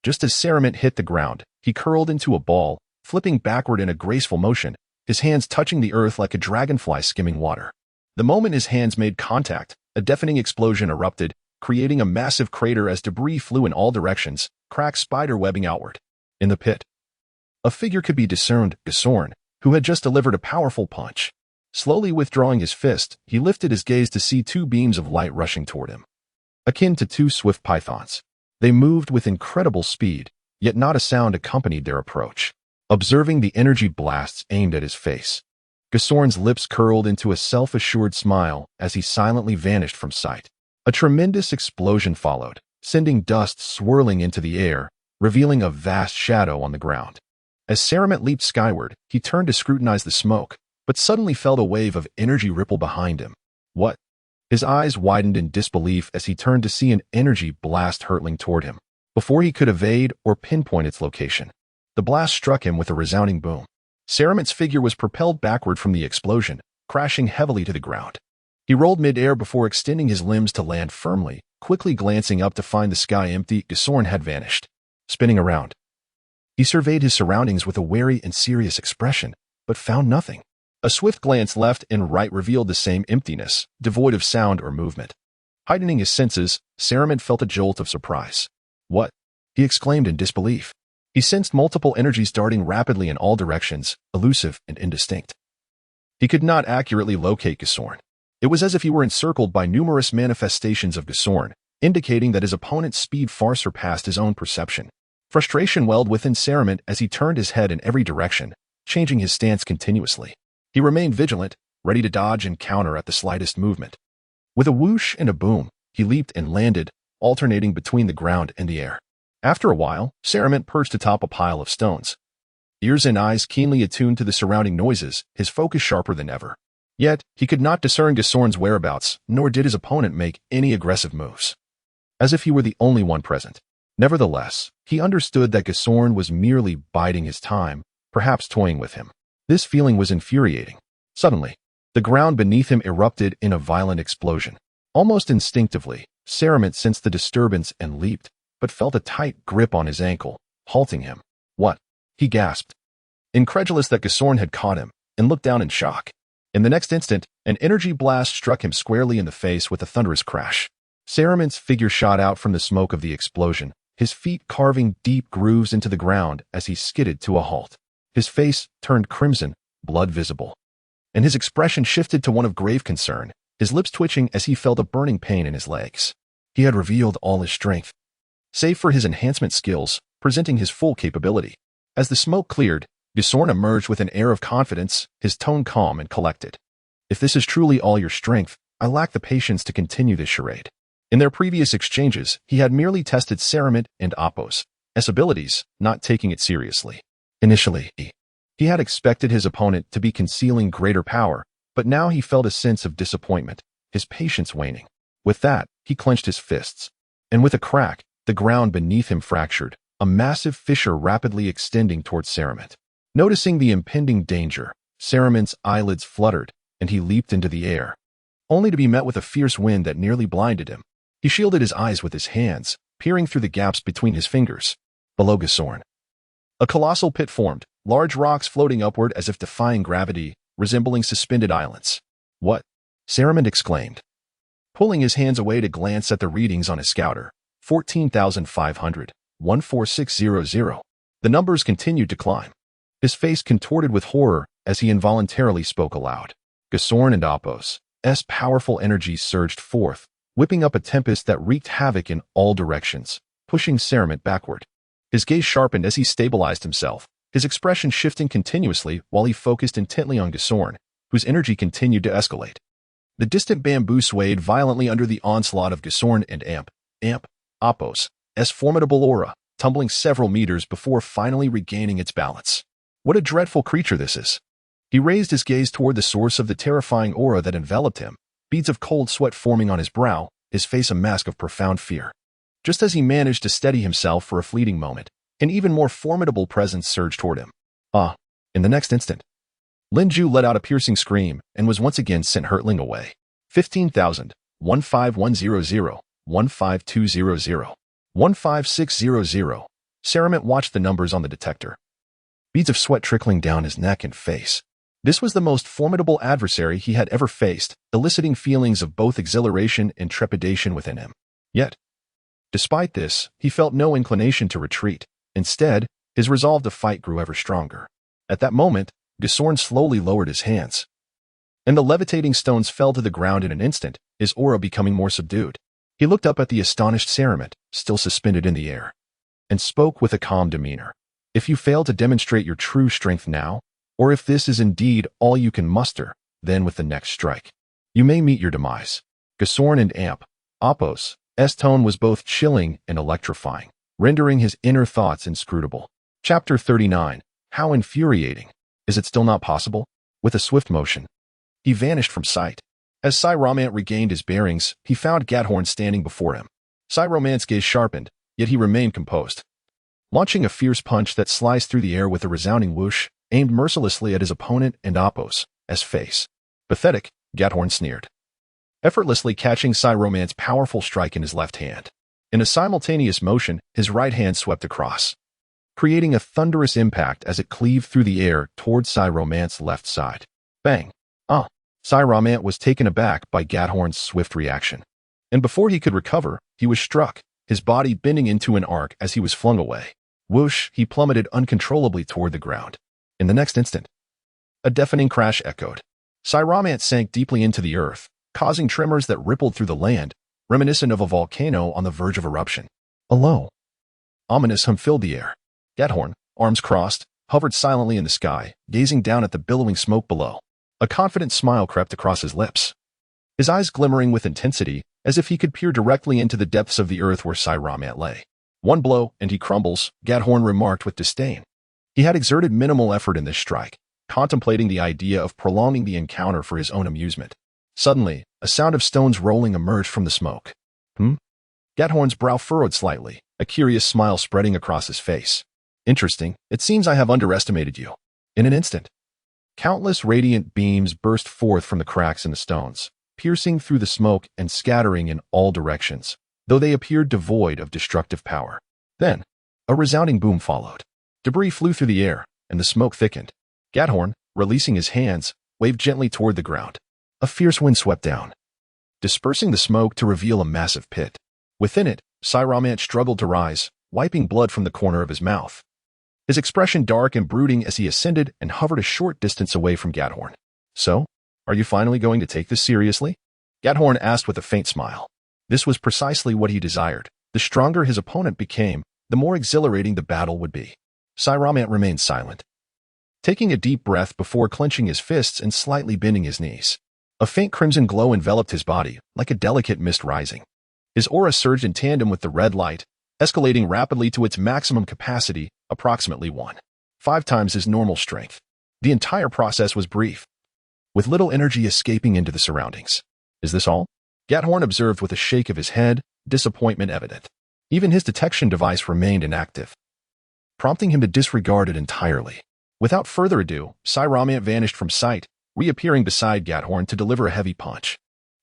[SPEAKER 1] Just as Saramant hit the ground, he curled into a ball, flipping backward in a graceful motion, his hands touching the earth like a dragonfly skimming water. The moment his hands made contact, a deafening explosion erupted, creating a massive crater as debris flew in all directions, cracks spider-webbing outward. In the pit, a figure could be discerned, Gassorn, who had just delivered a powerful punch. Slowly withdrawing his fist, he lifted his gaze to see two beams of light rushing toward him. Akin to two swift pythons, they moved with incredible speed, yet not a sound accompanied their approach. Observing the energy blasts aimed at his face, Gassorn's lips curled into a self-assured smile as he silently vanished from sight. A tremendous explosion followed, sending dust swirling into the air, revealing a vast shadow on the ground. As Saramant leaped skyward, he turned to scrutinize the smoke, but suddenly felt a wave of energy ripple behind him. What? His eyes widened in disbelief as he turned to see an energy blast hurtling toward him. Before he could evade or pinpoint its location, the blast struck him with a resounding boom. Saramant's figure was propelled backward from the explosion, crashing heavily to the ground. He rolled mid-air before extending his limbs to land firmly, quickly glancing up to find the sky empty. Gassorn had vanished. Spinning around, he surveyed his surroundings with a wary and serious expression, but found nothing. A swift glance left and right revealed the same emptiness, devoid of sound or movement. Heightening his senses, Saramant felt a jolt of surprise. "What?" he exclaimed in disbelief. He sensed multiple energies darting rapidly in all directions, elusive and indistinct. He could not accurately locate Gassorn. It was as if he were encircled by numerous manifestations of Gassorn, indicating that his opponent's speed far surpassed his own perception. Frustration welled within Saramant as he turned his head in every direction, changing his stance continuously. He remained vigilant, ready to dodge and counter at the slightest movement. With a whoosh and a boom, he leaped and landed, alternating between the ground and the air. After a while, Saruman perched atop a pile of stones. Ears and eyes keenly attuned to the surrounding noises, his focus sharper than ever. Yet, he could not discern Gasorn's whereabouts, nor did his opponent make any aggressive moves. As if he were the only one present. Nevertheless, he understood that Gasorn was merely biding his time, perhaps toying with him. This feeling was infuriating. Suddenly, the ground beneath him erupted in a violent explosion. Almost instinctively, Saruman sensed the disturbance and leaped, but felt a tight grip on his ankle, halting him. What? He gasped, incredulous that Gasorn had caught him, and looked down in shock. In the next instant, an energy blast struck him squarely in the face with a thunderous crash. Saruman's figure shot out from the smoke of the explosion, his feet carving deep grooves into the ground as he skidded to a halt. His face turned crimson, blood visible. And his expression shifted to one of grave concern, his lips twitching as he felt a burning pain in his legs. He had revealed all his strength, save for his enhancement skills, presenting his full capability. As the smoke cleared, Gasorn emerged with an air of confidence, his tone calm and collected. If this is truly all your strength, I lack the patience to continue this charade. In their previous exchanges, he had merely tested Saruman and Appos' abilities, not taking it seriously. Initially, he had expected his opponent to be concealing greater power, but now he felt a sense of disappointment, his patience waning. With that, he clenched his fists. And with a crack, the ground beneath him fractured, a massive fissure rapidly extending towards Saruman. Noticing the impending danger, Saruman's eyelids fluttered, and he leaped into the air, only to be met with a fierce wind that nearly blinded him. He shielded his eyes with his hands, peering through the gaps between his fingers. Below Gasorn, a colossal pit formed, large rocks floating upward as if defying gravity, resembling suspended islands. What? Saruman exclaimed, pulling his hands away to glance at the readings on his scouter. 14,500, 14600. The numbers continued to climb. His face contorted with horror as he involuntarily spoke aloud. Gasorn and Appos' powerful energies surged forth, whipping up a tempest that wreaked havoc in all directions, pushing Saruman backward. His gaze sharpened as he stabilized himself, his expression shifting continuously while he focused intently on Gasorn, whose energy continued to escalate. The distant bamboo swayed violently under the onslaught of Gasorn and Appos' formidable aura, tumbling several meters before finally regaining its balance. What a dreadful creature this is. He raised his gaze toward the source of the terrifying aura that enveloped him, beads of cold sweat forming on his brow, his face a mask of profound fear. Just as he managed to steady himself for a fleeting moment, an even more formidable presence surged toward him. In the next instant, Linju let out a piercing scream and was once again sent hurtling away. 15,000, 15100, 15200, 15600. Saruman watched the numbers on the detector, beads of sweat trickling down his neck and face. This was the most formidable adversary he had ever faced, eliciting feelings of both exhilaration and trepidation within him. Yet, despite this, he felt no inclination to retreat. Instead, his resolve to fight grew ever stronger. At that moment, Gasorn slowly lowered his hands, and the levitating stones fell to the ground in an instant, his aura becoming more subdued. He looked up at the astonished Saruman, still suspended in the air, and spoke with a calm demeanor. If you fail to demonstrate your true strength now, or if this is indeed all you can muster, then with the next strike, you may meet your demise. Gasorn and Appos' tone was both chilling and electrifying, rendering his inner thoughts inscrutable. Chapter 39. How infuriating. Is it still not possible? With a swift motion, he vanished from sight. As Saruman regained his bearings, he found Gathorn standing before him. Saruman's gaze sharpened, yet he remained composed. Launching a fierce punch that sliced through the air with a resounding whoosh, aimed mercilessly at his opponent and Appos' face. Pathetic, Gathorn sneered, effortlessly catching Saruman's powerful strike in his left hand. In a simultaneous motion, his right hand swept across, creating a thunderous impact as it cleaved through the air towards Saruman's left side. Bang! Saruman was taken aback by Gathorn's swift reaction. And before he could recover, he was struck, his body bending into an arc as he was flung away. Whoosh, he plummeted uncontrollably toward the ground. In the next instant, a deafening crash echoed. Saruman sank deeply into the earth, causing tremors that rippled through the land, reminiscent of a volcano on the verge of eruption. A low, ominous hum filled the air. Gathorn, arms crossed, hovered silently in the sky, gazing down at the billowing smoke below. A confident smile crept across his lips, his eyes glimmering with intensity, as if he could peer directly into the depths of the earth where Saiyaman lay. "One blow, and he crumbles," Gathorn remarked with disdain. He had exerted minimal effort in this strike, contemplating the idea of prolonging the encounter for his own amusement. Suddenly, a sound of stones rolling emerged from the smoke. Gathorn's brow furrowed slightly, a curious smile spreading across his face. "Interesting. It seems I have underestimated you." In an instant, countless radiant beams burst forth from the cracks in the stones, piercing through the smoke and scattering in all directions, though they appeared devoid of destructive power. Then, a resounding boom followed. Debris flew through the air, and the smoke thickened. Gathorn, releasing his hands, waved gently toward the ground. A fierce wind swept down, dispersing the smoke to reveal a massive pit. Within it, Saiyaman struggled to rise, wiping blood from the corner of his mouth. His expression dark and brooding as he ascended and hovered a short distance away from Gathorn. "So, are you finally going to take this seriously?" Gathorn asked with a faint smile. This was precisely what he desired. The stronger his opponent became, the more exhilarating the battle would be. Saiyaman remained silent, taking a deep breath before clenching his fists and slightly bending his knees. A faint crimson glow enveloped his body, like a delicate mist rising. His aura surged in tandem with the red light, escalating rapidly to its maximum capacity, approximately 1.5 times his normal strength. The entire process was brief, with little energy escaping into the surroundings. "Is this all?" Gathorn observed with a shake of his head, disappointment evident. Even his detection device remained inactive, prompting him to disregard it entirely. Without further ado, Saiyaman vanished from sight, reappearing beside Gathorn to deliver a heavy punch.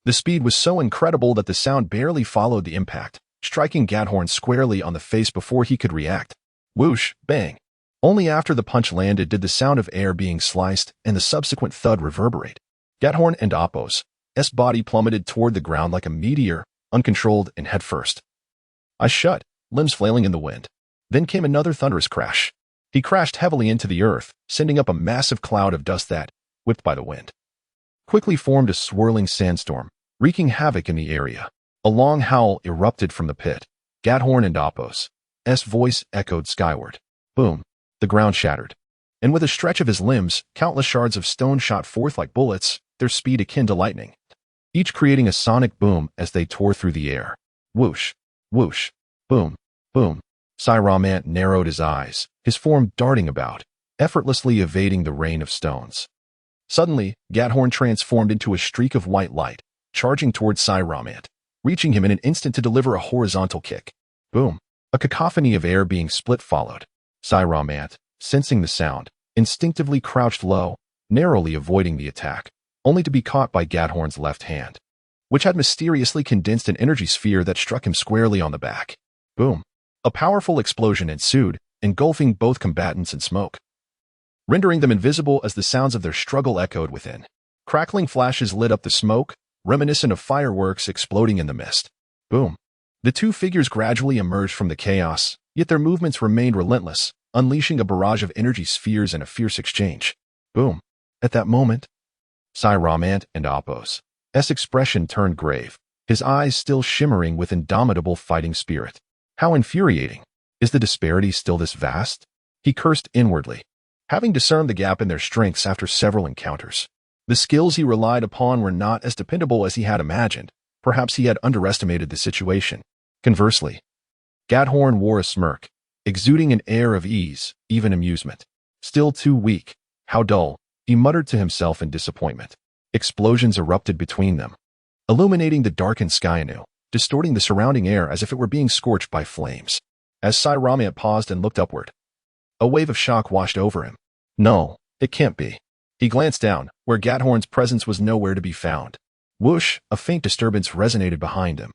[SPEAKER 1] The speed was so incredible that the sound barely followed the impact, striking Gathorn squarely on the face before he could react. Whoosh, bang. Only after the punch landed did the sound of air being sliced and the subsequent thud reverberate. Gathorn and Appos' body plummeted toward the ground like a meteor, uncontrolled and headfirst. Eyes shut, limbs flailing in the wind. Then came another thunderous crash. He crashed heavily into the earth, sending up a massive cloud of dust that, whipped by the wind, quickly formed a swirling sandstorm, wreaking havoc in the area. A long howl erupted from the pit. Gathorn and Appos' voice echoed skyward. Boom. The ground shattered. And with a stretch of his limbs, countless shards of stone shot forth like bullets, their speed akin to lightning, each creating a sonic boom as they tore through the air. Whoosh, whoosh, boom, boom. Saiyaman narrowed his eyes, his form darting about, effortlessly evading the rain of stones. Suddenly, Gathorn transformed into a streak of white light, charging towards Saiyaman, reaching him in an instant to deliver a horizontal kick. Boom. A cacophony of air being split followed. Saiyaman, sensing the sound, instinctively crouched low, narrowly avoiding the attack, only to be caught by Gathorn's left hand, which had mysteriously condensed an energy sphere that struck him squarely on the back. Boom. A powerful explosion ensued, engulfing both combatants in smoke, rendering them invisible as the sounds of their struggle echoed within. Crackling flashes lit up the smoke, reminiscent of fireworks exploding in the mist. Boom. The two figures gradually emerged from the chaos, yet their movements remained relentless, unleashing a barrage of energy spheres in a fierce exchange. Boom. At that moment, Saiyaman and Appos' expression turned grave, his eyes still shimmering with indomitable fighting spirit. How infuriating. Is the disparity still this vast? He cursed inwardly, having discerned the gap in their strengths after several encounters. The skills he relied upon were not as dependable as he had imagined. Perhaps he had underestimated the situation. Conversely, Gathorn wore a smirk, exuding an air of ease, even amusement. Still too weak. How dull, he muttered to himself in disappointment. Explosions erupted between them, illuminating the darkened sky anew, distorting the surrounding air as if it were being scorched by flames. As Saiyaman paused and looked upward, a wave of shock washed over him. No, it can't be. He glanced down, where Gathorn's presence was nowhere to be found. Whoosh, a faint disturbance resonated behind him.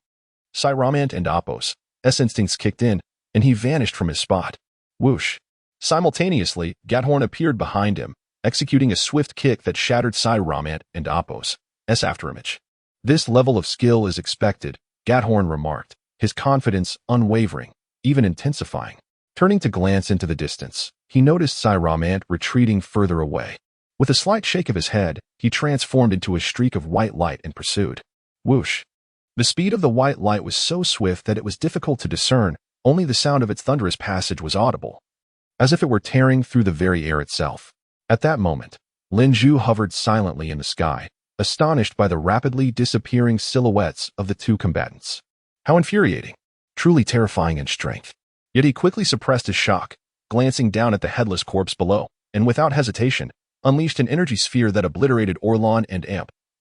[SPEAKER 1] Saiyaman and Appos' instincts kicked in, and he vanished from his spot. Whoosh. Simultaneously, Gathorn appeared behind him, executing a swift kick that shattered Saiyaman and Appos' afterimage. This level of skill is expected, Gathorn remarked, his confidence unwavering, even intensifying. Turning to glance into the distance, he noticed Saiyaman retreating further away. With a slight shake of his head, he transformed into a streak of white light and pursued. Whoosh. The speed of the white light was so swift that it was difficult to discern, only the sound of its thunderous passage was audible, as if it were tearing through the very air itself. At that moment, Lin hovered silently in the sky, astonished by the rapidly disappearing silhouettes of the two combatants. How infuriating, truly terrifying in strength. Yet he quickly suppressed his shock, glancing down at the headless corpse below, and without hesitation, unleashed an energy sphere that obliterated Orlon and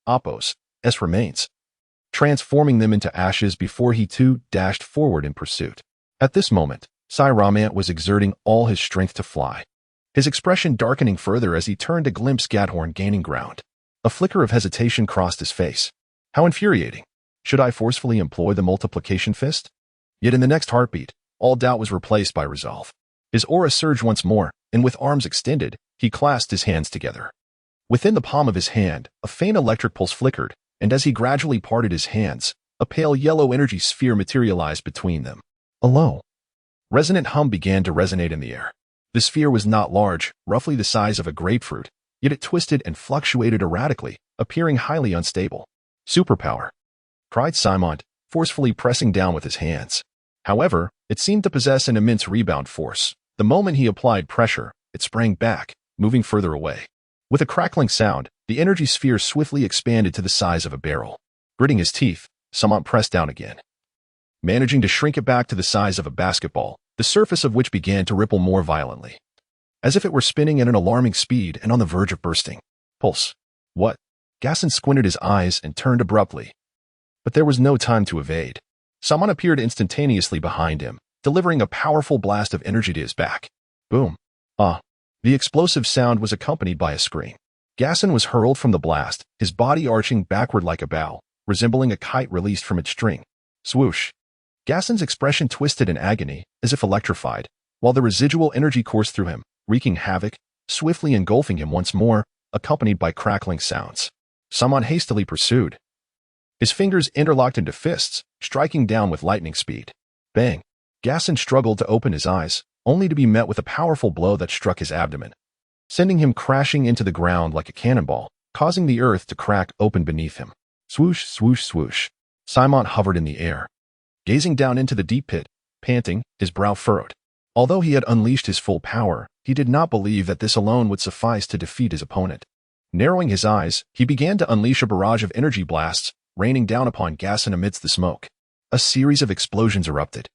[SPEAKER 1] Appos' remains, transforming them into ashes before he too dashed forward in pursuit. At this moment, Sai was exerting all his strength to fly, his expression darkening further as he turned to glimpse Gathorn gaining ground. A flicker of hesitation crossed his face. How infuriating. Should I forcefully employ the multiplication fist? Yet in the next heartbeat, all doubt was replaced by resolve. His aura surged once more, and with arms extended, he clasped his hands together. Within the palm of his hand, a faint electric pulse flickered, and as he gradually parted his hands, a pale yellow energy sphere materialized between them. A low, resonant hum began to resonate in the air. The sphere was not large, roughly the size of a grapefruit, yet it twisted and fluctuated erratically, appearing highly unstable. Superpower, cried Simon, forcefully pressing down with his hands. However, it seemed to possess an immense rebound force. The moment he applied pressure, it sprang back, moving further away. With a crackling sound, the energy sphere swiftly expanded to the size of a barrel. Gritting his teeth, Simon pressed down again, managing to shrink it back to the size of a basketball, the surface of which began to ripple more violently, as if it were spinning at an alarming speed and on the verge of bursting. Pulse. What? Gaston squinted his eyes and turned abruptly. But there was no time to evade. Someone appeared instantaneously behind him, delivering a powerful blast of energy to his back. Boom. The explosive sound was accompanied by a scream. Gaston was hurled from the blast, his body arching backward like a bow, resembling a kite released from its string. Swoosh. Gaston's expression twisted in agony, as if electrified, while the residual energy coursed through him, wreaking havoc, swiftly engulfing him once more, accompanied by crackling sounds. Someone hastily pursued. His fingers interlocked into fists, striking down with lightning speed. Bang! Gaston struggled to open his eyes, only to be met with a powerful blow that struck his abdomen, sending him crashing into the ground like a cannonball, causing the earth to crack open beneath him. Swoosh, swoosh, swoosh. Simon hovered in the air, gazing down into the deep pit, panting, his brow furrowed. Although he had unleashed his full power, he did not believe that this alone would suffice to defeat his opponent. Narrowing his eyes, he began to unleash a barrage of energy blasts, raining down upon Gaston amidst the smoke. A series of explosions erupted.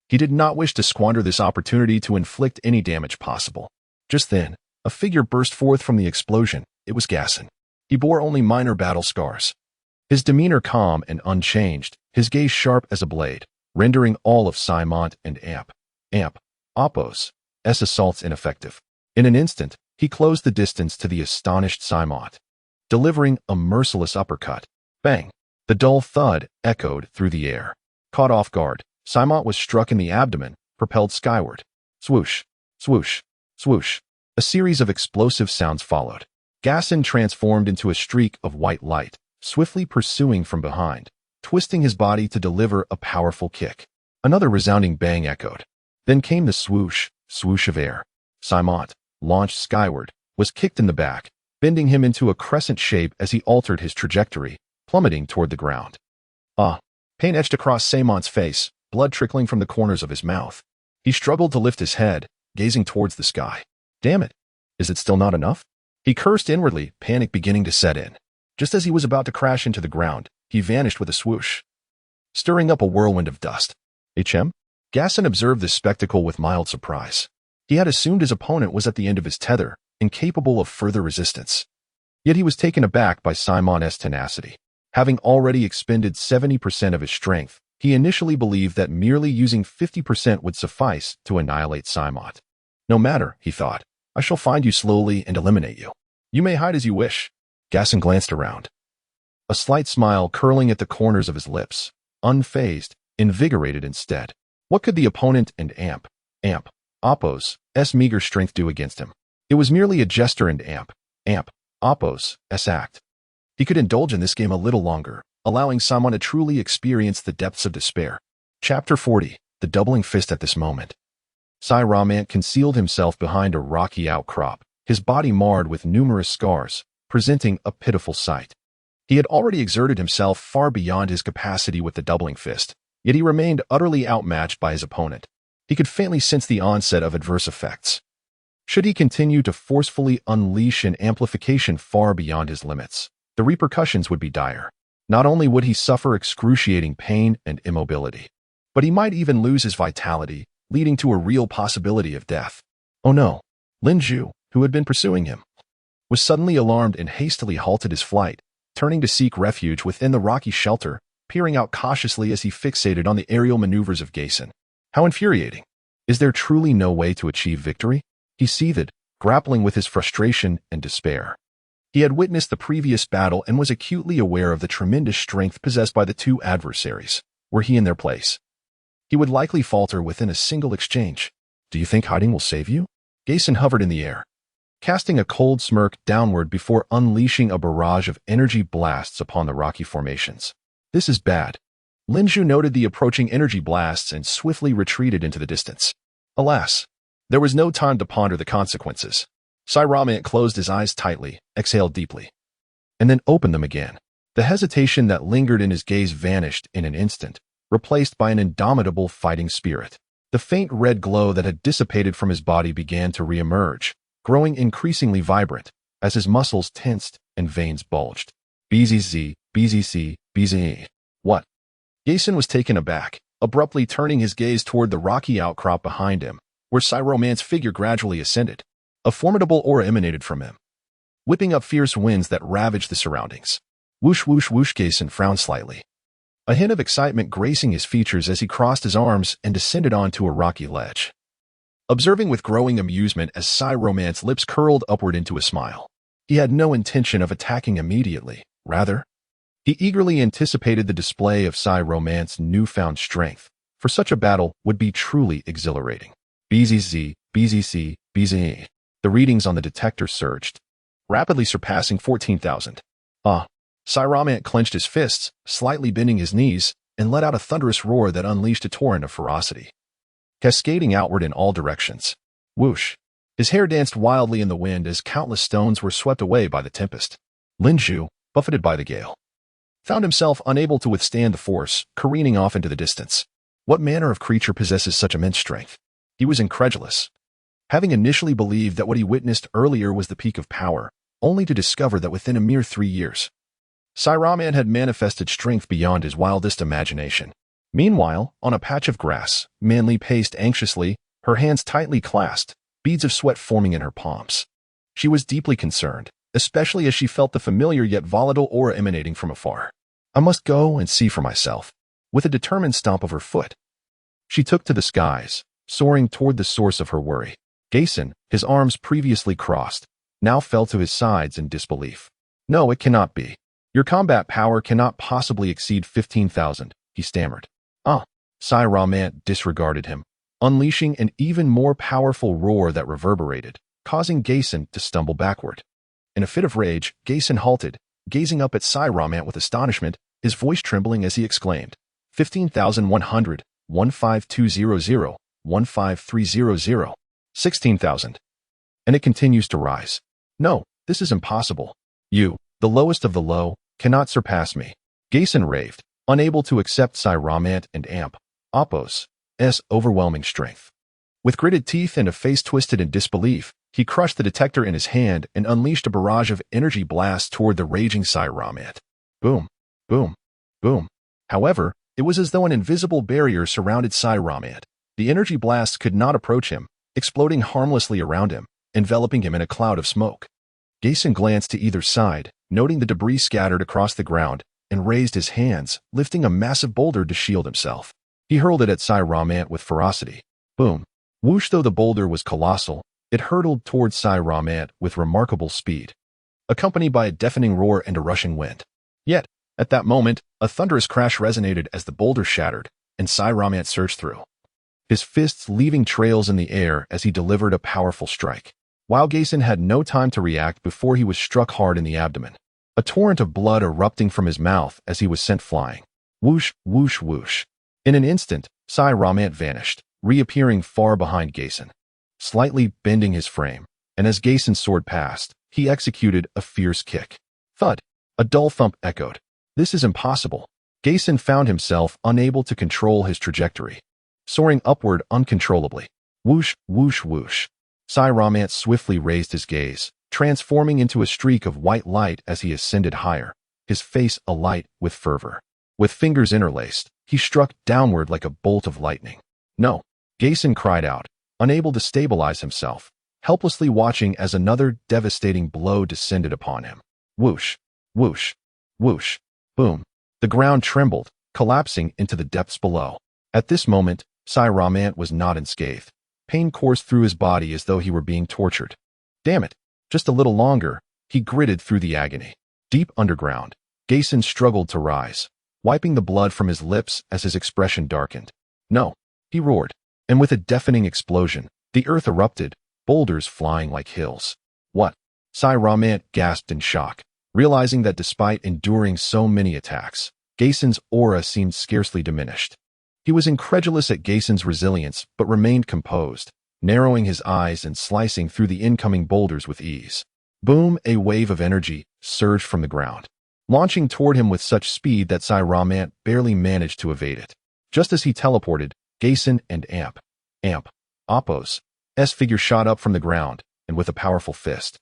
[SPEAKER 1] He did not wish to squander this opportunity to inflict any damage possible. Just then, a figure burst forth from the explosion. It was Gaston. He bore only minor battle scars. His demeanor calm and unchanged, his gaze sharp as a blade, rendering all of Simon and Appos' assaults ineffective. In an instant, he closed the distance to the astonished Simon, delivering a merciless uppercut. Bang! The dull thud echoed through the air. Caught off guard, Simon was struck in the abdomen, propelled skyward. Swoosh, swoosh, swoosh. A series of explosive sounds followed. Gaston transformed into a streak of white light, swiftly pursuing from behind, twisting his body to deliver a powerful kick. Another resounding bang echoed. Then came the swoosh, swoosh of air. Simon, launched skyward, was kicked in the back, bending him into a crescent shape as he altered his trajectory, plummeting toward the ground. Pain etched across Simon's face, blood trickling from the corners of his mouth. He struggled to lift his head, gazing towards the sky. Damn it! Is it still not enough? He cursed inwardly, panic beginning to set in. Just as he was about to crash into the ground, he vanished with a swoosh, stirring up a whirlwind of dust. Gaston observed this spectacle with mild surprise. He had assumed his opponent was at the end of his tether, incapable of further resistance. Yet he was taken aback by Simon's tenacity. Having already expended 70% of his strength, he initially believed that merely using 50% would suffice to annihilate Simon. No matter, he thought, I shall find you slowly and eliminate you. You may hide as you wish. Gaston glanced around, a slight smile curling at the corners of his lips, unfazed, invigorated instead. What could the opponent and Appos' meager strength do against him? It was merely a gesture and Appos' act. He could indulge in this game a little longer, allowing someone to truly experience the depths of despair. Chapter 40. The Doubling Fist. At this moment, Sai concealed himself behind a rocky outcrop, his body marred with numerous scars, presenting a pitiful sight. He had already exerted himself far beyond his capacity with the Doubling Fist, yet he remained utterly outmatched by his opponent. He could faintly sense the onset of adverse effects. Should he continue to forcefully unleash an amplification far beyond his limits, the repercussions would be dire. Not only would he suffer excruciating pain and immobility, but he might even lose his vitality, leading to a real possibility of death. Oh no! Lin Zhu, who had been pursuing him, was suddenly alarmed and hastily halted his flight, turning to seek refuge within the rocky shelter, peering out cautiously as he fixated on the aerial maneuvers of Gao. How infuriating! Is there truly no way to achieve victory? He seethed, grappling with his frustration and despair. He had witnessed the previous battle and was acutely aware of the tremendous strength possessed by the two adversaries. Were he in their place, he would likely falter within a single exchange. Do you think hiding will save you? Gao hovered in the air, casting a cold smirk downward before unleashing a barrage of energy blasts upon the rocky formations. This is bad. Lin Zhu noted the approaching energy blasts and swiftly retreated into the distance. Alas, there was no time to ponder the consequences. Saiyan closed his eyes tightly, exhaled deeply, and then opened them again. The hesitation that lingered in his gaze vanished in an instant, replaced by an indomitable fighting spirit. The faint red glow that had dissipated from his body began to re-emerge, growing increasingly vibrant as his muscles tensed and veins bulged. BZZ, BZC, BZE. What? Gao was taken aback, abruptly turning his gaze toward the rocky outcrop behind him, where Saiyan's figure gradually ascended. A formidable aura emanated from him, whipping up fierce winds that ravaged the surroundings. Whoosh, whoosh, whoosh. Gao frowned slightly, a hint of excitement gracing his features as he crossed his arms and descended onto a rocky ledge, observing with growing amusement as Saiyan's lips curled upward into a smile. He had no intention of attacking immediately. Rather, he eagerly anticipated the display of Saiyan's newfound strength, for such a battle would be truly exhilarating. BZZ, BZC, BZE. The readings on the detector surged, rapidly surpassing 14,000. Saiyan clenched his fists, slightly bending his knees, and let out a thunderous roar that unleashed a torrent of ferocity, cascading outward in all directions. Whoosh! His hair danced wildly in the wind as countless stones were swept away by the tempest. Lin Zhu, buffeted by the gale, found himself unable to withstand the force, careening off into the distance. What manner of creature possesses such immense strength? He was incredulous, having initially believed that what he witnessed earlier was the peak of power, only to discover that within a mere 3 years, Saiyan had manifested strength beyond his wildest imagination. Meanwhile, on a patch of grass, Manli paced anxiously, her hands tightly clasped, beads of sweat forming in her palms. She was deeply concerned, especially as she felt the familiar yet volatile aura emanating from afar. I must go and see for myself. With a determined stomp of her foot, she took to the skies, soaring toward the source of her worry. Gao, his arms previously crossed, now fell to his sides in disbelief. No, it cannot be. Your combat power cannot possibly exceed 15,000, he stammered. Saiyan disregarded him, unleashing an even more powerful roar that reverberated, causing Gao to stumble backward. In a fit of rage, Gao halted, gazing up at Saiyan with astonishment, his voice trembling as he exclaimed, 15,100, 15200, 15300. 16,000. And it continues to rise. No, this is impossible. You, the lowest of the low, cannot surpass me. Gao raved, unable to accept Saiyan and Oppo's overwhelming strength. With gritted teeth and a face twisted in disbelief, he crushed the detector in his hand and unleashed a barrage of energy blasts toward the raging Saiyan. Boom, boom, boom. However, it was as though an invisible barrier surrounded Saiyan. The energy blasts could not approach him, exploding harmlessly around him, enveloping him in a cloud of smoke. Gao glanced to either side, noting the debris scattered across the ground, and raised his hands, lifting a massive boulder to shield himself. He hurled it at Saiyan with ferocity. Boom. Whoosh! Though the boulder was colossal, it hurtled towards Saiyan with remarkable speed, accompanied by a deafening roar and a rushing wind. Yet, at that moment, a thunderous crash resonated as the boulder shattered, and Saiyan surged through, his fists leaving trails in the air as he delivered a powerful strike. While Gao had no time to react before he was struck hard in the abdomen, a torrent of blood erupting from his mouth as he was sent flying. Whoosh, whoosh, whoosh. In an instant, Saiyan vanished, reappearing far behind Gao, slightly bending his frame, and as Gao soared past, he executed a fierce kick. Thud! A dull thump echoed. This is impossible. Gao found himself unable to control his trajectory, soaring upward uncontrollably. Whoosh, whoosh, whoosh. Sairomant swiftly raised his gaze, transforming into a streak of white light as he ascended higher, his face alight with fervor. With fingers interlaced, he struck downward like a bolt of lightning. No! Gason cried out, unable to stabilize himself, helplessly watching as another devastating blow descended upon him. Whoosh! Whoosh! Whoosh! Boom! The ground trembled, collapsing into the depths below. At this moment, Sairomant was not unscathed. Pain coursed through his body as though he were being tortured. Damn it! Just a little longer, he gritted through the agony. Deep underground, Gason struggled to rise, wiping the blood from his lips as his expression darkened. No! He roared, and with a deafening explosion, the earth erupted, boulders flying like hills. What? Sairomant gasped in shock, realizing that despite enduring so many attacks, Gason's aura seemed scarcely diminished. He was incredulous at Gason's resilience but remained composed, narrowing his eyes and slicing through the incoming boulders with ease. Boom! A wave of energy surged from the ground, launching toward him with such speed that Sairomant barely managed to evade it. Just as he teleported, Gason and Appo's figure shot up from the ground, and with a powerful fist,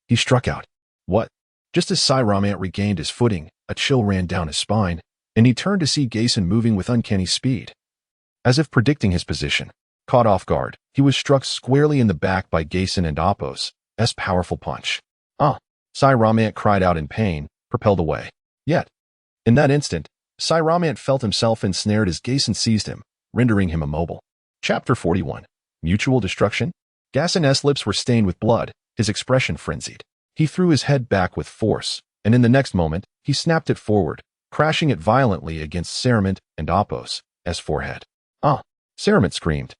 [SPEAKER 1] he struck out. What? Just as Sairomant regained his footing, a chill ran down his spine, and he turned to see Gason moving with uncanny speed. As if predicting his position, caught off guard, he was struck squarely in the back by Gason and Appo's powerful punch. Sairomant cried out in pain, propelled away. Yet, in that instant, Sairomant felt himself ensnared as Gason seized him, rendering him immobile. Chapter 41. Mutual Destruction? Gason's lips were stained with blood, his expression frenzied. He threw his head back with force, and in the next moment, he snapped it forward, crashing it violently against Sairomant and Appo's forehead. Sairomant screamed.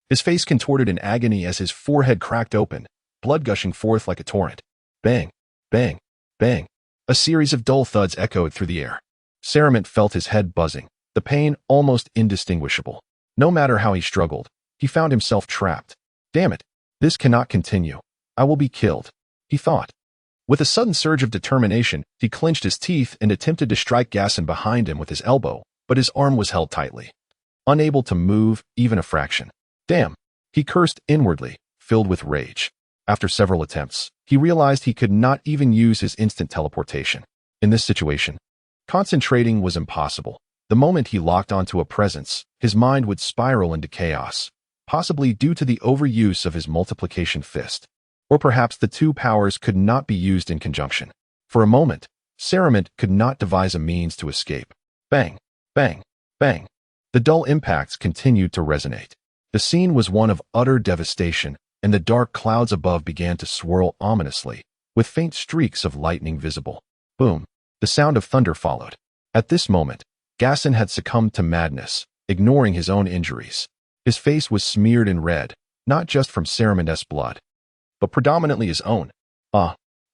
[SPEAKER 1] His face contorted in agony as his forehead cracked open, blood gushing forth like a torrent. Bang! Bang! Bang! A series of dull thuds echoed through the air. Sairomant felt his head buzzing, the pain almost indistinguishable. No matter how he struggled, he found himself trapped. Damn it! This cannot continue. I will be killed, he thought. With a sudden surge of determination, he clenched his teeth and attempted to strike Gason behind him with his elbow, but his arm was held tightly, unable to move even a fraction. Damn! He cursed inwardly, filled with rage. After several attempts, he realized he could not even use his instant teleportation. In this situation, concentrating was impossible. The moment he locked onto a presence, his mind would spiral into chaos, possibly due to the overuse of his multiplication fist. Or perhaps the two powers could not be used in conjunction. For a moment, Sairomant could not devise a means to escape. Bang! Bang! Bang! The dull impacts continued to resonate. The scene was one of utter devastation, and the dark clouds above began to swirl ominously, with faint streaks of lightning visible. Boom! The sound of thunder followed. At this moment, Gason had succumbed to madness, ignoring his own injuries. His face was smeared in red, not just from Sairomant's blood, but predominantly his own.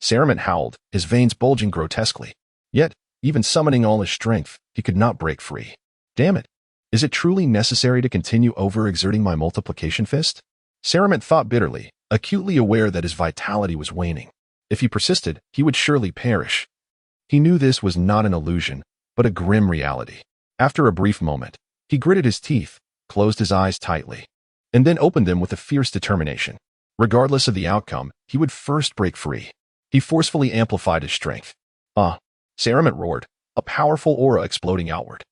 [SPEAKER 1] Sairomant howled, his veins bulging grotesquely. Yet, even summoning all his strength, he could not break free. Damn it! Is it truly necessary to continue overexerting my multiplication fist? Sairomant thought bitterly, acutely aware that his vitality was waning. If he persisted, he would surely perish. He knew this was not an illusion, but a grim reality. After a brief moment, he gritted his teeth, closed his eyes tightly, and then opened them with a fierce determination. Regardless of the outcome, he would first break free. He forcefully amplified his strength. Sairomant roared, a powerful aura exploding outward.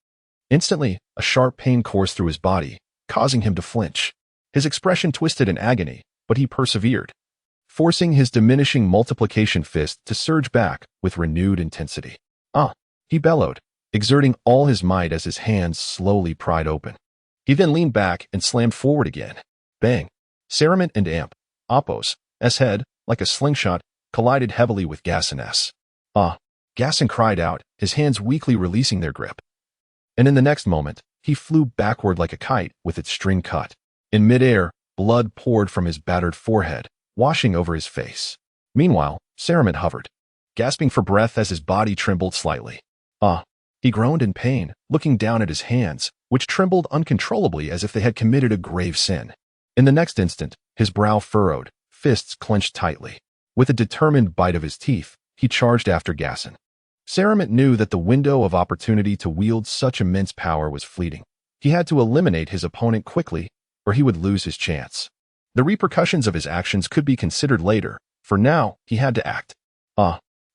[SPEAKER 1] Instantly, a sharp pain coursed through his body, causing him to flinch. His expression twisted in agony, but he persevered, forcing his diminishing multiplication fist to surge back with renewed intensity. He bellowed, exerting all his might as his hands slowly pried open. He then leaned back and slammed forward again. Bang! Sairomant and Appo's head, like a slingshot, collided heavily with Gason's. Gason cried out, his hands weakly releasing their grip. And in the next moment, he flew backward like a kite with its string cut. In midair, blood poured from his battered forehead, washing over his face. Meanwhile, Sairomant hovered, gasping for breath as his body trembled slightly. He groaned in pain, looking down at his hands, which trembled uncontrollably as if they had committed a grave sin. In the next instant, his brow furrowed, fists clenched tightly. With a determined bite of his teeth, he charged after Gason. Sairomant knew that the window of opportunity to wield such immense power was fleeting. He had to eliminate his opponent quickly, or he would lose his chance. The repercussions of his actions could be considered later. For now, he had to act.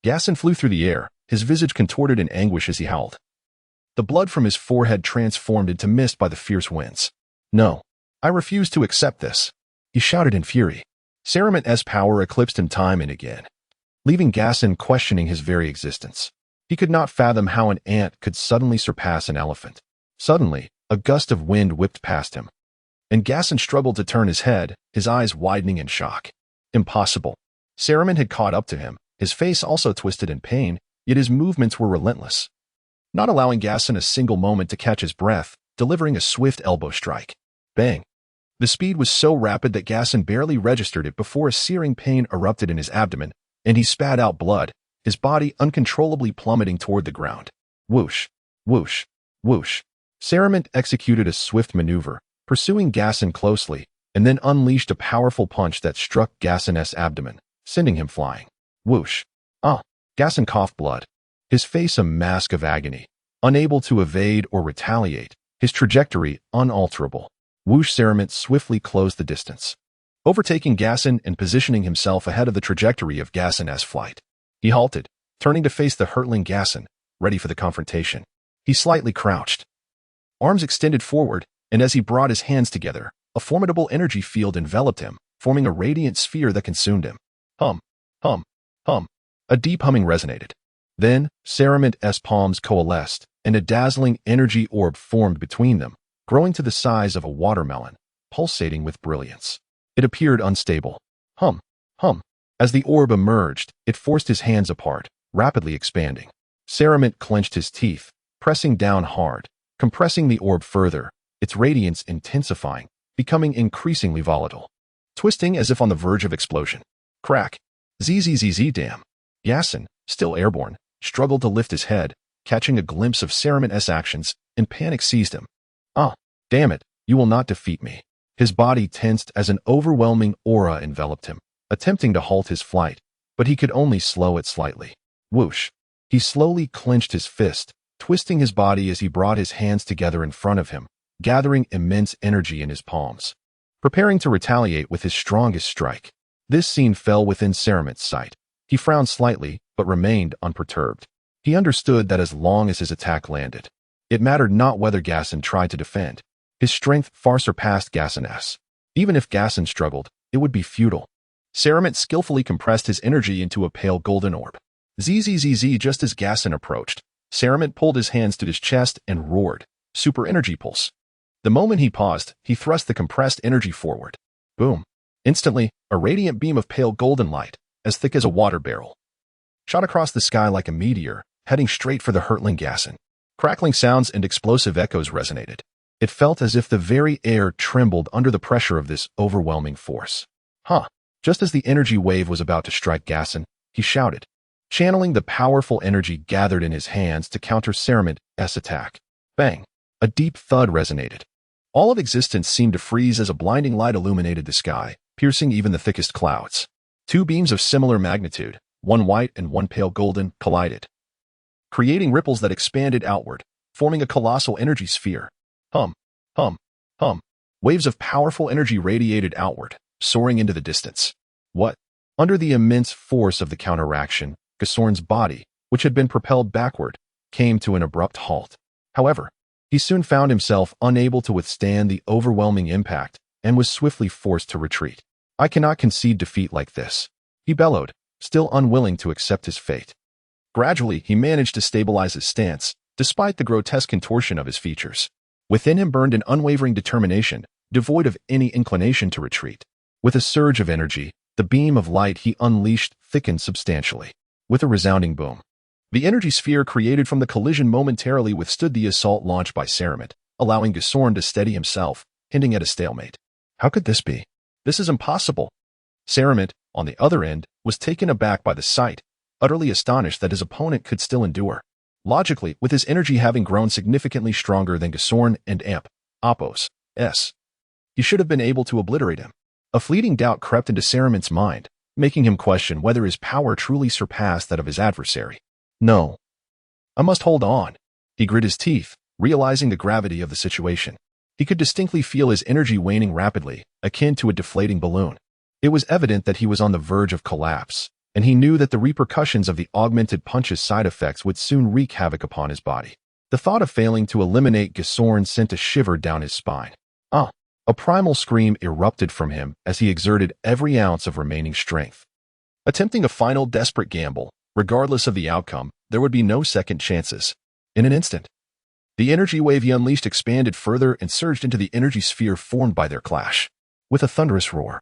[SPEAKER 1] Gassen flew through the air, his visage contorted in anguish as he howled. The blood from his forehead transformed into mist by the fierce winds. No, I refuse to accept this, he shouted in fury. Sarament's power eclipsed him time and again, leaving Gassen questioning his very existence. He could not fathom how an ant could suddenly surpass an elephant. Suddenly, a gust of wind whipped past him, and Gassen struggled to turn his head, his eyes widening in shock. Impossible. Sarament had caught up to him, his face also twisted in pain, yet his movements were relentless, not allowing Gassen a single moment to catch his breath, delivering a swift elbow strike. Bang! The speed was so rapid that Gassen barely registered it before a searing pain erupted in his abdomen, and he spat out blood, his body uncontrollably plummeting toward the ground. Whoosh! Whoosh! Whoosh! Sarament executed a swift maneuver, pursuing Gassen closely, and then unleashed a powerful punch that struck Gassen's abdomen, sending him flying. Whoosh! Gassen coughed blood, his face a mask of agony, unable to evade or retaliate, his trajectory unalterable. Whoosh! Sarament swiftly closed the distance, overtaking Gassen and positioning himself ahead of the trajectory of Gassen's flight. He halted, turning to face the hurtling Gassen, ready for the confrontation. He slightly crouched, arms extended forward, and as he brought his hands together, a formidable energy field enveloped him, forming a radiant sphere that consumed him. Hum, hum, hum. A deep humming resonated. Then, Sarament's palms coalesced, and a dazzling energy orb formed between them, growing to the size of a watermelon, pulsating with brilliance. It appeared unstable. Hum, hum. As the orb emerged, it forced his hands apart, rapidly expanding. Sarament clenched his teeth, pressing down hard, compressing the orb further, its radiance intensifying, becoming increasingly volatile, twisting as if on the verge of explosion. Crack! Zzz damn! Gassen, still airborne, struggled to lift his head, catching a glimpse of Sarament's actions, and panic seized him. Damn it, you will not defeat me. His body tensed as an overwhelming aura enveloped him, attempting to halt his flight, but he could only slow it slightly. Whoosh! He slowly clenched his fist, twisting his body as he brought his hands together in front of him, gathering immense energy in his palms, preparing to retaliate with his strongest strike. This scene fell within Sarament's sight. He frowned slightly, but remained unperturbed. He understood that as long as his attack landed, it mattered not whether Gassen tried to defend. His strength far surpassed Gassen's. Even if Gassen struggled, it would be futile. Sarament skillfully compressed his energy into a pale golden orb. Zzz just as Gassen approached, Sarament pulled his hands to his chest and roared, Super Energy Pulse. The moment he paused, he thrust the compressed energy forward. Boom. Instantly, a radiant beam of pale golden light, as thick as a water barrel, shot across the sky like a meteor, heading straight for the hurtling Gassen. Crackling sounds and explosive echoes resonated. It felt as if the very air trembled under the pressure of this overwhelming force. Just as the energy wave was about to strike Gassen, he shouted, channeling the powerful energy gathered in his hands to counter Sarament's attack. Bang! A deep thud resonated. All of existence seemed to freeze as a blinding light illuminated the sky, piercing even the thickest clouds. Two beams of similar magnitude, one white and one pale golden, collided, creating ripples that expanded outward, forming a colossal energy sphere. Hum, hum, hum. Waves of powerful energy radiated outward, soaring into the distance. What? Under the immense force of the counteraction, Gasorn's body, which had been propelled backward, came to an abrupt halt. However, he soon found himself unable to withstand the overwhelming impact and was swiftly forced to retreat. I cannot concede defeat like this, he bellowed, still unwilling to accept his fate. Gradually, he managed to stabilize his stance, despite the grotesque contortion of his features. Within him burned an unwavering determination, devoid of any inclination to retreat. With a surge of energy, the beam of light he unleashed thickened substantially. With a resounding boom, the energy sphere created from the collision momentarily withstood the assault launched by Sarament, allowing Gasorn to steady himself, hinting at a stalemate. How could this be? This is impossible. Sarament, on the other end, was taken aback by the sight, utterly astonished that his opponent could still endure. Logically, with his energy having grown significantly stronger than Gasorn and Appos, he should have been able to obliterate him. A fleeting doubt crept into Sarament's mind, making him question whether his power truly surpassed that of his adversary. No. I must hold on. He grit his teeth, realizing the gravity of the situation. He could distinctly feel his energy waning rapidly, akin to a deflating balloon. It was evident that he was on the verge of collapse, and he knew that the repercussions of the augmented punch's side effects would soon wreak havoc upon his body. The thought of failing to eliminate Gao Ren sent a shiver down his spine. A primal scream erupted from him as he exerted every ounce of remaining strength. Attempting a final desperate gamble, regardless of the outcome, there would be no second chances. In an instant, the energy wave he unleashed expanded further and surged into the energy sphere formed by their clash. With a thunderous roar,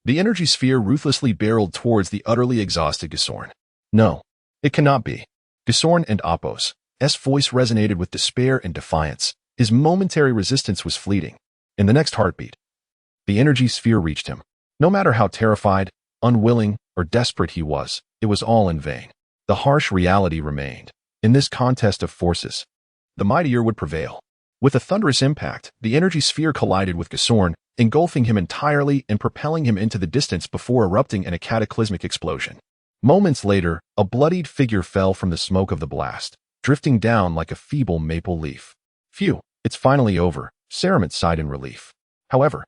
[SPEAKER 1] the energy sphere ruthlessly barreled towards the utterly exhausted Gao Ren. No, it cannot be. Gao Ren and Appo's voice resonated with despair and defiance. His momentary resistance was fleeting. In the next heartbeat, the energy sphere reached him. No matter how terrified, unwilling, or desperate he was, it was all in vain. The harsh reality remained. In this contest of forces, the mightier would prevail. With a thunderous impact, the energy sphere collided with Gao Ren, engulfing him entirely and propelling him into the distance before erupting in a cataclysmic explosion. Moments later, a bloodied figure fell from the smoke of the blast, drifting down like a feeble maple leaf. Phew, it's finally over, Saiyan sighed in relief. However,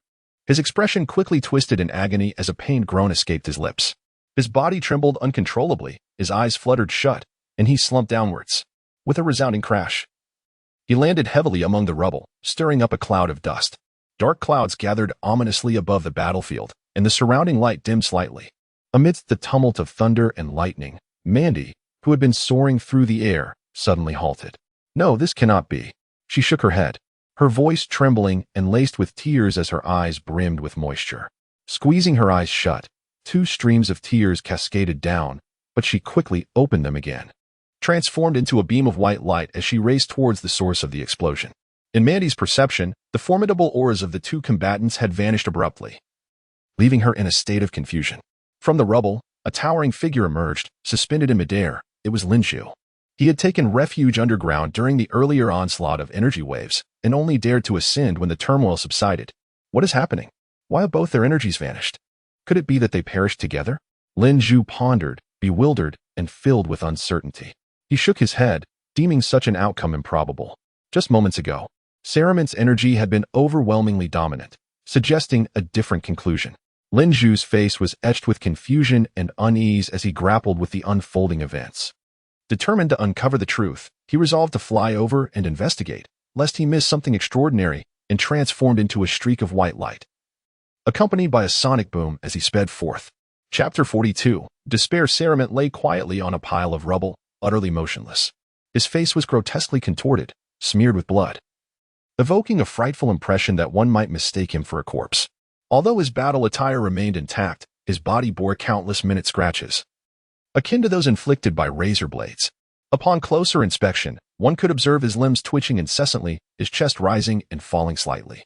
[SPEAKER 1] his expression quickly twisted in agony as a pained groan escaped his lips. His body trembled uncontrollably, his eyes fluttered shut, and he slumped downwards. With a resounding crash, he landed heavily among the rubble, stirring up a cloud of dust. Dark clouds gathered ominously above the battlefield, and the surrounding light dimmed slightly. Amidst the tumult of thunder and lightning, Mandy, who had been soaring through the air, suddenly halted. No, this cannot be. She shook her head, her voice trembling and laced with tears as her eyes brimmed with moisture. Squeezing her eyes shut, 2 streams of tears cascaded down, but she quickly opened them again, transformed into a beam of white light as she raced towards the source of the explosion. In Mandy's perception, the formidable auras of the 2 combatants had vanished abruptly, leaving her in a state of confusion. From the rubble, a towering figure emerged, suspended in midair. It was Lam-Z. He had taken refuge underground during the earlier onslaught of energy waves, and only dared to ascend when the turmoil subsided. What is happening? Why have both their energies vanished? Could it be that they perished together? Lam-Z pondered, bewildered, and filled with uncertainty. He shook his head, deeming such an outcome improbable. Just moments ago, Saiyan's energy had been overwhelmingly dominant, suggesting a different conclusion. Lam-Z's face was etched with confusion and unease as he grappled with the unfolding events. Determined to uncover the truth, he resolved to fly over and investigate, lest he miss something extraordinary, and transformed into a streak of white light, accompanied by a sonic boom as he sped forth. Chapter 42. Despair. Saiyan lay quietly on a pile of rubble, utterly motionless. His face was grotesquely contorted, smeared with blood, evoking a frightful impression that one might mistake him for a corpse. Although his battle attire remained intact, his body bore countless minute scratches, akin to those inflicted by razor blades. Upon closer inspection, one could observe his limbs twitching incessantly, his chest rising and falling slightly,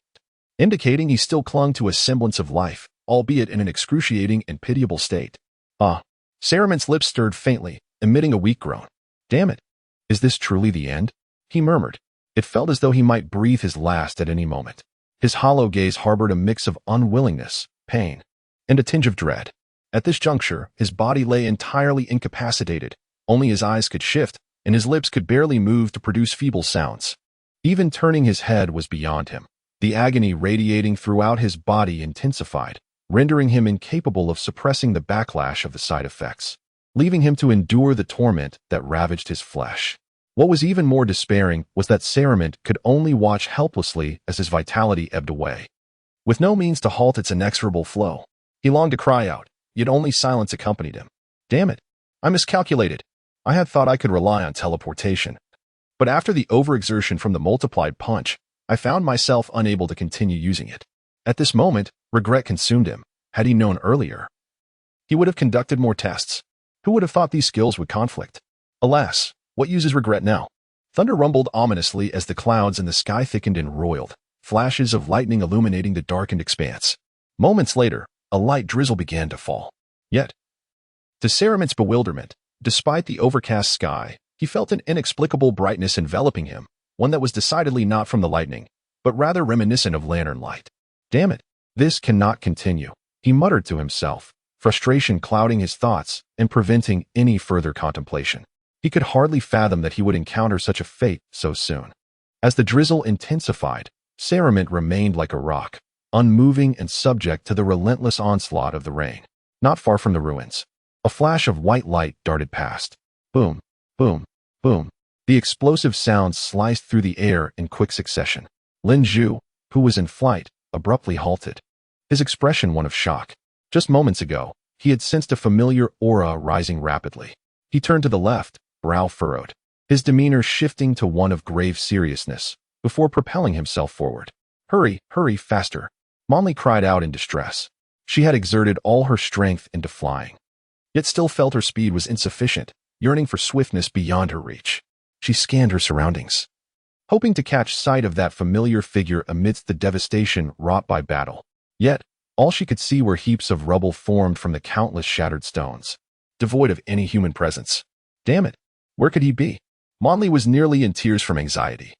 [SPEAKER 1] indicating he still clung to a semblance of life, albeit in an excruciating and pitiable state. Saiyan's lips stirred faintly, emitting a weak groan. Damn it! Is this truly the end? He murmured. It felt as though he might breathe his last at any moment. His hollow gaze harbored a mix of unwillingness, pain, and a tinge of dread. At this juncture, his body lay entirely incapacitated. Only his eyes could shift, and his lips could barely move to produce feeble sounds. Even turning his head was beyond him. The agony radiating throughout his body intensified, rendering him incapable of suppressing the backlash of the side effects, leaving him to endure the torment that ravaged his flesh. What was even more despairing was that Saiyan could only watch helplessly as his vitality ebbed away, with no means to halt its inexorable flow. He longed to cry out, yet only silence accompanied him. Damn it! I miscalculated. I had thought I could rely on teleportation. But after the overexertion from the multiplied punch, I found myself unable to continue using it. At this moment, regret consumed him. Had he known earlier, he would have conducted more tests. Who would have thought these skills would conflict? Alas, what use is regret now? Thunder rumbled ominously as the clouds in the sky thickened and roiled, flashes of lightning illuminating the darkened expanse. Moments later, a light drizzle began to fall. Yet, to Saiyan's bewilderment, despite the overcast sky, he felt an inexplicable brightness enveloping him, one that was decidedly not from the lightning, but rather reminiscent of lantern light. Damn it, this cannot continue, he muttered to himself, frustration clouding his thoughts and preventing any further contemplation. He could hardly fathom that he would encounter such a fate so soon. As the drizzle intensified, Saramint remained like a rock, unmoving and subject to the relentless onslaught of the rain. Not far from the ruins, a flash of white light darted past. Boom, boom, boom. The explosive sounds sliced through the air in quick succession. Lin Zhu, who was in flight, abruptly halted, his expression one of shock. Just moments ago, he had sensed a familiar aura rising rapidly. He turned to the left, brow furrowed, his demeanor shifting to one of grave seriousness, before propelling himself forward. Hurry, hurry, faster! Monli cried out in distress. She had exerted all her strength into flying, yet still felt her speed was insufficient, yearning for swiftness beyond her reach. She scanned her surroundings, hoping to catch sight of that familiar figure amidst the devastation wrought by battle. Yet, all she could see were heaps of rubble formed from the countless shattered stones, devoid of any human presence. Damn it! Where could he be? Monli was nearly in tears from anxiety,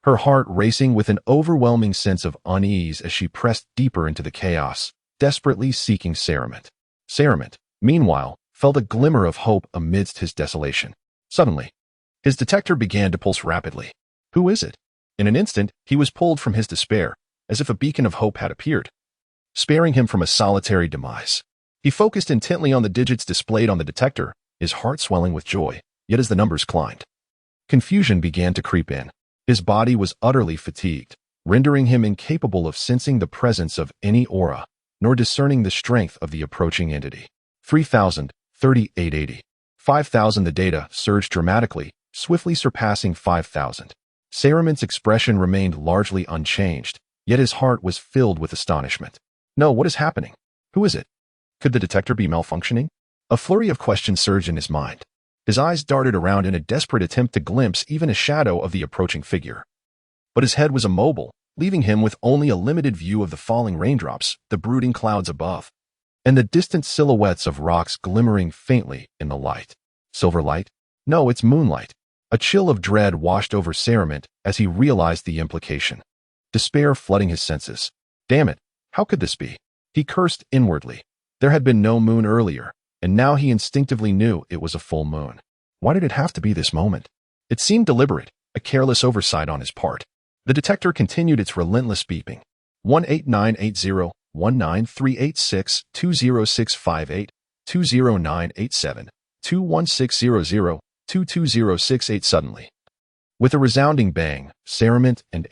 [SPEAKER 1] her heart racing with an overwhelming sense of unease as she pressed deeper into the chaos, desperately seeking Saramint. Saramint, meanwhile, felt a glimmer of hope amidst his desolation. Suddenly, his detector began to pulse rapidly. Who is it? In an instant, he was pulled from his despair, as if a beacon of hope had appeared, sparing him from a solitary demise. He focused intently on the digits displayed on the detector, his heart swelling with joy, yet as the numbers climbed, confusion began to creep in. His body was utterly fatigued, rendering him incapable of sensing the presence of any aura, nor discerning the strength of the approaching entity. 3,000, 3880. 5,000. The data surged dramatically, swiftly surpassing 5,000. Saramint's expression remained largely unchanged, yet his heart was filled with astonishment. No, what is happening? Who is it? Could the detector be malfunctioning? A flurry of questions surged in his mind. His eyes darted around in a desperate attempt to glimpse even a shadow of the approaching figure. But his head was immobile, leaving him with only a limited view of the falling raindrops, the brooding clouds above, and the distant silhouettes of rocks glimmering faintly in the light. Silver light? No, it's moonlight. A chill of dread washed over Saramint as he realized the implication. Despair flooding his senses. Damn it, how could this be? He cursed inwardly. There had been no moon earlier, and now he instinctively knew it was a full moon. Why did it have to be this moment? It seemed deliberate, a careless oversight on his part. The detector continued its relentless beeping. 18980, 19386, 20658, 20987, 21600, 22068. Suddenly, with a resounding bang, Saramint and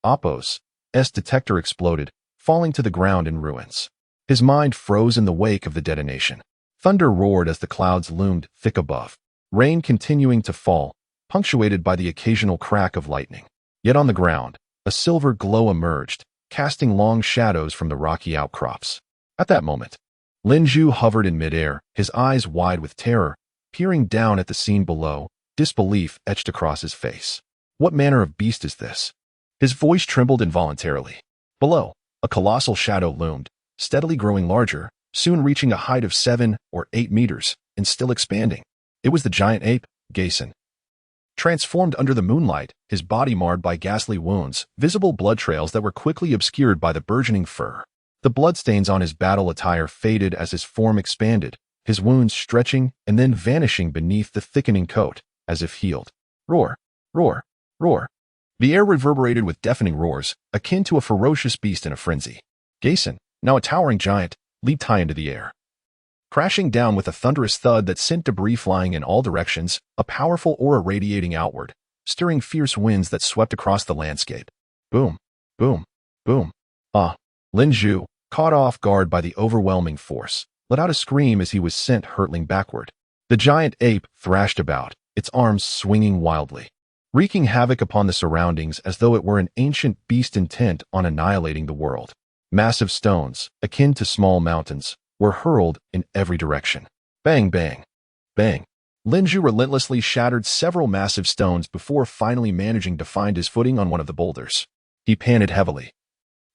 [SPEAKER 1] Oppos' detector exploded, falling to the ground in ruins. His mind froze in the wake of the detonation. Thunder roared as the clouds loomed thick above, rain continuing to fall, punctuated by the occasional crack of lightning. Yet on the ground, a silver glow emerged, casting long shadows from the rocky outcrops. At that moment, Lin Zhu hovered in midair, his eyes wide with terror, peering down at the scene below, disbelief etched across his face. What manner of beast is this? His voice trembled involuntarily. Below, a colossal shadow loomed, steadily growing larger, soon reaching a height of 7 or 8 meters, and still expanding. It was the giant ape, Gao. Transformed under the moonlight, his body marred by ghastly wounds, visible blood trails that were quickly obscured by the burgeoning fur. The bloodstains on his battle attire faded as his form expanded, his wounds stretching and then vanishing beneath the thickening coat, as if healed. Roar, roar, roar. The air reverberated with deafening roars, akin to a ferocious beast in a frenzy. Gao, now a towering giant, leaped high into the air, crashing down with a thunderous thud that sent debris flying in all directions, a powerful aura radiating outward, stirring fierce winds that swept across the landscape. Boom, boom, boom. Lin Zhu, caught off guard by the overwhelming force, let out a scream as he was sent hurtling backward. The giant ape thrashed about, its arms swinging wildly, wreaking havoc upon the surroundings as though it were an ancient beast intent on annihilating the world. Massive stones, akin to small mountains, were hurled in every direction. Bang, bang, bang. Lin Zhu relentlessly shattered several massive stones before finally managing to find his footing on one of the boulders. He panted heavily,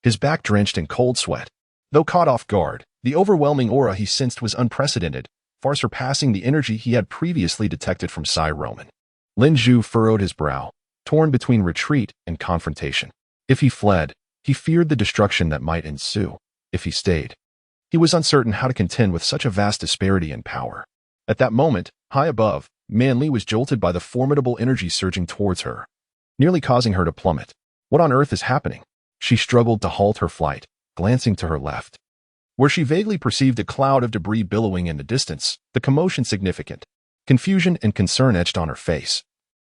[SPEAKER 1] his back drenched in cold sweat. Though caught off guard, the overwhelming aura he sensed was unprecedented, far surpassing the energy he had previously detected from Sai Roman. Lin Zhu furrowed his brow, torn between retreat and confrontation. If he fled, he feared the destruction that might ensue. If he stayed, he was uncertain how to contend with such a vast disparity in power. At that moment, high above, Man Li was jolted by the formidable energy surging towards her, nearly causing her to plummet. What on earth is happening? She struggled to halt her flight, glancing to her left, where she vaguely perceived a cloud of debris billowing in the distance, the commotion significant. Confusion and concern etched on her face.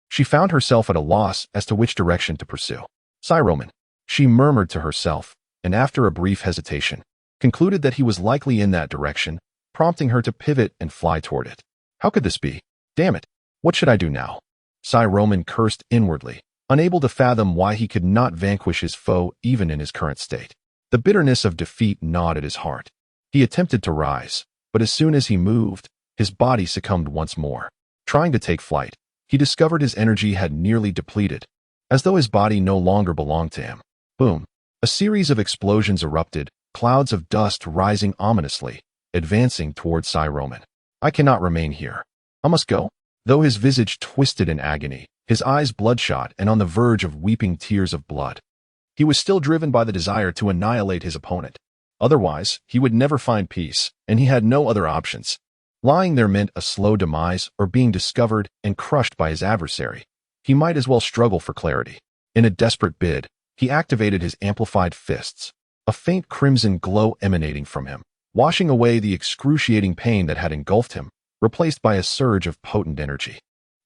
[SPEAKER 1] She found herself at a loss as to which direction to pursue. Saiyan, she murmured to herself, and after a brief hesitation, concluded that he was likely in that direction, prompting her to pivot and fly toward it. How could this be? Damn it! What should I do now? Saiyan cursed inwardly, unable to fathom why he could not vanquish his foe even in his current state. The bitterness of defeat gnawed at his heart. He attempted to rise, but as soon as he moved, his body succumbed once more. Trying to take flight, he discovered his energy had nearly depleted, as though his body no longer belonged to him. Boom! A series of explosions erupted, clouds of dust rising ominously, advancing toward Saiyan. I cannot remain here. I must go. Though his visage twisted in agony, his eyes bloodshot and on the verge of weeping tears of blood, he was still driven by the desire to annihilate his opponent. Otherwise, he would never find peace, and he had no other options. Lying there meant a slow demise or being discovered and crushed by his adversary. He might as well struggle for clarity. In a desperate bid, he activated his amplified fists, a faint crimson glow emanating from him, washing away the excruciating pain that had engulfed him, replaced by a surge of potent energy.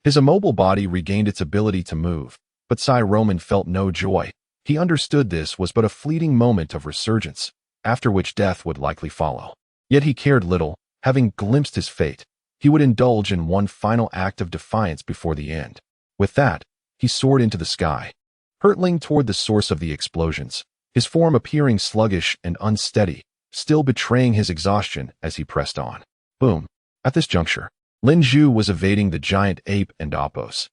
[SPEAKER 1] His immobile body regained its ability to move, but Saiyan felt no joy. He understood this was but a fleeting moment of resurgence, after which death would likely follow. Yet he cared little. Having glimpsed his fate, he would indulge in one final act of defiance before the end. With that, he soared into the sky, hurtling toward the source of the explosions, his form appearing sluggish and unsteady, still betraying his exhaustion as he pressed on. Boom! At this juncture, Lam-Z was evading the giant ape and Appo's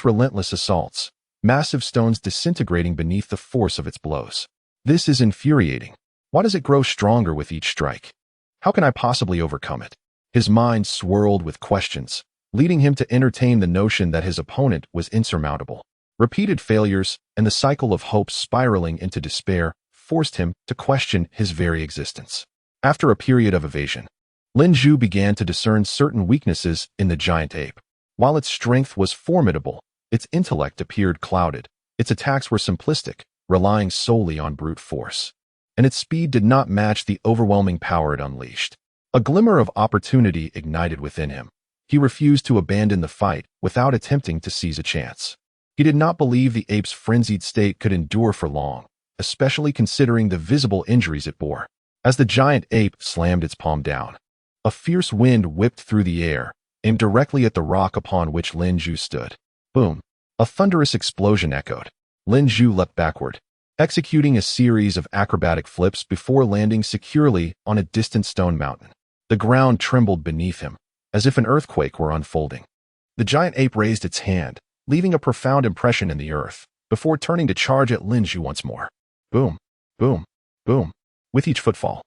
[SPEAKER 1] relentless assaults, massive stones disintegrating beneath the force of its blows. This is infuriating. Why does it grow stronger with each strike? How can I possibly overcome it? His mind swirled with questions, leading him to entertain the notion that his opponent was insurmountable. Repeated failures and the cycle of hope spiraling into despair forced him to question his very existence. After a period of evasion, Lam-Z began to discern certain weaknesses in the giant ape. While its strength was formidable, its intellect appeared clouded. Its attacks were simplistic, relying solely on brute force, and its speed did not match the overwhelming power it unleashed. A glimmer of opportunity ignited within him. He refused to abandon the fight without attempting to seize a chance. He did not believe the ape's frenzied state could endure for long, especially considering the visible injuries it bore. As the giant ape slammed its palm down, a fierce wind whipped through the air, aimed directly at the rock upon which Lam-Z stood. Boom! A thunderous explosion echoed. Lam-Z leapt backward, executing a series of acrobatic flips before landing securely on a distant stone mountain. The ground trembled beneath him, as if an earthquake were unfolding. The giant ape raised its hand, leaving a profound impression in the earth, before turning to charge at Lam-Z once more. Boom! Boom! Boom! With each footfall,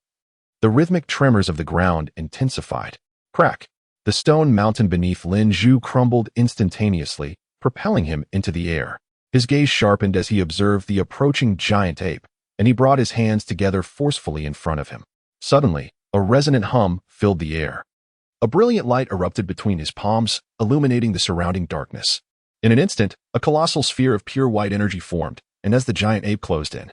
[SPEAKER 1] the rhythmic tremors of the ground intensified. Crack! The stone mountain beneath Lam-Z crumbled instantaneously, propelling him into the air. His gaze sharpened as he observed the approaching giant ape, and he brought his hands together forcefully in front of him. Suddenly, a resonant hum filled the air. A brilliant light erupted between his palms, illuminating the surrounding darkness. In an instant, a colossal sphere of pure white energy formed, and as the giant ape closed in,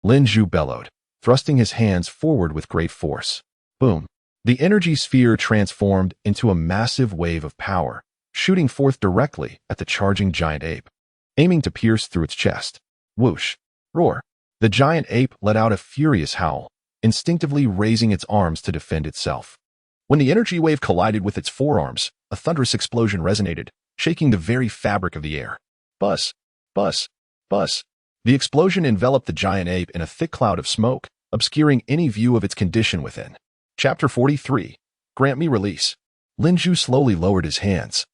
[SPEAKER 1] Lam-Z bellowed, thrusting his hands forward with great force. Boom! The energy sphere transformed into a massive wave of power, shooting forth directly at the charging giant ape, aiming to pierce through its chest. Whoosh! Roar! The giant ape let out a furious howl, instinctively raising its arms to defend itself. When the energy wave collided with its forearms, a thunderous explosion resonated, shaking the very fabric of the air. Buzz! Buzz! Buzz! The explosion enveloped the giant ape in a thick cloud of smoke, obscuring any view of its condition within. Chapter 43. Grant me release. Lam-Z slowly lowered his hands,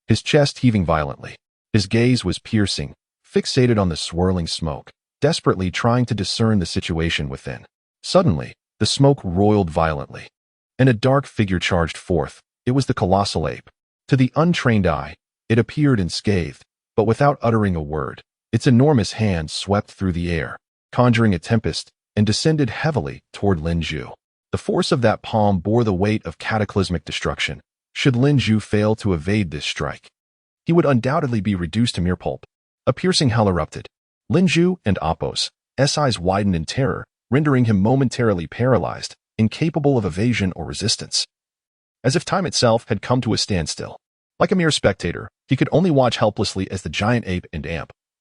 [SPEAKER 1] his chest heaving violently. His gaze was piercing, fixated on the swirling smoke, desperately trying to discern the situation within. Suddenly, the smoke roiled violently, and a dark figure charged forth. It was the colossal ape. To the untrained eye, it appeared unscathed, but without uttering a word, its enormous hand swept through the air, conjuring a tempest, and descended heavily toward Lam-Z. The force of that palm bore the weight of cataclysmic destruction. Should Lam-Z fail to evade this strike, he would undoubtedly be reduced to mere pulp. A piercing howl erupted. Lin Zhu and Appo's eyes widened in terror, rendering him momentarily paralyzed, incapable of evasion or resistance. As if time itself had come to a standstill. Like a mere spectator, he could only watch helplessly as the giant ape and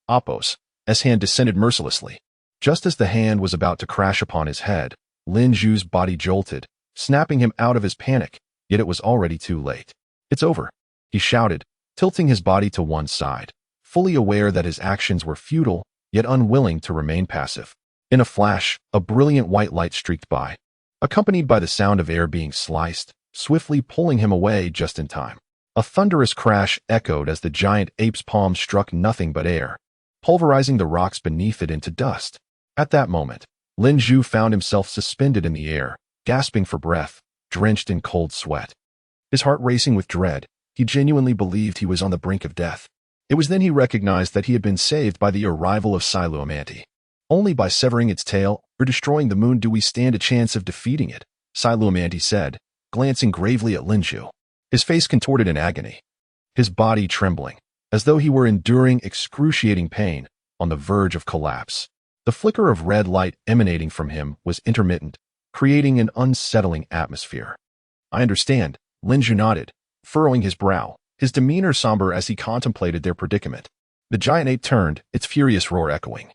[SPEAKER 1] Appo's hand descended mercilessly. Just as the hand was about to crash upon his head, Lin Zhu's body jolted, snapping him out of his panic, yet it was already too late. "It's over," he shouted, tilting his body to one side, fully aware that his actions were futile, yet unwilling to remain passive. In a flash, a brilliant white light streaked by, accompanied by the sound of air being sliced, swiftly pulling him away just in time. A thunderous crash echoed as the giant ape's palm struck nothing but air, pulverizing the rocks beneath it into dust. At that moment, Lin Zhu found himself suspended in the air, gasping for breath, drenched in cold sweat. His heart racing with dread, he genuinely believed he was on the brink of death. It was then he recognized that he had been saved by the arrival of Lam-Z. Only by severing its tail or destroying the moon do we stand a chance of defeating it, Lam-Z said, glancing gravely at Lin Zhu. His face contorted in agony, his body trembling, as though he were enduring excruciating pain, on the verge of collapse. The flicker of red light emanating from him was intermittent, creating an unsettling atmosphere. "I understand," Lin Zhu nodded, furrowing his brow, his demeanor somber as he contemplated their predicament. The giant ape turned, its furious roar echoing,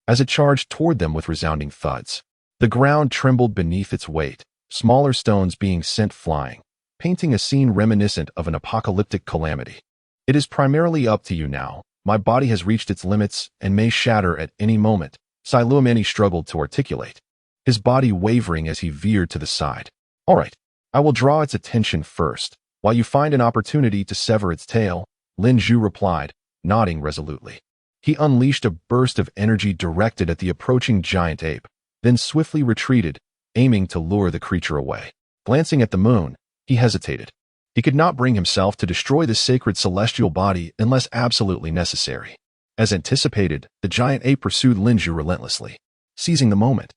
[SPEAKER 1] as it charged toward them with resounding thuds. The ground trembled beneath its weight, smaller stones being sent flying, painting a scene reminiscent of an apocalyptic calamity. "It is primarily up to you now. My body has reached its limits and may shatter at any moment," Lam-Z struggled to articulate, his body wavering as he veered to the side. "All right, I will draw its attention first, while you find an opportunity to sever its tail," Lin Zhu replied, nodding resolutely. He unleashed a burst of energy directed at the approaching giant ape, then swiftly retreated, aiming to lure the creature away. Glancing at the moon, he hesitated. He could not bring himself to destroy the sacred celestial body unless absolutely necessary. As anticipated, the giant ape pursued Lin Zhu relentlessly. Seizing the moment,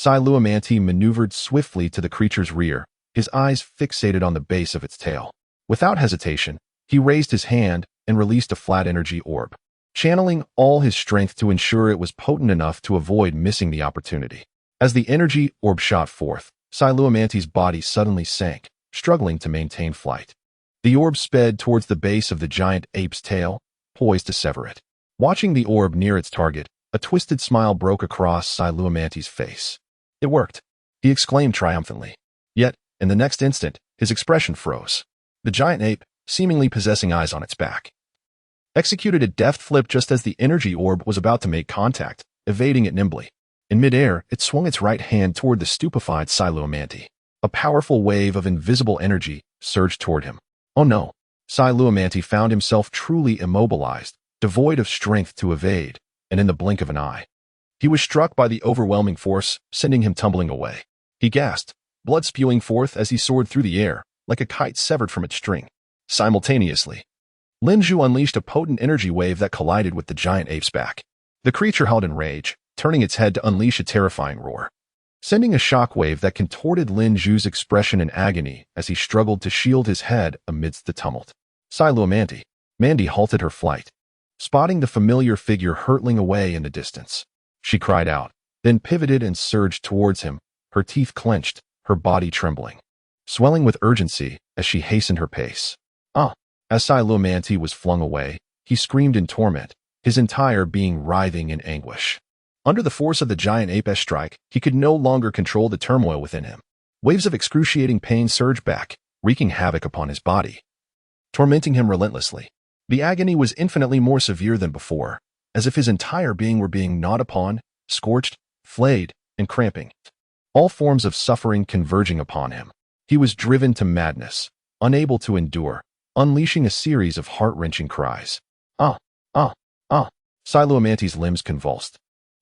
[SPEAKER 1] Lam-Z maneuvered swiftly to the creature's rear, his eyes fixated on the base of its tail. Without hesitation, he raised his hand and released a flat energy orb, channeling all his strength to ensure it was potent enough to avoid missing the opportunity. As the energy orb shot forth, Lam-Z's body suddenly sank, struggling to maintain flight. The orb sped towards the base of the giant ape's tail, poised to sever it. Watching the orb near its target, a twisted smile broke across Lam-Z's face. "It worked," he exclaimed triumphantly. Yet, in the next instant, his expression froze. The giant ape, seemingly possessing eyes on its back, executed a deft flip just as the energy orb was about to make contact, evading it nimbly. In midair, it swung its right hand toward the stupefied Lam-Z. A powerful wave of invisible energy surged toward him. Oh no! Lam-Z found himself truly immobilized, devoid of strength to evade, and in the blink of an eye, he was struck by the overwhelming force, sending him tumbling away. He gasped, blood spewing forth as he soared through the air, like a kite severed from its string. Simultaneously, Lin Zhu unleashed a potent energy wave that collided with the giant ape's back. The creature howled in rage, turning its head to unleash a terrifying roar, sending a shockwave that contorted Lin Zhu's expression in agony as he struggled to shield his head amidst the tumult. Lam-Z. Mandy halted her flight, spotting the familiar figure hurtling away in the distance. She cried out, then pivoted and surged towards him, her teeth clenched, her body trembling, swelling with urgency as she hastened her pace. As Lam-Z was flung away, he screamed in torment, his entire being writhing in anguish. Under the force of the giant ape's strike, he could no longer control the turmoil within him. Waves of excruciating pain surged back, wreaking havoc upon his body, tormenting him relentlessly. The agony was infinitely more severe than before, as if his entire being were being gnawed upon, scorched, flayed, and cramping. All forms of suffering converging upon him. He was driven to madness, unable to endure, unleashing a series of heart-wrenching cries. Lam-Z's limbs convulsed,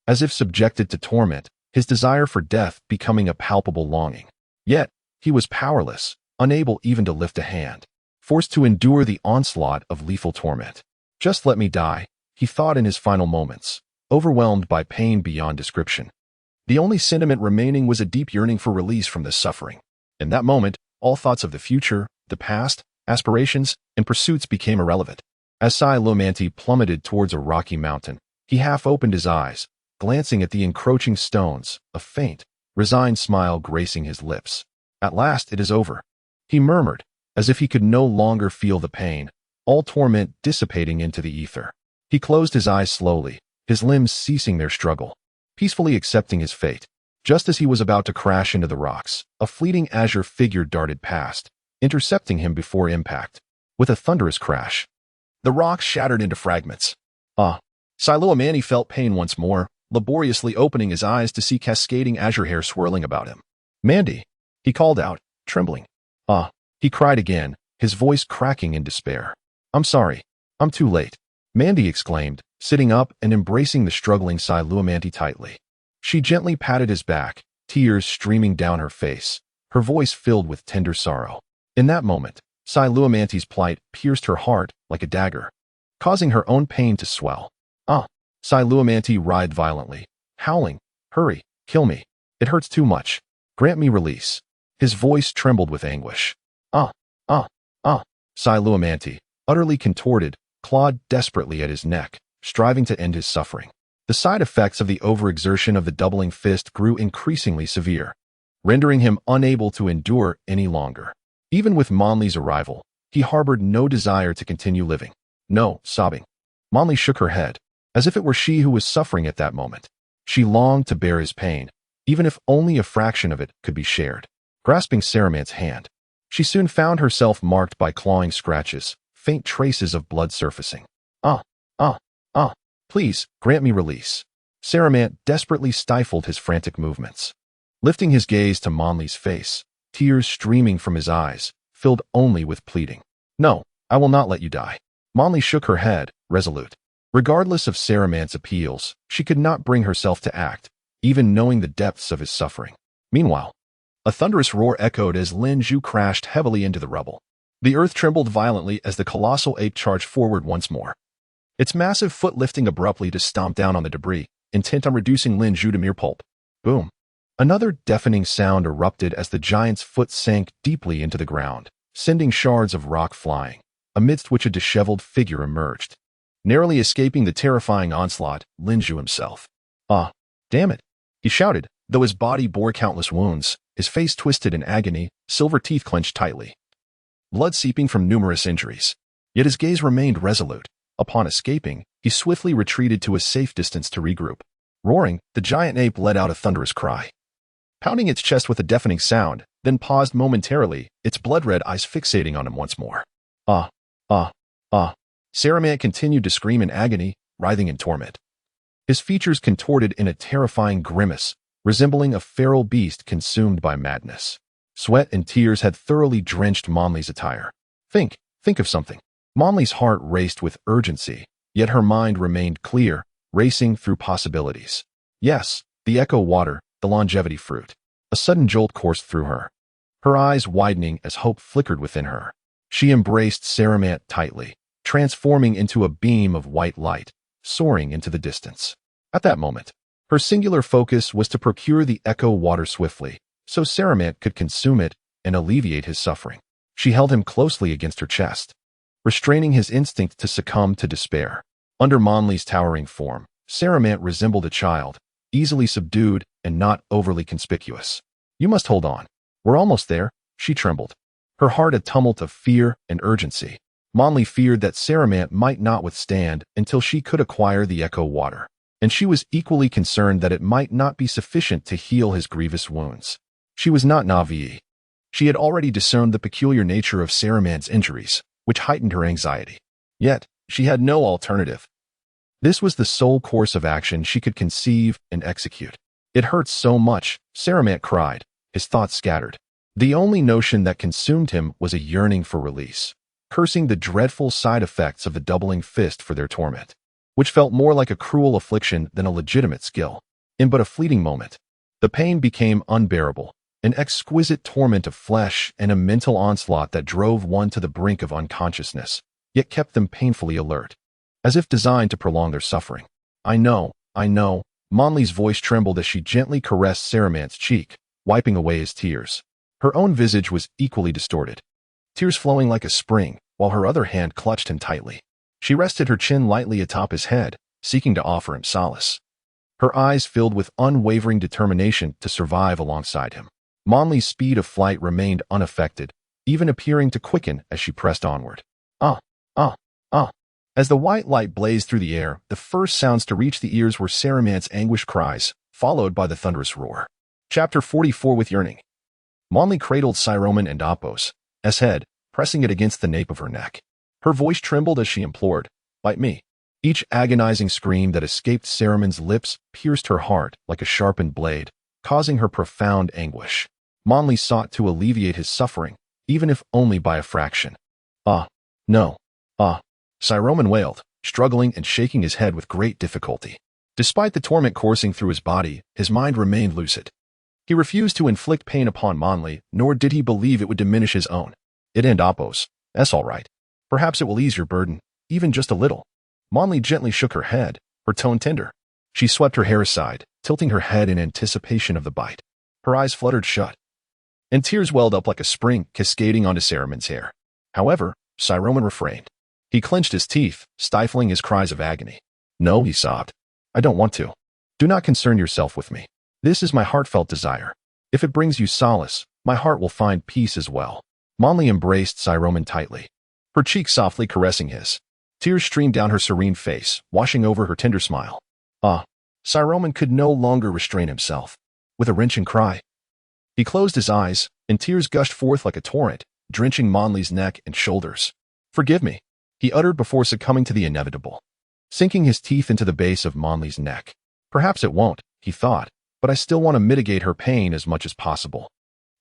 [SPEAKER 1] as if subjected to torment, his desire for death becoming a palpable longing. Yet, he was powerless, unable even to lift a hand, forced to endure the onslaught of lethal torment. "Just let me die," he thought in his final moments, overwhelmed by pain beyond description. The only sentiment remaining was a deep yearning for release from this suffering. In that moment, all thoughts of the future, the past, aspirations, and pursuits became irrelevant. As Lam-Z plummeted towards a rocky mountain, He half opened his eyes, glancing at the encroaching stones, a faint, resigned smile gracing his lips. At last it is over, he murmured, as if he could no longer feel the pain, all torment dissipating into the ether. He closed his eyes slowly, his limbs ceasing their struggle, peacefully accepting his fate. Just as he was about to crash into the rocks, a fleeting azure figure darted past, intercepting him before impact. With a thunderous crash, the rocks shattered into fragments. Lam-Z felt pain once more, laboriously opening his eyes to see cascading azure hair swirling about him. "Mandy," he called out, trembling. He cried again, his voice cracking in despair. "I'm sorry. I'm too late," Mandy exclaimed, sitting up and embracing the struggling Lam-Z tightly. She gently patted his back, tears streaming down her face, her voice filled with tender sorrow. In that moment, Lam-Z's plight pierced her heart like a dagger, causing her own pain to swell. Lam-Z writhed violently, howling, "Hurry, kill me. It hurts too much. Grant me release." His voice trembled with anguish. Lam-Z, utterly contorted, clawed desperately at his neck, striving to end his suffering. The side effects of the overexertion of the doubling fist grew increasingly severe, rendering him unable to endure any longer. Even with Monli's arrival, he harbored no desire to continue living. "No," sobbing. Monli shook her head, as if it were she who was suffering at that moment. She longed to bear his pain, even if only a fraction of it could be shared. Grasping Saramant's hand, she soon found herself marked by clawing scratches, faint traces of blood surfacing. Please, grant me release." Saramant desperately stifled his frantic movements. Lifting his gaze to Monli's face, tears streaming from his eyes, filled only with pleading. "No, I will not let you die." Monli shook her head, resolute. Regardless of Saramant's appeals, she could not bring herself to act, even knowing the depths of his suffering. Meanwhile, a thunderous roar echoed as Lin-Zhu crashed heavily into the rubble. The earth trembled violently as the colossal ape charged forward once more, its massive foot lifting abruptly to stomp down on the debris, intent on reducing Lin-Zhu to mere pulp. Boom! Another deafening sound erupted as the giant's foot sank deeply into the ground, sending shards of rock flying, amidst which a disheveled figure emerged. Narrowly escaping the terrifying onslaught, Lin-Zhu himself. Damn it!" he shouted, though his body bore countless wounds, his face twisted in agony, silver teeth clenched tightly, blood seeping from numerous injuries. Yet his gaze remained resolute. Upon escaping, he swiftly retreated to a safe distance to regroup. Roaring, the giant ape let out a thunderous cry, pounding its chest with a deafening sound, then paused momentarily, its blood-red eyes fixating on him once more. Saramant continued to scream in agony, writhing in torment. His features contorted in a terrifying grimace, resembling a feral beast consumed by madness. Sweat and tears had thoroughly drenched Monli's attire. Think of something." Monli's heart raced with urgency, yet her mind remained clear, racing through possibilities. Yes, the echo water, the longevity fruit. A sudden jolt coursed through her, her eyes widening as hope flickered within her. She embraced Saramant tightly, transforming into a beam of white light, soaring into the distance. At that moment, her singular focus was to procure the echo water swiftly, so Saramant could consume it and alleviate his suffering. She held him closely against her chest, restraining his instinct to succumb to despair. Under Monli's towering form, Saramant resembled a child, easily subdued and not overly conspicuous. "You must hold on. We're almost there," she trembled, her heart a tumult of fear and urgency. Monli feared that Saramant might not withstand until she could acquire the echo water, and she was equally concerned that it might not be sufficient to heal his grievous wounds. She was not naive. She had already discerned the peculiar nature of Saramant's injuries, which heightened her anxiety. Yet, she had no alternative. This was the sole course of action she could conceive and execute. "It hurts so much," Saramant cried, his thoughts scattered. The only notion that consumed him was a yearning for release, cursing the dreadful side effects of the doubling fist for their torment, which felt more like a cruel affliction than a legitimate skill. In but a fleeting moment, the pain became unbearable, an exquisite torment of flesh and a mental onslaught that drove one to the brink of unconsciousness, yet kept them painfully alert, as if designed to prolong their suffering. I know. Monli's voice trembled as she gently caressed Saramant's cheek, wiping away his tears. Her own visage was equally distorted, tears flowing like a spring, while her other hand clutched him tightly. She rested her chin lightly atop his head, seeking to offer him solace. Her eyes filled with unwavering determination to survive alongside him. Monli's speed of flight remained unaffected, even appearing to quicken as she pressed onward. Ah, ah, ah. As the white light blazed through the air, the first sounds to reach the ears were Saruman's anguished cries, followed by the thunderous roar. Chapter 44 with yearning. Monli cradled Saruman and Apos' head, pressing it against the nape of her neck. Her voice trembled as she implored, "Bite me." Each agonizing scream that escaped Saruman's lips pierced her heart like a sharpened blade, causing her profound anguish. Monli sought to alleviate his suffering, even if only by a fraction. "Ah, no. Ah." Saruman wailed, struggling and shaking his head with great difficulty. Despite the torment coursing through his body, his mind remained lucid. He refused to inflict pain upon Monli, nor did he believe it would diminish his own. "It and Apos. That's all right. Perhaps it will ease your burden, even just a little." Monli gently shook her head, her tone tender. She swept her hair aside, tilting her head in anticipation of the bite. Her eyes fluttered shut, and tears welled up like a spring cascading onto Saruman's hair. However, Saruman refrained. He clenched his teeth, stifling his cries of agony. "No," he sobbed. "I don't want to. Do not concern yourself with me. This is my heartfelt desire. If it brings you solace, my heart will find peace as well." Monli embraced Saruman tightly, her cheek softly caressing his. Tears streamed down her serene face, washing over her tender smile. "Ah." Saruman could no longer restrain himself. With a wrenching cry, he closed his eyes, and tears gushed forth like a torrent, drenching Monli's neck and shoulders. "Forgive me," he uttered before succumbing to the inevitable, sinking his teeth into the base of Monli's neck. "Perhaps it won't," he thought, "but I still want to mitigate her pain as much as possible."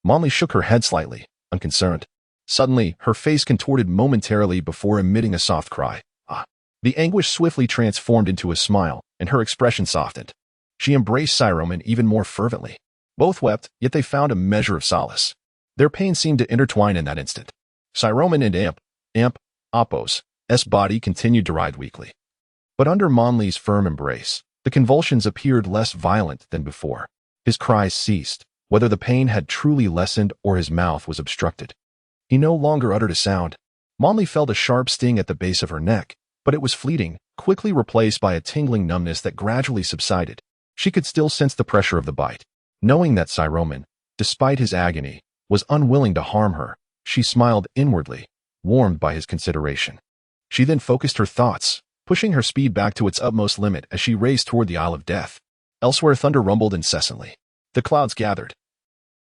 [SPEAKER 1] Monli shook her head slightly, unconcerned. Suddenly, her face contorted momentarily before emitting a soft cry. "Ah." The anguish swiftly transformed into a smile, and her expression softened. She embraced Saruman even more fervently. Both wept, yet they found a measure of solace. Their pain seemed to intertwine in that instant. Saruman and Apos' body continued to writhe weakly. But under Monli's firm embrace, the convulsions appeared less violent than before. His cries ceased, whether the pain had truly lessened or his mouth was obstructed. He no longer uttered a sound. Monli felt a sharp sting at the base of her neck, but it was fleeting, quickly replaced by a tingling numbness that gradually subsided. She could still sense the pressure of the bite. Knowing that Saruman, despite his agony, was unwilling to harm her, she smiled inwardly, warmed by his consideration. She then focused her thoughts, pushing her speed back to its utmost limit as she raced toward the Isle of Death. Elsewhere, thunder rumbled incessantly. The clouds gathered,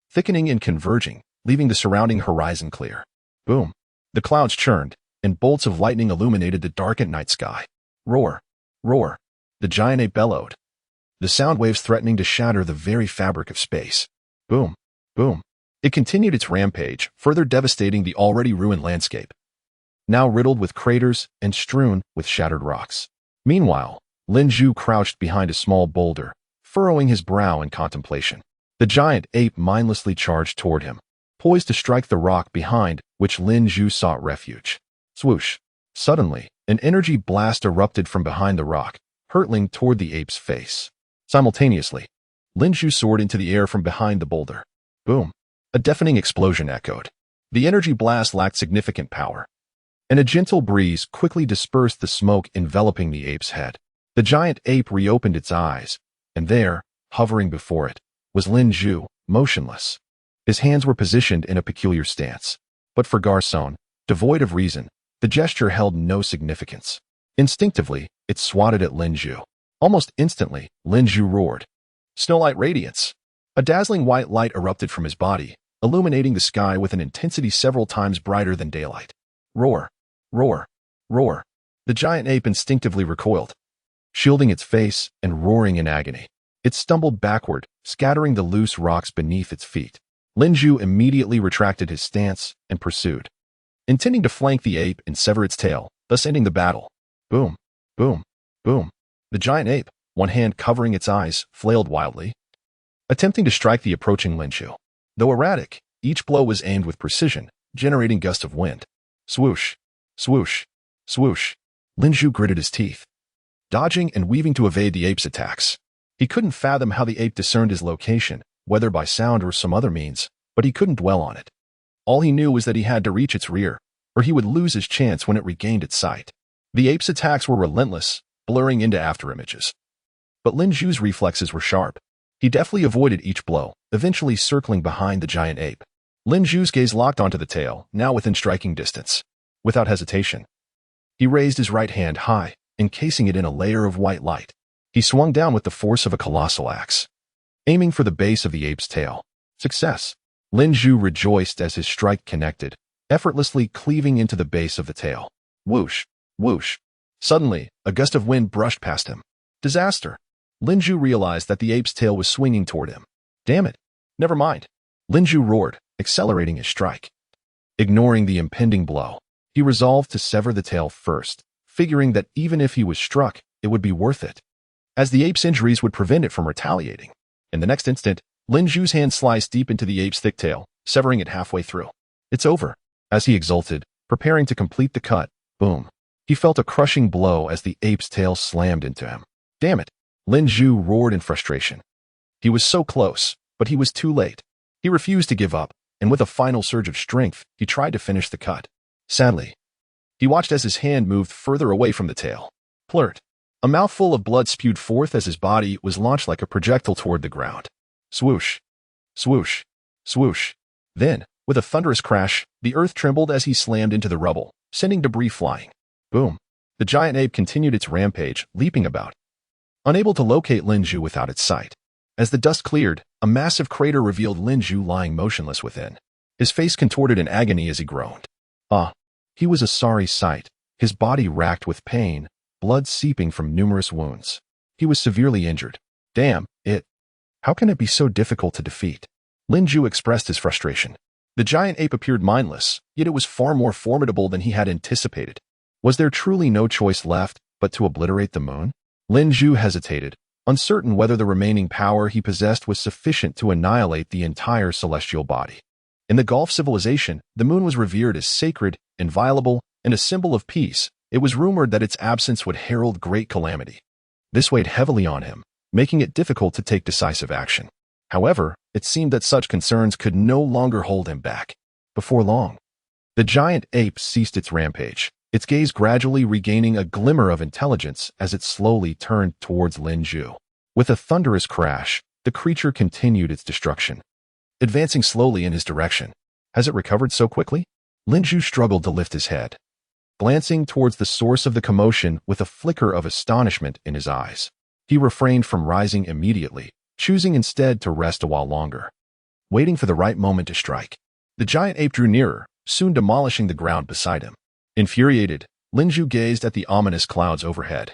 [SPEAKER 1] thickening and converging, leaving the surrounding horizon clear. Boom. The clouds churned, and bolts of lightning illuminated the darkened night sky. Roar. Roar. The giant ape bellowed, the sound waves threatening to shatter the very fabric of space. Boom. Boom. It continued its rampage, further devastating the already ruined landscape, now riddled with craters and strewn with shattered rocks. Meanwhile, Lin-Zhu crouched behind a small boulder, furrowing his brow in contemplation. The giant ape mindlessly charged toward him, poised to strike the rock behind which Lin-Zhu sought refuge. Swoosh. Suddenly, an energy blast erupted from behind the rock, hurtling toward the ape's face. Simultaneously, Lin-Zhu soared into the air from behind the boulder. Boom. A deafening explosion echoed. The energy blast lacked significant power, and a gentle breeze quickly dispersed the smoke enveloping the ape's head. The giant ape reopened its eyes, and there, hovering before it, was Lin-Zhu, motionless. His hands were positioned in a peculiar stance. But for Garçon, devoid of reason, the gesture held no significance. Instinctively, it swatted at Lin-Zhu. Almost instantly, Lin-Zhu roared. Snowlight radiance. A dazzling white light erupted from his body, illuminating the sky with an intensity several times brighter than daylight. Roar. Roar. Roar. The giant ape instinctively recoiled, shielding its face and roaring in agony. It stumbled backward, scattering the loose rocks beneath its feet. Lin-Zhu immediately retracted his stance and pursued, intending to flank the ape and sever its tail, thus ending the battle. Boom. Boom. Boom. The giant ape, one hand covering its eyes, flailed wildly, attempting to strike the approaching Lin-Zhu. Though erratic, each blow was aimed with precision, generating gusts of wind. Swoosh. Swoosh. Swoosh. Lin-Zhu gritted his teeth, dodging and weaving to evade the ape's attacks. He couldn't fathom how the ape discerned his location, whether by sound or some other means, but he couldn't dwell on it. All he knew was that he had to reach its rear, or he would lose his chance when it regained its sight. The ape's attacks were relentless, blurring into afterimages. But Lin Zhu's reflexes were sharp. He deftly avoided each blow, eventually circling behind the giant ape. Lin Zhu's gaze locked onto the tail, now within striking distance. Without hesitation, he raised his right hand high, encasing it in a layer of white light. He swung down with the force of a colossal axe, aiming for the base of the ape's tail. Success! Lin Zhu rejoiced as his strike connected, effortlessly cleaving into the base of the tail. Whoosh! Whoosh! Suddenly, a gust of wind brushed past him. Disaster! Lin Zhu realized that the ape's tail was swinging toward him. Damn it! Never mind. Lin Zhu roared, accelerating his strike. Ignoring the impending blow, he resolved to sever the tail first, figuring that even if he was struck, it would be worth it, as the ape's injuries would prevent it from retaliating. In the next instant, Lin Zhu's hand sliced deep into the ape's thick tail, severing it halfway through. It's over. As he exulted, preparing to complete the cut, boom. He felt a crushing blow as the ape's tail slammed into him. Damn it! Lin Zhu roared in frustration. He was so close, but he was too late. He refused to give up, and with a final surge of strength, he tried to finish the cut. Sadly, he watched as his hand moved further away from the tail. Plurt. A mouthful of blood spewed forth as his body was launched like a projectile toward the ground. Swoosh. Swoosh. Swoosh. Then, with a thunderous crash, the earth trembled as he slammed into the rubble, sending debris flying. Boom. The giant ape continued its rampage, leaping about, unable to locate Lin Zhu without its sight. As the dust cleared, a massive crater revealed Lin Zhu lying motionless within. His face contorted in agony as he groaned. He was a sorry sight, his body racked with pain, blood seeping from numerous wounds. He was severely injured. Damn, how can it be so difficult to defeat? Lin Zhu expressed his frustration. The giant ape appeared mindless, yet it was far more formidable than he had anticipated. Was there truly no choice left but to obliterate the moon? Lin Zhu hesitated, uncertain whether the remaining power he possessed was sufficient to annihilate the entire celestial body. In the Gulf civilization, the moon was revered as sacred, inviolable, and a symbol of peace. It was rumored that its absence would herald great calamity. This weighed heavily on him, making it difficult to take decisive action. However, it seemed that such concerns could no longer hold him back. Before long, the giant ape ceased its rampage, its gaze gradually regaining a glimmer of intelligence as it slowly turned towards Lin Zhu. With a thunderous crash, the creature continued its destruction, advancing slowly in his direction. Has it recovered so quickly? Lin Zhu struggled to lift his head, glancing towards the source of the commotion with a flicker of astonishment in his eyes. He refrained from rising immediately, choosing instead to rest a while longer, waiting for the right moment to strike. The giant ape drew nearer, soon demolishing the ground beside him. Infuriated, Lin Zhu gazed at the ominous clouds overhead,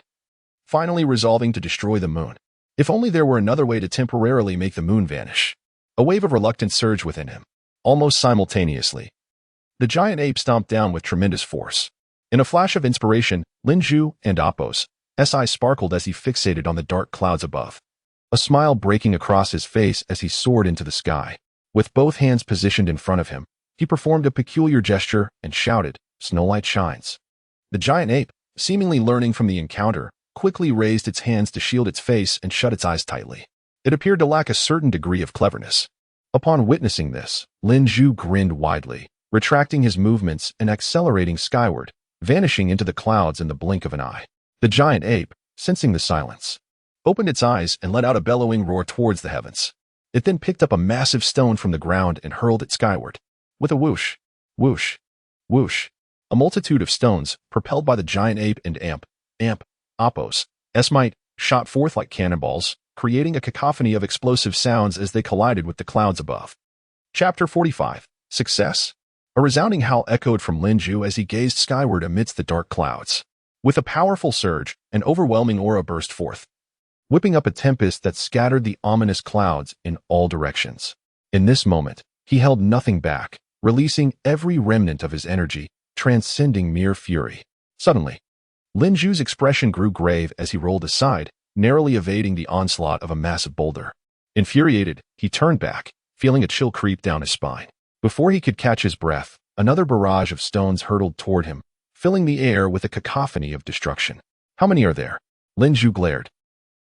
[SPEAKER 1] finally resolving to destroy the moon. If only there were another way to temporarily make the moon vanish. A wave of reluctance surged within him. Almost simultaneously, the giant ape stomped down with tremendous force. In a flash of inspiration, Lin Zhu and Appo's eyes sparkled as he fixated on the dark clouds above, a smile breaking across his face as he soared into the sky. With both hands positioned in front of him, he performed a peculiar gesture and shouted, "Snow Light shines." The giant ape, seemingly learning from the encounter, quickly raised its hands to shield its face and shut its eyes tightly. It appeared to lack a certain degree of cleverness. Upon witnessing this, Lin Zhu grinned widely, retracting his movements and accelerating skyward, vanishing into the clouds in the blink of an eye. The giant ape, sensing the silence, opened its eyes and let out a bellowing roar towards the heavens. It then picked up a massive stone from the ground and hurled it skyward. With a whoosh, whoosh, whoosh, a multitude of stones, propelled by the giant ape and Appo's might, shot forth like cannonballs, creating a cacophony of explosive sounds as they collided with the clouds above. Chapter 45. Success? A resounding howl echoed from Lin Zhu as he gazed skyward amidst the dark clouds. With a powerful surge, an overwhelming aura burst forth, whipping up a tempest that scattered the ominous clouds in all directions. In this moment, he held nothing back, releasing every remnant of his energy, transcending mere fury. Suddenly, Lin Zhu's expression grew grave as he rolled aside, narrowly evading the onslaught of a massive boulder. Infuriated, he turned back, feeling a chill creep down his spine. Before he could catch his breath, another barrage of stones hurtled toward him, filling the air with a cacophony of destruction. How many are there? Lin Zhu glared,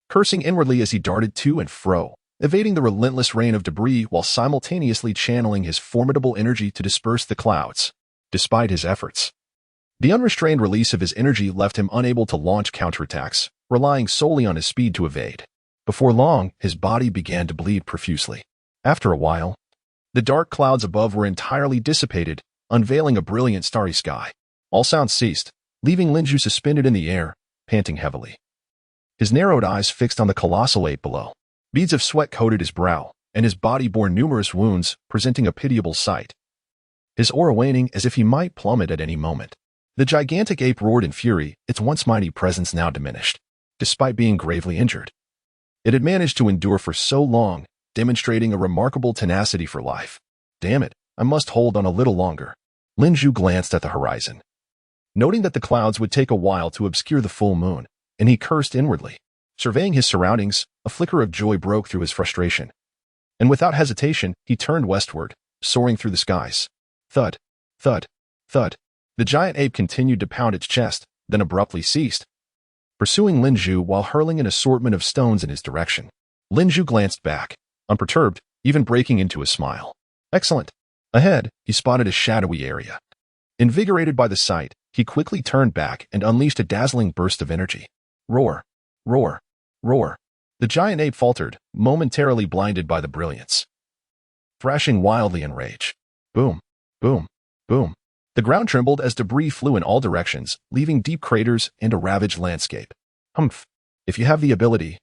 [SPEAKER 1] cursing inwardly as he darted to and fro, evading the relentless rain of debris while simultaneously channeling his formidable energy to disperse the clouds. Despite his efforts, The unrestrained release of his energy left him unable to launch counterattacks, relying solely on his speed to evade. Before long, his body began to bleed profusely. After a while, the dark clouds above were entirely dissipated, unveiling a brilliant starry sky. All sounds ceased, leaving Lin-Ju suspended in the air, panting heavily. His narrowed eyes fixed on the colossal ape below. Beads of sweat coated his brow, and his body bore numerous wounds, presenting a pitiable sight. His aura waning as if he might plummet at any moment. The gigantic ape roared in fury, its once mighty presence now diminished. Despite being gravely injured, it had managed to endure for so long, demonstrating a remarkable tenacity for life. Damn it, I must hold on a little longer. Lin-Ju glanced at the horizon, noting that the clouds would take a while to obscure the full moon, and he cursed inwardly. Surveying his surroundings, a flicker of joy broke through his frustration. And without hesitation, he turned westward, soaring through the skies. Thud, thud, thud. The giant ape continued to pound its chest, then abruptly ceased, pursuing Lin-Ju while hurling an assortment of stones in his direction. Lin-Ju glanced back, unperturbed, even breaking into a smile. Excellent. Ahead, he spotted a shadowy area. Invigorated by the sight, he quickly turned back and unleashed a dazzling burst of energy. Roar, roar, roar. The giant ape faltered, momentarily blinded by the brilliance, thrashing wildly in rage. Boom, boom, boom. The ground trembled as debris flew in all directions, leaving deep craters and a ravaged landscape. Humph. If you have the ability,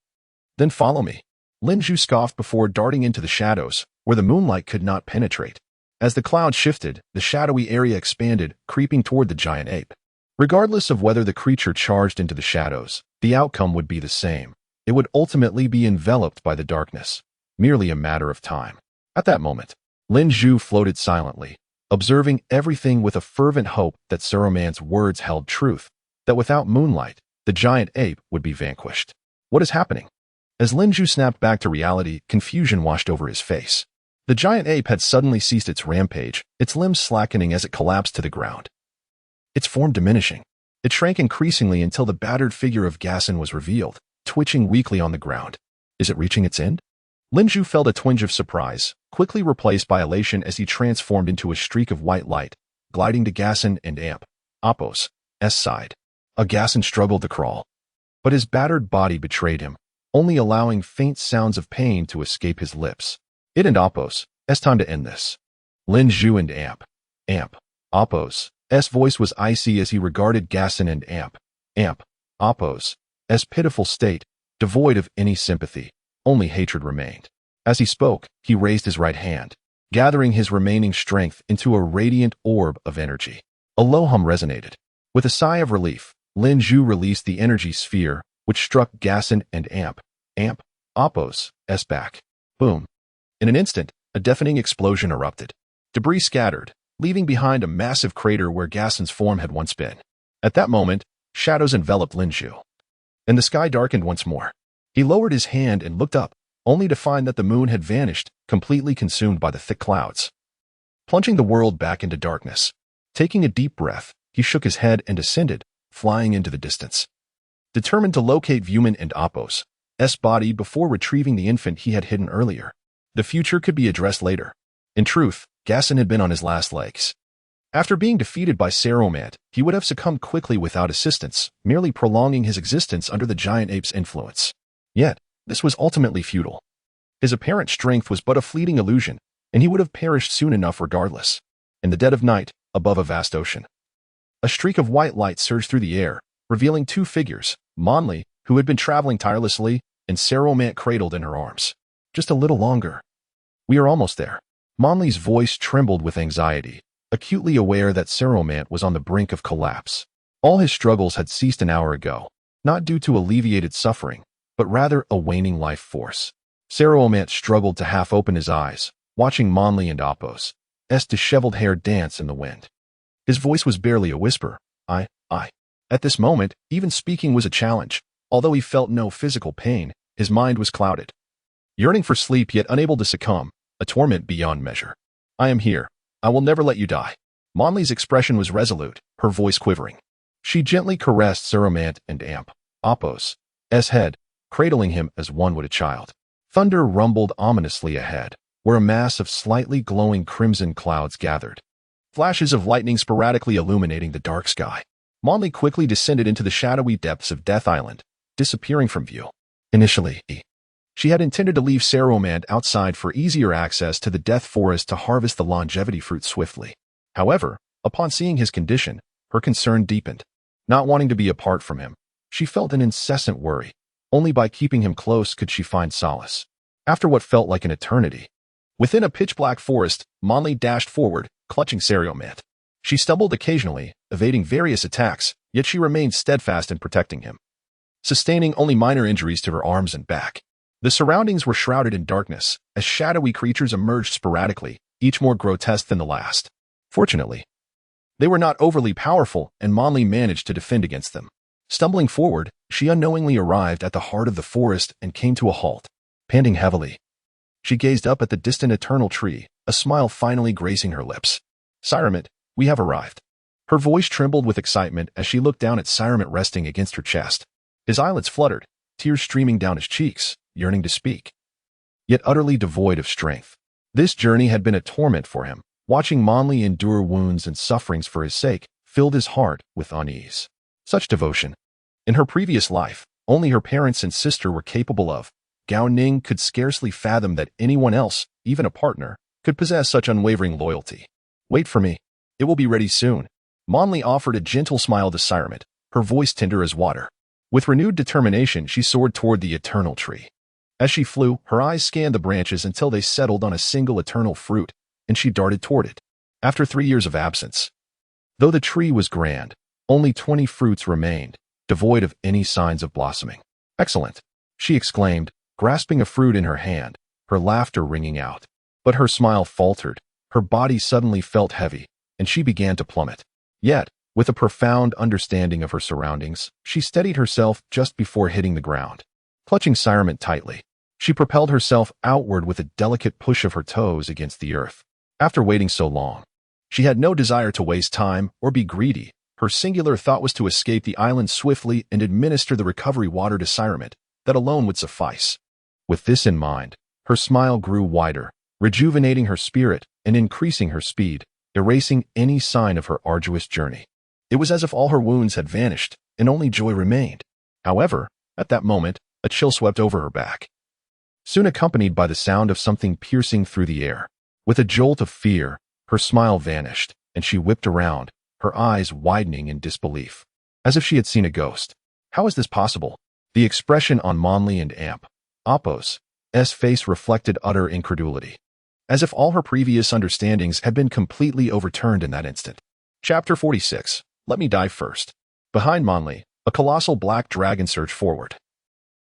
[SPEAKER 1] then follow me. Lin-Ju scoffed before darting into the shadows, where the moonlight could not penetrate. As the clouds shifted, the shadowy area expanded, creeping toward the giant ape. Regardless of whether the creature charged into the shadows, the outcome would be the same. It would ultimately be enveloped by the darkness, merely a matter of time. At that moment, Lin-Ju floated silently, observing everything with a fervent hope that Saruman's words held truth, that without moonlight, the giant ape would be vanquished. What is happening? As Lin-Ju snapped back to reality, confusion washed over his face. The giant ape had suddenly ceased its rampage, its limbs slackening as it collapsed to the ground, its form diminishing. It shrank increasingly until the battered figure of Gassen was revealed, twitching weakly on the ground. Is it reaching its end? Lin-Ju felt a twinge of surprise, quickly replaced by elation as he transformed into a streak of white light, gliding to Gassen and Amp, Appos, S side. Gassen struggled to crawl, but his battered body betrayed him, only allowing faint sounds of pain to escape his lips. It and Appos, S time to end this. Lin-Ju and Amp, Appos, S voice was icy as he regarded Gassen and Amp, Appos, S pitiful state, devoid of any sympathy. Only hatred remained. As he spoke, he raised his right hand, gathering his remaining strength into a radiant orb of energy. A low hum resonated. With a sigh of relief, Lin-Ju released the energy sphere, which struck Gassen and Amp, Appos, S back. Boom. In an instant, a deafening explosion erupted. Debris scattered, leaving behind a massive crater where Gassen's form had once been. At that moment, shadows enveloped Lin-Ju, and the sky darkened once more. He lowered his hand and looked up, only to find that the moon had vanished, completely consumed by the thick clouds, plunging the world back into darkness. Taking a deep breath, he shook his head and ascended, flying into the distance, determined to locate Vuman and Appos' body before retrieving the infant he had hidden earlier. The future could be addressed later. In truth, Gassen had been on his last legs. After being defeated by Saruman, he would have succumbed quickly without assistance, merely prolonging his existence under the giant ape's influence. Yet, this was ultimately futile. His apparent strength was but a fleeting illusion, and he would have perished soon enough regardless. In the dead of night, above a vast ocean, a streak of white light surged through the air, revealing two figures, Monli, who had been traveling tirelessly, and Saruman cradled in her arms. Just a little longer. We are almost there. Monli's voice trembled with anxiety, acutely aware that Saruman was on the brink of collapse. All his struggles had ceased an hour ago, not due to alleviated suffering, but rather a waning life force. Saruman struggled to half open his eyes, watching Monli and Appos' disheveled hair dance in the wind. His voice was barely a whisper. I. At this moment, even speaking was a challenge. Although he felt no physical pain, his mind was clouded, yearning for sleep yet unable to succumb, a torment beyond measure. I am here. I will never let you die. Monli's expression was resolute, her voice quivering. She gently caressed Saruman and Appos' head, cradling him as one would a child. Thunder rumbled ominously ahead, where a mass of slightly glowing crimson clouds gathered. flashes of lightning sporadically illuminating the dark sky. Mon Li quickly descended into the shadowy depths of Death Island, disappearing from view. Initially, she had intended to leave Saruman outside for easier access to the Death Forest to harvest the longevity fruit swiftly. However, upon seeing his condition, her concern deepened. Not wanting to be apart from him, she felt an incessant worry. Only by keeping him close could she find solace. After what felt like an eternity, within a pitch-black forest, Mon Li dashed forward, clutching Saruman. She stumbled occasionally, evading various attacks, yet she remained steadfast in protecting him, sustaining only minor injuries to her arms and back. The surroundings were shrouded in darkness, as shadowy creatures emerged sporadically, each more grotesque than the last. Fortunately, they were not overly powerful, and Mon Li managed to defend against them. Stumbling forward, she unknowingly arrived at the heart of the forest and came to a halt. Panting heavily, she gazed up at the distant eternal tree, a smile finally gracing her lips. Saruman, we have arrived. Her voice trembled with excitement as she looked down at Saruman resting against her chest. His eyelids fluttered, tears streaming down his cheeks, yearning to speak, yet utterly devoid of strength. This journey had been a torment for him. Watching Mon Li endure wounds and sufferings for his sake filled his heart with unease. Such devotion. In her previous life, only her parents and sister were capable of. Gao Ning could scarcely fathom that anyone else, even a partner, could possess such unwavering loyalty. Wait for me. It will be ready soon. Mon Li offered a gentle smile to Saruman, her voice tender as water. With renewed determination, she soared toward the eternal tree. As she flew, her eyes scanned the branches until they settled on a single eternal fruit, and she darted toward it. After 3 years of absence, though the tree was grand, only 20 fruits remained, devoid of any signs of blossoming. Excellent, she exclaimed, grasping a fruit in her hand, her laughter ringing out. But her smile faltered, her body suddenly felt heavy, and she began to plummet. Yet, with a profound understanding of her surroundings, she steadied herself just before hitting the ground. Clutching Saruman tightly, she propelled herself outward with a delicate push of her toes against the earth. After waiting so long, she had no desire to waste time or be greedy. Her singular thought was to escape the island swiftly and administer the recovery water to Saruman. That alone would suffice. With this in mind, her smile grew wider, rejuvenating her spirit and increasing her speed, erasing any sign of her arduous journey. It was as if all her wounds had vanished and only joy remained. However, at that moment, a chill swept over her back, soon accompanied by the sound of something piercing through the air. With a jolt of fear, her smile vanished, and she whipped around, her eyes widening in disbelief, as if she had seen a ghost. How is this possible? The expression on Mon Li and Apos' face reflected utter incredulity, as if all her previous understandings had been completely overturned in that instant. Chapter 46. Let me dive first. Behind Mon Li, a colossal black dragon surged forward,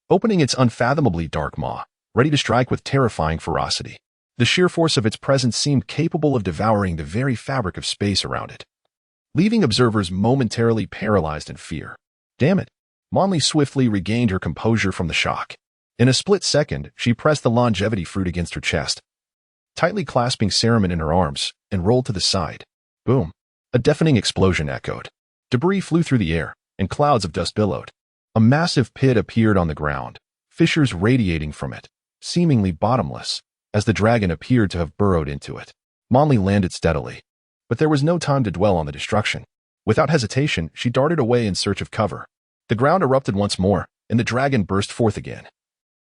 [SPEAKER 1] opening its unfathomably dark maw, ready to strike with terrifying ferocity. The sheer force of its presence seemed capable of devouring the very fabric of space around it, leaving observers momentarily paralyzed in fear. Damn it! Mon Li swiftly regained her composure from the shock. In a split second, she pressed the longevity fruit against her chest, tightly clasping Saruman in her arms, and rolled to the side. Boom! A deafening explosion echoed. Debris flew through the air, and clouds of dust billowed. A massive pit appeared on the ground, fissures radiating from it, seemingly bottomless, as the dragon appeared to have burrowed into it. Mon Li landed steadily, but there was no time to dwell on the destruction. Without hesitation, she darted away in search of cover. The ground erupted once more, and the dragon burst forth again,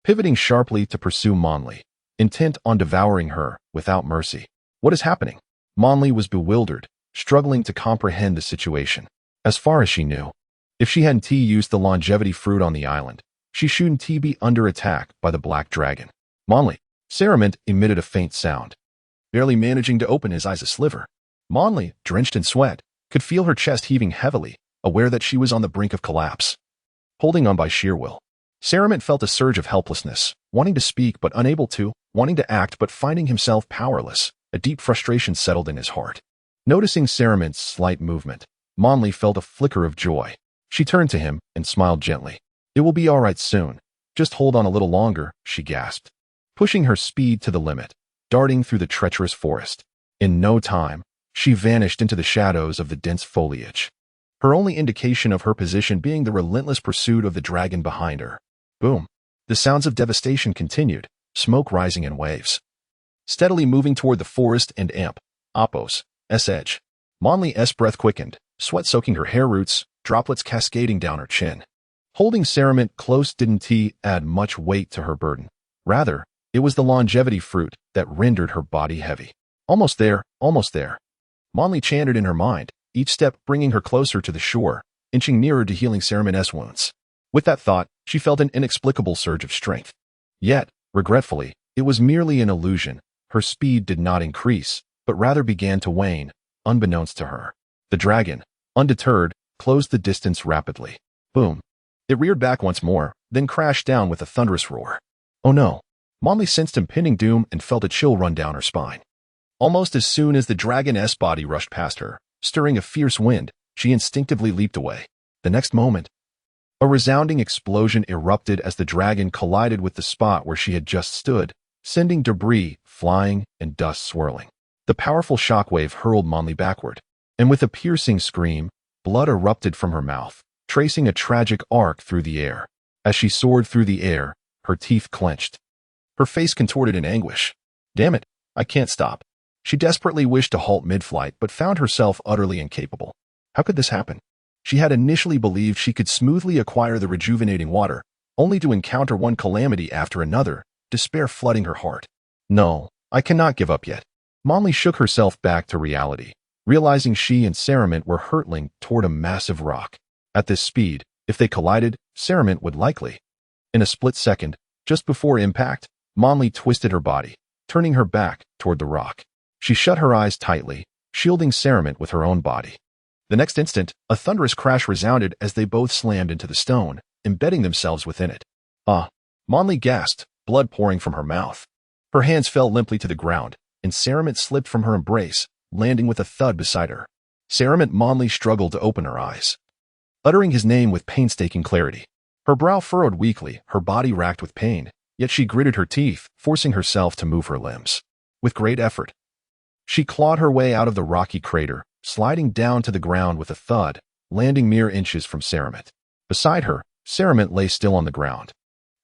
[SPEAKER 1] pivoting sharply to pursue Mon Li, intent on devouring her without mercy. What is happening? Mon Li was bewildered, struggling to comprehend the situation. As far as she knew, if she hadn't used the longevity fruit on the island, she shouldn't be under attack by the black dragon. Mon Li. Saruman emitted a faint sound, barely managing to open his eyes a sliver. Mon Li, drenched in sweat, could feel her chest heaving heavily, aware that she was on the brink of collapse. Holding on by sheer will, Saruman felt a surge of helplessness, wanting to speak but unable to, wanting to act but finding himself powerless. A deep frustration settled in his heart. Noticing Saruman's slight movement, Mon Li felt a flicker of joy. She turned to him and smiled gently. It will be all right soon. Just hold on a little longer, she gasped, pushing her speed to the limit, darting through the treacherous forest. In no time, she vanished into the shadows of the dense foliage, her only indication of her position being the relentless pursuit of the dragon behind her. Boom! The sounds of devastation continued, smoke rising in waves, steadily moving toward the forest and Apos' edge. Monli-S breath quickened, sweat soaking her hair roots, droplets cascading down her chin. Holding cerament close didn't add much weight to her burden. Rather, it was the longevity fruit that rendered her body heavy. Almost there, almost there. Monli chanted in her mind, each step bringing her closer to the shore, inching nearer to healing Cerament's wounds. With that thought, she felt an inexplicable surge of strength. Yet, regretfully, it was merely an illusion. Her speed did not increase, but rather began to wane, unbeknownst to her. The dragon, undeterred, closed the distance rapidly. Boom. It reared back once more, then crashed down with a thunderous roar. Oh no. Monli sensed impending doom and felt a chill run down her spine. Almost as soon as the dragon's body rushed past her, stirring a fierce wind, she instinctively leaped away. The next moment, a resounding explosion erupted as the dragon collided with the spot where she had just stood, sending debris flying and dust swirling. The powerful shockwave hurled Monli backward, and with a piercing scream, blood erupted from her mouth, tracing a tragic arc through the air. As she soared through the air, her teeth clenched. Her face contorted in anguish. Damn it, I can't stop. She desperately wished to halt mid-flight but found herself utterly incapable. How could this happen? She had initially believed she could smoothly acquire the rejuvenating water, only to encounter one calamity after another, despair flooding her heart. No, I cannot give up yet. Monli shook herself back to reality, realizing she and Cerament were hurtling toward a massive rock. At this speed, if they collided, Cerament would likely. In a split second, just before impact, Monli twisted her body, turning her back toward the rock. She shut her eyes tightly, shielding Cerament with her own body. The next instant, a thunderous crash resounded as they both slammed into the stone, embedding themselves within it. Ah! Monli gasped, blood pouring from her mouth. Her hands fell limply to the ground, and Cerament slipped from her embrace, landing with a thud beside her. Cerament Monli struggled to open her eyes, uttering his name with painstaking clarity. Her brow furrowed weakly, her body racked with pain, yet she gritted her teeth, forcing herself to move her limbs. With great effort, she clawed her way out of the rocky crater, sliding down to the ground with a thud, landing mere inches from Cerament. Beside her, Cerament lay still on the ground,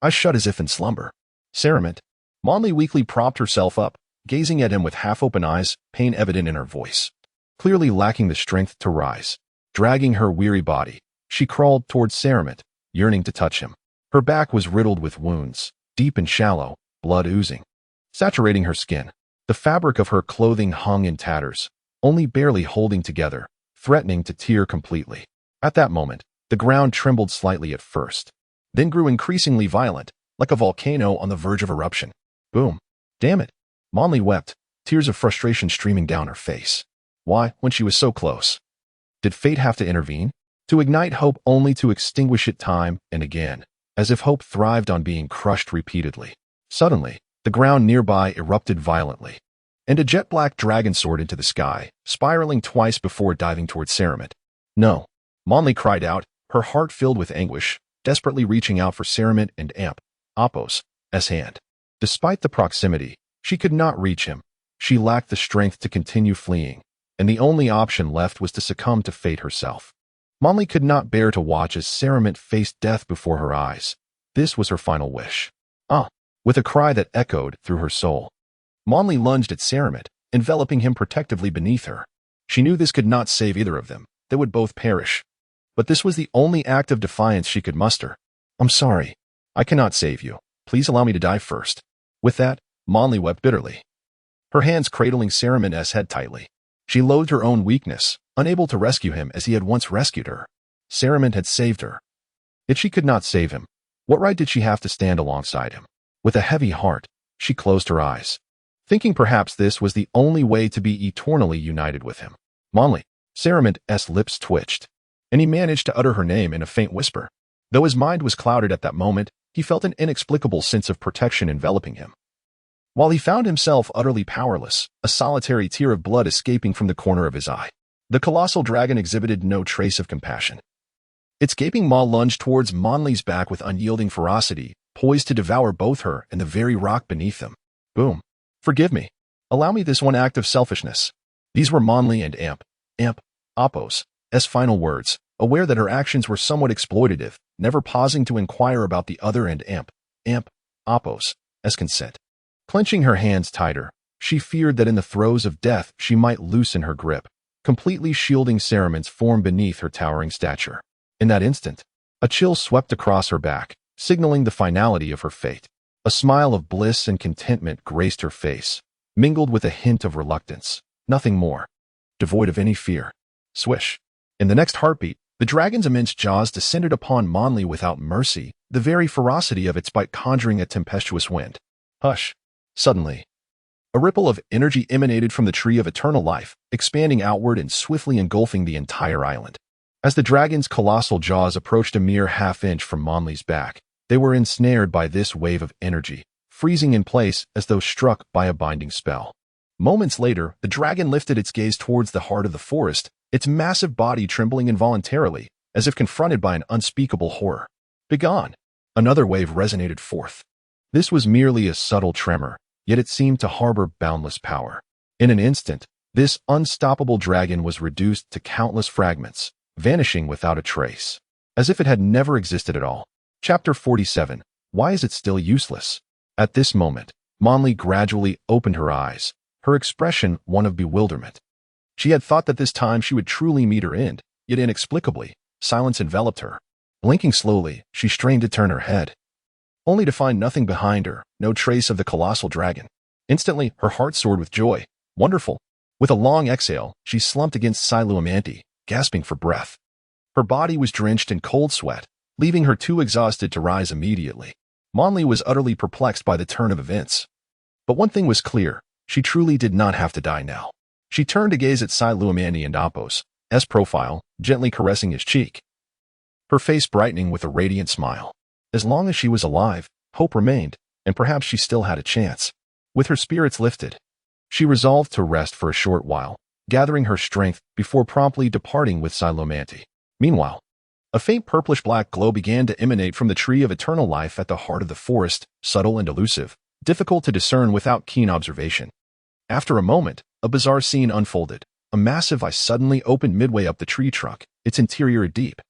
[SPEAKER 1] eyes shut as if in slumber. Cerament. Monli weakly propped herself up, gazing at him with half-open eyes, pain evident in her voice. Clearly lacking the strength to rise. Dragging her weary body, she crawled towards Cerament, yearning to touch him. Her back was riddled with wounds, deep and shallow, blood oozing, saturating her skin. The fabric of her clothing hung in tatters, only barely holding together, threatening to tear completely. At that moment, the ground trembled slightly at first, then grew increasingly violent, like a volcano on the verge of eruption. Boom. Damn it. Monli wept, tears of frustration streaming down her face. Why, when she was so close? Did fate have to intervene? To ignite hope only to extinguish it time and again, as if hope thrived on being crushed repeatedly. Suddenly, the ground nearby erupted violently, and a jet-black dragon soared into the sky, spiraling twice before diving towards Cerament. No. Monli cried out, her heart filled with anguish, desperately reaching out for Cerament and Appos' hand. Despite the proximity, she could not reach him. She lacked the strength to continue fleeing, and the only option left was to succumb to fate herself. Monli could not bear to watch as Cerament faced death before her eyes. This was her final wish. With a cry that echoed through her soul, Monli lunged at Cerament, enveloping him protectively beneath her. She knew this could not save either of them. They would both perish. But this was the only act of defiance she could muster. I'm sorry. I cannot save you. Please allow me to die first. With that, Monli wept bitterly, her hands cradling Cerament's head tightly. She loathed her own weakness, unable to rescue him as he had once rescued her. Cerament had saved her. Yet she could not save him. What right did she have to stand alongside him? With a heavy heart, she closed her eyes, thinking perhaps this was the only way to be eternally united with him. Monli. Cerament's lips twitched, and he managed to utter her name in a faint whisper. Though his mind was clouded at that moment, he felt an inexplicable sense of protection enveloping him. While he found himself utterly powerless, a solitary tear of blood escaping from the corner of his eye, the colossal dragon exhibited no trace of compassion. Its gaping maw lunged towards Monli's back with unyielding ferocity, poised to devour both her and the very rock beneath them. Boom. Forgive me. Allow me this one act of selfishness. These were Monli and Appos' final words, aware that her actions were somewhat exploitative, never pausing to inquire about the other and Appos' consent. Clenching her hands tighter, she feared that in the throes of death she might loosen her grip, completely shielding cerements formed beneath her towering stature. In that instant, a chill swept across her back, signaling the finality of her fate. A smile of bliss and contentment graced her face, mingled with a hint of reluctance. Nothing more. Devoid of any fear. Swish. In the next heartbeat, the dragon's immense jaws descended upon Monli without mercy, the very ferocity of its bite conjuring a tempestuous wind. Hush. Suddenly, a ripple of energy emanated from the tree of eternal life, expanding outward and swiftly engulfing the entire island. As the dragon's colossal jaws approached a mere half-inch from Monli's back, they were ensnared by this wave of energy, freezing in place as though struck by a binding spell. Moments later, the dragon lifted its gaze towards the heart of the forest, its massive body trembling involuntarily, as if confronted by an unspeakable horror. Begone! Another wave resonated forth. This was merely a subtle tremor, yet it seemed to harbor boundless power. In an instant, this unstoppable dragon was reduced to countless fragments, vanishing without a trace, as if it had never existed at all. Chapter 47. Why is it still useless? At this moment, Monli gradually opened her eyes, her expression one of bewilderment. She had thought that this time she would truly meet her end, yet inexplicably, silence enveloped her. Blinking slowly, she strained to turn her head, only to find nothing behind her, no trace of the colossal dragon. Instantly, her heart soared with joy. Wonderful! With a long exhale, she slumped against Lam-Z, gasping for breath. Her body was drenched in cold sweat, leaving her too exhausted to rise immediately. Monli was utterly perplexed by the turn of events. But one thing was clear, she truly did not have to die now. She turned to gaze at Lam-Z and Apos, S profile, gently caressing his cheek, her face brightening with a radiant smile. As long as she was alive, hope remained, and perhaps she still had a chance. With her spirits lifted, she resolved to rest for a short while, gathering her strength before promptly departing with Lam-Z. Meanwhile, a faint purplish-black glow began to emanate from the tree of eternal life at the heart of the forest, subtle and elusive, difficult to discern without keen observation. After a moment, a bizarre scene unfolded. A massive eye suddenly opened midway up the tree trunk, its interior a deep,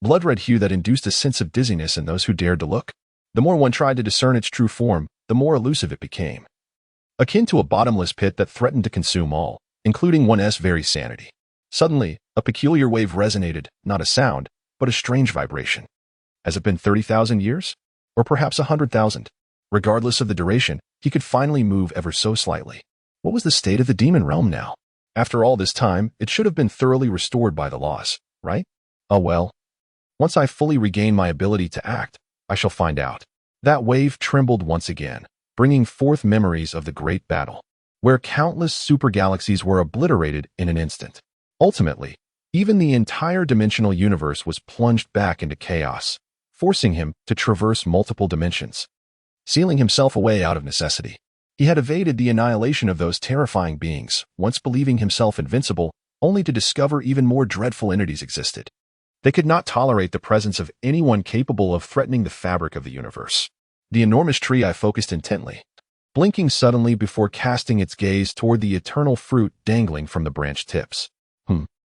[SPEAKER 1] blood-red hue that induced a sense of dizziness in those who dared to look. The more one tried to discern its true form, the more elusive it became, akin to a bottomless pit that threatened to consume all, including one's very sanity. Suddenly, a peculiar wave resonated, not a sound, but a strange vibration. Has it been 30,000 years? Or perhaps 100,000? Regardless of the duration, he could finally move ever so slightly. What was the state of the demon realm now? After all this time, it should have been thoroughly restored by the loss, right? Oh well. Once I fully regain my ability to act, I shall find out. That wave trembled once again, bringing forth memories of the great battle, where countless super-galaxies were obliterated in an instant. Ultimately, even the entire dimensional universe was plunged back into chaos, forcing him to traverse multiple dimensions, sealing himself away out of necessity. He had evaded the annihilation of those terrifying beings, once believing himself invincible, only to discover even more dreadful entities existed. They could not tolerate the presence of anyone capable of threatening the fabric of the universe. The enormous tree I focused intently, blinking suddenly before casting its gaze toward the eternal fruit dangling from the branch tips.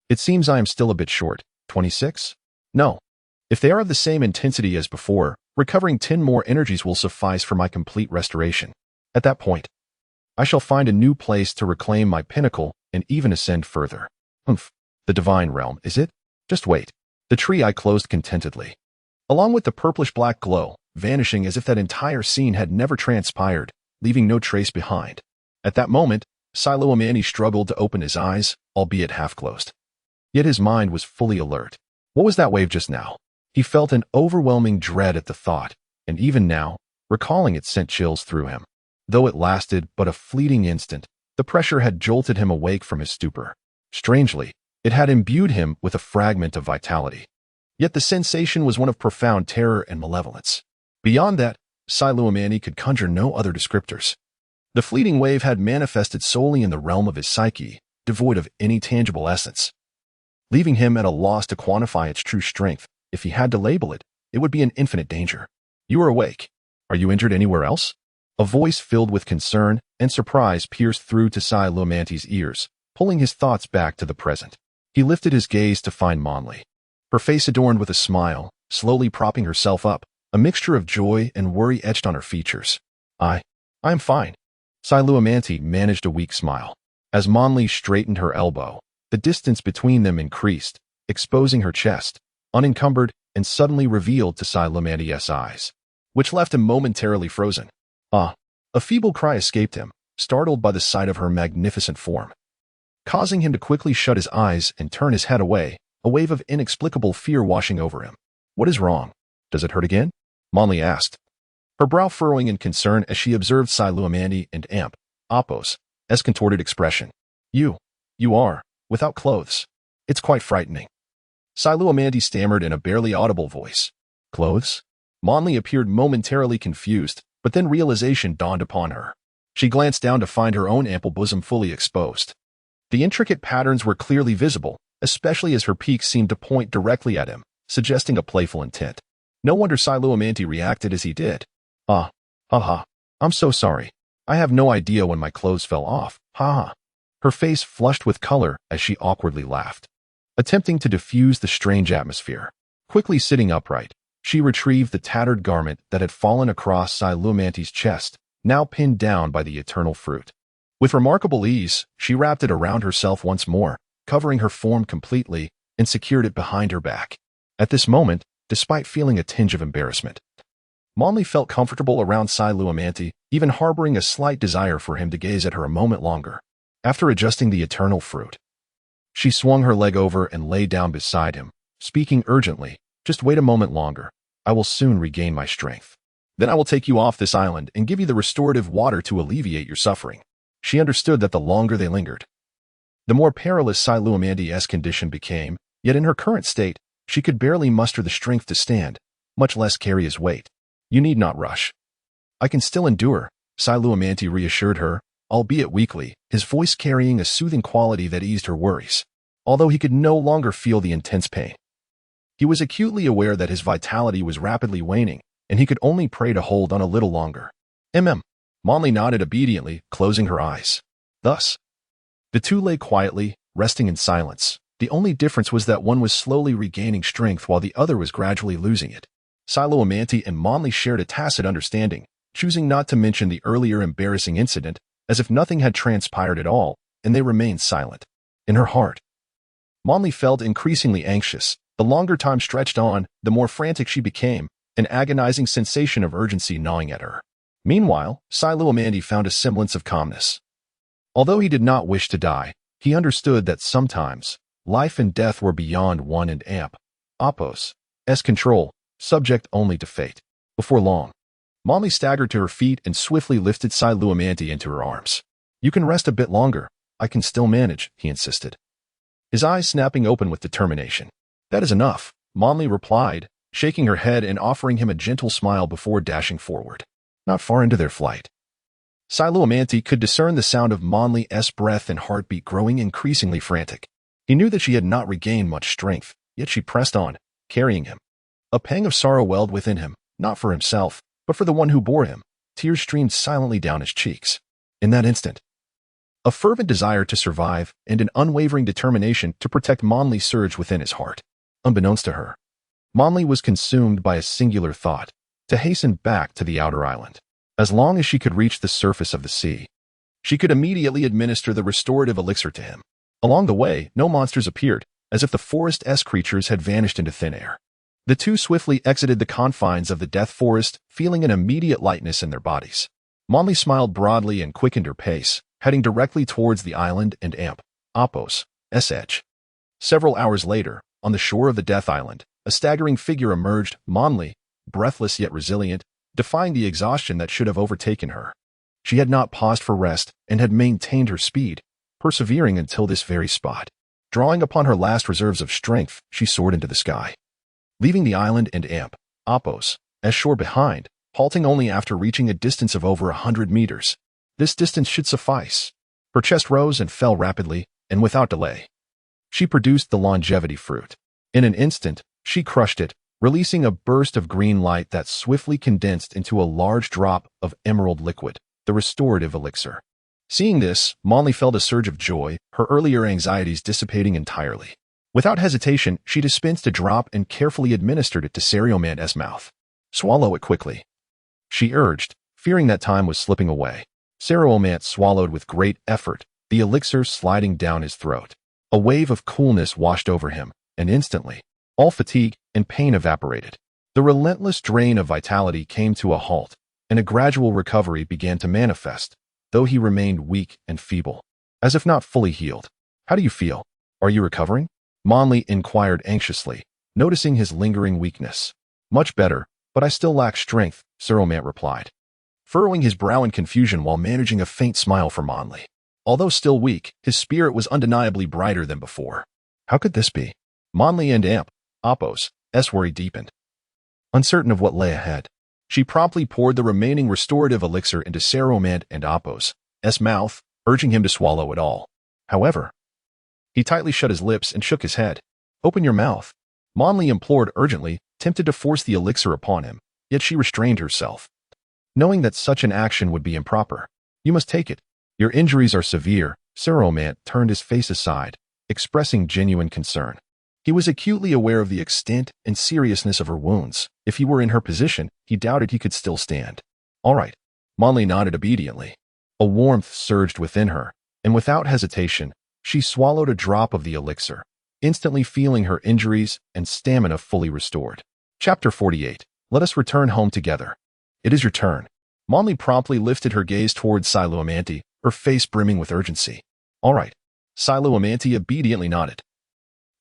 [SPEAKER 1] It seems I am still a bit short. 26? No. If they are of the same intensity as before, recovering 10 more energies will suffice for my complete restoration. At that point, I shall find a new place to reclaim my pinnacle and even ascend further. The divine realm, is it? Just wait. The tree eye closed contentedly, along with the purplish-black glow, vanishing as if that entire scene had never transpired, leaving no trace behind. At that moment, Lam-Z struggled to open his eyes, albeit half-closed. Yet his mind was fully alert. What was that wave just now? He felt an overwhelming dread at the thought, and even now, recalling it sent chills through him. Though it lasted but a fleeting instant, the pressure had jolted him awake from his stupor. Strangely, it had imbued him with a fragment of vitality. Yet the sensation was one of profound terror and malevolence. Beyond that, Lam-Z could conjure no other descriptors. The fleeting wave had manifested solely in the realm of his psyche, devoid of any tangible essence, leaving him at a loss to quantify its true strength. If he had to label it, it would be an infinite danger. You are awake. Are you injured anywhere else? A voice filled with concern and surprise pierced through to Lam-Z's ears, pulling his thoughts back to the present. He lifted his gaze to find Monli, her face adorned with a smile, slowly propping herself up, a mixture of joy and worry etched on her features. I am fine. Lam-Z managed a weak smile. As Monli straightened her elbow, The distance between them increased, exposing her chest, unencumbered and suddenly revealed to Lam-Z's eyes, which left him momentarily frozen. Ah! A feeble cry escaped him, startled by the sight of her magnificent form. Causing him to quickly shut his eyes and turn his head away, a wave of inexplicable fear washing over him. What is wrong? Does it hurt again? Mon-Li asked, her brow furrowing in concern as she observed Lam-Z and Appos' contorted expression. You are, without clothes. It's quite frightening. Lam-Z stammered in a barely audible voice. Clothes? Mon-Li appeared momentarily confused, but then realization dawned upon her. She glanced down to find her own ample bosom fully exposed. The intricate patterns were clearly visible, especially as her peaks seemed to point directly at him, suggesting a playful intent. No wonder Lam-Z reacted as he did. Ah, ha. I'm so sorry. I have no idea when my clothes fell off. Ha. Her face flushed with color as she awkwardly laughed, attempting to diffuse the strange atmosphere. Quickly sitting upright, she retrieved the tattered garment that had fallen across Lam-Z's chest, now pinned down by the eternal fruit. With remarkable ease, she wrapped it around herself once more, covering her form completely, and secured it behind her back. At this moment, despite feeling a tinge of embarrassment, Mon-Li felt comfortable around Lam-Z, even harboring a slight desire for him to gaze at her a moment longer. After adjusting the eternal fruit, she swung her leg over and lay down beside him, speaking urgently, "Just wait a moment longer. I will soon regain my strength. Then I will take you off this island and give you the restorative water to alleviate your suffering." She understood that the longer they lingered, the more perilous Lam-Z's condition became, yet in her current state, she could barely muster the strength to stand, much less carry his weight. You need not rush. I can still endure, Lam-Z reassured her, albeit weakly, his voice carrying a soothing quality that eased her worries. Although he could no longer feel the intense pain, he was acutely aware that his vitality was rapidly waning, and he could only pray to hold on a little longer. Mon-Li nodded obediently, closing her eyes. Thus, the two lay quietly, resting in silence. The only difference was that one was slowly regaining strength while the other was gradually losing it. Lam-Z and Mon-Li shared a tacit understanding, choosing not to mention the earlier embarrassing incident, as if nothing had transpired at all, and they remained silent. In her heart, Mon-Li felt increasingly anxious. The longer time stretched on, the more frantic she became, an agonizing sensation of urgency gnawing at her. Meanwhile, Lam-Z found a semblance of calmness. Although he did not wish to die, he understood that sometimes, life and death were beyond one and Appos' control, subject only to fate. Before long, Mon-Li staggered to her feet and swiftly lifted Lam-Z into her arms. You can rest a bit longer. I can still manage, he insisted, his eyes snapping open with determination. That is enough, Mon-Li replied, shaking her head and offering him a gentle smile before dashing forward. Not far into their flight, Lam-Z could discern the sound of Mon-Li's breath and heartbeat growing increasingly frantic. He knew that she had not regained much strength, yet she pressed on, carrying him. A pang of sorrow welled within him, not for himself, but for the one who bore him. Tears streamed silently down his cheeks. In that instant, a fervent desire to survive and an unwavering determination to protect Mon-Li surged within his heart. Unbeknownst to her, Mon-Li was consumed by a singular thought: to hasten back to the outer island. As long as she could reach the surface of the sea, she could immediately administer the restorative elixir to him. Along the way, no monsters appeared, as if the forest's creatures had vanished into thin air. The two swiftly exited the confines of the death forest, feeling an immediate lightness in their bodies. Mon-Li smiled broadly and quickened her pace, heading directly towards the island and Appos' edge. Several hours later, on the shore of the Death Island, a staggering figure emerged, Mon-Li, breathless yet resilient, defying the exhaustion that should have overtaken her. She had not paused for rest and had maintained her speed, persevering until this very spot. Drawing upon her last reserves of strength, she soared into the sky, leaving the island and Appos' shore behind, halting only after reaching a distance of over 100 meters. This distance should suffice. Her chest rose and fell rapidly, and without delay, she produced the longevity fruit. In an instant, she crushed it, releasing a burst of green light that swiftly condensed into a large drop of emerald liquid, the restorative elixir. Seeing this, Mon-Li felt a surge of joy, her earlier anxieties dissipating entirely. Without hesitation, she dispensed a drop and carefully administered it to Lam-Z's mouth. Swallow it quickly, she urged, fearing that time was slipping away. Lam-Z swallowed with great effort, the elixir sliding down his throat. A wave of coolness washed over him, and instantly, all fatigue and pain evaporated. The relentless drain of vitality came to a halt, and a gradual recovery began to manifest, though he remained weak and feeble, as if not fully healed. "How do you feel? Are you recovering?" Monli inquired anxiously, noticing his lingering weakness. "Much better, but I still lack strength," Saruman replied, furrowing his brow in confusion while managing a faint smile for Monli. Although still weak, his spirit was undeniably brighter than before. How could this be? Monli and Appo's worry deepened. Uncertain of what lay ahead, she promptly poured the remaining restorative elixir into Saruman and Appo's mouth, urging him to swallow it all. However, he tightly shut his lips and shook his head. "Open your mouth," Monli implored urgently, tempted to force the elixir upon him, yet she restrained herself, knowing that such an action would be improper. "You must take it. Your injuries are severe." Saruman turned his face aside, expressing genuine concern. He was acutely aware of the extent and seriousness of her wounds. If he were in her position, he doubted he could still stand. "All right." Monli nodded obediently. A warmth surged within her, and without hesitation, she swallowed a drop of the elixir, instantly feeling her injuries and stamina fully restored. Chapter 48. Let us return home together. "It is your turn." Monli promptly lifted her gaze towards Sailumanti, her face brimming with urgency. "All right." Sailumanti obediently nodded,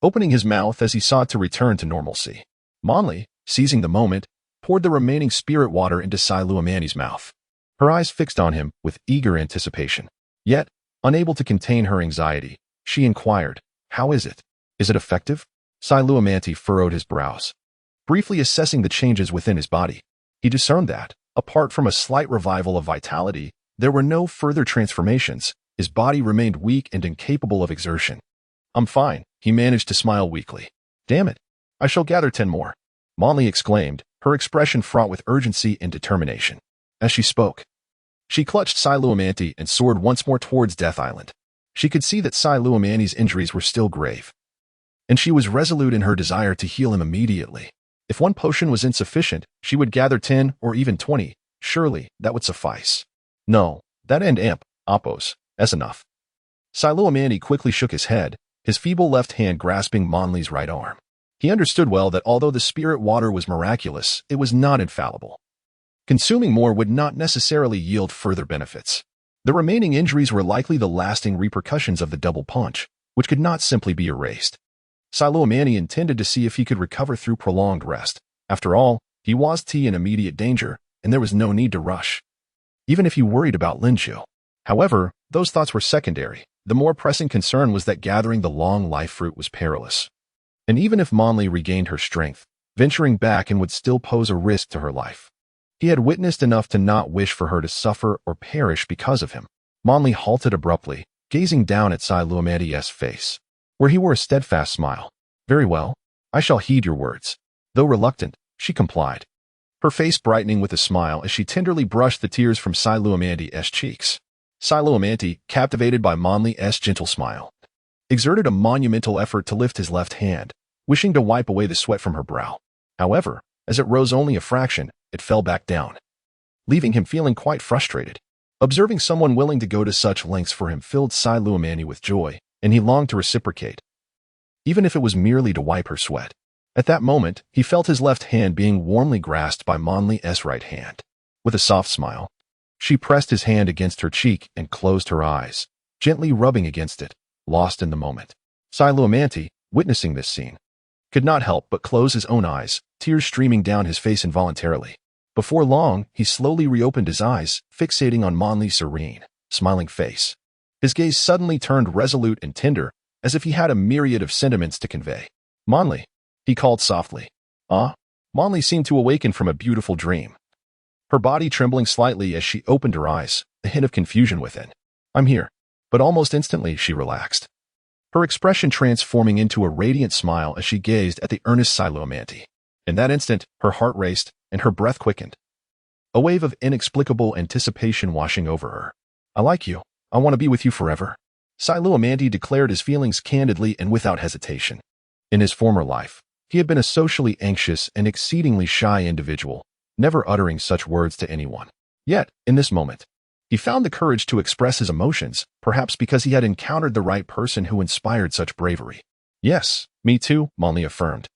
[SPEAKER 1] opening his mouth as he sought to return to normalcy. Monli, seizing the moment, poured the remaining spirit water into Sailumanti's mouth, her eyes fixed on him with eager anticipation. Yet, unable to contain her anxiety, she inquired, "How is it? Is it effective?" Sailumanti furrowed his brows. Briefly assessing the changes within his body, he discerned that, apart from a slight revival of vitality, there were no further transformations. His body remained weak and incapable of exertion. "I'm fine," he managed to smile weakly. "Damn it. I shall gather 10 more," Monli exclaimed, her expression fraught with urgency and determination. As she spoke, she clutched Sailumanti and soared once more towards Death Island. She could see that Sailumanti's injuries were still grave, and she was resolute in her desire to heal him immediately. If one potion was insufficient, she would gather 10 or even 20. Surely, that would suffice. "No, that and Appo's enough." Sailumanti quickly shook his head, his feeble left hand grasping Monli's right arm. He understood well that although the spirit water was miraculous, it was not infallible. Consuming more would not necessarily yield further benefits. The remaining injuries were likely the lasting repercussions of the double punch, which could not simply be erased. Sailumanti intended to see if he could recover through prolonged rest. After all, he was in immediate danger, and there was no need to rush, even if he worried about Linju. However, those thoughts were secondary. The more pressing concern was that gathering the long life fruit was perilous. And even if Monli regained her strength, venturing back in would still pose a risk to her life. He had witnessed enough to not wish for her to suffer or perish because of him. Monli halted abruptly, gazing down at Sailumanti's face, where he wore a steadfast smile. "Very well, I shall heed your words." Though reluctant, she complied, her face brightening with a smile as she tenderly brushed the tears from Sailumanti's cheeks. Sailumanti, captivated by Monli's gentle smile, exerted a monumental effort to lift his left hand, wishing to wipe away the sweat from her brow. However, as it rose only a fraction, it fell back down, leaving him feeling quite frustrated. Observing someone willing to go to such lengths for him filled Sailumanti with joy, and he longed to reciprocate, even if it was merely to wipe her sweat. At that moment, he felt his left hand being warmly grasped by Monli's right hand. With a soft smile, she pressed his hand against her cheek and closed her eyes, gently rubbing against it, lost in the moment. Sailumanti, witnessing this scene, could not help but close his own eyes, tears streaming down his face involuntarily. Before long, he slowly reopened his eyes, fixating on Monli's serene, smiling face. His gaze suddenly turned resolute and tender, as if he had a myriad of sentiments to convey. "Monli," he called softly. "Ah?" Monli seemed to awaken from a beautiful dream, her body trembling slightly as she opened her eyes, a hint of confusion within. "I'm here." But almost instantly she relaxed, her expression transforming into a radiant smile as she gazed at the earnest Sailumanti. In that instant, her heart raced and her breath quickened, a wave of inexplicable anticipation washing over her. "I like you. I want to be with you forever." Sailumanti declared his feelings candidly and without hesitation. In his former life, he had been a socially anxious and exceedingly shy individual, never uttering such words to anyone. Yet, in this moment, He found the courage to express his emotions, perhaps because he had encountered the right person who inspired such bravery. Yes, me too, Molly affirmed,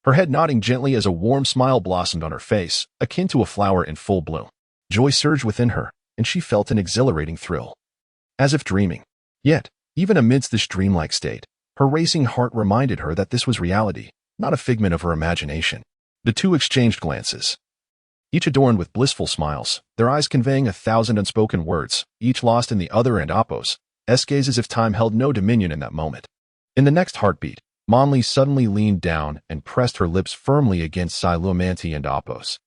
[SPEAKER 1] her head nodding gently as a warm smile blossomed on her face, akin to a flower in full bloom. Joy surged within her, and she felt an exhilarating thrill, as if dreaming. Yet, even amidst this dreamlike state, her racing heart reminded her that this was reality, not a figment of her imagination. The two exchanged glances, each adorned with blissful smiles, their eyes conveying 1,000 unspoken words, each lost in the other and Appo's gaze as if time held no dominion in that moment. In the next heartbeat, Monli suddenly leaned down and pressed her lips firmly against Sailumanti and Appo's,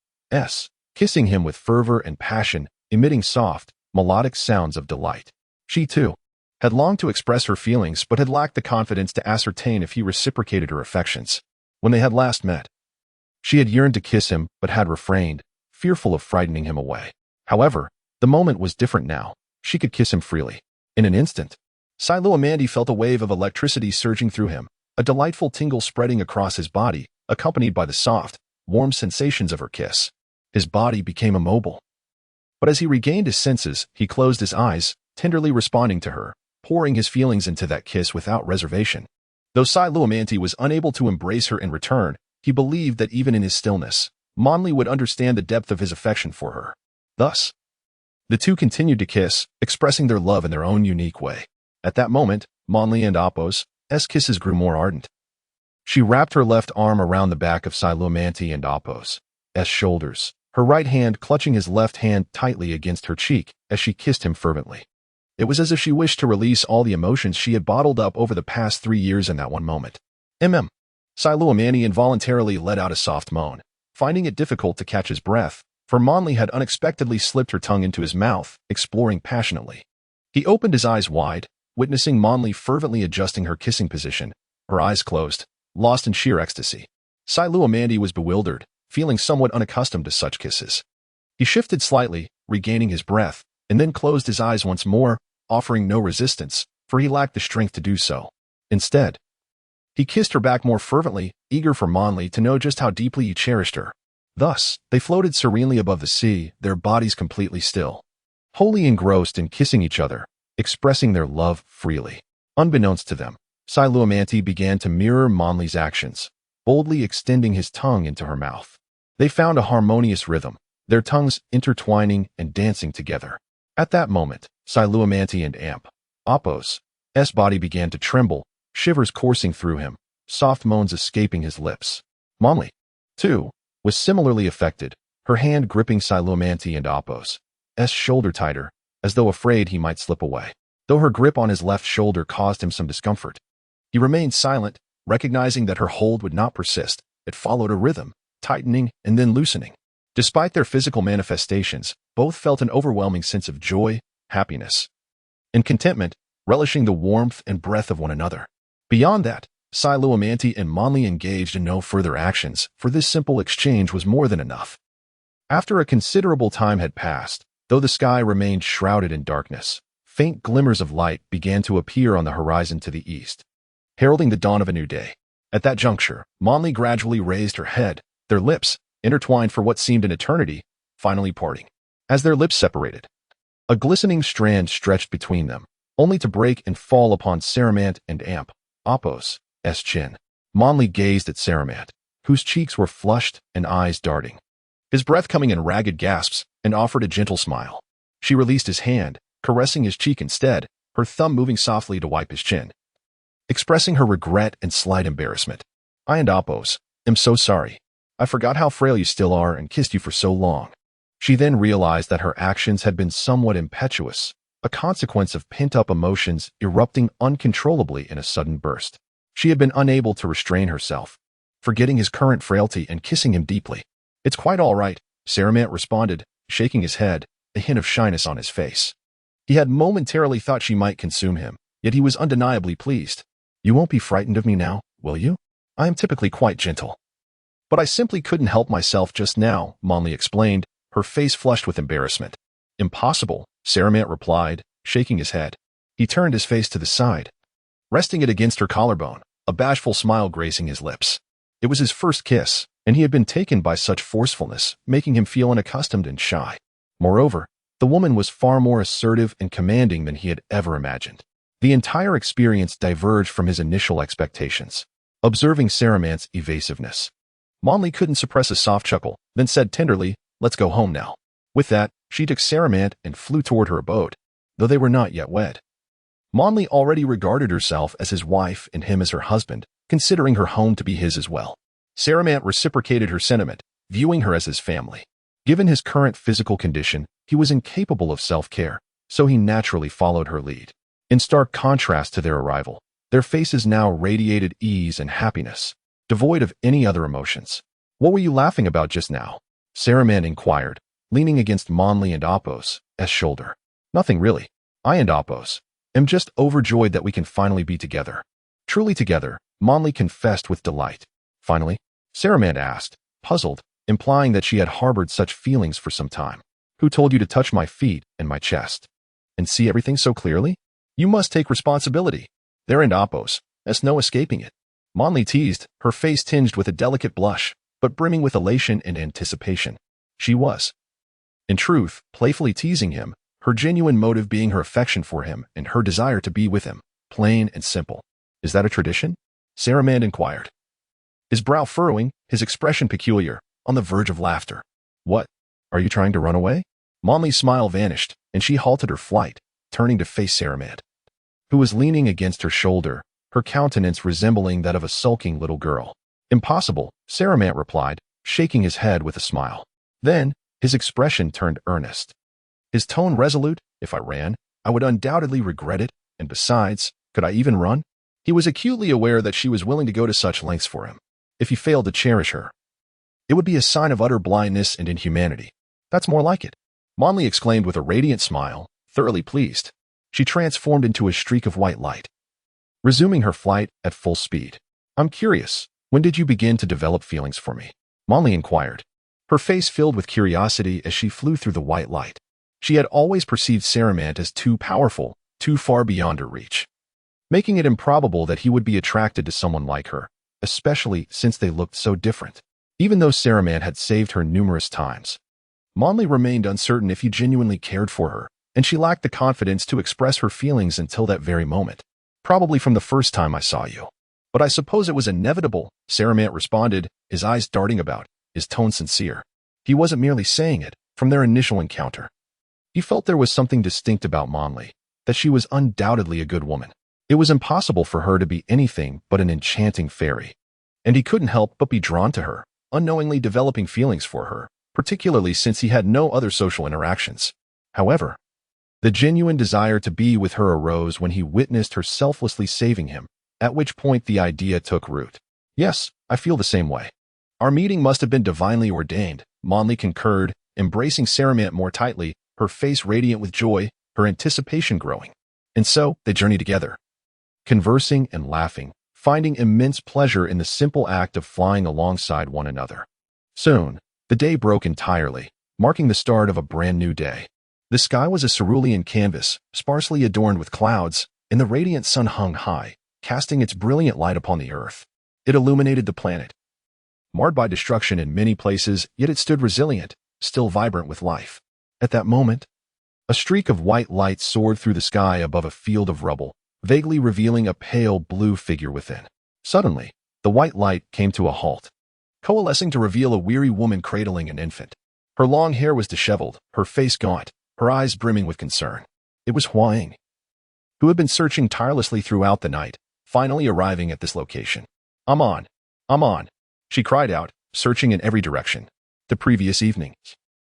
[SPEAKER 1] kissing him with fervor and passion, emitting soft, melodic sounds of delight. She, too, had longed to express her feelings but had lacked the confidence to ascertain if he reciprocated her affections. When they had last met, she had yearned to kiss him but had refrained, fearful of frightening him away. However, the moment was different now. She could kiss him freely. In an instant, Sailumanti felt a wave of electricity surging through him, a delightful tingle spreading across his body, accompanied by the soft, warm sensations of her kiss. His body became immobile. But as he regained his senses, he closed his eyes, tenderly responding to her, pouring his feelings into that kiss without reservation. Though Sailumanti was unable to embrace her in return, he believed that even in his stillness, Monli would understand the depth of his affection for her. Thus, the two continued to kiss, expressing their love in their own unique way. At that moment, Monli and Appo's kisses grew more ardent. She wrapped her left arm around the back of Sailumanti and Appo's shoulders, her right hand clutching his left hand tightly against her cheek as she kissed him fervently. It was as if she wished to release all the emotions she had bottled up over the past 3 years in that one moment. Sailumanti involuntarily let out a soft moan, finding it difficult to catch his breath, for Monli had unexpectedly slipped her tongue into his mouth, exploring passionately. He opened his eyes wide, witnessing Monli fervently adjusting her kissing position, her eyes closed, lost in sheer ecstasy. Sailumanti was bewildered, feeling somewhat unaccustomed to such kisses. He shifted slightly, regaining his breath, and then closed his eyes once more, offering no resistance, for he lacked the strength to do so. Instead, he kissed her back more fervently, eager for Monli to know just how deeply he cherished her. Thus, they floated serenely above the sea, their bodies completely still, wholly engrossed in kissing each other, expressing their love freely. Unbeknownst to them, Sailumanti began to mirror Monli's actions, boldly extending his tongue into her mouth. They found a harmonious rhythm, their tongues intertwining and dancing together. At that moment, Sailumanti and Appo's body began to tremble, shivers coursing through him, soft moans escaping his lips. Monli, too, was similarly affected, her hand gripping Sailumanti and Appo's shoulder tighter, as though afraid he might slip away. Though her grip on his left shoulder caused him some discomfort, he remained silent, recognizing that her hold would not persist. It followed a rhythm, tightening and then loosening. Despite their physical manifestations, both felt an overwhelming sense of joy, happiness, and contentment, relishing the warmth and breath of one another. Beyond that, Sailumanti and Monli engaged in no further actions, for this simple exchange was more than enough. After a considerable time had passed, though the sky remained shrouded in darkness, faint glimmers of light began to appear on the horizon to the east, heralding the dawn of a new day. At that juncture, Monli gradually raised her head, their lips, intertwined for what seemed an eternity, finally parting. As their lips separated, a glistening strand stretched between them, only to break and fall upon Saramant and Appo's chin. Monli gazed at Saramant, whose cheeks were flushed and eyes darting, his breath coming in ragged gasps, and offered a gentle smile. She released his hand, caressing his cheek instead, her thumb moving softly to wipe his chin, expressing her regret and slight embarrassment. I and Appo's am so sorry. I forgot how frail you still are and kissed you for so long. She then realized that her actions had been somewhat impetuous, a consequence of pent-up emotions erupting uncontrollably in a sudden burst. She had been unable to restrain herself, forgetting his current frailty and kissing him deeply. It's quite all right, Saramant responded, shaking his head, a hint of shyness on his face. He had momentarily thought she might consume him, yet he was undeniably pleased. You won't be frightened of me now, will you? I am typically quite gentle. But I simply couldn't help myself just now, Monli explained, her face flushed with embarrassment. Impossible, Saramant replied, shaking his head. He turned his face to the side, resting it against her collarbone, a bashful smile gracing his lips. It was his first kiss, and he had been taken by such forcefulness, making him feel unaccustomed and shy. Moreover, the The woman was far more assertive and commanding than he had ever imagined. The entire experience diverged from his initial expectations. Observing Saramant's evasiveness, Monli couldn't suppress a soft chuckle, then said tenderly, "Let's go home now." With that, she took Saramant and flew toward her abode, though they were not yet wed. Monli already regarded herself as his wife and him as her husband, considering her home to be his as well. Saramant reciprocated her sentiment, viewing her as his family. Given his current physical condition, he was incapable of self-care, so he naturally followed her lead. In stark contrast to their arrival, their faces now radiated ease and happiness, devoid of any other emotions. "What were you laughing about just now?" Saramant inquired, leaning against Monli and Apos' shoulder. "Nothing really. I and Apos am just overjoyed that we can finally be together." "Truly together," Monli confessed with delight. "Finally?" Saramant asked, puzzled, implying that she had harbored such feelings for some time. "Who told you to touch my feet and my chest? And see everything so clearly? You must take responsibility. There and Apos, there's no escaping it." Monli teased, her face tinged with a delicate blush, but brimming with elation and anticipation. She was, in truth, playfully teasing him, her genuine motive being her affection for him and her desire to be with him, plain and simple. "Is that a tradition?" Saramant inquired, his brow furrowing, his expression peculiar, on the verge of laughter. "What? Are you trying to run away?" Monli's smile vanished, and she halted her flight, turning to face Saramant, who was leaning against her shoulder, her countenance resembling that of a sulking little girl. "Impossible," Saramant replied, shaking his head with a smile. Then, his expression turned earnest, his tone resolute. "If I ran, I would undoubtedly regret it, and besides, could I even run?" He was acutely aware that she was willing to go to such lengths for him. If he failed to cherish her, it would be a sign of utter blindness and inhumanity. "That's more like it," Monli exclaimed with a radiant smile, thoroughly pleased. She transformed into a streak of white light, resuming her flight at full speed. "I'm curious, when did you begin to develop feelings for me?" Monli inquired, her face filled with curiosity as she flew through the white light. She had always perceived Saramant as too powerful, too far beyond her reach, making it improbable that he would be attracted to someone like her, especially since they looked so different. Even though Saramant had saved her numerous times, Monli remained uncertain if he genuinely cared for her, and she lacked the confidence to express her feelings until that very moment. "Probably from the first time I saw you. But I suppose it was inevitable," Saramant responded, his eyes darting about, his tone sincere. He wasn't merely saying it. From their initial encounter, he felt there was something distinct about Monli, that she was undoubtedly a good woman. It was impossible for her to be anything but an enchanting fairy, and he couldn't help but be drawn to her, unknowingly developing feelings for her, particularly since he had no other social interactions. However, the genuine desire to be with her arose when he witnessed her selflessly saving him, at which point the idea took root. "Yes, I feel the same way. Our meeting must have been divinely ordained," Monli concurred, embracing Saramant more tightly, her face radiant with joy, her anticipation growing. And so, they journeyed together, conversing and laughing, finding immense pleasure in the simple act of flying alongside one another. Soon, the day broke entirely, marking the start of a brand new day. The sky was a cerulean canvas, sparsely adorned with clouds, and the radiant sun hung high, casting its brilliant light upon the earth. It illuminated the planet, marred by destruction in many places, yet it stood resilient, still vibrant with life. At that moment, a streak of white light soared through the sky above a field of rubble, vaguely revealing a pale blue figure within. Suddenly, the white light came to a halt, coalescing to reveal a weary woman cradling an infant. Her long hair was disheveled, her face gaunt, her eyes brimming with concern. It was Huang, who had been searching tirelessly throughout the night, finally arriving at this location. I'm on, she cried out, searching in every direction. The previous evening,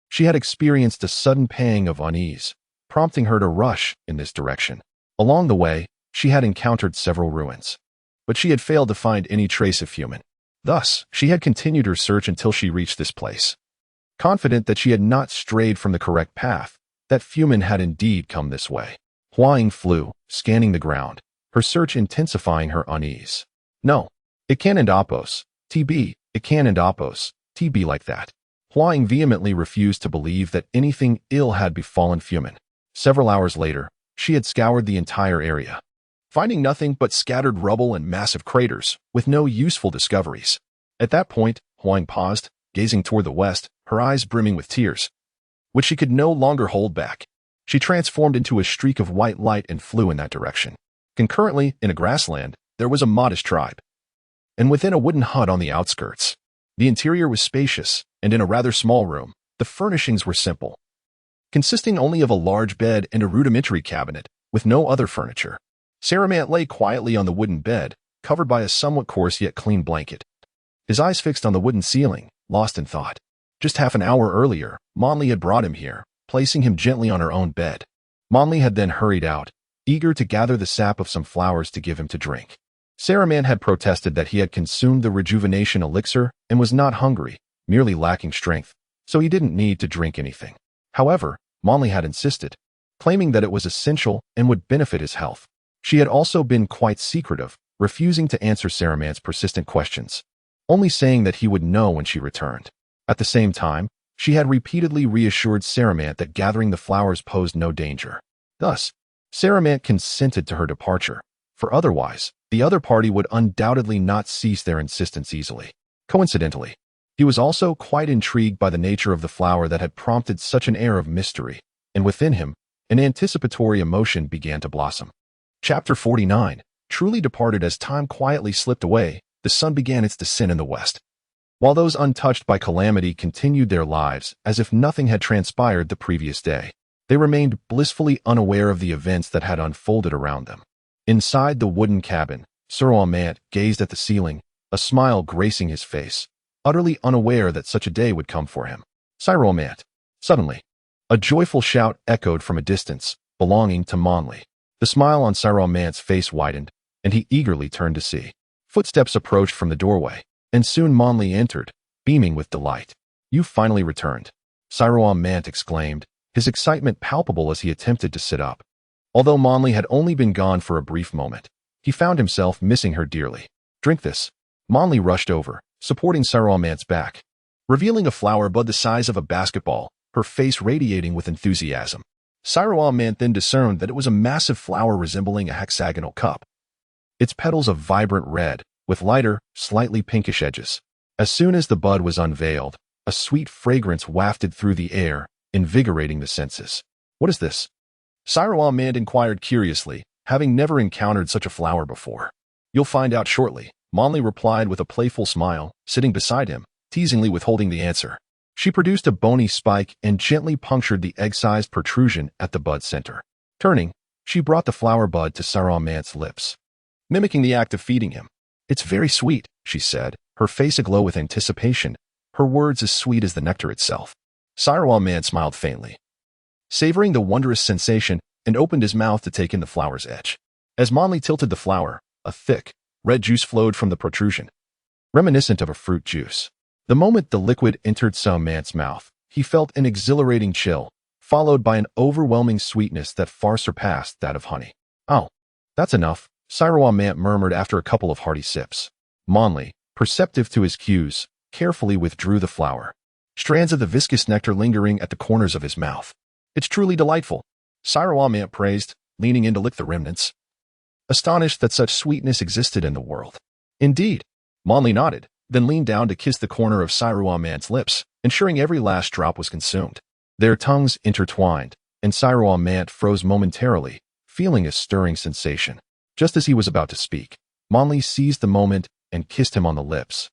[SPEAKER 1] she had experienced a sudden pang of unease, prompting her to rush in this direction. Along the way, she had encountered several ruins, but she had failed to find any trace of human. Thus, she had continued her search until she reached this place. Confident that she had not strayed from the correct path, that Fumin had indeed come this way. Huang flew, scanning the ground, her search intensifying her unease. "No, it can't end Apos, TB, it can't end Apos, TB like that." Huang vehemently refused to believe that anything ill had befallen Fumin. Several hours later, she had scoured the entire area, finding nothing but scattered rubble and massive craters, with no useful discoveries. At that point, Huang paused, gazing toward the west, her eyes brimming with tears, which she could no longer hold back. She transformed into a streak of white light and flew in that direction. Concurrently, in a grassland, there was a modest tribe. And within a wooden hut on the outskirts. The interior was spacious, and in a rather small room, the furnishings were simple, consisting only of a large bed and a rudimentary cabinet, with no other furniture. Saramant lay quietly on the wooden bed, covered by a somewhat coarse yet clean blanket. His eyes fixed on the wooden ceiling, lost in thought. Just half an hour earlier, Monli had brought him here, placing him gently on her own bed. Monli had then hurried out, eager to gather the sap of some flowers to give him to drink. Saramant had protested that he had consumed the rejuvenation elixir and was not hungry, merely lacking strength, so he didn't need to drink anything. However, Monli had insisted, claiming that it was essential and would benefit his health. She had also been quite secretive, refusing to answer Saramant's persistent questions, only saying that he would know when she returned. At the same time, she had repeatedly reassured Saramant that gathering the flowers posed no danger. Thus, Saramant consented to her departure, for otherwise, the other party would undoubtedly not cease their insistence easily. Coincidentally, he was also quite intrigued by the nature of the flower that had prompted such an air of mystery, and within him, an anticipatory emotion began to blossom. Chapter 49. Truly departed. As time quietly slipped away, the sun began its descent in the west. While those untouched by calamity continued their lives as if nothing had transpired the previous day, they remained blissfully unaware of the events that had unfolded around them. Inside the wooden cabin, Saramant gazed at the ceiling, a smile gracing his face, utterly unaware that such a day would come for him. Saramant. Suddenly, a joyful shout echoed from a distance, belonging to Monli. The smile on Saramant's face widened, and he eagerly turned to see. Footsteps approached from the doorway, and soon Monli entered, beaming with delight. "You finally returned," Saramant exclaimed, his excitement palpable as he attempted to sit up. Although Monli had only been gone for a brief moment, he found himself missing her dearly. "Drink this." Monli rushed over, supporting Saramant's back, revealing a flower bud the size of a basketball, her face radiating with enthusiasm. Saramant then discerned that it was a massive flower resembling a hexagonal cup, its petals of vibrant red, with lighter, slightly pinkish edges. As soon as the bud was unveiled, a sweet fragrance wafted through the air, invigorating the senses. "What is this?" Saramant inquired curiously, having never encountered such a flower before. "You'll find out shortly," Monli replied with a playful smile, sitting beside him, teasingly withholding the answer. She produced a bony spike and gently punctured the egg-sized protrusion at the bud's center. Turning, she brought the flower bud to Saramant's lips, mimicking the act of feeding him. "It's very sweet," she said, her face aglow with anticipation, her words as sweet as the nectar itself. Saramant smiled faintly, savoring the wondrous sensation, and opened his mouth to take in the flower's edge. As Monli tilted the flower, a thick, red juice flowed from the protrusion, reminiscent of a fruit juice. The moment the liquid entered Saramant's mouth, he felt an exhilarating chill, followed by an overwhelming sweetness that far surpassed that of honey. "Oh, that's enough," Saramant murmured after a couple of hearty sips. Monli, perceptive to his cues, carefully withdrew the flower, strands of the viscous nectar lingering at the corners of his mouth. "It's truly delightful," Saramant praised, leaning in to lick the remnants, astonished that such sweetness existed in the world. "Indeed," Monli nodded, then leaned down to kiss the corner of Saramant's lips, ensuring every last drop was consumed. Their tongues intertwined, and Saramant froze momentarily, feeling a stirring sensation. Just as he was about to speak, Monli seized the moment and kissed him on the lips.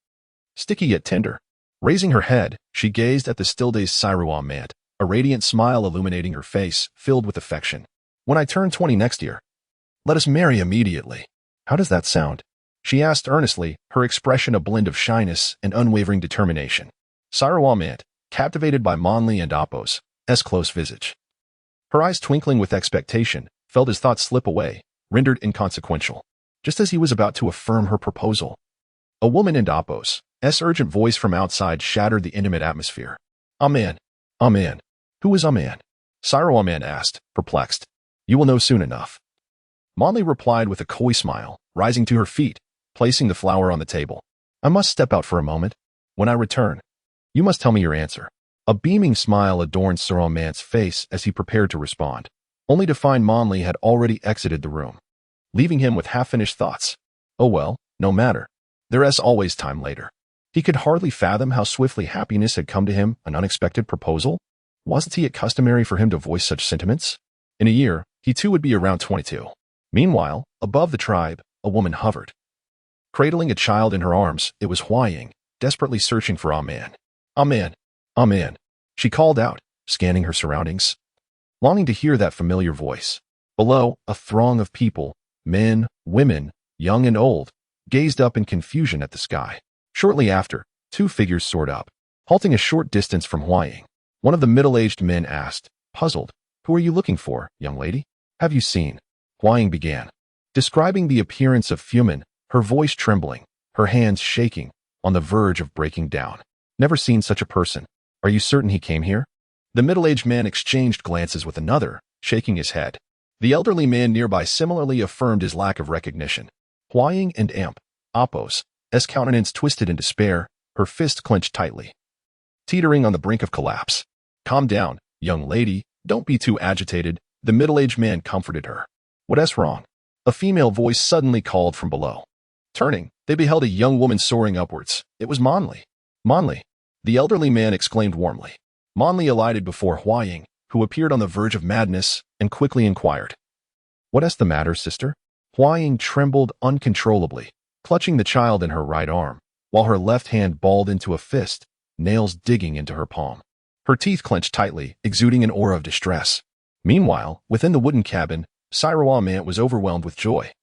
[SPEAKER 1] Sticky yet tender. Raising her head, she gazed at the still-dazed Saramant, a radiant smile illuminating her face, filled with affection. "When I turn 20 next year, let us marry immediately. How does that sound?" she asked earnestly, her expression a blend of shyness and unwavering determination. Saramant, captivated by Monli and Appo's close visage, her eyes twinkling with expectation, felt his thoughts slip away, rendered inconsequential. Just as he was about to affirm her proposal, a woman in Appo's urgent voice from outside shattered the intimate atmosphere. "Aman. Aman. Who is Aman?" Saramant asked, perplexed. "You will know soon enough." Monli replied with a coy smile, rising to her feet, placing the flower on the table. "I must step out for a moment. When I return, you must tell me your answer." A beaming smile adorned Saramant's face as he prepared to respond, only to find Monli had already exited the room, leaving him with half-finished thoughts. Oh well, no matter. There is always time later. He could hardly fathom how swiftly happiness had come to him, an unexpected proposal, Wasn't it customary for him to voice such sentiments? In a year, he too would be around 22. Meanwhile, above the tribe, a woman hovered. Cradling a child in her arms, it was Huaying, desperately searching for a man. A man. A man. She called out, scanning her surroundings, longing to hear that familiar voice. Below, a throng of people, men, women, young and old, gazed up in confusion at the sky. Shortly after, two figures soared up, halting a short distance from Huaying. One of the middle-aged men asked, puzzled, "Who are you looking for, young lady?" "Have you seen?" Huaying began, describing the appearance of Fumin, her voice trembling, her hands shaking, on the verge of breaking down. "Never seen such a person. Are you certain he came here?" The middle-aged man exchanged glances with another, shaking his head. The elderly man nearby similarly affirmed his lack of recognition. Huaying and Appos, countenance twisted in despair, her fist clenched tightly, teetering on the brink of collapse. "Calm down, young lady, don't be too agitated," the middle-aged man comforted her. "What's wrong?" A female voice suddenly called from below. Turning, they beheld a young woman soaring upwards. It was Monli. "Monli," the elderly man exclaimed warmly. Monli alighted before Huaying, who appeared on the verge of madness, and quickly inquired, "What's the matter, sister?" Huaying trembled uncontrollably, clutching the child in her right arm, while her left hand balled into a fist, nails digging into her palm. Her teeth clenched tightly, exuding an aura of distress. Meanwhile, within the wooden cabin, Saiyan was overwhelmed with joy,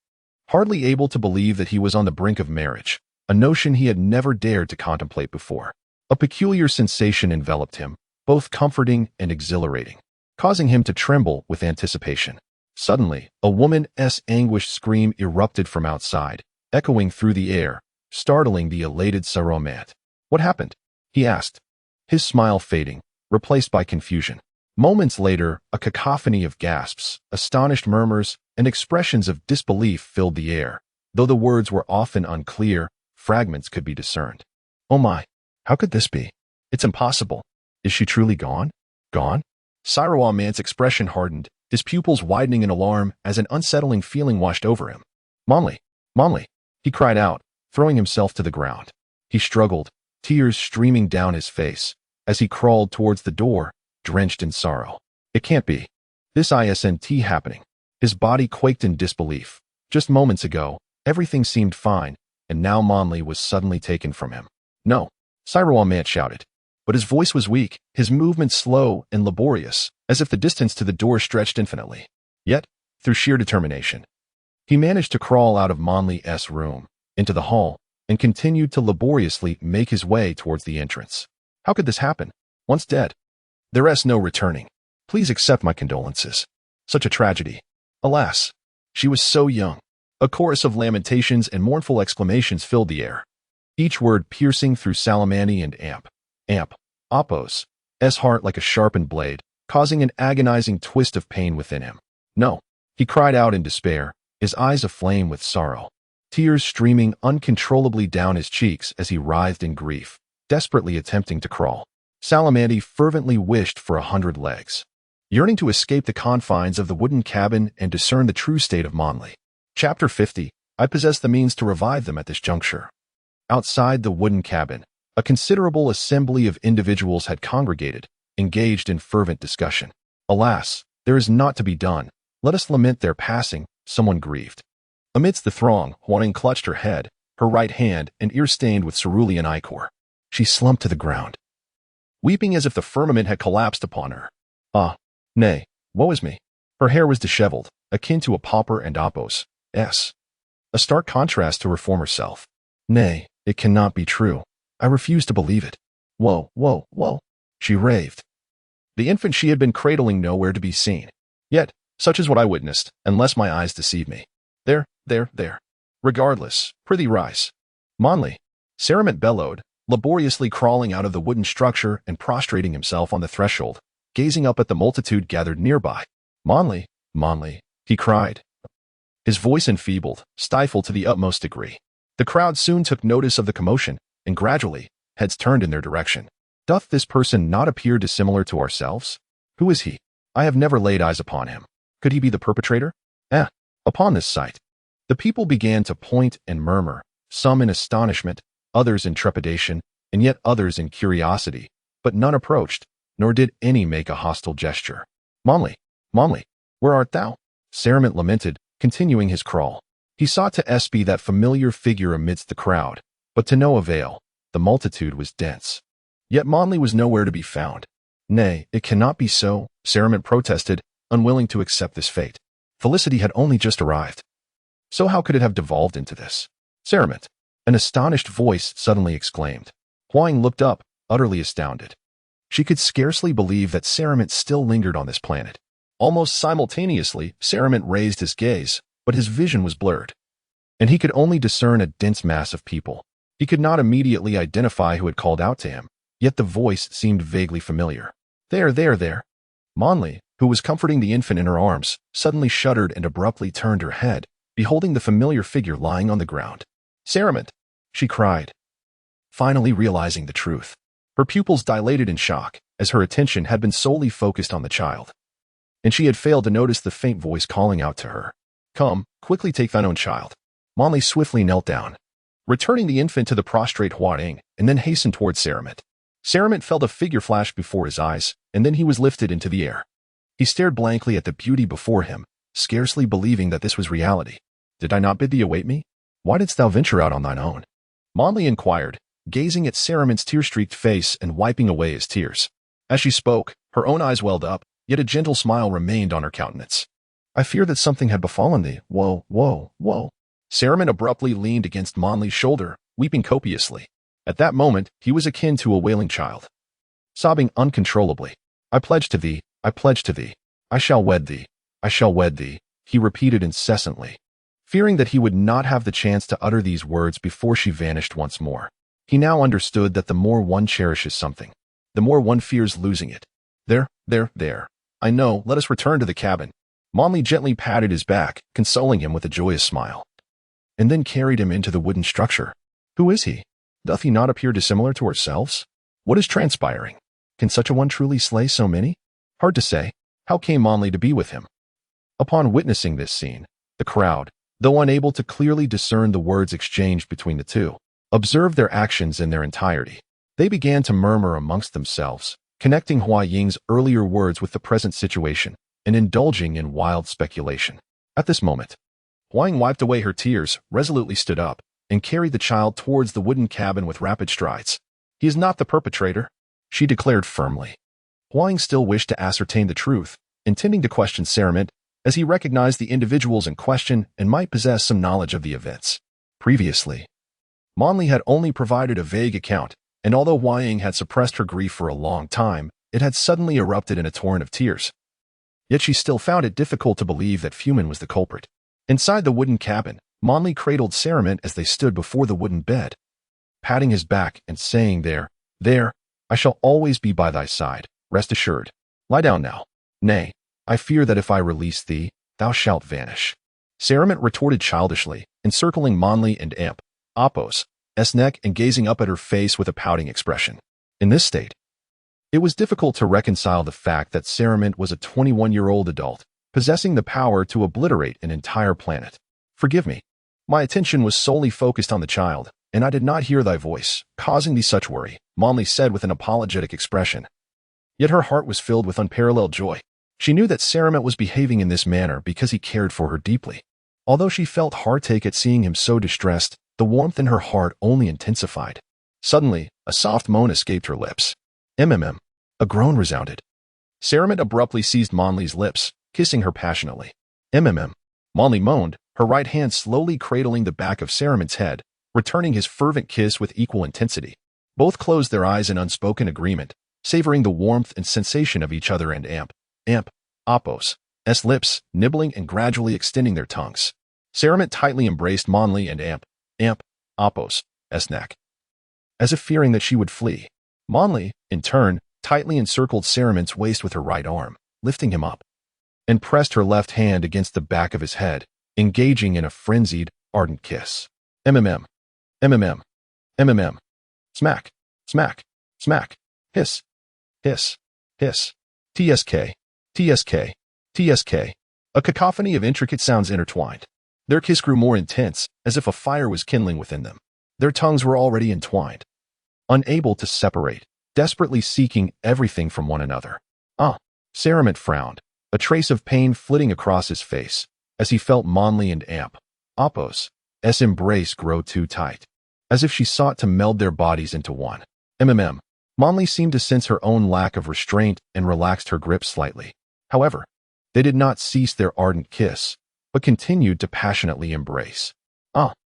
[SPEAKER 1] hardly able to believe that he was on the brink of marriage, a notion he had never dared to contemplate before. A peculiar sensation enveloped him, both comforting and exhilarating, causing him to tremble with anticipation. Suddenly, a woman's anguished scream erupted from outside, echoing through the air, startling the elated Saiyan. "What happened?" he asked, his smile fading, replaced by confusion. Moments later, a cacophony of gasps, astonished murmurs, and expressions of disbelief filled the air. Though the words were often unclear, fragments could be discerned. "Oh my, how could this be? It's impossible. Is she truly gone?" "Gone?" Saiyan's expression hardened, his pupils widening in alarm as an unsettling feeling washed over him. "Monli, Monli," he cried out, throwing himself to the ground. He struggled, tears streaming down his face, as he crawled towards the door, drenched in sorrow. It can't be. This isn't happening. His body quaked in disbelief. Just moments ago, everything seemed fine, and now Monli was suddenly taken from him. "No," Saiyan shouted. But his voice was weak, his movements slow and laborious, as if the distance to the door stretched infinitely. Yet, through sheer determination, he managed to crawl out of Monli's room, into the hall, and continued to laboriously make his way towards the entrance. How could this happen? Once dead, there's no returning. Please accept my condolences. Such a tragedy. Alas, she was so young. A chorus of lamentations and mournful exclamations filled the air, each word piercing through Salamani and Appos' heart like a sharpened blade, causing an agonizing twist of pain within him. "No," he cried out in despair, his eyes aflame with sorrow, tears streaming uncontrollably down his cheeks as he writhed in grief, desperately attempting to crawl. Salamani fervently wished for 100 legs, yearning to escape the confines of the wooden cabin and discern the true state of Monli. Chapter 50. I possess the means to revive them at this juncture. Outside the wooden cabin, a considerable assembly of individuals had congregated, engaged in fervent discussion. "Alas, there is naught to be done. Let us lament their passing," someone grieved. Amidst the throng, Huang clutched her head, her right hand and ear stained with cerulean ichor. She slumped to the ground, weeping as if the firmament had collapsed upon her. "Ah, nay, woe is me." Her hair was disheveled, akin to a pauper and Appos', a stark contrast to her former self. "Nay, it cannot be true. I refuse to believe it. Woe, woe, woe," she raved. The infant she had been cradling nowhere to be seen. Yet, such is what I witnessed, unless my eyes deceive me. There. Regardless, prithee rise. Monli, Saramit bellowed, laboriously crawling out of the wooden structure and prostrating himself on the threshold, gazing up at the multitude gathered nearby. "Monli, Monli," he cried, his voice enfeebled, stifled to the utmost degree. The crowd soon took notice of the commotion, and gradually, heads turned in their direction. "Doth this person not appear dissimilar to ourselves? Who is he? I have never laid eyes upon him. Could he be the perpetrator?" Upon this sight, the people began to point and murmur, some in astonishment, others in trepidation, and yet others in curiosity, but none approached, nor did any make a hostile gesture. Monley, Monley, where art thou? Saramit lamented, continuing his crawl. He sought to espy that familiar figure amidst the crowd, but to no avail. The multitude was dense. Yet Monley was nowhere to be found. Nay, it cannot be so, Saramit protested, unwilling to accept this fate. Felicity had only just arrived. So how could it have devolved into this? Saramit, an astonished voice suddenly exclaimed. Huang looked up, utterly astounded. She could scarcely believe that Saramit still lingered on this planet. Almost simultaneously, Saramit raised his gaze, but his vision was blurred, and he could only discern a dense mass of people. He could not immediately identify who had called out to him, yet the voice seemed vaguely familiar. There. Monley, who was comforting the infant in her arms, suddenly shuddered and abruptly turned her head, beholding the familiar figure lying on the ground. Saramit, she cried, finally realizing the truth. Her pupils dilated in shock, as her attention had been solely focused on the child, and she had failed to notice the faint voice calling out to her. Come, quickly take thine own child. Monley swiftly knelt down, returning the infant to the prostrate Huang, and then hastened towards Saramit. Saramit felt a figure flash before his eyes, and then he was lifted into the air. He stared blankly at the beauty before him, scarcely believing that this was reality. Did I not bid thee await me? Why didst thou venture out on thine own? Monley inquired, gazing at Saramit's tear-streaked face and wiping away his tears. As she spoke, her own eyes welled up, yet a gentle smile remained on her countenance. I fear that something had befallen thee. Whoa. Saramit abruptly leaned against Monley's shoulder, weeping copiously. At that moment, he was akin to a wailing child, sobbing uncontrollably. I pledge to thee, I shall wed thee, he repeated incessantly, fearing that he would not have the chance to utter these words before she vanished once more. He now understood that the more one cherishes something, the more one fears losing it. There. I know, let us return to the cabin. Monley gently patted his back, consoling him with a joyous smile, and then carried him into the wooden structure. Who is he? Doth he not appear dissimilar to ourselves? What is transpiring? Can such a one truly slay so many? Hard to say. How came Monley to be with him? Upon witnessing this scene, the crowd, though unable to clearly discern the words exchanged between the two, observed their actions in their entirety. They began to murmur amongst themselves, connecting Hua Ying's earlier words with the present situation, and indulging in wild speculation. At this moment, Huang wiped away her tears, resolutely stood up, and carried the child towards the wooden cabin with rapid strides. He is not the perpetrator, she declared firmly. Huang still wished to ascertain the truth, intending to question Saramit, as he recognized the individuals in question and might possess some knowledge of the events. Previously, Monley had only provided a vague account, and although Huang had suppressed her grief for a long time, it had suddenly erupted in a torrent of tears. Yet she still found it difficult to believe that Fumin was the culprit. Inside the wooden cabin, Monley cradled Saramit as they stood before the wooden bed, patting his back and saying, There, I shall always be by thy side, rest assured. Lie down now. Nay, I fear that if I release thee, thou shalt vanish. Saramit retorted childishly, encircling Monley and Appos' neck and gazing up at her face with a pouting expression. In this state, it was difficult to reconcile the fact that Saramit was a 21-year-old adult, possessing the power to obliterate an entire planet. Forgive me. My attention was solely focused on the child, and I did not hear thy voice, causing thee such worry, Monley said with an apologetic expression. Yet her heart was filled with unparalleled joy. She knew that Saramit was behaving in this manner because he cared for her deeply. Although she felt heartache at seeing him so distressed, the warmth in her heart only intensified. Suddenly, a soft moan escaped her lips. A groan resounded. Saramit abruptly seized Monley's lips, kissing her passionately. Monley moaned, her right hand slowly cradling the back of Saramit's head, returning his fervent kiss with equal intensity. Both closed their eyes in unspoken agreement, savoring the warmth and sensation of each other and Appos' lips, nibbling and gradually extending their tongues. Saramit tightly embraced Monley and Appos' neck, as if fearing that she would flee. Monley, in turn, tightly encircled Saramit's waist with her right arm, lifting him up, and pressed her left hand against the back of his head, engaging in a frenzied, ardent kiss. Smack, smack, smack, hiss, hiss, hiss, tsk, tsk, tsk. A cacophony of intricate sounds intertwined. Their kiss grew more intense, as if a fire was kindling within them. Their tongues were already entwined, unable to separate, desperately seeking everything from one another. Saramit frowned, a trace of pain flitting across his face, as he felt Monli and Appo's embrace grow too tight, as if she sought to meld their bodies into one. Monli seemed to sense her own lack of restraint and relaxed her grip slightly. However, they did not cease their ardent kiss, but continued to passionately embrace.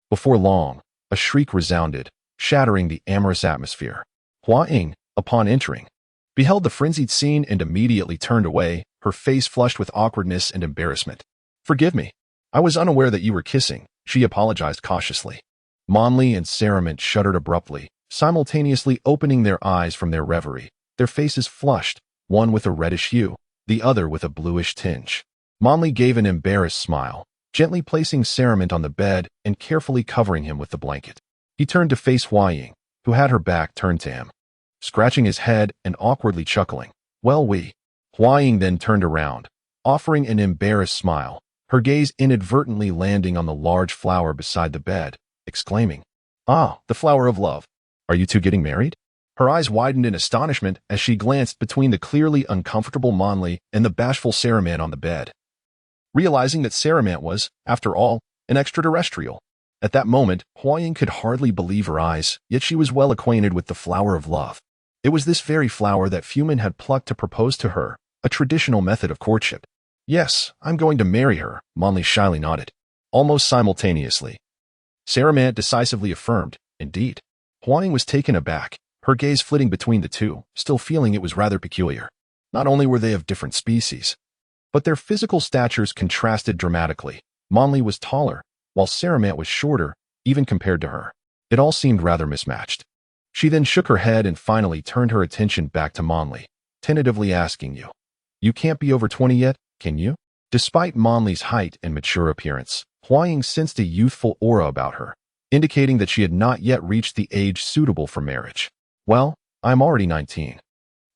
[SPEAKER 1] Before long, a shriek resounded, shattering the amorous atmosphere. Hua Ying, upon entering, beheld the frenzied scene and immediately turned away, her face flushed with awkwardness and embarrassment. "Forgive me. I was unaware that you were kissing," she apologized cautiously. Monli and Saramit shuddered abruptly, simultaneously opening their eyes from their reverie, their faces flushed, one with a reddish hue, the other with a bluish tinge. Monli gave an embarrassed smile, gently placing Saramit on the bed and carefully covering him with the blanket. He turned to face Hua Ying, who had her back turned to him, scratching his head and awkwardly chuckling. Hua Ying then turned around, offering an embarrassed smile, her gaze inadvertently landing on the large flower beside the bed, exclaiming, "The flower of love. Are you two getting married?" Her eyes widened in astonishment as she glanced between the clearly uncomfortable Monli and the bashful Saramit on the bed, realizing that Saramit was, after all, an extraterrestrial. At that moment, Hua Ying could hardly believe her eyes, yet she was well acquainted with the flower of love. It was this very flower that Fumin had plucked to propose to her, a traditional method of courtship. "Yes, I'm going to marry her," Monli shyly nodded. Almost simultaneously, Saramit decisively affirmed, "Indeed." Hua Ying was taken aback, her gaze flitting between the two, still feeling it was rather peculiar. Not only were they of different species, but their physical statures contrasted dramatically. Monli was taller, while Saramit was shorter, even compared to her. It all seemed rather mismatched. She then shook her head and finally turned her attention back to Monli, tentatively asking, You can't be over 20 yet, can you?" Despite Monli's height and mature appearance, Hua Ying sensed a youthful aura about her, indicating that she had not yet reached the age suitable for marriage. "Well, I'm already 19.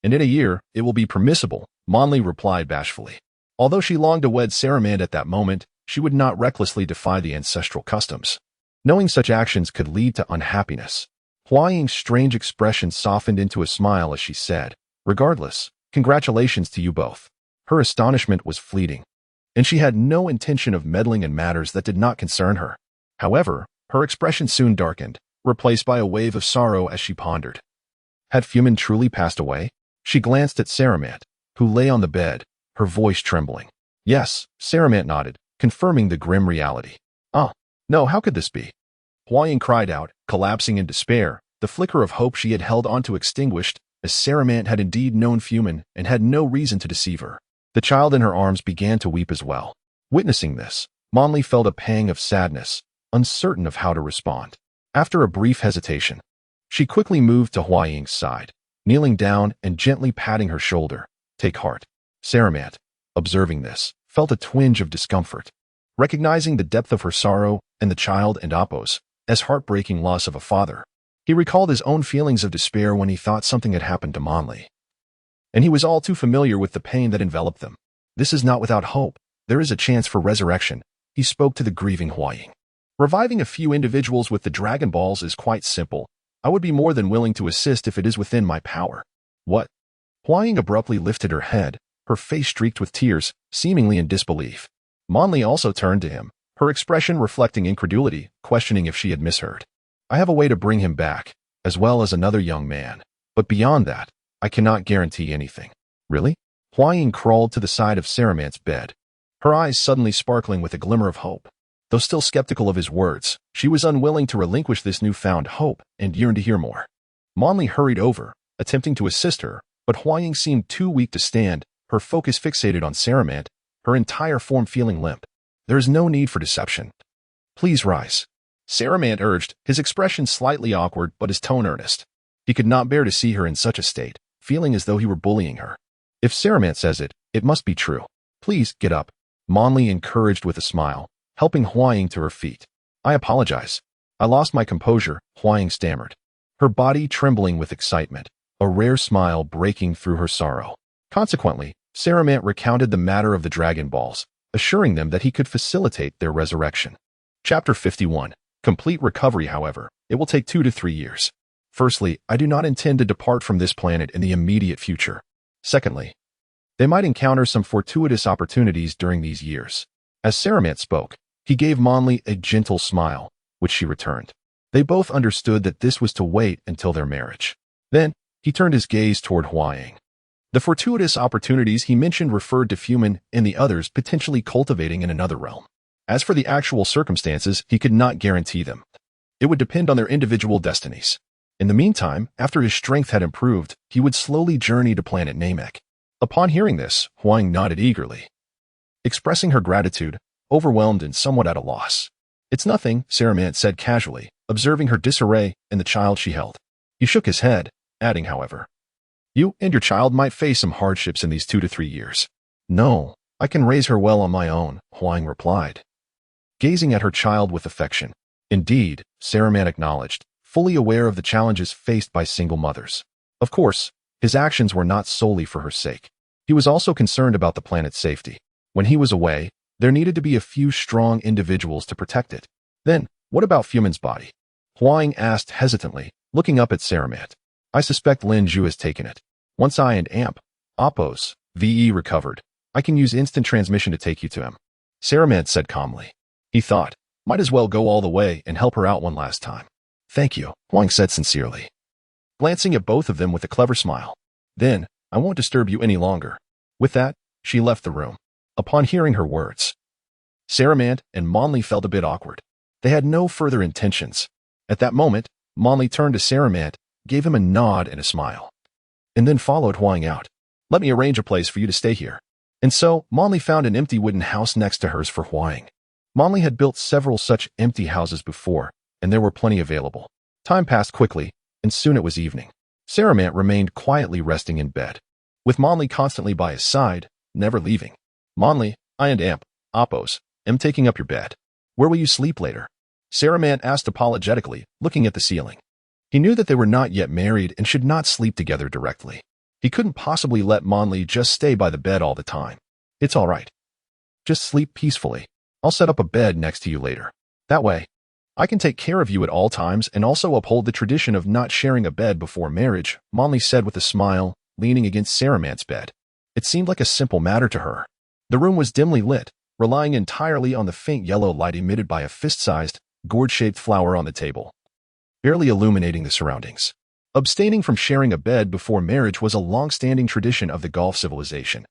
[SPEAKER 1] And in a year, it will be permissible," Monli replied bashfully. Although she longed to wed Saramit at that moment, she would not recklessly defy the ancestral customs, knowing such actions could lead to unhappiness. Hua Ying's strange expression softened into a smile as she said, "Regardless, congratulations to you both." Her astonishment was fleeting, and she had no intention of meddling in matters that did not concern her. However, her expression soon darkened, replaced by a wave of sorrow as she pondered. Had Fumin truly passed away? She glanced at Saramit, who lay on the bed, her voice trembling. "Yes," Saramit nodded, confirming the grim reality. No, how could this be?" Hua Ying cried out, collapsing in despair, the flicker of hope she had held onto extinguished, as Saramit had indeed known Fumin and had no reason to deceive her. The child in her arms began to weep as well. Witnessing this, Monli felt a pang of sadness, uncertain of how to respond. After a brief hesitation, she quickly moved to Hua Ying's side, kneeling down and gently patting her shoulder. "Take heart." Saramit, observing this, felt a twinge of discomfort, recognizing the depth of her sorrow and the child and Appo's as heartbreaking loss of a father. He recalled his own feelings of despair when he thought something had happened to Monli, and he was all too familiar with the pain that enveloped them. "This is not without hope. There is a chance for resurrection," he spoke to the grieving Hua Ying. "Reviving a few individuals with the Dragon Balls is quite simple. I would be more than willing to assist if it is within my power." "What?" Hua Ying abruptly lifted her head, her face streaked with tears, seemingly in disbelief. Monli also turned to him, her expression reflecting incredulity, questioning if she had misheard. "I have a way to bring him back, as well as another young man. But beyond that, I cannot guarantee anything." "Really?" Hua Ying crawled to the side of Saramit's bed, her eyes suddenly sparkling with a glimmer of hope. Though still skeptical of his words, she was unwilling to relinquish this newfound hope and yearned to hear more. Monli hurried over, attempting to assist her, but Hua Ying seemed too weak to stand, her focus fixated on Saramit, her entire form feeling limp. "There is no need for deception. Please rise," Saramit urged, his expression slightly awkward but his tone earnest. He could not bear to see her in such a state, feeling as though he were bullying her. "If Saramit says it, it must be true. Please, get up," Monli encouraged with a smile, helping Hua Ying to her feet. "I apologize. I lost my composure," Hua Ying stammered, her body trembling with excitement, a rare smile breaking through her sorrow. Consequently, Saramit recounted the matter of the Dragon Balls, assuring them that he could facilitate their resurrection. Chapter 51. Complete recovery, however, it will take 2 to 3 years. Firstly, I do not intend to depart from this planet in the immediate future. Secondly, they might encounter some fortuitous opportunities during these years. As Saramant spoke, he gave Monli a gentle smile, which she returned. They both understood that this was to wait until their marriage. Then, he turned his gaze toward Huaying. The fortuitous opportunities he mentioned referred to Fuman and the others potentially cultivating in another realm. As for the actual circumstances, he could not guarantee them. It would depend on their individual destinies. In the meantime, after his strength had improved, he would slowly journey to planet Namek. Upon hearing this, Huang nodded eagerly, expressing her gratitude, overwhelmed and somewhat at a loss. It's nothing, Saramant said casually, observing her disarray and the child she held. He shook his head, adding, however, you and your child might face some hardships in these 2 to 3 years. No, I can raise her well on my own, Huang replied, gazing at her child with affection. Indeed, Saramant acknowledged, fully aware of the challenges faced by single mothers. Of course, his actions were not solely for her sake. He was also concerned about the planet's safety. When he was away, there needed to be a few strong individuals to protect it. Then, what about Fuman's body? Huang asked hesitantly, looking up at Saramant. I suspect Lin Zhu has taken it. Once I and Amp, Oppos, VE recovered, I can use instant transmission to take you to him. Saramant said calmly. He thought, might as well go all the way and help her out one last time. Thank you, Huang said sincerely, glancing at both of them with a clever smile. Then, I won't disturb you any longer. With that, she left the room. Upon hearing her words, Saramant and Monli felt a bit awkward. They had no further intentions. At that moment, Monli turned to Saramant, gave him a nod and a smile, and then followed Huang out. Let me arrange a place for you to stay here. And so, Monli found an empty wooden house next to hers for Huang. Monli had built several such empty houses before, and there were plenty available. Time passed quickly, and soon it was evening. Saramant remained quietly resting in bed, with Monli constantly by his side, never leaving. Monli, I and Amp, Oppos, am taking up your bed. Where will you sleep later? Saramant asked apologetically, looking at the ceiling. He knew that they were not yet married and should not sleep together directly. He couldn't possibly let Monli just stay by the bed all the time. It's all right. Just sleep peacefully. I'll set up a bed next to you later. That way, I can take care of you at all times and also uphold the tradition of not sharing a bed before marriage, Monli said with a smile, leaning against Saramant's bed. It seemed like a simple matter to her. The room was dimly lit, relying entirely on the faint yellow light emitted by a fist-sized, gourd-shaped flower on the table, barely illuminating the surroundings. Abstaining from sharing a bed before marriage was a long-standing tradition of the Gulf civilization,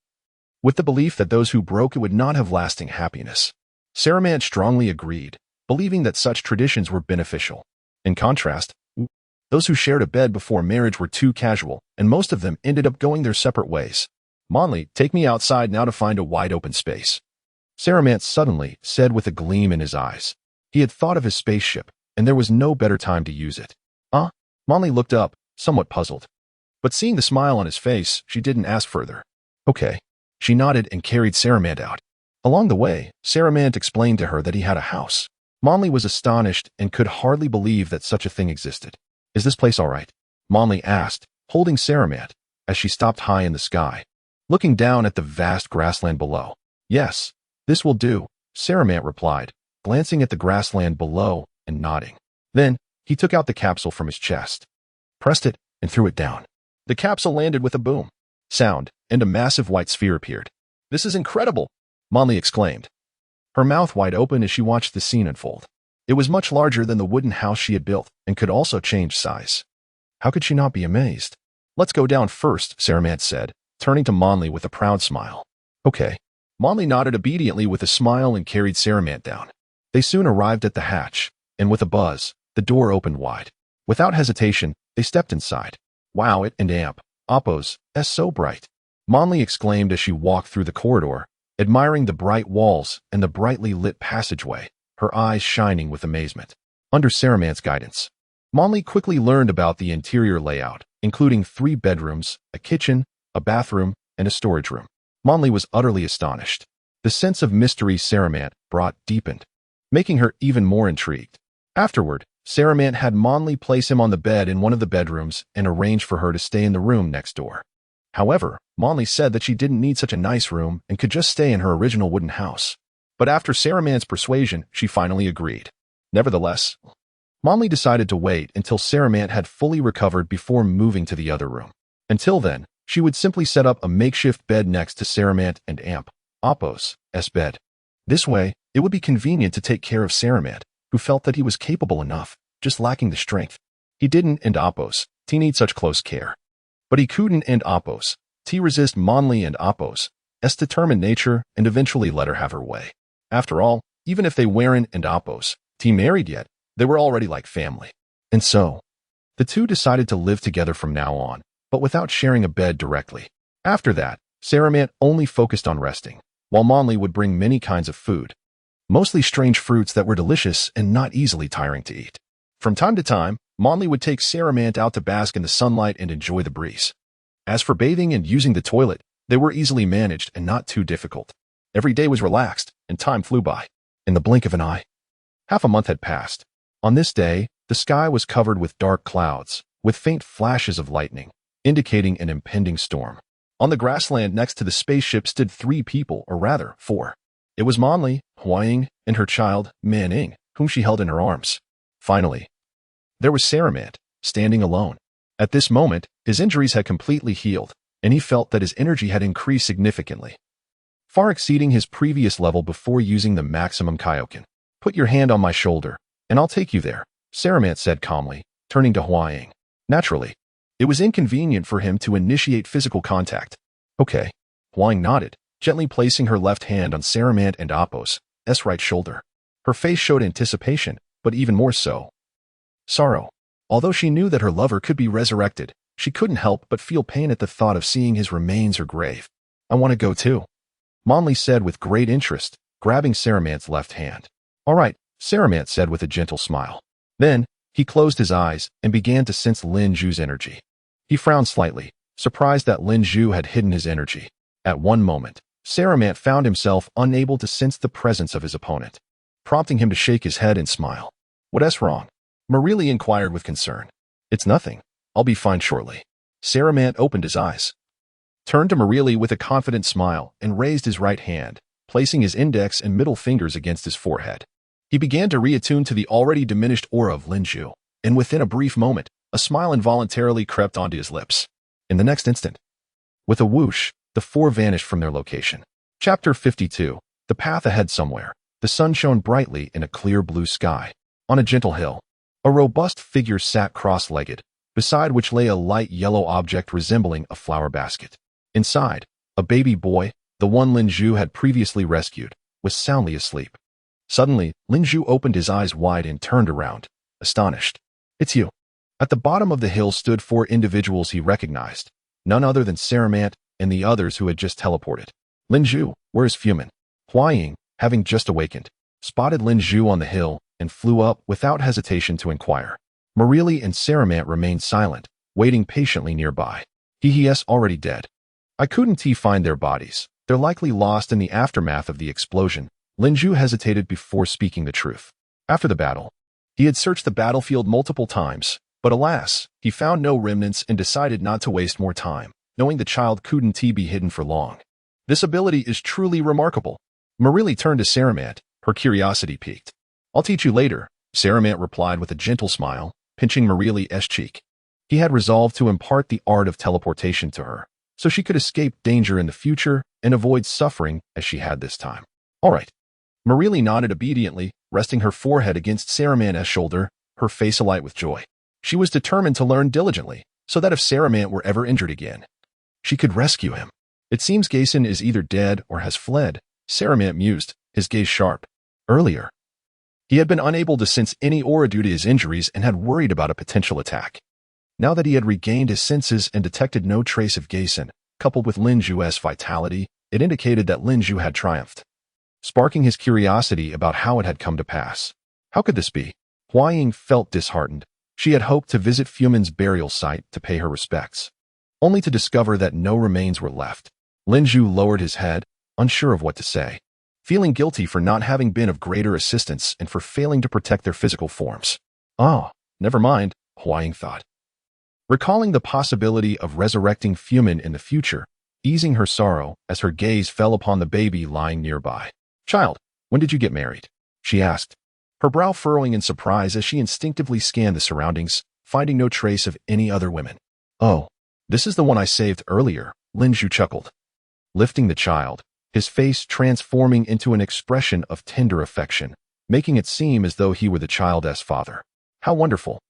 [SPEAKER 1] with the belief that those who broke it would not have lasting happiness. Saramant strongly agreed, believing that such traditions were beneficial. In contrast, those who shared a bed before marriage were too casual, and most of them ended up going their separate ways. Monli, take me outside now to find a wide-open space, Saramant suddenly said with a gleam in his eyes. He had thought of his spaceship, and there was no better time to use it. Monli looked up, somewhat puzzled. But seeing the smile on his face, she didn't ask further. Okay. She nodded and carried Saramant out. Along the way, Saramant explained to her that he had a house. Monli was astonished and could hardly believe that such a thing existed. Is this place all right? Monli asked, holding Saramant, as she stopped high in the sky, looking down at the vast grassland below. Yes, this will do, Saramant replied, glancing at the grassland below and nodding. Then, he took out the capsule from his chest, pressed it, and threw it down. The capsule landed with a boom sound, and a massive white sphere appeared. This is incredible, Monli exclaimed, her mouth wide open as she watched the scene unfold. It was much larger than the wooden house she had built, and could also change size. How could she not be amazed? Let's go down first, Saramant said, turning to Monli with a proud smile. Okay. Monli nodded obediently with a smile and carried Saramant down. They soon arrived at the hatch, and with a buzz, the door opened wide. Without hesitation, they stepped inside. Wow, it and Amp, Oppos, is so bright, Monli exclaimed as she walked through the corridor, admiring the bright walls and the brightly lit passageway, her eyes shining with amazement. Under Saramant's guidance, Monli quickly learned about the interior layout, including 3 bedrooms, a kitchen, a bathroom, and a storage room. Monli was utterly astonished. The sense of mystery Saramant brought deepened, making her even more intrigued. Afterward, Saramant had Monli place him on the bed in one of the bedrooms and arrange for her to stay in the room next door. However, Monli said that she didn't need such a nice room and could just stay in her original wooden house. But after Saramant's persuasion, she finally agreed. Nevertheless, Monli decided to wait until Saramant had fully recovered before moving to the other room. Until then, she would simply set up a makeshift bed next to Saramant and Appos's bed. This way, it would be convenient to take care of Saramant, who felt that he was capable enough, just lacking the strength. He didn't and Appos's need such close care. But he couldn't and Appos's resist Monli and Appos's determined nature and eventually let her have her way. After all, even if they weren't and Appos's married yet, they were already like family. And so, the two decided to live together from now on, but without sharing a bed directly. After that, Saramant only focused on resting, while Monli would bring many kinds of food, mostly strange fruits that were delicious and not easily tiring to eat. From time to time, Monli would take Saramant out to bask in the sunlight and enjoy the breeze. As for bathing and using the toilet, they were easily managed and not too difficult. Every day was relaxed, and time flew by. In the blink of an eye, half a month had passed. On this day, the sky was covered with dark clouds, with faint flashes of lightning, indicating an impending storm. On the grassland next to the spaceship stood 3 people, or rather, 4. It was Monli, Huaying, and her child, Manning, whom she held in her arms. Finally, there was Saramant, standing alone. At this moment, his injuries had completely healed, and he felt that his energy had increased significantly, far exceeding his previous level before using the maximum Kaioken. "Put your hand on my shoulder, and I'll take you there," Saramant said calmly, turning to Huaying. Naturally, it was inconvenient for him to initiate physical contact. "Okay." Huaying nodded, gently placing her left hand on Saramant and Appos's right shoulder. Her face showed anticipation, but even more so, sorrow. Although she knew that her lover could be resurrected, she couldn't help but feel pain at the thought of seeing his remains or grave. "I want to go too," Monli said with great interest, grabbing Saramant's left hand. "All right," Saramant said with a gentle smile. Then, he closed his eyes and began to sense Lin Zhu's energy. He frowned slightly, surprised that Lin Zhu had hidden his energy. At one moment, Saramant found himself unable to sense the presence of his opponent, prompting him to shake his head and smile. "What's wrong?" Peril inquired with concern. "It's nothing. I'll be fine shortly." Saramant opened his eyes, turned to Peril with a confident smile, and raised his right hand, placing his index and middle fingers against his forehead. He began to reattune to the already diminished aura of Lin Zhu, and within a brief moment, a smile involuntarily crept onto his lips. In the next instant, with a whoosh, the 4 vanished from their location. Chapter 52. The path ahead somewhere. The sun shone brightly in a clear blue sky. On a gentle hill, a robust figure sat cross-legged, beside which lay a light yellow object resembling a flower basket. Inside, a baby boy, the one Lin Zhu had previously rescued, was soundly asleep. Suddenly, Lin Zhu opened his eyes wide and turned around, astonished. "It's you." At the bottom of the hill stood 4 individuals he recognized, none other than Saramant and the others who had just teleported. "Lin Zhu, where is Fumin?" Huaying, having just awakened, spotted Lin Zhu on the hill and flew up without hesitation to inquire. Peril and Saramant remained silent, waiting patiently nearby. "He's already dead. I couldn't find their bodies. They're likely lost in the aftermath of the explosion." Lin Zhu hesitated before speaking the truth. After the battle, he had searched the battlefield multiple times, but alas, he found no remnants and decided not to waste more time, knowing the child couldn't be hidden for long. "This ability is truly remarkable." Peril turned to Saramant, her curiosity piqued. "I'll teach you later," Saramant replied with a gentle smile, pinching Peril's cheek. He had resolved to impart the art of teleportation to her, so she could escape danger in the future and avoid suffering as she had this time. "All right." Peril nodded obediently, resting her forehead against Saramant's shoulder, her face alight with joy. She was determined to learn diligently, so that if Saramant were ever injured again, she could rescue him. "It seems Gao is either dead or has fled," Saramant mused, his gaze sharp. Earlier, he had been unable to sense any aura due to his injuries and had worried about a potential attack. Now that he had regained his senses and detected no trace of Gao, coupled with Lin Zhu's vitality, it indicated that Lin Zhu had triumphed, sparking his curiosity about how it had come to pass. How could this be? Huaying felt disheartened. She had hoped to visit Fumin's burial site to pay her respects, only to discover that no remains were left. Lin Zhu lowered his head, unsure of what to say, feeling guilty for not having been of greater assistance and for failing to protect their physical forms. "Oh, never mind," Huaying thought, recalling the possibility of resurrecting Fumin in the future, easing her sorrow as her gaze fell upon the baby lying nearby. "Child, when did you get married?" she asked, her brow furrowing in surprise as she instinctively scanned the surroundings, finding no trace of any other women. "Oh, this is the one I saved earlier," Lam-Z chuckled. Lifting the child, his face transforming into an expression of tender affection, making it seem as though he were the child's father. "How wonderful.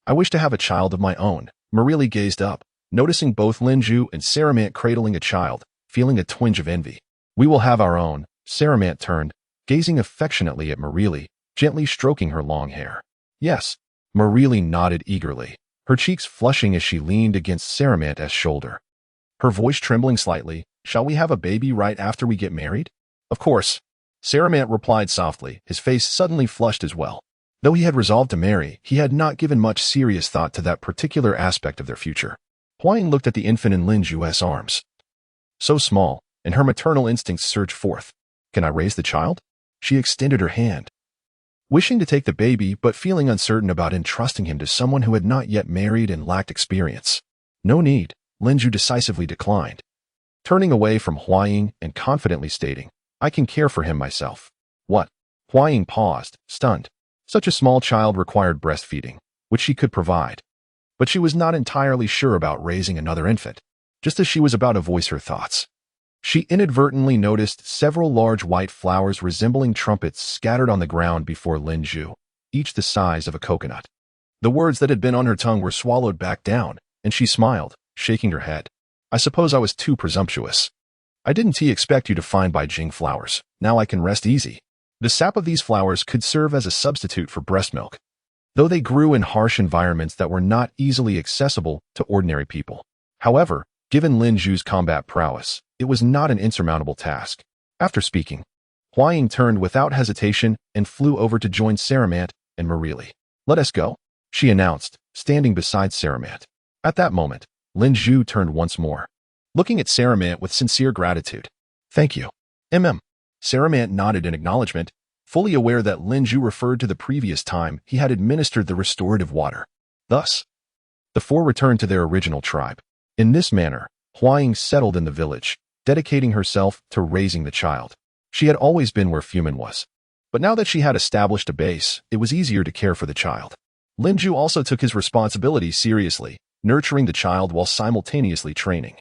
[SPEAKER 1] I wish to have a child of my own." Peril gazed up, noticing both Lam-Z and Saramant cradling a child, feeling a twinge of envy. "We will have our own." Saramant turned, gazing affectionately at Peril, gently stroking her long hair. "Yes." Peril nodded eagerly, her cheeks flushing as she leaned against Saramant's shoulder. Her voice trembling slightly, "Shall we have a baby right after we get married?" "Of course." Saramant replied softly, his face suddenly flushed as well. Though he had resolved to marry, he had not given much serious thought to that particular aspect of their future. Huang looked at the infant in Lam-Z's arms. So small, and her maternal instincts surged forth. "Can I raise the child?" She extended her hand, wishing to take the baby but feeling uncertain about entrusting him to someone who had not yet married and lacked experience. "No need," Lam-Z decisively declined, turning away from Huang and confidently stating, "I can care for him myself." "What?" Huang paused, stunned. Such a small child required breastfeeding, which she could provide. But she was not entirely sure about raising another infant. Just as she was about to voice her thoughts, she inadvertently noticed several large white flowers resembling trumpets scattered on the ground before Lam-Z, each the size of a coconut. The words that had been on her tongue were swallowed back down, and she smiled, shaking her head. "I suppose I was too presumptuous. I didn't expect you to find Beijing flowers. Now I can rest easy." The sap of these flowers could serve as a substitute for breast milk, though they grew in harsh environments that were not easily accessible to ordinary people. However, given Lam-Z's combat prowess, it was not an insurmountable task. After speaking, Huang turned without hesitation and flew over to join Saramant and Peril. "Let us go," she announced, standing beside Saramant. At that moment, Lam-Z turned once more, looking at Saramant with sincere gratitude. "Thank you." Saramant nodded in acknowledgement, fully aware that Lam-Z referred to the previous time he had administered the restorative water. Thus, the four returned to their original tribe. In this manner, Huang settled in the village, dedicating herself to raising the child. She had always been where Fumin was, but now that she had established a base, it was easier to care for the child. Lam-Z also took his responsibilities seriously, nurturing the child while simultaneously training,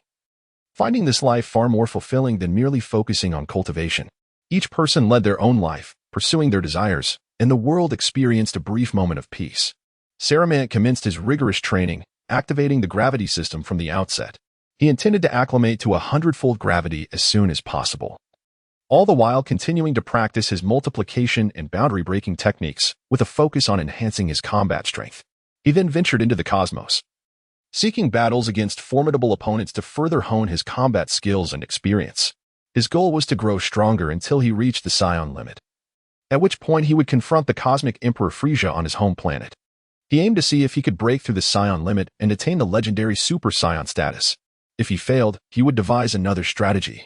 [SPEAKER 1] finding this life far more fulfilling than merely focusing on cultivation. Each person led their own life, pursuing their desires, and the world experienced a brief moment of peace. Saramant commenced his rigorous training, activating the gravity system from the outset. He intended to acclimate to 100-fold gravity as soon as possible, all the while continuing to practice his multiplication and boundary-breaking techniques with a focus on enhancing his combat strength. He then ventured into the cosmos, seeking battles against formidable opponents to further hone his combat skills and experience. His goal was to grow stronger until he reached the Saiyan limit, at which point he would confront the cosmic Emperor Frieza on his home planet. He aimed to see if he could break through the Saiyan limit and attain the legendary Super Saiyan status. If he failed, he would devise another strategy.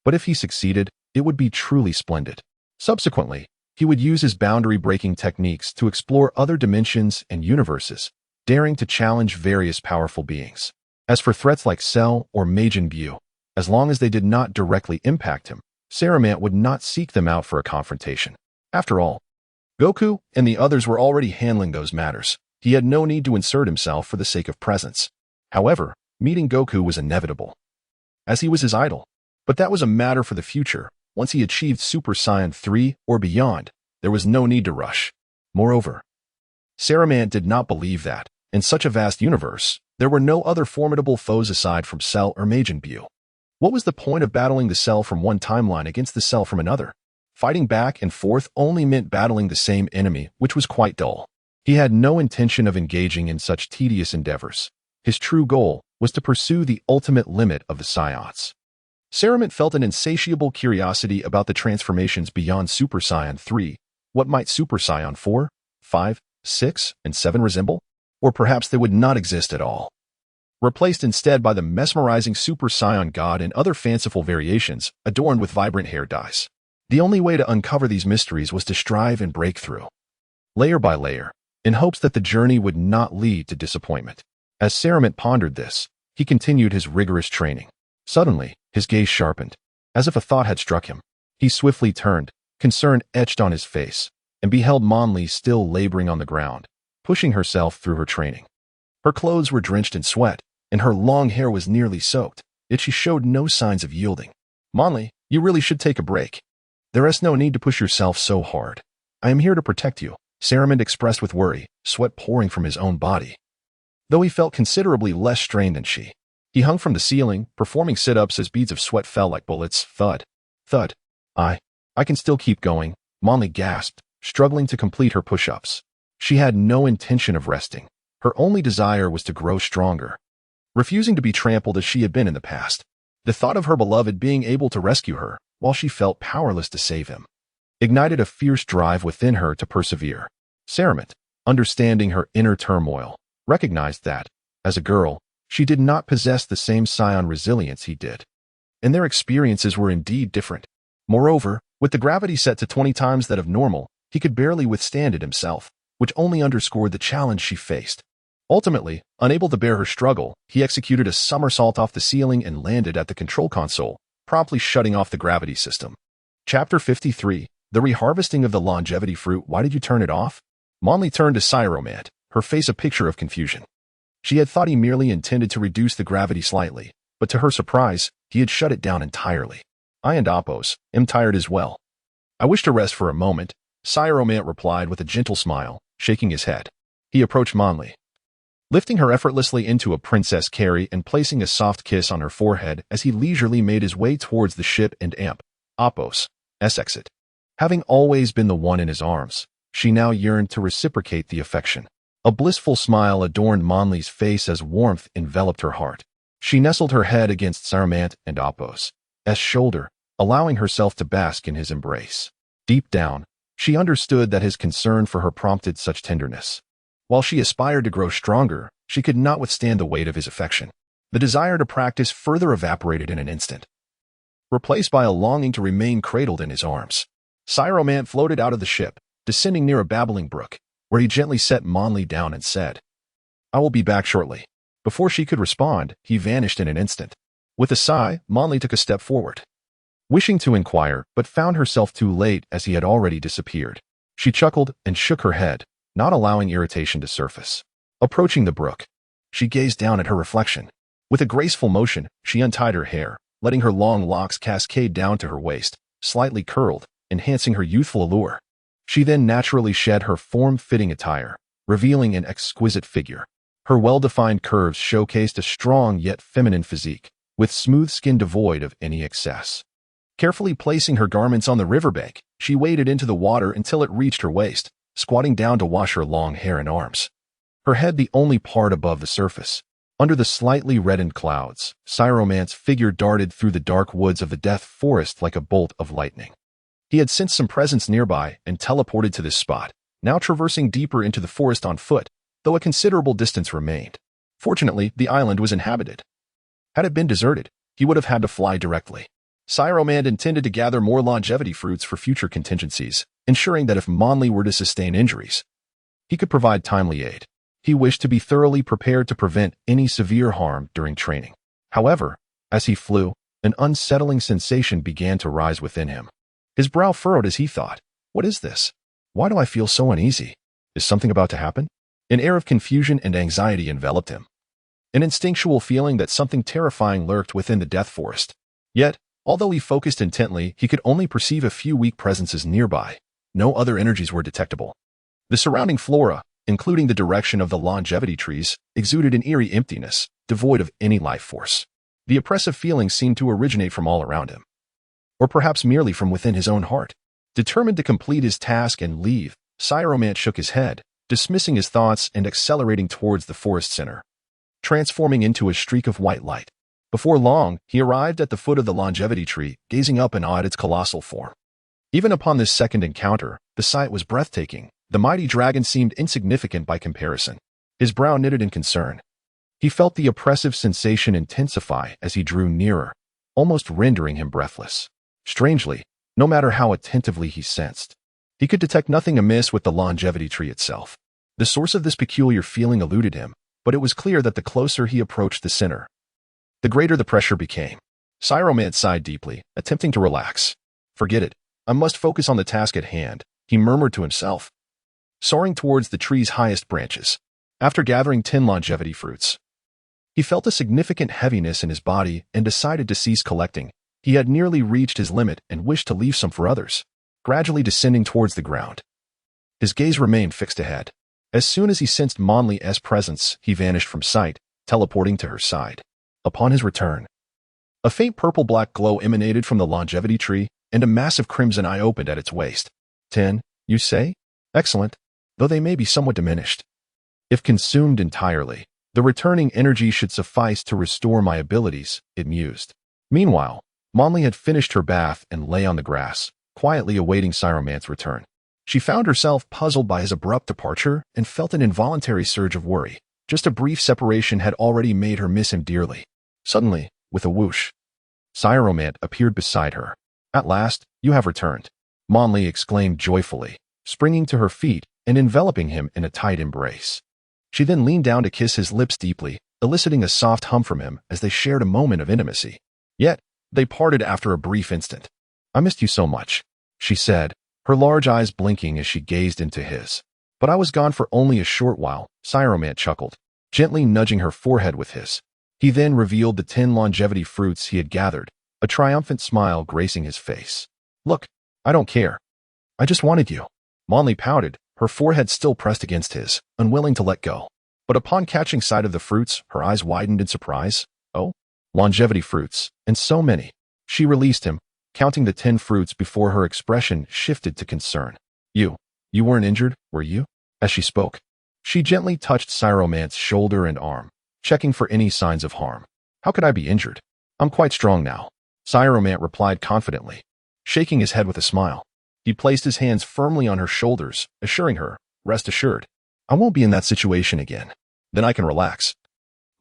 [SPEAKER 1] But if he succeeded, it would be truly splendid. Subsequently, he would use his boundary-breaking techniques to explore other dimensions and universes, daring to challenge various powerful beings. As for threats like Cell or Majin Buu, as long as they did not directly impact him, Saramant would not seek them out for a confrontation. After all, Goku and the others were already handling those matters. He had no need to insert himself for the sake of presence. However, meeting Goku was inevitable, as he was his idol. But that was a matter for the future. Once he achieved Super Saiyan 3 or beyond, there was no need to rush. Moreover, Saramant did not believe that, in such a vast universe, there were no other formidable foes aside from Cell or Majin Buu. What was the point of battling the Cell from one timeline against the Cell from another? Fighting back and forth only meant battling the same enemy, which was quite dull. He had no intention of engaging in such tedious endeavors. His true goal was to pursue the ultimate limit of the Saiyans. Saramant felt an insatiable curiosity about the transformations beyond Super Saiyan 3. What might Super Saiyan 4, 5, 6, and 7 resemble? Or perhaps they would not exist at all, replaced instead by the mesmerizing Super Saiyan God and other fanciful variations adorned with vibrant hair dyes. The only way to uncover these mysteries was to strive and break through, layer by layer, in hopes that the journey would not lead to disappointment. As Saramant pondered this, he continued his rigorous training. Suddenly, his gaze sharpened, as if a thought had struck him. He swiftly turned, concern etched on his face, and beheld Mon Li still laboring on the ground, pushing herself through her training. Her clothes were drenched in sweat, and her long hair was nearly soaked, yet she showed no signs of yielding. Mon Li, you really should take a break. There is no need to push yourself so hard. I am here to protect you, Saiyan expressed with worry, sweat pouring from his own body. Though he felt considerably less strained than she, he hung from the ceiling, performing sit-ups as beads of sweat fell like bullets. Thud. Thud. I can still keep going, Mon Li gasped, struggling to complete her push-ups. She had no intention of resting. Her only desire was to grow stronger. Refusing to be trampled as she had been in the past, the thought of her beloved being able to rescue her, while she felt powerless to save him, ignited a fierce drive within her to persevere. Saiyan, understanding her inner turmoil, recognized that, as a girl, she did not possess the same Saiyan resilience he did. And their experiences were indeed different. Moreover, with the gravity set to 20 times that of normal, he could barely withstand it himself, which only underscored the challenge she faced. Ultimately, unable to bear her struggle, he executed a somersault off the ceiling and landed at the control console, promptly shutting off the gravity system. Chapter 53, The Reharvesting of the Longevity Fruit. Why did you turn it off? Mon Li turned to Saiyan, her face a picture of confusion. She had thought he merely intended to reduce the gravity slightly, but to her surprise, he had shut it down entirely. I and Oppos am tired as well. I wish to rest for a moment, Saiyan replied with a gentle smile, shaking his head. He approached Mon Li, lifting her effortlessly into a princess carry and placing a soft kiss on her forehead as he leisurely made his way towards the ship and Oppos' exit. Having always been the one in his arms, she now yearned to reciprocate the affection. A blissful smile adorned Mon Li's face as warmth enveloped her heart. She nestled her head against Saiyan and Oppos' shoulder, allowing herself to bask in his embrace. Deep down, she understood that his concern for her prompted such tenderness. While she aspired to grow stronger, she could not withstand the weight of his affection. The desire to practice further evaporated in an instant, replaced by a longing to remain cradled in his arms. Saiyan floated out of the ship, descending near a babbling brook, where he gently set Mon Li down and said, I will be back shortly. Before she could respond, he vanished in an instant. With a sigh, Mon Li took a step forward, wishing to inquire, but found herself too late as he had already disappeared. She chuckled and shook her head, not allowing irritation to surface. Approaching the brook, she gazed down at her reflection. With a graceful motion, she untied her hair, letting her long locks cascade down to her waist, slightly curled, enhancing her youthful allure. She then naturally shed her form-fitting attire, revealing an exquisite figure. Her well-defined curves showcased a strong yet feminine physique, with smooth skin devoid of any excess. Carefully placing her garments on the riverbank, she waded into the water until it reached her waist, squatting down to wash her long hair and arms. Her head the only part above the surface. Under the slightly reddened clouds, Saiyan's figure darted through the dark woods of the Death Forest like a bolt of lightning. He had sensed some presence nearby and teleported to this spot, now traversing deeper into the forest on foot, though a considerable distance remained. Fortunately, the island was inhabited. Had it been deserted, he would have had to fly directly. Saiyan intended to gather more longevity fruits for future contingencies, ensuring that if Mon Li were to sustain injuries, he could provide timely aid. He wished to be thoroughly prepared to prevent any severe harm during training. However, as he flew, an unsettling sensation began to rise within him. His brow furrowed as he thought, what is this? Why do I feel so uneasy? Is something about to happen? An air of confusion and anxiety enveloped him. An instinctual feeling that something terrifying lurked within the Death Forest. Yet, although he focused intently, he could only perceive a few weak presences nearby. No other energies were detectable. The surrounding flora, including the direction of the longevity trees, exuded an eerie emptiness, devoid of any life force. The oppressive feeling seemed to originate from all around him, or perhaps merely from within his own heart. Determined to complete his task and leave, Saiyan shook his head, dismissing his thoughts and accelerating towards the forest center, transforming into a streak of white light. Before long, he arrived at the foot of the longevity tree, gazing up in awe at its colossal form. Even upon this second encounter, the sight was breathtaking. The mighty dragon seemed insignificant by comparison. His brow knitted in concern. He felt the oppressive sensation intensify as he drew nearer, almost rendering him breathless. Strangely, no matter how attentively he sensed, he could detect nothing amiss with the longevity tree itself. The source of this peculiar feeling eluded him, but it was clear that the closer he approached the center, the greater the pressure became. Saiyan sighed deeply, attempting to relax. Forget it. I must focus on the task at hand, he murmured to himself, soaring towards the tree's highest branches. After gathering 10 longevity fruits, he felt a significant heaviness in his body and decided to cease collecting. He had nearly reached his limit and wished to leave some for others, gradually descending towards the ground. His gaze remained fixed ahead. As soon as he sensed Monli's presence, he vanished from sight, teleporting to her side. Upon his return, a faint purple-black glow emanated from the longevity tree, and a massive crimson eye opened at its waist. 10, you say? Excellent, though they may be somewhat diminished. If consumed entirely, the returning energy should suffice to restore my abilities, it mused. Meanwhile, Monli had finished her bath and lay on the grass, quietly awaiting Sairoman's return. She found herself puzzled by his abrupt departure and felt an involuntary surge of worry. Just a brief separation had already made her miss him dearly. Suddenly, with a whoosh, Sairoman appeared beside her. At last, you have returned, Monli exclaimed joyfully, springing to her feet and enveloping him in a tight embrace. She then leaned down to kiss his lips deeply, eliciting a soft hum from him as they shared a moment of intimacy. Yet, they parted after a brief instant. I missed you so much, she said, her large eyes blinking as she gazed into his. But I was gone for only a short while, Sairoman chuckled, gently nudging her forehead with his. He then revealed the 10 longevity fruits he had gathered, a triumphant smile gracing his face. Look, I don't care. I just wanted you. Monli pouted, her forehead still pressed against his, unwilling to let go. But upon catching sight of the fruits, her eyes widened in surprise. Oh, longevity fruits, and so many. She released him, counting the 10 fruits before her expression shifted to concern. You weren't injured, were you? As she spoke, she gently touched Sairoman's shoulder and arm, checking for any signs of harm. How could I be injured? I'm quite strong now, Sairoman replied confidently, shaking his head with a smile. He placed his hands firmly on her shoulders, assuring her, rest assured, I won't be in that situation again. Then I can relax.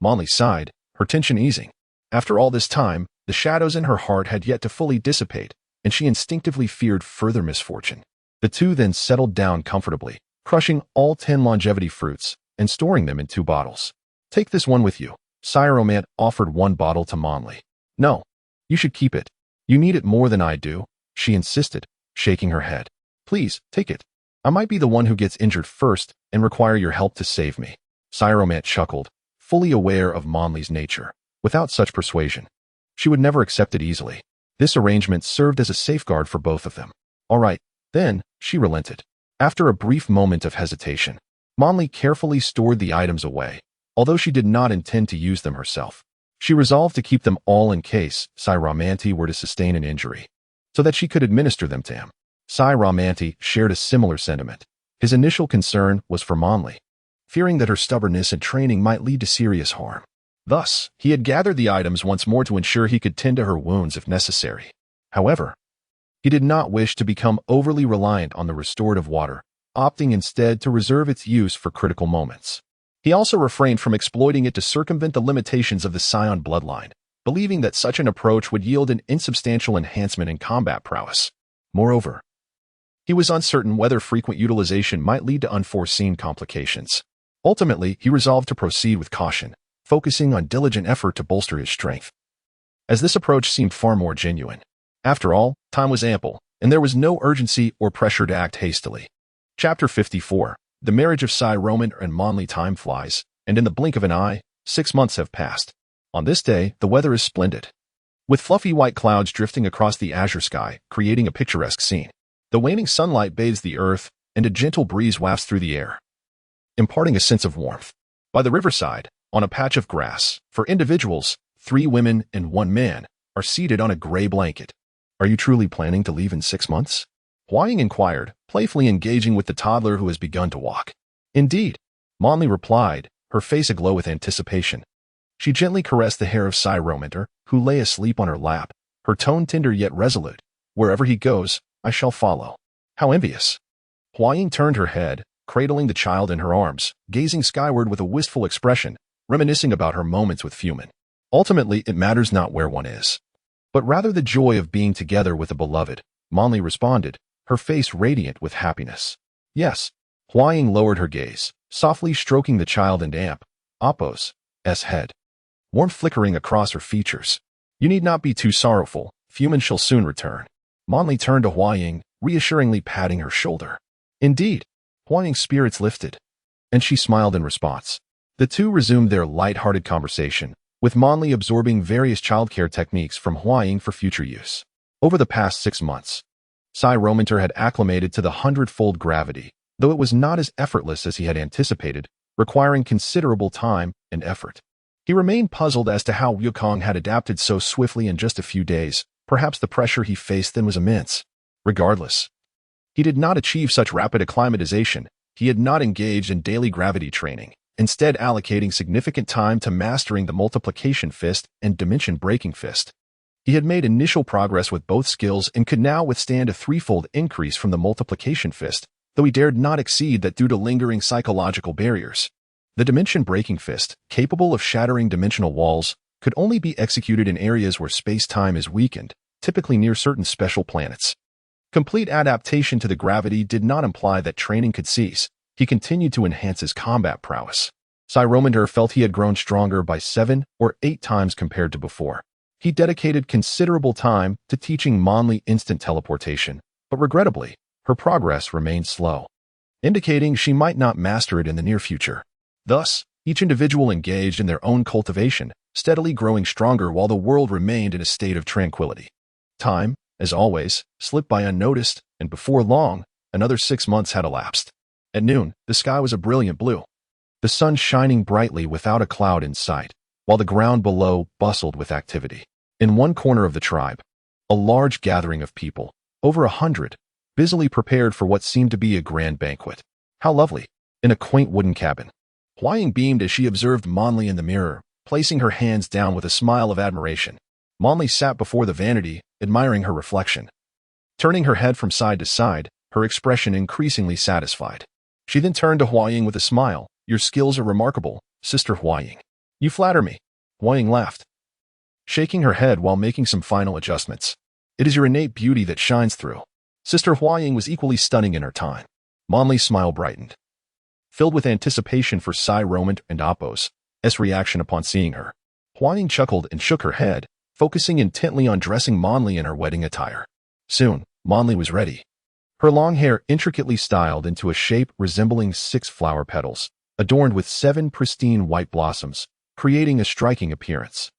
[SPEAKER 1] Monli sighed, her tension easing. After all this time, the shadows in her heart had yet to fully dissipate, and she instinctively feared further misfortune. The two then settled down comfortably, crushing all 10 longevity fruits and storing them in 2 bottles. Take this one with you. Sairoman offered 1 bottle to Monli. No, you should keep it. You need it more than I do, she insisted, shaking her head. Please, take it. I might be the one who gets injured first and require your help to save me. Sairoman chuckled, fully aware of Monli's nature. Without such persuasion, she would never accept it easily. This arrangement served as a safeguard for both of them. All right, then, she relented. After a brief moment of hesitation, Monli carefully stored the items away, although she did not intend to use them herself. She resolved to keep them all in case Sairoman were to sustain an injury, so that she could administer them to him. Sairoman shared a similar sentiment. His initial concern was for Monli, fearing that her stubbornness and training might lead to serious harm. Thus, he had gathered the items once more to ensure he could tend to her wounds if necessary. However, he did not wish to become overly reliant on the restorative water, opting instead to reserve its use for critical moments. He also refrained from exploiting it to circumvent the limitations of the Saiyan bloodline, believing that such an approach would yield an insubstantial enhancement in combat prowess. Moreover, he was uncertain whether frequent utilization might lead to unforeseen complications. Ultimately, he resolved to proceed with caution, focusing on diligent effort to bolster his strength, as this approach seemed far more genuine. After all, time was ample, and there was no urgency or pressure to act hastily. Chapter 54. The marriage of Sairoman and Monli. Time flies, and in the blink of an eye, 6 months have passed. On this day, the weather is splendid, with fluffy white clouds drifting across the azure sky, creating a picturesque scene. The waning sunlight bathes the earth, and a gentle breeze wafts through the air, imparting a sense of warmth. By the riverside, on a patch of grass, for individuals, 3 women and 1 man, are seated on a gray blanket. Are you truly planning to leave in 6 months? Huaying inquired, playfully engaging with the toddler who has begun to walk. Indeed, Monli replied, her face aglow with anticipation. She gently caressed the hair of Sairoman, who lay asleep on her lap, her tone tender yet resolute. Wherever he goes, I shall follow. How envious. Huaying turned her head, cradling the child in her arms, gazing skyward with a wistful expression, reminiscing about her moments with Fumin. Ultimately, it matters not where one is, but rather the joy of being together with a beloved, Monli responded, her face radiant with happiness. Yes. Huaying lowered her gaze, softly stroking the child and Appo's head, warmth flickering across her features. You need not be too sorrowful, Fumin shall soon return. Monli turned to Huaying, reassuringly patting her shoulder. Indeed, Huang's spirits lifted, and she smiled in response. The two resumed their light-hearted conversation, with Monli absorbing various childcare techniques from Huang for future use. Over the past 6 months, Sai Romanter had acclimated to the 100-fold gravity, though it was not as effortless as he had anticipated, requiring considerable time and effort. He remained puzzled as to how Wukong had adapted so swiftly in just a few days. Perhaps the pressure he faced then was immense. Regardless, he did not achieve such rapid acclimatization. He had not engaged in daily gravity training, instead allocating significant time to mastering the multiplication fist and dimension-breaking fist. He had made initial progress with both skills and could now withstand a 3-fold increase from the multiplication fist, though he dared not exceed that due to lingering psychological barriers. The dimension-breaking fist, capable of shattering dimensional walls, could only be executed in areas where space-time is weakened, typically near certain special planets. Complete adaptation to the gravity did not imply that training could cease. He continued to enhance his combat prowess. Sai Romanter felt he had grown stronger by 7 or 8 times compared to before. He dedicated considerable time to teaching Monli instant teleportation, but regrettably, her progress remained slow, indicating she might not master it in the near future. Thus, each individual engaged in their own cultivation, steadily growing stronger while the world remained in a state of tranquility. Time, as always, slipped by unnoticed, and before long, another 6 months had elapsed. At noon, the sky was a brilliant blue, the sun shining brightly without a cloud in sight, while the ground below bustled with activity. In one corner of the tribe, a large gathering of people, over 100, busily prepared for what seemed to be a grand banquet. How lovely! In a quaint wooden cabin. Huang beamed as she observed Monli in the mirror, placing her hands down with a smile of admiration. Monli sat before the vanity, admiring her reflection. Turning her head from side to side, her expression increasingly satisfied. She then turned to Huang with a smile. Your skills are remarkable, Sister Huang. You flatter me. Huang laughed, shaking her head while making some final adjustments. It is your innate beauty that shines through. Sister Huang was equally stunning in her time. Monli's smile brightened, filled with anticipation for Sai Romant and Appo's reaction upon seeing her. Huang chuckled and shook her head, focusing intently on dressing Monli in her wedding attire. Soon, Monli was ready. Her long hair intricately styled into a shape resembling 6 flower petals, adorned with 7 pristine white blossoms, creating a striking appearance.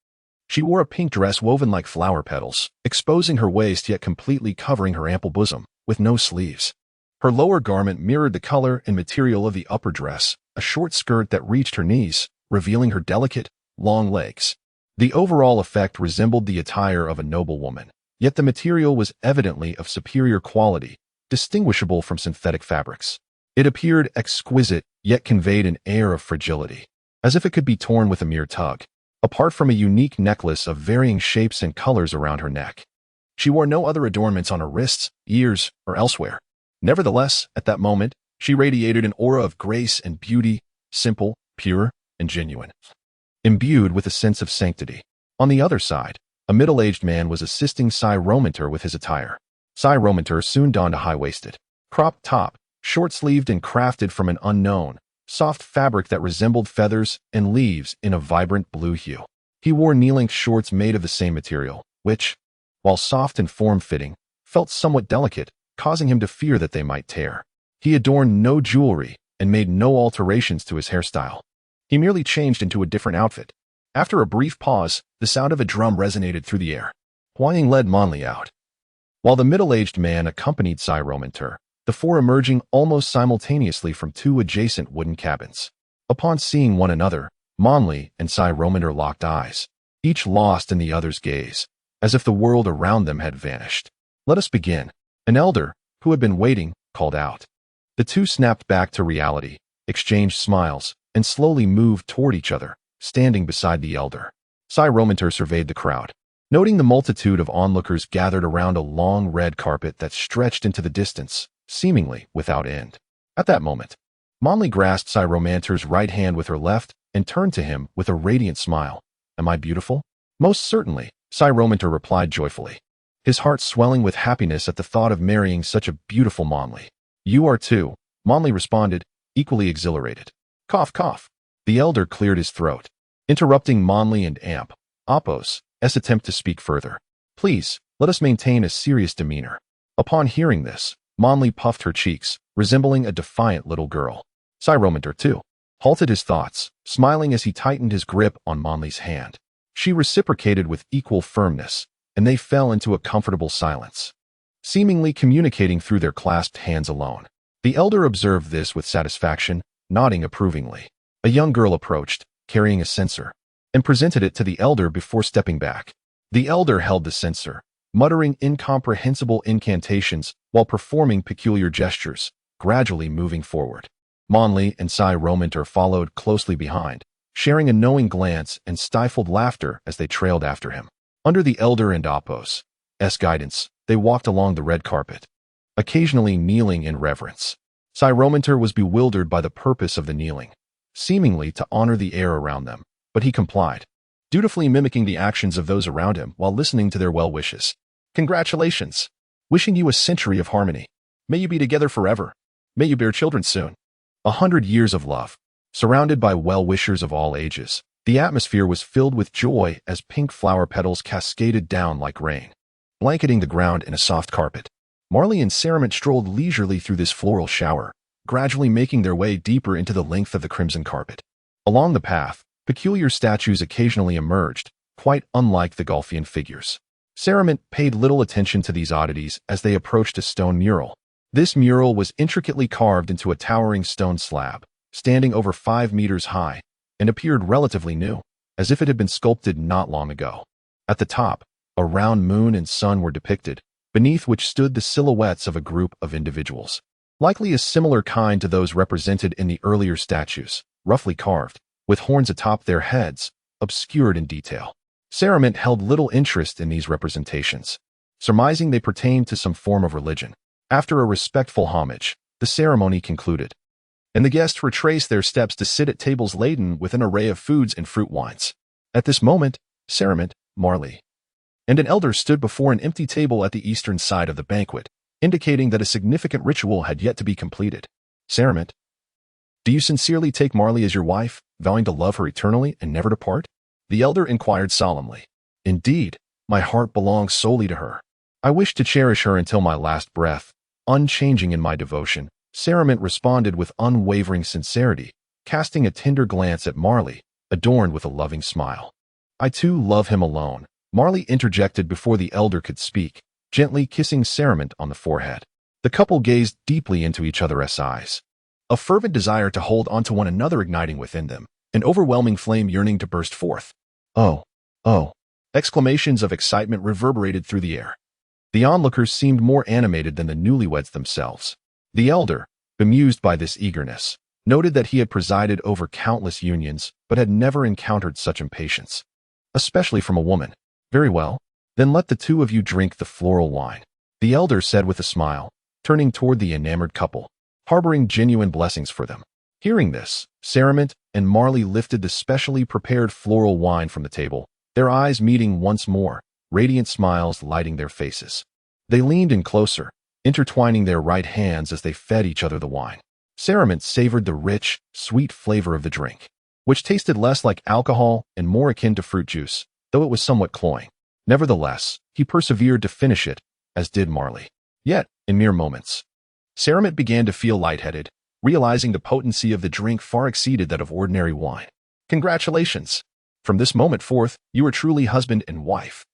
[SPEAKER 1] She wore a pink dress woven like flower petals, exposing her waist yet completely covering her ample bosom, with no sleeves. Her lower garment mirrored the color and material of the upper dress, a short skirt that reached her knees, revealing her delicate, long legs. The overall effect resembled the attire of a noblewoman, yet the material was evidently of superior quality, distinguishable from synthetic fabrics. It appeared exquisite, yet conveyed an air of fragility, as if it could be torn with a mere tug. Apart from a unique necklace of varying shapes and colors around her neck, she wore no other adornments on her wrists, ears, or elsewhere. Nevertheless, at that moment, she radiated an aura of grace and beauty, simple, pure, and genuine, imbued with a sense of sanctity. On the other side, a middle-aged man was assisting Sai Romanter with his attire. Sai Romanter soon donned a high-waisted, cropped top, short-sleeved and crafted from an unknown, soft fabric that resembled feathers and leaves in a vibrant blue hue. He wore knee-length shorts made of the same material, which, while soft and form-fitting, felt somewhat delicate, causing him to fear that they might tear. He adorned no jewelry and made no alterations to his hairstyle. He merely changed into a different outfit. After a brief pause, the sound of a drum resonated through the air. Huang led Monli out, while the middle-aged man accompanied Sai Romanter, the 4 emerging almost simultaneously from 2 adjacent wooden cabins. Upon seeing one another, Monli and Sai Romanter locked eyes, each lost in the other's gaze, as if the world around them had vanished. Let us begin. An elder, who had been waiting, called out. The two snapped back to reality, exchanged smiles, and slowly moved toward each other, standing beside the elder. Sai Romanter surveyed the crowd, noting the multitude of onlookers gathered around a long red carpet that stretched into the distance, seemingly without end. At that moment, Monli grasped Sai Romanter's right hand with her left and turned to him with a radiant smile. Am I beautiful? Most certainly, Sai Romanter replied joyfully, his heart swelling with happiness at the thought of marrying such a beautiful Monli. You are too, Monli responded, equally exhilarated. Cough, cough. The elder cleared his throat, interrupting Monli and Appo's attempt to speak further. Please, let us maintain a serious demeanor. Upon hearing this, Monli puffed her cheeks, resembling a defiant little girl. Saiyan, too, halted his thoughts, smiling as he tightened his grip on Monli's hand. She reciprocated with equal firmness, and they fell into a comfortable silence, seemingly communicating through their clasped hands alone. The elder observed this with satisfaction, nodding approvingly. A young girl approached, carrying a censer, and presented it to the elder before stepping back. The elder held the censer, muttering incomprehensible incantations while performing peculiar gestures, gradually moving forward. Monli and Saiyan followed closely behind, sharing a knowing glance and stifled laughter as they trailed after him. Under the elder and Appo's guidance, they walked along the red carpet, occasionally kneeling in reverence. Saiyan was bewildered by the purpose of the kneeling, seemingly to honor the air around them, but he complied, dutifully mimicking the actions of those around him while listening to their well wishes. Congratulations! Wishing you a century of harmony. May you be together forever. May you bear children soon. 100 years of love. Surrounded by well-wishers of all ages, the atmosphere was filled with joy as pink flower petals cascaded down like rain, blanketing the ground in a soft carpet. Marley and Saiyan strolled leisurely through this floral shower, gradually making their way deeper into the length of the crimson carpet. Along the path, peculiar statues occasionally emerged, quite unlike the Golfian figures. Saiyan paid little attention to these oddities as they approached a stone mural. This mural was intricately carved into a towering stone slab, standing over 5 meters high, and appeared relatively new, as if it had been sculpted not long ago. At the top, a round moon and sun were depicted, beneath which stood the silhouettes of a group of individuals, likely a similar kind to those represented in the earlier statues, roughly carved, with horns atop their heads, obscured in detail. Saiyan held little interest in these representations, surmising they pertained to some form of religion. After a respectful homage, the ceremony concluded, and the guests retraced their steps to sit at tables laden with an array of foods and fruit wines. At this moment, Saiyan, Marley, and an elder stood before an empty table at the eastern side of the banquet, indicating that a significant ritual had yet to be completed. Saiyan, do you sincerely take Marley as your wife, vowing to love her eternally and never to part? The elder inquired solemnly. Indeed, my heart belongs solely to her. I wish to cherish her until my last breath, unchanging in my devotion. Saiyan responded with unwavering sincerity, casting a tender glance at Marley, adorned with a loving smile. I too love him alone, Marley interjected before the elder could speak, gently kissing Saiyan on the forehead. The couple gazed deeply into each other's eyes, a fervent desire to hold onto one another igniting within them, an overwhelming flame yearning to burst forth. Oh, oh! Exclamations of excitement reverberated through the air. The onlookers seemed more animated than the newlyweds themselves. The elder, bemused by this eagerness, noted that he had presided over countless unions but had never encountered such impatience, especially from a woman. Very well, then let the two of you drink the floral wine, the elder said with a smile, turning toward the enamored couple, harboring genuine blessings for them. Hearing this, Saiyan and Marley lifted the specially prepared floral wine from the table, their eyes meeting once more, radiant smiles lighting their faces. They leaned in closer, intertwining their right hands as they fed each other the wine. Saiyan savored the rich, sweet flavor of the drink, which tasted less like alcohol and more akin to fruit juice, though it was somewhat cloying. Nevertheless, he persevered to finish it, as did Marley. Yet, in mere moments, Saiyan began to feel lightheaded, realizing the potency of the drink far exceeded that of ordinary wine. Congratulations! From this moment forth, you are truly husband and wife,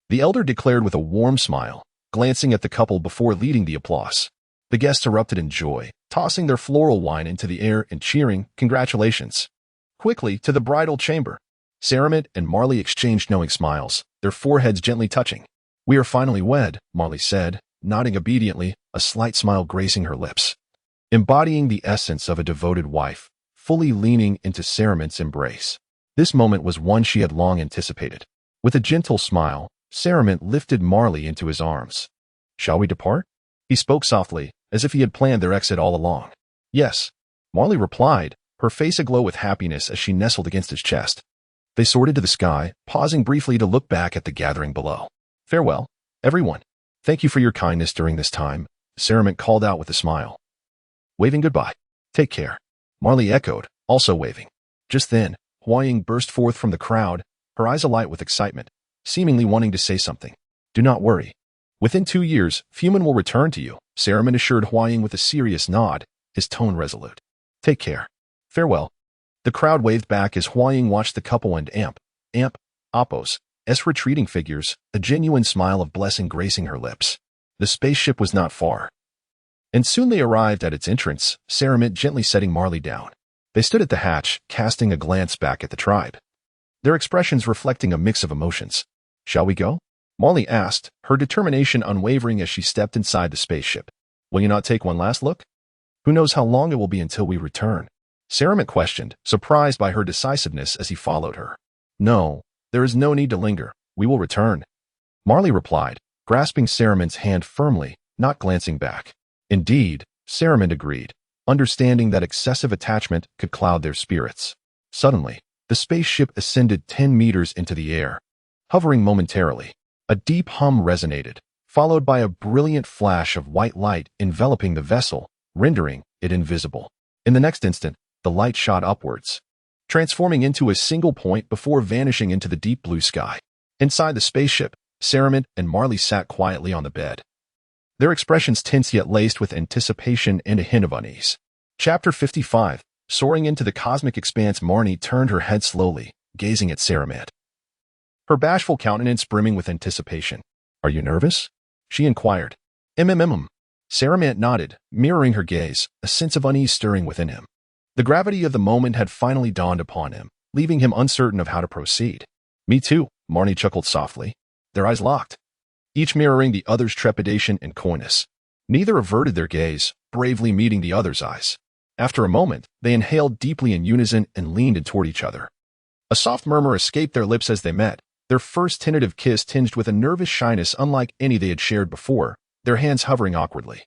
[SPEAKER 1] the elder declared with a warm smile, glancing at the couple before leading the applause. The guests erupted in joy, tossing their floral wine into the air and cheering, congratulations. Quickly, to the bridal chamber. Saiyan and Marley exchanged knowing smiles, their foreheads gently touching. We are finally wed, Marley said, nodding obediently, a slight smile gracing her lips. Embodying the essence of a devoted wife, fully leaning into Saiyan's embrace. This moment was one she had long anticipated. With a gentle smile, Saiyan lifted Marley into his arms. Shall we depart? He spoke softly, as if he had planned their exit all along. Yes, Marley replied, her face aglow with happiness as she nestled against his chest. They soared to the sky, pausing briefly to look back at the gathering below. Farewell, everyone. Thank you for your kindness during this time, Saiyan called out with a smile. Waving goodbye. Take care, Marley echoed, also waving. Just then, Huaying burst forth from the crowd, her eyes alight with excitement, seemingly wanting to say something. Do not worry. Within 2 years, Fumin will return to you, Saruman assured Huaying with a serious nod, his tone resolute. Take care. Farewell. The crowd waved back as Huaying watched the couple and Oppos, retreating figures, a genuine smile of blessing gracing her lips. The spaceship was not far. And soon they arrived at its entrance, Saruman gently setting Marley down. They stood at the hatch, casting a glance back at the tribe, their expressions reflecting a mix of emotions. Shall we go? Marley asked, her determination unwavering as she stepped inside the spaceship. Will you not take one last look? Who knows how long it will be until we return? Saruman questioned, surprised by her decisiveness as he followed her. No, there is no need to linger. We will return. Marley replied, grasping Saruman's hand firmly, not glancing back. Indeed, Saruman agreed, understanding that excessive attachment could cloud their spirits. Suddenly, the spaceship ascended 10 meters into the air. Hovering momentarily, a deep hum resonated, followed by a brilliant flash of white light enveloping the vessel, rendering it invisible. In the next instant, the light shot upwards, transforming into a single point before vanishing into the deep blue sky. Inside the spaceship, Saruman and Marley sat quietly on the bed, their expressions tense yet laced with anticipation and a hint of unease. Chapter 55. Soaring into the cosmic expanse, Marnie turned her head slowly, gazing at Saruman, her bashful countenance brimming with anticipation. Are you nervous? She inquired. Saruman nodded, mirroring her gaze, a sense of unease stirring within him. The gravity of the moment had finally dawned upon him, leaving him uncertain of how to proceed. Me too, Marnie chuckled softly, their eyes locked, each mirroring the other's trepidation and coyness. Neither averted their gaze, bravely meeting the other's eyes. After a moment, they inhaled deeply in unison and leaned in toward each other. A soft murmur escaped their lips as they met, their first tentative kiss tinged with a nervous shyness unlike any they had shared before, their hands hovering awkwardly,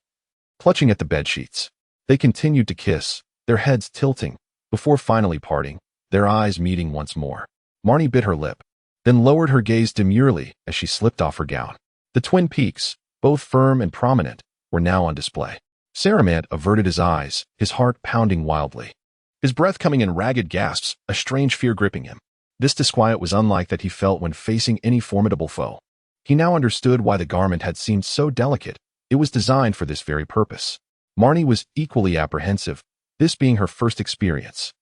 [SPEAKER 1] clutching at the bedsheets. They continued to kiss, their heads tilting, before finally parting, their eyes meeting once more. Marnie bit her lip, then lowered her gaze demurely as she slipped off her gown. The twin peaks, both firm and prominent, were now on display. Saruman averted his eyes, his heart pounding wildly, his breath coming in ragged gasps, a strange fear gripping him. This disquiet was unlike that he felt when facing any formidable foe. He now understood why the garment had seemed so delicate. It was designed for this very purpose. Marnie was equally apprehensive, this being her first experience.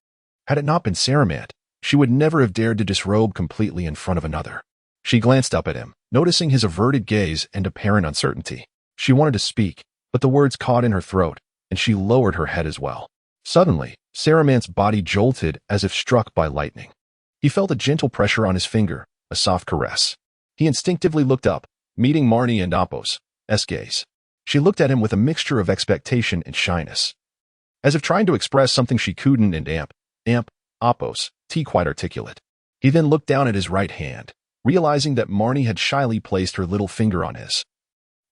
[SPEAKER 1] Had it not been Saruman, she would never have dared to disrobe completely in front of another. She glanced up at him, noticing his averted gaze and apparent uncertainty. She wanted to speak, but the words caught in her throat, and she lowered her head as well. Suddenly, Saruman's body jolted as if struck by lightning. He felt a gentle pressure on his finger, a soft caress. He instinctively looked up, meeting Marnie and Oppos' gaze. She looked at him with a mixture of expectation and shyness, as if trying to express something she couldn't, and Oppos, quite articulate. He then looked down at his right hand, realizing that Marnie had shyly placed her little finger on his.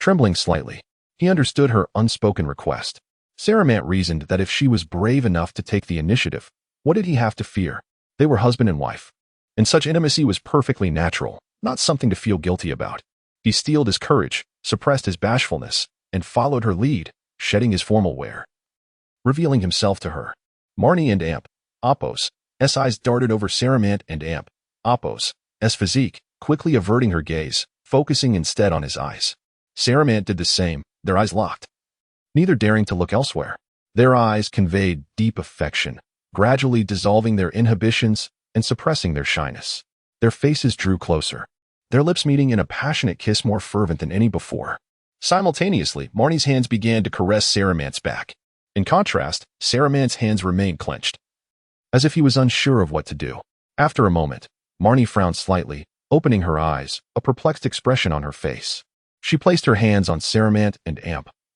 [SPEAKER 1] Trembling slightly, he understood her unspoken request. Saruman reasoned that if she was brave enough to take the initiative, what did he have to fear? They were husband and wife, and such intimacy was perfectly natural, not something to feel guilty about. He steeled his courage, suppressed his bashfulness, and followed her lead, shedding his formal wear, revealing himself to her. Marnie and Oppos' eyes darted over Saruman and Oppos' physique, quickly averting her gaze, focusing instead on his eyes. Saruman did the same, their eyes locked, neither daring to look elsewhere. Their eyes conveyed deep affection, gradually dissolving their inhibitions and suppressing their shyness. Their faces drew closer, their lips meeting in a passionate kiss more fervent than any before. Simultaneously, Marnie's hands began to caress Saruman's back. In contrast, Saruman's hands remained clenched, as if he was unsure of what to do. After a moment, Marnie frowned slightly, opening her eyes, a perplexed expression on her face. She placed her hands on Saruman and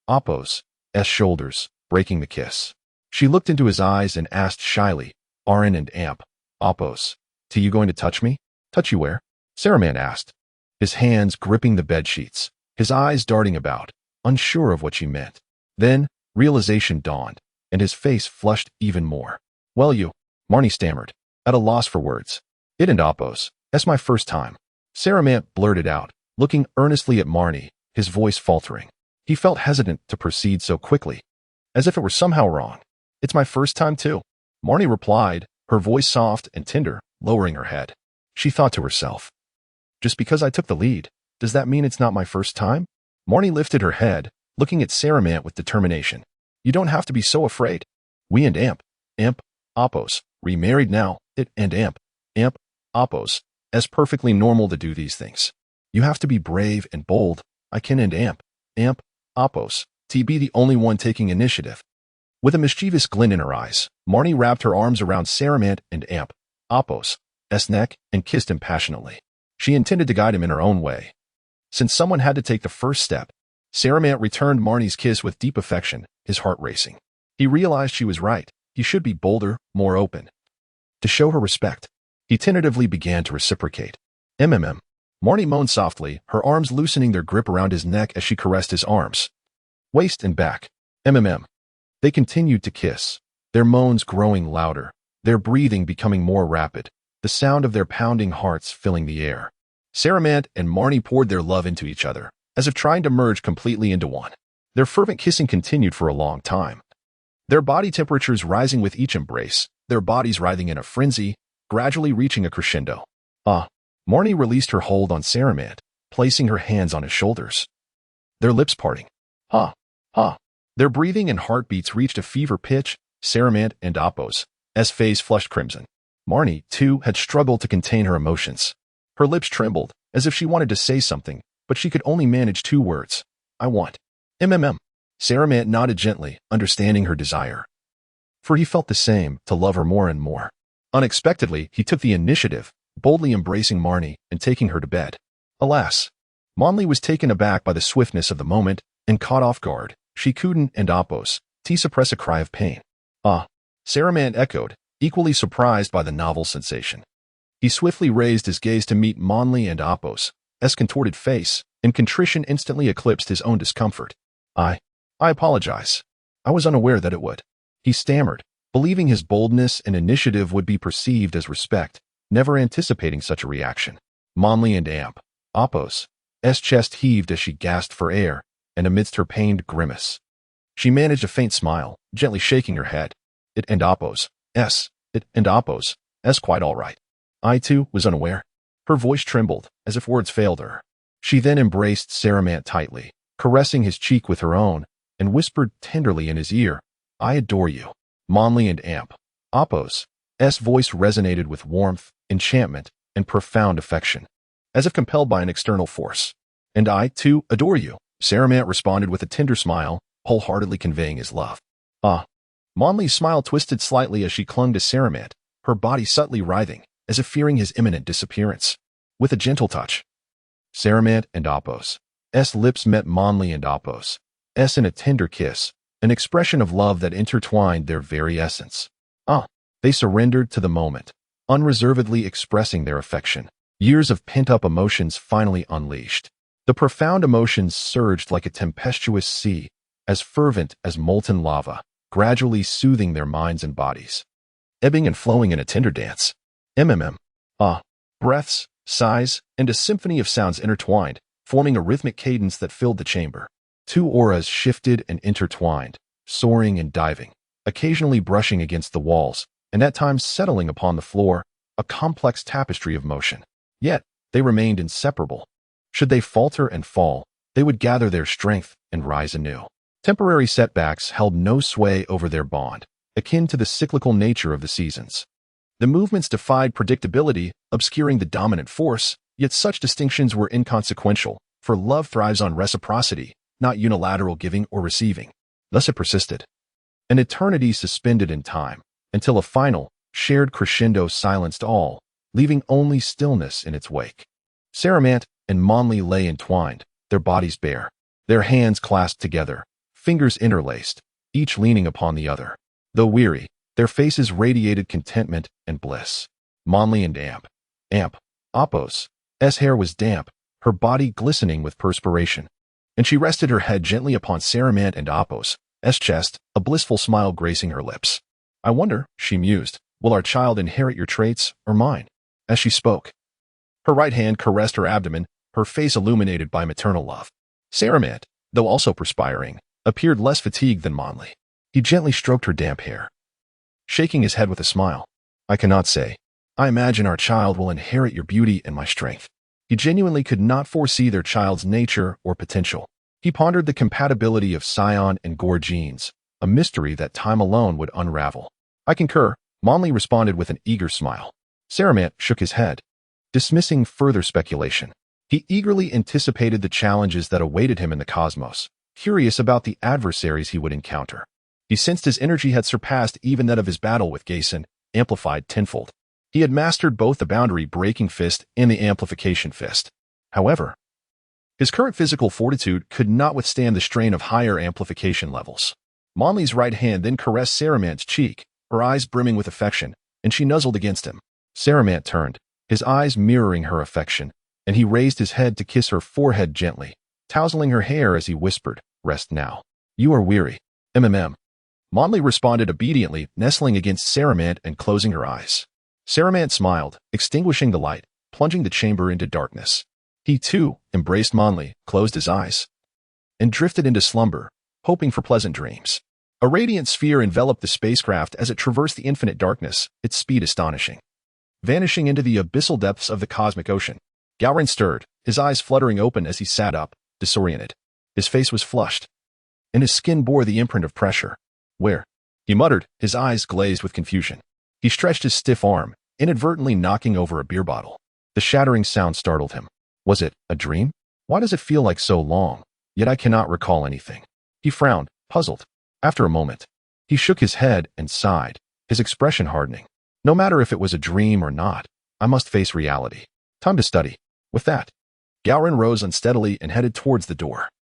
[SPEAKER 1] Oppos' shoulders, breaking the kiss. She looked into his eyes and asked shyly, Aren and Oppos, you going to touch me? Touch you where? Saruman asked, his hands gripping the bedsheets, his eyes darting about, unsure of what she meant. Then, realization dawned, and his face flushed even more. Well, Marnie stammered, at a loss for words. It and Oppos, that's my first time. Saruman blurted out, looking earnestly at Marnie, his voice faltering. He felt hesitant to proceed so quickly, as if it were somehow wrong. It's my first time too, Marnie replied, her voice soft and tender, lowering her head. She thought to herself, just because I took the lead, does that mean it's not my first time? Marnie lifted her head, looking at Saramant with determination. You don't have to be so afraid. We and Amp, Oppos, remarried now, it and Amp, Oppos, as perfectly normal to do these things. You have to be brave and bold. I can and Amp, Oppos, to be the only one taking initiative. With a mischievous glint in her eyes, Marnie wrapped her arms around Saramant and Amp, Oppos' neck and kissed him passionately. She intended to guide him in her own way. Since someone had to take the first step, Saramant returned Marnie's kiss with deep affection, his heart racing. He realized she was right. He should be bolder, more open. To show her respect, he tentatively began to reciprocate. Marnie moaned softly, her arms loosening their grip around his neck as she caressed his arms, waist and back. They continued to kiss, their moans growing louder, their breathing becoming more rapid, the sound of their pounding hearts filling the air. Saramant and Marnie poured their love into each other, as if trying to merge completely into one. Their fervent kissing continued for a long time, their body temperatures rising with each embrace, their bodies writhing in a frenzy, gradually reaching a crescendo. Marnie released her hold on Saramant, placing her hands on his shoulders. Their lips parting. Their breathing and heartbeats reached a fever pitch, Saramant and Oppos' face flushed crimson. Marnie, too, had struggled to contain her emotions. Her lips trembled, as if she wanted to say something, but she could only manage 2 words. I want. Saramant nodded gently, understanding her desire. For he felt the same, to love her more and more. Unexpectedly, he took the initiative, boldly embracing Marnie and taking her to bed. Alas, Marnie was taken aback by the swiftness of the moment and caught off guard. She couldn't and Oppos to suppress a cry of pain. Saramant echoed, equally surprised by the novel sensation. He swiftly raised his gaze to meet Marnie and Oppos' contorted face, and contrition instantly eclipsed his own discomfort. I apologize. I was unaware that it would. He stammered, believing his boldness and initiative would be perceived as respect, never anticipating such a reaction. Marnie and Oppos' chest heaved as she gasped for air, and amidst her pained grimace, she managed a faint smile, gently shaking her head. It and Oppos' quite all right. I, too, was unaware. Her voice trembled, as if words failed her. She then embraced Saramant tightly, caressing his cheek with her own, and whispered tenderly in his ear, I adore you. Marnie and Oppos' voice resonated with warmth, enchantment, and profound affection, as if compelled by an external force. And I, too, adore you, Saramant responded with a tender smile, wholeheartedly conveying his love. Marnie's smile twisted slightly as she clung to Saramant, her body subtly writhing, as if fearing his imminent disappearance. With a gentle touch, Saramant and Oppos' lips met Marnie and Oppos' in a tender kiss, an expression of love that intertwined their very essence. They surrendered to the moment, unreservedly expressing their affection. Years of pent-up emotions finally unleashed. The profound emotions surged like a tempestuous sea, as fervent as molten lava, gradually soothing their minds and bodies, ebbing and flowing in a tender dance. Breaths, sighs, and a symphony of sounds intertwined, forming a rhythmic cadence that filled the chamber. 2 auras shifted and intertwined, soaring and diving, occasionally brushing against the walls, and at times settling upon the floor, a complex tapestry of motion. Yet, they remained inseparable. Should they falter and fall, they would gather their strength and rise anew. Temporary setbacks held no sway over their bond, akin to the cyclical nature of the seasons. The movements defied predictability, obscuring the dominant force, yet such distinctions were inconsequential, for love thrives on reciprocity, not unilateral giving or receiving. Thus it persisted. An eternity suspended in time, until a final, shared crescendo silenced all, leaving only stillness in its wake. Saramant and Marnie lay entwined, their bodies bare, their hands clasped together, fingers interlaced, each leaning upon the other. Though weary, their faces radiated contentment and bliss. Marnie and Oppos' hair was damp, her body glistening with perspiration, and she rested her head gently upon Saramant and Oppos' chest, a blissful smile gracing her lips. I wonder, she mused, will our child inherit your traits or mine? As she spoke, her right hand caressed her abdomen, her face illuminated by maternal love. Saramant, though also perspiring, appeared less fatigued than Marnie. He gently stroked her damp hair, shaking his head with a smile. I cannot say. I imagine our child will inherit your beauty and my strength. He genuinely could not foresee their child's nature or potential. He pondered the compatibility of Saiyan and Gore genes, a mystery that time alone would unravel. I concur, Monley responded with an eager smile. Saramant shook his head, dismissing further speculation. He eagerly anticipated the challenges that awaited him in the cosmos, curious about the adversaries he would encounter. He sensed his energy had surpassed even that of his battle with Gao, amplified tenfold. He had mastered both the boundary-breaking fist and the amplification fist. However, his current physical fortitude could not withstand the strain of higher amplification levels. Monley's right hand then caressed Saramant's cheek, her eyes brimming with affection, and she nuzzled against him. Saramant turned, his eyes mirroring her affection, and he raised his head to kiss her forehead gently, tousling her hair as he whispered, "Rest now. You are weary." Monley responded obediently, nestling against Saramant and closing her eyes. Saramant smiled, extinguishing the light, plunging the chamber into darkness. He, too, embraced Monley, closed his eyes, and drifted into slumber, hoping for pleasant dreams. A radiant sphere enveloped the spacecraft as it traversed the infinite darkness, its speed astonishing. Vanishing into the abyssal depths of the cosmic ocean, Gao Ren stirred, his eyes fluttering open as he sat up, disoriented. His face was flushed, and his skin bore the imprint of pressure. "Where?" he muttered, his eyes glazed with confusion. He stretched his stiff arm, inadvertently knocking over a beer bottle. The shattering sound startled him. Was it a dream? Why does it feel like so long? Yet I cannot recall anything. He frowned, puzzled. After a moment, he shook his head and sighed, his expression hardening. No matter if it was a dream or not, I must face reality. Time to study. With that, Gao Ren rose unsteadily and headed towards the door.